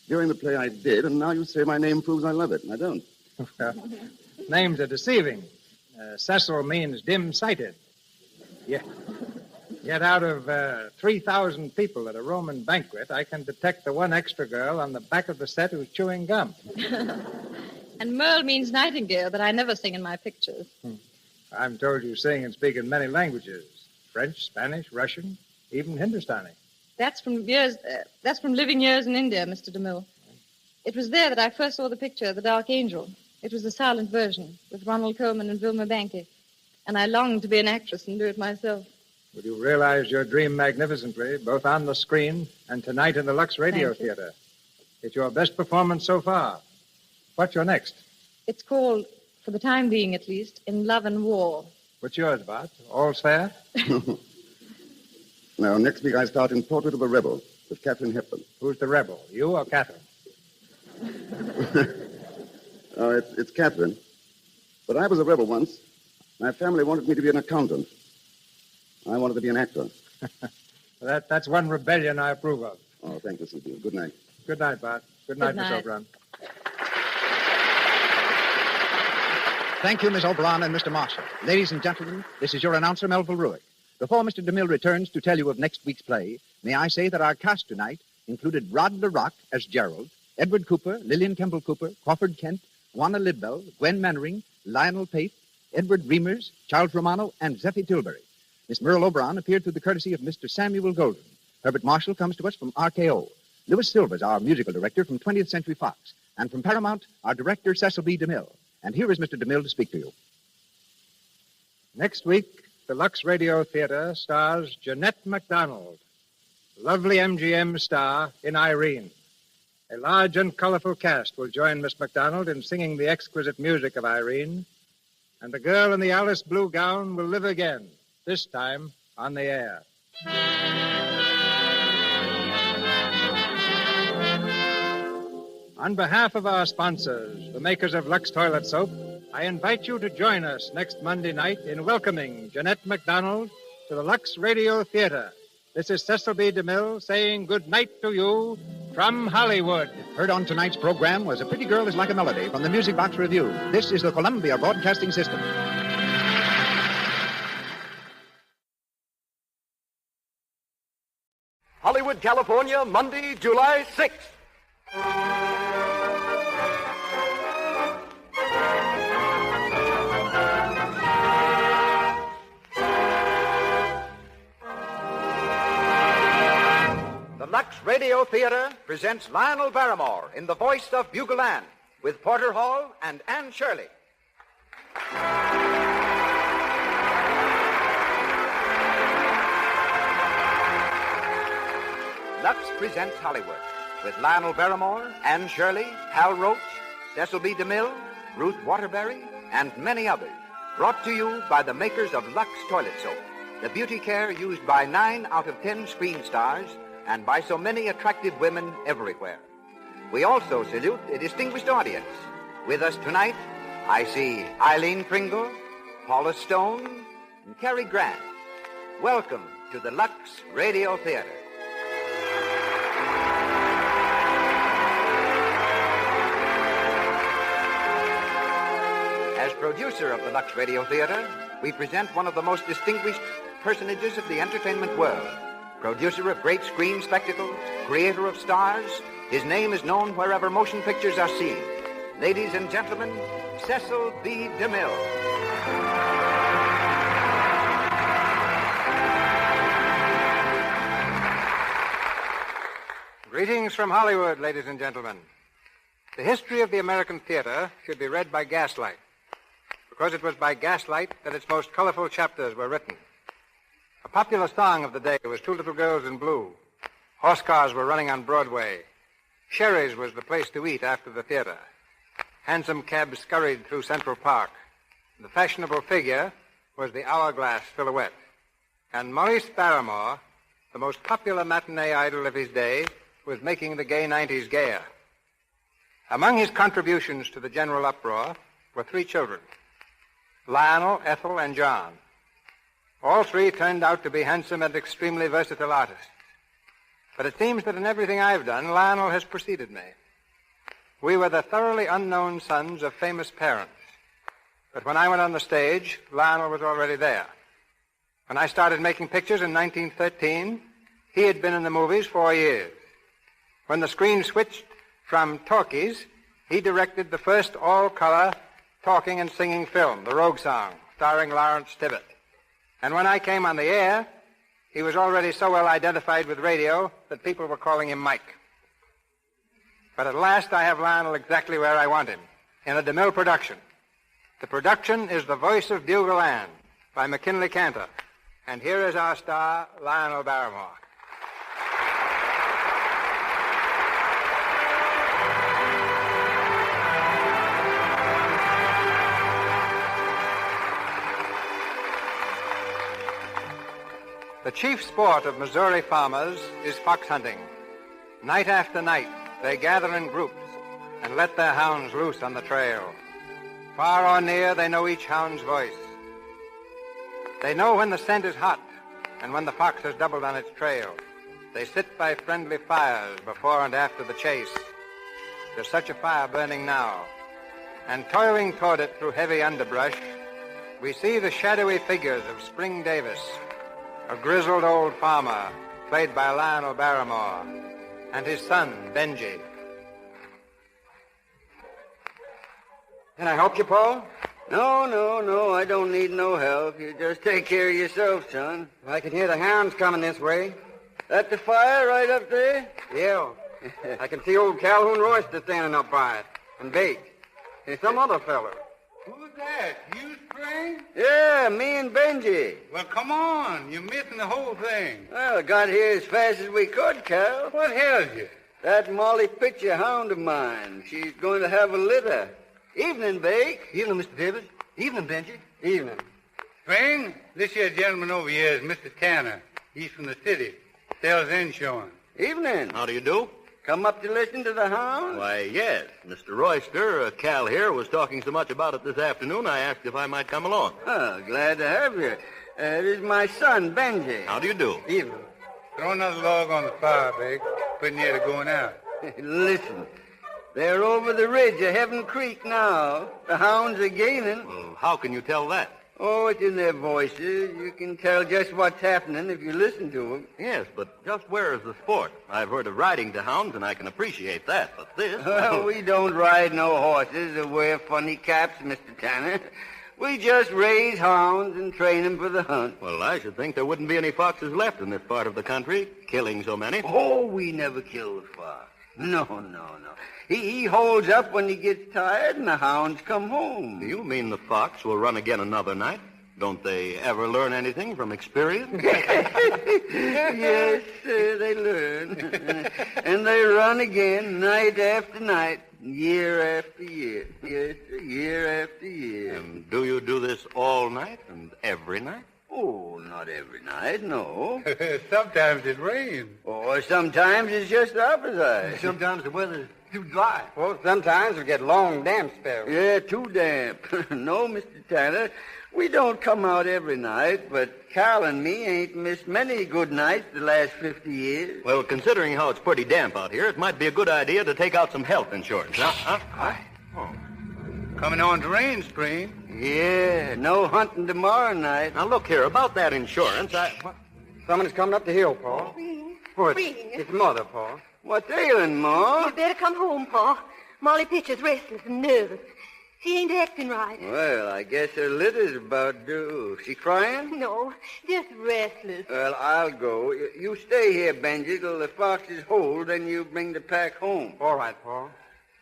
During the play, I did, and now you say my name proves I love it, and I don't. Names are deceiving. Cecil means dim-sighted. Yeah. Yet out of 3,000 people at a Roman banquet, I can detect the one extra girl on the back of the set who's chewing gum. And Merle means nightingale that I never sing in my pictures. I'm told you sing and speak in many languages. French, Spanish, Russian, even Hindustani. That's from living years in India, Mr. DeMille. It was there that I first saw the picture, The Dark Angel. It was the silent version with Ronald Colman and Vilma Banky. And I longed to be an actress and do it myself. Well, you realized your dream magnificently, both on the screen and tonight in the Lux Radio Theater. It's your best performance so far. What's your next? It's called, for the time being at least, In Love and War. What's yours, Bart? All's fair? Now, next week I start in Portrait of a Rebel with Katharine Hepburn. Who's the rebel, you or Catherine? Oh, it's Katharine. But I was a rebel once. My family wanted me to be an accountant. I wanted to be an actor. That's one rebellion I approve of. Oh, thank you, Cynthia. Good night. Good night, Bart. Good night, Miss night. O'Brien. Thank you, Miss O'Brien and Mr. Marshall. Ladies and gentlemen, this is your announcer, Melville Ruick. Before Mr. DeMille returns to tell you of next week's play, may I say that our cast tonight included Rod LaRock as Gerald, Edward Cooper, Lillian Kemble Cooper, Crawford Kent, Juana Lidbell, Gwen Mannering, Lionel Pate, Edward Reimers, Charles Romano, and Zeffie Tilbury. Miss Merle O'Brien appeared through the courtesy of Mr. Samuel Golden. Herbert Marshall comes to us from RKO. Louis Silver's our musical director from 20th Century Fox. And from Paramount, our director, Cecil B. DeMille. And here is Mr. DeMille to speak to you. Next week, the Lux Radio Theater stars Jeanette MacDonald, lovely MGM star in Irene. A large and colorful cast will join Miss MacDonald in singing the exquisite music of Irene, and the girl in the Alice blue gown will live again, this time on the air. On behalf of our sponsors, the makers of Lux Toilet Soap, I invite you to join us next Monday night in welcoming Jeanette MacDonald to the Lux Radio Theater. This is Cecil B. DeMille saying good night to you from Hollywood. Heard on tonight's program was A Pretty Girl is Like a Melody from the Music Box Review. This is the Columbia Broadcasting System. Hollywood, California, Monday, July 6th. The Lux Radio Theater presents Lionel Barrymore in the voice of Bugle Ann with Porter Hall and Anne Shirley. Lux presents Hollywood with Lionel Barrymore, Anne Shirley, Hal Roach, Cecil B. DeMille, Ruth Waterbury, and many others. Brought to you by the makers of Lux Toilet Soap, the beauty care used by 9 out of 10 screen stars and by so many attractive women everywhere. We also salute a distinguished audience. With us tonight, I see Eileen Pringle, Paula Stone, and Cary Grant. Welcome to the Lux Radio Theater. As producer of the Lux Radio Theater, we present one of the most distinguished personages of the entertainment world. Producer of great screen spectacles, creator of stars, his name is known wherever motion pictures are seen. Ladies and gentlemen, Cecil B. DeMille. Greetings from Hollywood, ladies and gentlemen. The history of the American theater should be read by gaslight, because it was by gaslight that its most colorful chapters were written. A popular song of the day was Two Little Girls in Blue. Horse cars were running on Broadway. Sherry's was the place to eat after the theater. Hansom cabs scurried through Central Park. The fashionable figure was the hourglass silhouette. And Maurice Barrymore, the most popular matinee idol of his day, was making the gay 90s gayer. Among his contributions to the general uproar were 3 children, Lionel, Ethel, and John. All 3 turned out to be handsome and extremely versatile artists. But it seems that in everything I've done, Lionel has preceded me. We were the thoroughly unknown sons of famous parents. But when I went on the stage, Lionel was already there. When I started making pictures in 1913, he had been in the movies 4 years. When the screen switched from talkies, he directed the first all-color talking and singing film, The Rogue Song, starring Lawrence Tibbett. And when I came on the air, he was already so well identified with radio that people were calling him Mike. But at last I have Lionel exactly where I want him, in a DeMille production. The production is The Voice of Bugle Ann by McKinley Cantor. And here is our star, Lionel Barrymore. The chief sport of Missouri farmers is fox hunting. Night after night, they gather in groups and let their hounds loose on the trail. Far or near, they know each hound's voice. They know when the scent is hot and when the fox has doubled on its trail. They sit by friendly fires before and after the chase. There's such a fire burning now. And toiling toward it through heavy underbrush, we see the shadowy figures of Spring Davis, a grizzled old farmer played by Lionel Barrymore, and his son, Benji. Can I help you, Paul? No, I don't need no help. You just take care of yourself, son. I can hear the hounds coming this way. That the fire right up there? Yeah. I can see old Calhoun Royster standing up by it, and Bake, and some other feller. Who's that? You, Spring? Yeah, me and Benji. Well, come on. You're missing the whole thing. Well, got here as fast as we could, Cal. What held you? That Molly Pitcher hound of mine. She's going to have a litter. Evening, Bake. Evening, Mr. Davis. Evening, Benji. Evening. Spring, this here gentleman over here is Mr. Tanner. He's from the city. Sells insurance. Evening. How do you do? Come up to listen to the hounds? Why, yes. Mr. Royster, Cal here, was talking so much about it this afternoon, I asked if I might come along. Oh, glad to have you. This is my son, Benji. How do you do? Evening. Throw another log on the fire, Big. Putting near to going out. Listen. They're over the ridge of Heaven Creek now. The hounds are gaining. Well, how can you tell that? Oh, it's in their voices. You can tell just what's happening if you listen to them. Yes, but just where is the sport? I've heard of riding to hounds, and I can appreciate that. But this... Well, we don't ride no horses or wear funny caps, Mr. Tanner. We just raise hounds and train them for the hunt. Well, I should think there wouldn't be any foxes left in this part of the country, killing so many. Oh, we never kill the fox. No. He holds up when he gets tired, and the hounds come home. Do you mean the fox will run again another night? Don't they ever learn anything from experience? Yes, they learn. And they run again night after night, year after year. Yes, sir, year after year. And do you do this all night and every night? Oh, not every night, no. Sometimes it rains. Or sometimes it's just the opposite. Sometimes the weather's too dry. Well, sometimes we get long damp spells. Yeah, too damp. No, Mr. Tanner, we don't come out every night, but Cal and me ain't missed many good nights the last 50 years. Well, considering how it's pretty damp out here, it might be a good idea to take out some health insurance. Hi. Oh. Coming on to rain, Spring. Yeah, no hunting tomorrow night. Now, look here, about that insurance, Someone's coming up the hill, Paul. It's Mother, Paul. What's ailing, Ma? You better come home, Pa. Molly Pitcher's restless and nervous. She ain't acting right. Well, I guess her litter's about due. She crying? No, just restless. Well, I'll go. You stay here, Benji, till the foxes hold, then you bring the pack home. All right, Paul.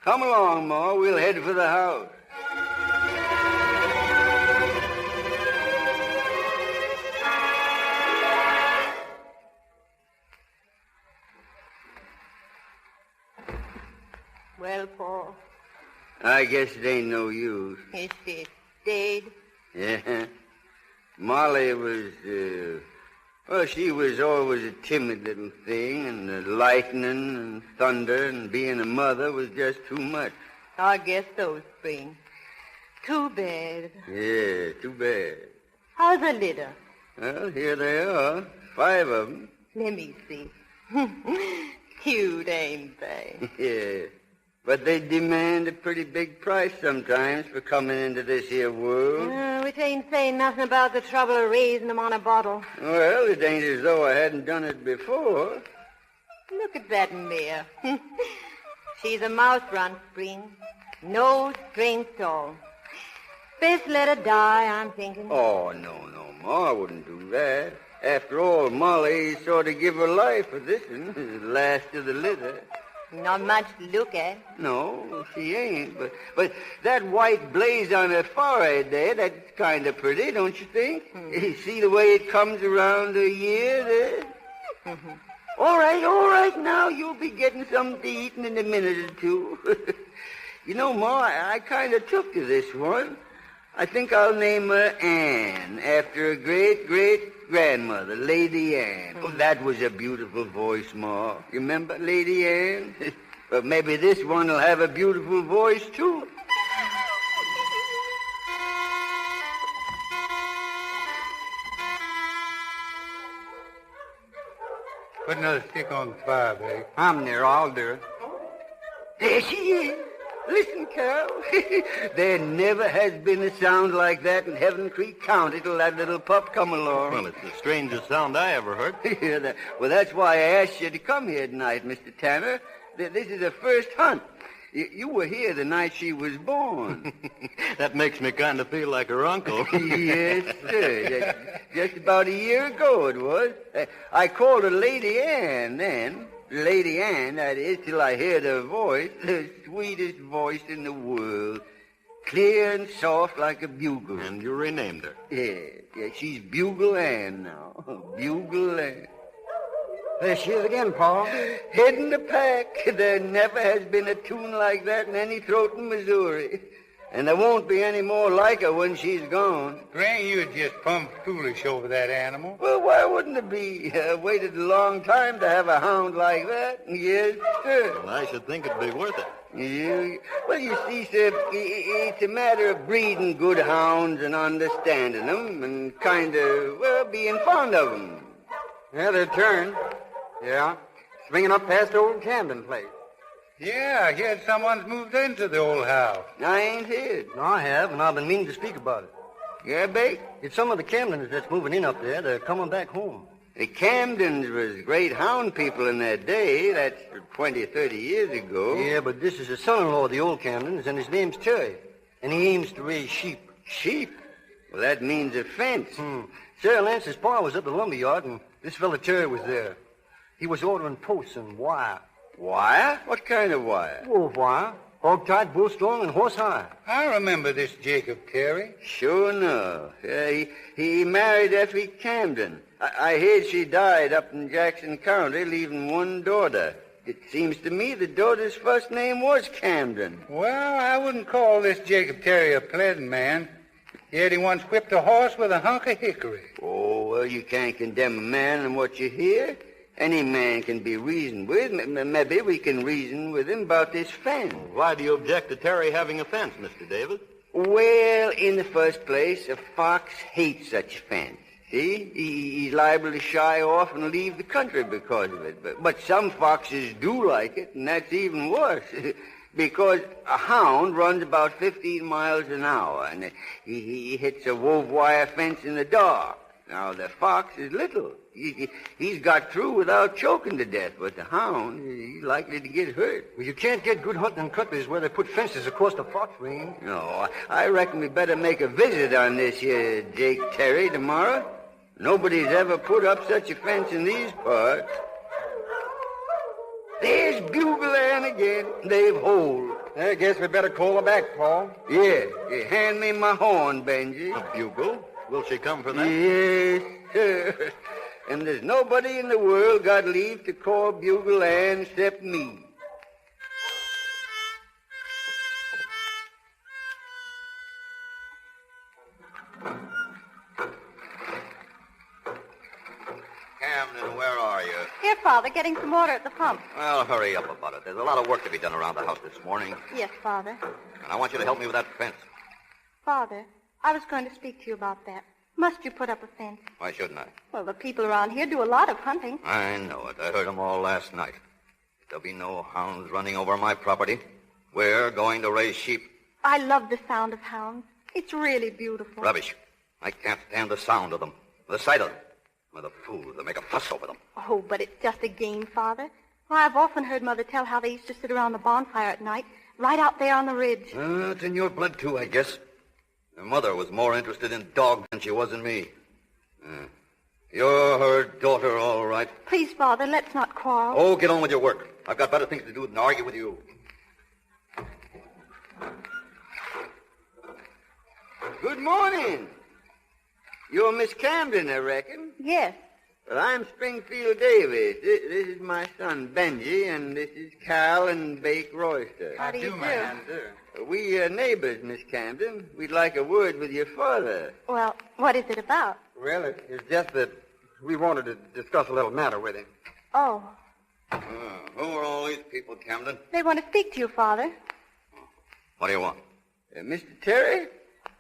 Come along, Ma. We'll head for the house. Well, Paul. I guess it ain't no use. Is she dead? Yeah. Molly was, she was always a timid little thing, and the lightning and thunder and being a mother was just too much. I guess so, Spring. Too bad. Yeah, too bad. How's the litter? Well, here they are. 5 of them. Let me see. Cute, ain't they? Yeah. But they demand a pretty big price sometimes for coming into this here world. Which ain't saying nothing about the trouble of raising them on a bottle. Well, it ain't as though I hadn't done it before. Look at that mare. She's a mouse run spring. No strength at all. Best let her die, I'm thinking. Oh, no, Ma, I wouldn't do that. After all, Molly sort of give her life for this one, the last of the litter. Not much to look at. No, she ain't. But that white blaze on her forehead there, that's kind of pretty, don't you think? You see the way it comes around her ear there? All right, now you'll be getting something to eat in a minute or two. You know, Ma, I kind of took to this one. I think I'll name her Anne, after a great-great-grandmother, Lady Anne. Oh, that was a beautiful voice, Ma. You remember Lady Anne? But maybe this one will have a beautiful voice, too. Put another stick on the fire, Blake. I'm near. I'll do it. There she is. Listen, Carol. There never has been a sound like that in Heaven Creek County till that little pup come along. Well, it's the strangest sound I ever heard. Well, that's why I asked you to come here tonight, Mr. Tanner. This is the first hunt. You were here the night she was born. That makes me kind of feel like her uncle. Yes, sir. Just about a year ago it was. I called her Lady Anne then. Lady Anne, that is, till I heard her voice, the sweetest voice in the world. Clear and soft like a bugle. And you renamed her. Yeah, she's Bugle Anne now. Bugle Anne. There she is again, Paul. Heading the pack. There never has been a tune like that in any throat in Missouri. And there won't be any more like her when she's gone. Granny, you're just plumb foolish over that animal. Well, why wouldn't it be? Waited a long time to have a hound like that. Yes, sir. Well, I should think it'd be worth it. Well, you see, sir, it's a matter of breeding good hounds and understanding them and kind of, well, being fond of them. Yeah, their turn. Yeah. Swinging up past old Camden place. Yeah, I heard someone's moved into the old house. I ain't heard. No, I have, and I've been meaning to speak about it. Yeah, Bake? It's some of the Camdens that's moving in up there. They're coming back home. The Camdens was great hound people in their day. That's 20, 30 years ago. Yeah, but this is the son-in-law of the old Camdens, and his name's Terry. And he aims to raise sheep. Sheep? Well, that means a fence. Sarah Lance's pa was at the lumber yard, and this fella Terry was there. He was ordering posts and wire. Wire? What kind of wire? Wolf wire. Hog-tied, bull-strong, and horse-high. I remember this Jacob Terry. Sure enough. He married Effie Camden. I heard she died up in Jackson County, leaving one daughter. It seems to me the daughter's first name was Camden. Well, I wouldn't call this Jacob Terry a pleasant man. Yet he once whipped a horse with a hunk of hickory. Oh, well, you can't condemn a man on what you hear. Any man can be reasoned with. Maybe we can reason with him about this fence. Why do you object to Terry having a fence, Mr. Davis? Well, in the first place, a fox hates such a fence. See? He's liable to shy off and leave the country because of it. But some foxes do like it, and that's even worse. Because a hound runs about 15 miles an hour, and he hits a wove wire fence in the dark. Now, the fox is little. He's got through without choking to death, but the hound, he's likely to get hurt. Well, you can't get good hunting in countries where they put fences across the fox range. No, I reckon we better make a visit on this here Jake Terry tomorrow. Nobody's ever put up such a fence in these parts. There's Bugle Ann again. They've holed. I guess we better call her back, Paul. Yeah. Hand me my horn, Benji. A bugle? Will she come for that? Yes, sir. And there's nobody in the world got leave to call Bugle Ann except me. Camden, where are you? Here, Father, getting some water at the pump. Well, hurry up about it. There's a lot of work to be done around the house this morning. Yes, Father. And I want you to help me with that fence. Father, I was going to speak to you about that. Must you put up a fence? Why shouldn't I? Well, the people around here do a lot of hunting. I know it. I heard them all last night. There'll be no hounds running over my property. We're going to raise sheep. I love the sound of hounds. It's really beautiful. Rubbish. I can't stand the sound of them, the sight of them. Or the fools that make a fuss over them. Oh, but it's just a game, Father. Why, I've often heard Mother tell how they used to sit around the bonfire at night, right out there on the ridge. It's in your blood, too, I guess. Your mother was more interested in dogs than she was in me. You're her daughter, all right. Please, Father, let's not quarrel. Oh, get on with your work. I've got better things to do than argue with you. Good morning. You're Miss Camden, I reckon. Yes. Well, I'm Springfield Davis. This is my son, Benji, and this is Cal and Bake Royster. How do you do? We neighbors, Miss Camden. We'd like a word with your father. Well, what is it about? Well, it's just that we wanted to discuss a little matter with him. Oh, Who are all these people, Camden? they want to speak to you, Father. What do you want? Mr. Terry,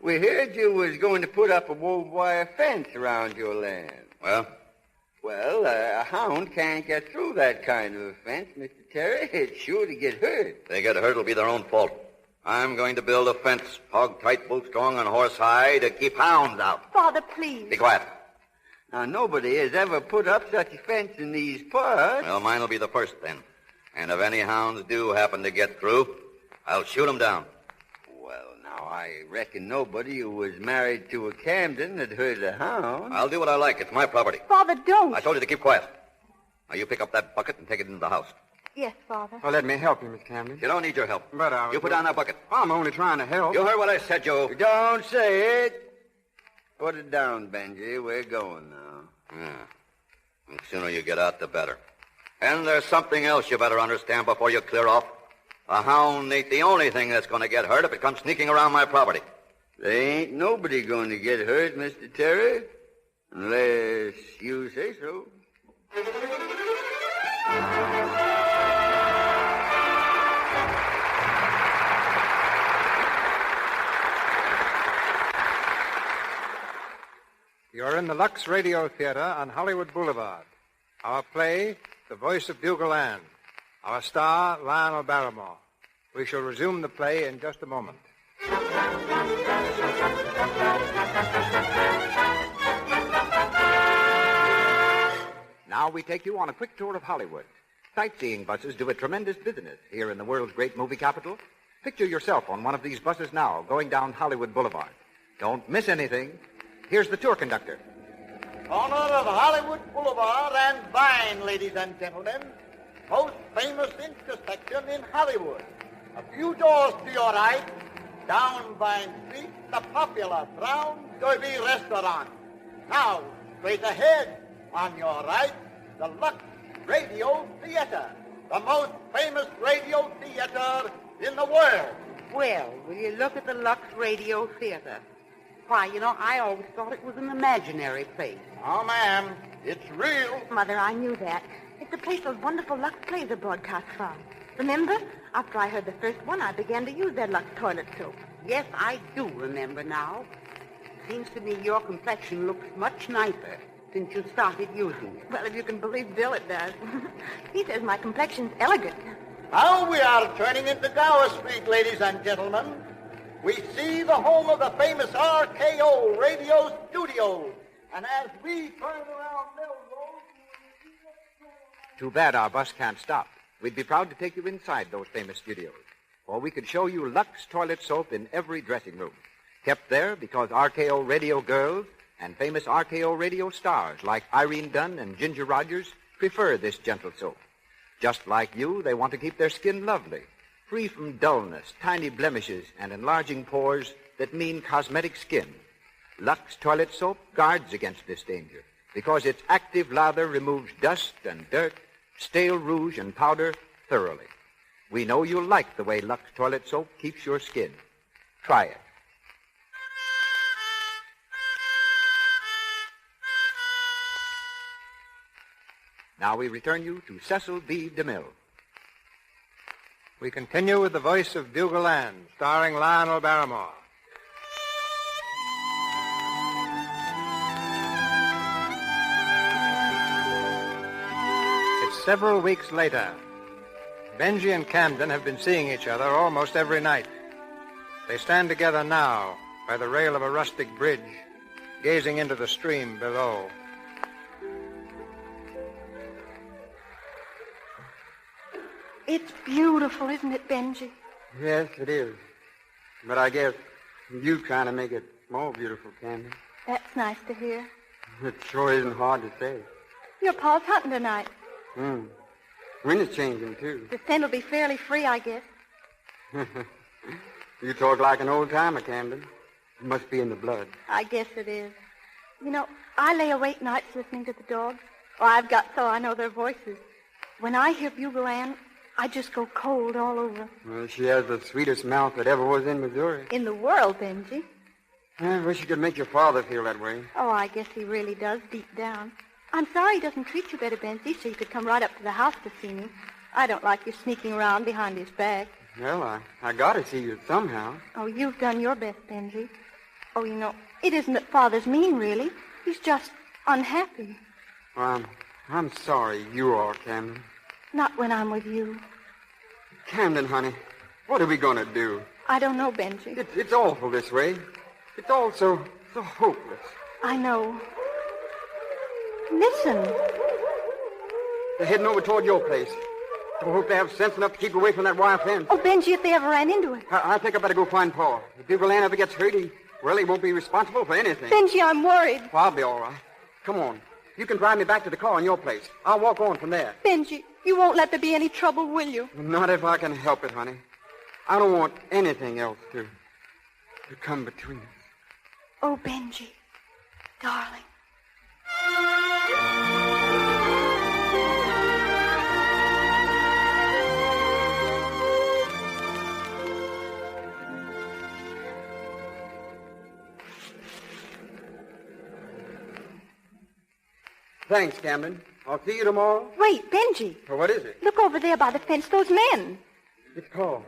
we heard you was going to put up a wove wire fence around your land. Well? Well, a hound can't get through that kind of a fence, Mr. Terry. It's sure to get hurt. If they get hurt, it'll be their own fault. I'm going to build a fence, hog tight, boot strong, and horse high to keep hounds out. Father, please. Be quiet. Now, nobody has ever put up such a fence in these parts. Well, mine will be the first then. And if any hounds do happen to get through, I'll shoot them down. Well, now, I reckon nobody who was married to a Camden had hurt a hound. I'll do what I like. It's my property. Father, don't. I told you to keep quiet. Now, you pick up that bucket and take it into the house. Yes, Father. Well, let me help you, Miss Camden. You don't need your help. But I was You put down that bucket. I'm only trying to help. You heard what I said, Joe. Don't say it. Put it down, Benji. We're going now. Yeah. The sooner you get out, the better. And there's something else you better understand before you clear off. A hound ain't the only thing that's going to get hurt if it comes sneaking around my property. There ain't nobody going to get hurt, Mr. Terry, unless you say so. You're in the Lux Radio Theater on Hollywood Boulevard. Our play, The Voice of Bugle. Our star, Lionel Barrymore. We shall resume the play in just a moment. Now we take you on a quick tour of Hollywood. Sightseeing buses do a tremendous business here in the world's great movie capital. Picture yourself on one of these buses now, going down Hollywood Boulevard. Don't miss anything. Here's the tour conductor. Corner of Hollywood Boulevard and Vine, ladies and gentlemen. Most famous intersection in Hollywood. A few doors to your right, down Vine Street, the popular Brown Derby Restaurant. Now, straight ahead, on your right, the Lux Radio Theater, the most famous radio theater in the world. Well, will you look at the Lux Radio Theater? Why, I always thought it was an imaginary place. Oh, ma'am, it's real. Mother, I knew that. It's the place those wonderful Lux plays are broadcast from. Remember? After I heard the first one, I began to use their Lux toilet soap. Yes, I do remember now. Seems to me your complexion looks much nicer since you started using it. Well, if you can believe Bill, it does. He says my complexion's elegant. Now we are turning into Gower Street, ladies and gentlemen. We see the home of the famous RKO Radio Studios. And as we turn around Melrose... Too bad our bus can't stop. We'd be proud to take you inside those famous studios. For we could show you Lux toilet soap in every dressing room. Kept there because RKO radio girls and famous RKO radio stars like Irene Dunn and Ginger Rogers prefer this gentle soap. Just like you, they want to keep their skin lovely, free from dullness, tiny blemishes, and enlarging pores that mean cosmetic skin. Lux toilet soap guards against this danger because its active lather removes dust and dirt, stale rouge and powder thoroughly. We know you'll like the way Lux toilet soap keeps your skin. Try it. Now we return you to Cecil B. DeMille. We continue with The Voice of Bugle, starring Lionel Barrymore. It's several weeks later. Benji and Camden have been seeing each other almost every night. They stand together now by the rail of a rustic bridge, gazing into the stream below. It's beautiful, isn't it, Benji? Yes, it is. But I guess you kind of make it more beautiful, Candy. That's nice to hear. It sure isn't hard to say. Your pa's hunting tonight. Wind is changing, too. The scent will be fairly free, I guess. You talk like an old-timer, Camden. It must be in the blood. I guess it is. You know, I lay awake nights listening to the dogs. Oh, I've got so I know their voices. When I hear Bugle Ann, I just go cold all over. Well, she has the sweetest mouth that ever was in Missouri. In the world, Benji. I wish you could make your father feel that way. Oh, I guess he really does deep down. I'm sorry he doesn't treat you better, Benji, so you could come right up to the house to see me. I don't like you sneaking around behind his back. Well, I gotta see you somehow. Oh, you've done your best, Benji. Oh, you know, it isn't that Father's mean, really. He's just unhappy. Well, I'm sorry you are, Camden. Not when I'm with you. Camden, honey, what are we gonna do? I don't know, Benji. It's awful this way. It's all so hopeless. I know. Listen. They're heading over toward your place. I hope they have sense enough to keep away from that wire fence. Oh, Benji, if they ever ran into it. I think I better go find Paul. If Bugle Ann ever gets hurt, he won't be responsible for anything. Benji, I'm worried. Well, I'll be all right. Come on. You can drive me back to the car in your place. I'll walk on from there. Benji, you won't let there be any trouble, will you? Not if I can help it, honey. I don't want anything else to come between us. Oh, Benji, darling. Thanks, Camden. I'll see you tomorrow. Wait, Benji. Well, what is it? Look over there by the fence, those men. It's Paul.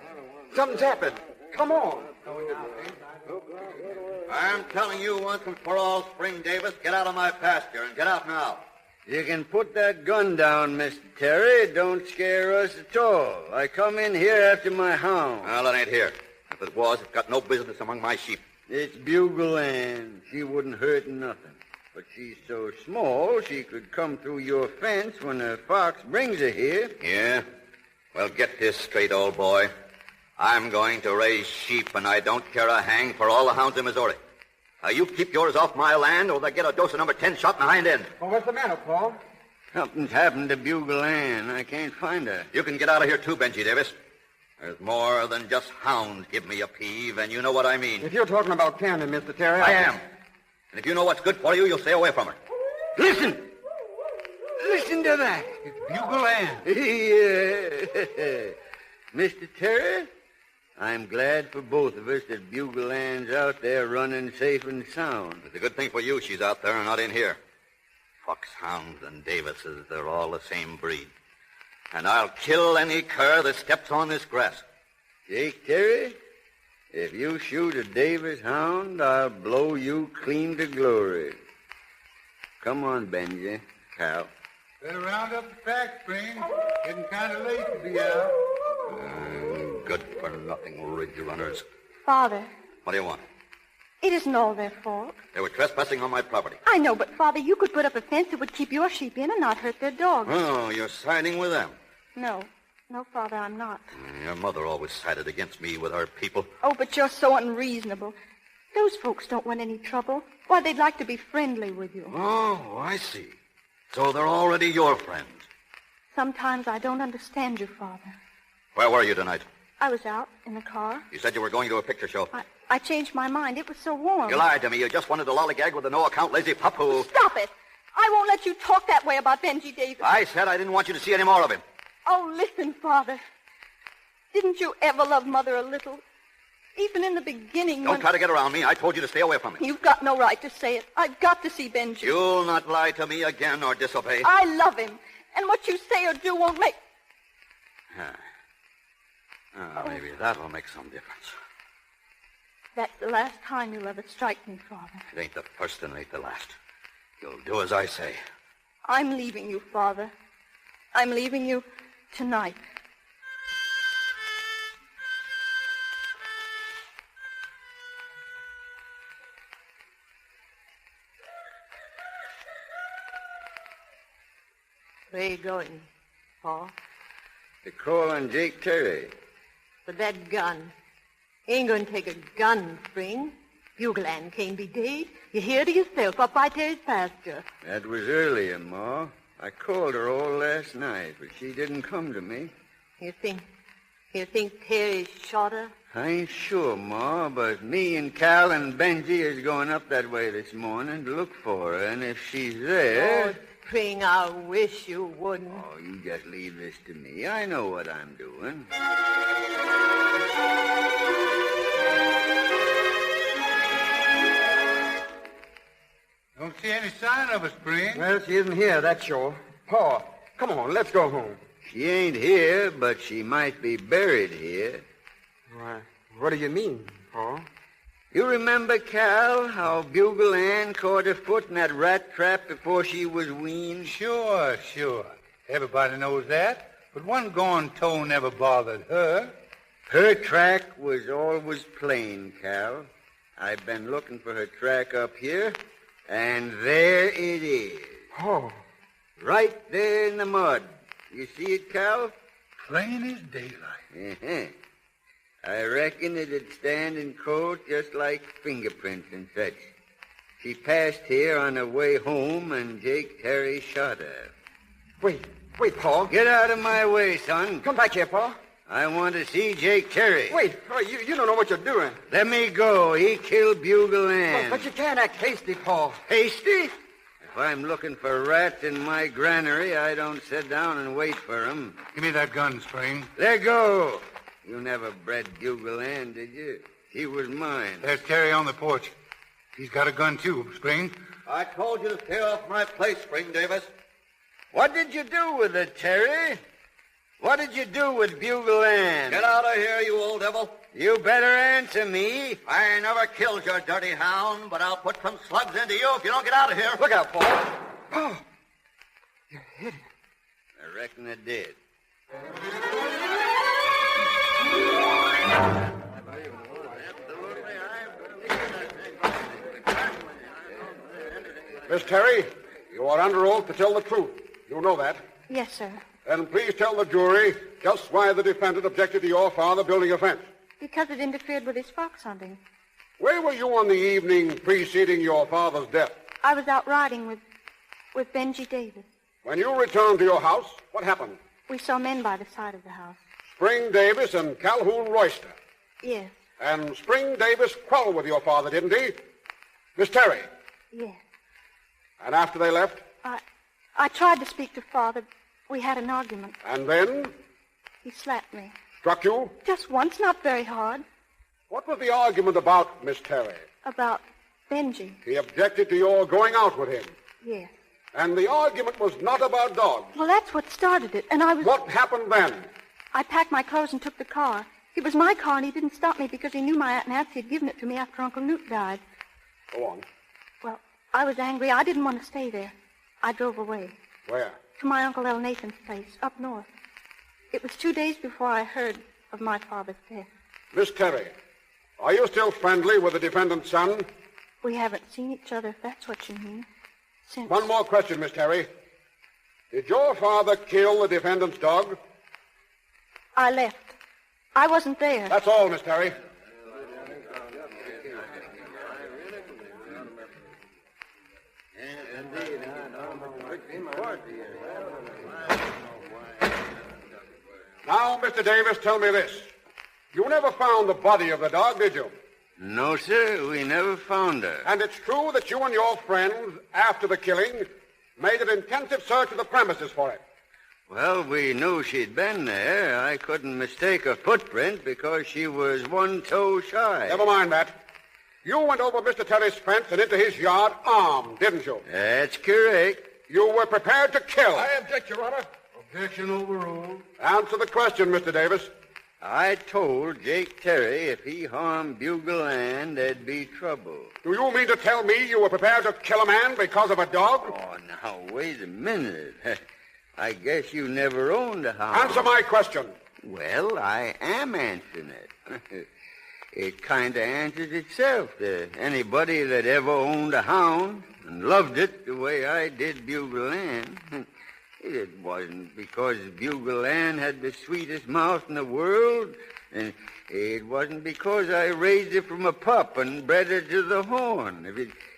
Something's happened. Come on. I'm telling you once and for all, Spring Davis, get out of my pasture and get out now. You can put that gun down, Mr. Terry. Don't scare us at all. I come in here after my hound. Well, it ain't here. If it was, it's got no business among my sheep. It's Bugle Ann. She wouldn't hurt nothing. But she's so small, she could come through your fence when a fox brings her here. Yeah? Well, get this straight, old boy. I'm going to raise sheep, and I don't care a hang for all the hounds in Missouri. Now, you keep yours off my land, or they get a dose of number 10 shot in the hind end. Well, what's the matter, Paul? Something's happened to Bugle Ann. I can't find her. You can get out of here, too, Benji Davis. There's more than just hounds give me a peeve, and you know what I mean. If you're talking about Camden, Mr. Terry, I am. And if you know what's good for you, you'll stay away from her. Listen! Listen to that. It's Bugle Ann. Yeah. Mr. Terry, I'm glad for both of us that Bugle Ann's out there running safe and sound. It's a good thing for you she's out there and not in here. Foxhounds and Davises, they're all the same breed. And I'll kill any cur that steps on this grass. Jake Terry, if you shoot a Davis hound, I'll blow you clean to glory. Come on, Benji. Cal. Better round up the pack, Spring. Getting kind of late to be out. Good-for-nothing ridge runners. Father, What do you want? it isn't all their fault. They were trespassing on my property. I know, but Father, you could put up a fence that would keep your sheep in and not hurt their dogs. Oh, you're siding with them. No, Father, I'm not. Your mother always sided against me with her people. Oh, but you're so unreasonable. Those folks don't want any trouble. Why, they'd like to be friendly with you. Oh, I see. So they're already your friends. Sometimes I don't understand you, Father. Where were you tonight? I was out in the car. You said you were going to a picture show. I changed my mind. It was so warm. You lied to me. You just wanted to lollygag with a no-account lazy pup who... Stop it! I won't let you talk that way about Benji Davis. I said I didn't want you to see any more of him. Oh, listen, Father. Didn't you ever love Mother a little? Even in the beginning Don't try to get around me. I told you to stay away from him. You've got no right to say it. I've got to see Benji. You'll not lie to me again or disobey. I love him. And what you say or do won't make... Maybe that'll make some difference. That's the last time you'll ever strike me, Father. It ain't the first and it ain't the last. You'll do as I say. I'm leaving you, Father. I'm leaving you tonight. Where you going, Pa? To call on Jake Terry. For that gun. Ain't going to take a gun, Spring. Bugle can't be dead. You hear to yourself up by Terry's pasture. That was earlier, Ma. I called her all last night, but she didn't come to me. You think Terry shot her? I ain't sure, Ma, but me and Cal and Benji is going up that way this morning to look for her, and if she's there... Oh, Spring, I wish you wouldn't. Oh, you just leave this to me. I know what I'm doing. Don't see any sign of her, Spring. Well, she isn't here, that's sure. Pa, come on, let's go home. She ain't here, but she might be buried here. Why, what do you mean, Pa? You remember, Cal, how Bugle Ann caught her foot in that rat trap before she was weaned? Sure. Everybody knows that. But one gone toe never bothered her. Her track was always plain, Cal. I've been looking for her track up here, and there it is. Oh. Right there in the mud. You see it, Cal? Plain as daylight. Uh-huh. I reckon it'd stand in court just like fingerprints and such. She passed here on her way home, and Jake Terry shot her. Wait, Pa. Get out of my way, son. Come back here, Pa. I want to see Jake Terry. Wait, you don't know what you're doing. Let me go. He killed Bugle Ann. But you can't act hasty, Pa. Hasty? If I'm looking for rats in my granary, I don't sit down and wait for 'em. Give me that gun, Spring. Let go. You never bred Bugle Ann, did you? He was mine. There's Terry on the porch. He's got a gun, too, Spring. I told you to stay off my place, Spring Davis. What did you do with it, Terry? What did you do with Bugle Ann? Get out of here, you old devil. You better answer me. I never killed your dirty hound, but I'll put some slugs into you if you don't get out of here. Look out, Paul. Oh, you hit him. I reckon I did. Miss Terry, you are under oath to tell the truth. You know that. Yes, sir. Then please tell the jury just why the defendant objected to your father building a fence. Because it interfered with his fox hunting. Where were you on the evening preceding your father's death? I was out riding with Benji Davis. When you returned to your house, what happened? We saw men by the side of the house. Spring Davis and Calhoun Royster. Yes. And Spring Davis quarreled with your father, didn't he? Miss Terry? Yes. And after they left? I tried to speak to Father. We had an argument. And then? He slapped me. Struck you? Just once, not very hard. What was the argument about, Miss Terry? About Benji. He objected to your going out with him. Yes. And the argument was not about dogs. Well, that's what started it, and I was... What happened then? I packed my clothes and took the car. It was my car, and he didn't stop me because he knew my Aunt Nancy had given it to me after Uncle Newt died. Go on. Well, I was angry. I didn't want to stay there. I drove away. Where? To my Uncle L. Nathan's place, up north. It was 2 days before I heard of my father's death. Miss Terry, are you still friendly with the defendant's son? We haven't seen each other, if that's what you mean, since... One more question, Miss Terry. Did your father kill the defendant's dog? I left. I wasn't there. That's all, Miss Terry. Now, Mr. Davis, tell me this. You never found the body of the dog, did you? No, sir. We never found her. And it's true that you and your friends, after the killing, made an intensive search of the premises for it? Well, we knew she'd been there. I couldn't mistake her footprint because she was one toe shy. Never mind that. You went over Mr. Terry's fence and into his yard armed, didn't you? That's correct. You were prepared to kill. I object, Your Honor. Objection overruled. Answer the question, Mr. Davis. I told Jake Terry if he harmed Bugle Ann, there'd be trouble. Do you mean to tell me you were prepared to kill a man because of a dog? Oh, now, wait a minute. I guess you never owned a hound. Answer my question. Well, I am answering it. It kind of answers itself to anybody that ever owned a hound and loved it the way I did Bugle Ann. It wasn't because Bugle Ann had the sweetest mouth in the world. And it wasn't because I raised her from a pup and bred her to the horn.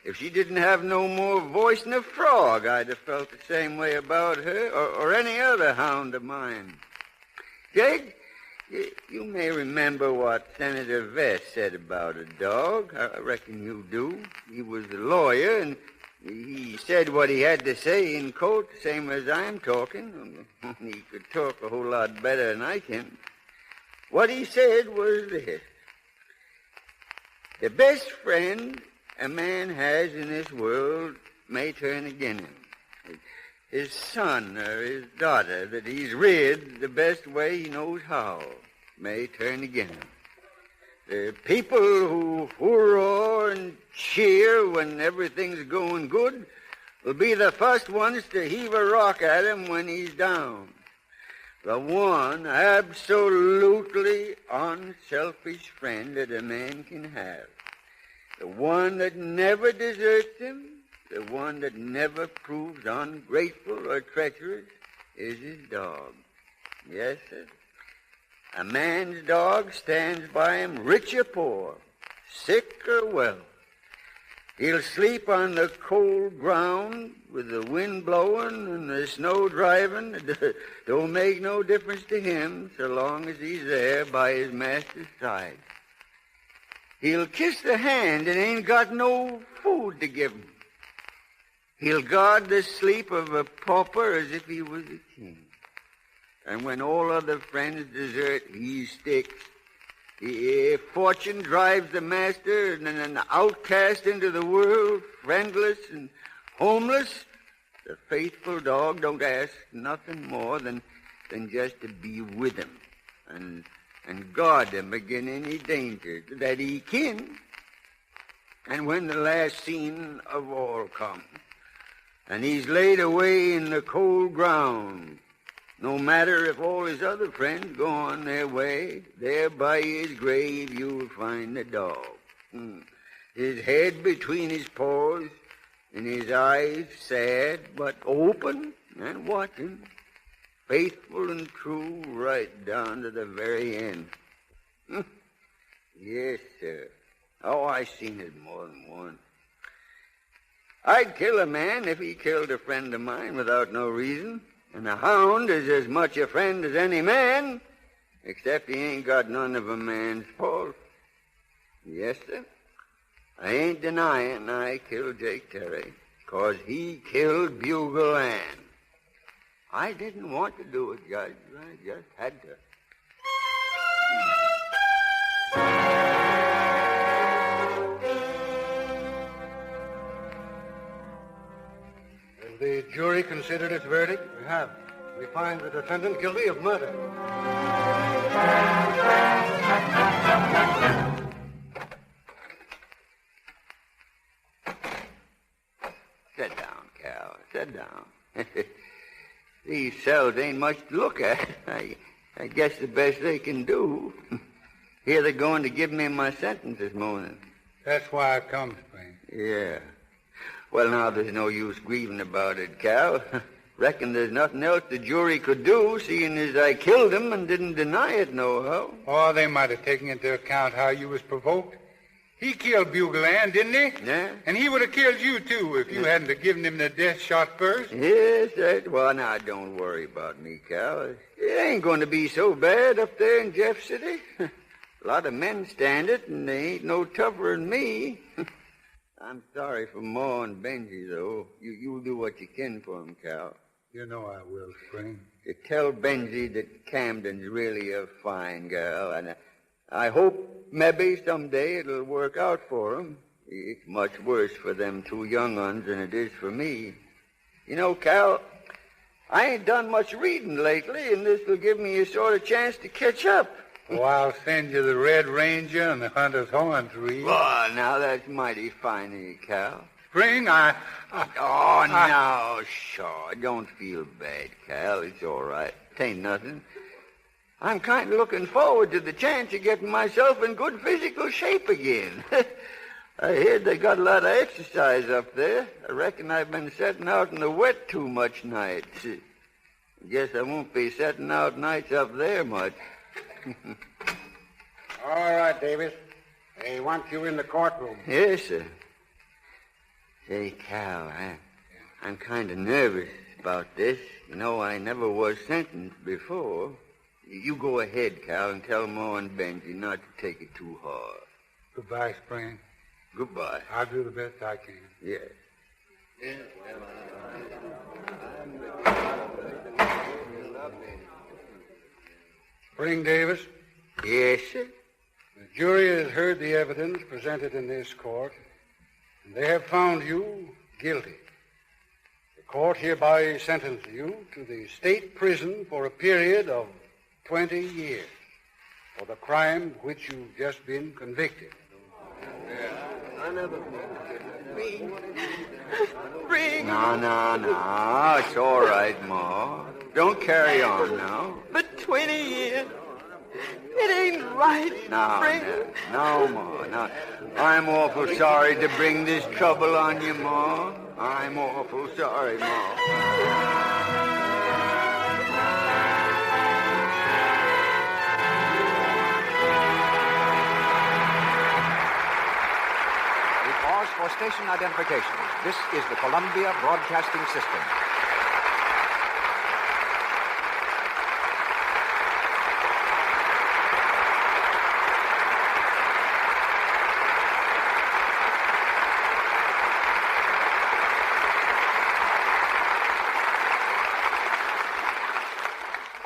If she didn't have no more voice than a frog, I'd have felt the same way about her or any other hound of mine. Jake, you may remember what Senator Vest said about a dog. I reckon you do. He was a lawyer, and he said what he had to say in court, the same as I'm talking. He could talk a whole lot better than I can. What he said was this: the best friend a man has in this world may turn against him. His son or his daughter that he's reared the best way he knows how may turn against him. The people who hoorah and cheer when everything's going good will be the first ones to heave a rock at him when he's down. The one absolutely unselfish friend that a man can have. The one that never deserts him, the one that never proves ungrateful or treacherous, is his dog. Yes, sir. A man's dog stands by him, rich or poor, sick or well. He'll sleep on the cold ground with the wind blowing and the snow driving. It don't make no difference to him so long as he's there by his master's side. He'll kiss the hand and ain't got no food to give him. He'll guard the sleep of a pauper as if he was a king. And when all other friends desert, he sticks. If fortune drives the master and an outcast into the world, friendless and homeless, the faithful dog don't ask nothing more than just to be with him and guard him against any danger that he can. And when the last scene of all comes, and he's laid away in the cold ground, no matter if all his other friends go on their way, there by his grave you'll find the dog. His head between his paws, and his eyes sad but open and watching, faithful and true right down to the very end. Yes, sir. Oh, I seen it more than once. I'd kill a man if he killed a friend of mine without no reason. And a hound is as much a friend as any man, except he ain't got none of a man's fault. Yes, sir. I ain't denying I killed Jake Terry, 'cause he killed Bugle Ann. I didn't want to do it, Judge. I just had to. Has the jury considered its verdict? We have. We find the defendant guilty of murder. Sit down, Cal. Sit down. These cells ain't much to look at. I guess the best they can do. Here they're going to give me my sentence this morning. That's why I come, Spring. Yeah. Well, now, there's no use grieving about it, Cal. Reckon there's nothing else the jury could do, seeing as I killed him and didn't deny it nohow. Oh, they might have taken into account how you was provoked. He killed Bugle Ann, didn't he? Yeah. And he would have killed you, too, if you hadn't have given him the death shot first. Yes, well, now, don't worry about me, Cal. It ain't going to be so bad up there in Jeff City. A lot of men stand it, and they ain't no tougher than me. I'm sorry for Ma and Benji, though. You'll do what you can for him, Cal. You know I will, Spring. To tell Benji that Camden's really a fine girl, and I hope maybe someday it'll work out for him. It's much worse for them two young uns than it is for me. You know, Cal, I ain't done much reading lately, and this will give me a sort of chance to catch up. Oh, I'll send you the Red Ranger and the Hunter's Horn to read. Oh, now that's mighty fine of you, Cal. Spring, now, sure. Don't feel bad, Cal. It's all right. It ain't nothing. I'm kind of looking forward to the chance of getting myself in good physical shape again. I heard they got a lot of exercise up there. I reckon I've been sitting out in the wet too much nights. Guess I won't be setting out nights up there much. All right, Davis. They want you in the courtroom. Yes, sir. Say, Cal, I'm kind of nervous about this. You know, I never was sentenced before. You go ahead, Cal, and tell Ma and Benji not to take it too hard. Goodbye, Spring. Goodbye. I'll do the best I can. Yes. Spring Davis? Yes, sir. The jury has heard the evidence presented in this court, and they have found you guilty. The court hereby sentences you to the state prison for a period of 20 years for the crime which you've just been convicted. Spring. No. It's all right, Ma. Don't carry on now. But 20 years. It ain't right, No, Ma. No. I'm awful sorry to bring this trouble on you, Ma. I'm awful sorry, Ma. For station identification, this is the Columbia Broadcasting System.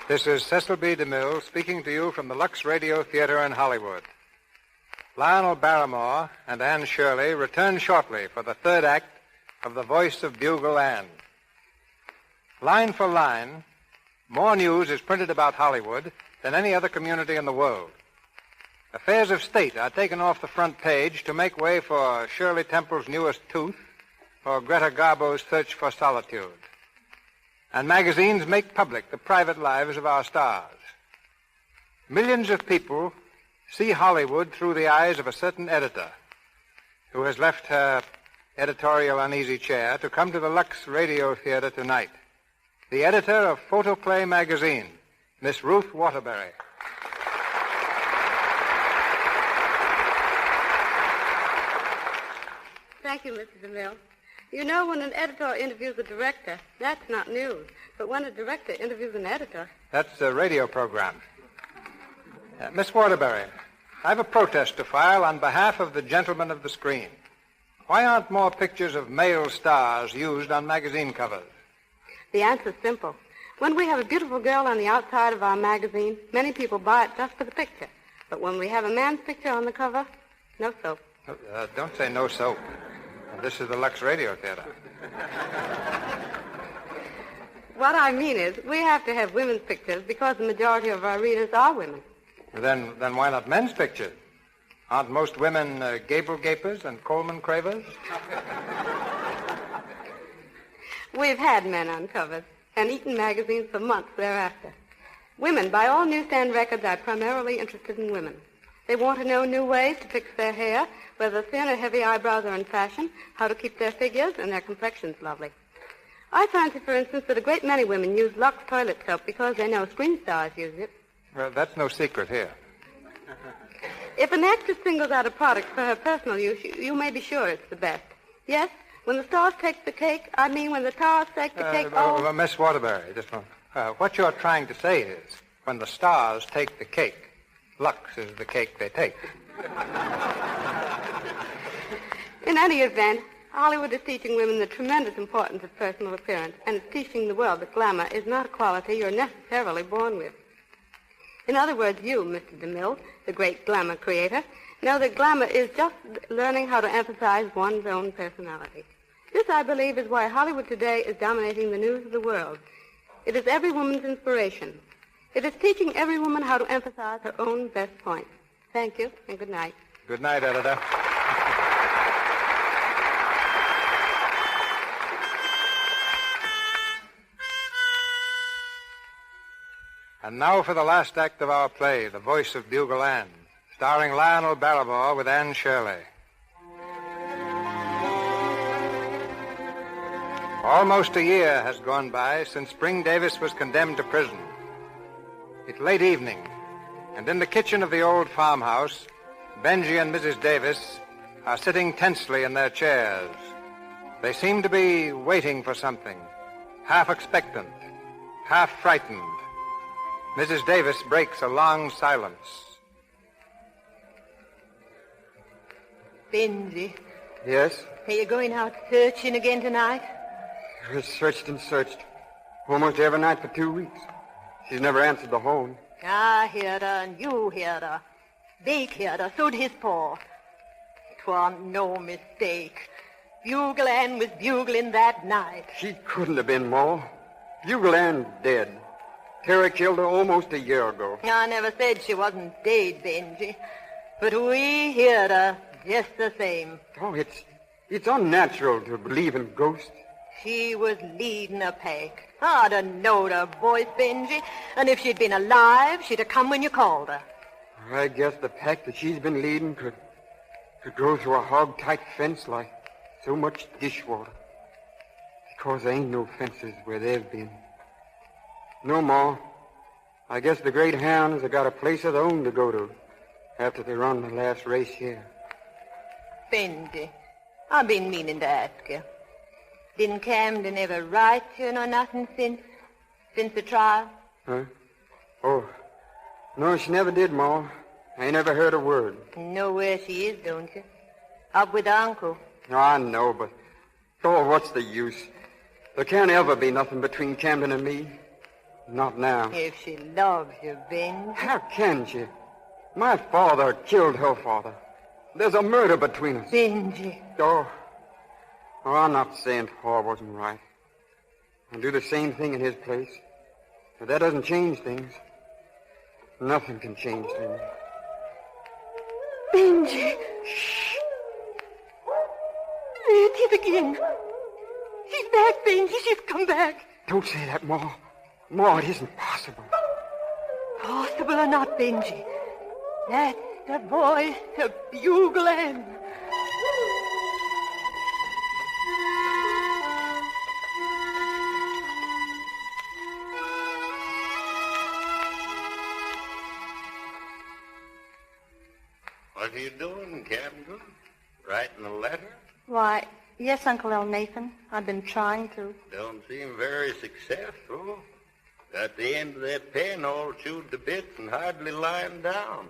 This is Cecil B. DeMille speaking to you from the Lux Radio Theater in Hollywood. Lionel Barrymore and Anne Shirley return shortly for the third act of The Voice of Bugle Anne. Line for line, more news is printed about Hollywood than any other community in the world. Affairs of state are taken off the front page to make way for Shirley Temple's newest tooth or Greta Garbo's search for solitude. And magazines make public the private lives of our stars. Millions of people see Hollywood through the eyes of a certain editor who has left her editorial uneasy chair to come to the Lux Radio Theater tonight. The editor of Photoplay magazine, Miss Ruth Waterbury. Thank you, Mr. DeMille. You know, when an editor interviews a director, that's not news. But when a director interviews an editor... That's a radio program. Miss Waterbury, I have a protest to file on behalf of the gentlemen of the screen. Why aren't more pictures of male stars used on magazine covers? The answer's simple. When we have a beautiful girl on the outside of our magazine, many people buy it just for the picture. But when we have a man's picture on the cover, no soap. Don't say no soap. This is the Lux Radio Theater. What I mean is, we have to have women's pictures because the majority of our readers are women. Then why not men's pictures? Aren't most women Gable Gapers and Coleman Cravers? We've had men on covers and eaten magazines for months thereafter. Women, by all newsstand records, are primarily interested in women. They want to know new ways to fix their hair, whether thin or heavy eyebrows are in fashion, how to keep their figures and their complexions lovely. I fancy, for instance, that a great many women use LUX toilet soap because they know screen stars use it. Well, that's no secret here. If an actress singles out a product for her personal use, you may be sure it's the best. Yes, when the stars take the cake, I mean when the stars take the cake... Miss Waterbury, just a moment. What you're trying to say is, when the stars take the cake, Lux is the cake they take. In any event, Hollywood is teaching women the tremendous importance of personal appearance, and it's teaching the world that glamour is not a quality you're necessarily born with. In other words, you, Mr. DeMille, the great glamour creator, know that glamour is just learning how to emphasize one's own personality. This, I believe, is why Hollywood today is dominating the news of the world. It is every woman's inspiration. It is teaching every woman how to emphasize her own best points. Thank you, and good night. Good night, editor. And now for the last act of our play, The Voice of Bugle Anne, starring Lionel Barrymore with Anne Shirley. Almost a year has gone by since Spring Davis was condemned to prison. It's late evening, and in the kitchen of the old farmhouse, Benji and Mrs. Davis are sitting tensely in their chairs. They seem to be waiting for something, half expectant, half frightened. Mrs. Davis breaks a long silence. Benji, Yes? are you going out searching again tonight? I've searched and searched. Almost every night for 2 weeks. She's never answered the horn. I heard her, and you heard her. Bake heard her, so'd his paw. 'Twan't no mistake. Bugle Ann was bugling that night. She couldn't have been, Ma. Bugle Ann's dead. Terry killed her almost a year ago. I never said she wasn't dead, Benji. But we heard her just the same. Oh, it's unnatural to believe in ghosts. She was leading a pack. I'd have knowed her voice, Benji. And if she'd been alive, she'd have come when you called her. I guess the pack that she's been leading could go through a hog-tight fence like so much dishwater. Because there ain't no fences where they've been. No, Ma. I guess the great hounds have got a place of their own to go to after they run the last race here. Benji, I've been meaning to ask you. Didn't Camden ever write you nor nothing since the trial? Huh? Oh, no, she never did, Ma. I ain't never heard a word. Know where she is, don't you? Up with Uncle. No, I know, but... Oh, what's the use? There can't ever be nothing between Camden and me. Not now. If she loves you, Benji. How can she? My father killed her father. There's a murder between us. Benji. Oh, I'm not saying Pa wasn't right. I'll do the same thing in his place. But that doesn't change things. Nothing can change things. Benji. Shh. There it is again. She's back, Benji. She's come back. Don't say that, Ma. Ma, it isn't possible. Possible or not, Benji. That's the voice of Bugle Ann. What are you doing, Camden? Writing a letter? Why, yes, Uncle El Nathan. I've been trying to. Don't seem very successful. Got the end of that pen all chewed to bits and hardly lying down.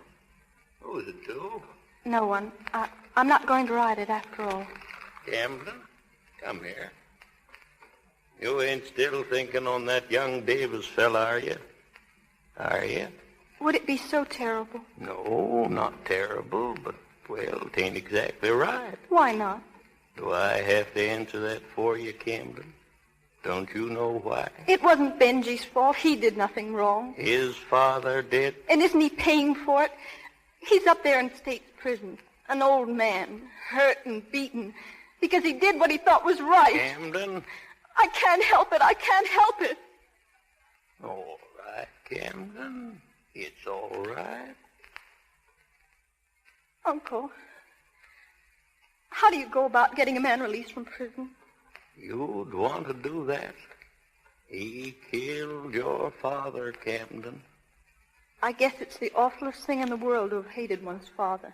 Who's it to? No one. I'm not going to write it after all. Camden, come here. You ain't still thinking on that young Davis fella, are you? Are you? Would it be so terrible? No, not terrible, but, well, it ain't exactly right. Why not? Do I have to answer that for you, Camden? Don't you know why? It wasn't Benji's fault. He did nothing wrong. His father did? And isn't he paying for it? He's up there in state prison, an old man, hurt and beaten, because he did what he thought was right. Camden? I can't help it. I can't help it. All right, Camden. It's all right. Uncle, how do you go about getting a man released from prison? You'd want to do that? He killed your father, Camden. I guess it's the awfulest thing in the world to have hated one's father.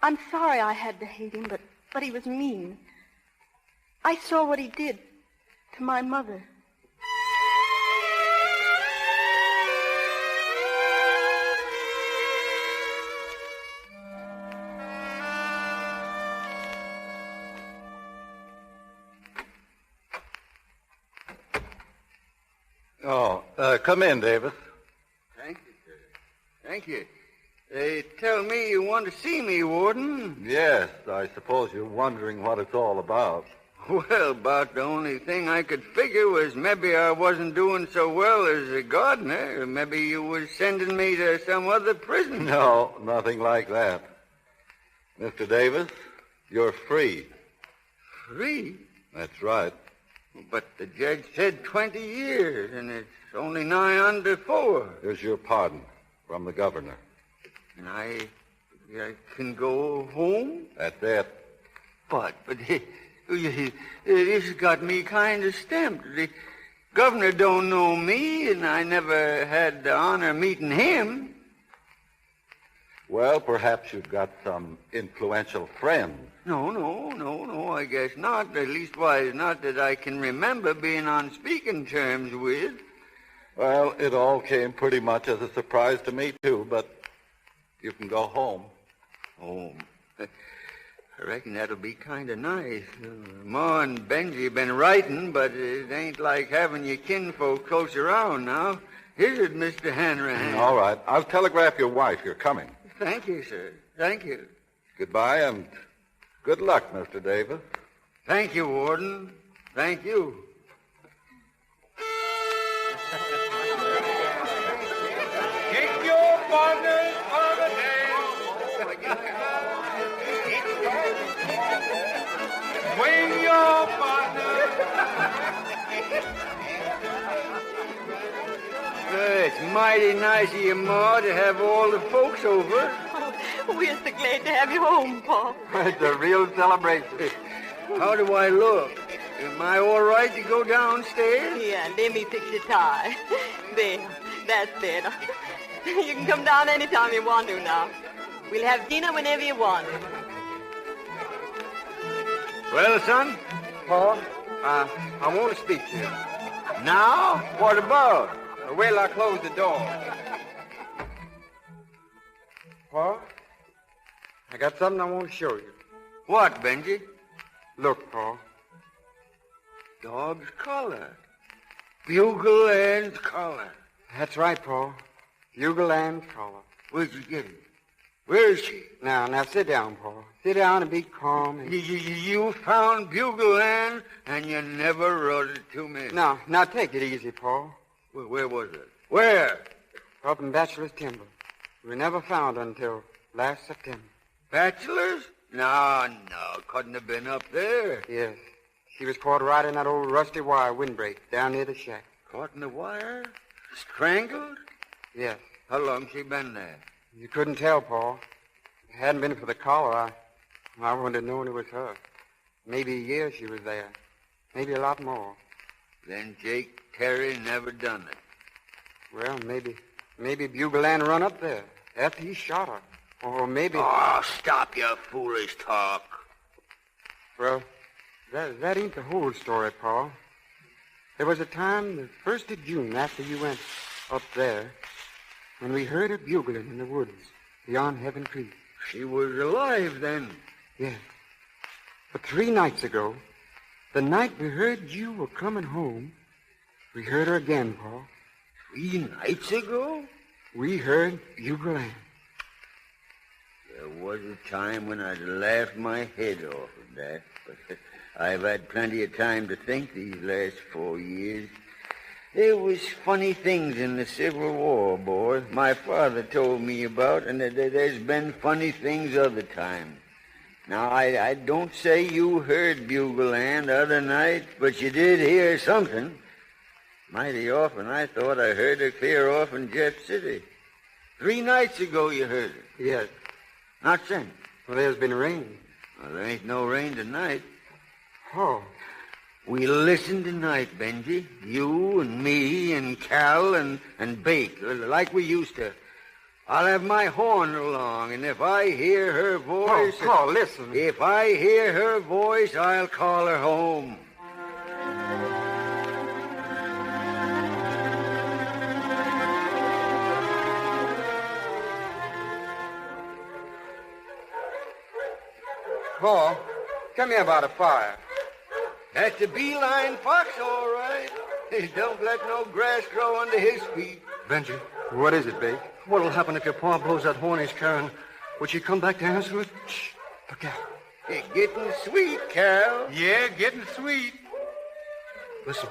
I'm sorry I had to hate him, but he was mean. I saw what he did to my mother. Come in, Davis. Thank you, sir. Thank you. They tell me you want to see me, Warden. Yes, I suppose you're wondering what it's all about. Well, about the only thing I could figure was maybe I wasn't doing so well as a gardener. Maybe you was sending me to some other prison. No, nothing like that. Mr. Davis, you're free. Free? That's right. But the judge said 20 years, and it's only nigh under 4. Here's your pardon from the governor. And I can go home? That's it. But This got me kind of stamped. The governor don't know me, and I never had the honor of meeting him. Well, perhaps you've got some influential friends. No, I guess not. At leastwise, not that I can remember being on speaking terms with. Well, it all came pretty much as a surprise to me, too, but you can go home. Home? I reckon that'll be kind of nice. Ma and Benji been writing, but it ain't like having your kinfolk close around now. Is it, Mr. Hanrahan? All right. I'll telegraph your wife you're coming. Thank you, sir. Thank you. Goodbye, and good luck, Mr. Davis. Thank you, Warden. Thank you. Kick your partners for the day. Swing your partners. It's mighty nice of you, Ma, to have all the folks over. We're so glad to have you home, Pa. It's a real celebration. How do I look? Am I all right to go downstairs? Yeah, let me fix your tie. There, that's better. You can come down anytime you want to now. We'll have dinner whenever you want. Well, son? Pa, I want to speak to you. Now? What about? Wait till I close the door. Pa, I got something I want to show you. What, Benji? Look, Pa. Dog's collar. Bugle and collar. That's right, Pa. Bugle and collar. Where'd you get it? Where is she? Now, sit down, Pa. Sit down and be calm. And... You found Bugle Ann, and you never wrote it to me. Now, take it easy, Pa. Where was it? Where? Up in Bachelor's Timber. We never found her until last September. Bachelor's? No, couldn't have been up there. Yes. She was caught right in that old rusty wire windbreak down near the shack. Caught in the wire? Strangled? Yes. How long she been there? You couldn't tell, Pa. If it hadn't been for the collar, I wouldn't have known it was her. Maybe a year she was there. Maybe a lot more. Then Jake Terry never done it. Well, maybe Bugle Ann run up there after he shot her. Or maybe... Oh, stop your foolish talk. Well, that ain't the whole story, Pa. There was a time, the 1st of June, after you went up there, when we heard her bugling in the woods beyond Heaven Creek. She was alive then? Yes. But 3 nights ago, the night we heard you were coming home, we heard her again, Pa. 3 nights ago? We heard Bugle Ann. There was a time when I'd laughed my head off at that, but I've had plenty of time to think these last 4 years. There was funny things in the Civil War, boy. My father told me about, and there's been funny things other times. Now, I don't say you heard Bugle Ann the other night, but you did hear something. Mighty often I thought I heard her clear off in Jeff City. 3 nights ago you heard her. Yes. Not since. Well, there's been rain. Well, there ain't no rain tonight. Oh. We'll listen tonight, Benji. You and me and Cal and Bake, like we used to. I'll have my horn along, and if I hear her voice... Oh, listen. If I hear her voice, I'll call her home. Paul, come here about a fire. That's a beeline fox, all right. Don't let no grass grow under his feet. Benji, What is it, Bake? what'll happen if your pa blows that horn he's carrying? Would she come back to answer it? Shh. Look out. It's getting sweet, Cal. Yeah, getting sweet. Listen.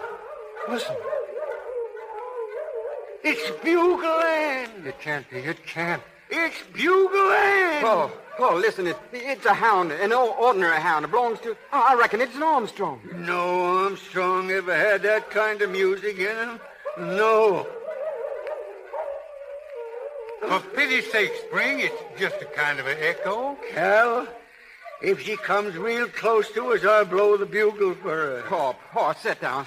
It's Bugle Ann. It can't be. It can't. It's Bugle Ann. Paul, listen. It's a hound, an ordinary hound. It belongs to... I reckon it's an Armstrong. No Armstrong ever had that kind of music in him. No. For pity's sake, Spring, it's just a kind of an echo. Cal, If she comes real close to us, I'll blow the bugle for her. Paw, sit down.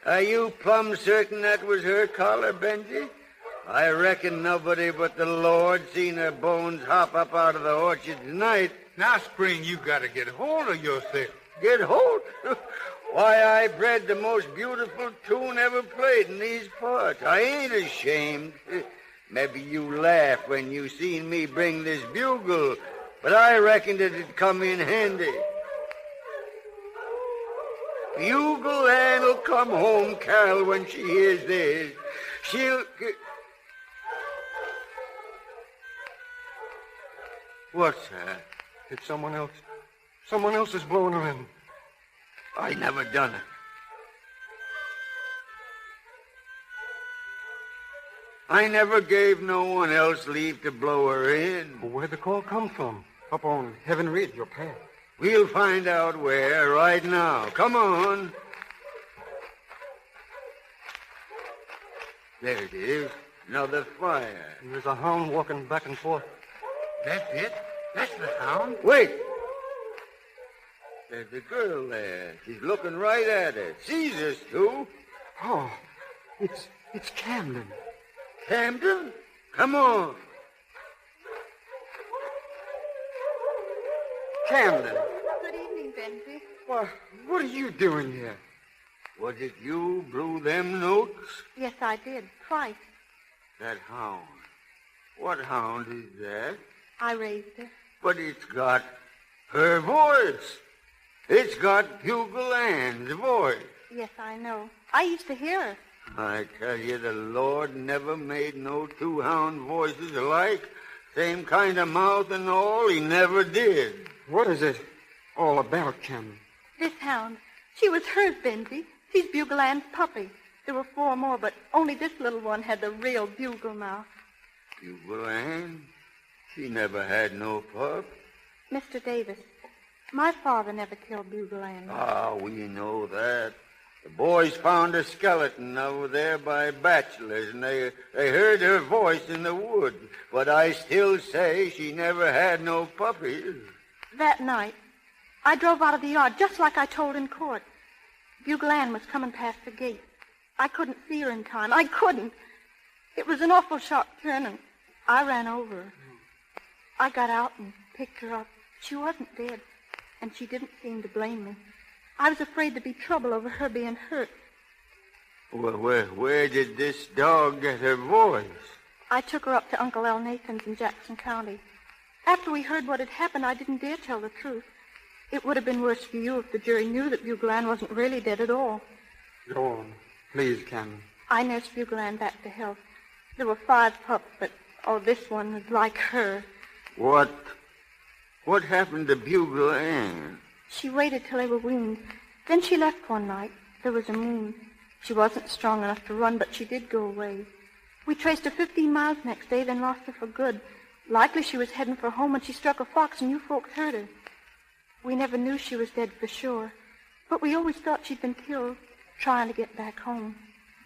Are you plumb certain that was her collar, Benji? I reckon nobody but the Lord seen her bones hop up out of the orchard tonight. Now, Spring, you got to get hold of yourself. Get hold? Why, I bred the most beautiful tune ever played in these parts. I ain't ashamed. Maybe you laugh when you seen me bring this bugle, but I reckoned it'd come in handy. Bugle Ann'll come home, Carol, when she hears this. She'll... What's that? It's someone else. Someone else is blowing her in. I never done it. I never gave no one else leave to blow her in. Well, where'd the call come from? Up on Heaven Ridge, your path. We'll find out where right now. Come on. There it is. Another fire. There's a hound walking back and forth. That's it? That's the hound? Wait. There's a girl there. She's looking right at us. Sees us, too. Oh, it's Camden. Camden? Come on. Camden. Good evening, Benji. Why, what are you doing here? Was it you blew them notes? Yes, I did. Twice. That hound. What hound is that? I raised her. But it's got her voice. It's got Bugle Ann's voice. Yes, I know. I used to hear her. I tell you, the Lord never made no two hound voices alike. Same kind of mouth and all, he never did. What is it all about, Camden? This hound, she was hers, Benji. She's Bugle Ann's puppy. There were 4 more, but only this little one had the real bugle mouth. Bugle Ann? She never had no pup. Mr. Davis, my father never killed Bugle Ann. Ah, we know that. The boys found a skeleton over there by Bachelor's, and they heard her voice in the woods. But I still say she never had no puppies. That night, I drove out of the yard just like I told in court. Bugle Ann was coming past the gate. I couldn't see her in time. I couldn't. It was an awful sharp turn, and I ran over her. I got out and picked her up. She wasn't dead, and she didn't seem to blame me. I was afraid there'd be trouble over her being hurt. Well, where did this dog get her voice? I took her up to Uncle L. Nathan's in Jackson County. After we heard what had happened, I didn't dare tell the truth. It would have been worse for you if the jury knew that Bugle Ann wasn't really dead at all. Go on. Please, Camden. I nursed Bugle Ann back to health. There were 5 pups, but, this one was like her. What happened to Bugle Ann? She waited till they were weaned. Then she left one night. There was a moon. She wasn't strong enough to run, but she did go away. We traced her 15 miles next day, then lost her for good. Likely she was heading for home when she struck a fox and you folks heard her. We never knew she was dead for sure, but we always thought she'd been killed trying to get back home.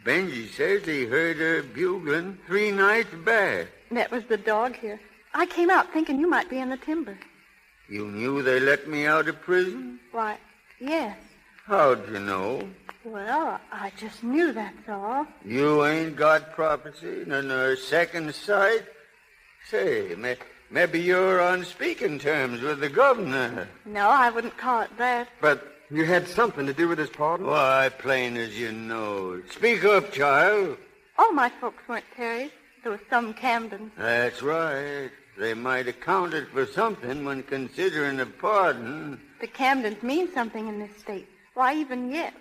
Benji says he heard her bugling 3 nights back. That was the dog here. I came out thinking you might be in the timber. You knew they let me out of prison? Why, yes. How'd you know? Well, I just knew, that's all. You ain't got prophecy nor second sight? Say, maybe you're on speaking terms with the governor. No, I wouldn't call it that. But you had something to do with his pardon? Why, plain as you know. Speak up, child. All my folks weren't Terrys. There was some Camden. That's right. They might have counted for something when considering a pardon. The Camdens mean something in this state. Why, even yet.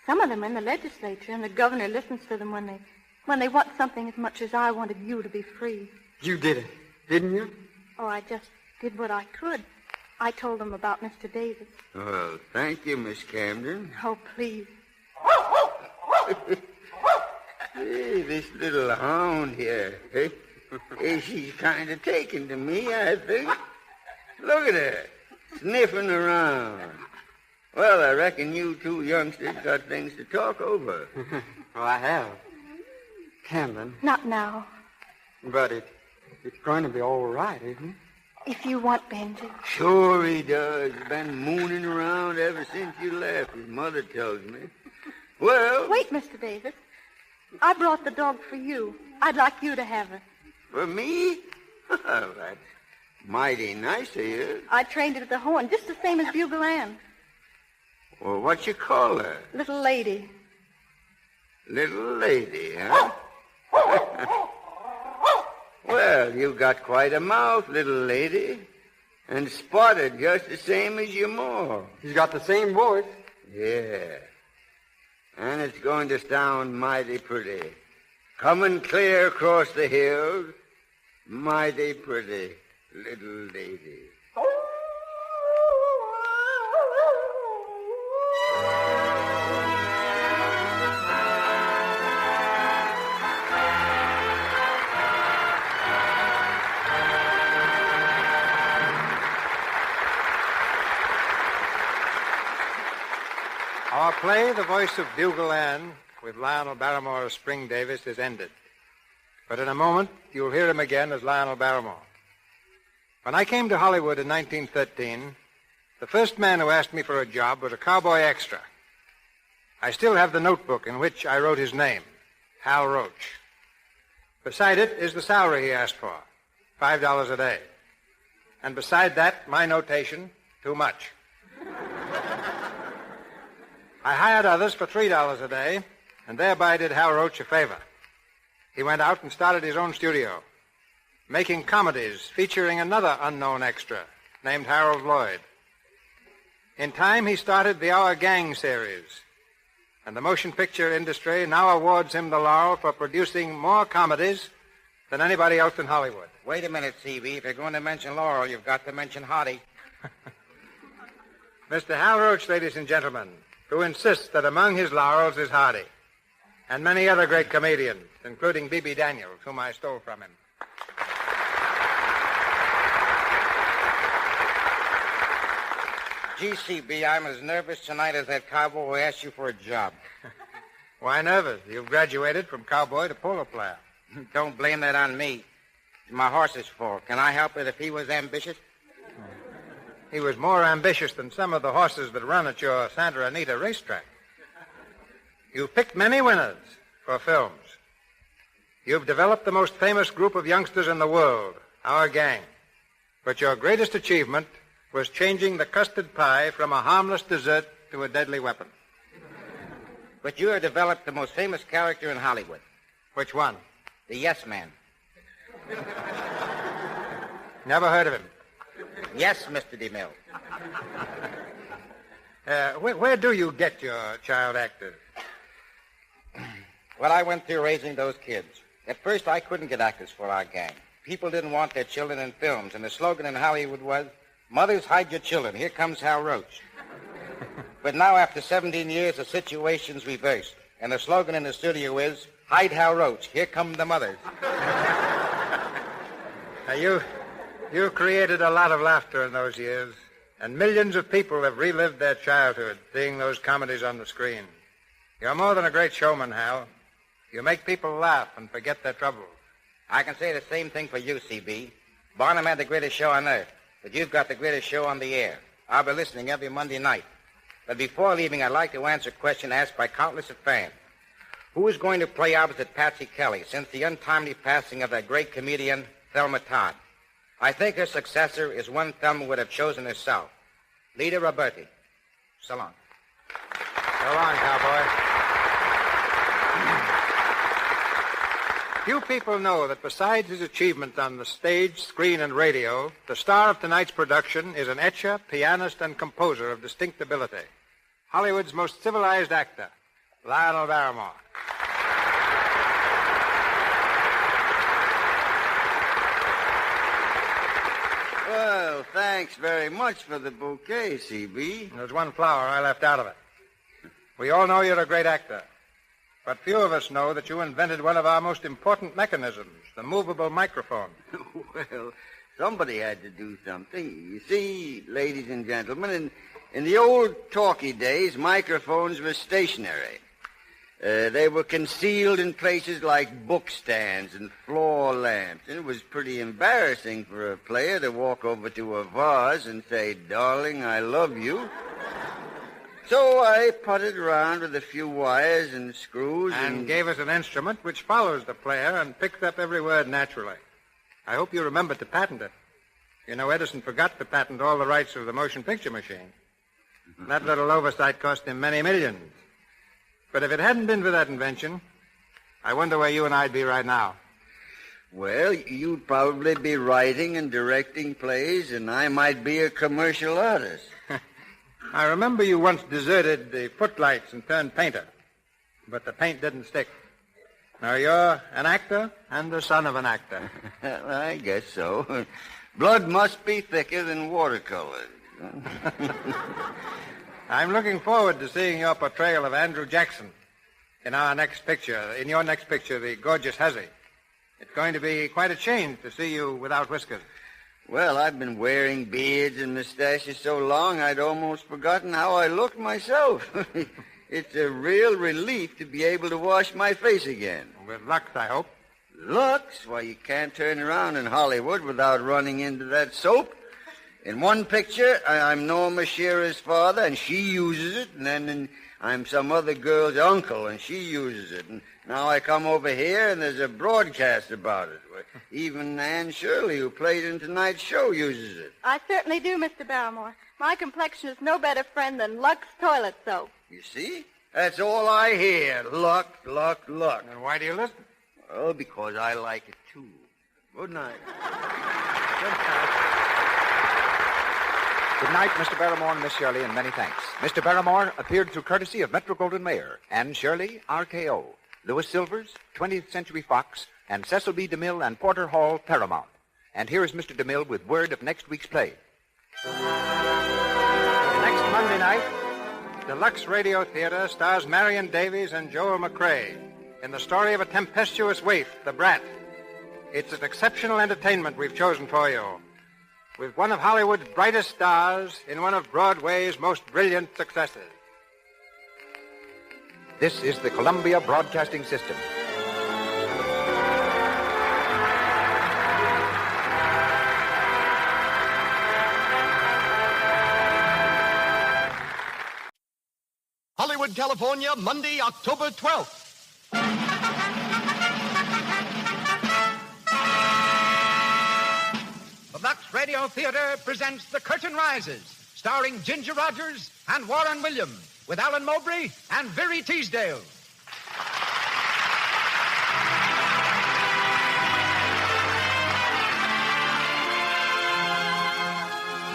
Some of them are in the legislature, and the governor listens to them when they want something as much as I wanted you to be free. You did it, didn't you? Oh, I just did what I could. I told them about Mr. Davis. Well, thank you, Miss Camden. Oh, please. Hey, this little hound here. Hey, she's kind of taken to me, I think. Look at her, sniffing around. Well, I reckon you 2 youngsters got things to talk over. Well, I have. Camden. Not now. But it's going to be all right, isn't it? If you want Benji. Sure he does. Been mooning around ever since you left, his mother tells me. Well... Wait, Mr. Davis. I brought the dog for you. I'd like you to have her. For me? That's mighty nice of you. I trained it at the horn, just the same as Bugle Ann. Well, what you call her? Little lady. Little lady, huh? Well, you got quite a mouth, little lady. And spotted just the same as your ma. He's got the same voice. Yeah. And it's going to sound mighty pretty. Coming clear across the hills. Mighty pretty, little lady. Our play, The Voice of Bugle Ann, with Lionel Barrymore as Spring Davis, is ended. But in a moment, you'll hear him again as Lionel Barrymore. When I came to Hollywood in 1913, the first man who asked me for a job was a cowboy extra. I still have the notebook in which I wrote his name, Hal Roach. Beside it is the salary he asked for, $5 a day. And beside that, my notation, too much. I hired others for $3 a day, and thereby did Hal Roach a favor. He went out and started his own studio, making comedies featuring another unknown extra named Harold Lloyd. In time, he started the Our Gang series, and the motion picture industry now awards him the laurel for producing more comedies than anybody else in Hollywood. Wait a minute, C.B. If you're going to mention Laurel, you've got to mention Hottie. Mr. Hal Roach, ladies and gentlemen, who insists that among his laurels is Hardy, and many other great comedians, including B.B. Daniels, whom I stole from him. GCB, I'm as nervous tonight as that cowboy who asked you for a job. Why nervous? You've graduated from cowboy to polo player. Don't blame that on me. It's my horse's fault. Can I help it if he was ambitious? He was more ambitious than some of the horses that run at your Santa Anita racetrack. You've picked many winners for films. You've developed the most famous group of youngsters in the world, Our Gang. But your greatest achievement was changing the custard pie from a harmless dessert to a deadly weapon. But you have developed the most famous character in Hollywood. Which one? The Yes Man. Never heard of him. Yes, Mr. DeMille. Where do you get your child actors? Well, I went through raising those kids. At first, I couldn't get actors for Our Gang. People didn't want their children in films, and the slogan in Hollywood was, "Mothers, hide your children. Here comes Hal Roach." But now, after 17 years, the situation's reversed, and the slogan in the studio is, "Hide Hal Roach. Here come the mothers." Now, you created a lot of laughter in those years, and millions of people have relived their childhood seeing those comedies on the screen. You're more than a great showman, Hal. You make people laugh and forget their troubles. I can say the same thing for you, C.B. Barnum had the greatest show on earth, but you've got the greatest show on the air. I'll be listening every Monday night. But before leaving, I'd like to answer a question asked by countless of fans. Who is going to play opposite Patsy Kelly since the untimely passing of that great comedian, Thelma Todd? I think her successor is one Thelma would have chosen herself, Lita Roberti. So long. So long, cowboy. Few people know that besides his achievements on the stage, screen, and radio, the star of tonight's production is an etcher, pianist, and composer of distinct ability. Hollywood's most civilized actor, Lionel Barrymore. Well, thanks very much for the bouquet, C.B. There's one flower I left out of it. We all know you're a great actor. But few of us know that you invented one of our most important mechanisms, the movable microphone. Well, somebody had to do something. You see, ladies and gentlemen, in the old talkie days, microphones were stationary. They were concealed in places like bookstands and floor lamps, and it was pretty embarrassing for a player to walk over to a vase and say, "Darling, I love you." So I putted around with a few wires and screws and gave us an instrument which follows the player and picks up every word naturally. I hope you remembered to patent it. You know, Edison forgot to patent all the rights of the motion picture machine. That little oversight cost him many millions. But if it hadn't been for that invention, I wonder where you and I'd be right now. Well, you'd probably be writing and directing plays, and I might be a commercial artist. I remember you once deserted the footlights and turned painter, but the paint didn't stick. Now you're an actor and the son of an actor. I guess so. Blood must be thicker than watercolor. I'm looking forward to seeing your portrayal of Andrew Jackson in your next picture, The Gorgeous Hussy. It's going to be quite a change to see you without whiskers. Well, I've been wearing beards and mustaches so long I'd almost forgotten how I looked myself. It's a real relief to be able to wash my face again. With Lux, I hope. Lux? Why, you can't turn around in Hollywood without running into that soap. In one picture, I'm Norma Shearer's father, and she uses it, and then I'm some other girl's uncle, and she uses it. And now I come over here, and there's a broadcast about it. Even Anne Shirley, who played in tonight's show, uses it. I certainly do, Mr. Barrymore. My complexion is no better friend than Lux toilet soap. You see? That's all I hear. Lux, Lux, Lux. And why do you listen? Well, because I like it, too. Good night. Good night, Mr. Barrymore and Miss Shirley, and many thanks. Mr. Barrymore appeared through courtesy of Metro-Goldwyn-Mayer, Anne Shirley, RKO, Louis Silvers, 20th Century Fox, and Cecil B. DeMille and Porter Hall, Paramount. And here is Mr. DeMille with word of next week's play. Next Monday night, the Lux Radio Theater stars Marion Davies and Joel McCrae in the story of a tempestuous waif, The Brat. It's an exceptional entertainment we've chosen for you, with one of Hollywood's brightest stars in one of Broadway's most brilliant successes. This is the Columbia Broadcasting System. Hollywood, California, Monday, October 12th. The Lux Radio Theater presents The Curtain Rises, starring Ginger Rogers and Warren Williams, with Alan Mowbray and Veery Teasdale.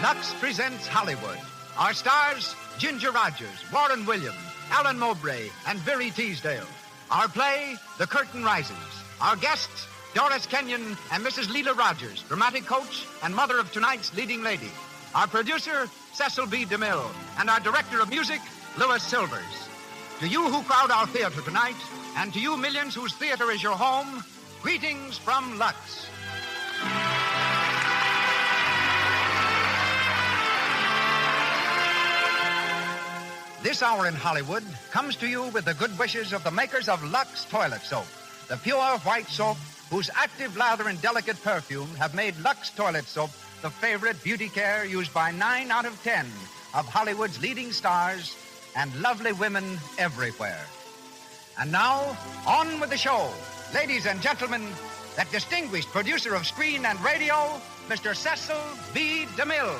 Lux presents Hollywood. Our stars, Ginger Rogers, Warren Williams, Alan Mowbray, and Veery Teasdale. Our play, The Curtain Rises. Our guests, Doris Kenyon and Mrs. Leela Rogers, dramatic coach and mother of tonight's leading lady. Our producer, Cecil B. DeMille, and our director of music, Louis Silvers. To you who crowd our theater tonight, and to you millions whose theater is your home, greetings from Lux. This hour in Hollywood comes to you with the good wishes of the makers of Lux Toilet Soap, the pure white soap whose active lather and delicate perfume have made Lux Toilet Soap the favorite beauty care used by 9 out of 10 of Hollywood's leading stars and lovely women everywhere. And now, on with the show. Ladies and gentlemen, that distinguished producer of screen and radio, Mr. Cecil B. DeMille.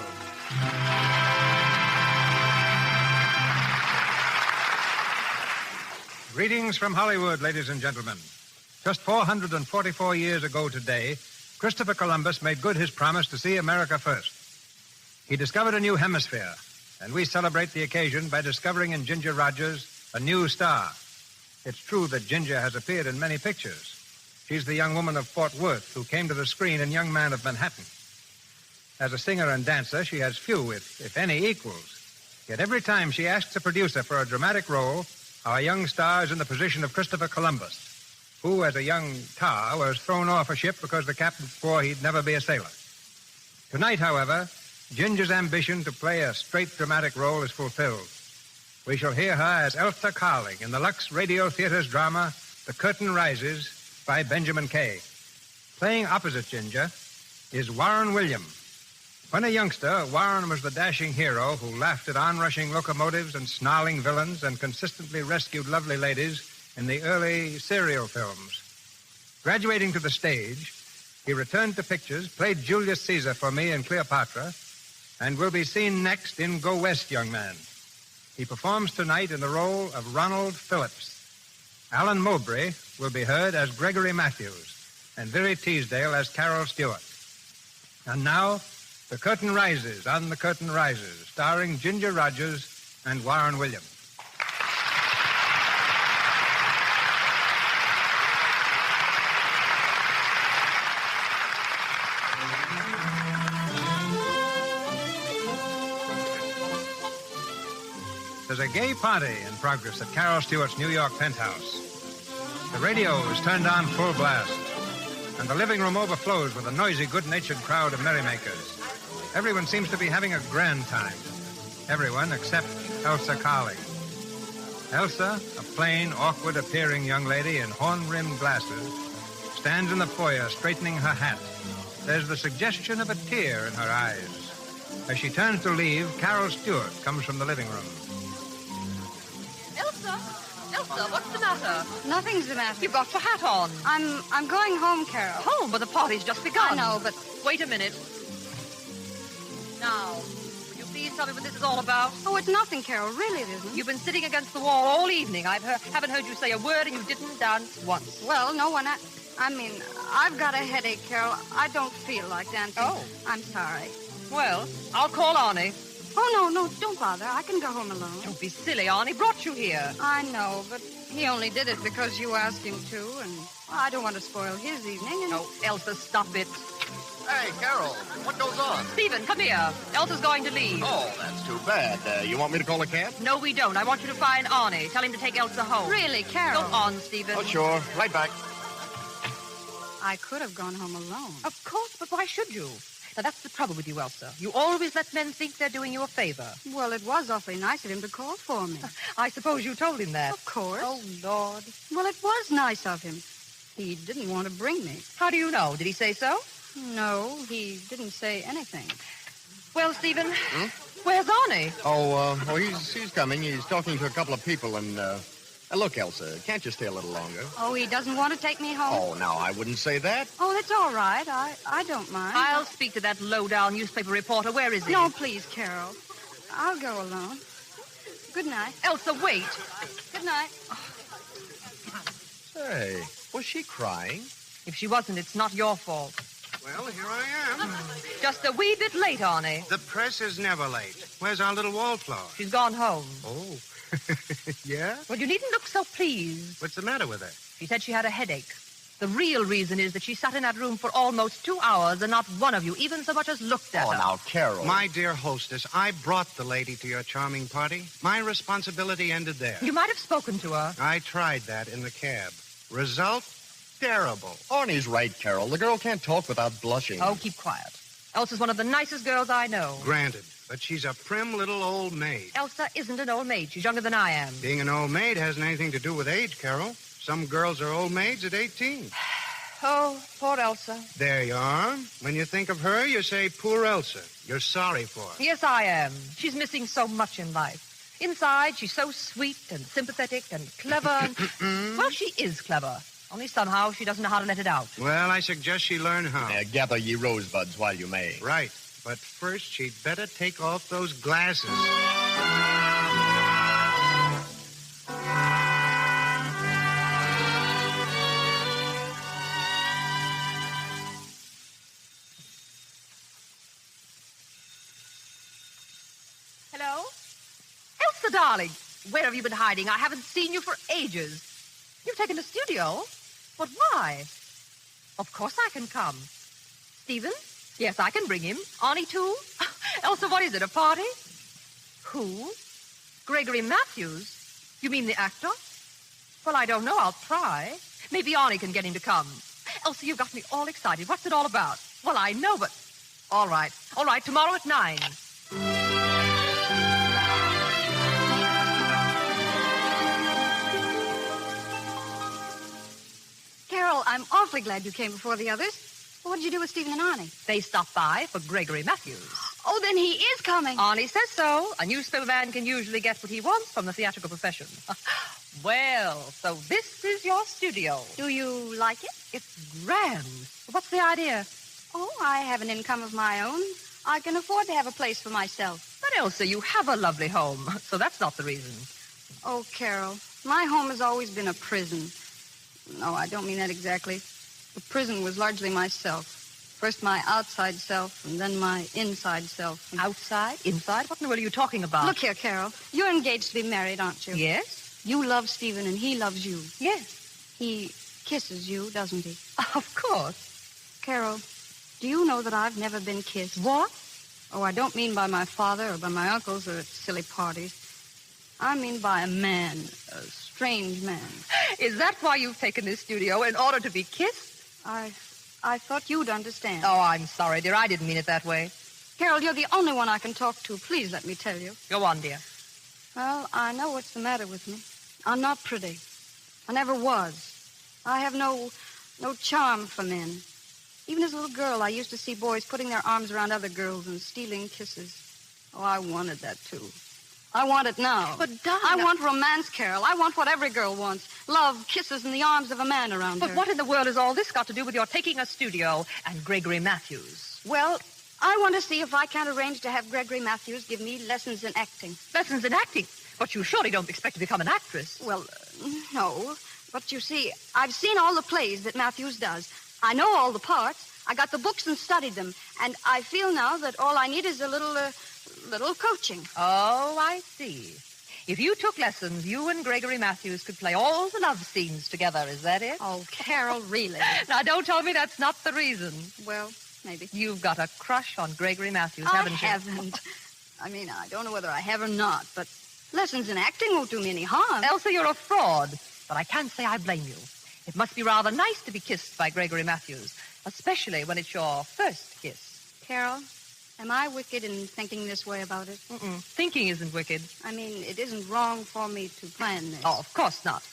Greetings from Hollywood, ladies and gentlemen. Just 444 years ago today, Christopher Columbus made good his promise to see America first. He discovered a new hemisphere, and we celebrate the occasion by discovering in Ginger Rogers a new star. It's true that Ginger has appeared in many pictures. She's the young woman of Fort Worth who came to the screen in Young Man of Manhattan. As a singer and dancer, she has few, if any, equals. Yet every time she asks a producer for a dramatic role, our young star is in the position of Christopher Columbus, who, as a young tar, was thrown off a ship because the captain swore he'd never be a sailor. Tonight, however, Ginger's ambition to play a straight dramatic role is fulfilled. we shall hear her as Elsa Carling in the Lux Radio Theater's drama, The Curtain Rises, by Benjamin Kay. Playing opposite Ginger is Warren William. When a youngster, Warren was the dashing hero who laughed at onrushing locomotives and snarling villains and consistently rescued lovely ladies in the early serial films. Graduating to the stage, he returned to pictures, played Julius Caesar for me in Cleopatra, and will be seen next in Go West, Young Man. He performs tonight in the role of Ronald Phillips. Alan Mowbray will be heard as Gregory Matthews, and Viri Teasdale as Carol Stewart. And now, The Curtain Rises on The Curtain Rises, starring Ginger Rogers and Warren Williams. There's a gay party in progress at Carol Stewart's New York penthouse. The radio is turned on full blast, and the living room overflows with a noisy, good-natured crowd of merrymakers. Everyone seems to be having a grand time. Everyone except Elsa Carling. Elsa, a plain, awkward-appearing young lady in horn-rimmed glasses, stands in the foyer straightening her hat. There's the suggestion of a tear in her eyes. As she turns to leave, Carol Stewart comes from the living room. Elsa, what's the matter? Nothing's the matter. You've got your hat on. I'm going home, Carol. Home, but the party's just begun. I know, but... Wait a minute. Now, will you please tell me what this is all about? Oh, it's nothing, Carol. Really, it isn't. You've been sitting against the wall all evening. Haven't heard you say a word, and you didn't dance once. Well, no one... I mean, I've got a headache, Carol. I don't feel like dancing. Oh. I'm sorry. Well, I'll call Arnie. Oh, no, don't bother. I can go home alone. Don't be silly. Arnie brought you here. I know, but he only did it because you asked him to, and I don't want to spoil his evening. And... Oh, Elsa, stop it. Hey, Carol, what goes on? Stephen, come here. Elsa's going to leave. Oh, that's too bad. You want me to call a cab? No, we don't. I want you to find Arnie. Tell him to take Elsa home. Really, Carol? Go on, Stephen. Oh, sure. Right back. I could have gone home alone. Of course, but why should you? Now, that's the trouble with you, Elsa. You always let men think they're doing you a favor. Well, it was awfully nice of him to call for me. I suppose you told him that. Of course. Oh, Lord. Well, it was nice of him. He didn't want to bring me. How do you know? Did he say so? No, he didn't say anything. Well, Stephen, where's Arnie? He's coming. He's talking to a couple of people, and, look, Elsa, can't you stay a little longer? Oh, he doesn't want to take me home? Oh, now, I wouldn't say that. Oh, that's all right. I don't mind. I'll speak to that low-down newspaper reporter. Where is he? No, please, Carol. I'll go alone. Good night. Elsa, wait. Good night. Hey, was she crying? If she wasn't, it's not your fault. Well, here I am. Just a wee bit late, Arnie. The press is never late. Where's our little wallflower? She's gone home. Oh. Yeah? Well, you needn't look so pleased. What's the matter with her? She said she had a headache. The real reason is that she sat in that room for almost 2 hours and not one of you even so much as looked at her. Oh, now, Carol. My dear hostess, I brought the lady to your charming party. My responsibility ended there. You might have spoken to her. I tried that in the cab. Result? Terrible. Arnie's right, Carol. The girl can't talk without blushing. Oh, keep quiet. Elsa's one of the nicest girls I know. Granted, but she's a prim little old maid. Elsa isn't an old maid. She's younger than I am. Being an old maid hasn't anything to do with age, Carol. Some girls are old maids at 18. Oh, poor Elsa. There you are. When you think of her, you say, poor Elsa. You're sorry for her. Yes, I am. She's missing so much in life. Inside, she's so sweet and sympathetic and clever. And... well, she is clever. Only somehow she doesn't know how to let it out. Well, I suggest she learn how. Gather ye rosebuds while you may. Right. But first, she'd better take off those glasses. Hello? Elsa, darling. Where have you been hiding? I haven't seen you for ages. You've taken the studio? But why? Of course I can come. Stephen? Yes, I can bring him. Arnie, too? Elsa, what is it, a party? Who? Gregory Matthews? You mean the actor? Well, I don't know. I'll try. Maybe Arnie can get him to come. Elsa, you've got me all excited. What's it all about? Well, I know, but... All right. Tomorrow at 9. Well, I'm awfully glad you came before the others. What did you do with Stephen and Arnie? They stopped by for Gregory Matthews. Oh, then he is coming. Arnie says so. A newspaper man can usually get what he wants from the theatrical profession. Well, so this is your studio. Do you like it? It's grand. What's the idea? Oh, I have an income of my own. I can afford to have a place for myself. But Elsa, you have a lovely home, so that's not the reason. Oh, Carol, my home has always been a prison. No, I don't mean that exactly. The prison was largely myself. First my outside self, and then my inside self. Outside? Inside? What in the world are you talking about? Look here, Carol. You're engaged to be married, aren't you? Yes. You love Stephen, and he loves you. Yes. He kisses you, doesn't he? Of course. Carol, do you know that I've never been kissed? What? Oh, I don't mean by my father or by my uncles or at silly parties. I mean by a man, a strange man. Is that why you've taken this studio, in order to be kissed? I thought you'd understand. Oh, I'm sorry, dear. I didn't mean it that way. Carol, you're the only one I can talk to. Please let me tell you. Go on, dear. Well, I know what's the matter with me. I'm not pretty. I never was. I have no charm for men. Even as a little girl, I used to see boys putting their arms around other girls and stealing kisses. Oh, I wanted that, too. I want it now. But, darling... I want romance, Carol. I want what every girl wants. Love, kisses, and the arms of a man around her. But what in the world has all this got to do with your taking a studio and Gregory Matthews? Well, I want to see if I can't arrange to have Gregory Matthews give me lessons in acting. Lessons in acting? But you surely don't expect to become an actress. Well, no. But you see, I've seen all the plays that Matthews does. I know all the parts. I got the books and studied them. And I feel now that all I need is a little coaching. Oh, I see. If you took lessons, you and Gregory Matthews could play all the love scenes together. Is that it? Oh, Carol, really? Now, don't tell me that's not the reason. Well, maybe. You've got a crush on Gregory Matthews, haven't you? I haven't. I mean, I don't know whether I have or not, but lessons in acting won't do me any harm. Elsa, you're a fraud. But I can't say I blame you. It must be rather nice to be kissed by Gregory Matthews, especially when it's your first kiss. Carol, am I wicked in thinking this way about it? Mm-mm. Thinking isn't wicked. I mean, it isn't wrong for me to plan this. Oh, of course not.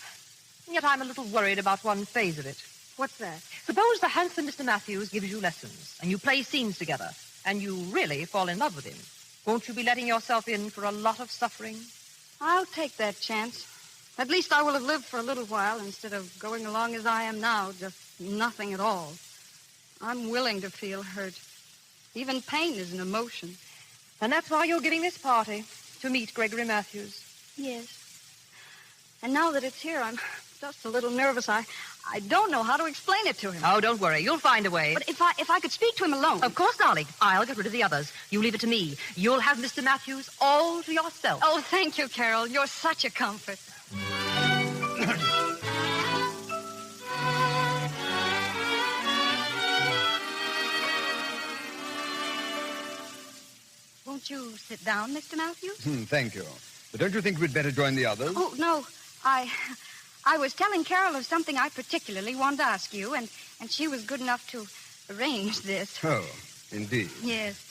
Yet I'm a little worried about one phase of it. What's that? Suppose the handsome Mr. Matthews gives you lessons, and you play scenes together, and you really fall in love with him. Won't you be letting yourself in for a lot of suffering? I'll take that chance. At least I will have lived for a little while instead of going along as I am now, just nothing at all. I'm willing to feel hurt. Even pain is an emotion. And that's why you're giving this party, to meet Gregory Matthews. Yes. And now that it's here, I'm just a little nervous. I don't know how to explain it to him. Oh, don't worry. You'll find a way. But if I could speak to him alone... Of course, darling. I'll get rid of the others. You leave it to me. You'll have Mr. Matthews all to yourself. Oh, thank you, Carol. You're such a comfort. Won't you sit down, Mr. Matthews? Thank you. But don't you think we'd better join the others? Oh, no. I was telling Carol of something I particularly wanted to ask you, and she was good enough to arrange this. Oh, indeed. Yes.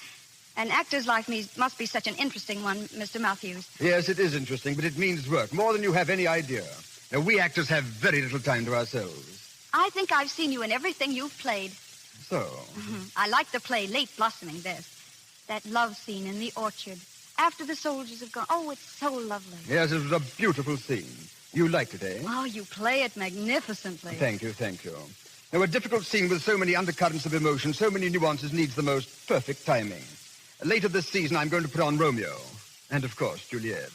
And actors like me must be such an interesting one, Mr. Matthews. Yes, it is interesting, but it means work, more than you have any idea. Now, we actors have very little time to ourselves. I think I've seen you in everything you've played. So? Mm-hmm. I like the play Late Blossoming best. That love scene in the orchard. After the soldiers have gone. Oh, it's so lovely. Yes, it was a beautiful scene. You liked it, eh? Oh, you play it magnificently. Thank you, thank you. Now, a difficult scene with so many undercurrents of emotion, so many nuances, needs the most perfect timing. Later this season, I'm going to put on Romeo. And, of course, Juliet.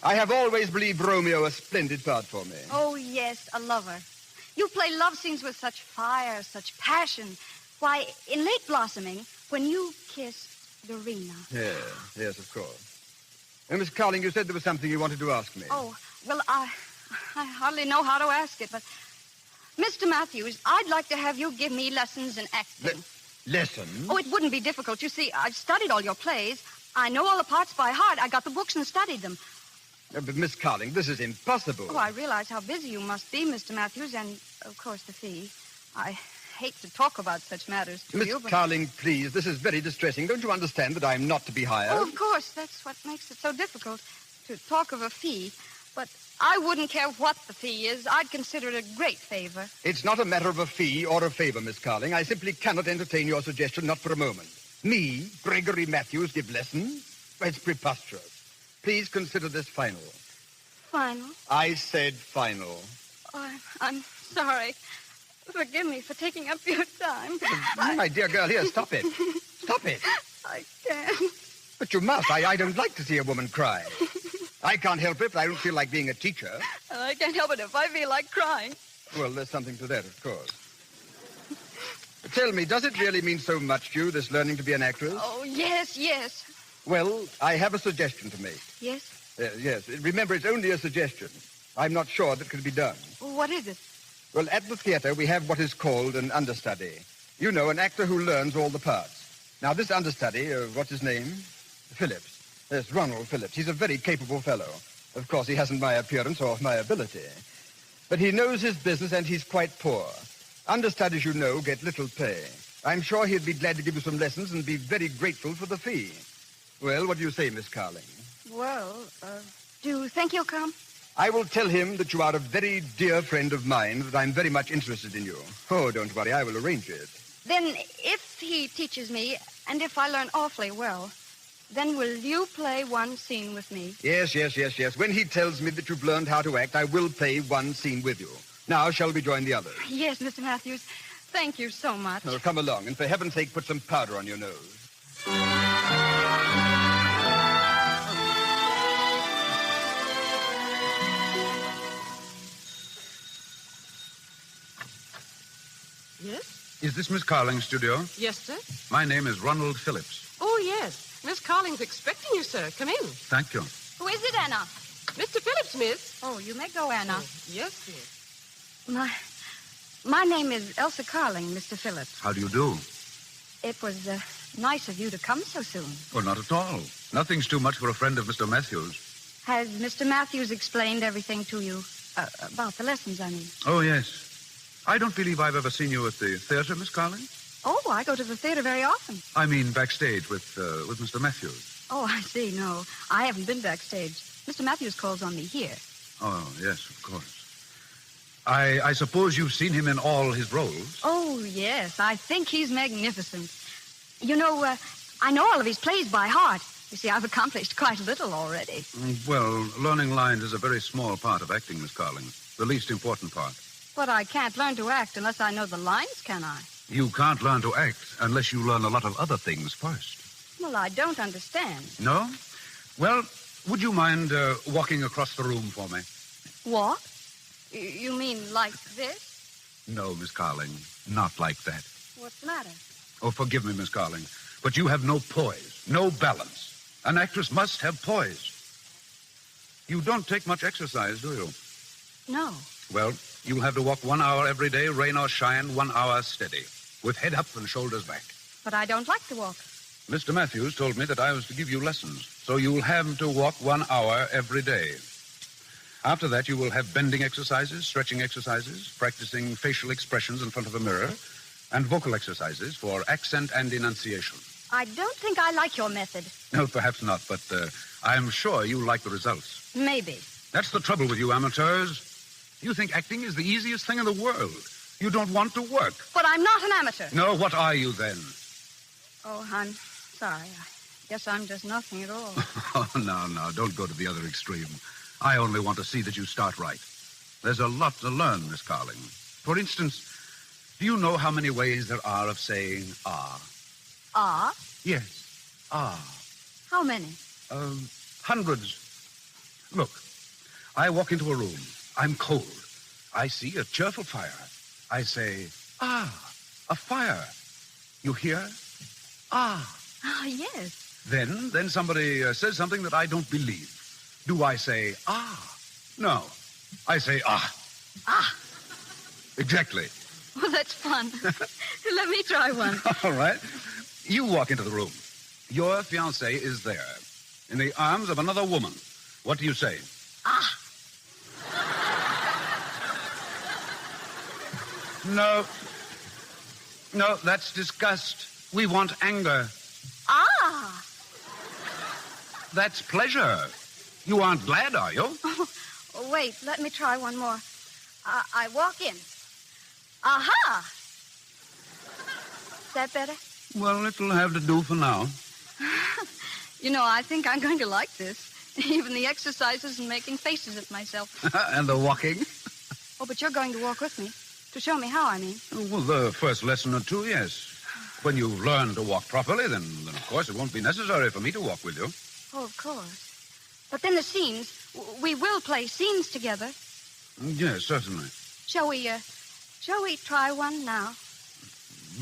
I have always believed Romeo a splendid part for me. Oh, yes, a lover. You play love scenes with such fire, such passion. Why, in Late Blossoming, when you kissed Dorina... Yes, of course. Miss Carling, you said there was something you wanted to ask me. Oh, well, I hardly know how to ask it, but... Mr. Matthews, I'd like to have you give me lessons in acting. Lessons? Oh, it wouldn't be difficult. You see, I've studied all your plays. I know all the parts by heart. I got the books and studied them. But, Miss Carling, this is impossible. Oh, I realize how busy you must be, Mr. Matthews, and, of course, the fee. I hate to talk about such matters to you, Miss but... Carling, please, this is very distressing. Don't you understand that I'm not to be hired? Oh, of course. That's what makes it so difficult to talk of a fee. But I wouldn't care what the fee is. I'd consider it a great favor. It's not a matter of a fee or a favor, Miss Carling. I simply cannot entertain your suggestion, not for a moment. Me, Gregory Matthews, give lessons? It's preposterous. Please consider this final. Final? I said final. Oh, I'm sorry. Forgive me for taking up your time. My dear girl, here, stop it. Stop it. I can't. But you must. I don't like to see a woman cry. I can't help it, but I don't feel like being a teacher. And I can't help it if I feel like crying. Well, there's something to that, of course. Tell me, does it really mean so much to you, this learning to be an actress? Oh, yes, yes. Well, I have a suggestion to make. Yes? Yes. Remember, it's only a suggestion. I'm not sure that can be done. What is it? Well, at the theater, we have what is called an understudy. You know, an actor who learns all the parts. Now, this understudy, what's his name? Phillips. Yes, Ronald Phillips. He's a very capable fellow. Of course, he hasn't my appearance or my ability. But he knows his business, and he's quite poor. Understudies, you know, get little pay. I'm sure he'd be glad to give you some lessons and be very grateful for the fee. Well, what do you say, Miss Carling? Well, do you think he'll come? I will tell him that you are a very dear friend of mine, that I'm very much interested in you. Oh, don't worry, I will arrange it. Then, if he teaches me, and if I learn awfully well, then will you play one scene with me? Yes. When he tells me that you've learned how to act, I will play one scene with you. Now, shall we join the others? Yes, Mr. Matthews. Thank you so much. Oh, come along, and for heaven's sake, put some powder on your nose. Yes? Is this Miss Carling's studio? Yes, sir. My name is Ronald Phillips. Oh, yes. Miss Carling's expecting you, sir. Come in. Thank you. Who is it, Anna? Mr. Phillips, miss. Oh, you may go, Anna. Yes, miss. My name is Elsa Carling, Mr. Phillips. How do you do? It was nice of you to come so soon. Well, not at all. Nothing's too much for a friend of Mr. Matthews. Has Mr. Matthews explained everything to you? About the lessons, I mean. Oh, yes. I don't believe I've ever seen you at the theater, Miss Carling. Oh, I go to the theater very often. I mean backstage with Mr. Matthews. Oh, I see. No, I haven't been backstage. Mr. Matthews calls on me here. Oh, yes, of course. I suppose you've seen him in all his roles? Oh, yes. I think he's magnificent. You know, I know all of his plays by heart. You see, I've accomplished quite a little already. Well, learning lines is a very small part of acting, Miss Carling. The least important part. But I can't learn to act unless I know the lines, can I? You can't learn to act unless you learn a lot of other things first. Well, I don't understand. No? Well, would you mind walking across the room for me? Walk? You mean like this? No, Miss Carling, not like that. What's the matter? Oh, forgive me, Miss Carling, but you have no poise, no balance. An actress must have poise. You don't take much exercise, do you? No. Well, you'll have to walk 1 hour every day, rain or shine, 1 hour steady, with head up and shoulders back. But I don't like to walk. Mr. Matthews told me that I was to give you lessons, so you'll have to walk 1 hour every day. After that, you will have bending exercises, stretching exercises, practicing facial expressions in front of a mirror, and vocal exercises for accent and enunciation. I don't think I like your method. No, perhaps not, but I'm sure you'll like the results. Maybe. That's the trouble with you amateurs. You think acting is the easiest thing in the world. You don't want to work. But I'm not an amateur. No, what are you then? Oh, I'm sorry. I guess I'm just nothing at all. Oh, no, don't go to the other extreme. I only want to see that you start right. There's a lot to learn, Miss Carling. For instance, do you know how many ways there are of saying ah? Ah? Yes, ah. How many? Hundreds. Look, I walk into a room. I'm cold. I see a cheerful fire. I say, ah, a fire. You hear? Ah. Ah, yes. Then somebody says something that I don't believe. Do I say, ah? No. I say, ah. Ah. Exactly. Well, that's fun. Let me try one. All right. You walk into the room. Your fiancé is there, in the arms of another woman. What do you say? Ah. No, that's disgust. We want anger. Ah. That's pleasure. You aren't glad, are you? wait. Let me try one more. I walk in. Aha! Is that better? Well, it'll have to do for now. You know, I think I'm going to like this. Even the exercises and making faces at myself. And the walking? Oh, but you're going to walk with me. To show me how, I mean. Well, the first lesson or two, yes. When you learn to walk properly, then of course, it won't be necessary for me to walk with you. Oh, of course. But then the scenes. We will play scenes together. Yes, certainly. Shall we try one now?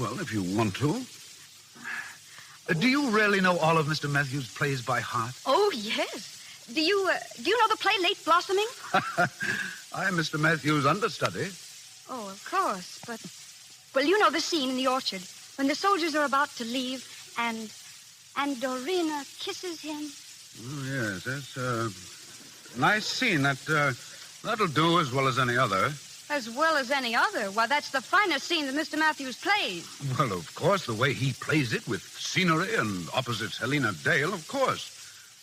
Well, if you want to. Do you really know all of Mr. Matthews' plays by heart? Oh, yes. Do you know the play Late Blossoming? I am Mr. Matthews' understudy. Oh, of course, but... Well, you know the scene in the orchard when the soldiers are about to leave and Dorina kisses him. Oh, yes, that's a nice scene. That'll do as well as any other. As well as any other? Why, that's the finest scene that Mr. Matthews plays. Well, of course, the way he plays it with scenery and opposites Helena Dale, of course.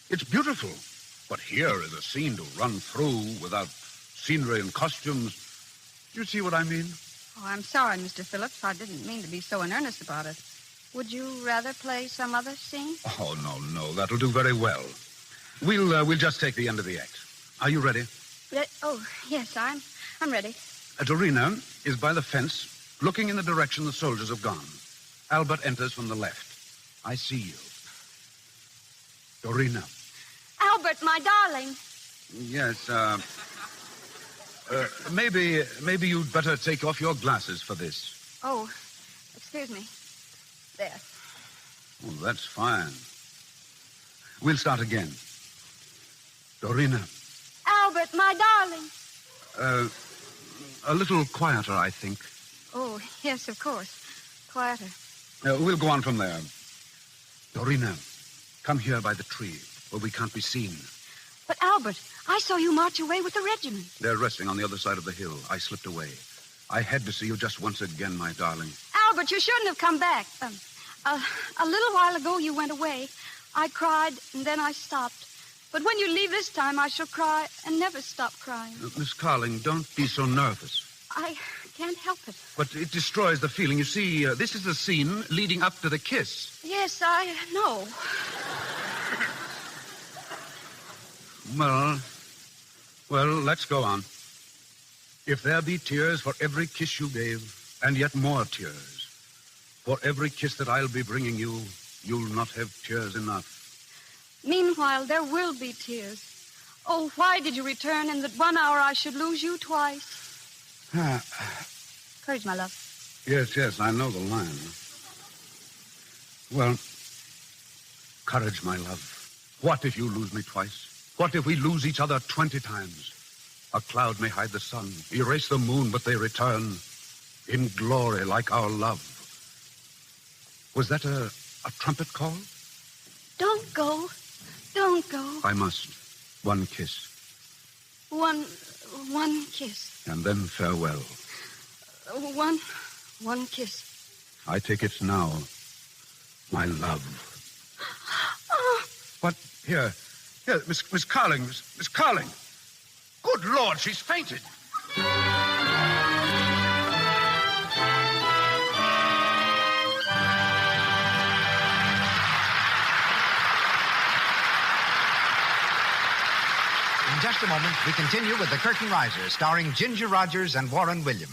It's beautiful. But here is a scene to run through without scenery and costumes. You see what I mean? Oh, I'm sorry, Mr. Phillips. I didn't mean to be so in earnest about it. Would you rather play some other scene? Oh, no. That'll do very well. We'll just take the end of the act. Are you ready? Oh, yes, I'm ready. Dorina is by the fence, looking in the direction the soldiers have gone. Albert enters from the left. I see you. Dorina. Albert, my darling. Yes, maybe you'd better take off your glasses for this. Oh, excuse me. There. Oh, that's fine. We'll start again. Dorina. Albert, my darling. A little quieter, I think. Oh, yes, of course. Quieter. We'll go on from there. Dorina, come here by the tree where we can't be seen. But, Albert, I saw you march away with the regiment. They're resting on the other side of the hill. I slipped away. I had to see you just once again, my darling. Albert, you shouldn't have come back. A little while ago you went away. I cried, and then I stopped. But when you leave this time, I shall cry and never stop crying. Miss Carling, don't be so nervous. I can't help it. But it destroys the feeling. You see, this is the scene leading up to the kiss. Yes, I know. Well, let's go on. If there be tears for every kiss you gave, and yet more tears, for every kiss that I'll be bringing you, you'll not have tears enough. Meanwhile, there will be tears. Oh, why did you return in that 1 hour I should lose you twice? Courage, my love. Yes, I know the line. Well, courage, my love. What if you lose me twice? What if we lose each other 20 times? A cloud may hide the sun, erase the moon, but they return in glory like our love. Was that a trumpet call? Don't go. Don't go. I must. One kiss. One kiss. And then farewell. One kiss. I take it now, my love. Oh. What? Here, Miss Carling, Miss Carling. Good Lord, she's fainted. In just a moment, we continue with The Curtain Riser, starring Ginger Rogers and Warren Williams.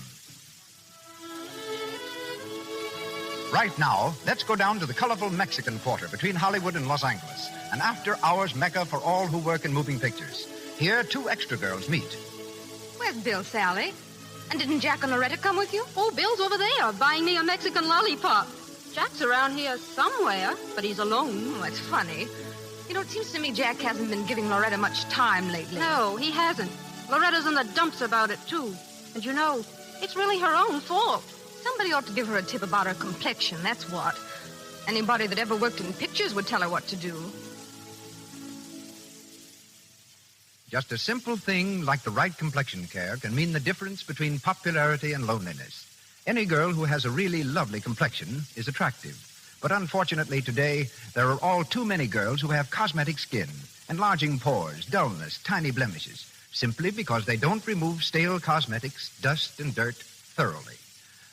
Right now, let's go down to the colorful Mexican Quarter between Hollywood and Los Angeles, an after-hours mecca for all who work in moving pictures. Here, two extra girls meet. Where's Bill, Sally? And didn't Jack and Loretta come with you? Oh, Bill's over there buying me a Mexican lollipop. Jack's around here somewhere, but he's alone. Oh, that's funny. You know, it seems to me Jack hasn't been giving Loretta much time lately. No, he hasn't. Loretta's in the dumps about it, too. And you know, it's really her own fault. Somebody ought to give her a tip about her complexion, that's what. Anybody that ever worked in pictures would tell her what to do. Just a simple thing like the right complexion care can mean the difference between popularity and loneliness. Any girl who has a really lovely complexion is attractive. But unfortunately today, there are all too many girls who have cosmetic skin, enlarging pores, dullness, tiny blemishes. simply because they don't remove stale cosmetics, dust, and dirt thoroughly.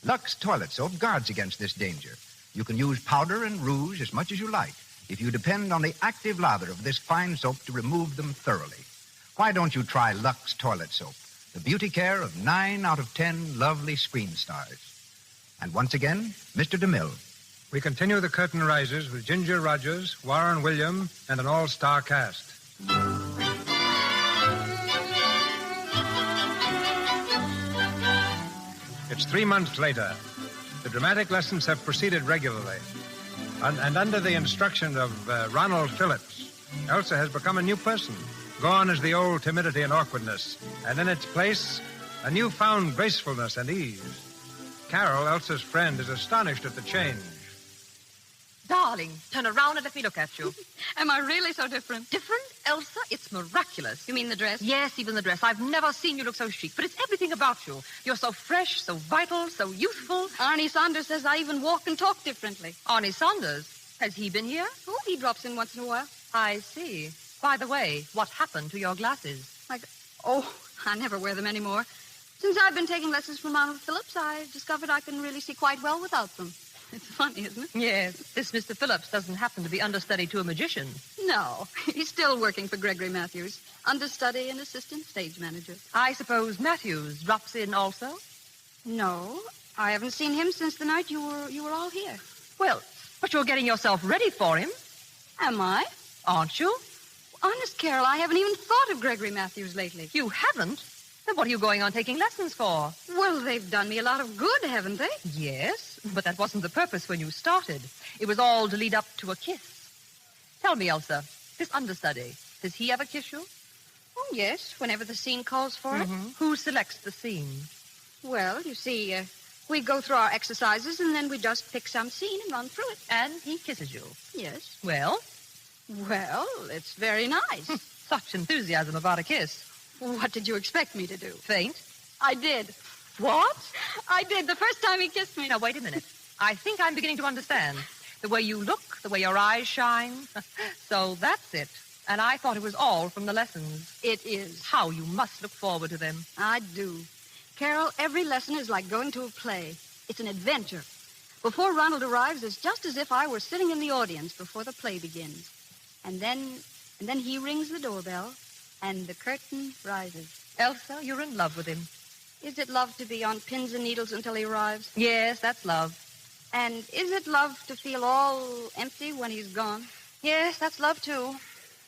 Lux toilet soap guards against this danger. You can use powder and rouge as much as you like if you depend on the active lather of this fine soap to remove them thoroughly. Why don't you try Lux toilet soap, the beauty care of 9 out of 10 lovely screen stars? And once again, Mr. DeMille. We continue The Curtain Rises with Ginger Rogers, Warren William, and an all-star cast. It's 3 months later. The dramatic lessons have proceeded regularly. And under the instruction of Ronald Phillips, Elsa has become a new person. Gone is the old timidity and awkwardness, and in its place, a newfound gracefulness and ease. Carol, Elsa's friend, is astonished at the change. Darling, turn around and let me look at you. Am I really so different? Different? Elsa, it's miraculous. You mean the dress? Yes, even the dress. I've never seen you look so chic, but it's everything about you. You're so fresh, so vital, so youthful. Arnie Saunders says I even walk and talk differently. Arnie Saunders? Has he been here? Oh, he drops in once in a while. I see. By the way, what happened to your glasses? I never wear them anymore. Since I've been taking lessons from Ronald Phillips, I discovered I can really see quite well without them. It's funny, isn't it? Yes. This Mr. Phillips doesn't happen to be understudy to a magician. No. He's still working for Gregory Matthews. Understudy and assistant stage manager. I suppose Matthews drops in also? No. I haven't seen him since the night you were all here. Well, but you're getting yourself ready for him. Am I? Aren't you? Honest, Carol, I haven't even thought of Gregory Matthews lately. You haven't? Then what are you going on taking lessons for? Well, they've done me a lot of good, haven't they? Yes, but that wasn't the purpose when you started. It was all to lead up to a kiss. Tell me, Elsa, this understudy, does he ever kiss you? Oh, yes, whenever the scene calls for it. Who selects the scene? Well, you see, we go through our exercises, and then we just pick some scene and run through it. And he kisses you? Yes. Well? Well, it's very nice. Such enthusiasm about a kiss. What did you expect me to do? Faint? I did. What? I did, the first time he kissed me. Now, wait a minute. I think I'm beginning to understand. The way you look, the way your eyes shine. So that's it. And I thought it was all from the lessons. It is. How you must look forward to them. I do. Carol, every lesson is like going to a play. It's an adventure. Before Ronald arrives, it's just as if I were sitting in the audience before the play begins. And then he rings the doorbell, and the curtain rises. Elsa, you're in love with him. Is it love to be on pins and needles until he arrives? Yes, that's love. And is it love to feel all empty when he's gone? Yes, that's love, too.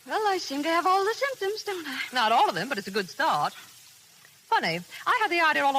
Well, I seem to have all the symptoms, don't I? Not all of them, but it's a good start. Funny, I had the idea all along